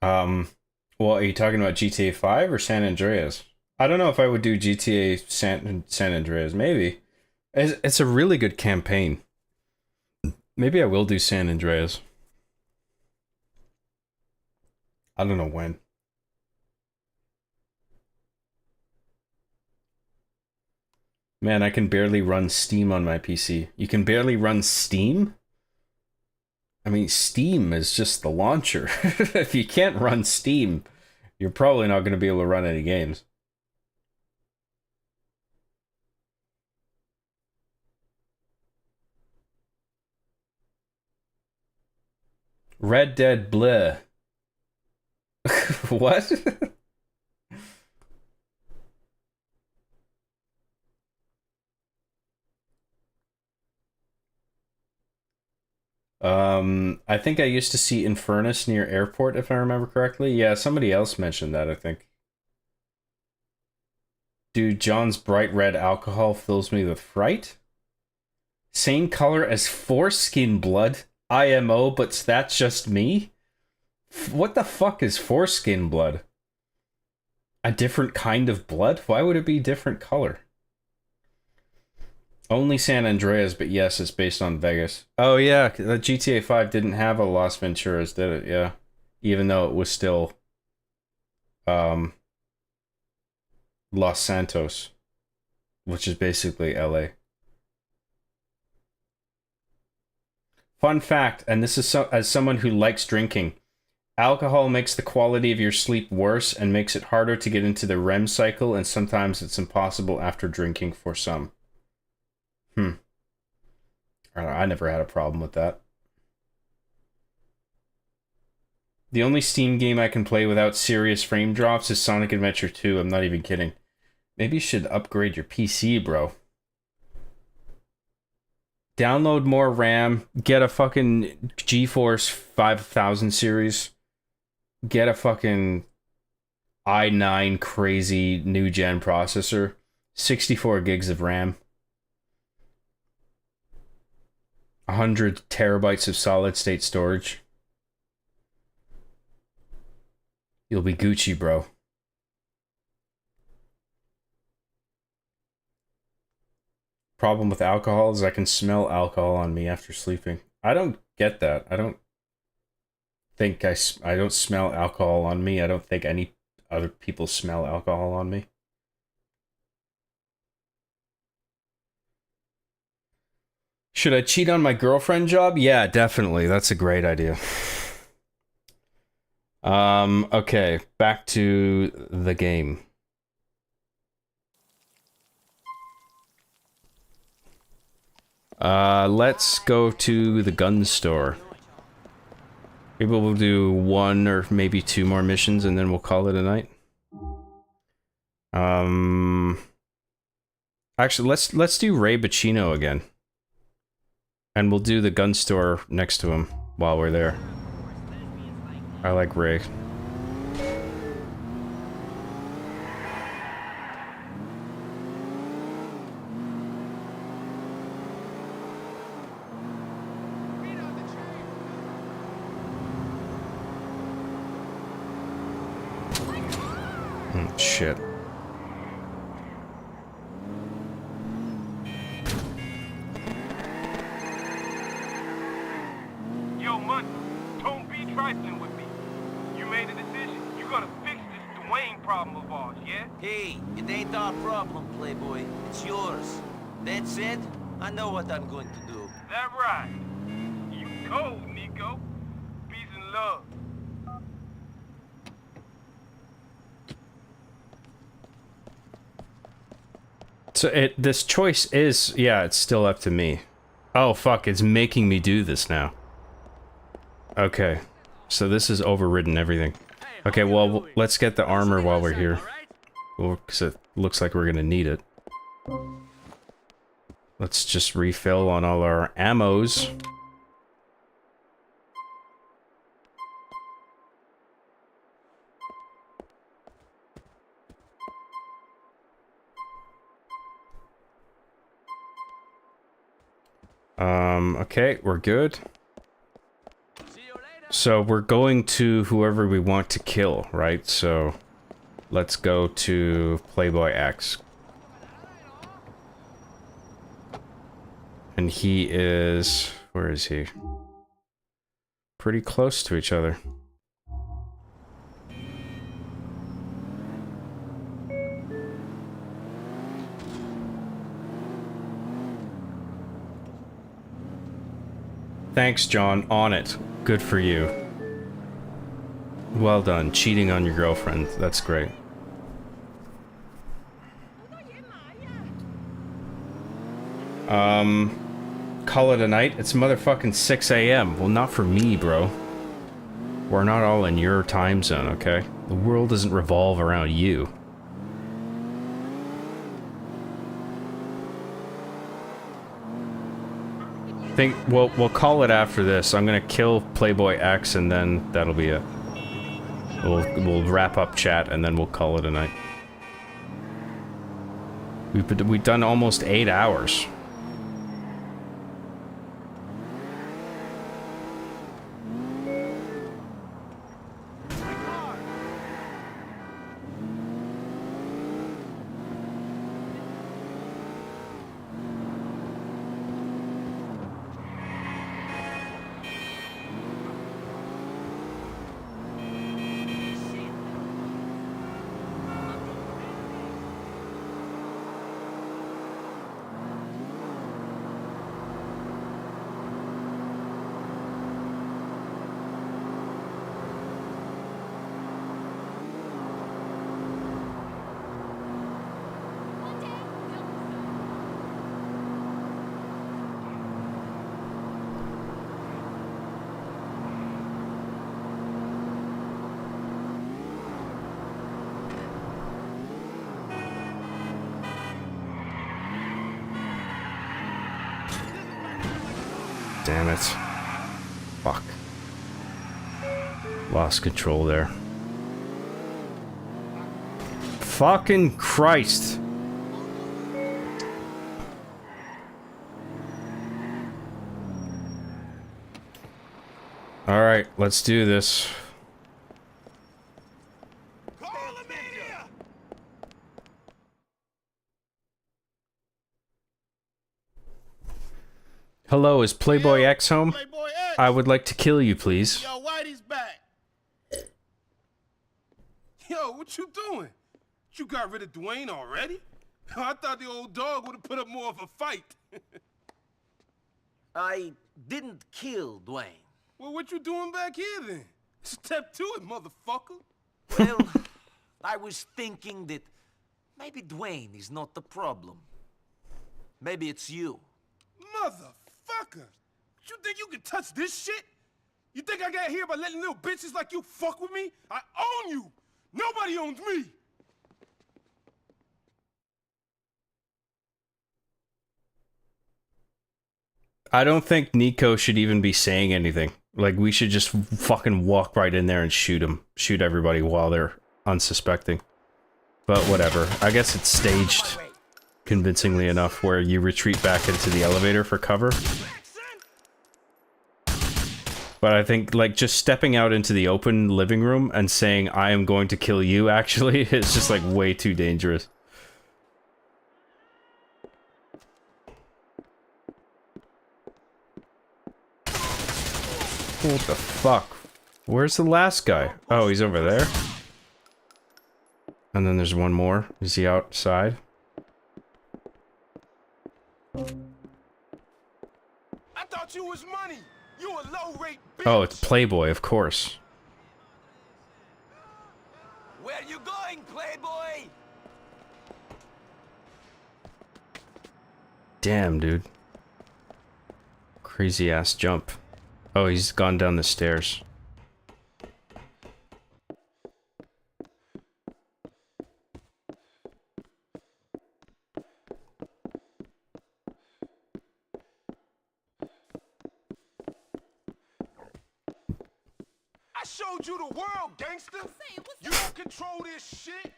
Well, are you talking about GTA 5 or San Andreas? I don't know if I would do GTA San Andreas. Maybe. It's a really good campaign. Maybe I will do San Andreas. I don't know when. Man, I can barely run Steam on my PC. You can barely run Steam? I mean, Steam is just the launcher. If you can't run Steam, you're probably not going to be able to run any games. Red Dead bleh. What? I think I used to see Infernus near airport, if I remember correctly. Yeah, somebody else mentioned that, I think. Dude, John's bright red alcohol fills me with fright. Same color as foreskin blood. IMO, but that's just me? What the fuck is foreskin blood? A different kind of blood? Why would it be different color? Only San Andreas, but yes, it's based on Vegas. Oh yeah, the GTA 5 didn't have a Las Venturas, did it? Yeah. Even though it was still Los Santos, which is basically LA. Fun fact, and this is as someone who likes drinking, alcohol makes the quality of your sleep worse and makes it harder to get into the REM cycle, and sometimes it's impossible after drinking for some. I never had a problem with that. The only Steam game I can play without serious frame drops is Sonic Adventure 2. I'm not even kidding. Maybe you should upgrade your PC, bro. Download more RAM. Get a fucking GeForce 5000 series. Get a fucking i9 crazy new gen processor. 64 gigs of RAM. 100 terabytes of solid state storage. You'll be Gucci, bro. Problem with alcohol is I can smell alcohol on me after sleeping. I don't get that. I don't think I don't smell alcohol on me. I don't think any other people smell alcohol on me. Should I cheat on my girlfriend job? Yeah, definitely. That's a great idea. Okay, back to the game. Let's go to the gun store. Maybe we'll do 1 or maybe 2 more missions and then we'll call it a night. Actually, let's do Ray Bacino again. And we'll do the gun store next to him while we're there. I like Ray. Shit. Yo, Munch, don't be trifling with me. You made a decision. You gotta fix this Dwayne problem of ours, yeah? Hey, it ain't our problem, Playboy. It's yours. That said, I know what I'm going to do. That right. You cold, Nico. Peace and love. So this choice is, yeah, it's still up to me. Oh fuck, it's making me do this now. Okay, so this has overridden everything. Okay, well, let's get the armor while we're here. Well, because it looks like we're gonna need it. Let's just refill on all our ammos. Okay, we're good. So we're going to whoever we want to kill, right? So let's go to Playboy X. And he is... where is he? Pretty close to each other. Thanks, John. On it. Good for you. Well done. Cheating on your girlfriend. That's great. Call it a night? It's motherfucking 6 a.m. Well, not for me, bro. We're not all in your time zone, okay? The world doesn't revolve around you. We'll call it after this. I'm gonna kill Playboy X and then that'll be it. We'll wrap up chat and then we'll call it a night. We've done almost 8 hours. Damn it. Fuck. Lost control there. Fucking Christ. Alright, let's do this. Hello, is Playboy X home? I would like to kill you, please. Yo, Whitey's back. Yo, what you doing? You got rid of Dwayne already? I thought the old dog would have put up more of a fight. I didn't kill Dwayne. Well, what you doing back here then? Step to it, motherfucker. Well, I was thinking that maybe Dwayne is not the problem. Maybe it's you. Motherfucker! You think you can touch this shit? You think I got here by letting little bitches like you fuck with me? I own you! Nobody owns me! I don't think Nico should even be saying anything. Like, we should just fucking walk right in there and shoot him. Shoot everybody while they're unsuspecting. But whatever. I guess it's staged convincingly enough where you retreat back into the elevator for cover. But I think, like, just stepping out into the open living room and saying, I am going to kill you, actually, is just, like, way too dangerous. What the fuck? Where's the last guy? Oh, he's over there. And then there's one more. Is he outside? I thought you was money. You a low-rate bitch. Oh, it's Playboy, of course. Where you going, Playboy? Damn, dude. Crazy ass jump. Oh, he's gone down the stairs. I showed you the world, gangster. You don't control this shit.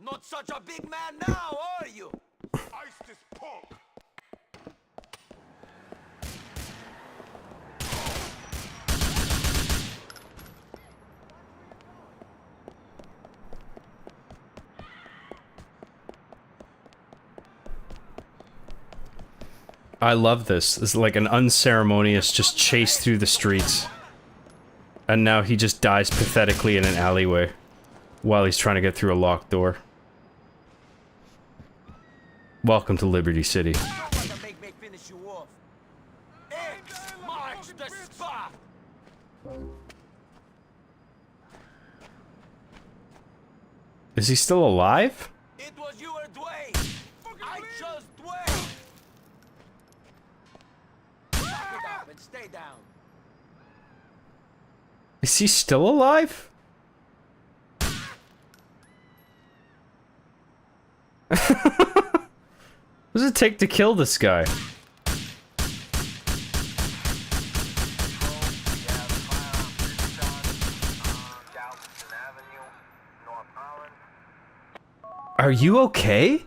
Not such a big man now, are you? Ice this punk. I love this. It's like an unceremonious just chase through the streets. And now he just dies pathetically in an alleyway while he's trying to get through a locked door. Welcome to Liberty City. Is he still alive? It was you or Dwayne. I chose Dwayne. Back it up and stay down. Is he still alive? What does it take to kill this guy? Are you okay?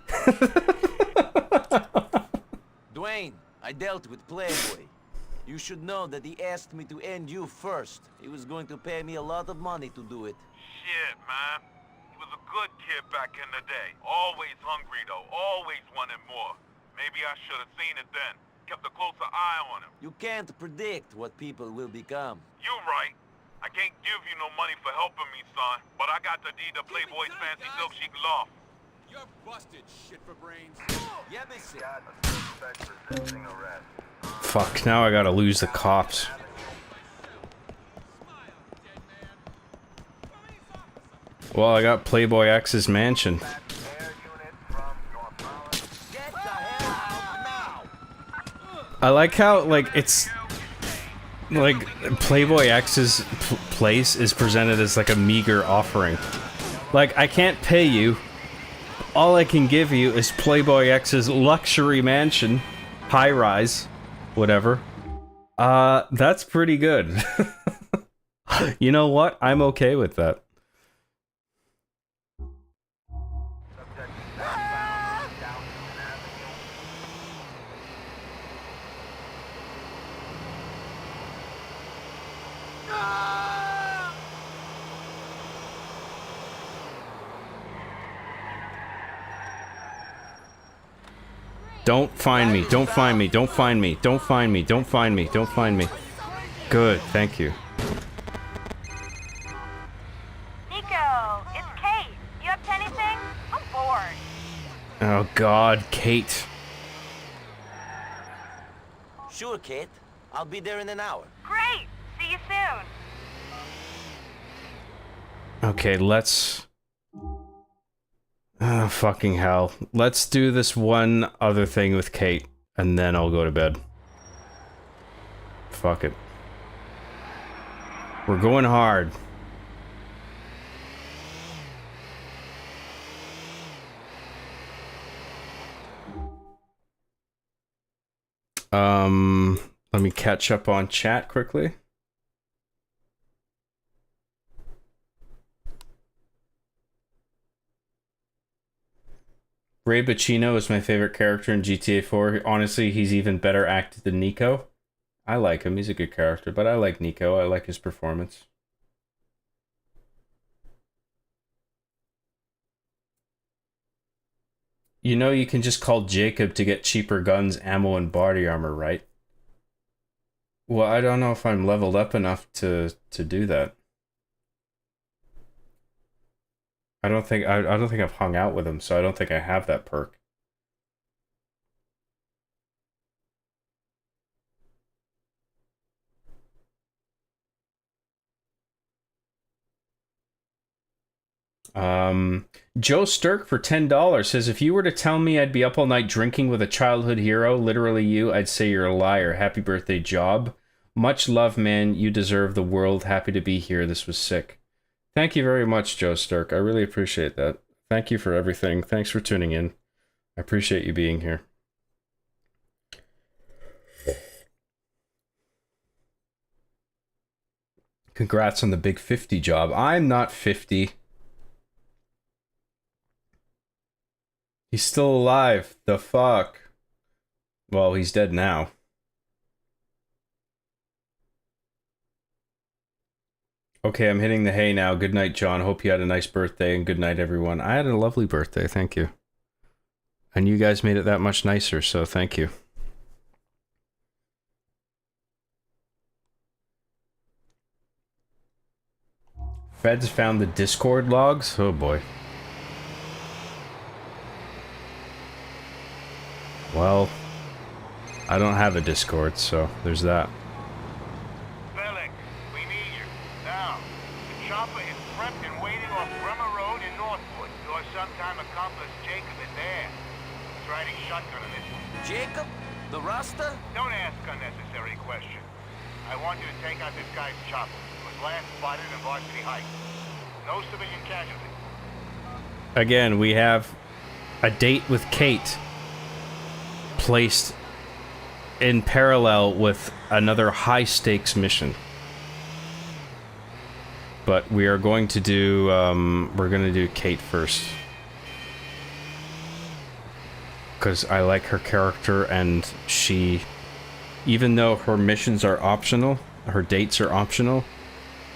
Dwayne, I dealt with Playboy. You should know that he asked me to end you first. He was going to pay me a lot of money to do it. Shit, man. He was a good kid back in the day. Always hungry, though. Always wanted more. Maybe I should have seen it then. Kept a closer eye on him. You can't predict what people will become. You right. I can't give you no money for helping me, son. But I got the deed to Playboy's fancy silk chic loft. You're busted, shit for brains. Yeah, Missy. Fuck, now I gotta lose the cops. Well, I got Playboy X's mansion. I like how, like, it's... like, Playboy X's place is presented as, like, a meager offering. Like, I can't pay you. All I can give you is Playboy X's luxury mansion. High-rise. Whatever. That's pretty good. You know what? I'm okay with that. Don't find me. Don't find me. Don't find me. Don't find me. Don't find me. Don't find me. Good. Thank you. Nico, it's Kate. You up to anything? I'm bored. Oh God, Kate. Sure, Kate. I'll be there in an hour. Great. See you soon. Okay, let's... Oh, fucking hell. Let's do this one other thing with Kate, and then I'll go to bed. Fuck it. We're going hard. Let me catch up on chat quickly. Ray Bacino is my favorite character in GTA 4. Honestly, he's even better acted than Nico. I like him. He's a good character, but I like Nico. I like his performance. You know you can just call Jacob to get cheaper guns, ammo, and body armor, right? Well, I don't know if I'm leveled up enough to do that. I don't think I've hung out with him, so I don't think I have that perk. Joe Sturk for $10 says, if you were to tell me I'd be up all night drinking with a childhood hero, literally you, I'd say you're a liar. Happy birthday, Job. Much love, man. You deserve the world. Happy to be here. This was sick. Thank you very much, Joe Sturk. I really appreciate that. Thank you for everything. Thanks for tuning in. I appreciate you being here. Congrats on the big 50 job. I'm not 50. He's still alive. The fuck? Well, he's dead now. Okay, I'm hitting the hay now. Good night, John. Hope you had a nice birthday, and good night, everyone. I had a lovely birthday, thank you. And you guys made it that much nicer, so thank you. Feds found the Discord logs? Oh boy. Well, I don't have a Discord, so there's that. Bellic, we need you. Now, the chopper is prepped and waiting off Bremer Road in Northwood. Your sometime accomplice Jacob is there. He's riding shotgun on this one. Jacob? The Rasta? Don't ask unnecessary questions. I want you to take out this guy's chopper. It was last spotted in Varsity Heights. No civilian casualties. Again, we have a date with Kate placed in parallel with another high-stakes mission. But we are going to do, we're going to do Kate first. Because I like her character, and she, even though her missions are optional, her dates are optional,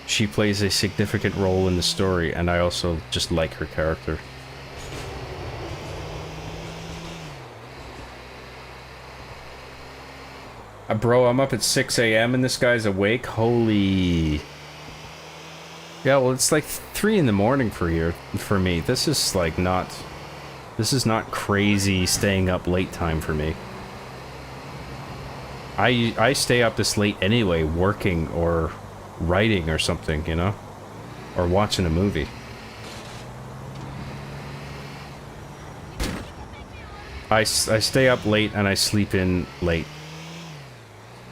she plays a significant role in the story, and I also just like her character. Bro, I'm up at 6 a.m. and this guy's awake? Holy... Yeah, well, it's like 3 in the morning for me. This is like not... This is not crazy staying up late time for me. I stay up this late anyway, working or writing or something, you know? Or watching a movie. I stay up late and I sleep in late.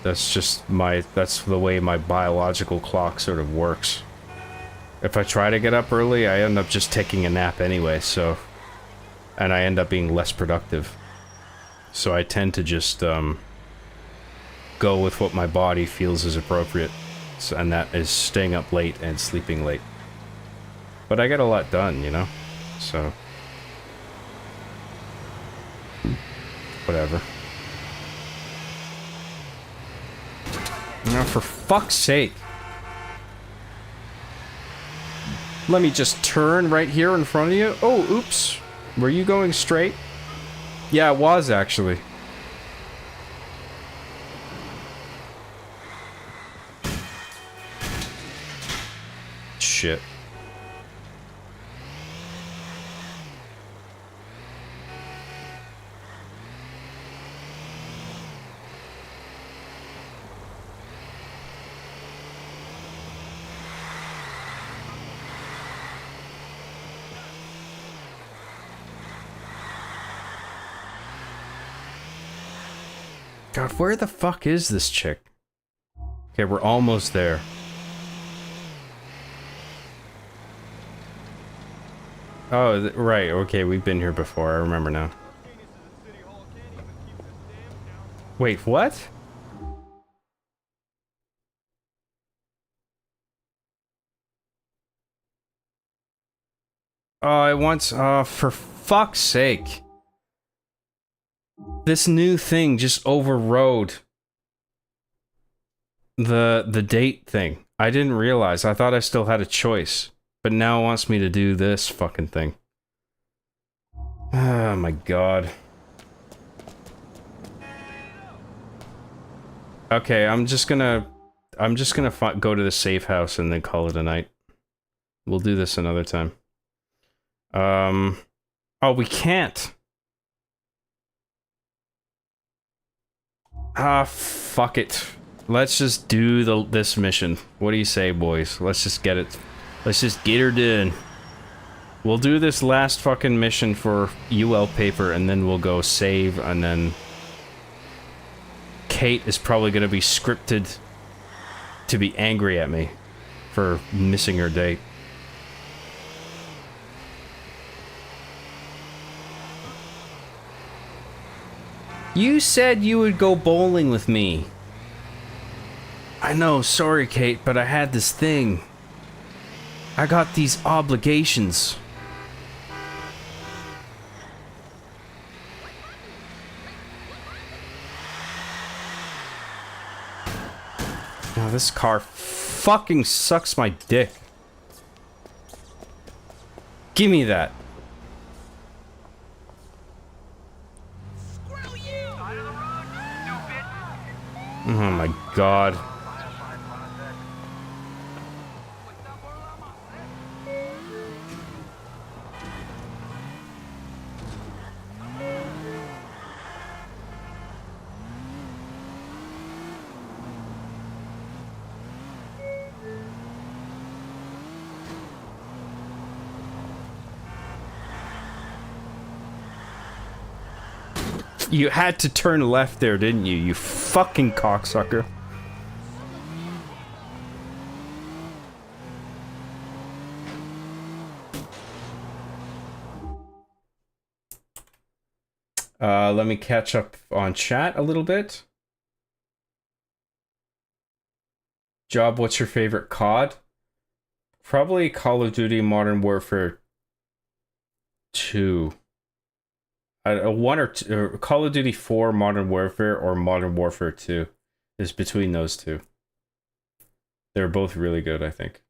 That's just that's the way my biological clock sort of works. If I try to get up early, I end up just taking a nap anyway, so... And I end up being less productive. So I tend to just, go go with what my body feels is appropriate. So, and that is staying up late and sleeping late. But I get a lot done, you know? So... whatever. Now, for fuck's sake. Let me just turn right here in front of you. Oh, oops. Were you going straight? Yeah, it was, actually. Shit. God, where the fuck is this chick? Okay, we're almost there. Oh, right, okay, we've been here before, I remember now. Wait, what? Oh, it wants... oh, for fuck's sake. This new thing just overrode the date thing. I didn't realize. I thought I still had a choice. But now it wants me to do this fucking thing. Oh my god. Okay, I'm just gonna go to the safe house and then call it a night. We'll do this another time. Oh, we can't. Ah, fuck it. Let's just do this mission. What do you say, boys? Let's just get it. Let's just get her done. We'll do this last fucking mission for UL paper, and then we'll go save, and then... Kate is probably gonna be scripted to be angry at me for missing her date. You said you would go bowling with me. I know, sorry Kate, but I had this thing. I got these obligations. Oh, this car fucking sucks my dick. Give me that. Oh my god. You had to turn left there, didn't you? You fucking cocksucker. Let me catch up on chat a little bit. Job, what's your favorite COD? Probably Call of Duty Modern Warfare 2. One or two, Call of Duty 4 Modern Warfare or Modern Warfare 2 is between those two. They're both really good, I think.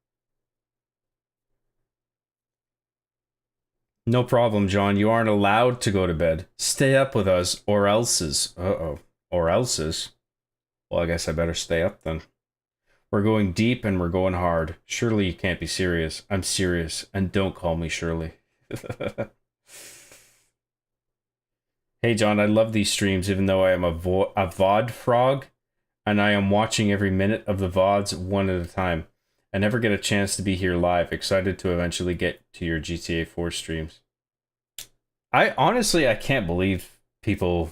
No problem, John. You aren't allowed to go to bed. Stay up with us, or else's. Uh-oh. Or else's. Well, I guess I better stay up then. We're going deep and we're going hard. Surely you can't be serious. I'm serious, and don't call me Shirley. Hey John, I love these streams even though I am a VOD frog, and I am watching every minute of the VODs one at a time. I never get a chance to be here live. Excited to eventually get to your GTA 4 streams. I can't believe people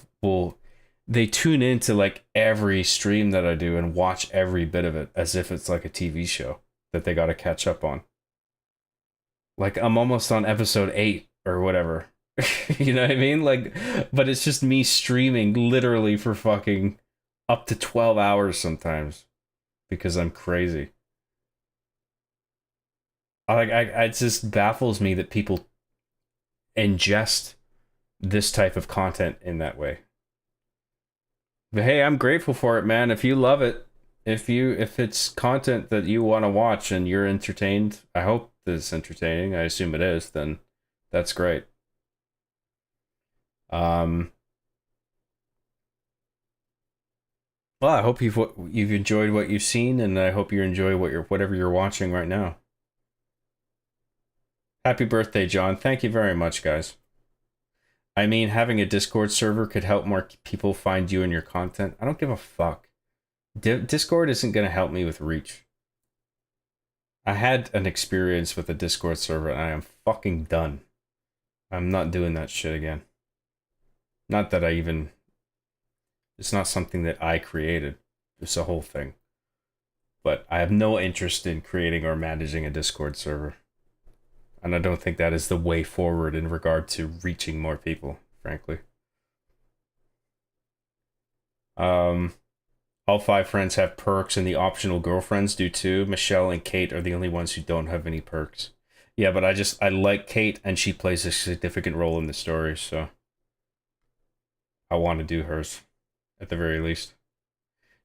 they tune into like every stream that I do and watch every bit of it as if it's like a TV show that they gotta catch up on. Like I'm almost on episode 8 or whatever. You know what I mean? Like, but it's just me streaming literally for fucking up to 12 hours sometimes because I'm crazy. It just baffles me that people ingest this type of content in that way. But hey, I'm grateful for it, man. If you love it, if it's content that you want to watch and you're entertained, I hope it's entertaining. I assume it is, then that's great. Well, I hope you've enjoyed what you've seen, and I hope you enjoy whatever you're watching right now. Happy birthday, John. Thank you very much, guys. I mean, having a Discord server could help more people find you and your content. I don't give a fuck. Discord isn't going to help me with reach. I had an experience with a Discord server, and I am fucking done. I'm not doing that shit again. Not that I even... It's not something that I created. It's a whole thing. But I have no interest in creating or managing a Discord server. And I don't think that is the way forward in regard to reaching more people, frankly. All 5 friends have perks, and the optional girlfriends do too. Michelle and Kate are the only ones who don't have any perks. Yeah, but I like Kate, and she plays a significant role in the story, so I want to do hers, at the very least.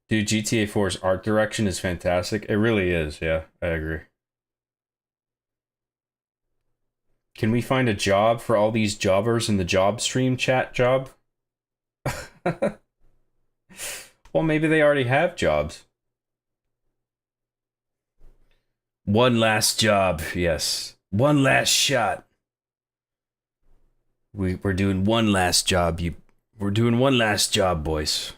Dude, GTA 4's art direction is fantastic. It really is, yeah, I agree. Can we find a job for all these jobbers in the job stream chat job? Well, maybe they already have jobs. One last job, yes. One last shot. We're doing one last job. We're doing one last job, boys.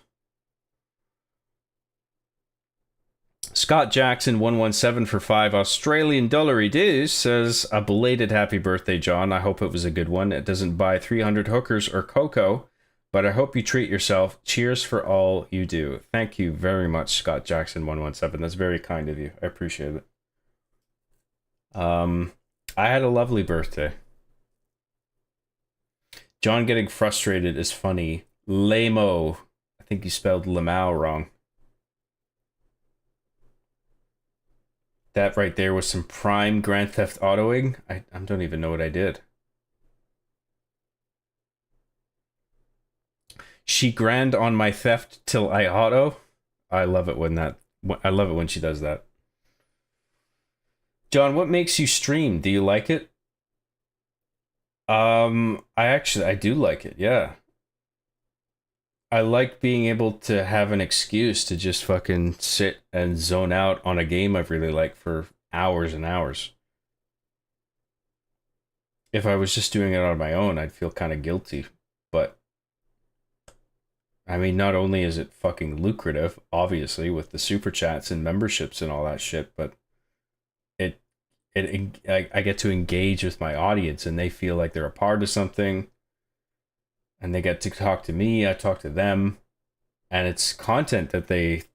Scott Jackson 117 for 5 Australian dollary dues says, a belated happy birthday, John. I hope it was a good one. It doesn't buy 300 hookers or cocoa, but I hope you treat yourself. Cheers for all you do. Thank you very much, Scott Jackson 117. That's very kind of you. I appreciate it. I had a lovely birthday. John getting frustrated is funny. Lamo. I think you spelled Lamau wrong. That right there was some prime Grand Theft Autoing. I don't even know what I did. She grand on my theft till I auto. I love it when she does that. John, what makes you stream? Do you like it? I do like it, yeah. I like being able to have an excuse to just fucking sit and zone out on a game I really like for hours and hours. If I was just doing it on my own, I'd feel kind of guilty. But, I mean, not only is it fucking lucrative, obviously, with the super chats and memberships and all that shit, but I get to engage with my audience and they feel like they're a part of something. And they get to talk to me, I talk to them, and it's content that they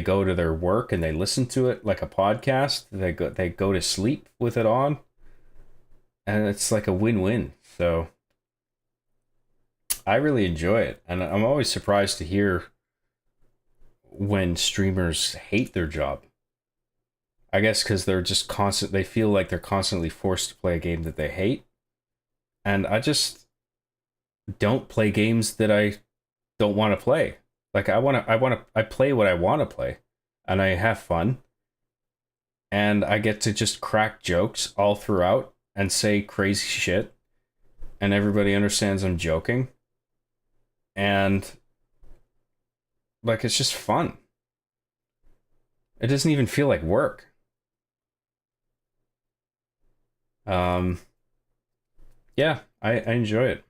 go to their work and they listen to it like a podcast. They go to sleep with it on, and it's like a win-win. So I really enjoy it, and I'm always surprised to hear when streamers hate their job. I guess because they're just they feel like they're constantly forced to play a game that they hate, and I just don't play games that I don't want to play. Like I play what I want to play, and I have fun, and I get to just crack jokes all throughout and say crazy shit, and everybody understands I'm joking, and like it's just fun. It doesn't even feel like work. Yeah, I enjoy it.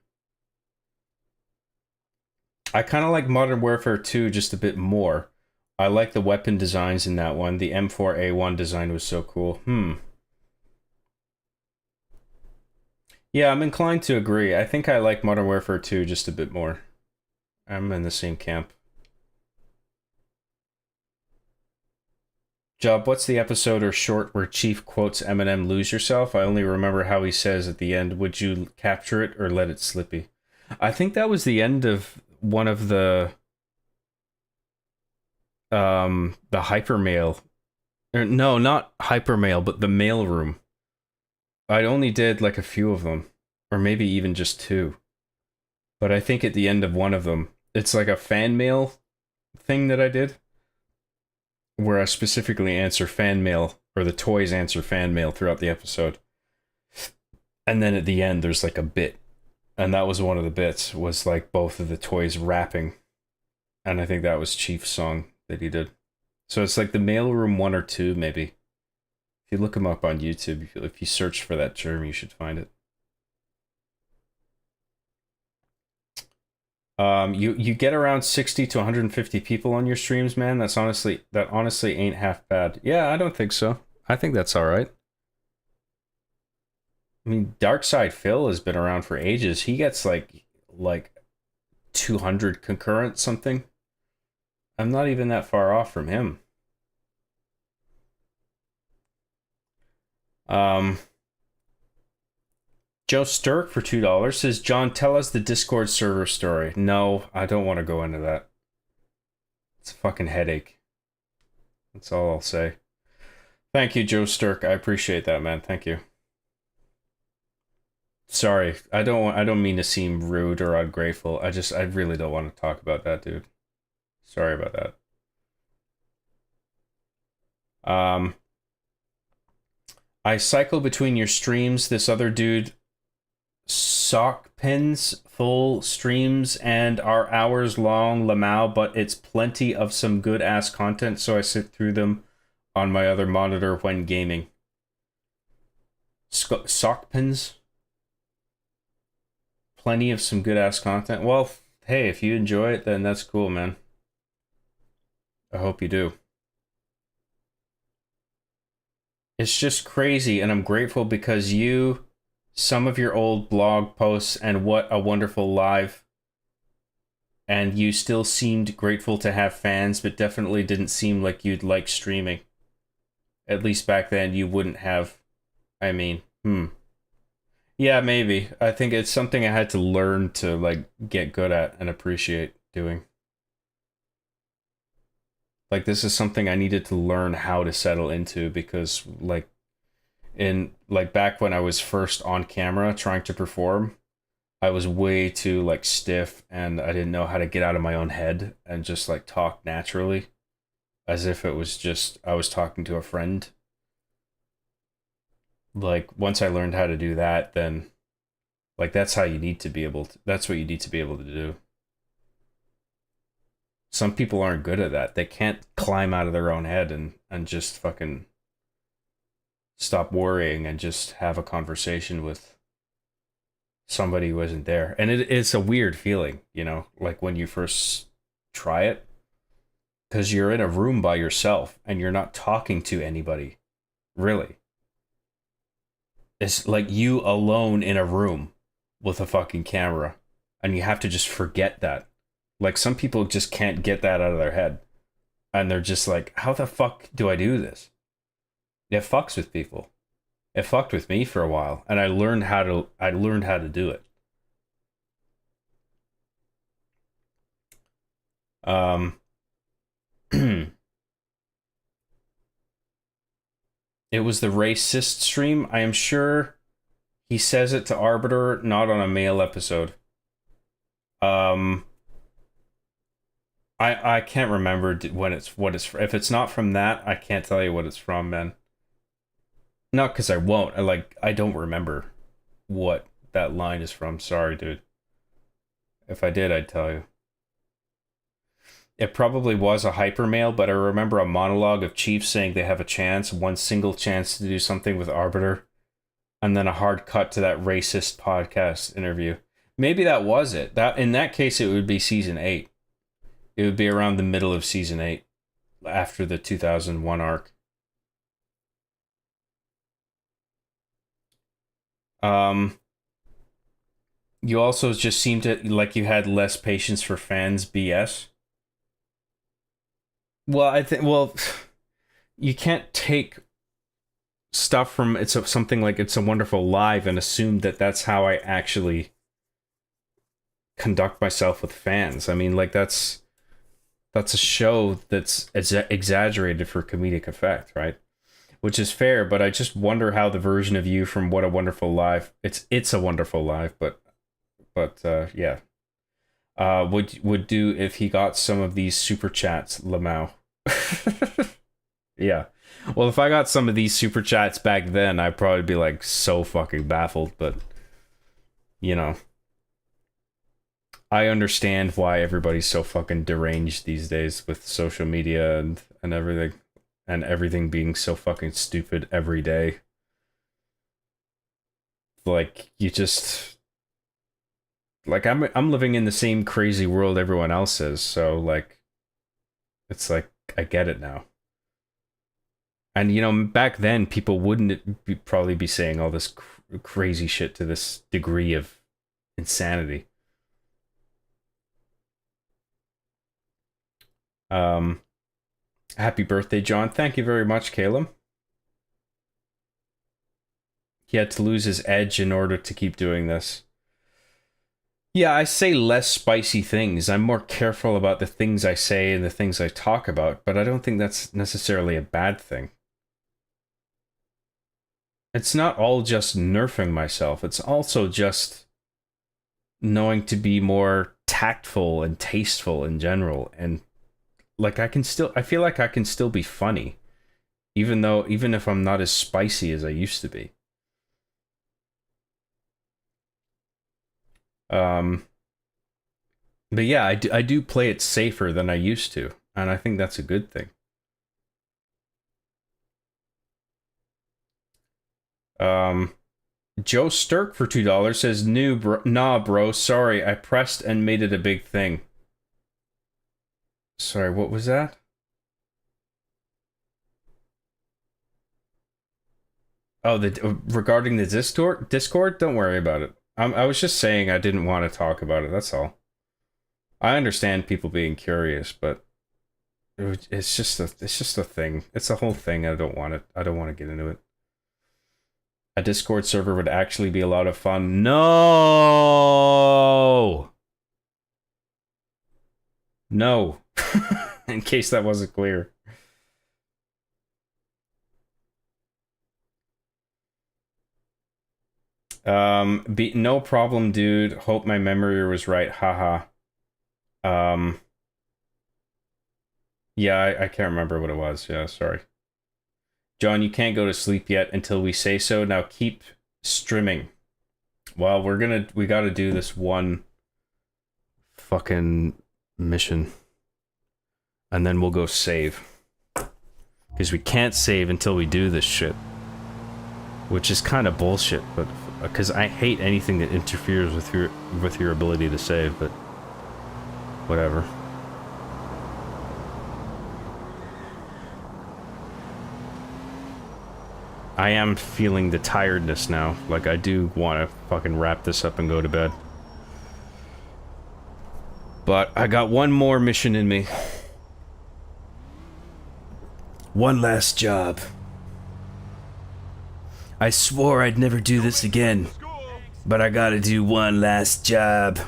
I kind of like Modern Warfare 2 just a bit more. I like the weapon designs in that one. The M4A1 design was so cool. Yeah, I'm inclined to agree. I think I like Modern Warfare 2 just a bit more. I'm in the same camp. Job, what's the episode or short where Chief quotes Eminem "Lose Yourself"? I only remember how he says at the end, "Would you capture it or let it slippy?" I think that was the end of one of the the hypermail. No, not hypermail, but the mailroom. I only did like a few of them, or maybe even just 2. But I think at the end of one of them, it's like a fan mail thing that I did, where I specifically answer fan mail, or the toys answer fan mail throughout the episode. And then at the end, there's like a bit. And that was one of the bits, was like both of the toys rapping. And I think that was Chief's song that he did. So it's like the mailroom 1 or 2, maybe. If you look him up on YouTube, if you search for that term, you should find it. You get around 60 to 150 people on your streams, man. That honestly ain't half bad. Yeah, I don't think so. I think that's all right. I mean, Darkside Phil has been around for ages. He gets like 200 concurrent something. I'm not even that far off from him. Joe Sturk for $2 says, John, tell us the Discord server story. No, I don't want to go into that. It's a fucking headache. That's all I'll say. Thank you, Joe Sturk. I appreciate that, man. Thank you. Sorry, I don't mean to seem rude or ungrateful. I really don't want to talk about that, dude. Sorry about that. I cycle between your streams. This other dude sock pins full streams and are hours long, Lamau, but it's plenty of some good ass content, so I sit through them on my other monitor when gaming. Sock pins? Plenty of some good ass content. Well, hey, if you enjoy it, then that's cool, man. I hope you do. It's just crazy, and I'm grateful because some of your old blog posts, and what a wonderful live. And you still seemed grateful to have fans, but definitely didn't seem like you'd like streaming. At least back then, you wouldn't have. I mean, Yeah, maybe. I think it's something I had to learn to, like, get good at and appreciate doing. Like, this is something I needed to learn how to settle into, because, like, back when I was first on camera trying to perform, I was way too, like, stiff, and I didn't know how to get out of my own head and just, like, talk naturally, as if it was just I was talking to a friend. Like, once I learned how to do that, then, like, that's what you need to be able to do. Some people aren't good at that. They can't climb out of their own head and just fucking stop worrying and just have a conversation with somebody who isn't there. And it's a weird feeling, you know, like when you first try it, because you're in a room by yourself and you're not talking to anybody, really. It's like you alone in a room with a fucking camera, and you have to just forget that. Like, some people just can't get that out of their head, and they're just like, how the fuck do I do this? It fucks with people. It fucked with me for a while, and I learned how to do it. It was the racist stream. I am sure he says it to Arbiter, not on a male episode. I can't remember if it's not from that, I can't tell you what it's from, man. Not because I won't. I don't remember what that line is from. Sorry, dude. If I did, I'd tell you. It probably was a hypermail, but I remember a monologue of Chief saying they have a chance, one single chance to do something with Arbiter, and then a hard cut to that racist podcast interview. Maybe that was it. In that case, it would be season 8. It would be around the middle of season 8, after the 2001 arc. You also just seemed to, like, you had less patience for fans BS. Well, you can't take stuff from something like It's a Wonderful Live and assume that that's how I actually conduct myself with fans. I mean, like, that's That's a show that's exaggerated for comedic effect, right? Which is fair, but I just wonder how the version of you from What a Wonderful Life, it's a Wonderful Life, but yeah, would do if he got some of these super chats, Lamau. Yeah. Well, if I got some of these super chats back then, I'd probably be like so fucking baffled, but you know, I understand why everybody's so fucking deranged these days with social media and everything being so fucking stupid every day. Like, you just, like, I'm living in the same crazy world everyone else is, so like, it's like I get it now. And you know, back then people wouldn't probably be saying all this crazy shit to this degree of insanity. Happy birthday, John. Thank you very much, Caleb. He had to lose his edge in order to keep doing this. Yeah, I say less spicy things. I'm more careful about the things I say and the things I talk about, but I don't think that's necessarily a bad thing. It's not all just nerfing myself. It's also just knowing to be more tactful and tasteful in general. And like, I feel like I can still be funny, even if I'm not as spicy as I used to be. But yeah, I do play it safer than I used to, and I think that's a good thing. Joe Sturk for $2 says, nah, bro, sorry, I pressed and made it a big thing. Sorry, what was that? Oh, regarding the Discord? Don't worry about it. I was just saying I didn't want to talk about it, that's all. I understand people being curious, but it's just a thing. It's a whole thing. I don't want to get into it. A Discord server would actually be a lot of fun. No! No. In case that wasn't clear. No problem, dude. Hope my memory was right. Haha. Yeah, I can't remember what it was. Yeah, sorry. John, you can't go to sleep yet until we say so. Now keep streaming. Well, we gotta do this one fucking mission. And then we'll go save. Because we can't save until we do this shit. Which is kind of bullshit, but because I hate anything that interferes with your ability to save, but whatever. I am feeling the tiredness now. Like, I do want to fucking wrap this up and go to bed. But I got one more mission in me. One last job. I swore I'd never do this again. But I gotta do one last job.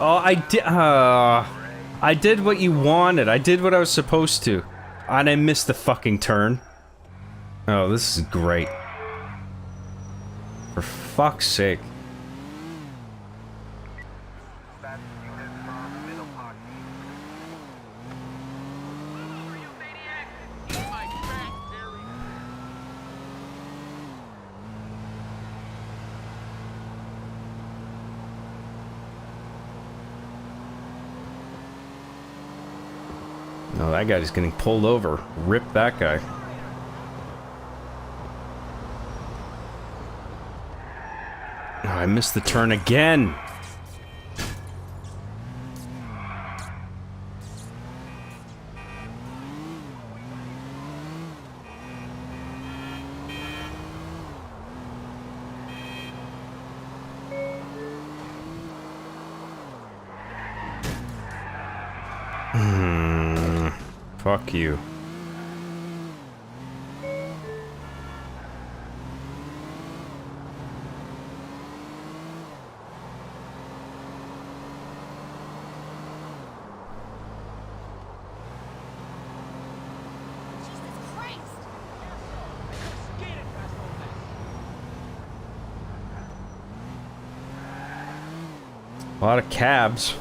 Oh, I did what you wanted. I did what I was supposed to. And I missed the fucking turn. Oh, this is great. For fuck's sake. No, that guy's getting pulled over. Rip that guy. Oh, I missed the turn again. Fuck you. A lot of cabs.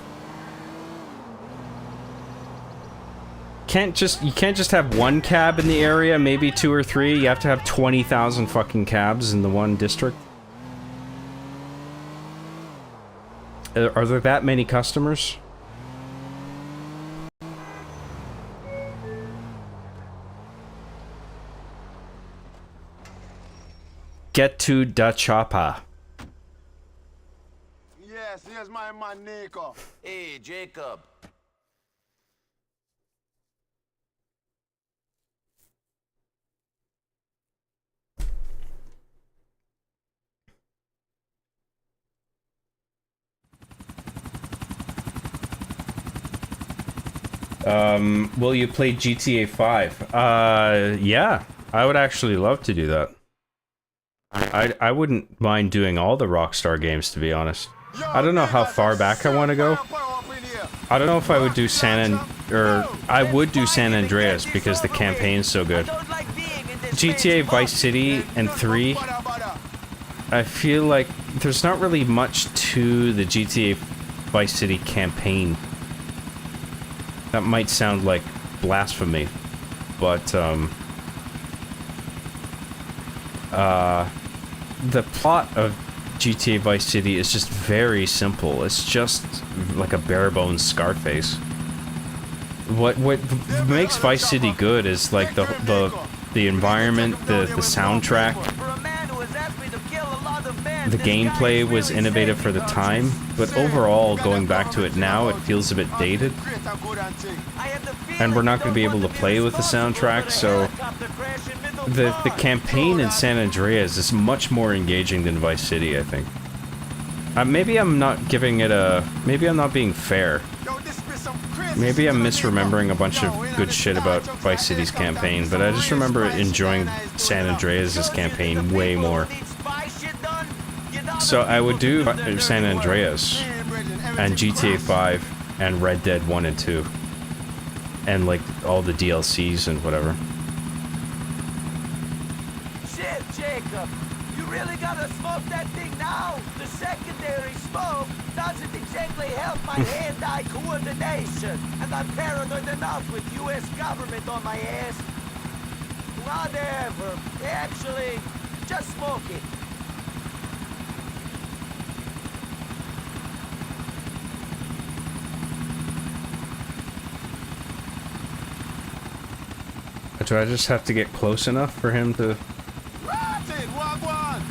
You can't just have one cab in the area, maybe 2 or 3. You have to have 20,000 fucking cabs in the one district. Are there that many customers? Get to the chopper. Yes, here's my man Nico. Hey, Jacob. Will you play GTA 5? Yeah. I would actually love to do that. I wouldn't mind doing all the Rockstar games, to be honest. I don't know how far back I want to go. I don't know if I would do I would do San Andreas because the campaign's so good. GTA Vice City and 3, I feel like there's not really much to the GTA Vice City campaign. That might sound like blasphemy, but the plot of GTA Vice City is just very simple. It's just like a bare bones Scarface. What makes Vice City good is like the environment, the soundtrack. The gameplay was innovative for the time, but overall, going back to it now, it feels a bit dated. And we're not going to be able to play with the soundtrack, so the campaign in San Andreas is much more engaging than Vice City, I think. Maybe I'm not giving it a... Maybe I'm not being fair. Maybe I'm misremembering a bunch of good shit about Vice City's campaign, but I just remember enjoying San Andreas' campaign way more. So I would do San Andreas and GTA 5 and Red Dead 1 and 2 and like all the DLCs and whatever. Shit, Jacob! You really gotta smoke that thing now! The secondary smoke doesn't exactly help my hand-eye coordination, and I'm paranoid enough with US government on my ass. Whatever. Actually, just smoke it. Do I just have to get close enough for him to...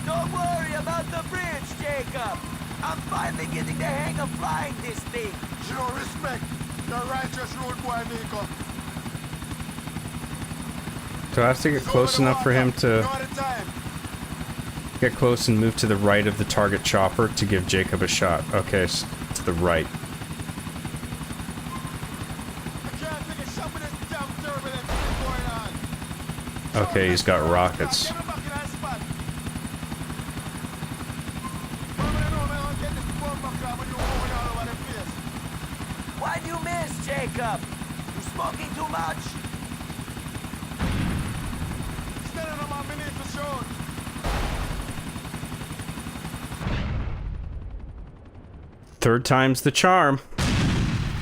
Don't worry about the bridge, Jacob. I'm finally getting the hang of flying this thing. Show respect. You're righteous road boy, Nico. Do I have to get close enough for him to... get close and move to the right of the target chopper to give Jacob a shot? Okay, so to the right. Okay, he's got rockets. Why'd you miss, Jacob? You smoking too much? Third time's the charm.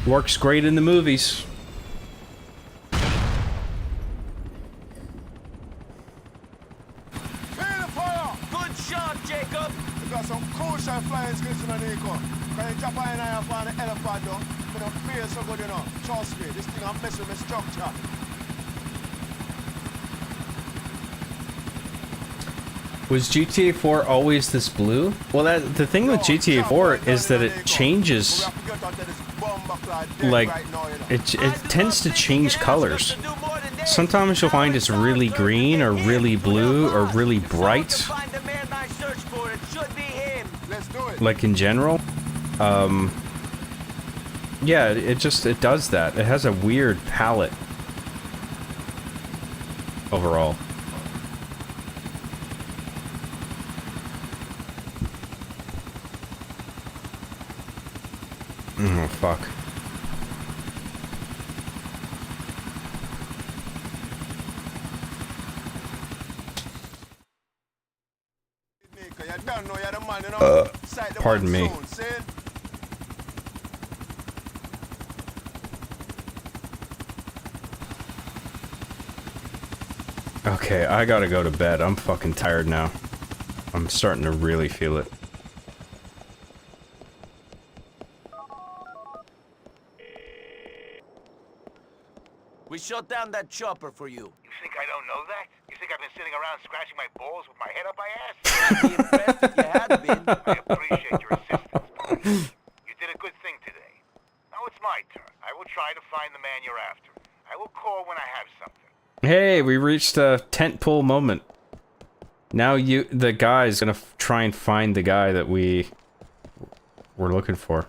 Works great in the movies. Flying skills in Nico. When you jump in and find the elephant though, but don't feel so good, you know. Trust me, this thing I'm messing with structure. Was GTA 4 always this blue? Well, the thing with GTA 4 is that it changes. Like, it tends to change colors. Sometimes you'll find it's really green or really blue or really bright. Like in general, yeah, it does that. It has a weird palette overall. Oh fuck. Pardon me. Okay, I gotta go to bed. I'm fucking tired now. I'm starting to really feel it. We shut down that chopper for you. You think I don't know that? You think I've been sitting around scratching my balls with my head up my ass? I'd be impressed if you had been. I appreciate your assistance, buddy. You did a good thing today. Now it's my turn. I will try to find the man you're after. I will call when I have something. Hey, we reached a tentpole moment. Now the guy's gonna try and find the guy that we're looking for.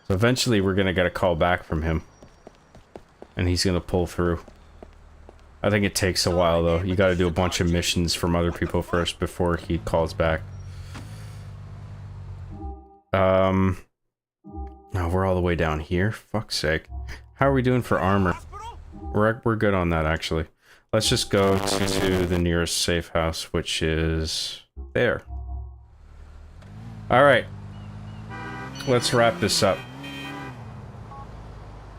So eventually we're gonna get a call back from him. And he's gonna pull through. I think it takes a while though. You gotta do a bunch of missions from other people first before he calls back. No, we're all the way down here. Fuck's sake. How are we doing for armor? We're good on that actually. Let's just go to the nearest safe house, which is there. Alright. Let's wrap this up.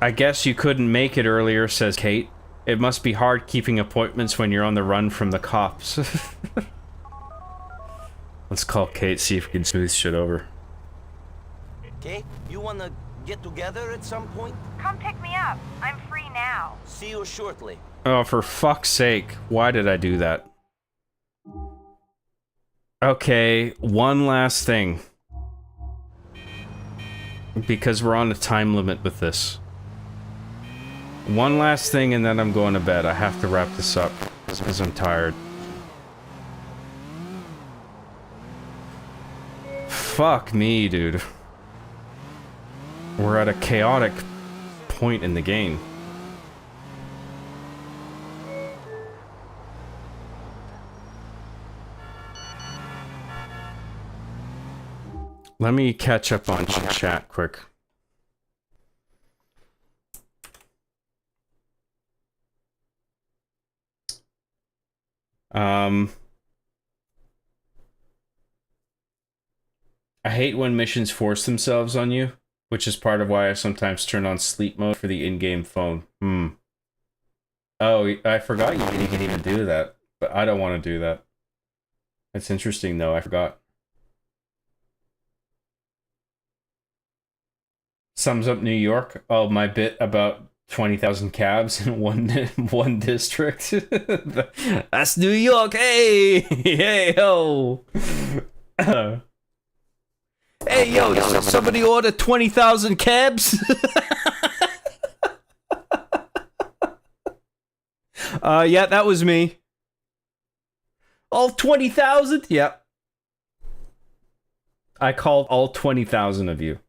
I guess you couldn't make it earlier, says Kate. It must be hard keeping appointments when you're on the run from the cops. Let's call Kate, see if we can smooth shit over. Kate, you wanna get together at some point? Come pick me up. I'm free now. See you shortly. Oh, for fuck's sake. Why did I do that? Okay, one last thing. Because we're on a time limit with this. One last thing and then I'm going to bed. I have to wrap this up because I'm tired. Fuck me, dude. We're at a chaotic point in the game. Let me catch up on chat quick. I hate when missions force themselves on you, which is part of why I sometimes turn on sleep mode for the in-game phone. Oh, I forgot you can even do that, but I don't want to do that. That's interesting though, I forgot. Sums up New York. Oh, my bit about 20,000 cabs in one district. That's New York. Hey, hey, yo. Hey, yo, did somebody order 20,000 cabs? Yeah, that was me. All 20,000? Yep. I called all 20,000 of you.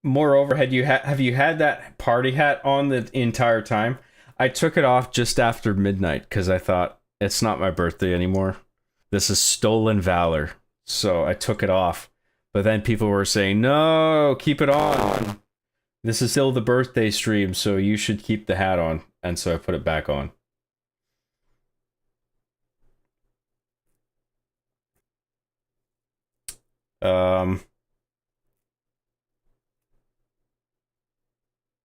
Moreover, have you had that party hat on the entire time? I took it off just after midnight because I thought it's not my birthday anymore. This is stolen valor. So I took it off. But then people were saying, "No, keep it on. This is still the birthday stream, so you should keep the hat on." And so I put it back on.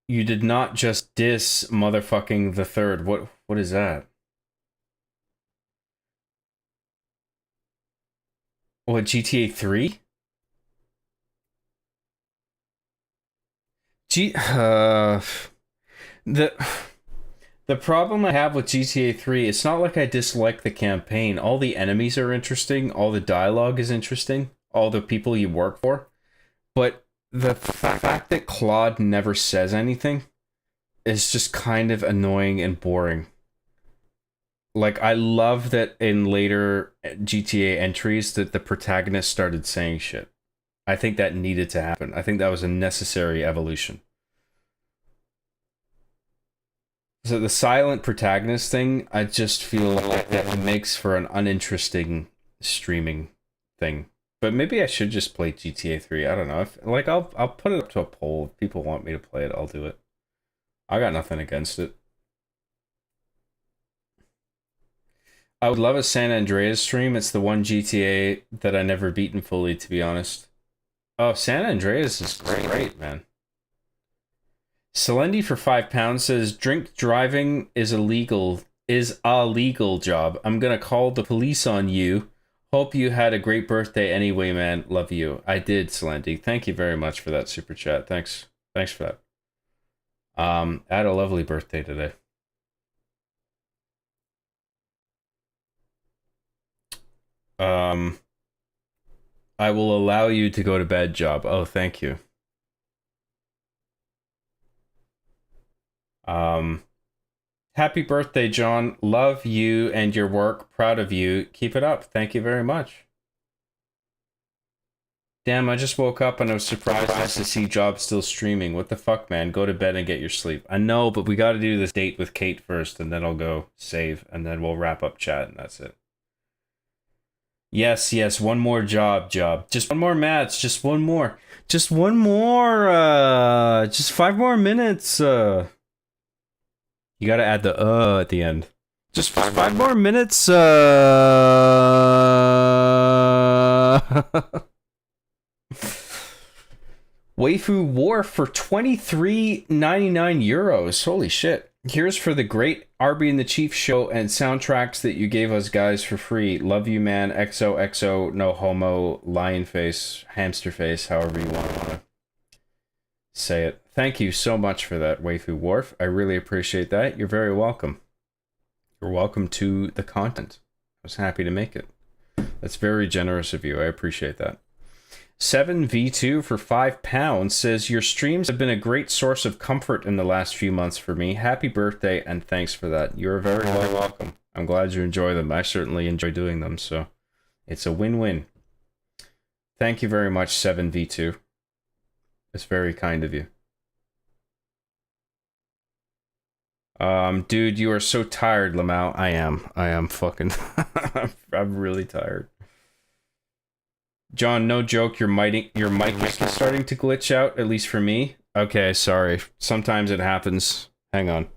You did not just diss motherfucking the third. What is that? What, GTA 3? The problem I have with GTA 3, it's not like I dislike the campaign. All the enemies are interesting, all the dialogue is interesting, all the people you work for. But the fact that Claude never says anything is just kind of annoying and boring. Like, I love that in later GTA entries that the protagonist started saying shit. I think that needed to happen. I think that was a necessary evolution. So the silent protagonist thing, I just feel like that makes for an uninteresting streaming thing. But maybe I should just play GTA 3. I don't know. I'll put it up to a poll. If people want me to play it, I'll do it. I got nothing against it. I would love a San Andreas stream. It's the one GTA that I never beaten fully, to be honest. Oh, San Andreas is great, man. Selendi for £5 says, drink driving is a legal job. I'm gonna call the police on you. Hope you had a great birthday anyway, man. Love you. I did, Selendi. Thank you very much for that super chat. Thanks for that. I had a lovely birthday today. I will allow you to go to bed, Job. Oh, thank you. Happy birthday, John. Love you and your work. Proud of you. Keep it up. Thank you very much. Damn, I just woke up and I was surprised to see Job still streaming. What the fuck, man? Go to bed and get your sleep. I know, but we gotta do this date with Kate first, and then I'll go save, and then we'll wrap up chat, and that's it. Yes, one more job. Just one more match. Just one more. Just 5 more minutes. You gotta add the at the end. Just 5 more minutes. Waifu Wharf for €23.99. Holy shit. Here's for the great Arby and the Chief show and soundtracks that you gave us guys for free. Love you, man. XOXO, no homo, lion face, hamster face, however you want to say it. Thank you so much for that, Waifu Wharf. I really appreciate that. You're very welcome. You're welcome to the content. I was happy to make it. That's very generous of you. I appreciate that. 7V2 for £5 says, your streams have been a great source of comfort in the last few months for me. Happy birthday and thanks for that. You're very welcome. I'm glad you enjoy them. I certainly enjoy doing them, so it's a win-win. Thank you very much, 7V2. It's very kind of you. Dude, you are so tired, Lamau. I am fucking I'm really tired. John, no joke, your mic is starting to glitch out, at least for me. Okay, sorry. Sometimes it happens. Hang on.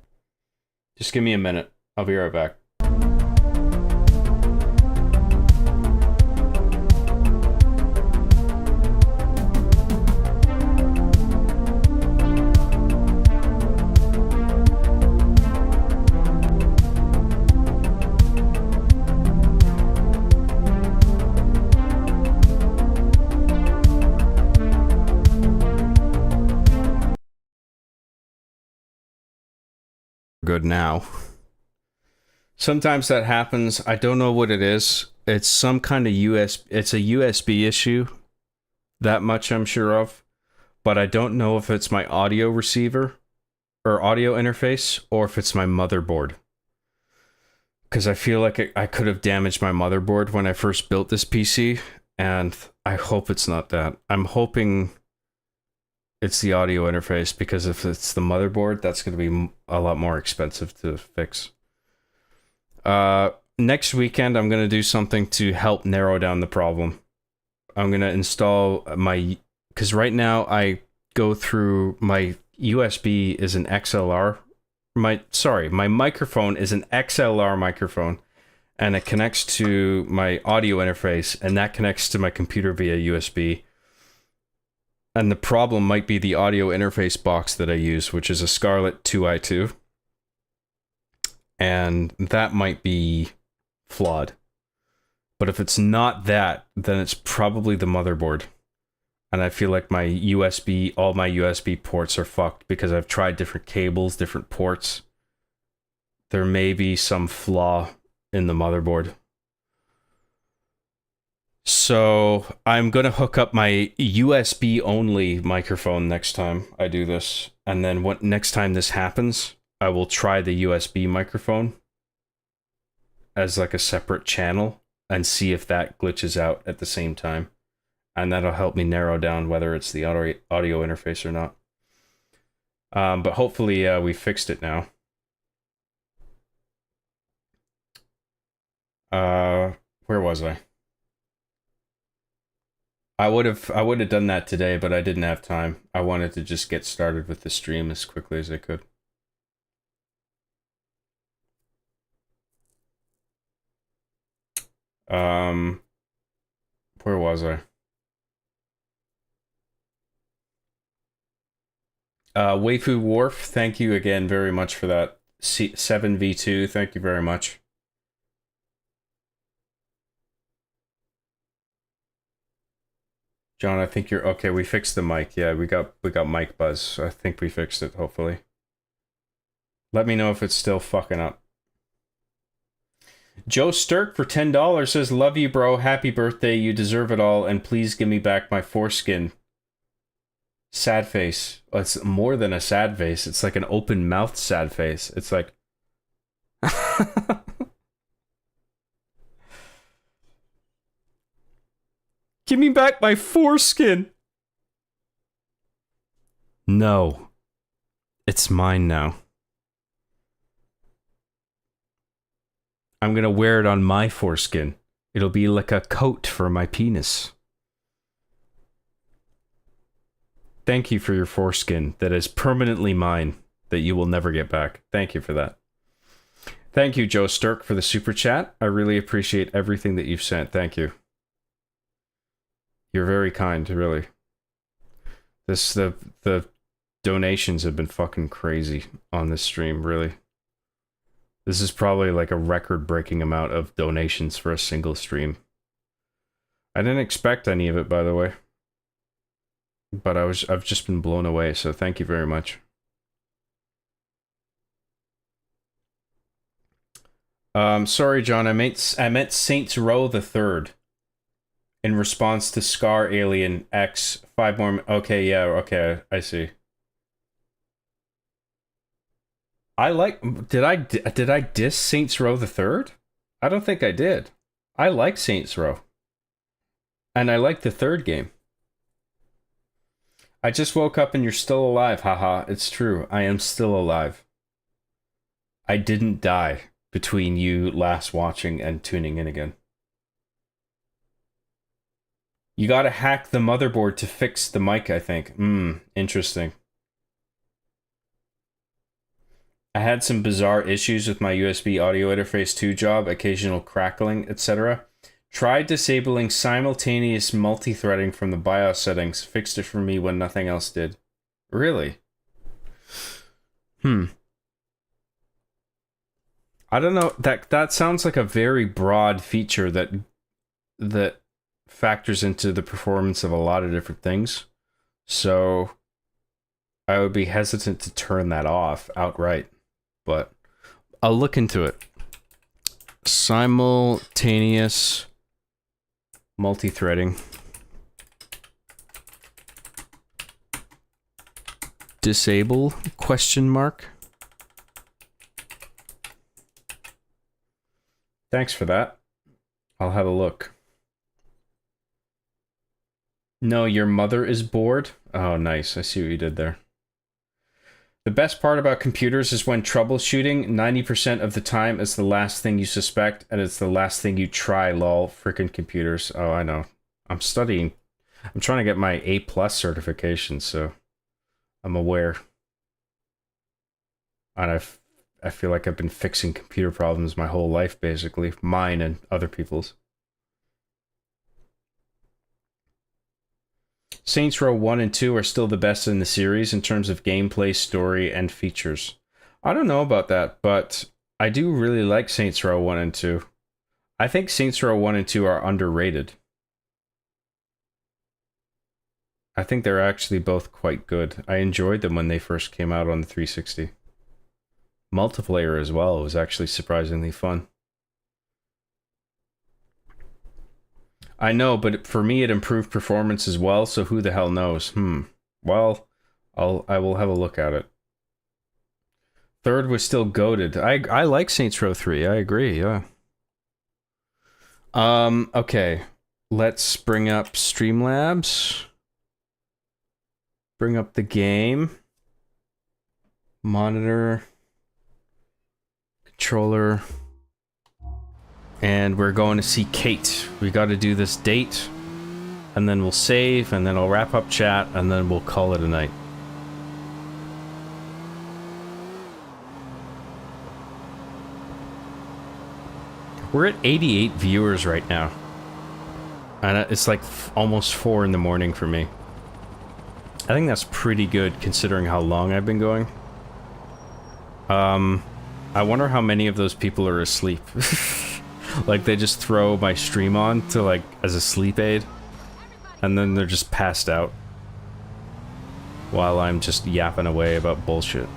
Just give me a minute. I'll be right back. Good now. Sometimes that happens. I don't know what it is. It's some kind of it's a USB issue. That much I'm sure of. But I don't know if it's my audio receiver or audio interface or if it's my motherboard. Because I feel like I could have damaged my motherboard when I first built this PC, and I hope it's not that. I'm hoping it's the audio interface, because if it's the motherboard, that's going to be a lot more expensive to fix. Next weekend, I'm going to do something to help narrow down the problem. I'm going to install because right now I go through my USB is an XLR. My microphone is an XLR microphone, and it connects to my audio interface, and that connects to my computer via USB. And the problem might be the audio interface box that I use, which is a Scarlett 2i2. And that might be flawed. But if it's not that, then it's probably the motherboard. And I feel like all my USB ports are fucked because I've tried different cables, different ports. There may be some flaw in the motherboard. So I'm going to hook up my USB only microphone next time I do this. And then next time this happens, I will try the USB microphone as like a separate channel and see if that glitches out at the same time. And that'll help me narrow down whether it's the audio interface or not. But hopefully we fixed it now. Where was I? I would have done that today, but I didn't have time. I wanted to just get started with the stream as quickly as I could. Where was I? Waifu Wharf, thank you again very much for that. 7v2, thank you very much. John, I think you're okay. We fixed the mic. Yeah, we got mic buzz. I think we fixed it, hopefully. Let me know if it's still fucking up. Joe Sturk for $10 says, "Love you, bro. Happy birthday. You deserve it all. And please give me back my foreskin." Sad face. Oh, it's more than a sad face. It's like an open mouthed sad face. It's like... Give me back my foreskin. No. It's mine now. I'm gonna wear it on my foreskin. It'll be like a coat for my penis. Thank you for your foreskin that is permanently mine, that you will never get back. Thank you for that. Thank you, Joe Sturk, for the super chat. I really appreciate everything that you've sent. Thank you. You're very kind, really. The donations have been fucking crazy on this stream, really. This is probably like a record-breaking amount of donations for a single stream. I didn't expect any of it, by the way. But I've just been blown away, so thank you very much. Sorry, John, I meant Saints Row the Third. In response to Scar Alien X, 5 more... Okay, yeah, okay, I see. I like... Did I diss Saints Row the Third? I don't think I did. I like Saints Row. And I like the third game. I just woke up and you're still alive, haha. It's true, I am still alive. I didn't die between you last watching and tuning in again. You gotta hack the motherboard to fix the mic, I think. Interesting. I had some bizarre issues with my USB audio interface 2 job, occasional crackling, etc. Tried disabling simultaneous multi-threading from the BIOS settings. Fixed it for me when nothing else did. Really? I don't know. That sounds like a very broad feature that factors into the performance of a lot of different things. So I would be hesitant to turn that off outright. But I'll look into it. Simultaneous multi-threading. Disable? Question mark. Thanks for that. I'll have a look. No, your mother is bored? Oh, nice. I see what you did there. The best part about computers is when troubleshooting, 90% of the time it's the last thing you suspect, and it's the last thing you try, lol. Frickin' computers. Oh, I know. I'm studying. I'm trying to get my A+ certification, so I'm aware. And I feel like I've been fixing computer problems my whole life, basically. Mine and other people's. Saints Row 1 and 2 are still the best in the series in terms of gameplay, story, and features. I don't know about that, but I do really like Saints Row 1 and 2. I think Saints Row 1 and 2 are underrated. I think they're actually both quite good. I enjoyed them when they first came out on the 360. Multiplayer as well was actually surprisingly fun. I know, but for me it improved performance as well, so who the hell knows? Well, I will have a look at it. Third was still goated. I like Saints Row 3, I agree, yeah. Okay. Let's bring up Streamlabs. Bring up the game. Monitor. Controller. And we're going to see Kate. We got to do this date, and then we'll save, and then I'll wrap up chat, and then we'll call it a night. We're at 88 viewers right now. And it's like almost 4 in the morning for me. I think that's pretty good considering how long I've been going. I wonder how many of those people are asleep. Like they just throw my stream on to like as a sleep aid. And then they're just passed out. While I'm just yapping away about bullshit.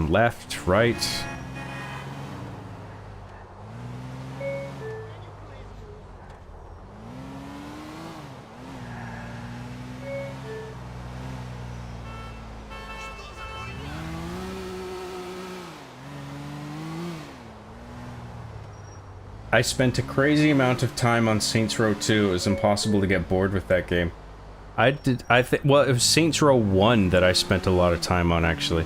Left, right. I spent a crazy amount of time on Saints Row 2. It was impossible to get bored with that game. Well, it was Saints Row 1 that I spent a lot of time on, actually.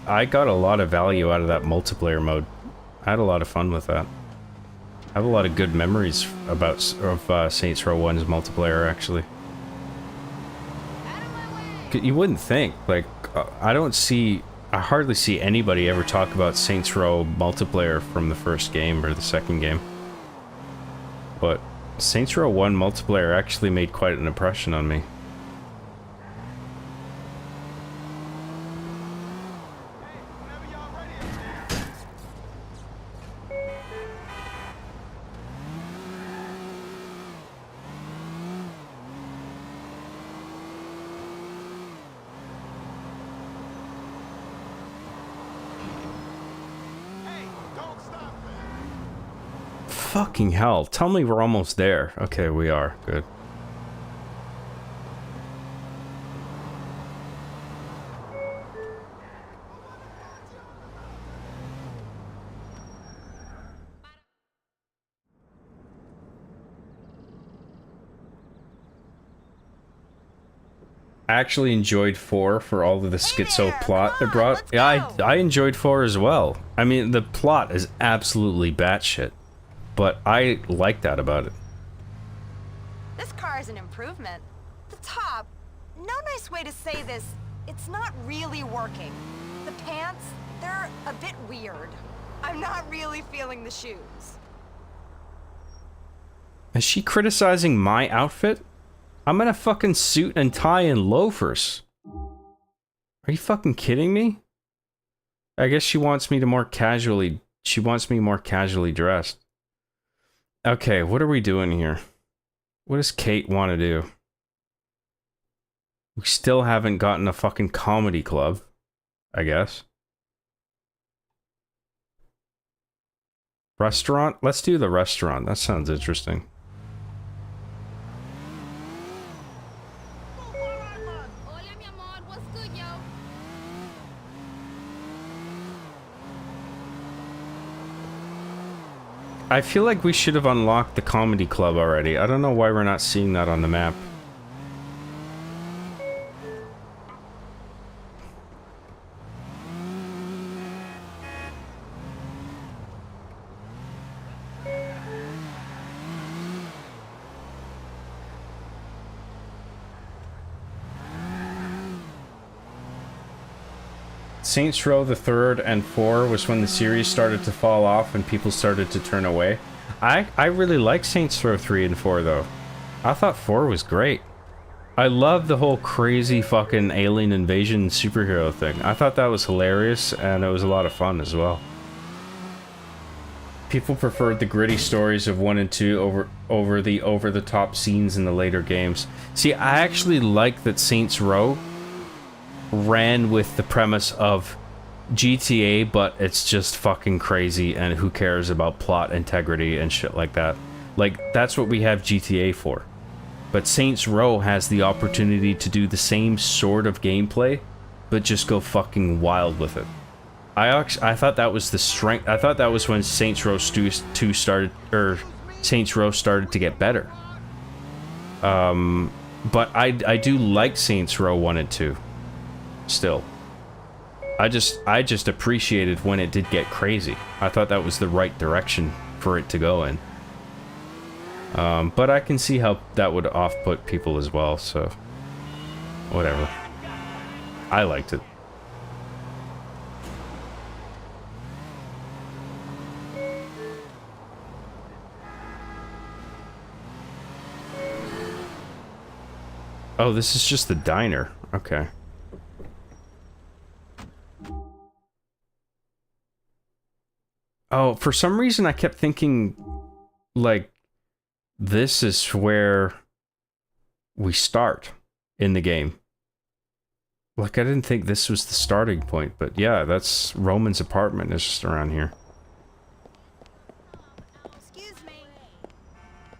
I got a lot of value out of that multiplayer mode. I had a lot of fun with that. I have a lot of good memories of Saints Row 1's multiplayer, actually. You wouldn't think, like, I hardly see anybody ever talk about Saints Row multiplayer from the first game or the second game. But Saints Row 1 multiplayer actually made quite an impression on me. Fucking hell. Tell me we're almost there. Okay, we are. Good. I actually enjoyed 4 for all of the schizo plot it brought. Yeah, I enjoyed 4 as well. I mean, the plot is absolutely batshit. But I like that about it. This car is an improvement. The top, no nice way to say this, it's not really working. The pants, they're a bit weird. I'm not really feeling the shoes. Is she criticizing my outfit? I'm in a fucking suit and tie and loafers. Are you fucking kidding me? I guess she wants me to more casually dressed. Okay, what are we doing here? What does Kate want to do? We still haven't gotten a fucking comedy club, I guess. Restaurant? Let's do the restaurant. That sounds interesting. I feel like we should have unlocked the comedy club already. I don't know why we're not seeing that on the map. Saints Row the 3rd and 4 was when the series started to fall off and people started to turn away. I really like Saints Row 3 and 4 though. I thought 4 was great. I love the whole crazy fucking alien invasion superhero thing. I thought that was hilarious and it was a lot of fun as well. People preferred the gritty stories of 1 and 2 over the over-the-top scenes in the later games. See, I actually like that Saints Row ran with the premise of GTA, but it's just fucking crazy and who cares about plot integrity and shit like that. Like, that's what we have GTA for. But Saints Row has the opportunity to do the same sort of gameplay, but just go fucking wild with it. I thought that was the strength. I thought that was when Saints Row 2 started, or Saints Row started to get better. But I do like Saints Row 1 and 2. Still. I just appreciated when it did get crazy. I thought that was the right direction for it to go in. But I can see how that would off-put people as well, so whatever. I liked it. Oh, this is just the diner. Okay. Oh, for some reason I kept thinking, like, this is where we start in the game. Like, I didn't think this was the starting point, but yeah, that's Roman's apartment is just around here. Excuse me.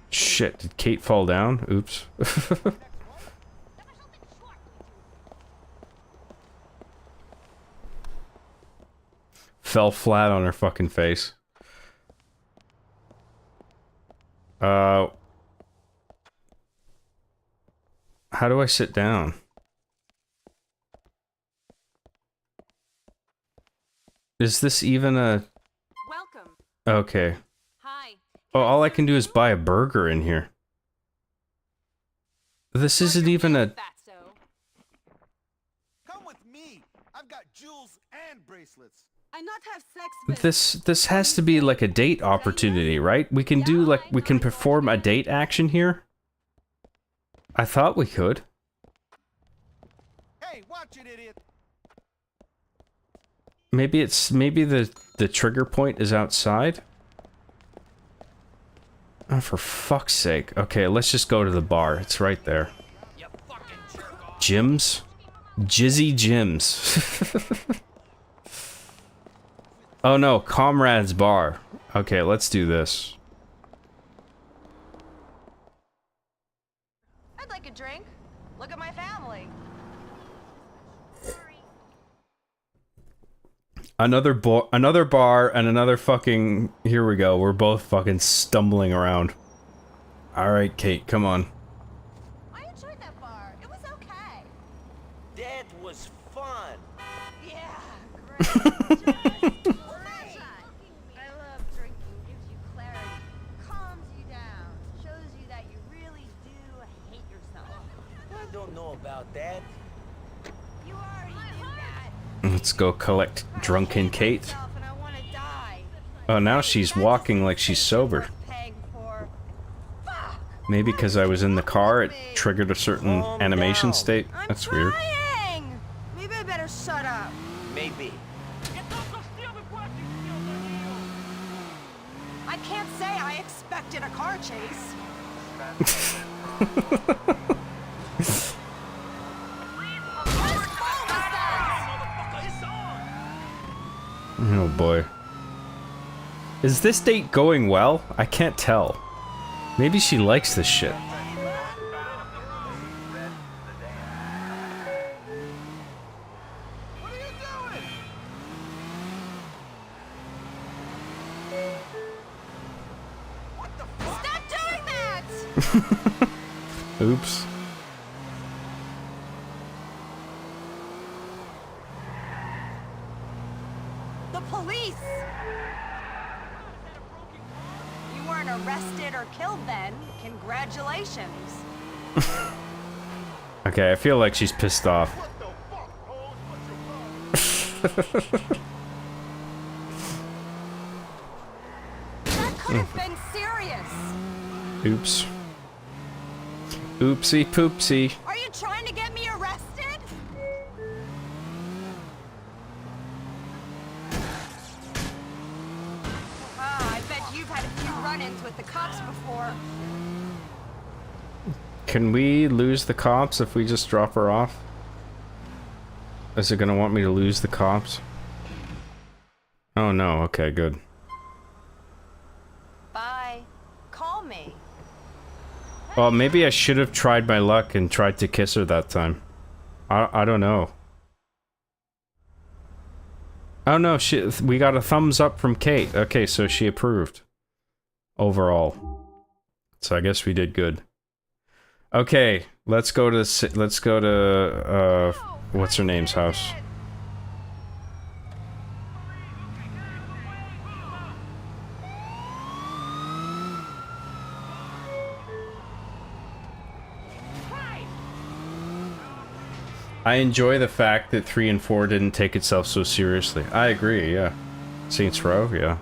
Shit, did Kate fall down? Oops. Fell flat on her fucking face. How do I sit down? Is this even a... Welcome. Okay. Hi. Oh, all I can do is buy a burger in here. This isn't even a... Come with me. I've got jewels and bracelets. I not have sex with... This has to be like a date opportunity, right? We can do like, we can perform a date action here? I thought we could. Hey, watch it, idiot. Maybe the trigger point is outside? Oh, for fuck's sake. Okay, let's just go to the bar. It's right there. Jim's? Jizzy Jim's. Oh no, Comrade's Bar. Okay, let's do this. I'd like a drink. Look at my family. Another bar and another fucking... Here we go. We're both fucking stumbling around. Alright, Kate, come on. I enjoyed that bar. It was okay. That was fun. Yeah, great. I love drinking. Gives you clarity. Calms you down. Shows you that you really do hate yourself. I don't know about that. You already knew that. Let's go collect drunken Kate. Yourself and I want to die. Oh, now she's walking like she's sober. Paying for. Maybe because I was in the car, it triggered a certain animation state. That's weird. Trying. Maybe I better shut up. Maybe. I can't say I expected a car chase. Oh boy. Is this date going well? I can't tell. Maybe she likes this shit. Stop doing that! Oops. The police! You weren't arrested or killed then. Congratulations. Okay, I feel like she's pissed off. That could have been serious. Oops. Oopsie poopsie. Are you trying to get me arrested? I bet you've had a few run-ins with the cops before. Can we lose the cops if we just drop her off? Is it gonna want me to lose the cops? Oh no, okay, good. Bye. Call me. Well, maybe I should have tried my luck and tried to kiss her that time. I don't know. Oh no, we got a thumbs up from Kate. Okay, so she approved. Overall. So I guess we did good. Okay, let's go to what's her name's house? I enjoy the fact that 3 and 4 didn't take itself so seriously. I agree, yeah. Saints Row, yeah.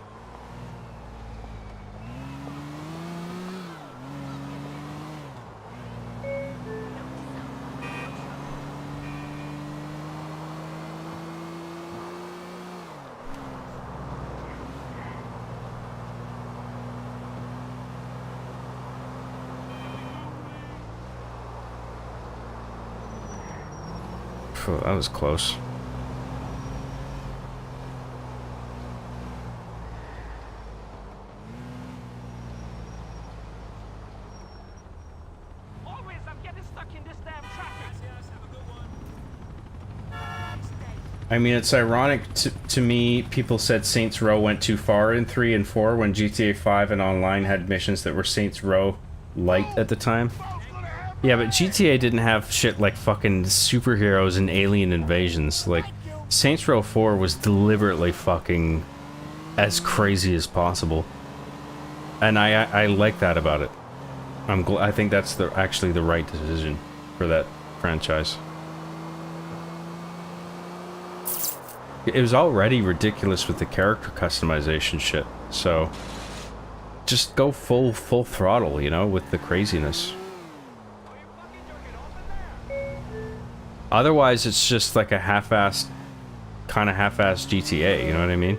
Phew, that was close. Always, I'm getting stuck in this damn traffic. I mean, it's ironic to me, people said Saints Row went too far in 3 and 4 when GTA 5 and Online had missions that were Saints Row light at the time. Yeah, but GTA didn't have shit like fucking superheroes and alien invasions. Like, Saints Row 4 was deliberately fucking as crazy as possible. And I like that about it. I think that's actually the right decision for that franchise. It was already ridiculous with the character customization shit, so just go full throttle, you know, with the craziness. Otherwise, it's just like a half-assed, kind of half-assed GTA, you know what I mean?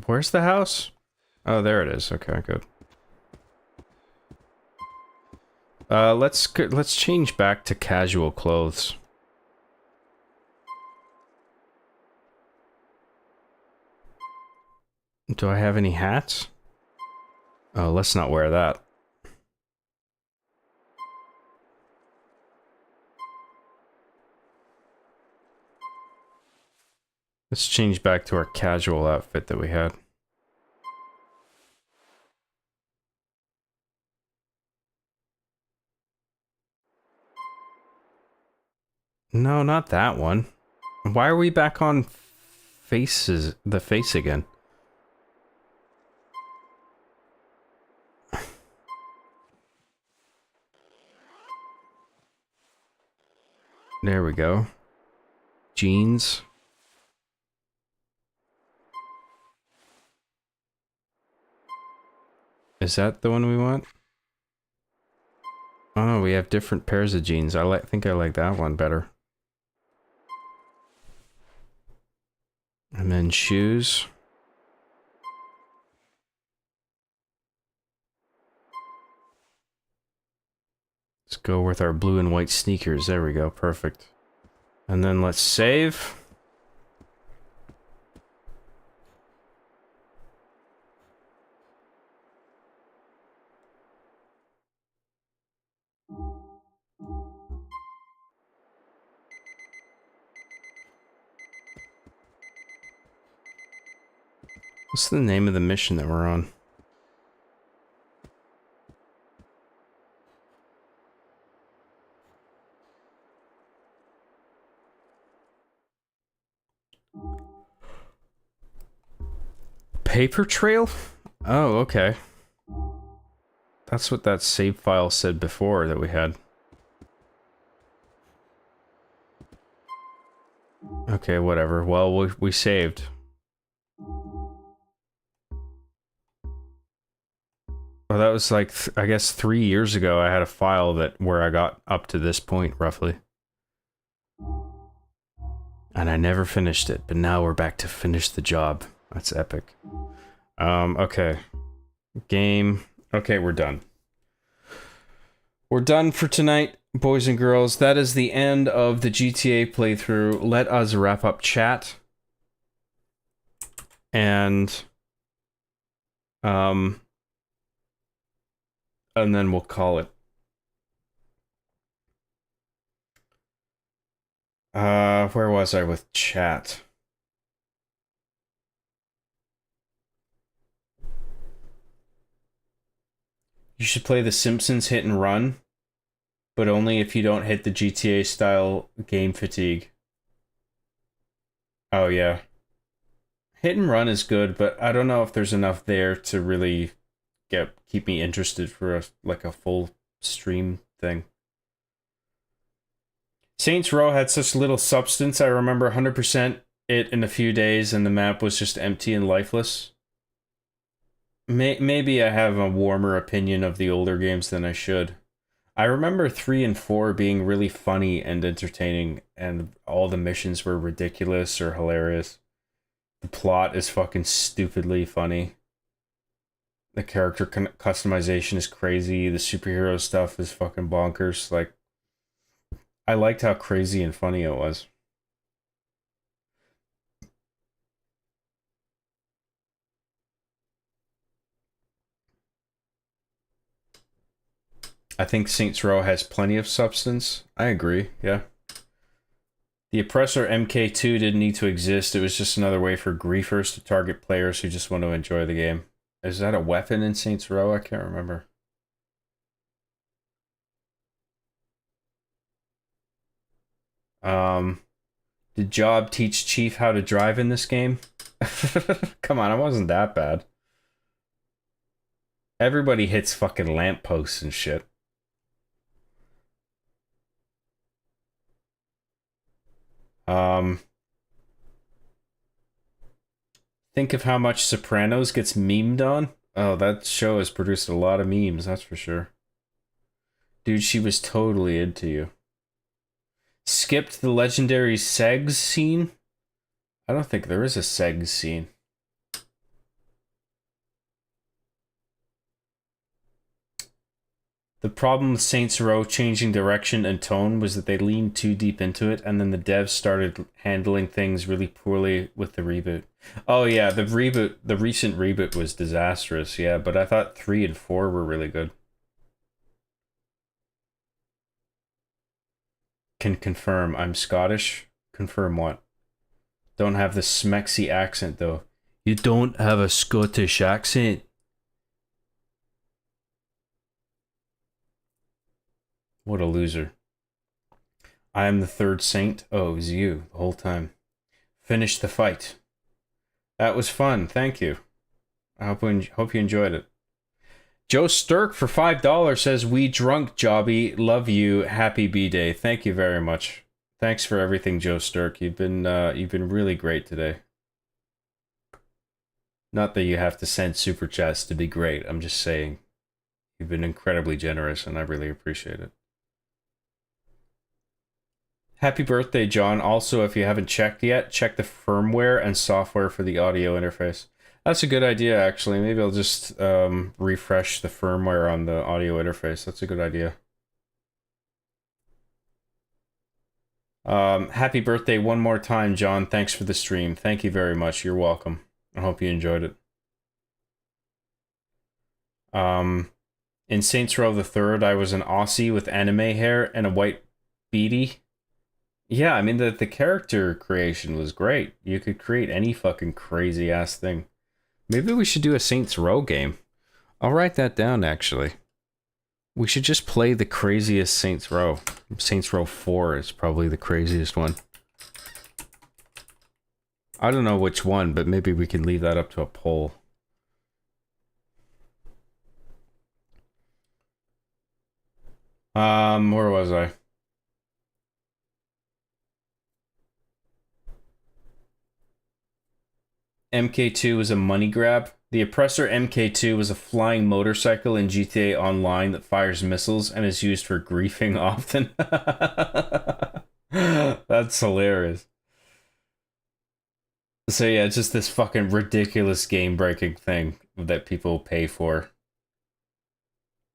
Where's the house? Oh, there it is. Okay, good. Let's change back to casual clothes. Do I have any hats? Oh, let's not wear that. Let's change back to our casual outfit that we had. No, not that one. Why are we back on the face again? There we go. Jeans. Is that the one we want? Oh, we have different pairs of jeans. I think I like that one better. And then shoes. Let's go with our blue and white sneakers. There we go. Perfect. And then let's save. What's the name of the mission that we're on? Paper trail? Oh, okay. That's what that save file said before that we had. Okay, whatever. Well, we saved. Well, that was like, I guess 3 years ago I had a file where I got up to this point, roughly. And I never finished it, but now we're back to finish the job. That's epic. Okay. Game. Okay, we're done. We're done for tonight, boys and girls. That is the end of the GTA playthrough. Let us wrap up chat. And then we'll call it. Where was I with chat? You should play The Simpsons Hit and Run, but only if you don't hit the GTA style game fatigue. Oh yeah. Hit and Run is good, but I don't know if there's enough there to really keep me interested for a full stream thing. Saints Row had such little substance. I remember 100% it in a few days and the map was just empty and lifeless. Maybe I have a warmer opinion of the older games than I should. I remember 3 and 4 being really funny and entertaining, and all the missions were ridiculous or hilarious. The plot is fucking stupidly funny. The character customization is crazy. The superhero stuff is fucking bonkers. Like, I liked how crazy and funny it was. I think Saints Row has plenty of substance. I agree, yeah. The Oppressor MK2 didn't need to exist. It was just another way for griefers to target players who just want to enjoy the game. Is that a weapon in Saints Row? I can't remember. Did Job teach Chief how to drive in this game? Come on, it wasn't that bad. Everybody hits fucking lampposts and shit. Think of how much Sopranos gets memed on. Oh, that show has produced a lot of memes, that's for sure. Dude, she was totally into you. Skipped the legendary Segs scene? I don't think there is a Segs scene. The problem with Saints Row changing direction and tone was that they leaned too deep into it, and then the devs started handling things really poorly with the reboot. Oh yeah, the recent reboot was disastrous, yeah, but I thought 3 and 4 were really good. Can confirm I'm Scottish. Confirm what? Don't have the smexy accent though. You don't have a Scottish accent. What a loser. I am the third saint. Oh, it was you the whole time. Finish the fight. That was fun. Thank you. I hope you enjoyed it. Joe Sturk for $5 says, "We drunk, Jobby. Love you. Happy B-Day." Thank you very much. Thanks for everything, Joe Sturk. You've been really great today. Not that you have to send super chats to be great. I'm just saying. You've been incredibly generous, and I really appreciate it. Happy birthday, John. Also, if you haven't checked yet, check the firmware and software for the audio interface. That's a good idea, actually. Maybe I'll just refresh the firmware on the audio interface. That's a good idea. Happy birthday one more time, John. Thanks for the stream. Thank you very much. You're welcome. I hope you enjoyed it. In Saints Row the Third, I was an Aussie with anime hair and a white beanie. Yeah, I mean, the character creation was great. You could create any fucking crazy-ass thing. Maybe we should do a Saints Row game. I'll write that down, actually. We should just play the craziest Saints Row. Saints Row 4 is probably the craziest one. I don't know which one, but maybe we can leave that up to a poll. Where was I? MK2 was a money grab. The Oppressor MK2 was a flying motorcycle in GTA Online that fires missiles and is used for griefing often. That's hilarious. So yeah, it's just this fucking ridiculous game-breaking thing that people pay for.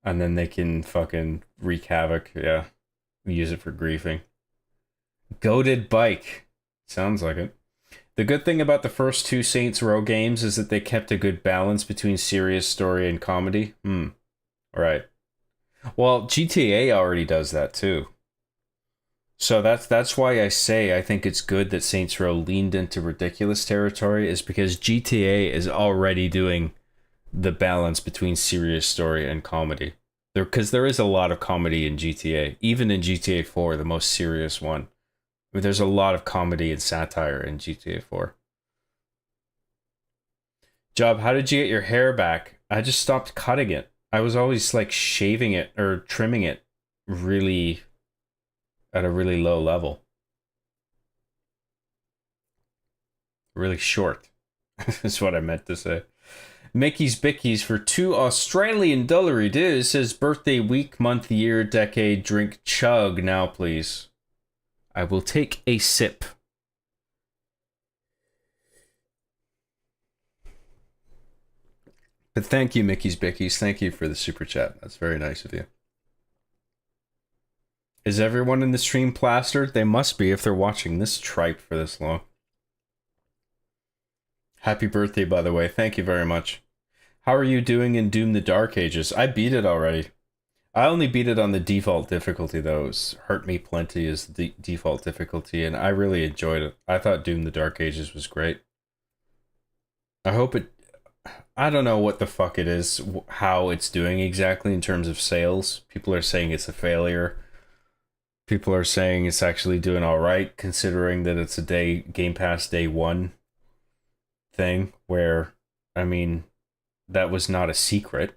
And then they can fucking wreak havoc, yeah. Use it for griefing. Goated bike. Sounds like it. The good thing about the first 2 Saints Row games is that they kept a good balance between serious story and comedy. Right. Well, GTA already does that too. So that's why I say I think it's good that Saints Row leaned into ridiculous territory, is because GTA is already doing the balance between serious story and comedy. Because there is a lot of comedy in GTA, even in GTA 4, the most serious one. There's a lot of comedy and satire in GTA 4. Job, how did you get your hair back? I just stopped cutting it. I was always like shaving it or trimming it really at a really low level. Really short. That's what I meant to say. Mickey's Bickies for 2 Australian dollary dues says birthday week, month, year, decade, drink, chug now, please. I will take a sip. But thank you, Mickey's Bickies. Thank you for the super chat. That's very nice of you. Is everyone in the stream plastered? They must be if they're watching this tripe for this long. Happy birthday, by the way. Thank you very much. How are you doing in Doom the Dark Ages? I beat it already. I only beat it on the default difficulty, though. Hurt Me Plenty is the default difficulty, and I really enjoyed it. I thought Doom the Dark Ages was great. I hope it... I don't know what the fuck it is, how it's doing exactly in terms of sales. People are saying it's a failure. People are saying it's actually doing alright, considering that it's a Game Pass Day 1 thing, where, I mean... that was not a secret.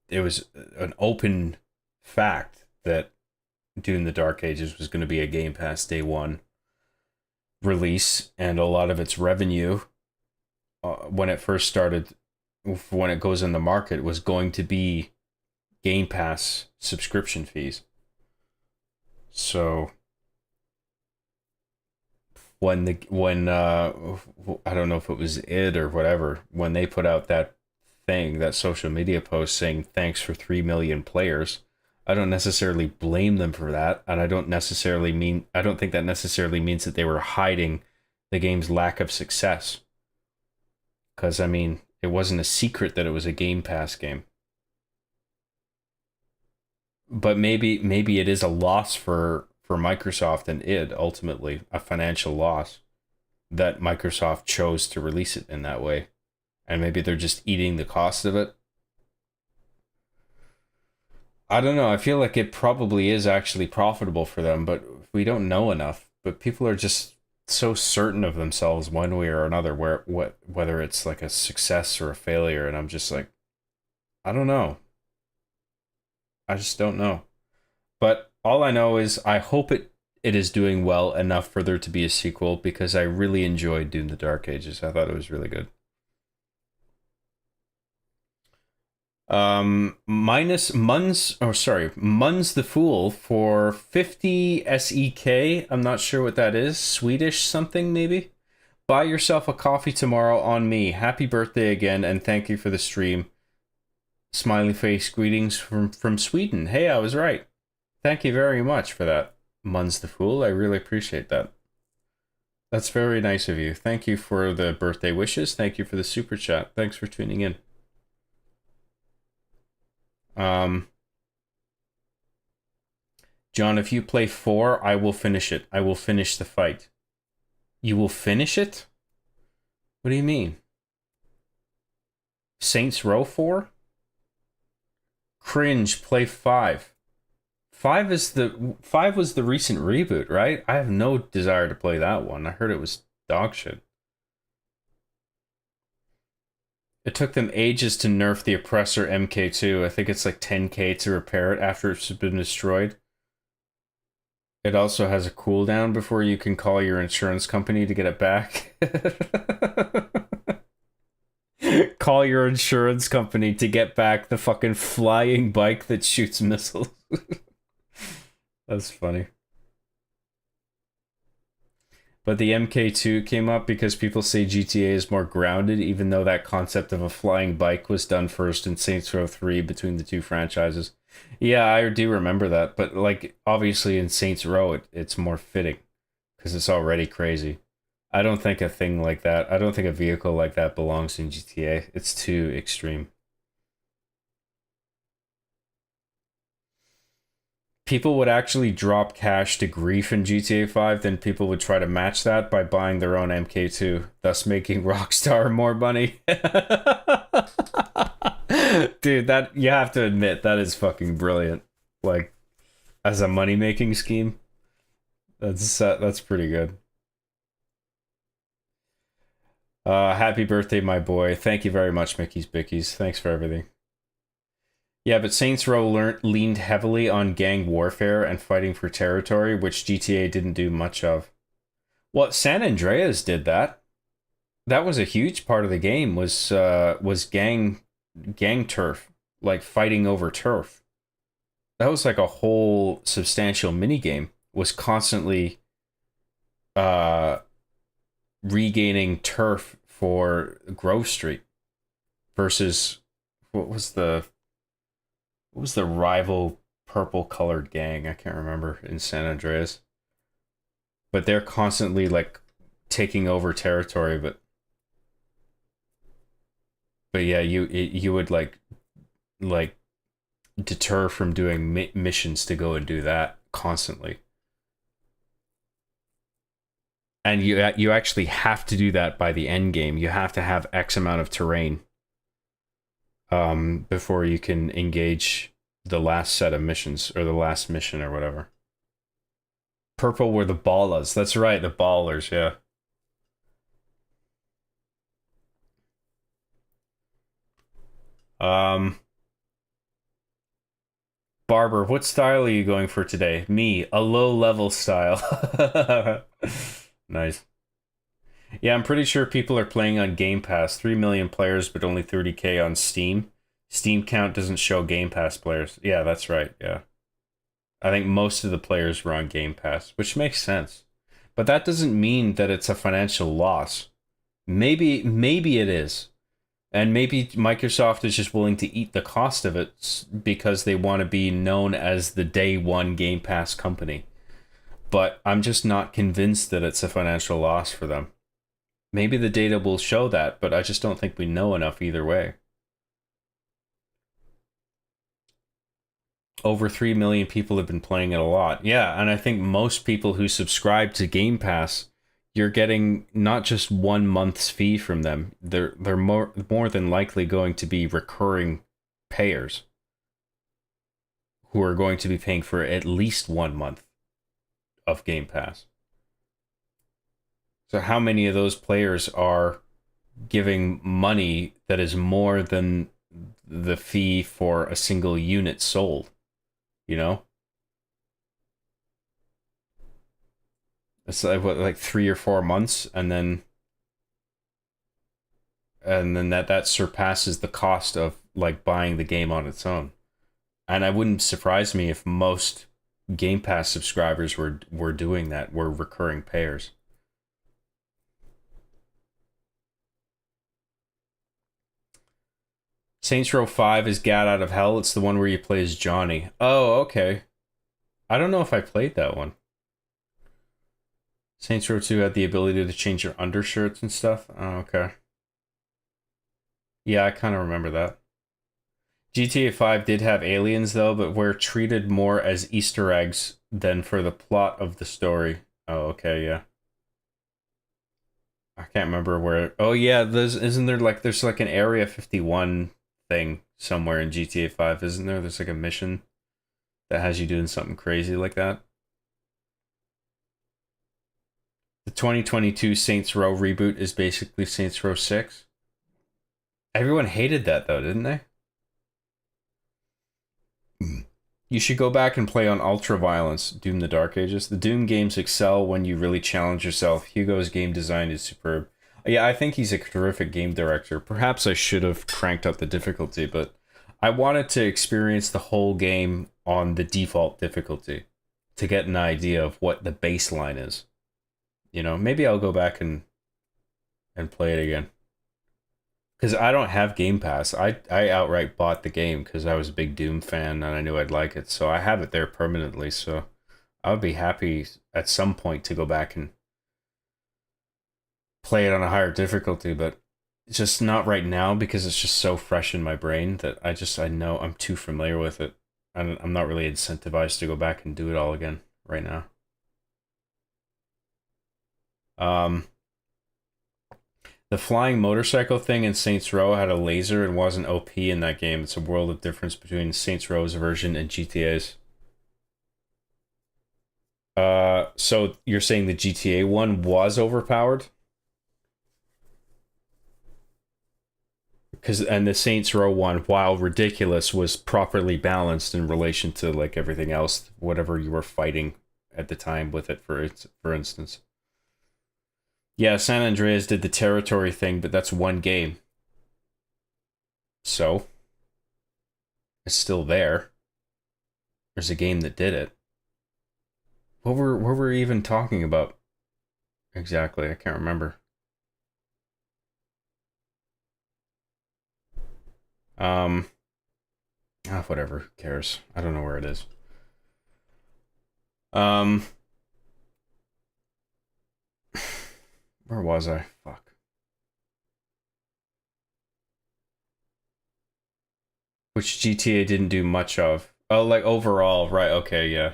It was an open fact that Doom the Dark Ages was going to be a Game Pass Day 1 release, and a lot of its revenue, when it first started, when it goes in the market, was going to be Game Pass subscription fees. So... when I don't know if it was id or whatever, when they put out that thing, that social media post saying thanks for 3 million players, I don't necessarily blame them for that, and I don't think that necessarily means that they were hiding the game's lack of success. Because I mean, it wasn't a secret that it was a Game Pass game. But maybe it is a loss for Microsoft and id, ultimately a financial loss, that Microsoft chose to release it in that way, and maybe they're just eating the cost of it. I don't know. I feel like it probably is actually profitable for them, but we don't know enough. But people are just so certain of themselves one way or another, whether it's like a success or a failure, and I'm just like, I don't know. I just don't know. But all I know is I hope it is doing well enough for there to be a sequel, because I really enjoyed Doom the Dark Ages. I thought it was really good. Muns the Fool for 50 SEK. I'm not sure what that is. Swedish something, maybe? Buy yourself a coffee tomorrow on me. Happy birthday again, and thank you for the stream. Smiley face greetings from Sweden. Hey, I was right. Thank you very much for that, Muns the Fool. I really appreciate that. That's very nice of you. Thank you for the birthday wishes. Thank you for the super chat. Thanks for tuning in. John, if you play 4, I will finish it. I will finish the fight. You will finish it? What do you mean? Saints Row 4? Cringe, play 5. 5 was the recent reboot, right? I have no desire to play that one. I heard it was dog shit. It took them ages to nerf the Oppressor MK2. I think it's like 10k to repair it after it's been destroyed. It also has a cooldown before you can call your insurance company to get it back. Call your insurance company to get back the fucking flying bike that shoots missiles. That's funny. But the MK2 came up because people say GTA is more grounded, even though that concept of a flying bike was done first in Saints Row 3 between the two franchises. Yeah, I do remember that, but like obviously in Saints Row it's more fitting because it's already crazy. I don't think a thing like that, I don't think a vehicle like that belongs in GTA. It's too extreme. people would actually drop cash to grief in GTA 5, then people would try to match that by buying their own MK2, thus making Rockstar more money. Dude, that you have to admit that is fucking brilliant. Like, as a money-making scheme, that's pretty good. Happy birthday, my boy. Thank you very much, Mickey's Bickies. Thanks for everything. Yeah, but Saints Row leaned heavily on gang warfare and fighting for territory, which GTA didn't do much of. Well, San Andreas did that. That was a huge part of the game, was gang turf, like fighting over turf. That was like a whole substantial minigame, was constantly regaining turf for Grove Street versus what was the rival purple colored gang? I can't remember, in San Andreas. But they're constantly like taking over territory, but yeah, you would like deter from doing missions to go and do that constantly. And you actually have to do that by the end game. You have to have X amount of terrain before you can engage the last set of missions, or the last mission or whatever. Purple were the ballas. That's right, the ballers, yeah. Barber, what style are you going for today? Me, a low-level style. Nice. Yeah, I'm pretty sure people are playing on Game Pass. 3 million players, but only 30K on Steam. Steam count doesn't show Game Pass players. Yeah, that's right, yeah. I think most of the players were on Game Pass, which makes sense. But that doesn't mean that it's a financial loss. Maybe it is. And maybe Microsoft is just willing to eat the cost of it because they want to be known as the day one Game Pass company. But I'm just not convinced that it's a financial loss for them. Maybe the data will show that, but I just don't think we know enough either way. Over 3 million people have been playing it a lot. Yeah, and I think most people who subscribe to Game Pass, you're getting not just 1 month's fee from them. They're more than likely going to be recurring payers who are going to be paying for at least 1 month of Game Pass. So how many of those players are giving money that is more than the fee for a single unit sold? You know? It's like what, like 3 or 4 months, and then that surpasses the cost of like buying the game on its own. And it wouldn't surprise me if most Game Pass subscribers were doing that, were recurring payers. Saints Row 5 is Gat Out of Hell. It's the one where you play as Johnny. Oh, okay. I don't know if I played that one. Saints Row 2 had the ability to change your undershirts and stuff. Oh, okay. Yeah, I kind of remember that. GTA 5 did have aliens, though, but were treated more as Easter eggs than for the plot of the story. Oh, okay, yeah. I can't remember where... Oh, yeah, there's like an Area 51 thing somewhere in GTA 5, isn't there? There's like a mission that has you doing something crazy like that. The 2022 Saints Row reboot is basically Saints Row 6. Everyone hated that, though, didn't they? You should go back and play on Ultra Violence, Doom the Dark Ages. The Doom games excel when you really challenge yourself. Hugo's game design is superb. Yeah, I think he's a terrific game director. Perhaps I should have cranked up the difficulty, but I wanted to experience the whole game on the default difficulty to get an idea of what the baseline is. You know, maybe I'll go back and play it again. Because I don't have Game Pass. I outright bought the game because I was a big Doom fan and I knew I'd like it. So I have it there permanently. So I would be happy at some point to go back and play it on a higher difficulty. But it's just not right now because it's just so fresh in my brain that I know I'm too familiar with it. I'm not really incentivized to go back and do it all again right now. The flying motorcycle thing in Saints Row had a laser and wasn't OP in that game. It's a world of difference between Saints Row's version and GTA's. So you're saying the GTA one was overpowered? And the Saints Row one, while ridiculous, was properly balanced in relation to like everything else, whatever you were fighting at the time with it, for instance. Yeah, San Andreas did the territory thing, but that's one game. So it's still there. There's a game that did it. What were we even talking about? Exactly, I can't remember. Whatever, who cares? I don't know where it is. Where was I? Fuck. Which GTA didn't do much of. Oh, like overall, right, okay, yeah.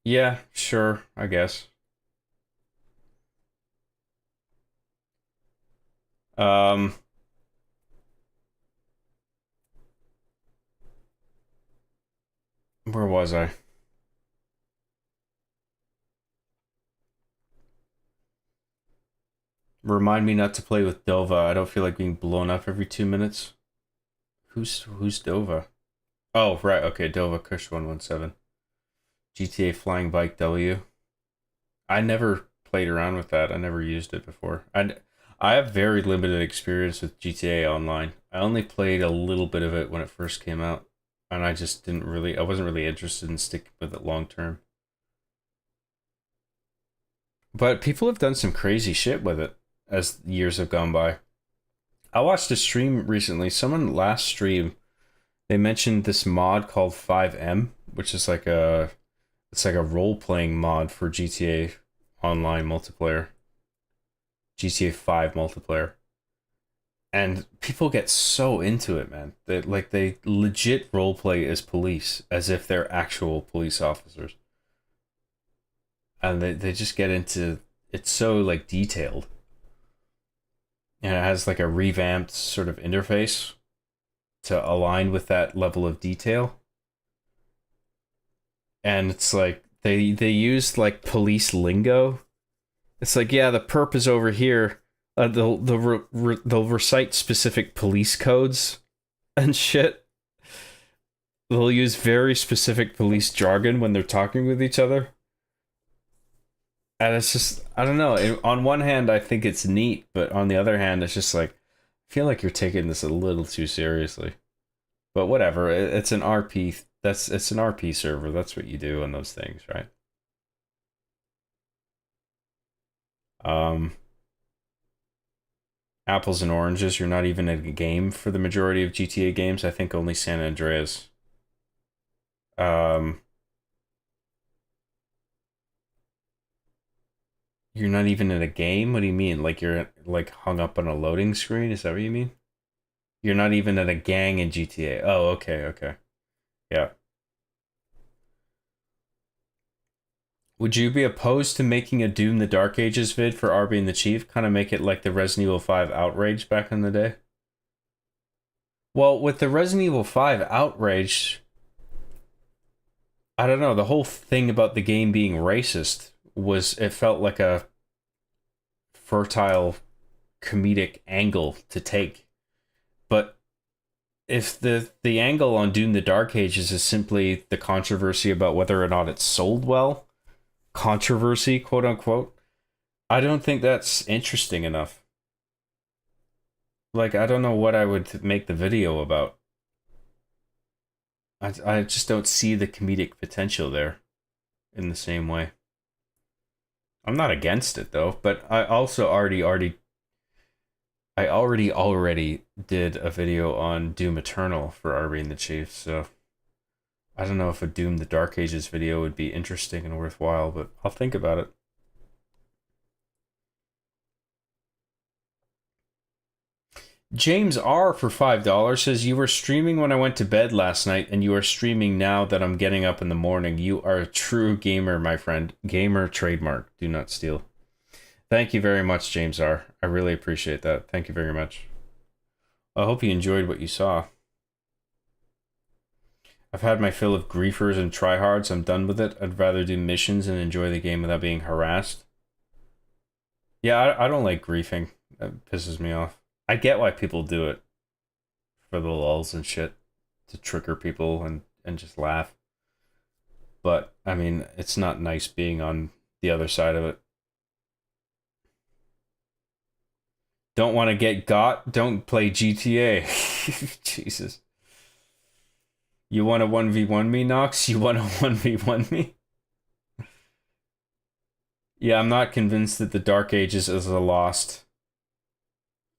Yeah, sure, I guess. Where was I? Remind me not to play with Dova. I don't feel like being blown up every 2 minutes. Who's Dova? Oh, right, okay, Dova Kush 117. GTA Flying Bike W. I never played around with that. I never used it before. I have very limited experience with GTA Online. I only played a little bit of it when it first came out, and I just I wasn't really interested in sticking with it long term. But people have done some crazy shit with it as years have gone by. I watched a stream recently. Someone last stream, they mentioned this mod called 5M, which is like it's like a role-playing mod for GTA Online multiplayer. GTA 5 multiplayer. And people get so into it, man. They legit roleplay as police, as if they're actual police officers. And they just get into it's so like detailed. And it has like a revamped sort of interface to align with that level of detail. And it's like they used like police lingo. It's like, yeah, the perp is over here. They'll recite specific police codes and shit. They'll use very specific police jargon when they're talking with each other. And it's just, I don't know. On one hand, I think it's neat, but on the other hand, it's just like, I feel like you're taking this a little too seriously. But whatever, it's an RP. It's an RP server. That's what you do on those things, right? Apples and oranges. You're not even in a game for the majority of GTA games. I think only San Andreas. You're not even in a game? What do you mean? Like you're like hung up on a loading screen? Is that what you mean? You're not even in a gang in GTA. Oh, okay. Yeah. Would you be opposed to making a Doom the Dark Ages vid for RB and the Chief? Kind of make it like the Resident Evil 5 Outrage back in the day? Well, with the Resident Evil 5 Outrage, I don't know, the whole thing about the game being racist was it felt like a fertile comedic angle to take. But if the angle on Doom the Dark Ages is simply the controversy about whether or not it sold well, controversy, quote unquote, I don't think that's interesting enough. Like, I don't know what I would make the video about. I just don't see the comedic potential there in the same way. I'm not against it though, but I also already did a video on Doom Eternal for RB and the Chief, so I don't know if a Doom the Dark Ages video would be interesting and worthwhile, but I'll think about it. James R for $5 says, you were streaming when I went to bed last night, and you are streaming now that I'm getting up in the morning. You are a true gamer, my friend. Gamer trademark. Do not steal. Thank you very much, James R. I really appreciate that. Thank you very much. I hope you enjoyed what you saw. I've had my fill of griefers and tryhards. I'm done with it. I'd rather do missions and enjoy the game without being harassed. Yeah, I don't like griefing. That pisses me off. I get why people do it. For the lulz and shit. To trigger people and just laugh. But, I mean, it's not nice being on the other side of it. Don't want to get got? Don't play GTA. Jesus. You want to 1v1 me, Nox? You want to 1v1 me? Yeah, I'm not convinced that the Dark Ages is a lost...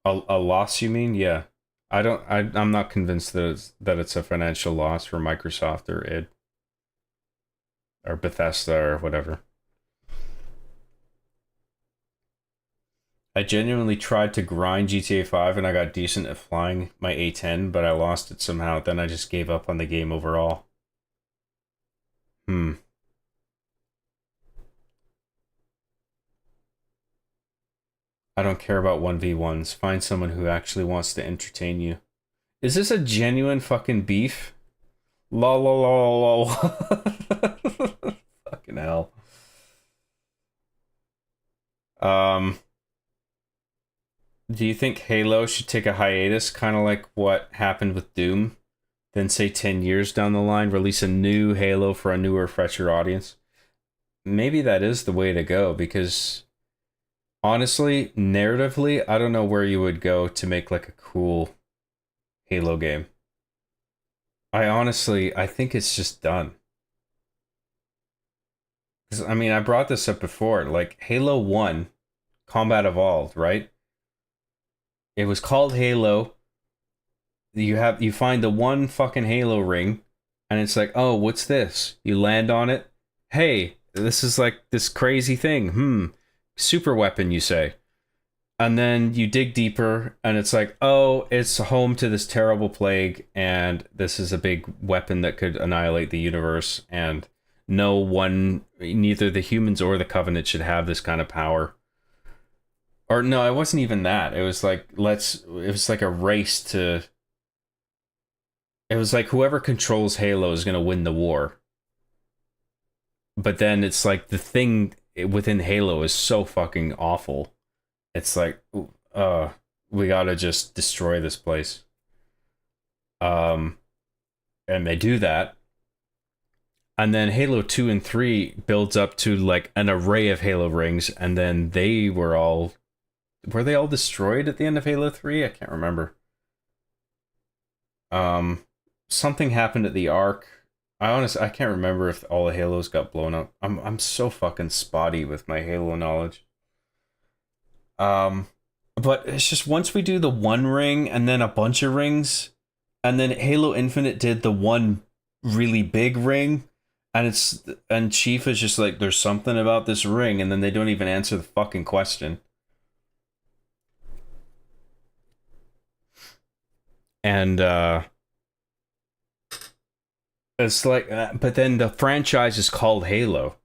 A loss, you mean? Yeah. I'm not convinced that it's a financial loss for Microsoft or id. Or Bethesda or whatever. I genuinely tried to grind GTA 5 and I got decent at flying my A10, but I lost it somehow. Then I just gave up on the game overall. I don't care about 1v1s. Find someone who actually wants to entertain you. Is this a genuine fucking beef? Lol, lol, lol, lol. Fucking hell. Do you think Halo should take a hiatus, kind of like what happened with Doom? Then say 10 years down the line, release a new Halo for a newer, fresher audience? Maybe that is the way to go, because honestly, narratively, I don't know where you would go to make like a cool Halo game. I think it's just done. 'Cause, I mean, I brought this up before, like Halo 1, Combat Evolved, right? It was called Halo. You find the one fucking Halo ring, and it's like, oh, what's this? You land on it. Hey, this is like this crazy thing. Super weapon, you say. And then you dig deeper, and it's like, oh, it's home to this terrible plague, and this is a big weapon that could annihilate the universe, and neither the humans or the Covenant should have this kind of power. Or no, it wasn't even that. It was like, it was like a race to... It was like whoever controls Halo is going to win the war. But then it's like the thing within Halo is so fucking awful. It's like, we gotta just destroy this place. And they do that. And then Halo 2 and 3 builds up to like an array of Halo rings, and then they were all... Were they all destroyed at the end of Halo 3? I can't remember. Something happened at the Ark. I can't remember if all the Halos got blown up. I'm so fucking spotty with my Halo knowledge. But it's just once we do the one ring and then a bunch of rings, and then Halo Infinite did the one really big ring, and Chief is just like, there's something about this ring, and then they don't even answer the fucking question. And it's like, but then the franchise is called Halo.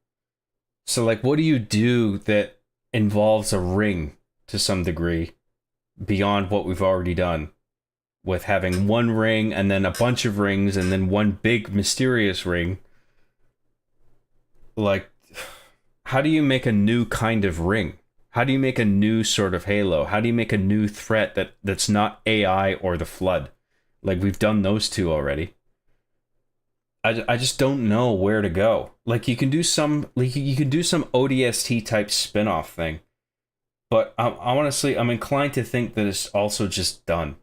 So like, what do you do that involves a ring to some degree beyond what we've already done with having one ring and then a bunch of rings and then one big mysterious ring? Like, how do you make a new kind of ring? How do you make a new sort of Halo? How do you make a new threat that's not AI or the Flood? Like, we've done those two already. I just don't know where to go. Like, you can do some ODST type spin-off thing. But honestly, I'm inclined to think that it's also just done.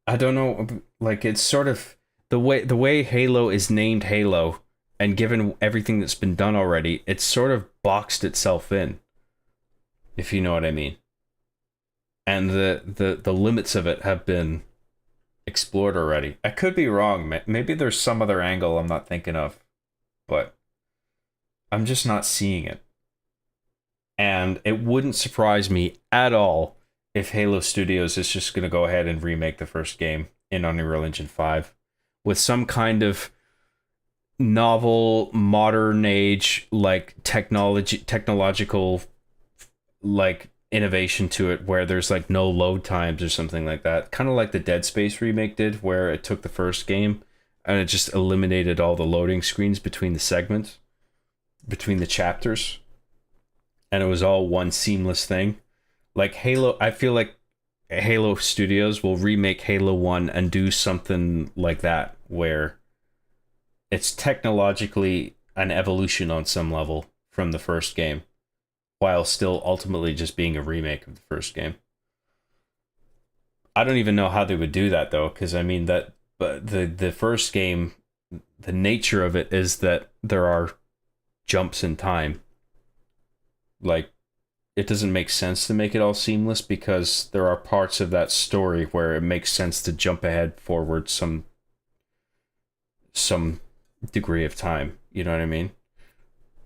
I don't know, like, it's sort of the way Halo is named Halo, and given everything that's been done already, it's sort of boxed itself in. If you know what I mean. And the limits of it have been explored already. I could be wrong. Maybe there's some other angle I'm not thinking of. But I'm just not seeing it. And it wouldn't surprise me at all if Halo Studios is just going to go ahead and remake the first game in Unreal Engine 5 with some kind of novel, modern age, like technological, like innovation to it, where there's like no load times or something like that. Kind of like the Dead Space remake did, where it took the first game and it just eliminated all the loading screens between the segments, between the chapters, and it was all one seamless thing. Like Halo, I feel like Halo Studios will remake Halo 1 and do something like that, where it's technologically an evolution on some level from the first game, while still ultimately just being a remake of the first game. I don't even know how they would do that though, because I mean but the first game, the nature of it is that there are jumps in time. Like, it doesn't make sense to make it all seamless, because there are parts of that story where it makes sense to jump ahead, forward some degree of time. You know what I mean?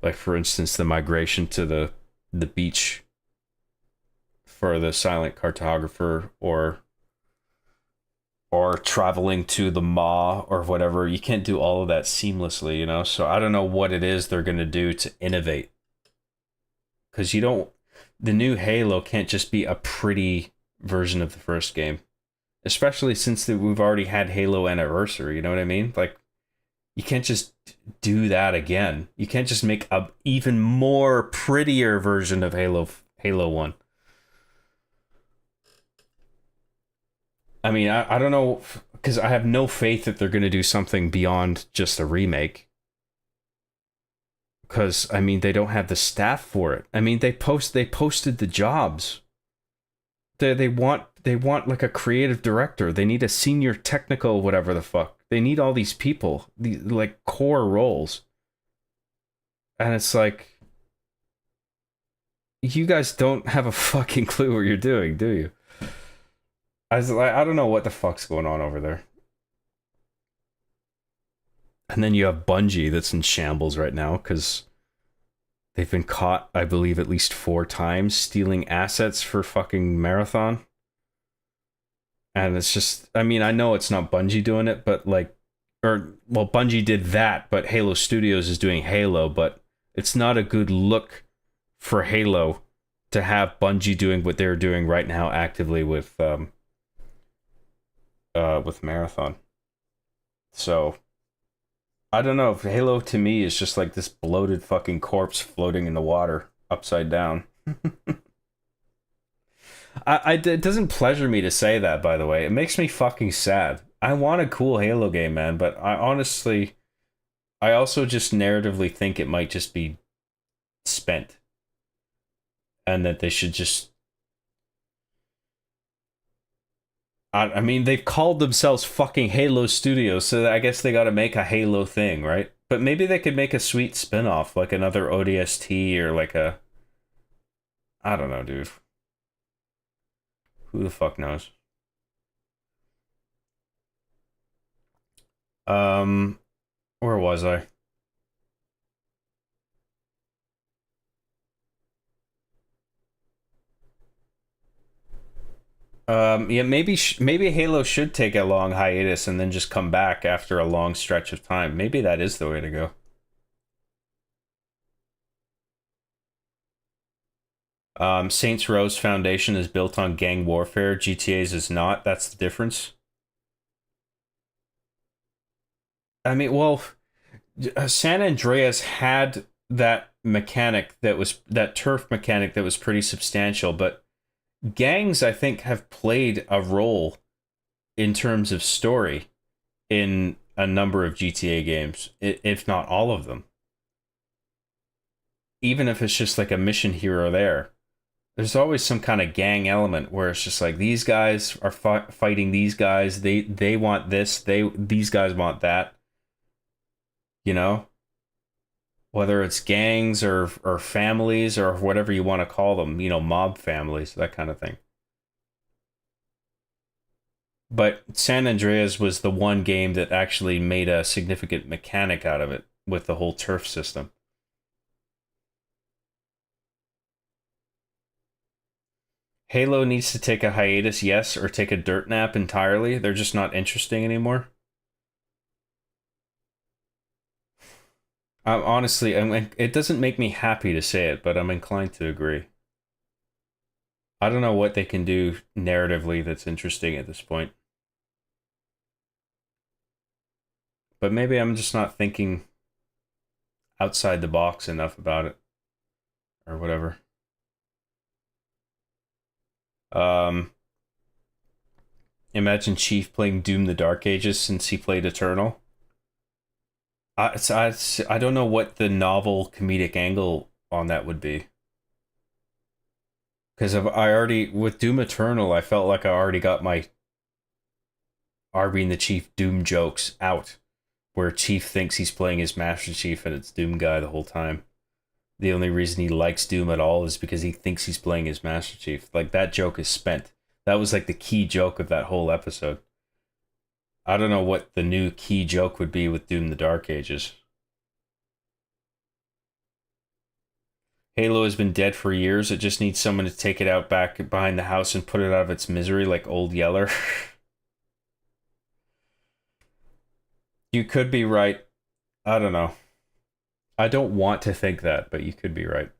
Like, for instance, the migration to the beach for the silent cartographer, or traveling to the Maw or whatever. You can't do all of that seamlessly, you know? So I don't know what it is they're going to do to innovate. Because the new Halo can't just be a pretty version of the first game. Especially since we've already had Halo Anniversary, you know what I mean? Like, you can't just do that again. You can't just make a even more prettier version of Halo 1. I mean, I don't know, because I have no faith that they're going to do something beyond just a remake. Because, I mean, they don't have the staff for it. I mean, they posted the jobs. They want like a creative director. They need a senior technical whatever the fuck. They need all these people, these like core roles. And it's like, you guys don't have a fucking clue what you're doing, do you? I don't know what the fuck's going on over there. And then you have Bungie that's in shambles right now because they've been caught, I believe, at least 4 times stealing assets for fucking Marathon. And it's just, I mean, I know it's not Bungie doing it, but like, Bungie did that, but Halo Studios is doing Halo, but it's not a good look for Halo to have Bungie doing what they're doing right now actively with Marathon. So I don't know, if Halo to me is just like this bloated fucking corpse floating in the water upside down. It doesn't pleasure me to say that, by the way. It makes me fucking sad. I want a cool Halo game, man, but I also just narratively think it might just be spent. And that they should just... I mean, they've called themselves fucking Halo Studios, so I guess they gotta make a Halo thing, right? But maybe they could make a sweet spin-off, like another ODST or like a... I don't know, dude. Who the fuck knows? Where was I? Yeah, maybe Halo should take a long hiatus and then just come back after a long stretch of time. Maybe that is the way to go. Saints Row's foundation is built on gang warfare. GTA's is not. That's the difference. I mean, well, San Andreas had that mechanic that turf mechanic that was pretty substantial, but gangs, I think, have played a role in terms of story in a number of GTA games, if not all of them. Even if it's just like a mission here or there, there's always some kind of gang element where it's just like, these guys are fighting these guys, they want this, these guys want that. You know? Whether it's gangs or families or whatever you want to call them, you know, mob families, that kind of thing. But San Andreas was the one game that actually made a significant mechanic out of it with the whole turf system. Halo needs to take a hiatus, yes, or take a dirt nap entirely. They're just not interesting anymore. Honestly, it doesn't make me happy to say it, but I'm inclined to agree. I don't know what they can do narratively that's interesting at this point. But maybe I'm just not thinking outside the box enough about it. Or whatever. Imagine Chief playing Doom the Dark Ages since he played Eternal. I don't know what the novel comedic angle on that would be. Because with Doom Eternal, I felt like I already got my Arby and the Chief Doom jokes out. Where Chief thinks he's playing his Master Chief and it's Doom Guy the whole time. The only reason he likes Doom at all is because he thinks he's playing his Master Chief. Like, that joke is spent. That was like the key joke of that whole episode. I don't know what the new key joke would be with Doom the Dark Ages. Halo has been dead for years. It just needs someone to take it out back behind the house and put it out of its misery like Old Yeller. You could be right. I don't know. I don't want to think that, but you could be right.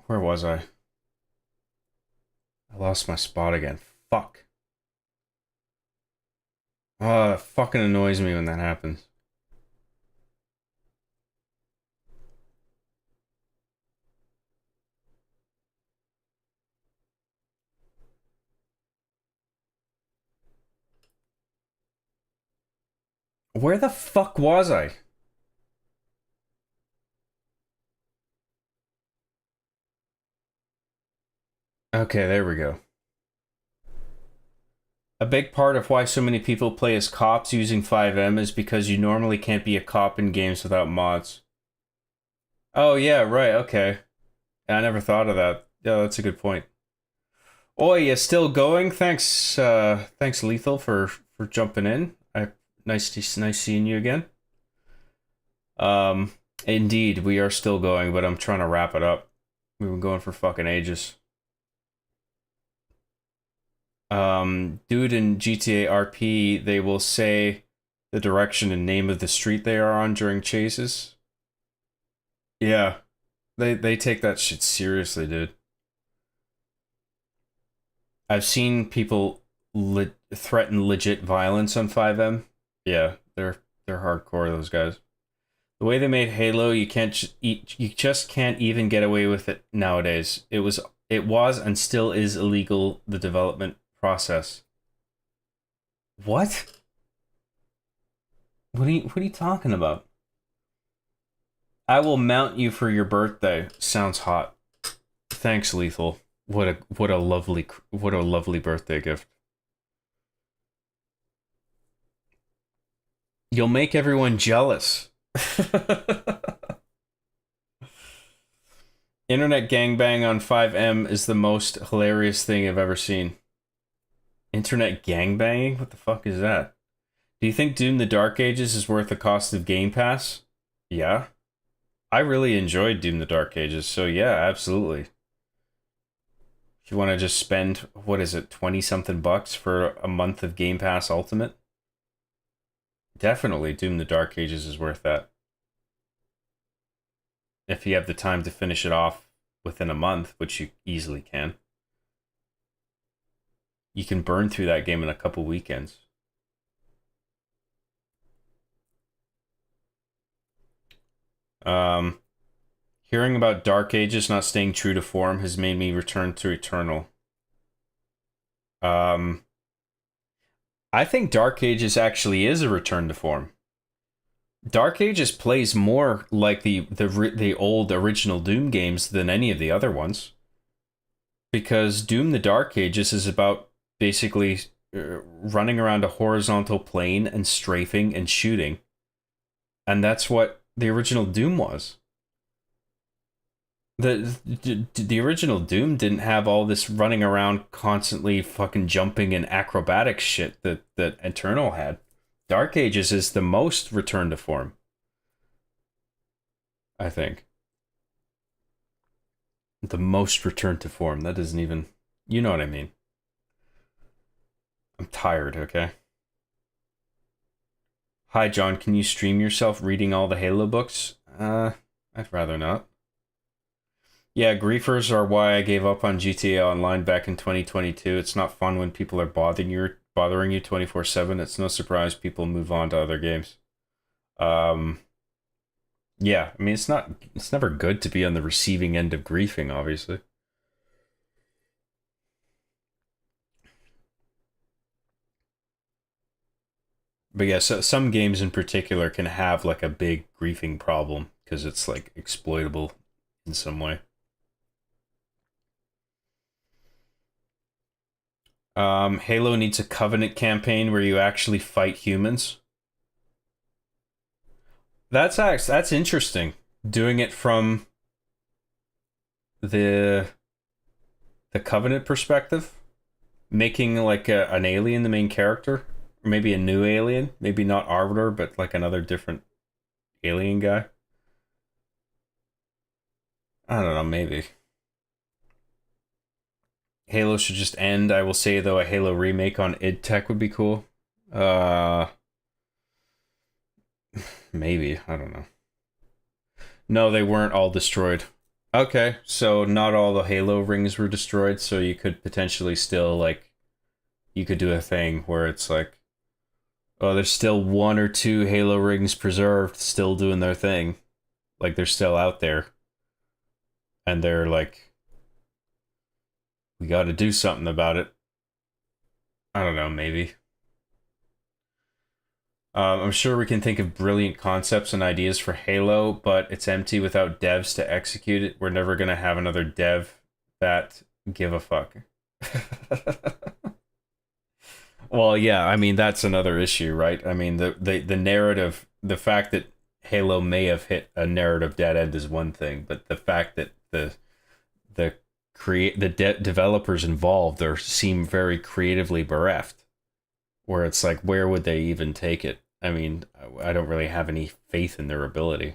Where was I? I lost my spot again. Fuck. Oh, it fucking annoys me when that happens. Where the fuck was I? Okay, there we go. A big part of why so many people play as cops using FiveM is because you normally can't be a cop in games without mods. Oh yeah, right, okay. I never thought of that. Yeah, that's a good point. Oh, you still going? Thanks, thanks Lethal for jumping in. Nice seeing you again. Indeed, we are still going, but I'm trying to wrap it up. We've been going for fucking ages. Dude, in GTA RP, they will say the direction and name of the street they are on during chases. Yeah. They take that shit seriously, dude. I've seen people threaten legit violence on FiveM. Yeah, they're hardcore, those guys. The way they made Halo, you just can't even get away with it nowadays. It was and still is illegal, the development process. What? What are you talking about? I will mount you for your birthday. Sounds hot. Thanks, Lethal. What a lovely birthday gift. You'll make everyone jealous. Internet gangbang on FiveM is the most hilarious thing I've ever seen. Internet gangbanging? What the fuck is that? Do you think Doom the Dark Ages is worth the cost of Game Pass? Yeah. I really enjoyed Doom the Dark Ages, so yeah, absolutely. If you want to just spend, what is it, 20-something bucks for a month of Game Pass Ultimate? Definitely Doom the Dark Ages is worth that. If you have the time to finish it off within a month, which you easily can. You can burn through that game in a couple weekends. Hearing about Dark Ages not staying true to form has made me return to Eternal. I think Dark Ages actually is a return to form. Dark Ages plays more like the old original Doom games than any of the other ones. Because Doom the Dark Ages is about basically running around a horizontal plane and strafing and shooting. And that's what the original Doom was. The original Doom didn't have all this running around constantly fucking jumping and acrobatic shit that Eternal had. Dark Ages is the most return to form, I think. The most return to form. That doesn't even... You know what I mean. I'm tired, okay? Hi, John. Can you stream yourself reading all the Halo books? I'd rather not. Yeah, griefers are why I gave up on GTA Online back in 2022. It's not fun when people are bothering you 24/7. It's no surprise people move on to other games. Yeah, I mean, it's never good to be on the receiving end of griefing, obviously. But yeah, so some games in particular can have like a big griefing problem because it's like exploitable in some way. Halo needs a Covenant campaign where you actually fight humans. That's interesting. Doing it from the Covenant perspective, making like an alien the main character, or maybe a new alien, maybe not Arbiter, but like another different alien guy. I don't know, maybe. Halo should just end. I will say, though, a Halo remake on id Tech would be cool. Maybe. I don't know. No, they weren't all destroyed. Okay, so not all the Halo rings were destroyed, so you could potentially still, like... You could do a thing where it's like... Oh, there's still 1 or 2 Halo rings preserved, still doing their thing. Like, they're still out there. And they're like... We gotta do something about it. I don't know, maybe. I'm sure we can think of brilliant concepts and ideas for Halo, but it's empty without devs to execute it. We're never gonna have another dev that give a fuck. Well, yeah, I mean, that's another issue, right? I mean, the narrative, the fact that Halo may have hit a narrative dead end is one thing, but the fact that the developers involved seem very creatively bereft, where it's like, where would they even take it? I mean, I don't really have any faith in their ability.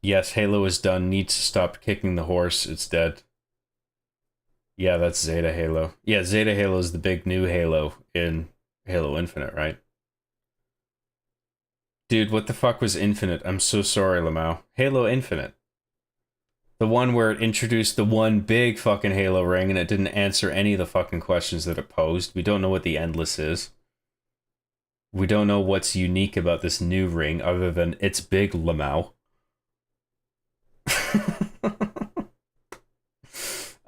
Yes, Halo is done. Needs to stop kicking the horse. It's dead. Yeah, that's Zeta Halo. Yeah, Zeta Halo is the big new Halo in Halo Infinite, right? Dude, what the fuck was Infinite? I'm so sorry, Lamau. Halo Infinite. The one where it introduced the one big fucking Halo ring and it didn't answer any of the fucking questions that it posed. We don't know what the Endless is. We don't know what's unique about this new ring other than it's big, Lamau.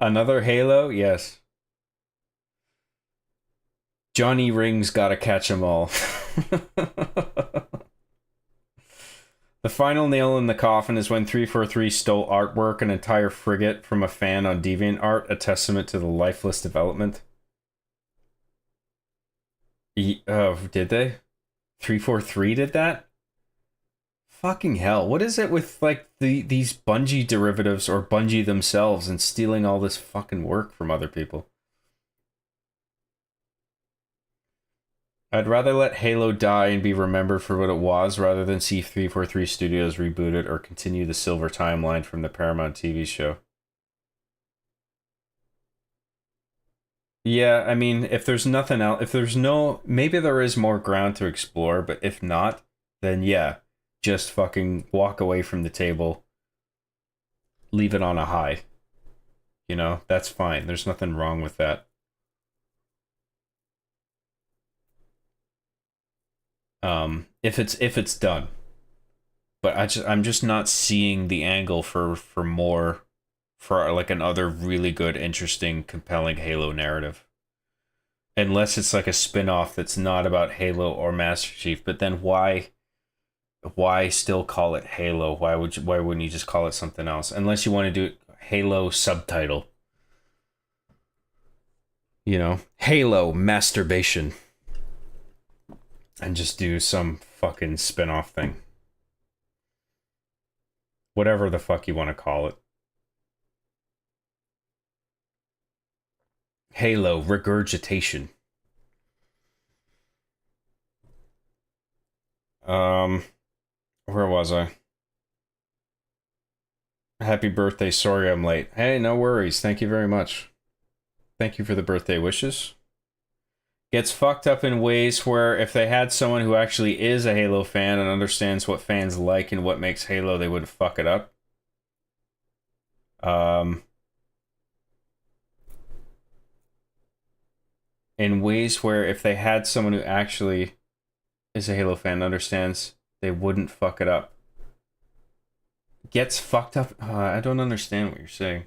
Another Halo? Yes. Johnny Rings gotta catch 'em all. The final nail in the coffin is when 343 stole artwork, an entire frigate, from a fan on DeviantArt, a testament to the lifeless development. Oh, did they? 343 did that? Fucking hell. What is it with, like, these Bungie derivatives, or Bungie themselves, and stealing all this fucking work from other people? I'd rather let Halo die and be remembered for what it was, rather than see 343 Studios reboot it or continue the silver timeline from the Paramount TV show. Yeah, I mean, if there's nothing else, if there's no... Maybe there is more ground to explore, but if not, then yeah, just fucking walk away from the table. Leave it on a high. You know, that's fine. There's nothing wrong with that. If it's done, but I'm just not seeing the angle for like another really good, interesting, compelling Halo narrative. Unless it's like a spin-off that's not about Halo or Master Chief, but then why still call it Halo? Why wouldn't you just call it something else? Unless you want to do it Halo subtitle. You know, Halo masturbation. And just do some fucking spin-off thing. Whatever the fuck you want to call it. Halo regurgitation. Where was I? Happy birthday, sorry I'm late. Hey, no worries, thank you very much. Thank you for the birthday wishes. Gets fucked up in ways where if they had someone who actually is a Halo fan and understands what fans like and what makes Halo, they wouldn't fuck it up. In ways where if they had someone who actually is a Halo fan and understands, they wouldn't fuck it up. Gets fucked up? I don't understand what you're saying.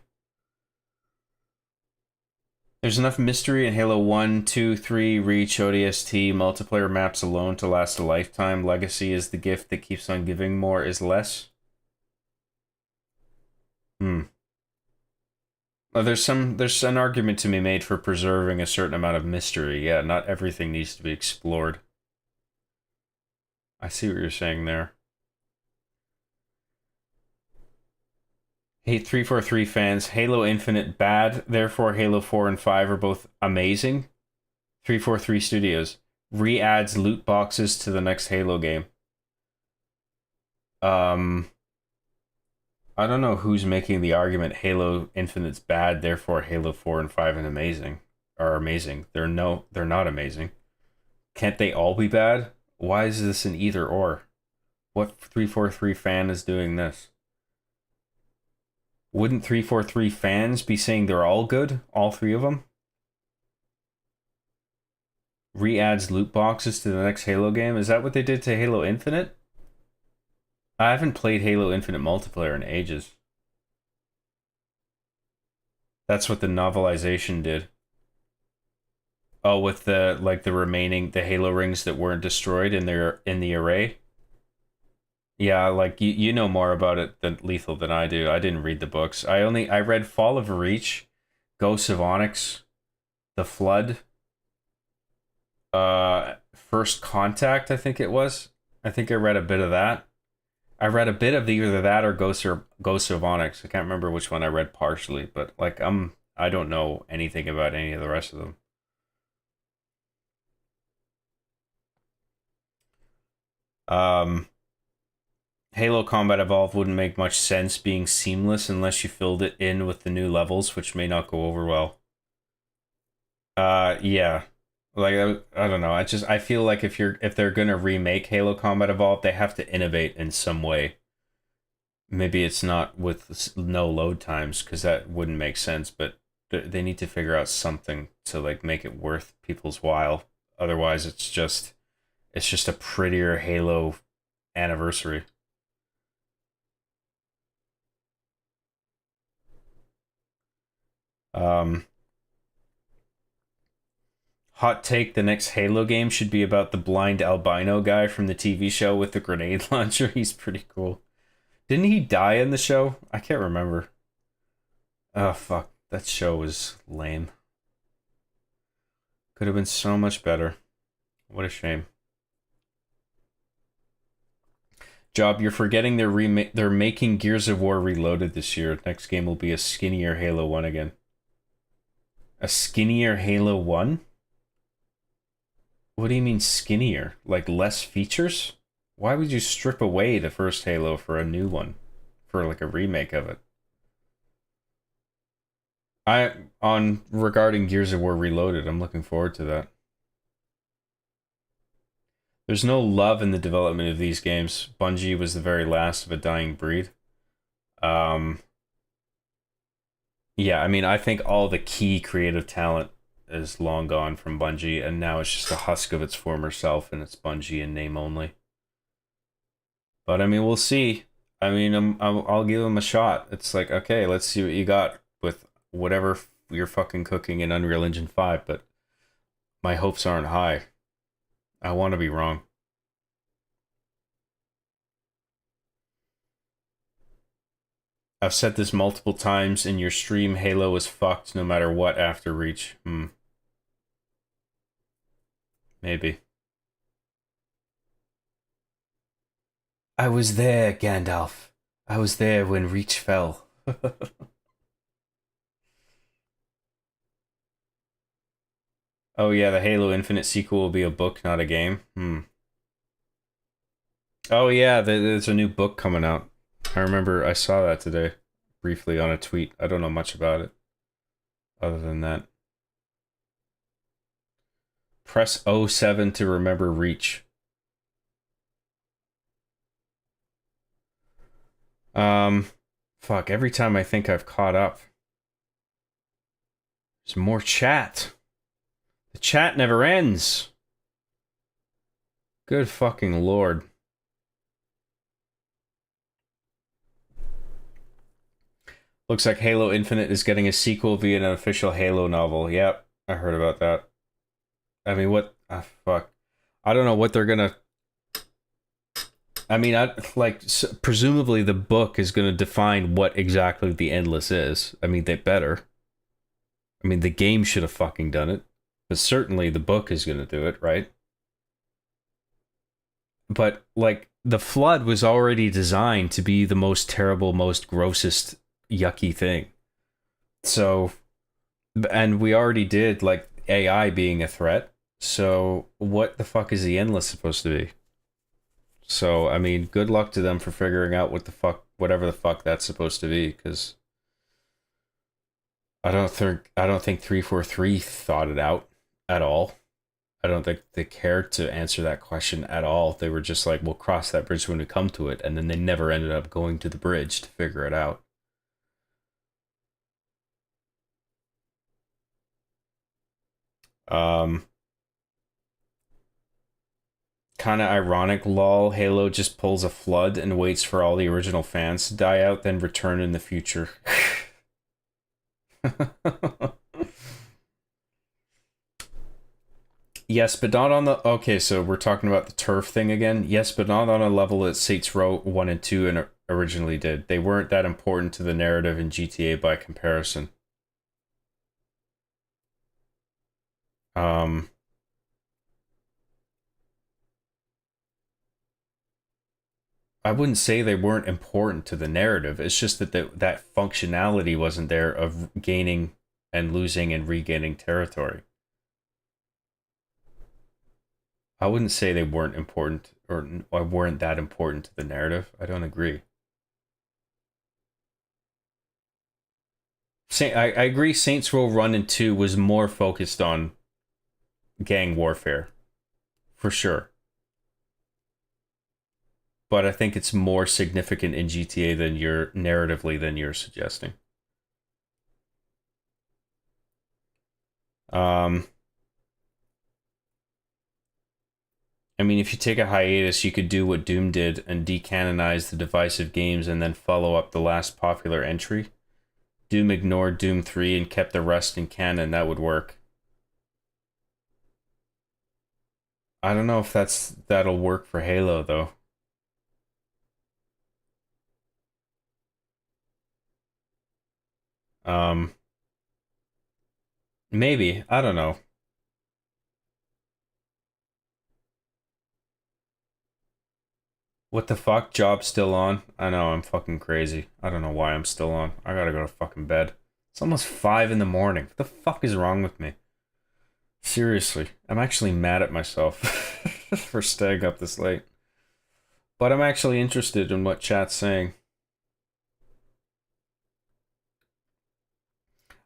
There's enough mystery in Halo 1, 2, 3, Reach, ODST, multiplayer maps alone to last a lifetime. Legacy is the gift that keeps on giving. More is less. There's an argument to be made for preserving a certain amount of mystery. Yeah, not everything needs to be explored. I see what you're saying there. Hate 343 fans. Halo Infinite bad, therefore Halo 4 and 5 are both amazing. 343 Studios re-adds loot boxes to the next Halo game. I don't know who's making the argument Halo Infinite's bad, therefore Halo 4 and 5 are amazing. They're not amazing. Can't they all be bad? Why is this an either or? What 343 fan is doing this? Wouldn't 343 fans be saying they're all good? All three of them? Re-adds loot boxes to the next Halo game? Is that what they did to Halo Infinite? I haven't played Halo Infinite multiplayer in ages. That's what the novelization did. Oh, with the remaining Halo rings that weren't destroyed in the array. Yeah, like you know more about it than Lethal than I do. I didn't read the books. I read Fall of Reach, Ghosts of Onyx, The Flood, First Contact, I think it was. I think I read a bit of that. I read a bit of either that or Ghosts of Onyx. I can't remember which one I read partially, but like I don't know anything about any of the rest of them. Halo Combat Evolved wouldn't make much sense being seamless unless you filled it in with the new levels, which may not go over well. Yeah. Like I don't know. I feel like if they're gonna remake Halo Combat Evolved, they have to innovate in some way. Maybe it's not with no load times, because that wouldn't make sense, but they need to figure out something to like make it worth people's while. Otherwise it's just a prettier Halo anniversary. Hot take, the next Halo game should be about the blind albino guy from the TV show with the grenade launcher. He's pretty cool. Didn't he die in the show? I can't remember. Oh, fuck. That show was lame. Could have been so much better. What a shame. Job, you're forgetting they're making Gears of War Reloaded this year. Next game will be a skinnier Halo 1 again. A skinnier Halo 1? What do you mean skinnier? Like less features? Why would you strip away the first Halo for a new one? For like a remake of it? Regarding Gears of War Reloaded, I'm looking forward to that. There's no love in the development of these games. Bungie was the very last of a dying breed. Yeah, I mean, I think all the key creative talent is long gone from Bungie, and now it's just a husk of its former self, and it's Bungie in name only. But I mean, we'll see. I mean, I'll give them a shot. It's like, okay, let's see what you got with whatever you're fucking cooking in Unreal Engine 5, but my hopes aren't high. I want to be wrong. I've said this multiple times in your stream, Halo is fucked no matter what after Reach. Maybe. I was there, Gandalf. I was there when Reach fell. Oh yeah, the Halo Infinite sequel will be a book, not a game. Oh yeah, there's a new book coming out. I remember I saw that today, briefly on a tweet. I don't know much about it, other than that. Press O7 to remember Reach. Fuck, every time I think I've caught up, there's more chat. The chat never ends. Good fucking lord. Looks like Halo Infinite is getting a sequel via an official Halo novel. Yep, I heard about that. I mean, what? Fuck. I don't know what they're gonna... I mean, presumably the book is gonna define what exactly the Endless is. I mean, they better. I mean, the game should have fucking done it. But certainly the book is gonna do it, right? But, like, the Flood was already designed to be the most terrible, most grossest, yucky thing. So, and we already did, like, AI being a threat. So, what the fuck is the Endless supposed to be? So, I mean, good luck to them for figuring out what the fuck, whatever the fuck that's supposed to be, because I don't think 343 thought it out at all. I don't think they cared to answer that question at all. They were just like, we'll cross that bridge when we come to it, and then they never ended up going to the bridge to figure it out. Kind of ironic, lol. Halo just pulls a Flood and waits for all the original fans to die out, then return in the future. Yes, but not on the... Okay, so we're talking about the turf thing again. Yes, but not on a level that Saints Row 1 and 2 and originally did. They weren't that important to the narrative in GTA by comparison. I wouldn't say they weren't important to the narrative. It's just that that functionality wasn't there of gaining and losing and regaining territory. I wouldn't say they weren't important or weren't that important to the narrative. I don't agree. I agree Saints Row 1 and 2 was more focused on gang warfare. For sure. But I think it's more significant in GTA than narratively than you're suggesting. I mean, if you take a hiatus, you could do what Doom did and decanonize the divisive games and then follow up the last popular entry. Doom ignored Doom 3 and kept the rest in canon. That would work. I don't know if that'll work for Halo, though. Maybe. I don't know. What the fuck? Job's still on? I know, I'm fucking crazy. I don't know why I'm still on. I gotta go to fucking bed. It's almost 5 in the morning. What the fuck is wrong with me? Seriously. I'm actually mad at myself for staying up this late. But I'm actually interested in what chat's saying.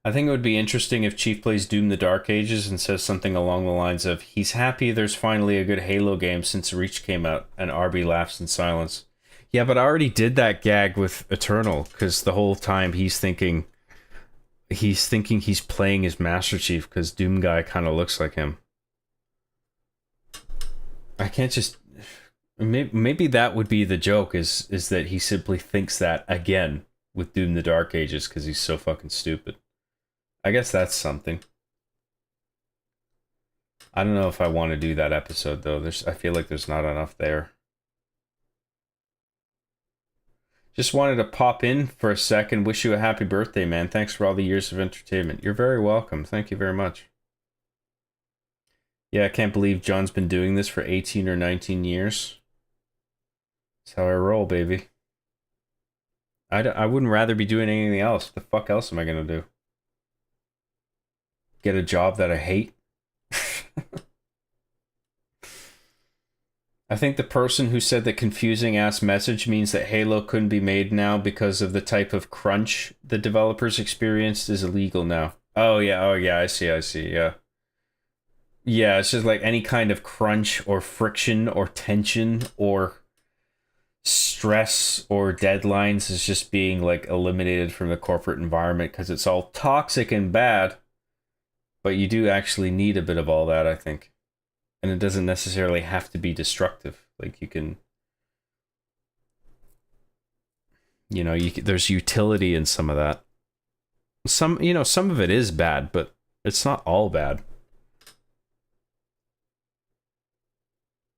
I think it would be interesting if Chief plays Doom the Dark Ages and says something along the lines of, he's happy there's finally a good Halo game since Reach came out, and Arby laughs in silence. Yeah, but I already did that gag with Eternal, because the whole time he's thinking he's playing as Master Chief, because Doom Guy kind of looks like him. I can't just... Maybe that would be the joke, is that he simply thinks that again with Doom the Dark Ages, because he's so fucking stupid. I guess that's something. I don't know if I want to do that episode, though. I feel like there's not enough there. Just wanted to pop in for a second. Wish you a happy birthday, man. Thanks for all the years of entertainment. You're very welcome. Thank you very much. Yeah, I can't believe John's been doing this for 18 or 19 years. That's how I roll, baby. I wouldn't rather be doing anything else. What the fuck else am I going to do? Get a job that I hate? I think the person who said the confusing ass message means that Halo couldn't be made now because of the type of crunch the developers experienced is illegal now. Oh yeah, I see, yeah. Yeah, it's just like any kind of crunch or friction or tension or stress or deadlines is just being like eliminated from the corporate environment because it's all toxic and bad. But you do actually need a bit of all that, I think. And it doesn't necessarily have to be destructive. Like you can, there's utility in some of that. Some of it is bad, but it's not all bad.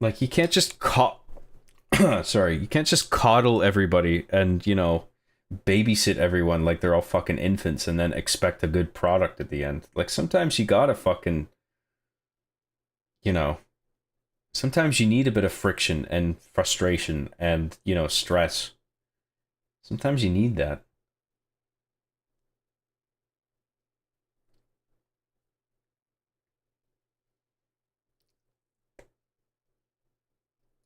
Like you can't just you can't just coddle everybody and, babysit everyone like they're all fucking infants and then expect a good product at the end. Like sometimes you gotta fucking, sometimes you need a bit of friction and frustration and, stress. Sometimes you need that.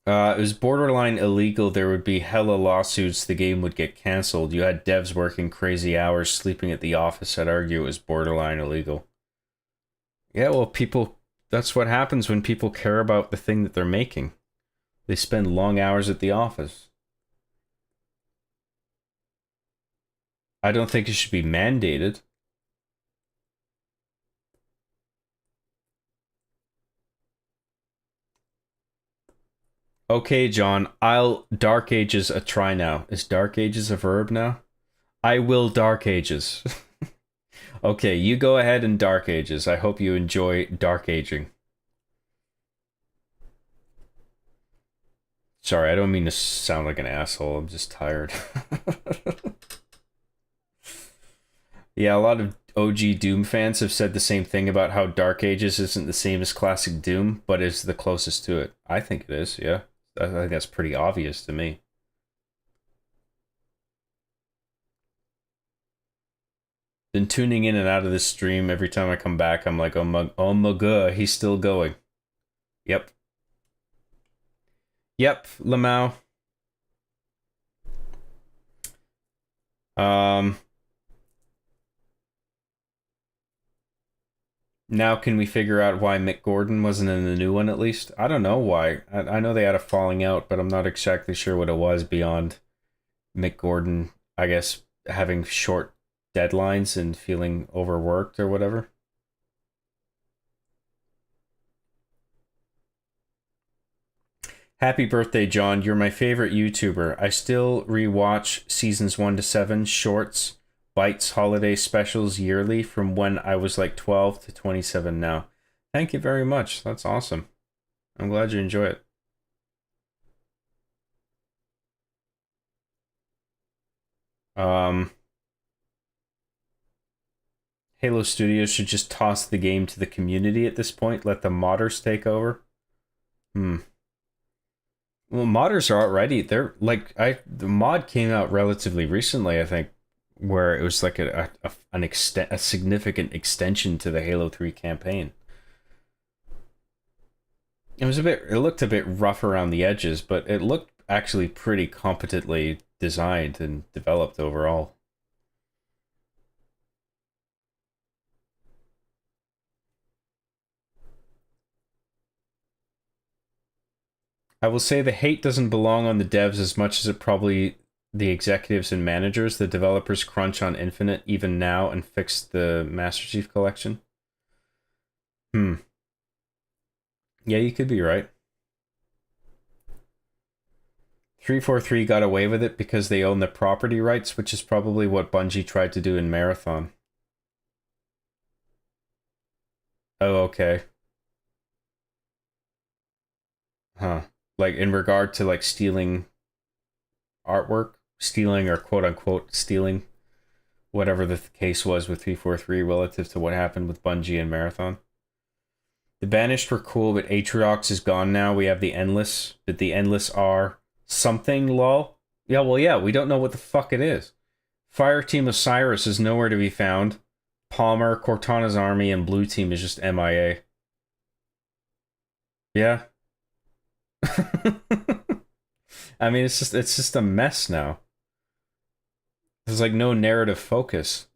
It was borderline illegal. There would be hella lawsuits. The game would get canceled. You had devs working crazy hours, sleeping at the office. I'd argue it was borderline illegal. Yeah, well, that's what happens when people care about the thing that they're making. They spend long hours at the office. I don't think it should be mandated. Okay, John, I'll Dark Ages a try now. Is Dark Ages a verb now? I will Dark Ages. Okay, you go ahead and Dark Ages. I hope you enjoy Dark Aging. Sorry, I don't mean to sound like an asshole. I'm just tired. Yeah, a lot of OG Doom fans have said the same thing about how Dark Ages isn't the same as classic Doom, but is the closest to it. I think it is, yeah. I think that's pretty obvious to me. Been tuning in and out of this stream. Every time I come back, I'm like, oh my god, he's still going. Yep. Yep, Lamau. Now can we figure out why Mick Gordon wasn't in the new one at least? I don't know why. I know they had a falling out, but I'm not exactly sure what it was beyond Mick Gordon, I guess, having short deadlines and feeling overworked or whatever. Happy birthday, John. You're my favorite YouTuber. I still rewatch seasons 1 to 7 shorts. Bites holiday specials yearly from when I was like 12 to 27 now. Thank you very much. That's awesome. I'm glad you enjoy it. Halo Studios should just toss the game to the community at this point. Let the modders take over. Well, modders are already, they're like, the mod came out relatively recently, I think, where it was like a significant extension to the Halo 3 campaign. It looked a bit rough around the edges, but it looked actually pretty competently designed and developed overall. I will say the hate doesn't belong on the devs as much as it probably the executives and managers. The developers crunch on Infinite even now and fix the Master Chief Collection. Yeah, you could be right. 343 got away with it because they own the property rights, which is probably what Bungie tried to do in Marathon. Oh, okay. Huh. Like, in regard to, like, stealing artwork? Stealing or quote-unquote stealing? Whatever the case was with 343 relative to what happened with Bungie and Marathon. The Banished were cool, but Atriox is gone now. We have the Endless. But the Endless are something, lol? Yeah, well, yeah, we don't know what the fuck it is. Fireteam Osiris is nowhere to be found. Palmer, Cortana's army, and Blue Team is just MIA. Yeah. I mean, it's just a mess now. There's like no narrative focus.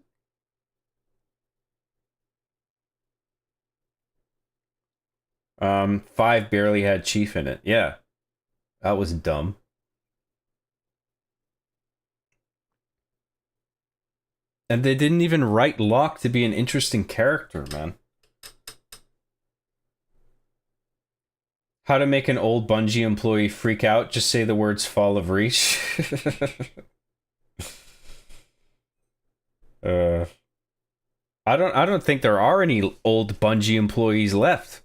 Five barely had Chief in it. Yeah. That was dumb. And they didn't even write Locke to be an interesting character, man. How to make an old Bungie employee freak out? Just say the words "Fall of Reach." I don't think there are any old Bungie employees left.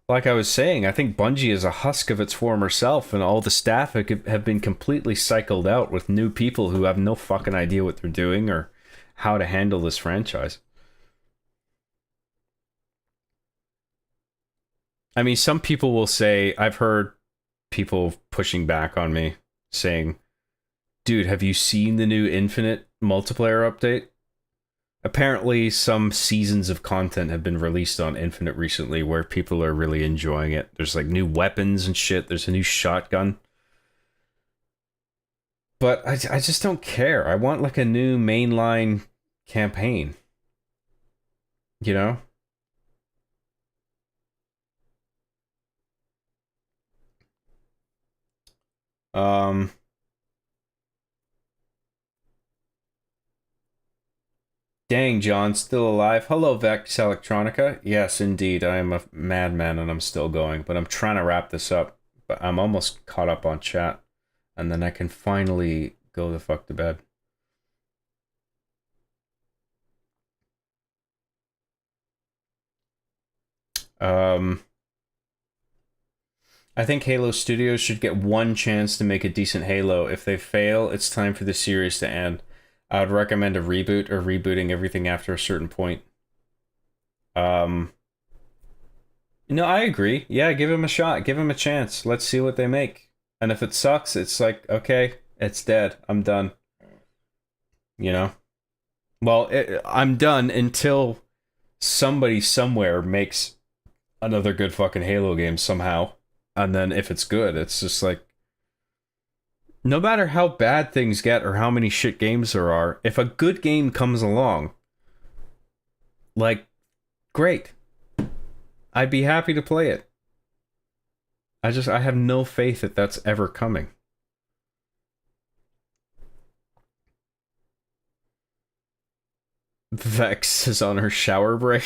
Like I was saying, I think Bungie is a husk of its former self, and all the staff have been completely cycled out with new people who have no fucking idea what they're doing or how to handle this franchise. I mean, some people will say, I've heard people pushing back on me saying, dude, have you seen the new Infinite multiplayer update? Apparently, some seasons of content have been released on Infinite recently where people are really enjoying it. There's like new weapons and shit. There's a new shotgun. But I just don't care. I want like a new mainline campaign. You know? Dang, John, still alive. Hello, Vex Electronica. Yes, indeed, I am a madman and I'm still going, but I'm trying to wrap this up. But I'm almost caught up on chat, and then I can finally go the fuck to bed. I think Halo Studios should get one chance to make a decent Halo. If they fail, it's time for the series to end. I would recommend a reboot or rebooting everything after a certain point. No, I agree. Yeah, give him a shot. Give him a chance. Let's see what they make. And if it sucks, it's like, okay, it's dead. I'm done. You know? Well, I'm done until somebody somewhere makes another good fucking Halo game somehow. And then if it's good, it's just like, no matter how bad things get or how many shit games there are, if a good game comes along, like, great. I'd be happy to play it. I have no faith that that's ever coming. Vex is on her shower break.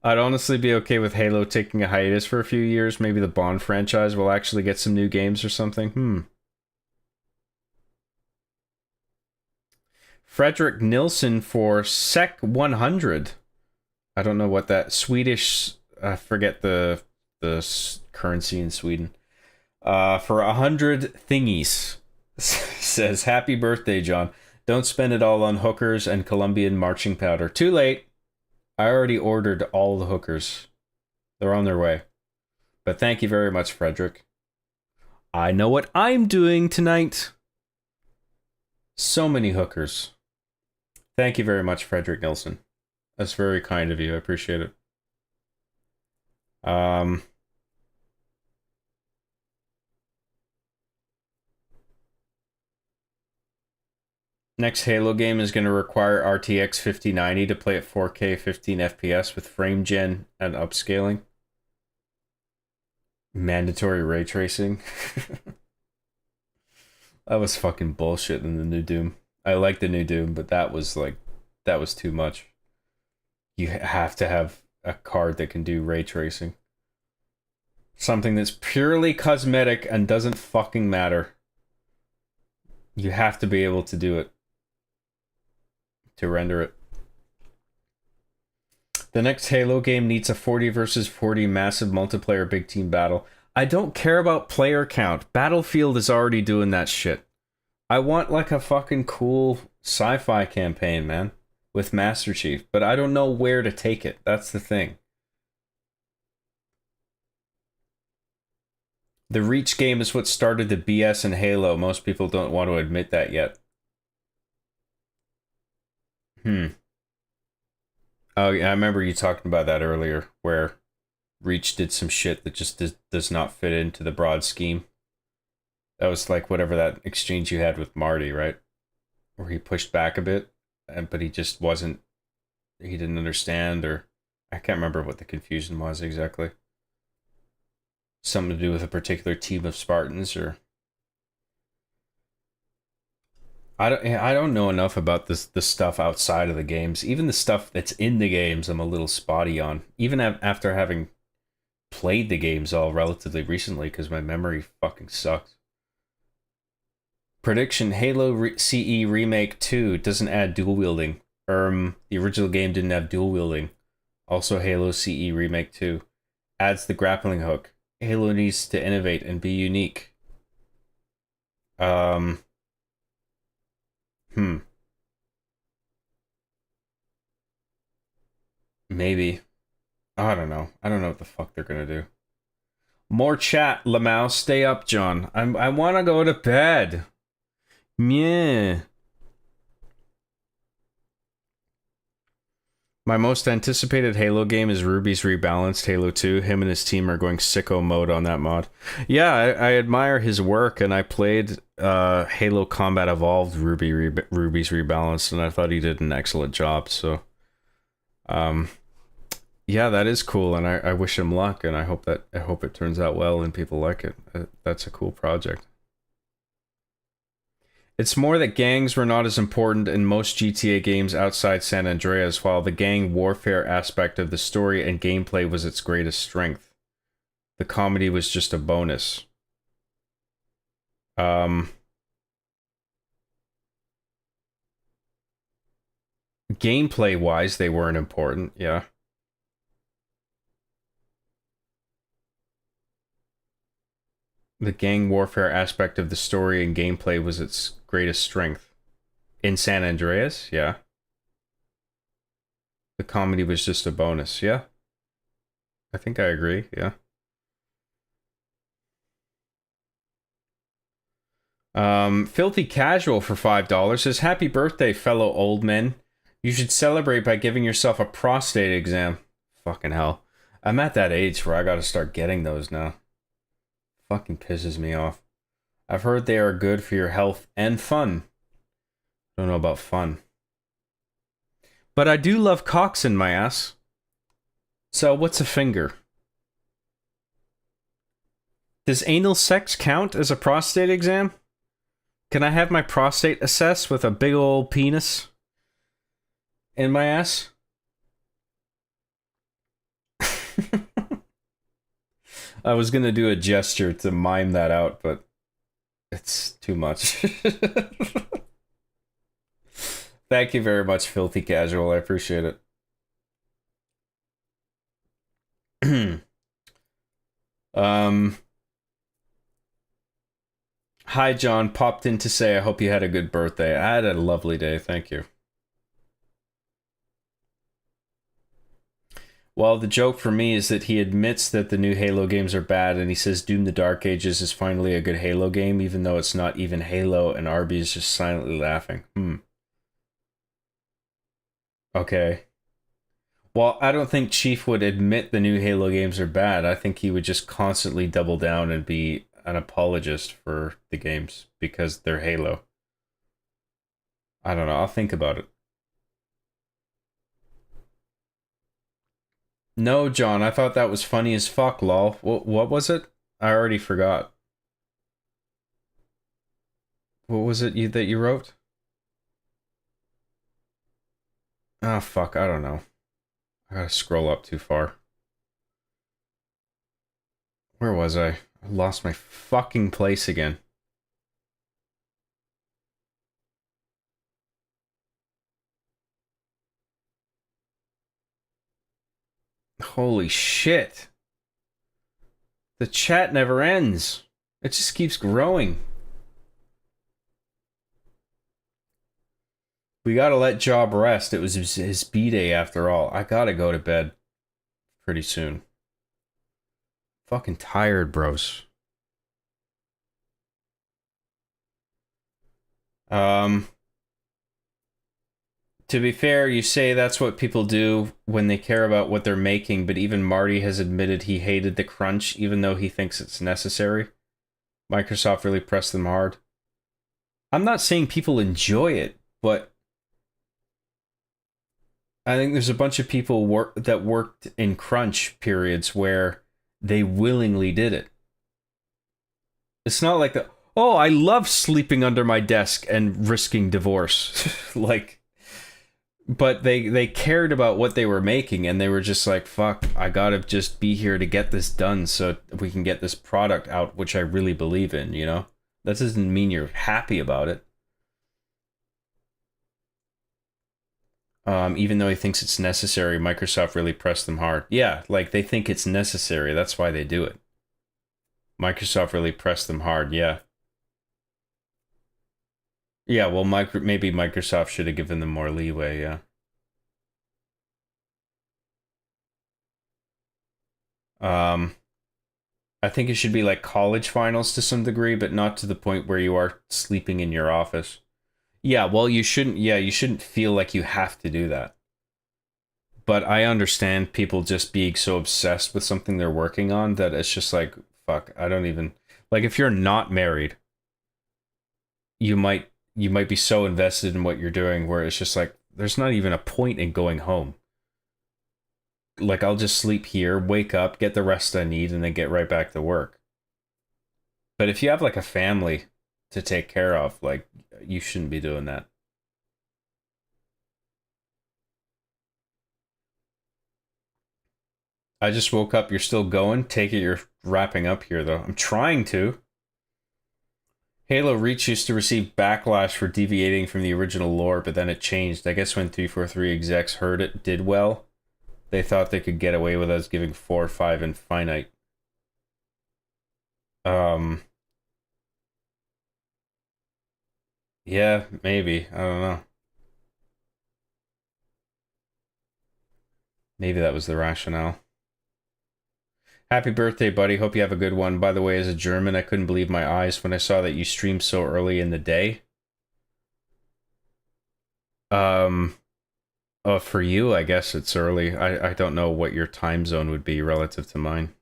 I'd honestly be okay with Halo taking a hiatus for a few years. Maybe the Bond franchise will actually get some new games or something. Frederick Nilsson for SEK 100. I don't know what that Swedish. I forget the currency in Sweden. For 100 thingies. Says, happy birthday, John. Don't spend it all on hookers and Colombian marching powder. Too late. I already ordered all the hookers. They're on their way. But thank you very much, Frederick. I know what I'm doing tonight. So many hookers. Thank you very much, Frederick Nilsson. That's very kind of you. I appreciate it. Next Halo game is going to require RTX 5090 to play at 4K 15 FPS with frame gen and upscaling. Mandatory ray tracing. That was fucking bullshit in the new Doom. I like the new Doom, but that was too much. You have to have a card that can do ray tracing. Something that's purely cosmetic and doesn't fucking matter. You have to be able to do it. To render it. The next Halo game needs a 40 versus 40 massive multiplayer big team battle. I don't care about player count. Battlefield is already doing that shit. I want like a fucking cool sci-fi campaign, man, with Master Chief, but I don't know where to take it. That's the thing. The Reach game is what started the BS in Halo. Most people don't want to admit that yet. Oh, yeah, I remember you talking about that earlier, where Reach did some shit that just does not fit into the broad scheme. That was like whatever that exchange you had with Marty, right? Where he pushed back a bit, but he just wasn't, he didn't understand, or I can't remember what the confusion was exactly. Something to do with a particular team of Spartans, or I don't know enough about the stuff outside of the games. Even the stuff that's in the games, I'm a little spotty on. Even after having played the games all relatively recently, because my memory fucking sucks. Prediction: Halo CE Remake 2 doesn't add dual wielding. The original game didn't have dual wielding. Also, Halo CE Remake 2 adds the grappling hook. Halo needs to innovate and be unique. Maybe. I don't know. I don't know what the fuck they're gonna do. More chat, Lamau. Stay up, John. I want to go to bed. Yeah. My most anticipated Halo game is Ruby's Rebalanced Halo 2. Him and his team are going sicko mode on that mod. Yeah, I admire his work, and I played Halo Combat Evolved Ruby's Rebalanced, and I thought he did an excellent job, so... yeah, that is cool, and I wish him luck, and I hope it turns out well and people like it. That's a cool project. It's more that gangs were not as important in most GTA games outside San Andreas, while the gang warfare aspect of the story and gameplay was its greatest strength. The comedy was just a bonus. Gameplay-wise, they weren't important, yeah. The gang warfare aspect of the story and gameplay was its greatest strength. In San Andreas, yeah. The comedy was just a bonus, yeah. I think I agree, yeah. Filthy Casual for $5 says, happy birthday, fellow old men. You should celebrate by giving yourself a prostate exam. Fucking hell. I'm at that age where I gotta start getting those now. Fucking pisses me off. I've heard they are good for your health and fun. Don't know about fun. But I do love cocks in my ass. So what's a finger? Does anal sex count as a prostate exam? Can I have my prostate assessed with a big old penis in my ass? I was gonna do a gesture to mime that out, but it's too much. Thank you very much, Filthy Casual. I appreciate it. Hi, John. Popped in to say I hope you had a good birthday. I had a lovely day. Thank you. Well, the joke for me is that he admits that the new Halo games are bad, and he says Doom the Dark Ages is finally a good Halo game, even though it's not even Halo, and Arby is just silently laughing. Okay. Well, I don't think Chief would admit the new Halo games are bad. I think he would just constantly double down and be an apologist for the games because they're Halo. I don't know. I'll think about it. No, John, I thought that was funny as fuck, lol. What was it? I already forgot. What was it that you wrote? Ah, fuck, I don't know. I gotta scroll up too far. Where was I? I lost my fucking place again. Holy shit. The chat never ends. It just keeps growing. We gotta let Job rest. It was his B-day after all. I gotta go to bed pretty soon. Fucking tired, bros. To be fair, you say that's what people do when they care about what they're making, but even Marty has admitted he hated the crunch, even though he thinks it's necessary. Microsoft really pressed them hard. I'm not saying people enjoy it, but I think there's a bunch of people that worked in crunch periods where they willingly did it. It's not like oh, I love sleeping under my desk and risking divorce. Like, but they cared about what they were making, and they were just like, fuck, I gotta just be here to get this done so we can get this product out, which I really believe in, you know? That doesn't mean you're happy about it. Even though he thinks it's necessary, Microsoft really pressed them hard. Yeah, like, they think it's necessary, that's why they do it. Microsoft really pressed them hard, yeah. Yeah, well, maybe Microsoft should have given them more leeway, yeah. I think it should be like college finals to some degree, but not to the point where you are sleeping in your office. Yeah, well, you shouldn't feel like you have to do that. But I understand people just being so obsessed with something they're working on that it's just like, fuck, I don't even... Like, if you're not married, you might be so invested in what you're doing where it's just like, there's not even a point in going home. Like, I'll just sleep here, wake up, get the rest I need, and then get right back to work. But if you have, like, a family to take care of, like, you shouldn't be doing that. I just woke up. You're still going? Take it you're wrapping up here, though. I'm trying to. Halo Reach used to receive backlash for deviating from the original lore, but then it changed. I guess when 343 execs heard it did well, they thought they could get away with us giving 4 or 5 Infinite. Yeah, maybe. I don't know. Maybe that was the rationale. Happy birthday, buddy. Hope you have a good one. By the way, as a German, I couldn't believe my eyes when I saw that you streamed so early in the day. Oh, for you, I guess it's early. I don't know what your time zone would be relative to mine.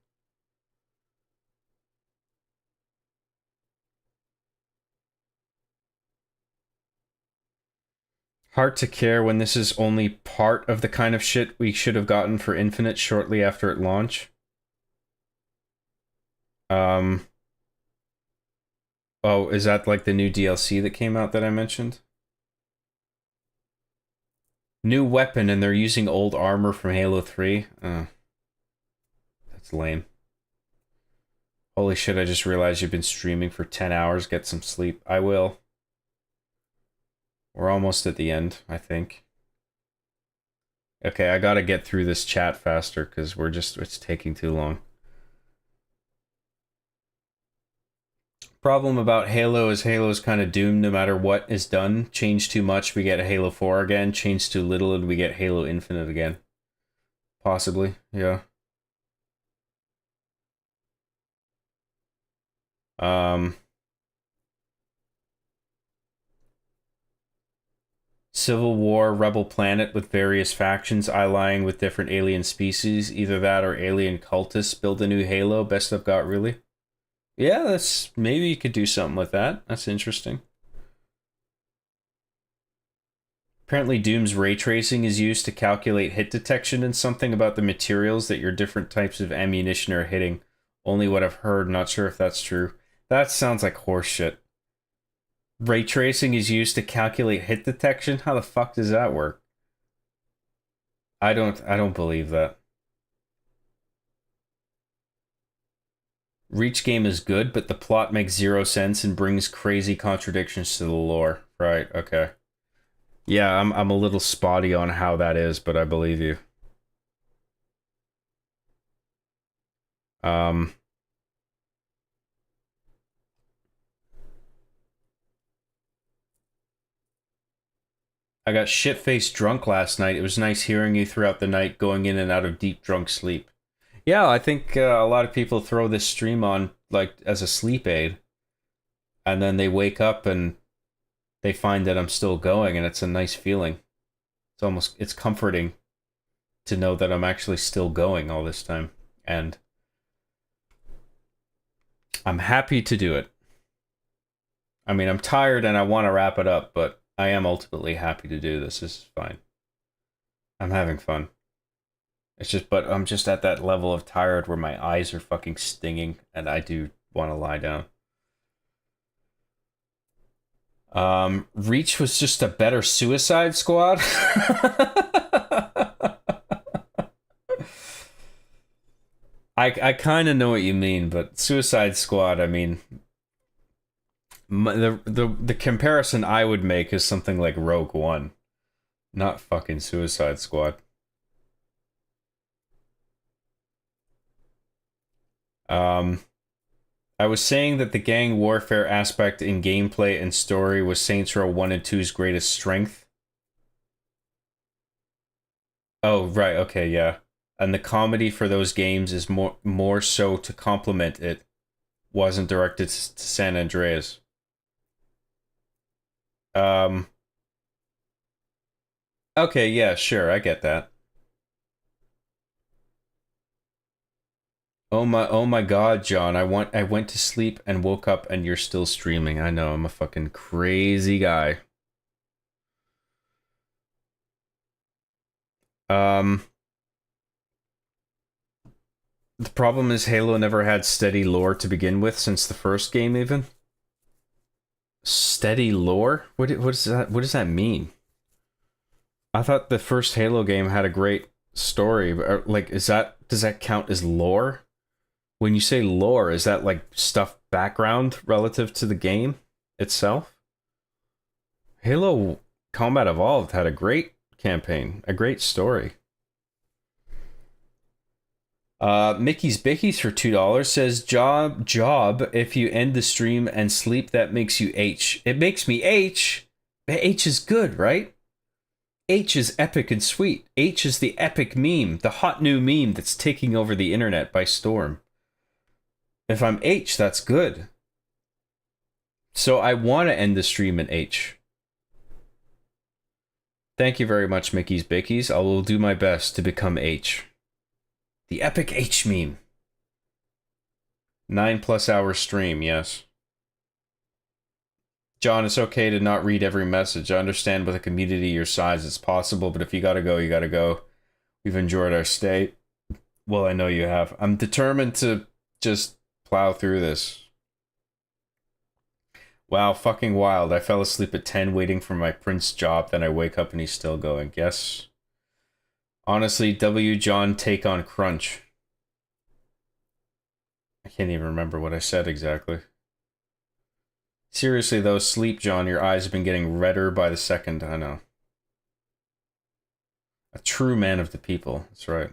Hard to care when this is only part of the kind of shit we should have gotten for Infinite shortly after it launched. Oh, is that like the new DLC that came out that I mentioned? New weapon and they're using old armor from Halo 3? That's lame. Holy shit, I just realized you've been streaming for 10 hours. Get some sleep. I will. We're almost at the end, I think. Okay, I gotta get through this chat faster because it's taking too long. Problem about Halo is Halo's kind of doomed no matter what is done. Change too much, we get Halo 4 again. Change too little, and we get Halo Infinite again. Possibly, yeah. Civil War, Rebel Planet with various factions allying with different alien species. Either that or alien cultists build a new Halo. Best I've got, really. Yeah, that's... Maybe you could do something with that. That's interesting. Apparently Doom's ray tracing is used to calculate hit detection and something about the materials that your different types of ammunition are hitting. Only what I've heard, not sure if that's true. That sounds like horseshit. Ray tracing is used to calculate hit detection? How the fuck does that work? I don't believe that. Reach game is good, but the plot makes zero sense and brings crazy contradictions to the lore. Right, okay. Yeah, I'm a little spotty on how that is, but I believe you. I got shit-faced drunk last night. It was nice hearing you throughout the night, going in and out of deep drunk sleep. Yeah, I think a lot of people throw this stream on like as a sleep aid, and then they wake up and they find that I'm still going, and it's a nice feeling. It's comforting to know that I'm actually still going all this time. And I'm happy to do it. I mean, I'm tired and I want to wrap it up, but I am ultimately happy to do this. This is fine. I'm having fun. But I'm just at that level of tired where my eyes are fucking stinging and I do want to lie down. Reach was just a better Suicide Squad. I kind of know what you mean, but Suicide Squad, I mean, the comparison I would make is something like Rogue One, not fucking Suicide Squad. I was saying that the gang warfare aspect in gameplay and story was Saints Row 1 and 2's greatest strength. Oh, right, okay, yeah. And the comedy for those games is more so to complement it. Wasn't directed to San Andreas. Okay, yeah, sure, I get that. Oh my god, John, I went to sleep and woke up and you're still streaming. I know, I'm a fucking crazy guy. The problem is Halo never had steady lore to begin with since the first game even. Steady lore? What does that mean? I thought the first Halo game had a great story, but like does that count as lore? When you say lore, is that like stuff background relative to the game itself? Halo Combat Evolved had a great campaign, a great story. Mickey's Bickies for $2 says, job, if you end the stream and sleep, that makes you H. It makes me H? H is good, right? H is epic and sweet. H is the epic meme, the hot new meme that's taking over the internet by storm. If I'm H, that's good. So I want to end the stream in H. Thank you very much, Mickey's Bickies. I will do my best to become H. The epic H meme. 9+ hour stream, yes. John, it's okay to not read every message. I understand with a community your size it's possible, but if you gotta go, you gotta go. We've enjoyed our stay. Well, I know you have. I'm determined to just plow through this. Wow, fucking wild. I fell asleep at 10 waiting for my Prince job, then I wake up and he's still going. Yes. Honestly, W. John take on Crunch. I can't even remember what I said exactly. Seriously though, sleep, John. Your eyes have been getting redder by the second. I know. A true man of the people. That's right.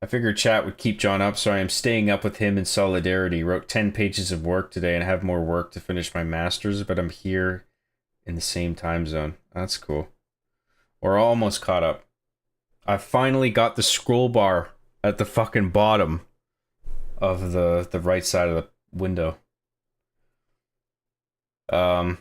I figured chat would keep John up, so I am staying up with him in solidarity. Wrote 10 pages of work today and have more work to finish my master's, but I'm here in the same time zone. That's cool. We're almost caught up. I finally got the scroll bar at the fucking bottom of the right side of the window. I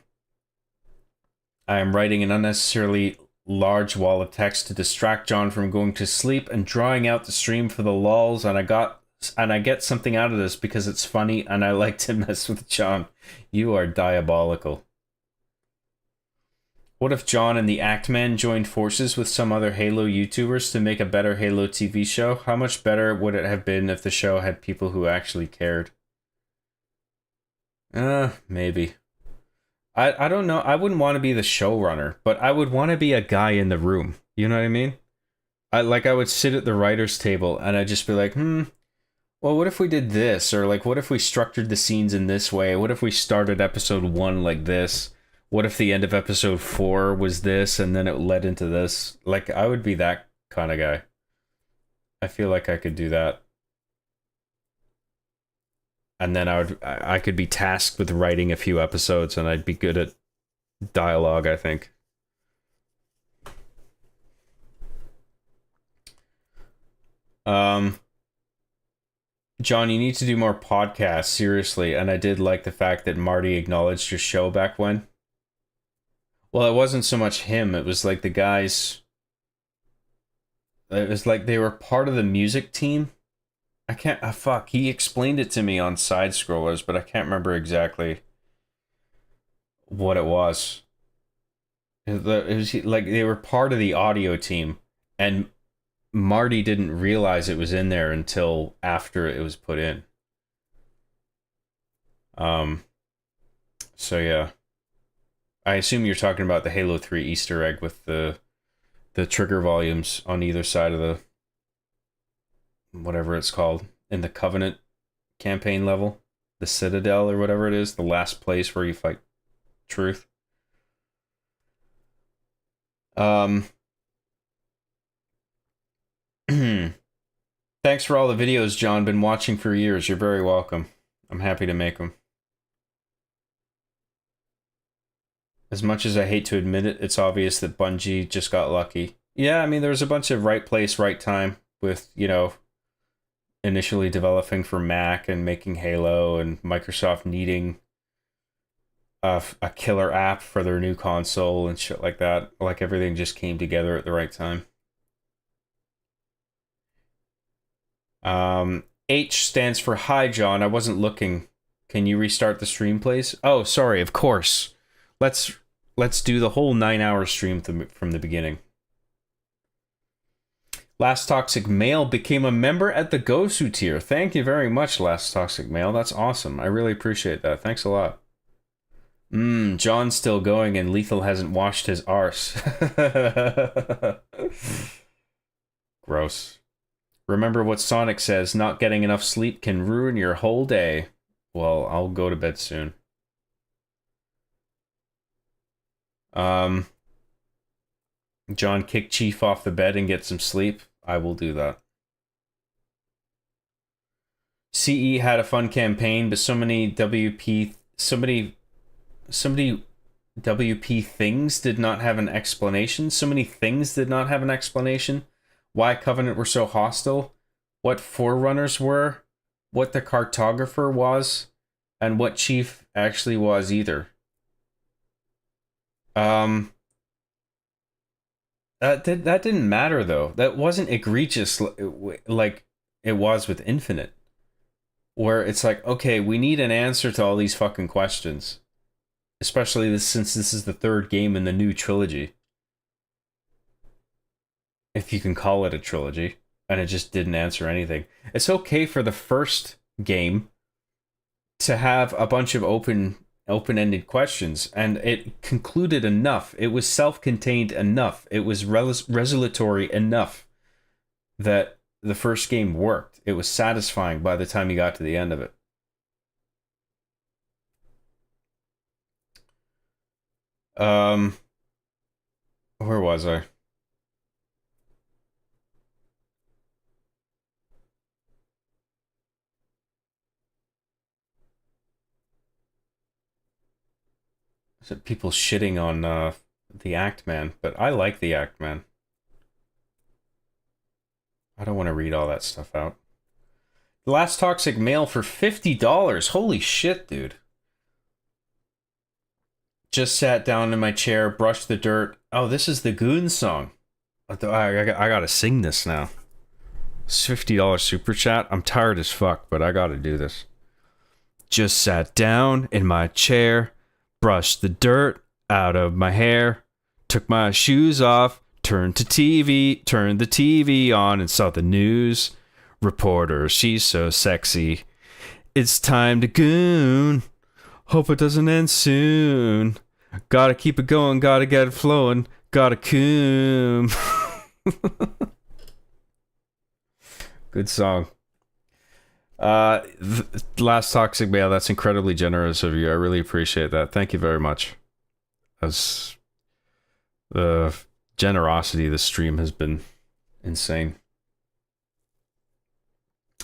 am writing an unnecessarily large wall of text to distract John from going to sleep and drawing out the stream for the lulz, and I get something out of this because it's funny and I like to mess with John. You are diabolical. What if John and the Actman joined forces with some other Halo YouTubers to make a better Halo TV show? How much better would it have been if the show had people who actually cared? Maybe. I don't know. I wouldn't want to be the showrunner, but I would want to be a guy in the room. You know what I mean? I would sit at the writer's table and I'd just be like, well, what if we did this? Or like, what if we structured the scenes in this way? What if we started episode 1 like this? What if the end of episode 4 was this and then it led into this? Like, I would be that kind of guy. I feel like I could do that. And then I could be tasked with writing a few episodes and I'd be good at dialogue, I think. John, you need to do more podcasts, seriously. And I did like the fact that Marty acknowledged your show back when. Well, it wasn't so much him. It was like the guys. It was like they were part of the music team. I can't. Fuck. He explained it to me on Side Scrollers, but I can't remember exactly what it was. It was like they were part of the audio team, and Marty didn't realize it was in there until after it was put in. So yeah. I assume you're talking about the Halo 3 Easter egg with the trigger volumes on either side of the whatever it's called in the Covenant campaign level, the Citadel or whatever it is, the last place where you fight Truth. Thanks for all the videos, John. Been watching for years. You're very welcome. I'm happy to make them. As much as I hate to admit it, it's obvious that Bungie just got lucky. Yeah, I mean, there was a bunch of right place, right time with, you know, initially developing for Mac and making Halo, and Microsoft needing a killer app for their new console and shit like that. Like, everything just came together at the right time. H stands for hi, John. I wasn't looking. Can you restart the stream, please? Oh, sorry, of course. Let's do the whole 9-hour stream from the beginning. Last Toxic Male became a member at the Gosu tier. Thank you very much, Last Toxic Male. That's awesome. I really appreciate that. Thanks a lot. John's still going and Lethal hasn't washed his arse. Gross. Remember what Sonic says, not getting enough sleep can ruin your whole day. Well, I'll go to bed soon. John, kick Chief off the bed and get some sleep. I will do that. CE had a fun campaign, but so many WP things did not have an explanation. So many things did not have an explanation. Why Covenant were so hostile, what Forerunners were, what the Cartographer was, and what Chief actually was either. That didn't matter though. That wasn't egregious like it was with Infinite, where it's like, okay, we need an answer to all these fucking questions, especially since this is the third game in the new trilogy, if you can call it a trilogy, and it just didn't answer anything. It's okay for the first game to have a bunch of open-ended questions, and it concluded enough. It was self-contained enough. It was resolutory enough that the first game worked. It was satisfying by the time you got to the end of it. Where was I? People shitting on the Act Man, but I like the Act Man. I don't want to read all that stuff out. The Last Toxic Male for $50. Holy shit, dude. Just sat down in my chair, brushed the dirt. Oh, this is the Goon song. I gotta sing this now. It's $50 super chat. I'm tired as fuck, but I gotta do this. Just sat down in my chair, brushed the dirt out of my hair, took my shoes off, turned the TV on and saw the news. Reporter, she's so sexy. It's time to goon. Hope it doesn't end soon. Gotta keep it going, gotta get it flowing, gotta coom. Good song. Last Toxic Male, that's incredibly generous of you. I really appreciate that. Thank you very much. As the generosity of the stream has been insane.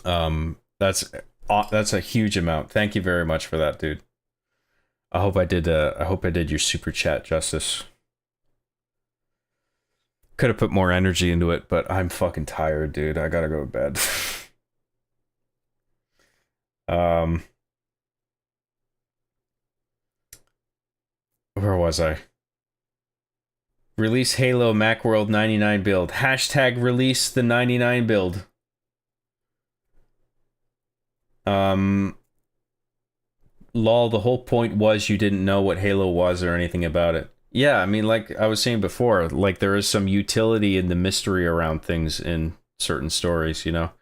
That's a huge amount. Thank you very much for that, dude. I hope I did your super chat justice. Could have put more energy into it, but I'm fucking tired, dude. I gotta go to bed. Where was I? Release Halo Macworld 99 build. Hashtag release the 99 build. Lol, the whole point was you didn't know what Halo was or anything about it. Yeah, I mean, like I was saying before, like there is some utility in the mystery around things in certain stories, you know?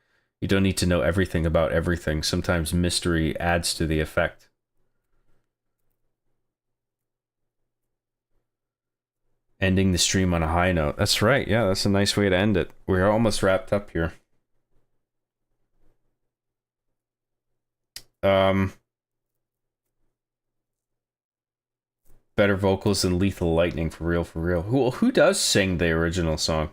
You don't need to know everything about everything. Sometimes mystery adds to the effect. Ending the stream on a high note. That's right, yeah, that's a nice way to end it. We're almost wrapped up here. Better vocals than Lethal Lightning, for real, for real. Who does sing the original song?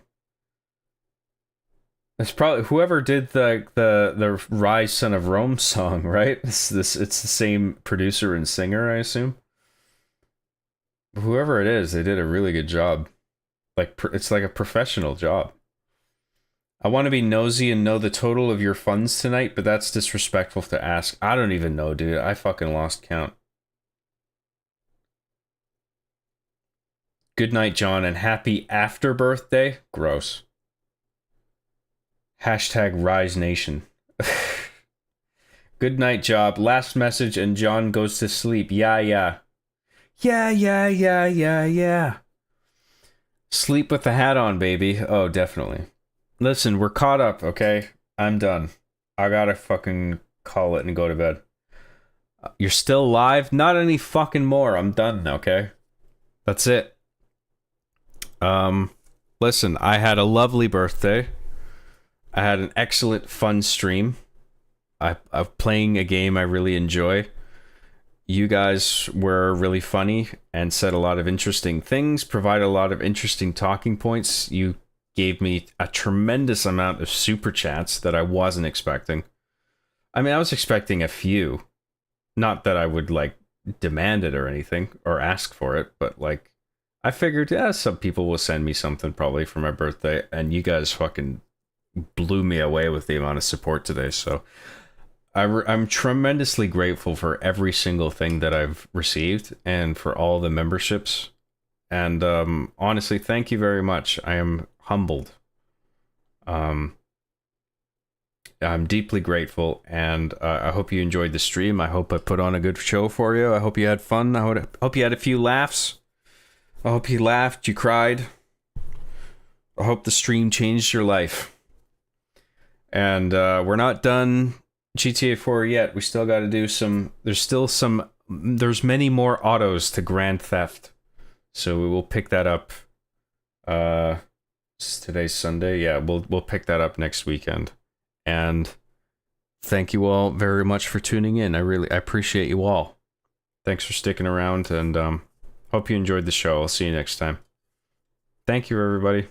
It's probably whoever did the Rise Son of Rome song, right? It's the same producer and singer, I assume. Whoever it is, they did a really good job. Like it's like a professional job. I want to be nosy and know the total of your funds tonight, but that's disrespectful to ask. I don't even know, dude. I fucking lost count. Good night, John, and happy after birthday. Gross. Hashtag Rise Nation. Good night, Job. Last message and John goes to sleep. Yeah, yeah. Yeah, yeah, yeah, yeah, yeah. Sleep with the hat on, baby. Oh, definitely. Listen, we're caught up, okay? I'm done. I gotta fucking call it and go to bed. You're still live? Not any fucking more. I'm done, okay? That's it. Listen, I had a lovely birthday. I had an excellent fun stream. I'm playing a game I really enjoy. You guys were really funny and said a lot of interesting things, provided a lot of interesting talking points. You gave me a tremendous amount of super chats that I wasn't expecting. I mean, I was expecting a few. Not that I would, like, demand it or anything, or ask for it, but, like, I figured, yeah, some people will send me something probably for my birthday, and you guys fucking blew me away with the amount of support today, so I'm tremendously grateful for every single thing that I've received and for all the memberships. And honestly, thank you very much. I am humbled. I'm deeply grateful, and I hope you enjoyed the stream. I hope I put on a good show for you. I hope you had fun. I hope you had a few laughs. I hope you laughed, you cried. I hope the stream changed your life. And we're not done GTA 4 yet. We still got to do some. There's many more autos to Grand Theft, so we will pick that up. Today's Sunday. Yeah, we'll pick that up next weekend. And thank you all very much for tuning in. I appreciate you all. Thanks for sticking around, and hope you enjoyed the show. I'll see you next time. Thank you, everybody.